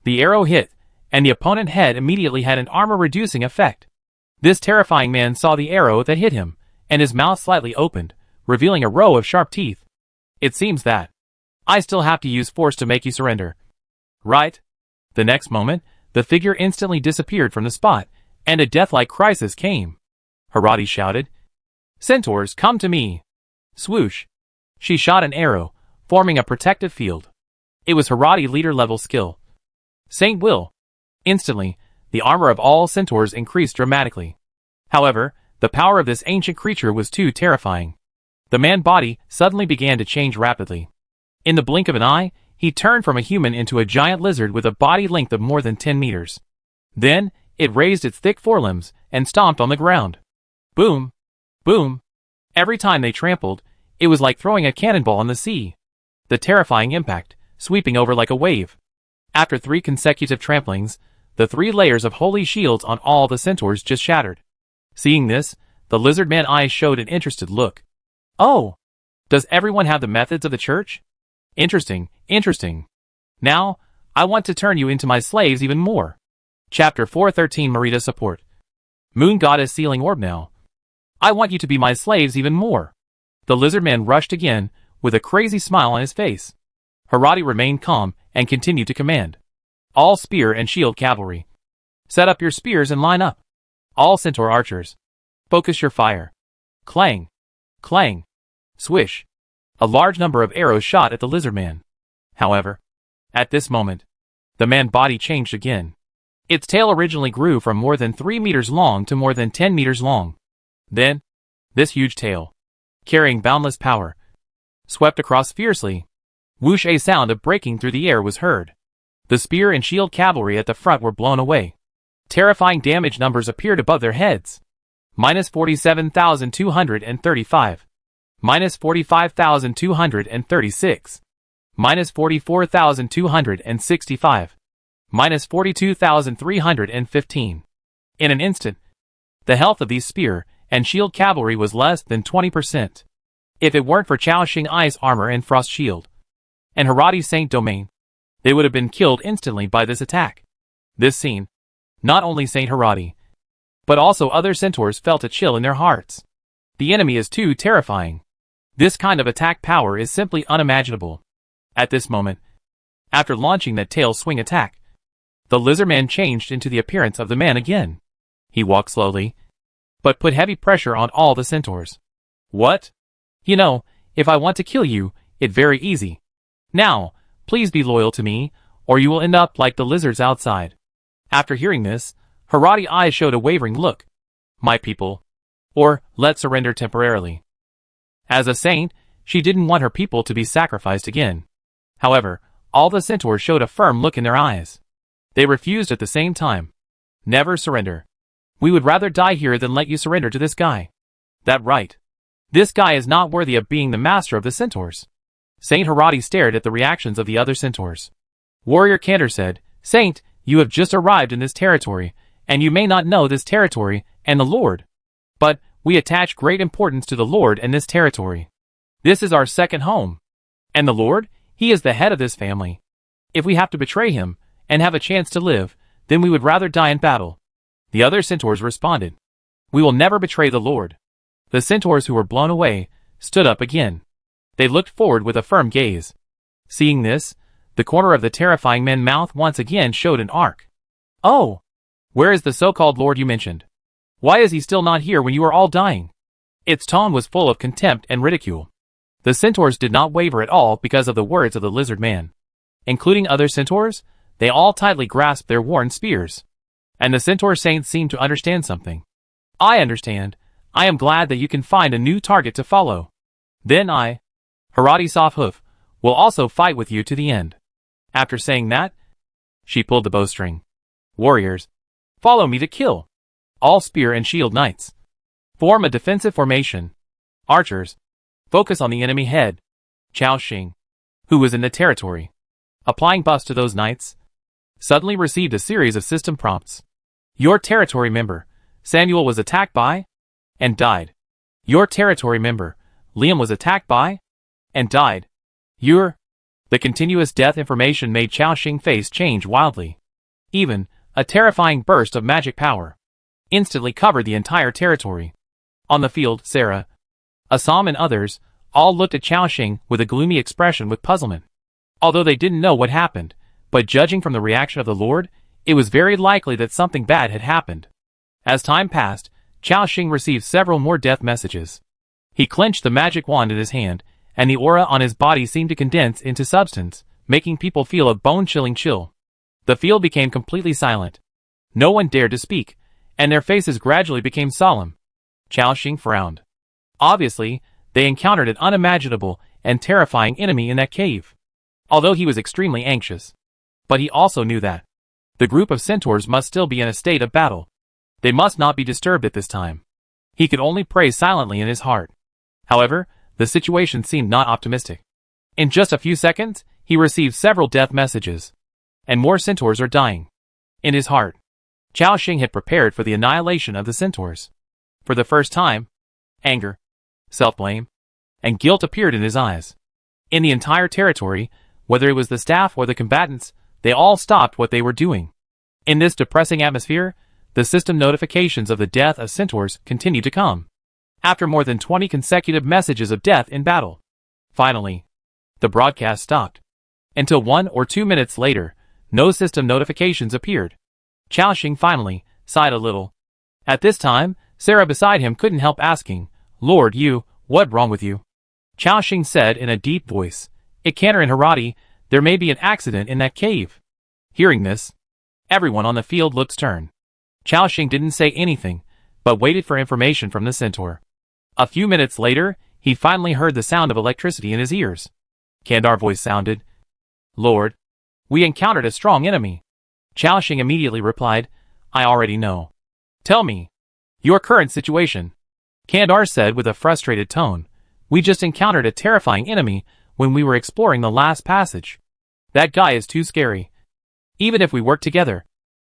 The arrow hit, and the opponent head immediately had an armor-reducing effect. This terrifying man saw the arrow that hit him, and his mouth slightly opened, revealing a row of sharp teeth. It seems that I still have to use force to make you surrender. Right? The next moment, the figure instantly disappeared from the spot, and a death-like crisis came. Haradi shouted, Centaurs, come to me. Swoosh. She shot an arrow, forming a protective field. It was Haradi leader-level skill. Saint Will. Instantly, the armor of all centaurs increased dramatically. However, the power of this ancient creature was too terrifying. The man's body suddenly began to change rapidly. In the blink of an eye, he turned from a human into a giant lizard with a body length of more than 10 meters. Then, it raised its thick forelimbs and stomped on the ground. Boom! Boom! Every time they trampled, it was like throwing a cannonball in the sea. The terrifying impact, sweeping over like a wave. After 3 consecutive tramplings, the 3 layers of holy shields on all the centaurs just shattered. Seeing this, the lizard man's eyes showed an interested look. Oh! Does everyone have the methods of the church? Interesting, interesting. Now, I want to turn you into my slaves even more. Chapter 413 Marita Support. Moon Goddess Sealing Orb now. I want you to be my slaves even more. The lizard man rushed again, with a crazy smile on his face. Harati remained calm and continued to command. All spear and shield cavalry. Set up your spears and line up. All centaur archers. Focus your fire. Clang. Clang. Swish. A large number of arrows shot at the lizard man. However, at this moment, the man's body changed again. Its tail originally grew from more than 3 meters long to more than 10 meters long. Then, this huge tail, carrying boundless power, swept across fiercely. Whoosh! A sound of breaking through the air was heard. The spear and shield cavalry at the front were blown away. Terrifying damage numbers appeared above their heads. Minus 47,235. Minus 45,236. Minus 44,265. Minus 42,315. In an instant, the health of these spear and shield cavalry was less than 20%. If it weren't for Chaoxing Ice armor and frost shield, and Harati's Saint Domain, they would have been killed instantly by this attack. This scene, not only Saint Harati, but also other centaurs felt a chill in their hearts. The enemy is too terrifying. This kind of attack power is simply unimaginable. At this moment, after launching that tail swing attack, the lizard man changed into the appearance of the man again. He walked slowly, but put heavy pressure on all the centaurs. What? You know, if I want to kill you, it's very easy. Now, please be loyal to me, or you will end up like the lizards outside. After hearing this, Harati's eyes showed a wavering look. My people. Or, let's surrender temporarily. As a saint, she didn't want her people to be sacrificed again. However, all the centaurs showed a firm look in their eyes. They refused at the same time. Never surrender. We would rather die here than let you surrender to this guy. That right. This guy is not worthy of being the master of the centaurs. Saint Harati stared at the reactions of the other centaurs. Warrior Cantor said, Saint, you have just arrived in this territory, and you may not know this territory and the Lord. But, we attach great importance to the Lord and this territory. This is our second home. And the Lord, he is the head of this family. If we have to betray him, and have a chance to live, then we would rather die in battle. The other centaurs responded. We will never betray the Lord. The centaurs who were blown away, stood up again. They looked forward with a firm gaze. Seeing this, the corner of the terrifying man's mouth once again showed an arc. Oh! Where is the so-called Lord you mentioned? Why is he still not here when you are all dying? Its tone was full of contempt and ridicule. The centaurs did not waver at all because of the words of the lizard man. Including other centaurs, they all tightly grasped their worn spears. And the centaur saints seemed to understand something. I understand. I am glad that you can find a new target to follow. Then I, Harati Soft-Hoof, will also fight with you to the end. After saying that, she pulled the bowstring. Warriors, follow me to kill. All spear and shield knights. Form a defensive formation. Archers, focus on the enemy head. Chaoxing, who was in the territory, applying buffs to those knights, suddenly received a series of system prompts. Your territory member, Samuel, was attacked by, and died. Your territory member, Liam, was attacked by, and died. The continuous death information made Chaoxing's face change wildly. Even, a terrifying burst of magic power instantly covered the entire territory. On the field, Sarah, Assam and others, all looked at Chaoxing with a gloomy expression with puzzlement. Although they didn't know what happened, but judging from the reaction of the Lord, it was very likely that something bad had happened. As time passed, Chaoxing received several more death messages. He clenched the magic wand in his hand, and the aura on his body seemed to condense into substance, making people feel a bone-chilling chill. The field became completely silent. No one dared to speak, and their faces gradually became solemn. Chaoxing frowned. Obviously, they encountered an unimaginable and terrifying enemy in that cave. Although he was extremely anxious. But he also knew that the group of centaurs must still be in a state of battle. They must not be disturbed at this time. He could only pray silently in his heart. However, the situation seemed not optimistic. In just a few seconds, he received several death messages. And more centaurs are dying. In his heart, Chaoxing had prepared for the annihilation of the centaurs. For the first time, anger, self-blame, and guilt appeared in his eyes. In the entire territory, whether it was the staff or the combatants, they all stopped what they were doing. In this depressing atmosphere, the system notifications of the death of centaurs continued to come. after more than 20 consecutive messages of death in battle. Finally, the broadcast stopped. Until 1 or 2 minutes later, no system notifications appeared. Xiaoxing finally sighed a little. At this time, Sarah beside him couldn't help asking, "Lord, what wrong with you?" Xiaoxing said in a deep voice, "Ikander and Harati, there may be an accident in that cave." Hearing this, everyone on the field looked stern. Xiaoxing didn't say anything, but waited for information from the centaur. A few minutes later, he finally heard the sound of electricity in his ears. Ikandar's voice sounded, "Lord, we encountered a strong enemy." Xiaoxing immediately replied, "I already know. Tell me your current situation." Ikandar said with a frustrated tone, "We just encountered a terrifying enemy when we were exploring the last passage. That guy is too scary. Even if we work together,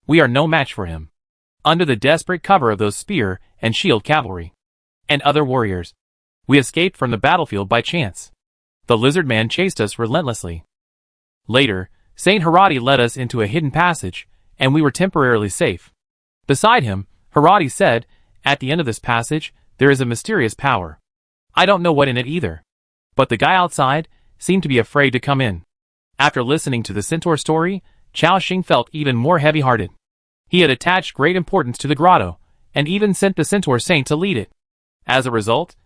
we are no match for him. Under the desperate cover of those spear and shield cavalry and other warriors, we escaped from the battlefield by chance. The lizard man chased us relentlessly. Later, Saint Harati led us into a hidden passage, and we were temporarily safe. Beside him, Harati said, at the end of this passage, there is a mysterious power. I don't know what in it either. But the guy outside seemed to be afraid to come in." After listening to the centaur story, Xiaoxing felt even more heavy-hearted. He had attached great importance to the grotto, and even sent the centaur saint to lead it. As a result,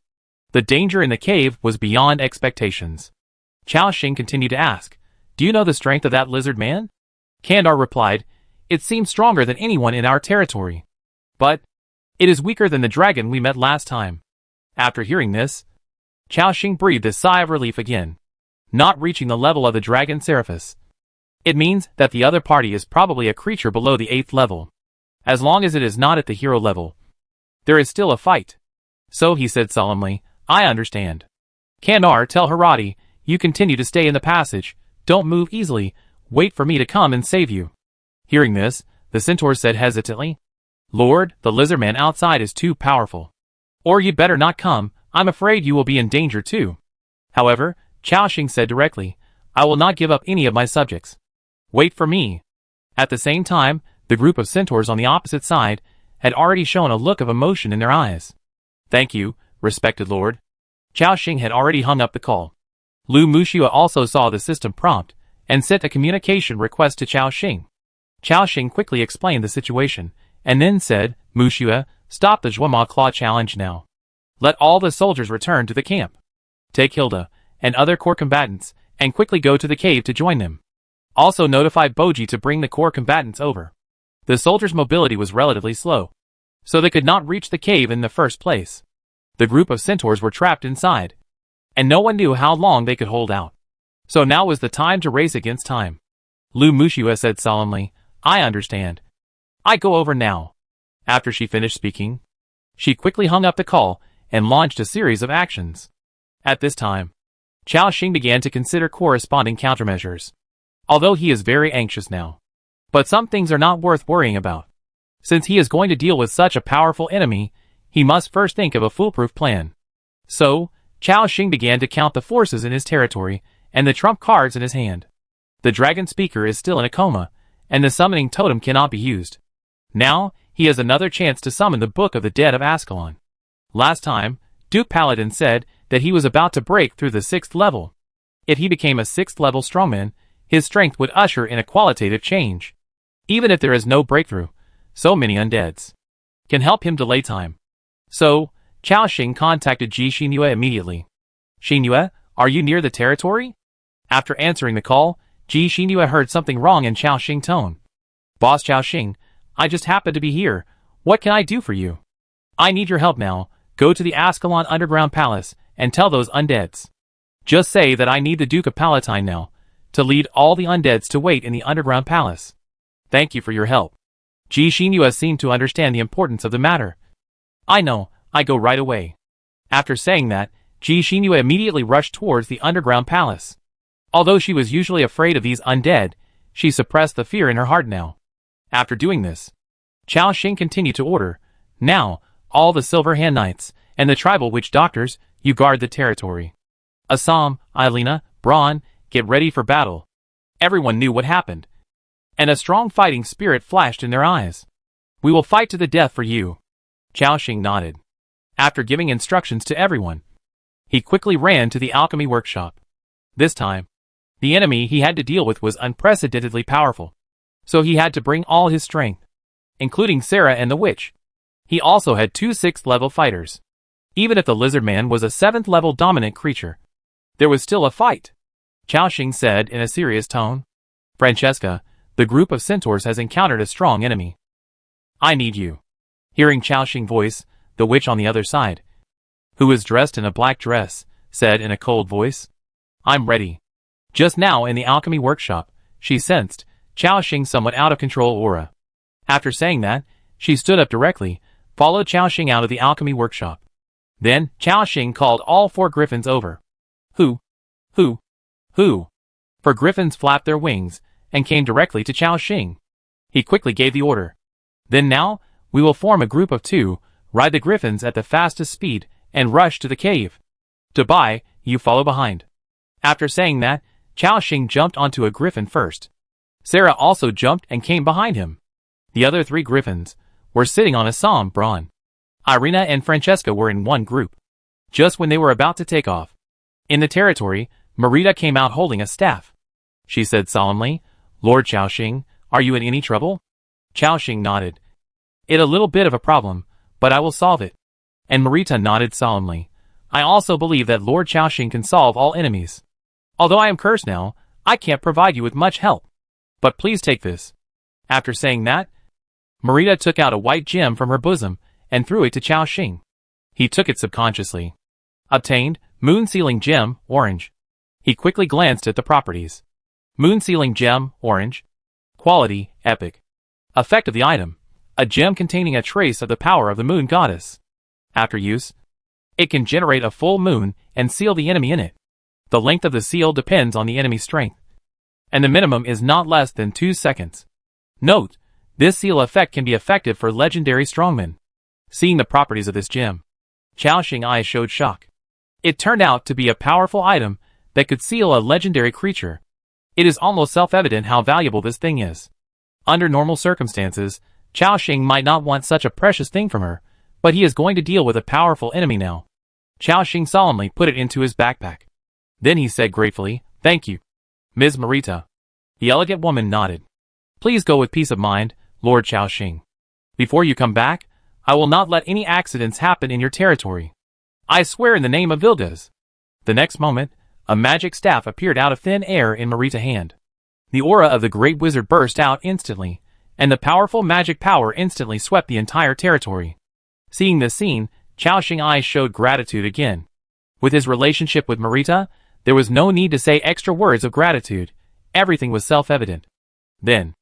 the danger in the cave was beyond expectations. Xiaoxing continued to ask, "Do you know the strength of that lizard man?" Ikandar replied, "It seems stronger than anyone in our territory. But it is weaker than the dragon we met last time." After hearing this, Xiaoxing breathed a sigh of relief again. Not reaching the level of the dragon Seraphis. It means that the other party is probably a creature below the 8th level. As long as it is not at the hero level, there is still a fight. So he said solemnly, "I understand. Ikandar, tell Harati, you continue to stay in the passage, don't move easily, wait for me to come and save you." Hearing this, the centaur said hesitantly, "Lord, the lizard man outside is too powerful. Or you'd better not come, I'm afraid you will be in danger too." However, Xiaoxing said directly, "I will not give up any of my subjects. Wait for me." At the same time, the group of centaurs on the opposite side had already shown a look of emotion in their eyes. "Thank you, respected lord." Xiaoxing had already hung up the call. Lu Muxua also saw the system prompt and sent a communication request to Xiaoxing. Xiaoxing quickly explained the situation, and then said, "Muxua, stop the Zhuama Claw challenge now. Let all the soldiers return to the camp. Take Hilda and other core combatants, and quickly go to the cave to join them. Also notify Boji to bring the core combatants over." The soldiers' mobility was relatively slow, so they could not reach the cave in the first place. The group of centaurs were trapped inside, and no one knew how long they could hold out. So now was the time to race against time. Lu Muxua said solemnly, "I understand. I go over now." After she finished speaking, she quickly hung up the call and launched a series of actions. At this time, Xiaoxing began to consider corresponding countermeasures. Although he is very anxious now. But some things are not worth worrying about. Since he is going to deal with such a powerful enemy, he must first think of a foolproof plan. So, Xiaoxing began to count the forces in his territory and the trump cards in his hand. The dragon speaker is still in a coma, and the summoning totem cannot be used. Now, he has another chance to summon the Book of the Dead of Ascalon. Last time, Duke Paladin said that he was about to break through the 6th level. If he became a 6th level strongman, his strength would usher in a qualitative change. Even if there is no breakthrough, so many undeads can help him delay time. So, Xiaoxing contacted Ji Xinyue immediately. "Xinyue, are you near the territory?" After answering the call, Ji Xinyue heard something wrong in Xiaoxing's tone. "Boss Xiaoxing, I just happened to be here. What can I do for you?" "I need your help now. Go to the Ascalon underground palace and tell those undeads. Just say that I need the Duke of Palatine now, to lead all the undeads to wait in the underground palace. Thank you for your help." Ji Xinyue seemed to understand the importance of the matter. "I know, I go right away." After saying that, Ji Xinyue immediately rushed towards the underground palace. Although she was usually afraid of these undead, she suppressed the fear in her heart now. After doing this, Xiaoxing continued to order, "Now, all the Silver Hand Knights, and the tribal witch doctors, you guard the territory. Assam, Ilena, Braun, get ready for battle." Everyone knew what happened, and a strong fighting spirit flashed in their eyes. "We will fight to the death for you." Xiaoxing nodded. After giving instructions to everyone, he quickly ran to the alchemy workshop. This time, the enemy he had to deal with was unprecedentedly powerful, so he had to bring all his strength, including Sarah and the witch. He also had 2 6th-level fighters. Even if the lizard man was a 7th-level dominant creature, there was still a fight. Xiaoxing said in a serious tone. Francesca, the group of centaurs has encountered a strong enemy. I need you. Hearing Xiaoxing's voice, the witch on the other side, who was dressed in a black dress, said in a cold voice, I'm ready. Just now in the alchemy workshop, she sensed Xiaoxing's somewhat out-of-control aura. After saying that, she stood up directly, followed Xiaoxing out of the alchemy workshop. Then, Xiaoxing called all 4 griffins over. Who? For griffins flapped their wings, and came directly to Xiaoxing. He quickly gave the order. Then now, we will form a group of 2, ride the griffins at the fastest speed, and rush to the cave. Dubai, you follow behind. After saying that, Xiaoxing jumped onto a griffin first. Sarah also jumped and came behind him. The other 3 griffins were sitting on a Psalm brawn. Irina and Francesca were in one group. Just when they were about to take off, in the territory, Marita came out holding a staff. She said solemnly, Lord Xiaoxing, are you in any trouble? Xiaoxing nodded. It a little bit of a problem, but I will solve it. And Marita nodded solemnly. I also believe that Lord Xiaoxing can solve all enemies. Although I am cursed now, I can't provide you with much help. But please take this. After saying that, Marita took out a white gem from her bosom and threw it to Xiaoxing. He took it subconsciously. Obtained, Moon Sealing Gem, Orange. He quickly glanced at the properties. Moon Sealing Gem, Orange. Quality, Epic. Effect of the item, a gem containing a trace of the power of the moon goddess. After use, it can generate a full moon and seal the enemy in it. The length of the seal depends on the enemy's strength, and the minimum is not less than 2 seconds. Note, this seal effect can be effective for legendary strongmen. Seeing the properties of this gem, Xiaoxing's eyes showed shock. It turned out to be a powerful item that could seal a legendary creature. It is almost self-evident how valuable this thing is. Under normal circumstances, Xiaoxing might not want such a precious thing from her, but he is going to deal with a powerful enemy now. Xiaoxing solemnly put it into his backpack. Then he said gratefully, Thank you, Ms. Marita. The elegant woman nodded. Please go with peace of mind, Lord Xiaoxing. Before you come back, I will not let any accidents happen in your territory. I swear in the name of Vildes. The next moment, a magic staff appeared out of thin air in Marita's hand. The aura of the great wizard burst out instantly, and the powerful magic power instantly swept the entire territory. Seeing this scene, Xiaoxing's eyes showed gratitude again. With his relationship with Marita, there was no need to say extra words of gratitude. Everything was self-evident. Then,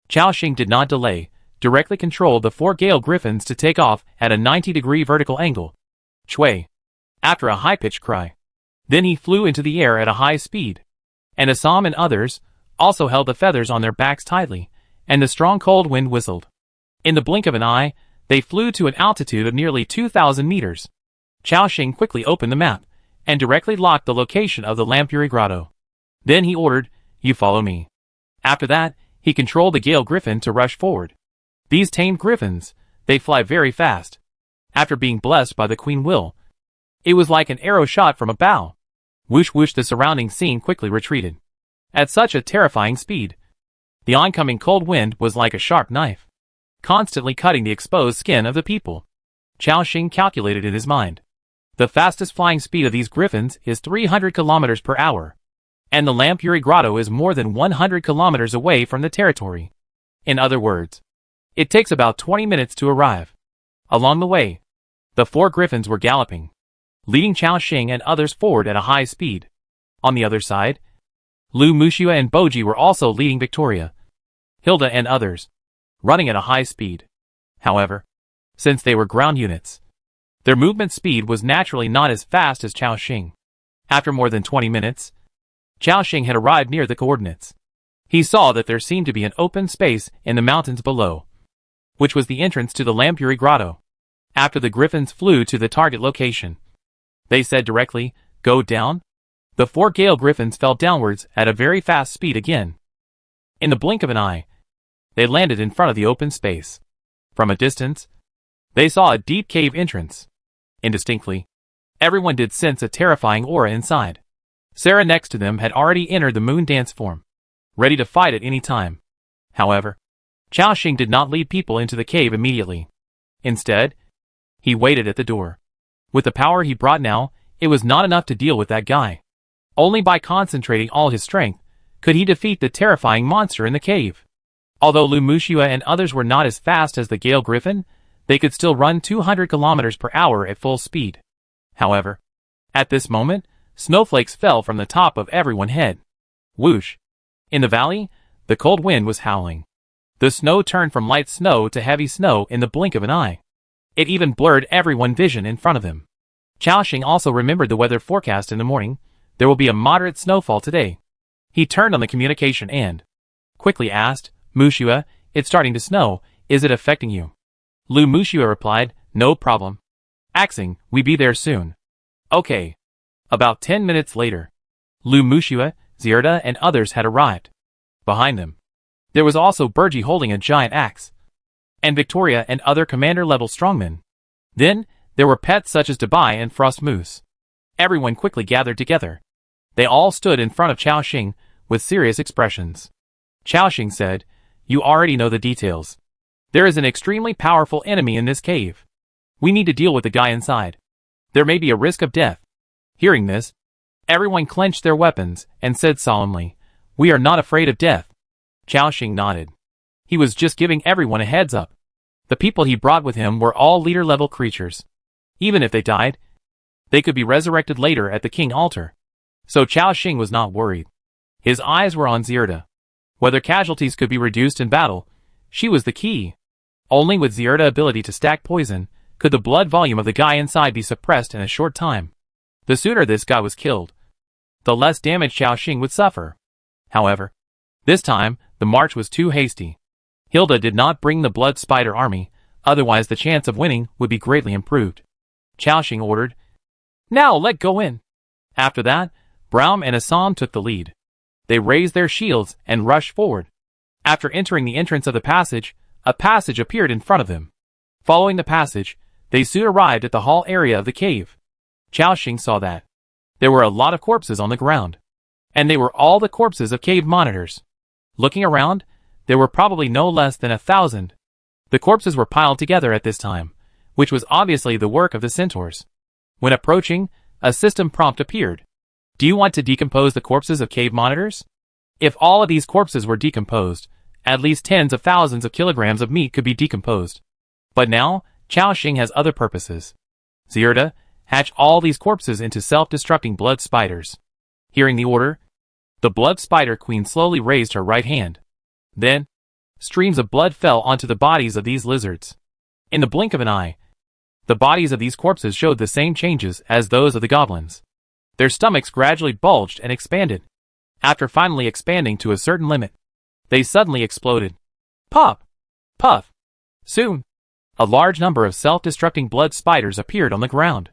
Xiaoxing did not delay, directly controlled the 4 Gale Griffins to take off at a 90-degree vertical angle. Chui! After a high-pitched cry. Then he flew into the air at a high speed. And Assam and others also held the feathers on their backs tightly, and the strong cold wind whistled. In the blink of an eye, they flew to an altitude of nearly 2,000 meters. Xiaoxing quickly opened the map, and directly locked the location of the Lampury Grotto. Then he ordered, You follow me. After that, he controlled the Gale Griffin to rush forward. These tamed griffins, they fly very fast. After being blessed by the Queen Will, it was like an arrow shot from a bow. Whoosh whoosh, the surrounding scene quickly retreated. At such a terrifying speed, the oncoming cold wind was like a sharp knife, constantly cutting the exposed skin of the people. Xiaoxing calculated in his mind. The fastest flying speed of these griffins is 300 kilometers per hour, and the Lampury Grotto is more than 100 kilometers away from the territory. In other words, it takes about 20 minutes to arrive. Along the way, the 4 griffins were galloping, leading Xiaoxing and others forward at a high speed. On the other side, Lu Muxia and Boji were also leading Victoria, Hilda and others, running at a high speed. However, since they were ground units, their movement speed was naturally not as fast as Xiaoxing. After more than 20 minutes, Xiaoxing had arrived near the coordinates. He saw that there seemed to be an open space in the mountains below, which was the entrance to the Lampury Grotto. After the griffins flew to the target location, they said directly, Go down. The 4 Gale Griffins fell downwards at a very fast speed again. In the blink of an eye, they landed in front of the open space. From a distance, they saw a deep cave entrance. Indistinctly, everyone did sense a terrifying aura inside. Sarah next to them had already entered the moon dance form, ready to fight at any time. However, Chaoxing did not lead people into the cave immediately. Instead, he waited at the door. With the power he brought now, it was not enough to deal with that guy. Only by concentrating all his strength could he defeat the terrifying monster in the cave. Although Lu Mushua and others were not as fast as the Gale Griffin, they could still run 200 kilometers per hour at full speed. However, at this moment, snowflakes fell from the top of everyone's head. Whoosh! In the valley, the cold wind was howling. The snow turned from light snow to heavy snow in the blink of an eye. It even blurred everyone's vision in front of him. Chaoxing also remembered the weather forecast in the morning. There will be a moderate snowfall today. He turned on the communication and quickly asked, Mushua, it's starting to snow, is it affecting you? Lu Mushua replied, no problem. Axing, we be there soon. Okay. About 10 minutes later, Lu Mushua, Zirda, and others had arrived. Behind them, there was also Burgi holding a giant axe, and Victoria and other commander-level strongmen. Then, there were pets such as Dabai and Frost Moose. Everyone quickly gathered together. They all stood in front of Chaoxing with serious expressions. Chaoxing said, you already know the details. There is an extremely powerful enemy in this cave. We need to deal with the guy inside. There may be a risk of death. Hearing this, everyone clenched their weapons and said solemnly, we are not afraid of death. Chaoxing nodded. He was just giving everyone a heads up. The people he brought with him were all leader-level creatures. Even if they died, they could be resurrected later at the king altar. So Chaoxing was not worried. His eyes were on Zirda. Whether casualties could be reduced in battle, she was the key. Only with Zirda's ability to stack poison could the blood volume of the guy inside be suppressed in a short time. The sooner this guy was killed, the less damage Chaoxing would suffer. However, this time, the march was too hasty. Hilda did not bring the blood spider army, otherwise the chance of winning would be greatly improved. Chaoxing ordered, now let go in. After that, Braum and Assam took the lead. They raised their shields and rushed forward. After entering the entrance of the passage, a passage appeared in front of them. Following the passage, they soon arrived at the hall area of the cave. Chaoxing saw that there were a lot of corpses on the ground, and they were all the corpses of cave monitors. Looking around, there were probably no less than 1,000. The corpses were piled together at this time, which was obviously the work of the centaurs. When approaching, a system prompt appeared. Do you want to decompose the corpses of cave monitors? If all of these corpses were decomposed, at least tens of thousands of kilograms of meat could be decomposed. But now, Chaoxing has other purposes. Zirda, hatch all these corpses into self-destructing blood spiders. Hearing the order, the blood spider queen slowly raised her right hand. Then, streams of blood fell onto the bodies of these lizards. In the blink of an eye, the bodies of these corpses showed the same changes as those of the goblins. Their stomachs gradually bulged and expanded. After finally expanding to a certain limit, they suddenly exploded. Pop! Puff! Soon, a large number of self-destructing blood spiders appeared on the ground.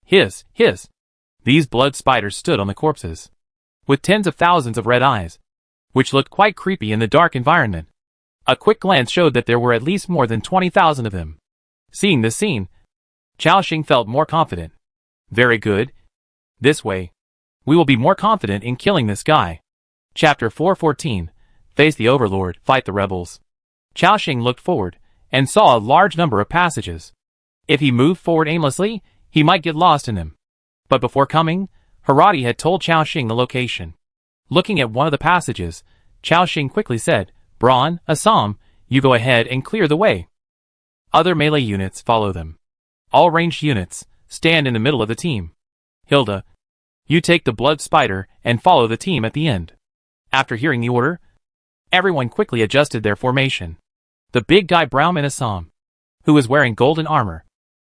Hiss! Hiss! These blood spiders stood on the corpses, with tens of thousands of red eyes, which looked quite creepy in the dark environment. A quick glance showed that there were at least more than 20,000 of them. Seeing this scene, Chaoxing felt more confident. Very good. This way, we will be more confident in killing this guy. Chapter 414, Face the Overlord, Fight the Rebels. Chaoxing looked forward, and saw a large number of passages. If he moved forward aimlessly, he might get lost in them. But before coming, Harati had told Chaoxing the location. Looking at one of the passages, Chaoxing quickly said, Braun, Assam, you go ahead and clear the way. Other melee units follow them. All ranged units stand in the middle of the team. Hilda, you take the blood spider and follow the team at the end. After hearing the order, everyone quickly adjusted their formation. The big guy Braum and Assam, who was wearing golden armor,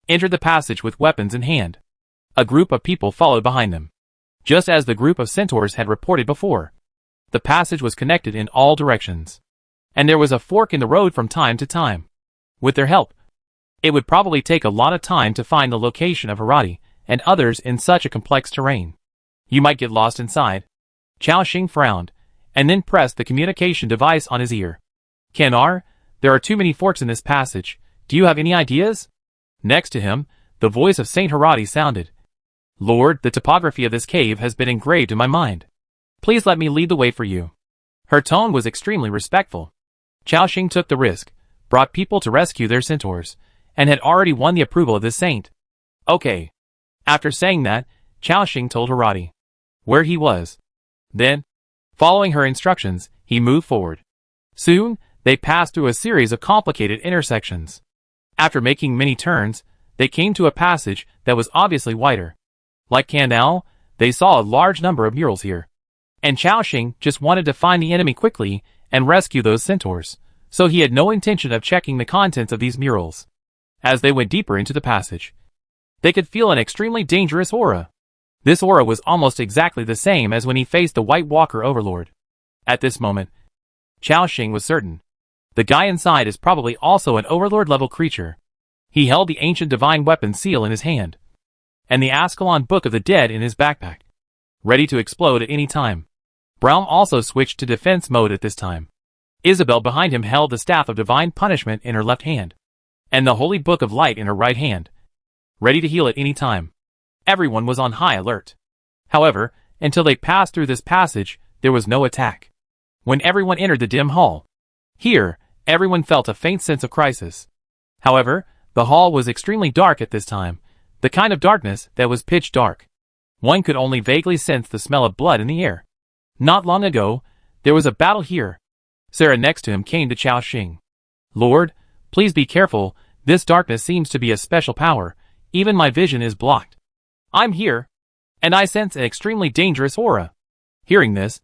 entered the passage with weapons in hand. A group of people followed behind them. Just as the group of centaurs had reported before, the passage was connected in all directions, and there was a fork in the road from time to time. With their help, it would probably take a lot of time to find the location of Harati and others in such a complex terrain. You might get lost inside. Chaoxing frowned, and then pressed the communication device on his ear. Kenar, there are too many forks in this passage. Do you have any ideas? Next to him, The voice of Saint Harati sounded. Lord, the topography of this cave has been engraved in my mind. Please let me lead the way for you. Her tone was extremely respectful. Xiaoxing took the risk, brought people to rescue their centaurs, and had already won the approval of this saint. Okay. After saying that, Xiaoxing told Harati where he was. Then, following her instructions, he moved forward. Soon, they passed through a series of complicated intersections. After making many turns, they came to a passage that was obviously wider. Like canal, they saw a large number of murals here. And Xiaoxing just wanted to find the enemy quickly and rescue those centaurs, so he had no intention of checking the contents of these murals. As they went deeper into the passage, they could feel an extremely dangerous aura. This aura was almost exactly the same as when he faced the White Walker Overlord. At this moment, Xiaoxing was certain. The guy inside is probably also an Overlord-level creature. He held the ancient divine weapon seal in his hand, and the Ascalon Book of the Dead in his backpack, ready to explode at any time. Braum also switched to defense mode at this time. Isabelle behind him held the Staff of Divine Punishment in her left hand, and the Holy Book of Light in her right hand, ready to heal at any time. Everyone was on high alert. However, until they passed through this passage, there was no attack. When everyone entered the dim hall, here, everyone felt a faint sense of crisis. However, the hall was extremely dark at this time, the kind of darkness that was pitch dark. One could only vaguely sense the smell of blood in the air. Not long ago, there was a battle here. Sarah next to him came to Xiaoxing. Lord, please be careful, this darkness seems to be a special power, even my vision is blocked. I'm here, and I sense an extremely dangerous aura. Hearing this,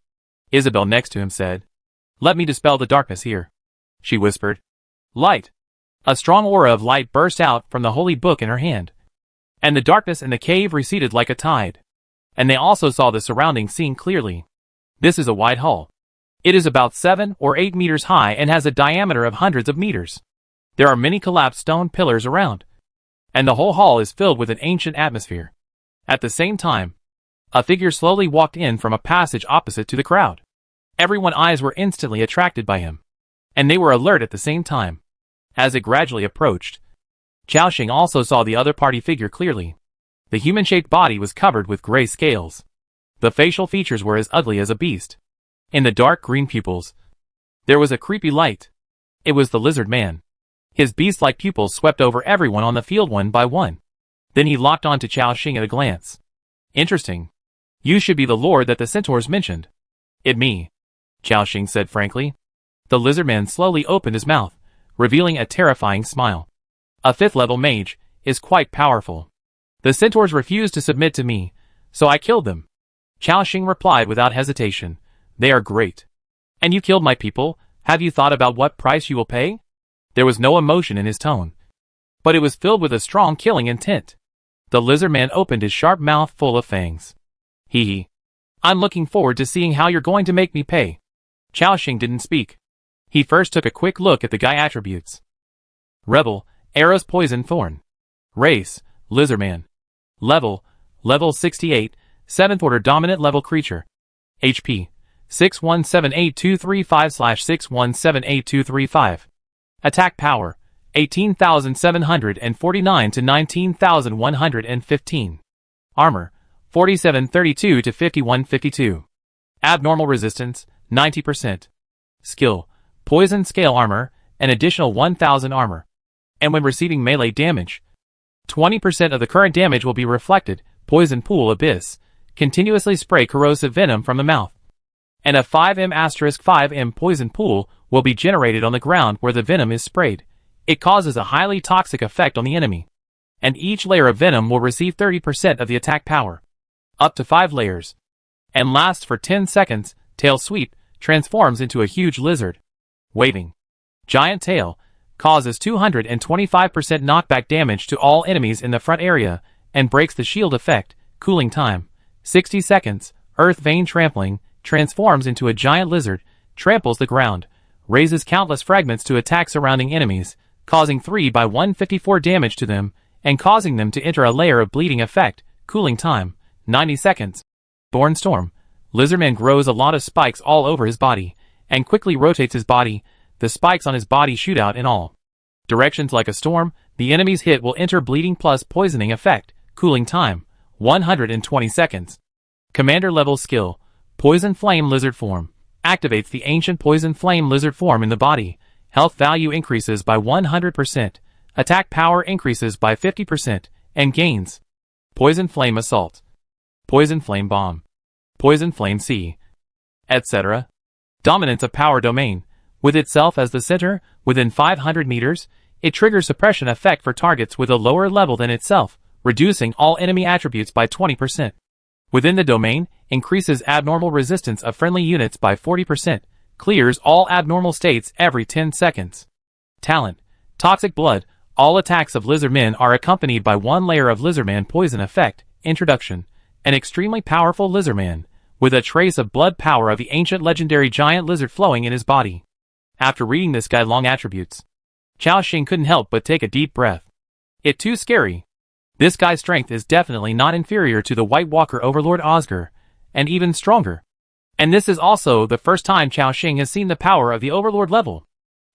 Isabelle next to him said, Let me dispel the darkness here. She whispered. Light. A strong aura of light burst out from the holy book in her hand, and the darkness in the cave receded like a tide. And they also saw the surrounding scene clearly. This is a wide hall. It is about 7 or 8 meters high and has a diameter of hundreds of meters. There are many collapsed stone pillars around, and the whole hall is filled with an ancient atmosphere. At the same time, a figure slowly walked in from a passage opposite to the crowd. Everyone's eyes were instantly attracted by him, and they were alert at the same time. As it gradually approached, Xiaoxing also saw the other party figure clearly. The human-shaped body was covered with gray scales. The facial features were as ugly as a beast. In the dark green pupils, there was a creepy light. It was the lizard man. His beast-like pupils swept over everyone on the field one by one. Then he locked onto Xiaoxing at a glance. Interesting. You should be the lord that the centaurs mentioned. It me, Xiaoxing said frankly. The lizard man slowly opened his mouth, revealing a terrifying smile. A 5th-level mage is quite powerful. The centaurs refused to submit to me, so I killed them. Xiaoxing replied without hesitation. They are great. And you killed my people, have you thought about what price you will pay? There was no emotion in his tone, but it was filled with a strong killing intent. The lizard man opened his sharp mouth full of fangs. Hee hee. I'm looking forward to seeing how you're going to make me pay. Xiaoxing didn't speak. He first took a quick look at the guy attributes. Rebel, Arrow's Poison Thorn. Race, Lizardman. Level 68, 7th Order Dominant Level Creature. HP, 6178235/6178235. Attack Power, 18,749 to 19,115. Armor, 4732 to 5152. Abnormal Resistance, 90%. Skill, Poison Scale Armor, an additional 1,000 armor. And when receiving melee damage, 20% of the current damage will be reflected. Poison Pool Abyss, continuously spray corrosive venom from the mouth. And a 5M*5M poison pool will be generated on the ground where the venom is sprayed. It causes a highly toxic effect on the enemy. And each layer of venom will receive 30% of the attack power. Up to 5 layers. And lasts for 10 seconds. Tail Sweep transforms into a huge lizard. Waving Giant Tail causes 225% knockback damage to all enemies in the front area and breaks the shield effect. Cooling time, 60 seconds. Earth Vein Trampling transforms into a giant lizard, tramples the ground, raises countless fragments to attack surrounding enemies, causing 3/154 damage to them, and causing them to enter a layer of bleeding effect. Cooling time, 90 seconds. Thorn Storm. Lizardman grows a lot of spikes all over his body, and quickly rotates his body. The spikes on his body shoot out in all Directions like a storm, the enemy's hit will enter bleeding plus poisoning effect, cooling time, 120 seconds. Commander level skill, Poison Flame Lizard Form. Activates the ancient Poison Flame Lizard Form in the body. Health value increases by 100%. Attack power increases by 50%, and gains. Poison Flame Assault. Poison Flame Bomb. Poison Flame Sea. Etc. Dominance of Power Domain. With itself as the center, within 500 meters, it triggers suppression effect for targets with a lower level than itself, reducing all enemy attributes by 20%. Within the domain, increases abnormal resistance of friendly units by 40%, clears all abnormal states every 10 seconds. Talent. Toxic Blood. All attacks of lizardmen are accompanied by one layer of lizardman poison effect. Introduction. An extremely powerful lizardman, with a trace of blood power of the ancient legendary giant lizard flowing in his body. After reading this guide long attributes, Chao Xing couldn't help but take a deep breath. It's too scary. This guy's strength is definitely not inferior to the White Walker Overlord Oscar, and even stronger. And this is also the first time Chao Xing has seen the power of the Overlord level.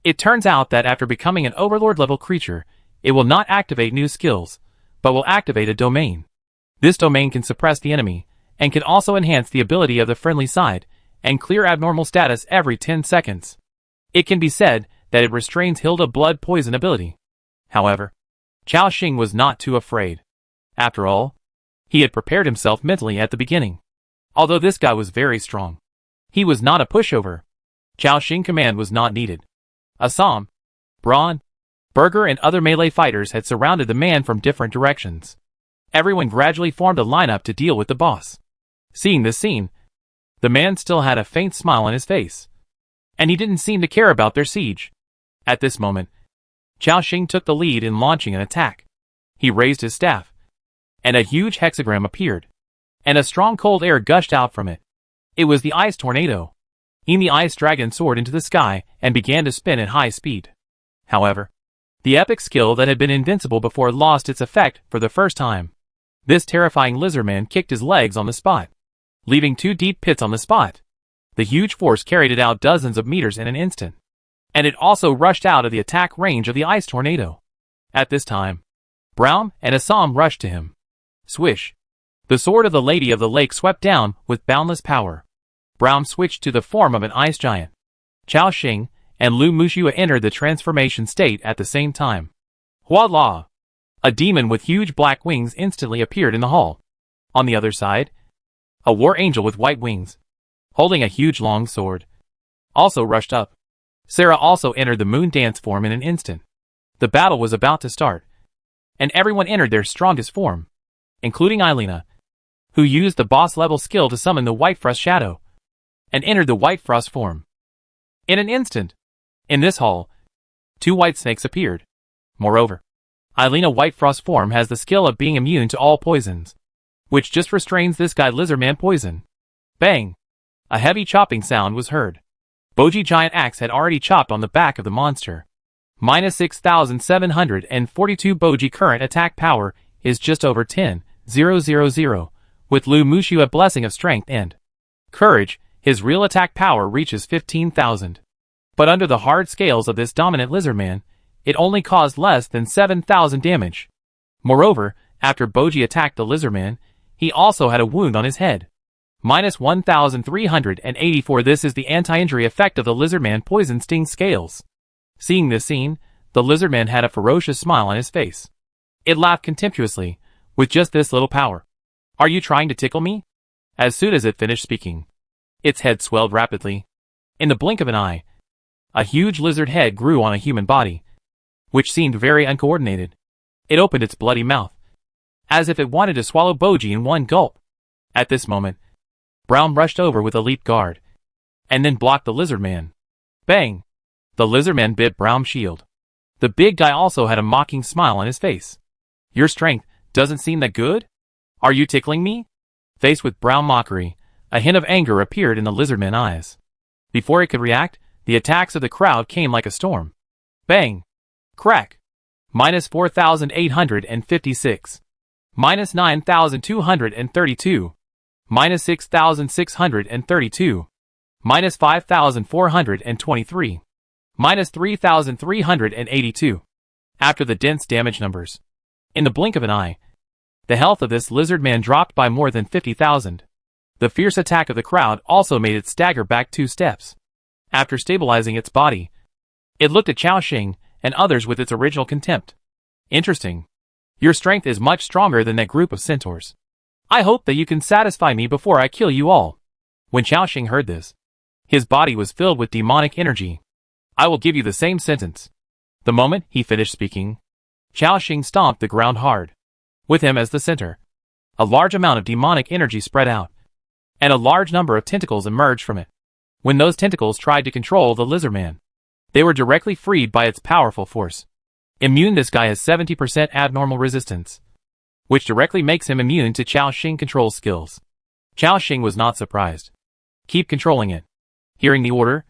It turns out that after becoming an Overlord level creature, it will not activate new skills, but will activate a domain. This domain can suppress the enemy, and can also enhance the ability of the friendly side, and clear abnormal status every 10 seconds. It can be said that it restrains Hilda blood poison ability. However, Chao Xing was not too afraid. After all, he had prepared himself mentally at the beginning. Although this guy was very strong, he was not a pushover. Chao Xing command was not needed. Assam, Braun, Burger and other melee fighters had surrounded the man from different directions. Everyone gradually formed a lineup to deal with the boss. Seeing this scene, the man still had a faint smile on his face, and he didn't seem to care about their siege. At this moment, Chao Xing took the lead in launching an attack. He raised his staff, and a huge hexagram appeared, and a strong cold air gushed out from it. It was the ice tornado. The ice dragon soared into the sky and began to spin at high speed. However, the epic skill that had been invincible before lost its effect for the first time. This terrifying lizardman kicked his legs on the spot, leaving 2 deep pits on the spot. The huge force carried it out dozens of meters in an instant, and it also rushed out of the attack range of the ice tornado. At this time, Braun and Assam rushed to him. Swish! The sword of the Lady of the Lake swept down with boundless power. Braun switched to the form of an ice giant. Chao Xing and Lu Muxua entered the transformation state at the same time. Voila! A demon with huge black wings instantly appeared in the hall. On the other side, a war angel with white wings, holding a huge long sword, also rushed up. Sarah also entered the moon dance form in an instant. The battle was about to start, and everyone entered their strongest form, including Ilena, who used the boss level skill to summon the White Frost Shadow, and entered the White Frost form. In an instant, in this hall, 2 white snakes appeared. Moreover, Ilena White Frost form has the skill of being immune to all poisons, which just restrains this guy lizardman poison. Bang! A heavy chopping sound was heard. Boji giant axe had already chopped on the back of the monster. Minus 6,742 Boji current attack power is just over 10,000, with Lu Muxua blessing of strength and courage, his real attack power reaches 15,000. But under the hard scales of this dominant lizardman, it only caused less than 7,000 damage. Moreover, after Boji attacked the lizardman, he also had a wound on his head. Minus 1,384. This is the anti-injury effect of the lizardman poison sting scales. Seeing this scene, the lizardman had a ferocious smile on his face. It laughed contemptuously, with just this little power. Are you trying to tickle me? As soon as it finished speaking, its head swelled rapidly. In the blink of an eye, a huge lizard head grew on a human body, which seemed very uncoordinated. It opened its bloody mouth, as if it wanted to swallow Boji in one gulp. At this moment, Braun rushed over with a leap guard, and then blocked the lizardman. Bang! The lizardman bit Braun's shield. The big guy also had a mocking smile on his face. Your strength doesn't seem that good? Are you tickling me? Faced with Braun mockery, a hint of anger appeared in the lizardman's eyes. Before it could react, the attacks of the crowd came like a storm. Bang! Crack! Minus 4,856. Minus 9,232. Minus 6,632. Minus 5,423. Minus 3,382. after the dense damage numbers. In the blink of an eye, the health of this lizard man dropped by more than 50,000. The fierce attack of the crowd also made it stagger back 2 steps. After stabilizing its body, it looked at Xiaoxing and others with its original contempt. Interesting. Your strength is much stronger than that group of centaurs. I hope that you can satisfy me before I kill you all. When Xiaoxing heard this, his body was filled with demonic energy. I will give you the same sentence. The moment he finished speaking, Xiaoxing stomped the ground hard. With him as the center, a large amount of demonic energy spread out, and a large number of tentacles emerged from it. When those tentacles tried to control the lizard man, they were directly freed by its powerful force. Immune, this guy has 70% abnormal resistance, which directly makes him immune to Xiaoxing control skills. Xiaoxing was not surprised. Keep controlling it. Hearing the order,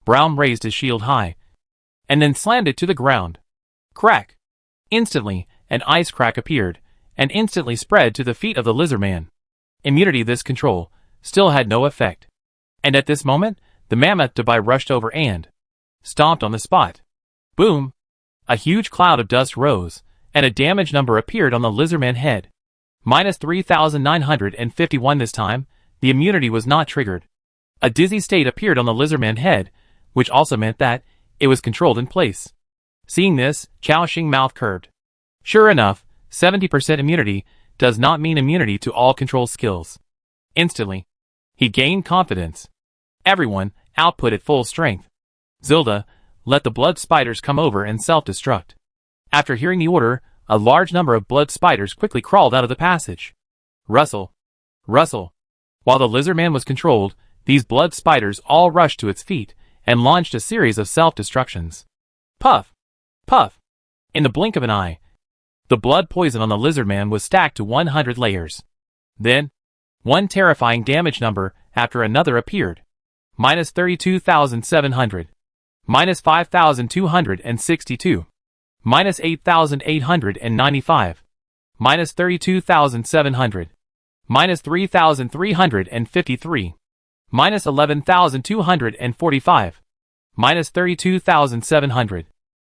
Brown raised his shield high, and then slammed it to the ground. Crack! Instantly, an ice crack appeared, and instantly spread to the feet of the lizard man. Immunity, this control, still had no effect. And at this moment, the mammoth Dubai rushed over and stomped on the spot. Boom! A huge cloud of dust rose, and a damage number appeared on the lizardman head. Minus 3,951 this time, the immunity was not triggered. A dizzy state appeared on the lizardman head, which also meant that it was controlled in place. Seeing this, Xiaoxing mouth curved. Sure enough, 70% immunity does not mean immunity to all control skills. Instantly, he gained confidence. Everyone, output at full strength. Zilda, let the blood spiders come over and self-destruct. After hearing the order, a large number of blood spiders quickly crawled out of the passage. Rustle. Rustle. While the lizard man was controlled, these blood spiders all rushed to its feet and launched a series of self-destructions. Puff. Puff. In the blink of an eye, the blood poison on the lizard man was stacked to 100 layers. Then, one terrifying damage number after another appeared. Minus 32,700. Minus 5,262. Minus 8,895. Minus 32,700. Minus 3,353. Minus 11,245. Minus 32,700.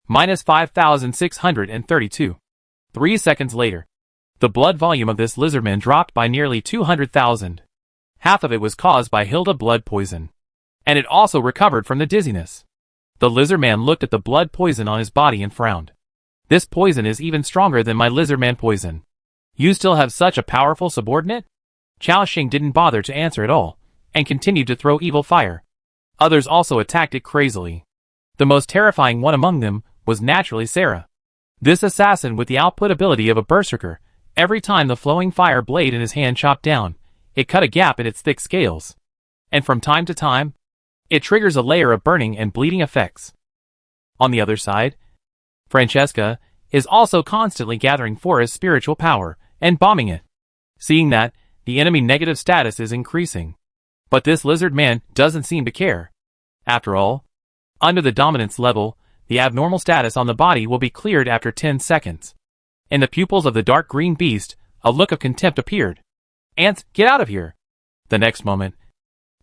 Minus 5,632. 3 seconds later, the blood volume of this lizardman dropped by nearly 200,000. Half of it was caused by Hilda blood poison, and it also recovered from the dizziness. The lizardman looked at the blood poison on his body and frowned. This poison is even stronger than my lizardman poison. You still have such a powerful subordinate? Xiaoxing didn't bother to answer at all, and continued to throw evil fire. Others also attacked it crazily. The most terrifying one among them was naturally Sarah. This assassin with the output ability of a berserker, every time the flowing fire blade in his hand chopped down, it cut a gap in its thick scales. And from time to time, it triggers a layer of burning and bleeding effects. On the other side, Francesca is also constantly gathering Forest's spiritual power and bombing it. Seeing that, the enemy negative status is increasing. But this lizard man doesn't seem to care. After all, under the dominance level, the abnormal status on the body will be cleared after 10 seconds. In the pupils of the dark green beast, a look of contempt appeared. Ants, get out of here! The next moment,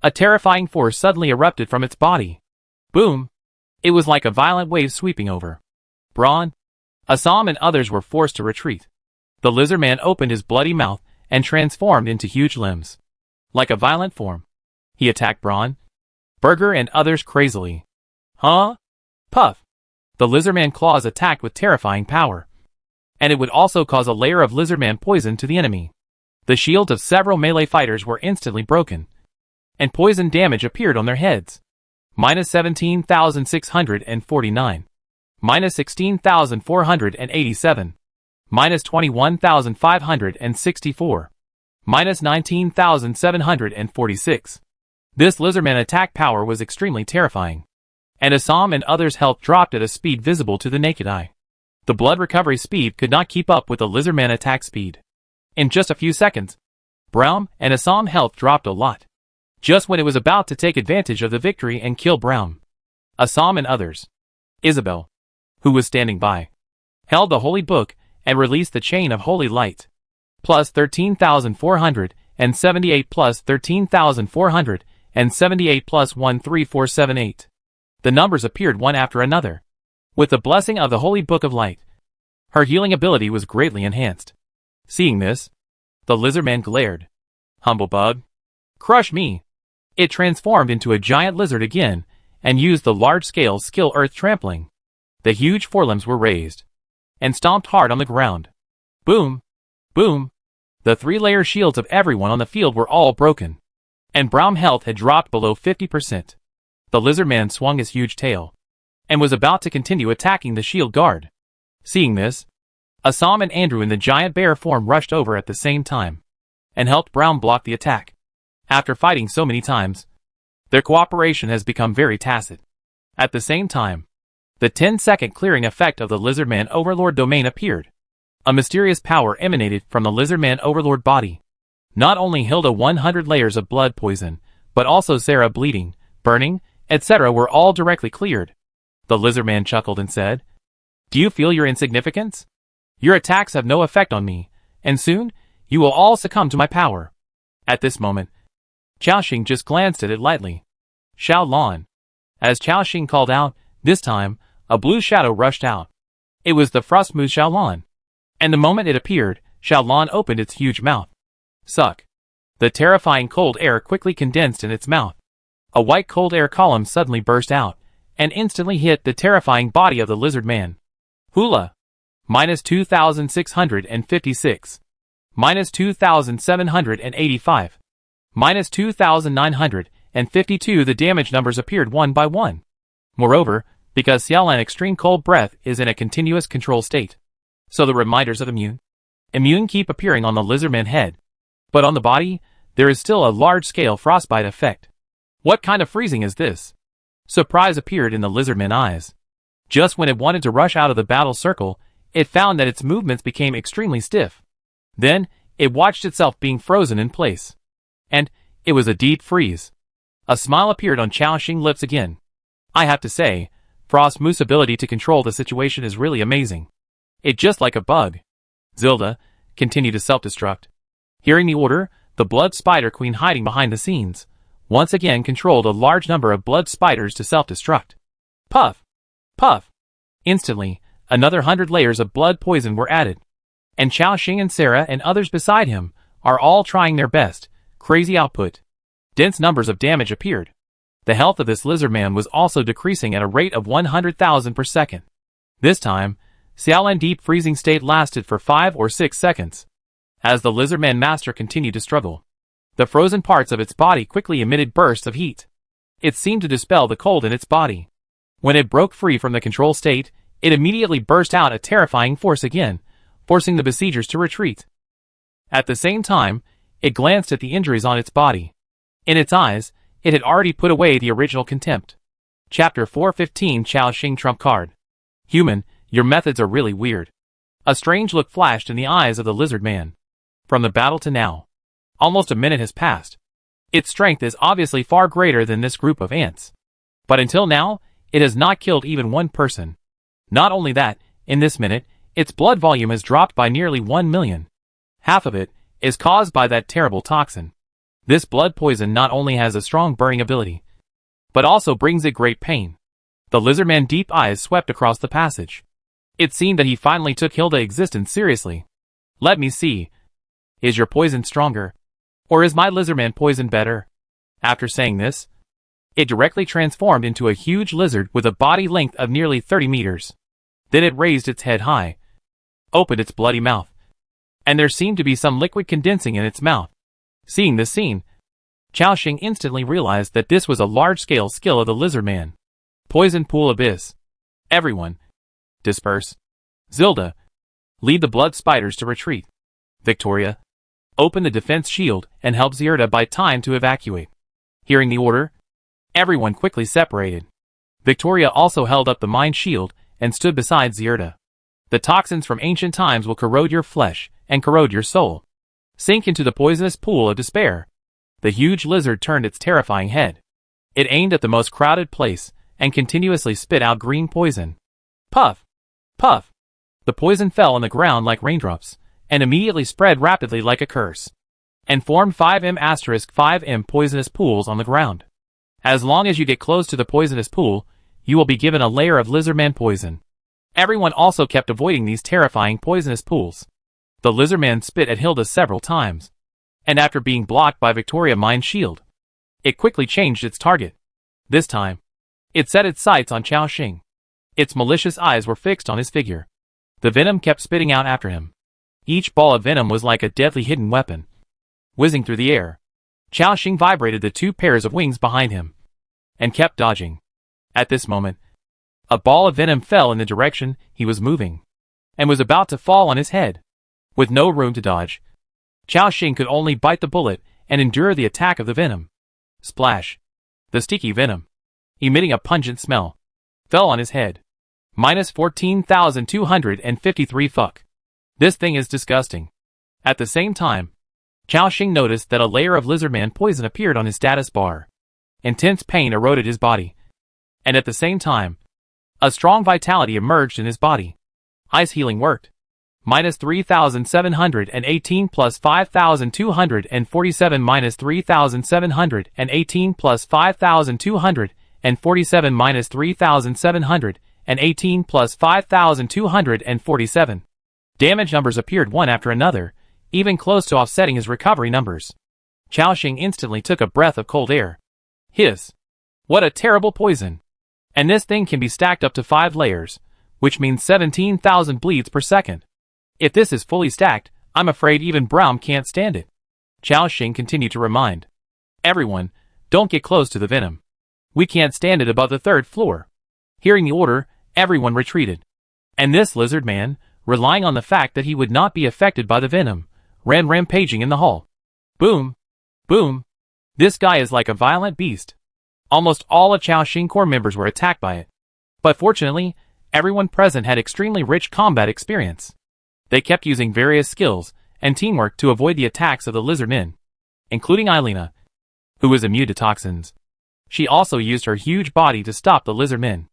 a terrifying force suddenly erupted from its body. Boom! It was like a violent wave sweeping over. Braun, Assam and others were forced to retreat. The lizard man opened his bloody mouth and transformed into huge limbs. Like a violent form, he attacked Braun, Burger and others crazily. Huh? Puff! The lizardman claws attacked with terrifying power. And it would also cause a layer of lizardman poison to the enemy. The shields of several melee fighters were instantly broken, and poison damage appeared on their heads. Minus 17,649. Minus 16,487. Minus 21,564. Minus 19,746. This lizardman attack power was extremely terrifying, and Assam and others' health dropped at a speed visible to the naked eye. The blood recovery speed could not keep up with the lizardman attack speed. In just a few seconds, Brown and Assam health dropped a lot. Just when it was about to take advantage of the victory and kill Brown, Assam and others, Isabelle, who was standing by, held the holy book and released the chain of holy light. Plus 13,478 plus 13,478 plus 13478. The numbers appeared one after another. With the blessing of the holy book of light, Her healing ability was greatly enhanced. Seeing this, the lizardman glared. Humble bug. Crush me. It transformed into a giant lizard again, and used the large-scale skill earth trampling. The huge forelimbs were raised, and stomped hard on the ground. Boom! Boom! The 3-layer shields of everyone on the field were all broken, and Brown health had dropped below 50%. The lizardman swung his huge tail, and was about to continue attacking the shield guard. Seeing this, Assam and Andrew in the giant bear form rushed over at the same time, and helped Brown block the attack. After fighting so many times, their cooperation has become very tacit. At the same time, the 10-second clearing effect of the Lizardman Overlord domain appeared. A mysterious power emanated from the Lizardman Overlord body. Not only Hilda 100 layers of blood poison, but also Sarah bleeding, burning, etc. were all directly cleared. The Lizardman chuckled and said, "Do you feel your insignificance? Your attacks have no effect on me, and soon, you will all succumb to my power." At this moment, Xiaoxing just glanced at it lightly. Xiaolan. As Xiaoxing called out, this time, a blue shadow rushed out. It was the Frostmoose Xiaolan. And the moment it appeared, Xiaolan opened its huge mouth. Suck. The terrifying cold air quickly condensed in its mouth. A white cold air column suddenly burst out, and instantly hit the terrifying body of the lizard man. Hula. Minus 2,656. Minus 2,785. Minus 2,952. The damage numbers appeared one by one. Moreover, because Xiaolan Extreme Cold Breath is in a continuous control state, so the reminders of immune keep appearing on the lizardman head. But on the body, there is still a large-scale frostbite effect. What kind of freezing is this? Surprise appeared in the lizardman's eyes. Just when it wanted to rush out of the battle circle, it found that its movements became extremely stiff. Then, it watched itself being frozen in place. And, it was a deep freeze. A smile appeared on Xiaoxing's lips again. I have to say, Frostmoose's ability to control the situation is really amazing. It just like a bug. Zilda continued to self-destruct. Hearing the order, the Blood Spider Queen hiding behind the scenes once again controlled a large number of blood spiders to self-destruct. Puff! Puff! Instantly, another 100 layers of blood poison were added. And Xiaoxing and Sarah and others beside him are all trying their best. Crazy output. Dense numbers of damage appeared. The health of this lizardman was also decreasing at a rate of 100,000 per second. This time, Xiaolan's deep freezing state lasted for 5 or 6 seconds. As the lizardman master continued to struggle, the frozen parts of its body quickly emitted bursts of heat. It seemed to dispel the cold in its body. When it broke free from the control state, it immediately burst out a terrifying force again, forcing the besiegers to retreat. At the same time, it glanced at the injuries on its body. In its eyes, it had already put away the original contempt. Chapter 415 Xiaoxing Trump Card. Human, your methods are really weird. A strange look flashed in the eyes of the lizard man. From the battle to now, almost a minute has passed. Its strength is obviously far greater than this group of ants. But until now, it has not killed even one person. Not only that, in this minute, its blood volume has dropped by nearly 1 million. Half of it is caused by that terrible toxin. This blood poison not only has a strong burning ability, but also brings it great pain. The lizardman's deep eyes swept across the passage. It seemed that he finally took Hilda's existence seriously. Let me see. Is your poison stronger? Or is my lizardman poison better? After saying this, it directly transformed into a huge lizard with a body length of nearly 30 meters. Then it raised its head high, opened its bloody mouth, and there seemed to be some liquid condensing in its mouth. Seeing this scene, Xiaoxing instantly realized that this was a large-scale skill of the lizardman. Poison Pool Abyss. Everyone, disperse. Zilda, lead the blood spiders to retreat. Victoria, open the defense shield and help Zierda buy time to evacuate. Hearing the order, everyone quickly separated. Victoria also held up the mind shield and stood beside Zierda. The toxins from ancient times will corrode your flesh and corrode your soul. Sink into the poisonous pool of despair. The huge lizard turned its terrifying head. It aimed at the most crowded place and continuously spit out green poison. Puff! Puff! The poison fell on the ground like raindrops, and immediately spread rapidly like a curse, and formed 5M*5M poisonous pools on the ground. As long as you get close to the poisonous pool, you will be given a layer of lizardman poison. Everyone also kept avoiding these terrifying poisonous pools. The lizardman spit at Hilda several times, and after being blocked by Mign's shield, it quickly changed its target. This time, it set its sights on Xiaoxing. Its malicious eyes were fixed on his figure. The venom kept spitting out after him. Each ball of venom was like a deadly hidden weapon. Whizzing through the air, Xiaoxing vibrated the two pairs of wings behind him, and kept dodging. At this moment, a ball of venom fell in the direction he was moving, and was about to fall on his head. With no room to dodge, Xiaoxing could only bite the bullet and endure the attack of the venom. Splash! The sticky venom, emitting a pungent smell, fell on his head. Minus 14,253 fuck. This thing is disgusting. At the same time, Xiaoxing noticed that a layer of lizardman poison appeared on his status bar. Intense pain eroded his body, and at the same time, a strong vitality emerged in his body. Ice healing worked. Minus 3,718 plus 5,247 minus 3,718 plus 5,247 minus 3,718 plus 5,247. Damage numbers appeared one after another, even close to offsetting his recovery numbers. Xiaoxing instantly took a breath of cold air. Hiss! What a terrible poison! And this thing can be stacked up to 5 layers, which means 17,000 bleeds per second. If this is fully stacked, I'm afraid even Braum can't stand it. Xiaoxing continued to remind everyone, don't get close to the venom. We can't stand it above the 3rd floor. Hearing the order, everyone retreated. And this lizard man, relying on the fact that he would not be affected by the venom, ran rampaging in the hall. Boom! Boom! This guy is like a violent beast. Almost all of Xiaoxing Corps members were attacked by it. But fortunately, everyone present had extremely rich combat experience. They kept using various skills and teamwork to avoid the attacks of the lizardmen, including Ilena, who was immune to toxins. She also used her huge body to stop the lizardmen.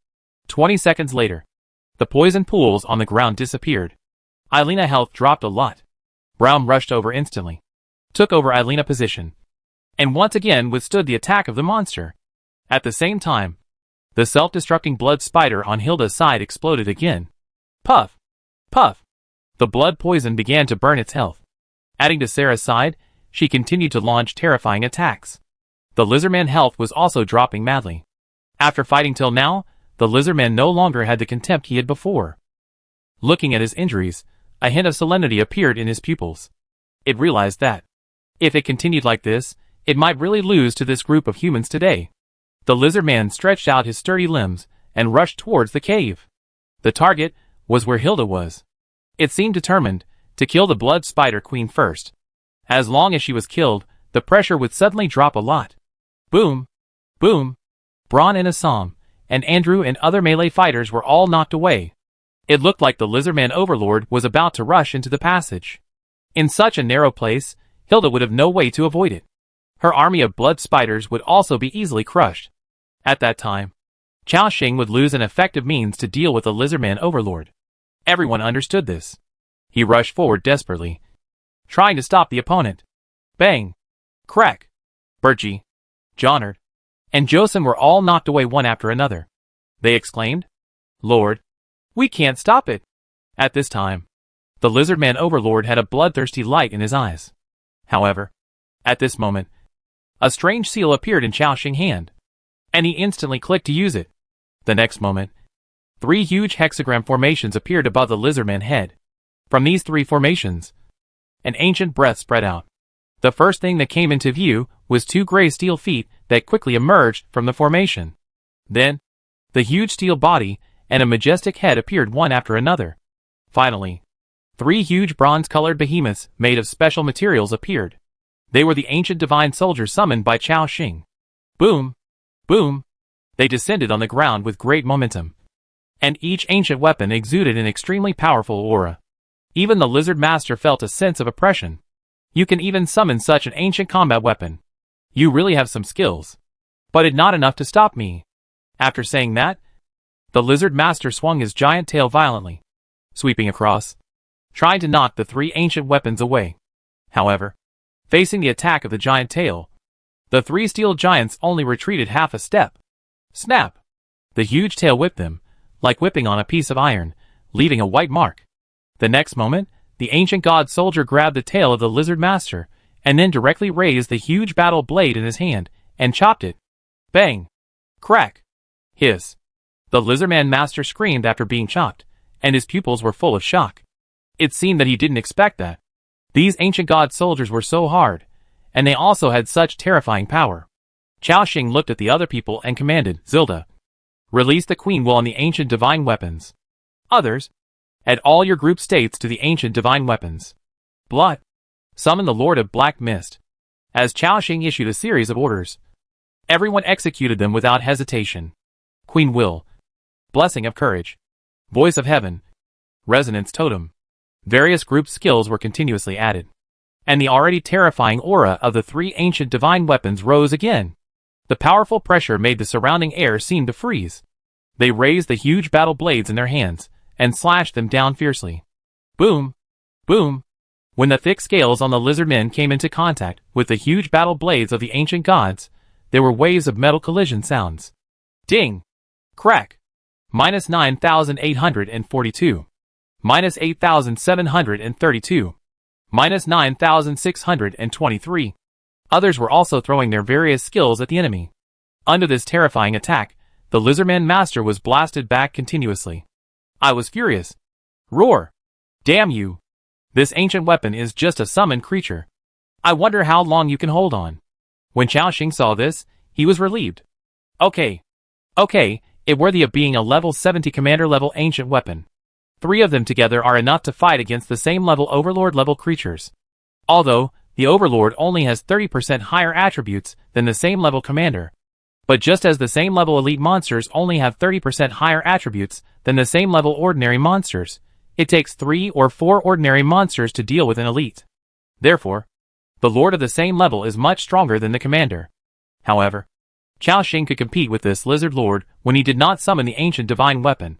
20 seconds later, the poison pools on the ground disappeared. Ilena's health dropped a lot. Braum rushed over instantly, took over Ilena's position, and once again withstood the attack of the monster. At the same time, the self-destructing blood spider on Hilda's side exploded again. Puff! Puff! The blood poison began to burn its health. Adding to Sarah's side, she continued to launch terrifying attacks. The lizardman's health was also dropping madly. After fighting till now, the lizardman no longer had the contempt he had before. Looking at his injuries, a hint of solemnity appeared in his pupils. It realized that, if it continued like this, it might really lose to this group of humans today. The lizardman stretched out his sturdy limbs and rushed towards the cave. The target was where Hilda was. It seemed determined to kill the blood spider queen first. As long as she was killed, the pressure would suddenly drop a lot. Boom! Boom! Braun and Assam, and Andrew and other melee fighters were all knocked away. It looked like the lizardman Overlord was about to rush into the passage. In such a narrow place, Hilda would have no way to avoid it. Her army of blood spiders would also be easily crushed. At that time, Xiaoxing would lose an effective means to deal with the lizardman Overlord. Everyone understood this. He rushed forward desperately, trying to stop the opponent. Bang! Crack! Bergie, Johnard, and Josen were all knocked away one after another. They exclaimed, Lord, we can't stop it. At this time, the lizardman Overlord had a bloodthirsty light in his eyes. However, at this moment, a strange seal appeared in Xiaoxing's hand, and he instantly clicked to use it. The next moment, 3 huge hexagram formations appeared above the lizardman's head. From these 3 formations, an ancient breath spread out. The first thing that came into view was 2 gray steel feet that quickly emerged from the formation. Then, the huge steel body and a majestic head appeared one after another. Finally, 3 huge bronze-colored behemoths made of special materials appeared. They were the ancient divine soldiers summoned by Xiaoxing. Boom! Boom! They descended on the ground with great momentum, and each ancient weapon exuded an extremely powerful aura. Even the lizard master felt a sense of oppression. You can even summon such an ancient combat weapon. You really have some skills. But it's not enough to stop me. After saying that, the lizard master swung his giant tail violently, sweeping across, trying to knock the 3 ancient weapons away. However, facing the attack of the giant tail, the 3 steel giants only retreated half a step. Snap! The huge tail whipped them, like whipping on a piece of iron, leaving a white mark. The next moment, the ancient god soldier grabbed the tail of the lizard master, and then directly raised the huge battle blade in his hand, and chopped it. Bang! Crack! Hiss! The lizardman master screamed after being chopped, and his pupils were full of shock. It seemed that he didn't expect that. These ancient god soldiers were so hard, and they also had such terrifying power. Chaoxing looked at the other people and commanded, Zilda, release the queen will on the ancient divine weapons. Others, add all your group states to the ancient divine weapons. Blood, summon the Lord of Black Mist. As Chaoxing issued a series of orders, everyone executed them without hesitation. Queen Will, Blessing of Courage, Voice of Heaven, Resonance Totem. Various group skills were continuously added, and the already terrifying aura of the three ancient divine weapons rose again. The powerful pressure made the surrounding air seem to freeze. They raised the huge battle blades in their hands, and slashed them down fiercely. Boom! Boom! When the thick scales on the lizard men came into contact with the huge battle blades of the ancient gods, there were waves of metal collision sounds. Ding! Crack! Minus 9,842. Minus 8,732. Minus 9,623. Others were also throwing their various skills at the enemy. Under this terrifying attack, the lizardman master was blasted back continuously. I was furious. Roar! Damn you! This ancient weapon is just a summoned creature. I wonder how long you can hold on. When Chaoxing saw this, he was relieved. Okay, it worthy of being a level 70 commander level ancient weapon. 3 of them together are enough to fight against the same level Overlord level creatures. Although, the Overlord only has 30% higher attributes than the same level commander. But just as the same level elite monsters only have 30% higher attributes than the same level ordinary monsters, it takes 3 or 4 ordinary monsters to deal with an elite. Therefore, the Lord of the same level is much stronger than the commander. However, Chaoxing could compete with this lizard lord when he did not summon the ancient divine weapon.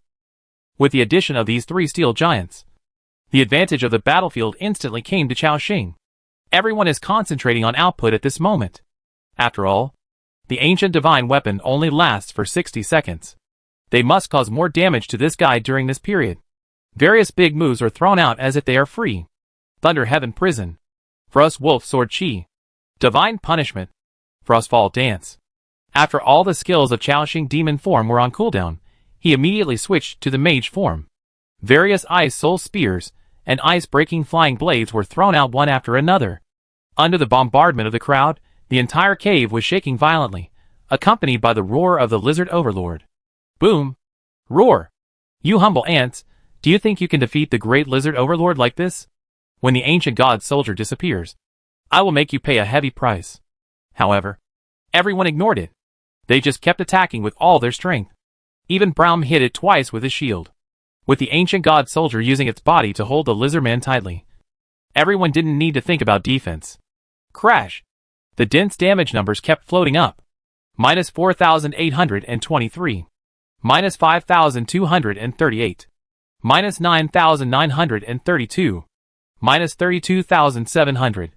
With the addition of these 3 steel giants, the advantage of the battlefield instantly came to Chaoxing. Everyone is concentrating on output at this moment. After all, the ancient divine weapon only lasts for 60 seconds. They must cause more damage to this guy during this period. Various big moves are thrown out as if they are free. Thunder Heaven Prison, Frost Wolf Sword Chi, Divine Punishment, Frostfall Dance. After all the skills of Chaoxing demon form were on cooldown, he immediately switched to the mage form. Various ice soul spears and ice-breaking flying blades were thrown out one after another. Under the bombardment of the crowd, the entire cave was shaking violently, accompanied by the roar of the lizard overlord. Boom! Roar! You humble ants, do you think you can defeat the great lizard overlord like this? When the ancient god soldier disappears, I will make you pay a heavy price. However, everyone ignored it. They just kept attacking with all their strength. Even Braum hit it twice with his shield, with the ancient god soldier using its body to hold the lizardman tightly. Everyone didn't need to think about defense. Crash! The dense damage numbers kept floating up. Minus 4,823. Minus 5,238. Minus 9,932. Minus 32,700.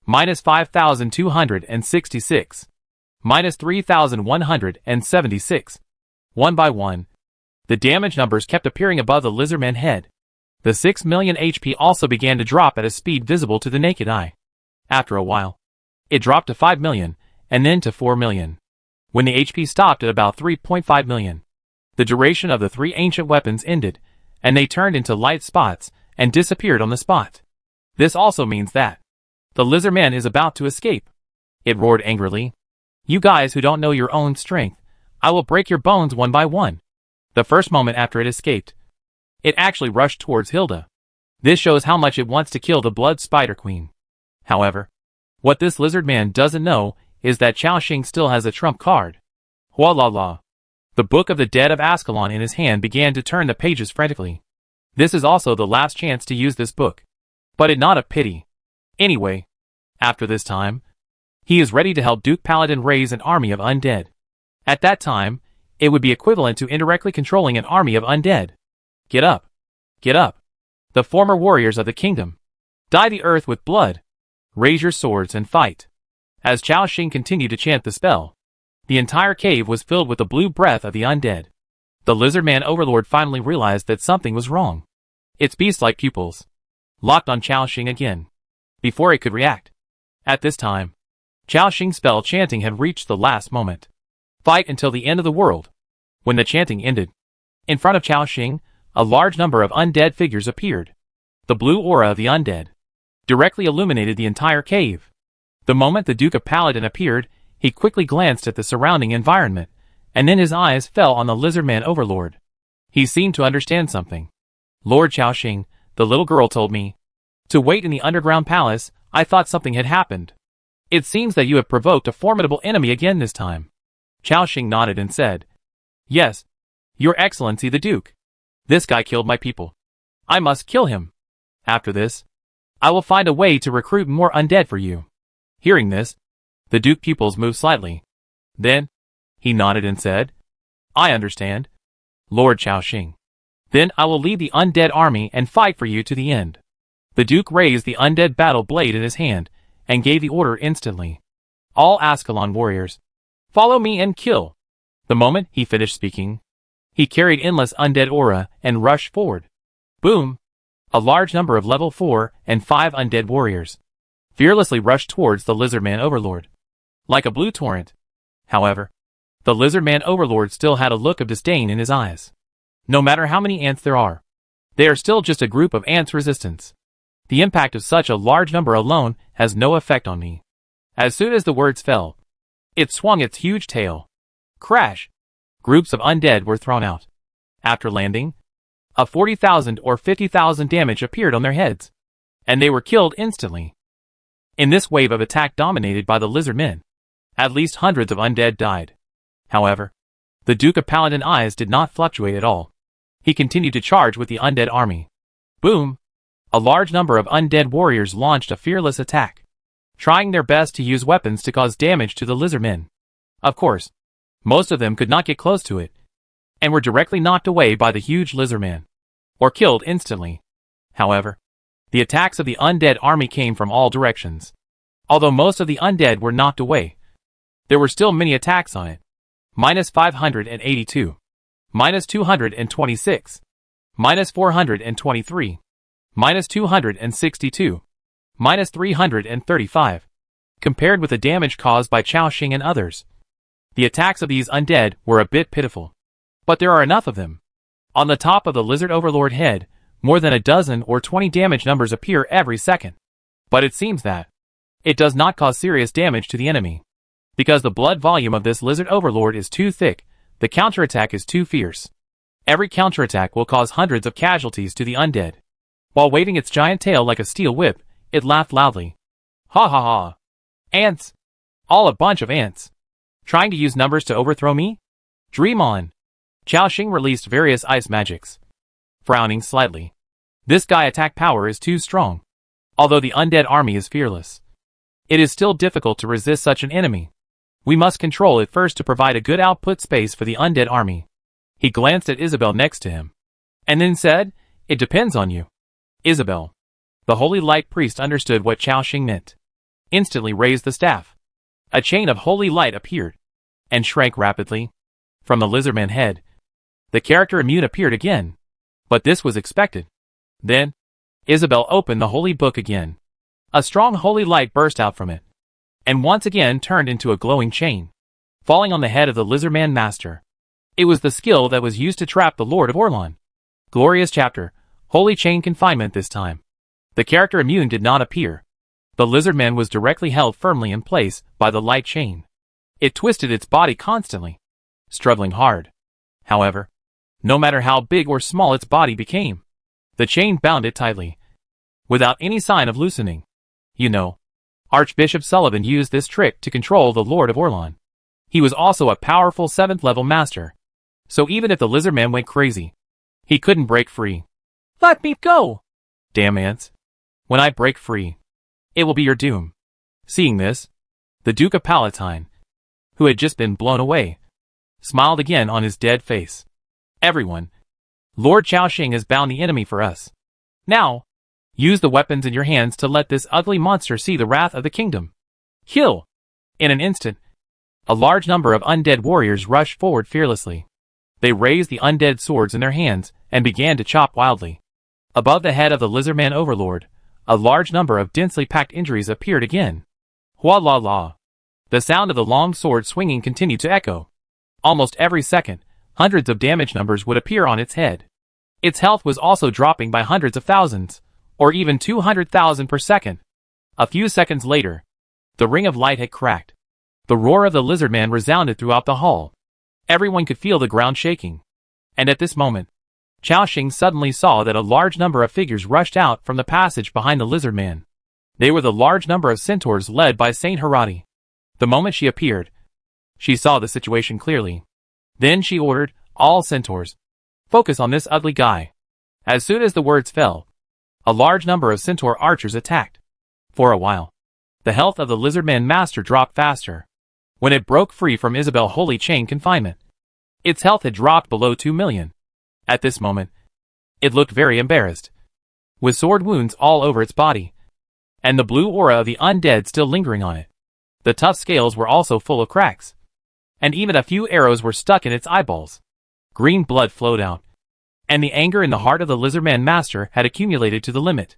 Minus 5,266. Minus 3,176. One by one, the damage numbers kept appearing above the lizardman's head. The 6 million HP also began to drop at a speed visible to the naked eye. After a while, it dropped to 5 million, and then to 4 million. When the HP stopped at about 3.5 million, the duration of the 3 ancient weapons ended, and they turned into light spots and disappeared on the spot. This also means that the lizardman is about to escape. It roared angrily. You guys who don't know your own strength, I will break your bones one by one. The first moment after it escaped, it actually rushed towards Hilda. This shows how much it wants to kill the Blood Spider Queen. However, what this lizard man doesn't know is that Chaoxing still has a trump card. Hua la la. The Book of the Dead of Ascalon in his hand began to turn the pages frantically. This is also the last chance to use this book. But it not a pity. Anyway, after this time, he is ready to help Duke Paladin raise an army of undead. At that time, it would be equivalent to indirectly controlling an army of undead. Get up. Get up. The former warriors of the kingdom. Dye the earth with blood. Raise your swords and fight. As Chaoxing continued to chant the spell, the entire cave was filled with the blue breath of the undead. The lizard-man overlord finally realized that something was wrong. Its beast-like pupils locked on Xiaoxing again, before it could react. At this time, Xiaoxing's spell chanting had reached the last moment. Fight until the end of the world. When the chanting ended, in front of Xiaoxing, a large number of undead figures appeared. The blue aura of the undead directly illuminated the entire cave. The moment the Duke of Paladin appeared, he quickly glanced at the surrounding environment, and then his eyes fell on the lizard-man overlord. He seemed to understand something. Lord Xiaoxing, the little girl told me to wait in the underground palace. I thought something had happened. It seems that you have provoked a formidable enemy again this time. Xiaoxing nodded and said, Yes, Your Excellency the Duke. This guy killed my people. I must kill him. After this, I will find a way to recruit more undead for you. Hearing this, the Duke pupils moved slightly. Then, he nodded and said, I understand, Lord Xiaoxing. Then I will lead the undead army and fight for you to the end. The Duke raised the undead battle blade in his hand and gave the order instantly. All Ascalon warriors, follow me and kill. The moment he finished speaking, he carried endless undead aura and rushed forward. Boom! A large number of level 4 and 5 undead warriors fearlessly rushed towards the lizard-man overlord, like a blue torrent. However, the lizard-man overlord still had a look of disdain in his eyes. No matter how many ants there are, they are still just a group of ants resistance. The impact of such a large number alone has no effect on me. As soon as the words fell, it swung its huge tail. Crash! Groups of undead were thrown out. After landing, a 40,000 or 50,000 damage appeared on their heads, and they were killed instantly. In this wave of attack dominated by the lizard men, at least hundreds of undead died. However, the Duke of Paladin eyes did not fluctuate at all. He continued to charge with the undead army. Boom! A large number of undead warriors launched a fearless attack, trying their best to use weapons to cause damage to the lizard men. Of course, most of them could not get close to it, and were directly knocked away by the huge lizard man, or killed instantly. However, the attacks of the undead army came from all directions. Although most of the undead were knocked away, there were still many attacks on it. Minus 582. Minus 226. Minus 423. Minus 262. Minus 335. Compared with the damage caused by Xiaoxing and others, the attacks of these undead were a bit pitiful. But there are enough of them. On the top of the lizard overlord head, more than a dozen or 20 damage numbers appear every second. But it seems that it does not cause serious damage to the enemy. Because the blood volume of this lizard overlord is too thick, the counterattack is too fierce. Every counterattack will cause hundreds of casualties to the undead. While waving its giant tail like a steel whip, it laughed loudly. Ha ha ha. Ants! All a bunch of ants. Trying to use numbers to overthrow me? Dream on. Xiaoxing released various ice magics, frowning slightly. This guy attack power is too strong. Although the undead army is fearless, it is still difficult to resist such an enemy. We must control it first to provide a good output space for the undead army. He glanced at Isabelle next to him, and then said, It depends on you. Isabelle. The holy light priest understood what Xiaoxing meant. Instantly raised the staff. A chain of holy light appeared, and shrank rapidly. From the lizardman head, the character immune appeared again. But this was expected. Then, Isabelle opened the holy book again. A strong holy light burst out from it, and once again turned into a glowing chain, falling on the head of the lizardman master. It was the skill that was used to trap the Lord of Orlon. Glorious chapter, holy chain confinement this time. The character immune did not appear. The lizardman was directly held firmly in place by the light chain. It twisted its body constantly, struggling hard. However, no matter how big or small its body became, the chain bound it tightly, without any sign of loosening. You know, Archbishop Sullivan used this trick to control the Lord of Orlon. He was also a powerful 7th level master, so even if the lizardman went crazy, he couldn't break free. Let me go! Damn ants. When I break free, it will be your doom. Seeing this, the Duke of Palatine, who had just been blown away, smiled again on his dead face. Everyone, Lord Xiaoxing has bound the enemy for us. Now, use the weapons in your hands to let this ugly monster see the wrath of the kingdom. Kill! In an instant, a large number of undead warriors rushed forward fearlessly. They raised the undead swords in their hands and began to chop wildly. Above the head of the lizardman overlord, a large number of densely packed injuries appeared again. Hua la la. The sound of the long sword swinging continued to echo. Almost every second, hundreds of damage numbers would appear on its head. Its health was also dropping by hundreds of thousands, or even 200,000 per second. A few seconds later, the ring of light had cracked. The roar of the lizardman resounded throughout the hall. Everyone could feel the ground shaking. And at this moment, Xiaoxing suddenly saw that a large number of figures rushed out from the passage behind the lizardman. They were the large number of centaurs led by Saint Harati. The moment she appeared, she saw the situation clearly. Then she ordered, all centaurs, focus on this ugly guy. As soon as the words fell, a large number of centaur archers attacked. For a while, the health of the lizardman master dropped faster. When it broke free from Isabelle holy chain confinement, its health had dropped below 2 million. At this moment, it looked very embarrassed, with sword wounds all over its body, and the blue aura of the undead still lingering on it. The tough scales were also full of cracks, and even a few arrows were stuck in its eyeballs. Green blood flowed out, and the anger in the heart of the lizardman master had accumulated to the limit.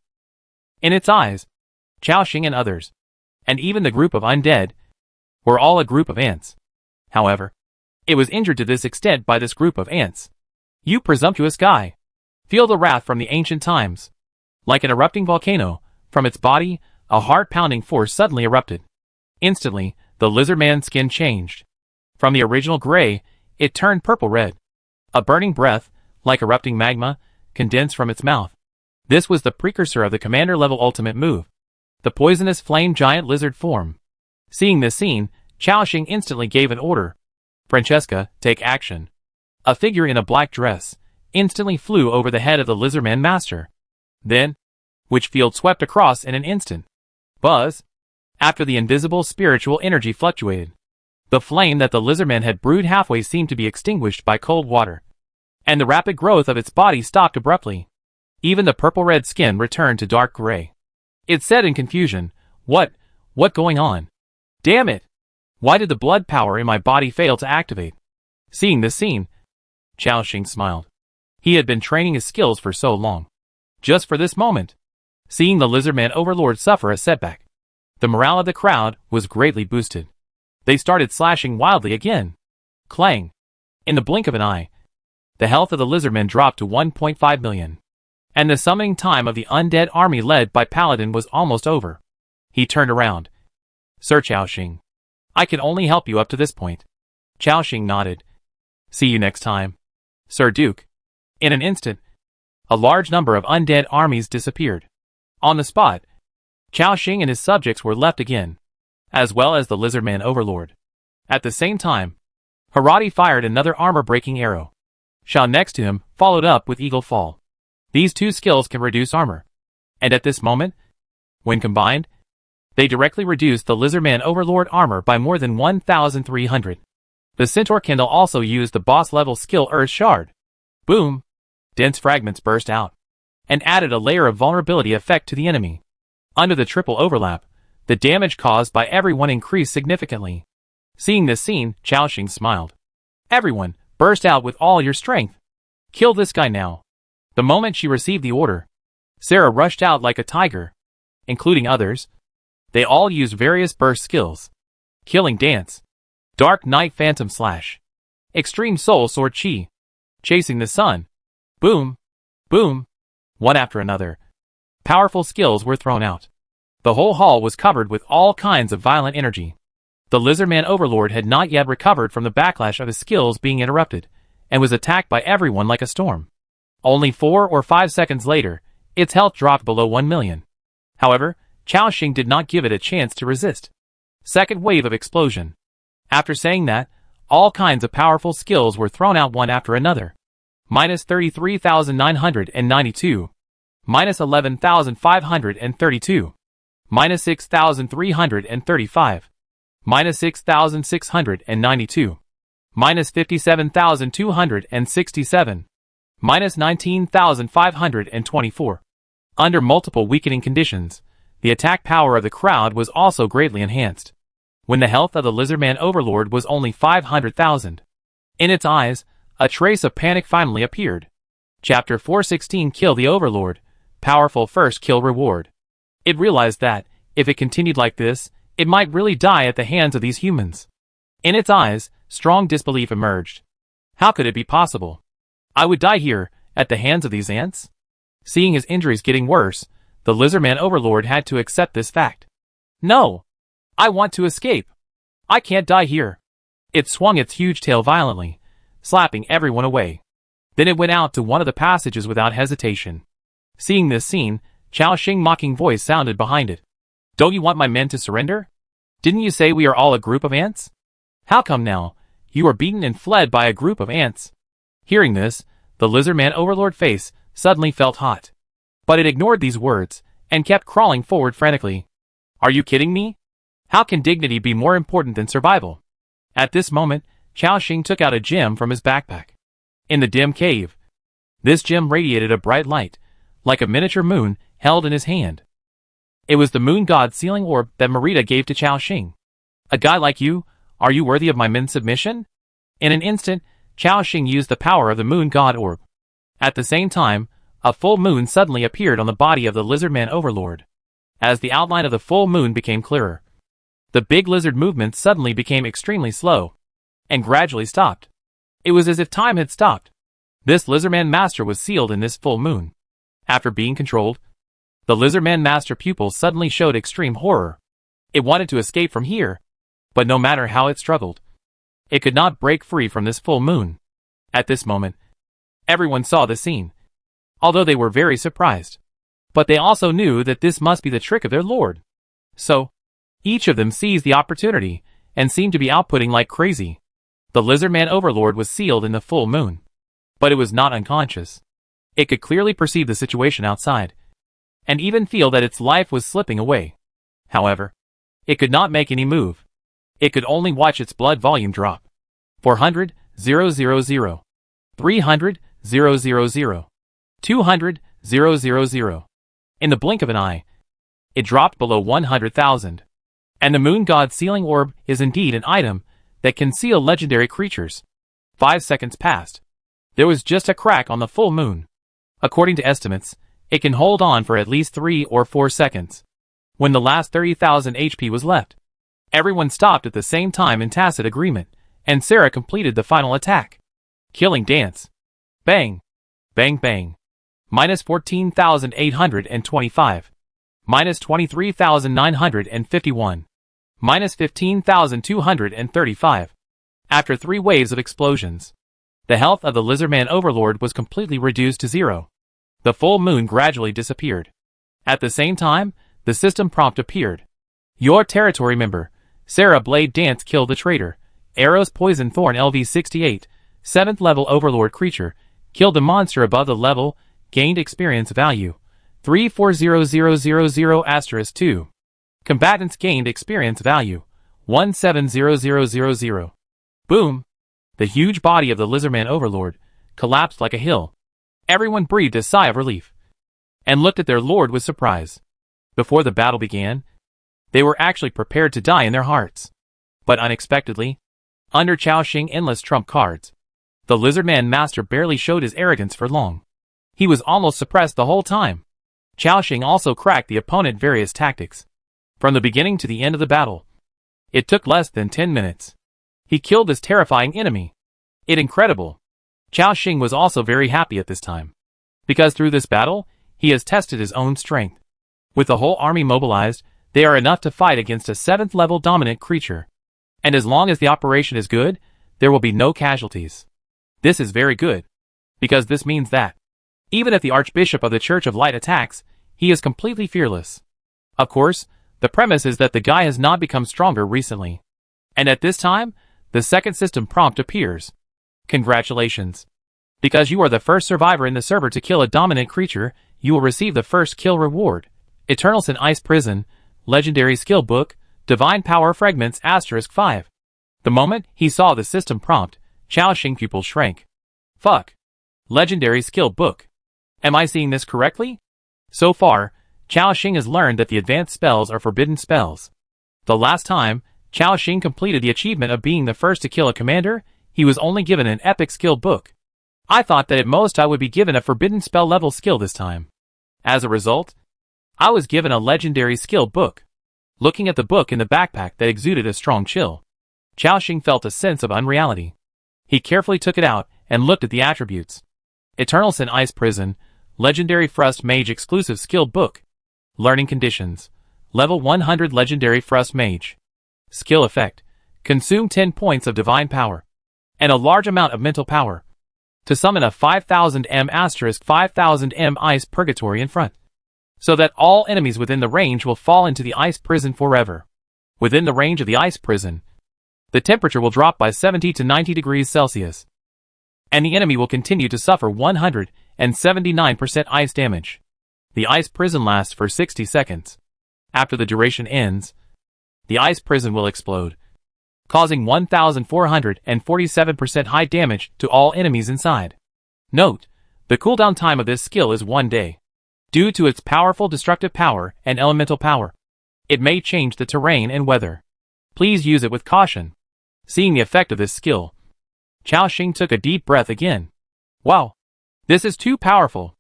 In its eyes, Xiaoxing and others, and even the group of undead, were all a group of ants. However, it was injured to this extent by this group of ants. You presumptuous guy! Feel the wrath from the ancient times. Like an erupting volcano, from its body, a heart-pounding force suddenly erupted. Instantly, the lizardman's skin changed. From the original gray, it turned purple-red. A burning breath, like erupting magma, condensed from its mouth. This was the precursor of the commander-level ultimate move, the poisonous flame giant lizard form. Seeing this scene, Xiaoxing instantly gave an order. Francesca, take action. A figure in a black dress instantly flew over the head of the lizardman master. Then, witch field swept across in an instant. Buzz. After the invisible spiritual energy fluctuated, the flame that the lizardman had brewed halfway seemed to be extinguished by cold water, and the rapid growth of its body stopped abruptly. Even the purple-red skin returned to dark gray. It said in confusion, What going on? Damn it! Why did the blood power in my body fail to activate? Seeing this scene, Xiaoxing smiled. He had been training his skills for so long, just for this moment. Seeing the lizardman overlord suffer a setback, the morale of the crowd was greatly boosted. They started slashing wildly again. Clang! In the blink of an eye, the health of the lizardman dropped to 1.5 million. And the summoning time of the undead army led by Paladin was almost over. He turned around. Sir Xiaoxing, I can only help you up to this point. Xiaoxing nodded. See you next time, Sir Duke. In an instant, a large number of undead armies disappeared. On the spot, Xiaoxing and his subjects were left again, as well as the lizardman overlord. At the same time, Harati fired another armor-breaking arrow. Shao next to him followed up with Eagle Fall. These two skills can reduce armor, and at this moment, when combined, they directly reduced the lizardman overlord armor by more than 1,300. The centaur Kindle also used the boss-level skill Earth Shard. Boom! Dense fragments burst out, and added a layer of vulnerability effect to the enemy. Under the triple overlap, the damage caused by everyone increased significantly. Seeing this scene, Xiaoxing smiled. Everyone, burst out with all your strength. Kill this guy now. The moment she received the order, Sarah rushed out like a tiger, including others. They all used various burst skills. Killing Dance, Dark Knight Phantom Slash, Extreme Soul Sword Chi, Chasing the Sun. Boom! Boom! One after another, powerful skills were thrown out. The whole hall was covered with all kinds of violent energy. The lizardman overlord had not yet recovered from the backlash of his skills being interrupted, and was attacked by everyone like a storm. Only 4 or 5 seconds later, its health dropped below 1 million. However, Xiaoxing did not give it a chance to resist. Second wave of explosion. After saying that, all kinds of powerful skills were thrown out one after another. Minus 33,992. Minus 11,532. Minus 6,335. Minus 6,692. Minus 57,267. Minus 19,524. Under multiple weakening conditions, the attack power of the crowd was also greatly enhanced. When the health of the lizardman overlord was only 500,000. In its eyes, a trace of panic finally appeared. Chapter 416 Kill the Overlord. Powerful first kill reward. It realized that, if it continued like this, it might really die at the hands of these humans. In its eyes, strong disbelief emerged. How could it be possible? I would die here, at the hands of these ants? Seeing his injuries getting worse, the lizardman Overlord had to accept this fact. No! I want to escape! I can't die here! It swung its huge tail violently, slapping everyone away. Then it went out to one of the passages without hesitation. Seeing this scene, Chao Xing's mocking voice sounded behind it. Don't you want my men to surrender? Didn't you say we are all a group of ants? How come now, you are beaten and fled by a group of ants? Hearing this, the lizardman Overlord face suddenly felt hot. But it ignored these words, and kept crawling forward frantically. Are you kidding me? How can dignity be more important than survival? At this moment, Chao Xing took out a gem from his backpack. In the dim cave, this gem radiated a bright light, like a miniature moon held in his hand. It was the moon god's sealing orb that Marita gave to Chao Xing. A guy like you, are you worthy of my men's submission? In an instant, Chao Xing used the power of the moon god orb. At the same time, a full moon suddenly appeared on the body of the lizardman Overlord. As the outline of the full moon became clearer, the big lizard movement suddenly became extremely slow, and gradually stopped. It was as if time had stopped. This lizardman master was sealed in this full moon. After being controlled, the lizardman master pupil suddenly showed extreme horror. It wanted to escape from here, but no matter how it struggled, it could not break free from this full moon. At this moment, everyone saw the scene, although they were very surprised. But they also knew that this must be the trick of their lord. So, each of them seized the opportunity, and seemed to be outputting like crazy. The lizardman Overlord was sealed in the full moon, but it was not unconscious. It could clearly perceive the situation outside, and even feel that its life was slipping away. However, it could not make any move. It could only watch its blood volume drop. 400, 000. 300, 000. 200, 000. In the blink of an eye, it dropped below 100,000. And the moon god's sealing orb is indeed an item that can seal legendary creatures. 5 seconds passed. There was just a crack on the full moon. According to estimates, it can hold on for at least 3 or 4 seconds. When the last 30,000 HP was left, everyone stopped at the same time in tacit agreement, and Sarah completed the final attack. Killing dance. Bang. Bang bang. Minus 14,825. Minus 23,951. Minus 15,235. After 3 waves of explosions, the health of the lizardman Overlord was completely reduced to 0. The full moon gradually disappeared. At the same time, the system prompt appeared. Your territory member, Sarah Blade Dance killed the traitor. Arrows Poison Thorn LV68, 7th level Overlord creature, killed the monster above the level, gained experience value. 340000*2. Combatants gained experience value. 170000. Boom! The huge body of the lizardman Overlord collapsed like a hill. Everyone breathed a sigh of relief, and looked at their lord with surprise. Before the battle began, they were actually prepared to die in their hearts. But unexpectedly, under Chao Xing's endless trump cards, the lizardman master barely showed his arrogance for long. He was almost suppressed the whole time. Chao Xing also cracked the opponent various tactics. From the beginning to the end of the battle, it took less than 10 minutes. He killed this terrifying enemy. It's incredible. Chao Xing was also very happy at this time, because through this battle, he has tested his own strength. With the whole army mobilized, they are enough to fight against a 7th level dominant creature. And as long as the operation is good, there will be no casualties. This is very good, because this means that, even if the Archbishop of the Church of Light attacks, he is completely fearless. Of course, the premise is that the guy has not become stronger recently. And at this time, the second system prompt appears. Congratulations. Because you are the first survivor in the server to kill a dominant creature, you will receive the first kill reward. Eternal Sin Ice Prison, Legendary Skill Book, Divine Power Fragments *5. The moment he saw the system prompt, Chao Xing pupil shrank. Fuck. Legendary Skill Book. Am I seeing this correctly? So far, Chao Xing has learned that the advanced spells are forbidden spells. The last time, Chao Xing completed the achievement of being the first to kill a commander, he was only given an epic skill book. I thought that at most I would be given a forbidden spell level skill this time. As a result, I was given a legendary skill book. Looking at the book in the backpack that exuded a strong chill, Xiaoxing felt a sense of unreality. He carefully took it out and looked at the attributes. Eternal Sin Ice Prison, Legendary Frost Mage Exclusive Skill Book. Learning Conditions. Level 100 Legendary Frost Mage. Skill Effect. Consume 10 points of divine power. And a large amount of mental power. To summon a 5000 M * 5000 M Ice Purgatory in front. So that all enemies within the range will fall into the ice prison forever. Within the range of the ice prison, the temperature will drop by 70 to 90 degrees Celsius. And the enemy will continue to suffer 179% ice damage. The ice prison lasts for 60 seconds. After the duration ends, the ice prison will explode, causing 1447% high damage to all enemies inside. Note, the cooldown time of this skill is 1 day. Due to its powerful destructive power and elemental power, it may change the terrain and weather. Please use it with caution. Seeing the effect of this skill, Xiaoxing took a deep breath again. Wow! This is too powerful.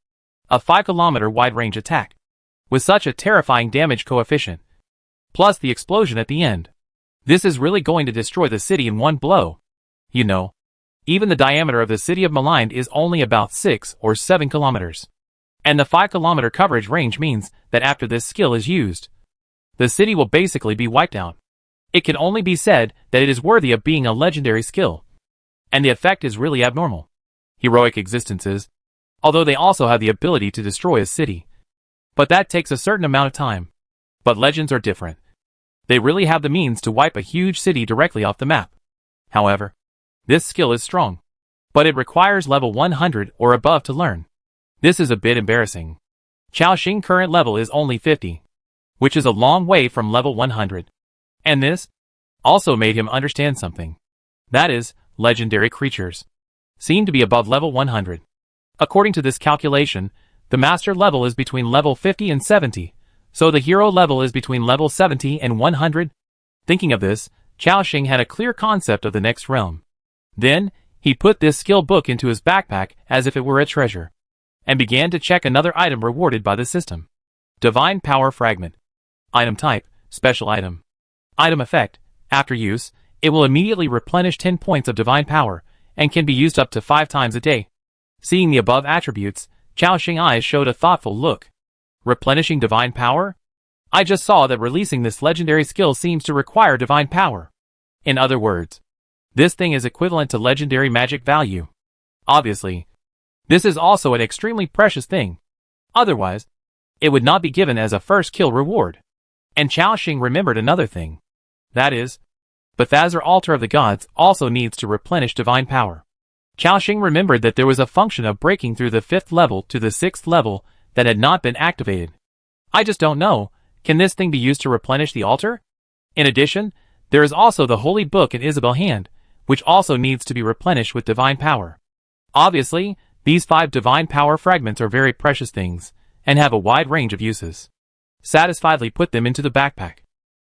A 5-kilometer wide range attack, with such a terrifying damage coefficient, plus the explosion at the end. This is really going to destroy the city in one blow. You know, even the diameter of the city of Mign is only about 6 or 7 kilometers. And the 5-kilometer coverage range means that after this skill is used, the city will basically be wiped out. It can only be said that it is worthy of being a legendary skill. And the effect is really abnormal. Heroic existences, although they also have the ability to destroy a city. But that takes a certain amount of time. But legends are different. They really have the means to wipe a huge city directly off the map. However, this skill is strong. But it requires level 100 or above to learn. This is a bit embarrassing. Xiaoxing's current level is only 50, which is a long way from level 100. And this also made him understand something. That is, legendary creatures seem to be above level 100. According to this calculation, the master level is between level 50 and 70, so the hero level is between level 70 and 100. Thinking of this, Xiaoxing had a clear concept of the next realm. Then, he put this skill book into his backpack as if it were a treasure, and began to check another item rewarded by the system. Divine Power Fragment. Item Type, Special Item. Item Effect, after use, it will immediately replenish 10 points of divine power, and can be used up to 5 times a day. Seeing the above attributes, Xiaoxing's eyes showed a thoughtful look. Replenishing divine power? I just saw that releasing this legendary skill seems to require divine power. In other words, this thing is equivalent to legendary magic value. Obviously, this is also an extremely precious thing. Otherwise, it would not be given as a first kill reward. And Xiaoxing remembered another thing. That is, Balthazar Altar of the Gods also needs to replenish divine power. Xiaoxing remembered that there was a function of breaking through the 5th level to the 6th level that had not been activated. I just don't know, can this thing be used to replenish the altar? In addition, there is also the Holy Book in Isabelle's hand, which also needs to be replenished with divine power. Obviously, these 5 divine power fragments are very precious things, and have a wide range of uses. Satisfiedly put them into the backpack.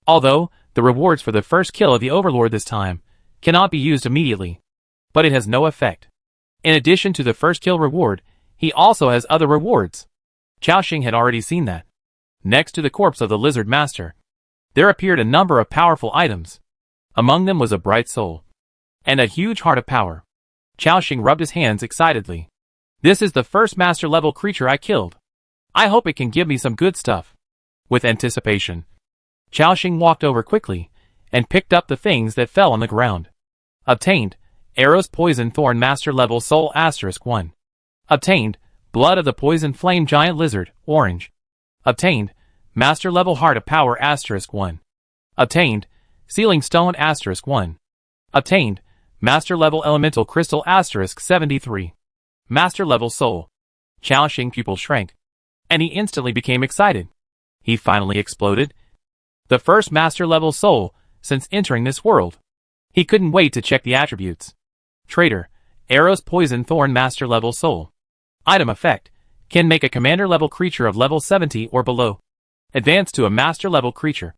Although, the rewards for the first kill of the Overlord this time cannot be used immediately, but it has no effect. In addition to the first kill reward, he also has other rewards. Xiaoxing had already seen that. Next to the corpse of the Lizard Master, there appeared a number of powerful items. Among them was a bright soul and a huge heart of power. Xiaoxing rubbed his hands excitedly. This is the first master level creature I killed. I hope it can give me some good stuff. With anticipation, Xiaoxing walked over quickly and picked up the things that fell on the ground. Obtained, Arrow's Poison Thorn Master Level Soul *1. Obtained, Blood of the Poison Flame Giant Lizard, orange. Obtained, Master Level Heart of Power *1. Obtained, Sealing Stone *1. Obtained, Master Level Elemental Crystal *73. Master Level Soul. Xiaoxing's pupil shrank, and he instantly became excited. He finally exploded. The first Master Level Soul since entering this world. He couldn't wait to check the attributes. Trader, Arrow's Poison Thorn Master Level Soul. Item Effect, can make a Commander level creature of level 70 or below advance to a Master level creature,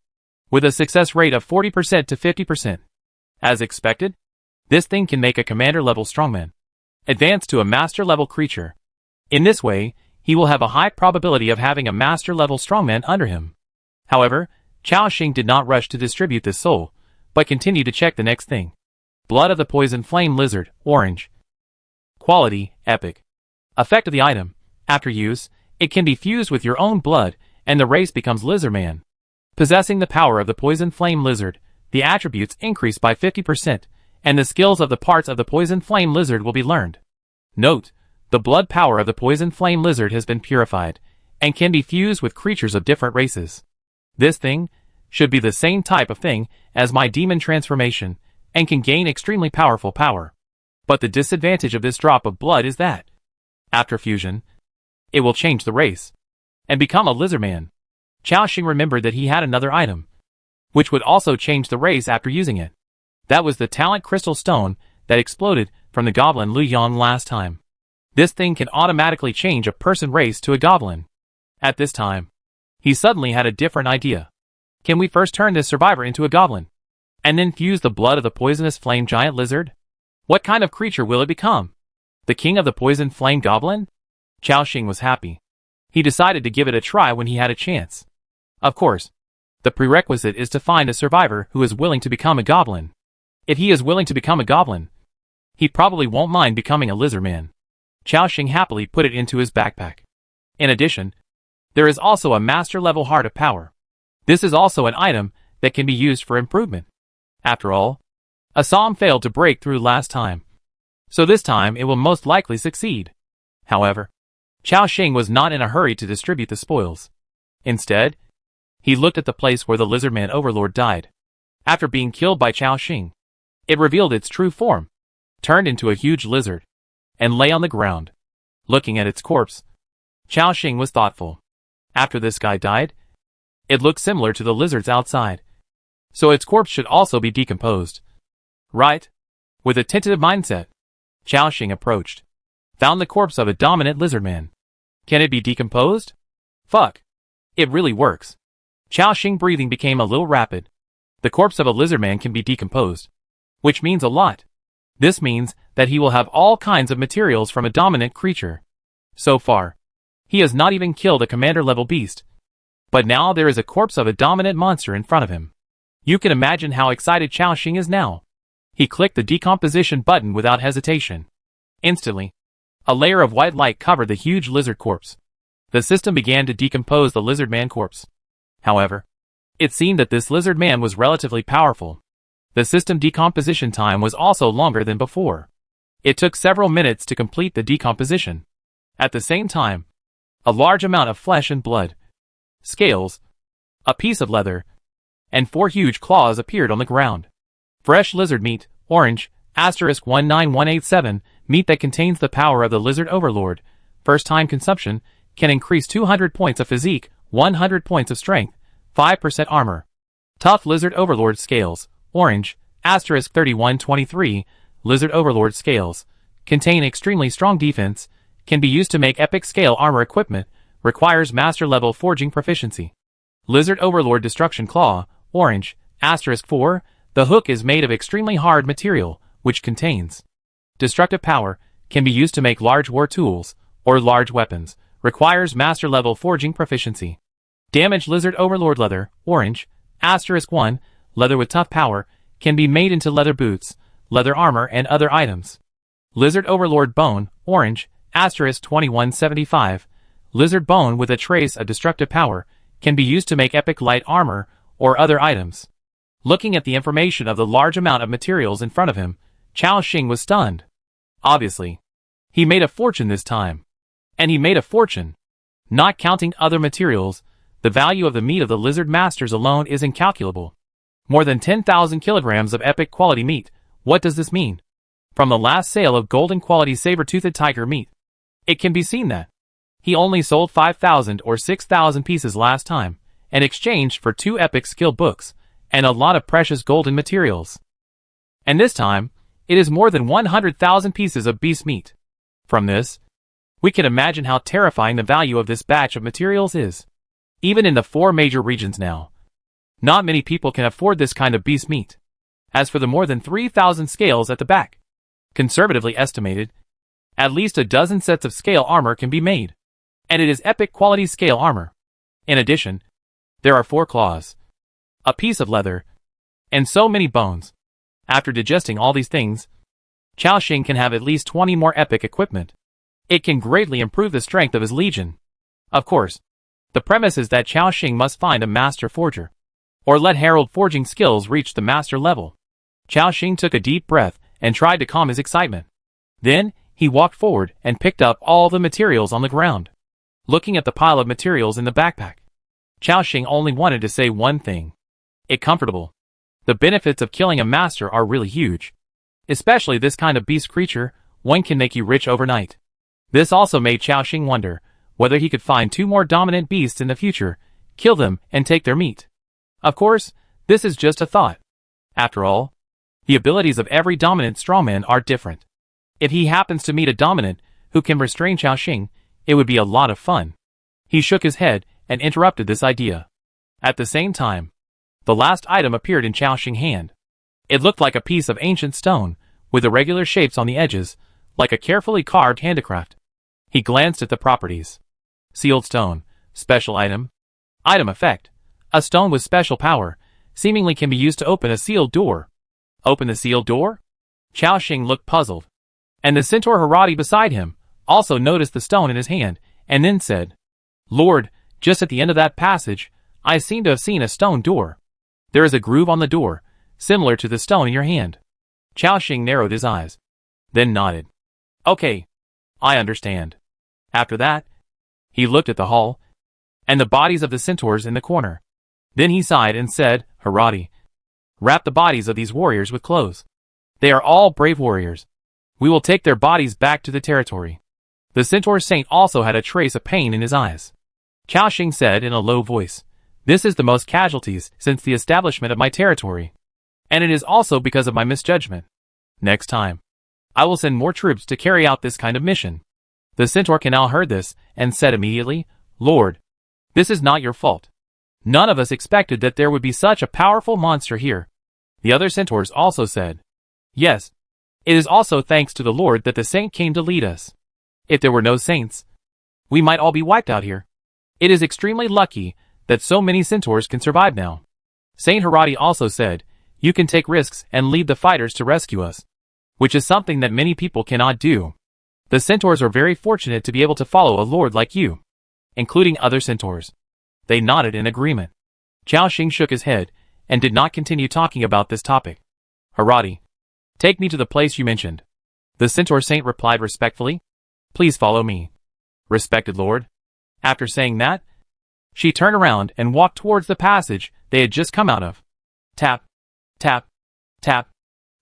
with a success rate of 40% to 50%. As expected, This thing can make a commander-level strongman advance to a master-level creature. In this way, he will have a high probability of having a master-level strongman under him. However, Chao Xing did not rush to distribute this soul, but continued to check the next thing. Blood of the Poison Flame Lizard, orange. Quality, epic. Effect of the item. After use, it can be fused with your own blood, and the race becomes Lizardman. Possessing the power of the Poison Flame Lizard, the attributes increase by 50%, and the skills of the parts of the Poison Flame Lizard will be learned. Note, the blood power of the Poison Flame Lizard has been purified, and can be fused with creatures of different races. This thing should be the same type of thing as my demon transformation, and can gain extremely powerful power. But the disadvantage of this drop of blood is that, after fusion, it will change the race, and become a Lizardman. Chao Xing remembered that he had another item, which would also change the race after using it. That was the Talent Crystal Stone that exploded from the goblin Lu Yang last time. This thing can automatically change a person race to a goblin. At this time, he suddenly had a different idea. Can we first turn this survivor into a goblin, and then fuse the blood of the poisonous flame giant lizard? What kind of creature will it become? The king of the poison flame goblin? Chao Xing was happy. He decided to give it a try when he had a chance. Of course, the prerequisite is to find a survivor who is willing to become a goblin. If he is willing to become a goblin, he probably won't mind becoming a Lizardman. Chao Xing happily put it into his backpack. In addition, there is also a master-level Heart of Power. This is also an item that can be used for improvement. After all, Ascalon failed to break through last time, so this time it will most likely succeed. However, Chao Xing was not in a hurry to distribute the spoils. Instead, he looked at the place where the Lizardman Overlord died. After being killed by Chao Xing, it revealed its true form, turned into a huge lizard, and lay on the ground. Looking at its corpse, Chao Xing was thoughtful. After this guy died, it looked similar to the lizards outside, so its corpse should also be decomposed. Right? With a tentative mindset, Chao Xing approached, found the corpse of a dominant Lizardman. Can it be decomposed? Fuck. It really works. Chao Xing breathing became a little rapid. The corpse of a Lizardman can be decomposed, which means a lot. This means that he will have all kinds of materials from a dominant creature. So far, he has not even killed a commander-level beast. But now there is a corpse of a dominant monster in front of him. You can imagine how excited Chao Xing is now. He clicked the decomposition button without hesitation. Instantly, a layer of white light covered the huge lizard corpse. The system began to decompose the Lizardman corpse. However, it seemed that this Lizardman was relatively powerful. The system decomposition time was also longer than before. It took several minutes to complete the decomposition. At the same time, a large amount of flesh and blood, scales, a piece of leather, and 4 huge claws appeared on the ground. Fresh lizard meat, orange, *19187, meat that contains the power of the Lizard Overlord. First time consumption, can increase 200 points of physique, 100 points of strength, 5% armor. Tough Lizard Overlord scales, orange, *3123, Lizard Overlord scales, contain extremely strong defense, can be used to make epic scale armor equipment, requires master level forging proficiency. Lizard Overlord Destruction Claw, orange, *4, the hook is made of extremely hard material, which contains destructive power, can be used to make large war tools, or large weapons, requires master level forging proficiency. Damaged Lizard Overlord Leather, orange, *1, leather with tough power, can be made into leather boots, leather armor and other items. Lizard Overlord Bone, orange, *2175, lizard bone with a trace of destructive power, can be used to make epic light armor, or other items. Looking at the information of the large amount of materials in front of him, Chao Xing was stunned. Obviously, he made a fortune this time. And he made a fortune. Not counting other materials, the value of the meat of the lizard masters alone is incalculable. More than 10,000 kilograms of epic quality meat. What does this mean? From the last sale of golden quality saber-toothed tiger meat, it can be seen that he only sold 5,000 or 6,000 pieces last time, and exchanged for 2 epic skill books, and a lot of precious golden materials. And this time, it is more than 100,000 pieces of beast meat. From this, we can imagine how terrifying the value of this batch of materials is. Even in the 4 major regions now, not many people can afford this kind of beast meat. As for the more than 3,000 scales at the back, conservatively estimated, at least a dozen sets of scale armor can be made. And it is epic quality scale armor. In addition, there are 4 claws, a piece of leather, and so many bones. After digesting all these things, Chao Xing can have at least 20 more epic equipment. It can greatly improve the strength of his legion. Of course, the premise is that Chao Xing must find a master forger, or let herald forging skills reach the master level. Chao Xing took a deep breath and tried to calm his excitement. Then, he walked forward and picked up all the materials on the ground. Looking at the pile of materials in the backpack, Chao Xing only wanted to say one thing. It's comfortable. The benefits of killing a master are really huge. Especially this kind of beast creature, one can make you rich overnight. This also made Chao Xing wonder whether he could find 2 more dominant beasts in the future, kill them, and take their meat. Of course, this is just a thought. After all, the abilities of every dominant strongman are different. If he happens to meet a dominant who can restrain Chao Xing, it would be a lot of fun. He shook his head and interrupted this idea. At the same time, the last item appeared in Chao Xing's hand. It looked like a piece of ancient stone, with irregular shapes on the edges, like a carefully carved handicraft. He glanced at the properties. Sealed stone, special item. Item effect. A stone with special power, seemingly can be used to open a sealed door. Open the sealed door? Chao Xing looked puzzled. And the centaur Harati beside him also noticed the stone in his hand, and then said, "Lord, just at the end of that passage, I seem to have seen a stone door. There is a groove on the door, similar to the stone in your hand." Chao Xing narrowed his eyes, then nodded. "Okay, I understand." After that, he looked at the hall, and the bodies of the centaurs in the corner. Then he sighed and said, "Harati, wrap the bodies of these warriors with clothes. They are all brave warriors. We will take their bodies back to the territory." The centaur saint also had a trace of pain in his eyes. Chao Xing said in a low voice, "This is the most casualties since the establishment of my territory. And it is also because of my misjudgment. Next time, I will send more troops to carry out this kind of mission." The centaur Canal heard this and said immediately, "Lord, this is not your fault. None of us expected that there would be such a powerful monster here." The other centaurs also said, "Yes, it is also thanks to the Lord that the saint came to lead us. If there were no saints, we might all be wiped out here. It is extremely lucky that so many centaurs can survive now." Saint Harati also said, "You can take risks and lead the fighters to rescue us, which is something that many people cannot do. The centaurs are very fortunate to be able to follow a lord like you, including other centaurs." They nodded in agreement. Chao Xing shook his head and did not continue talking about this topic. "Harati, take me to the place you mentioned." The centaur saint replied respectfully, "Please follow me, respected lord." After saying that, she turned around and walked towards the passage they had just come out of. Tap, tap, tap.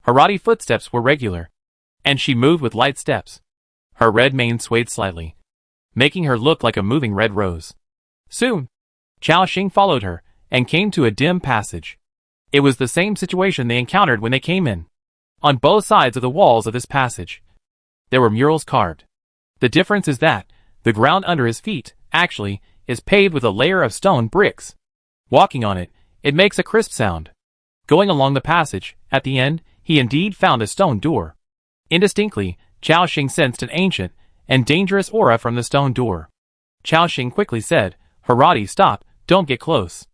Harati's footsteps were regular, and she moved with light steps. Her red mane swayed slightly, making her look like a moving red rose. Soon, Chao Xing followed her and came to a dim passage. It was the same situation they encountered when they came in. On both sides of the walls of this passage, there were murals carved. The difference is that the ground under his feet, actually, is paved with a layer of stone bricks. Walking on it, it makes a crisp sound. Going along the passage, at the end, he indeed found a stone door. Indistinctly, Chao Xing sensed an ancient and dangerous aura from the stone door. Chao Xing quickly said, "Harati, stop, don't get close."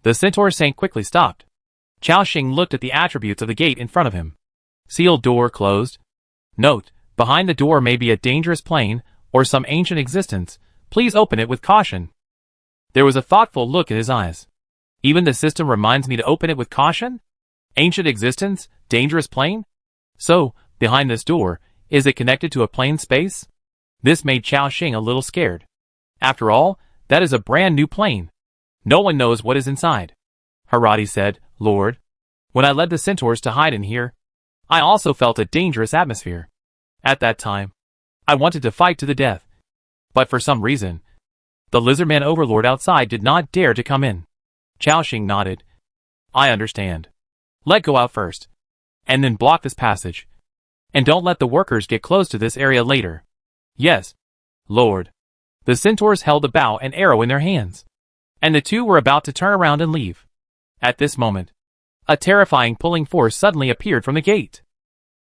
The centaur saint quickly stopped. Chao Xing looked at the attributes of the gate in front of him. Sealed door closed. Note, behind the door may be a dangerous plane or some ancient existence. Please open it with caution. There was a thoughtful look in his eyes. Even the system reminds me to open it with caution? Ancient existence? Dangerous plane? So, behind this door, is it connected to a plane space? This made Chao Xing a little scared. After all, that is a brand new plane. No one knows what is inside. Harati said, "Lord, when I led the centaurs to hide in here, I also felt a dangerous atmosphere. At that time, I wanted to fight to the death. But for some reason, the lizardman Overlord outside did not dare to come in." Chao Xing nodded. "I understand. Let go out first, and then block this passage. And don't let the workers get close to this area later." "Yes, Lord." The centaurs held a bow and arrow in their hands, and the two were about to turn around and leave. At this moment, A terrifying pulling force suddenly appeared from the gate.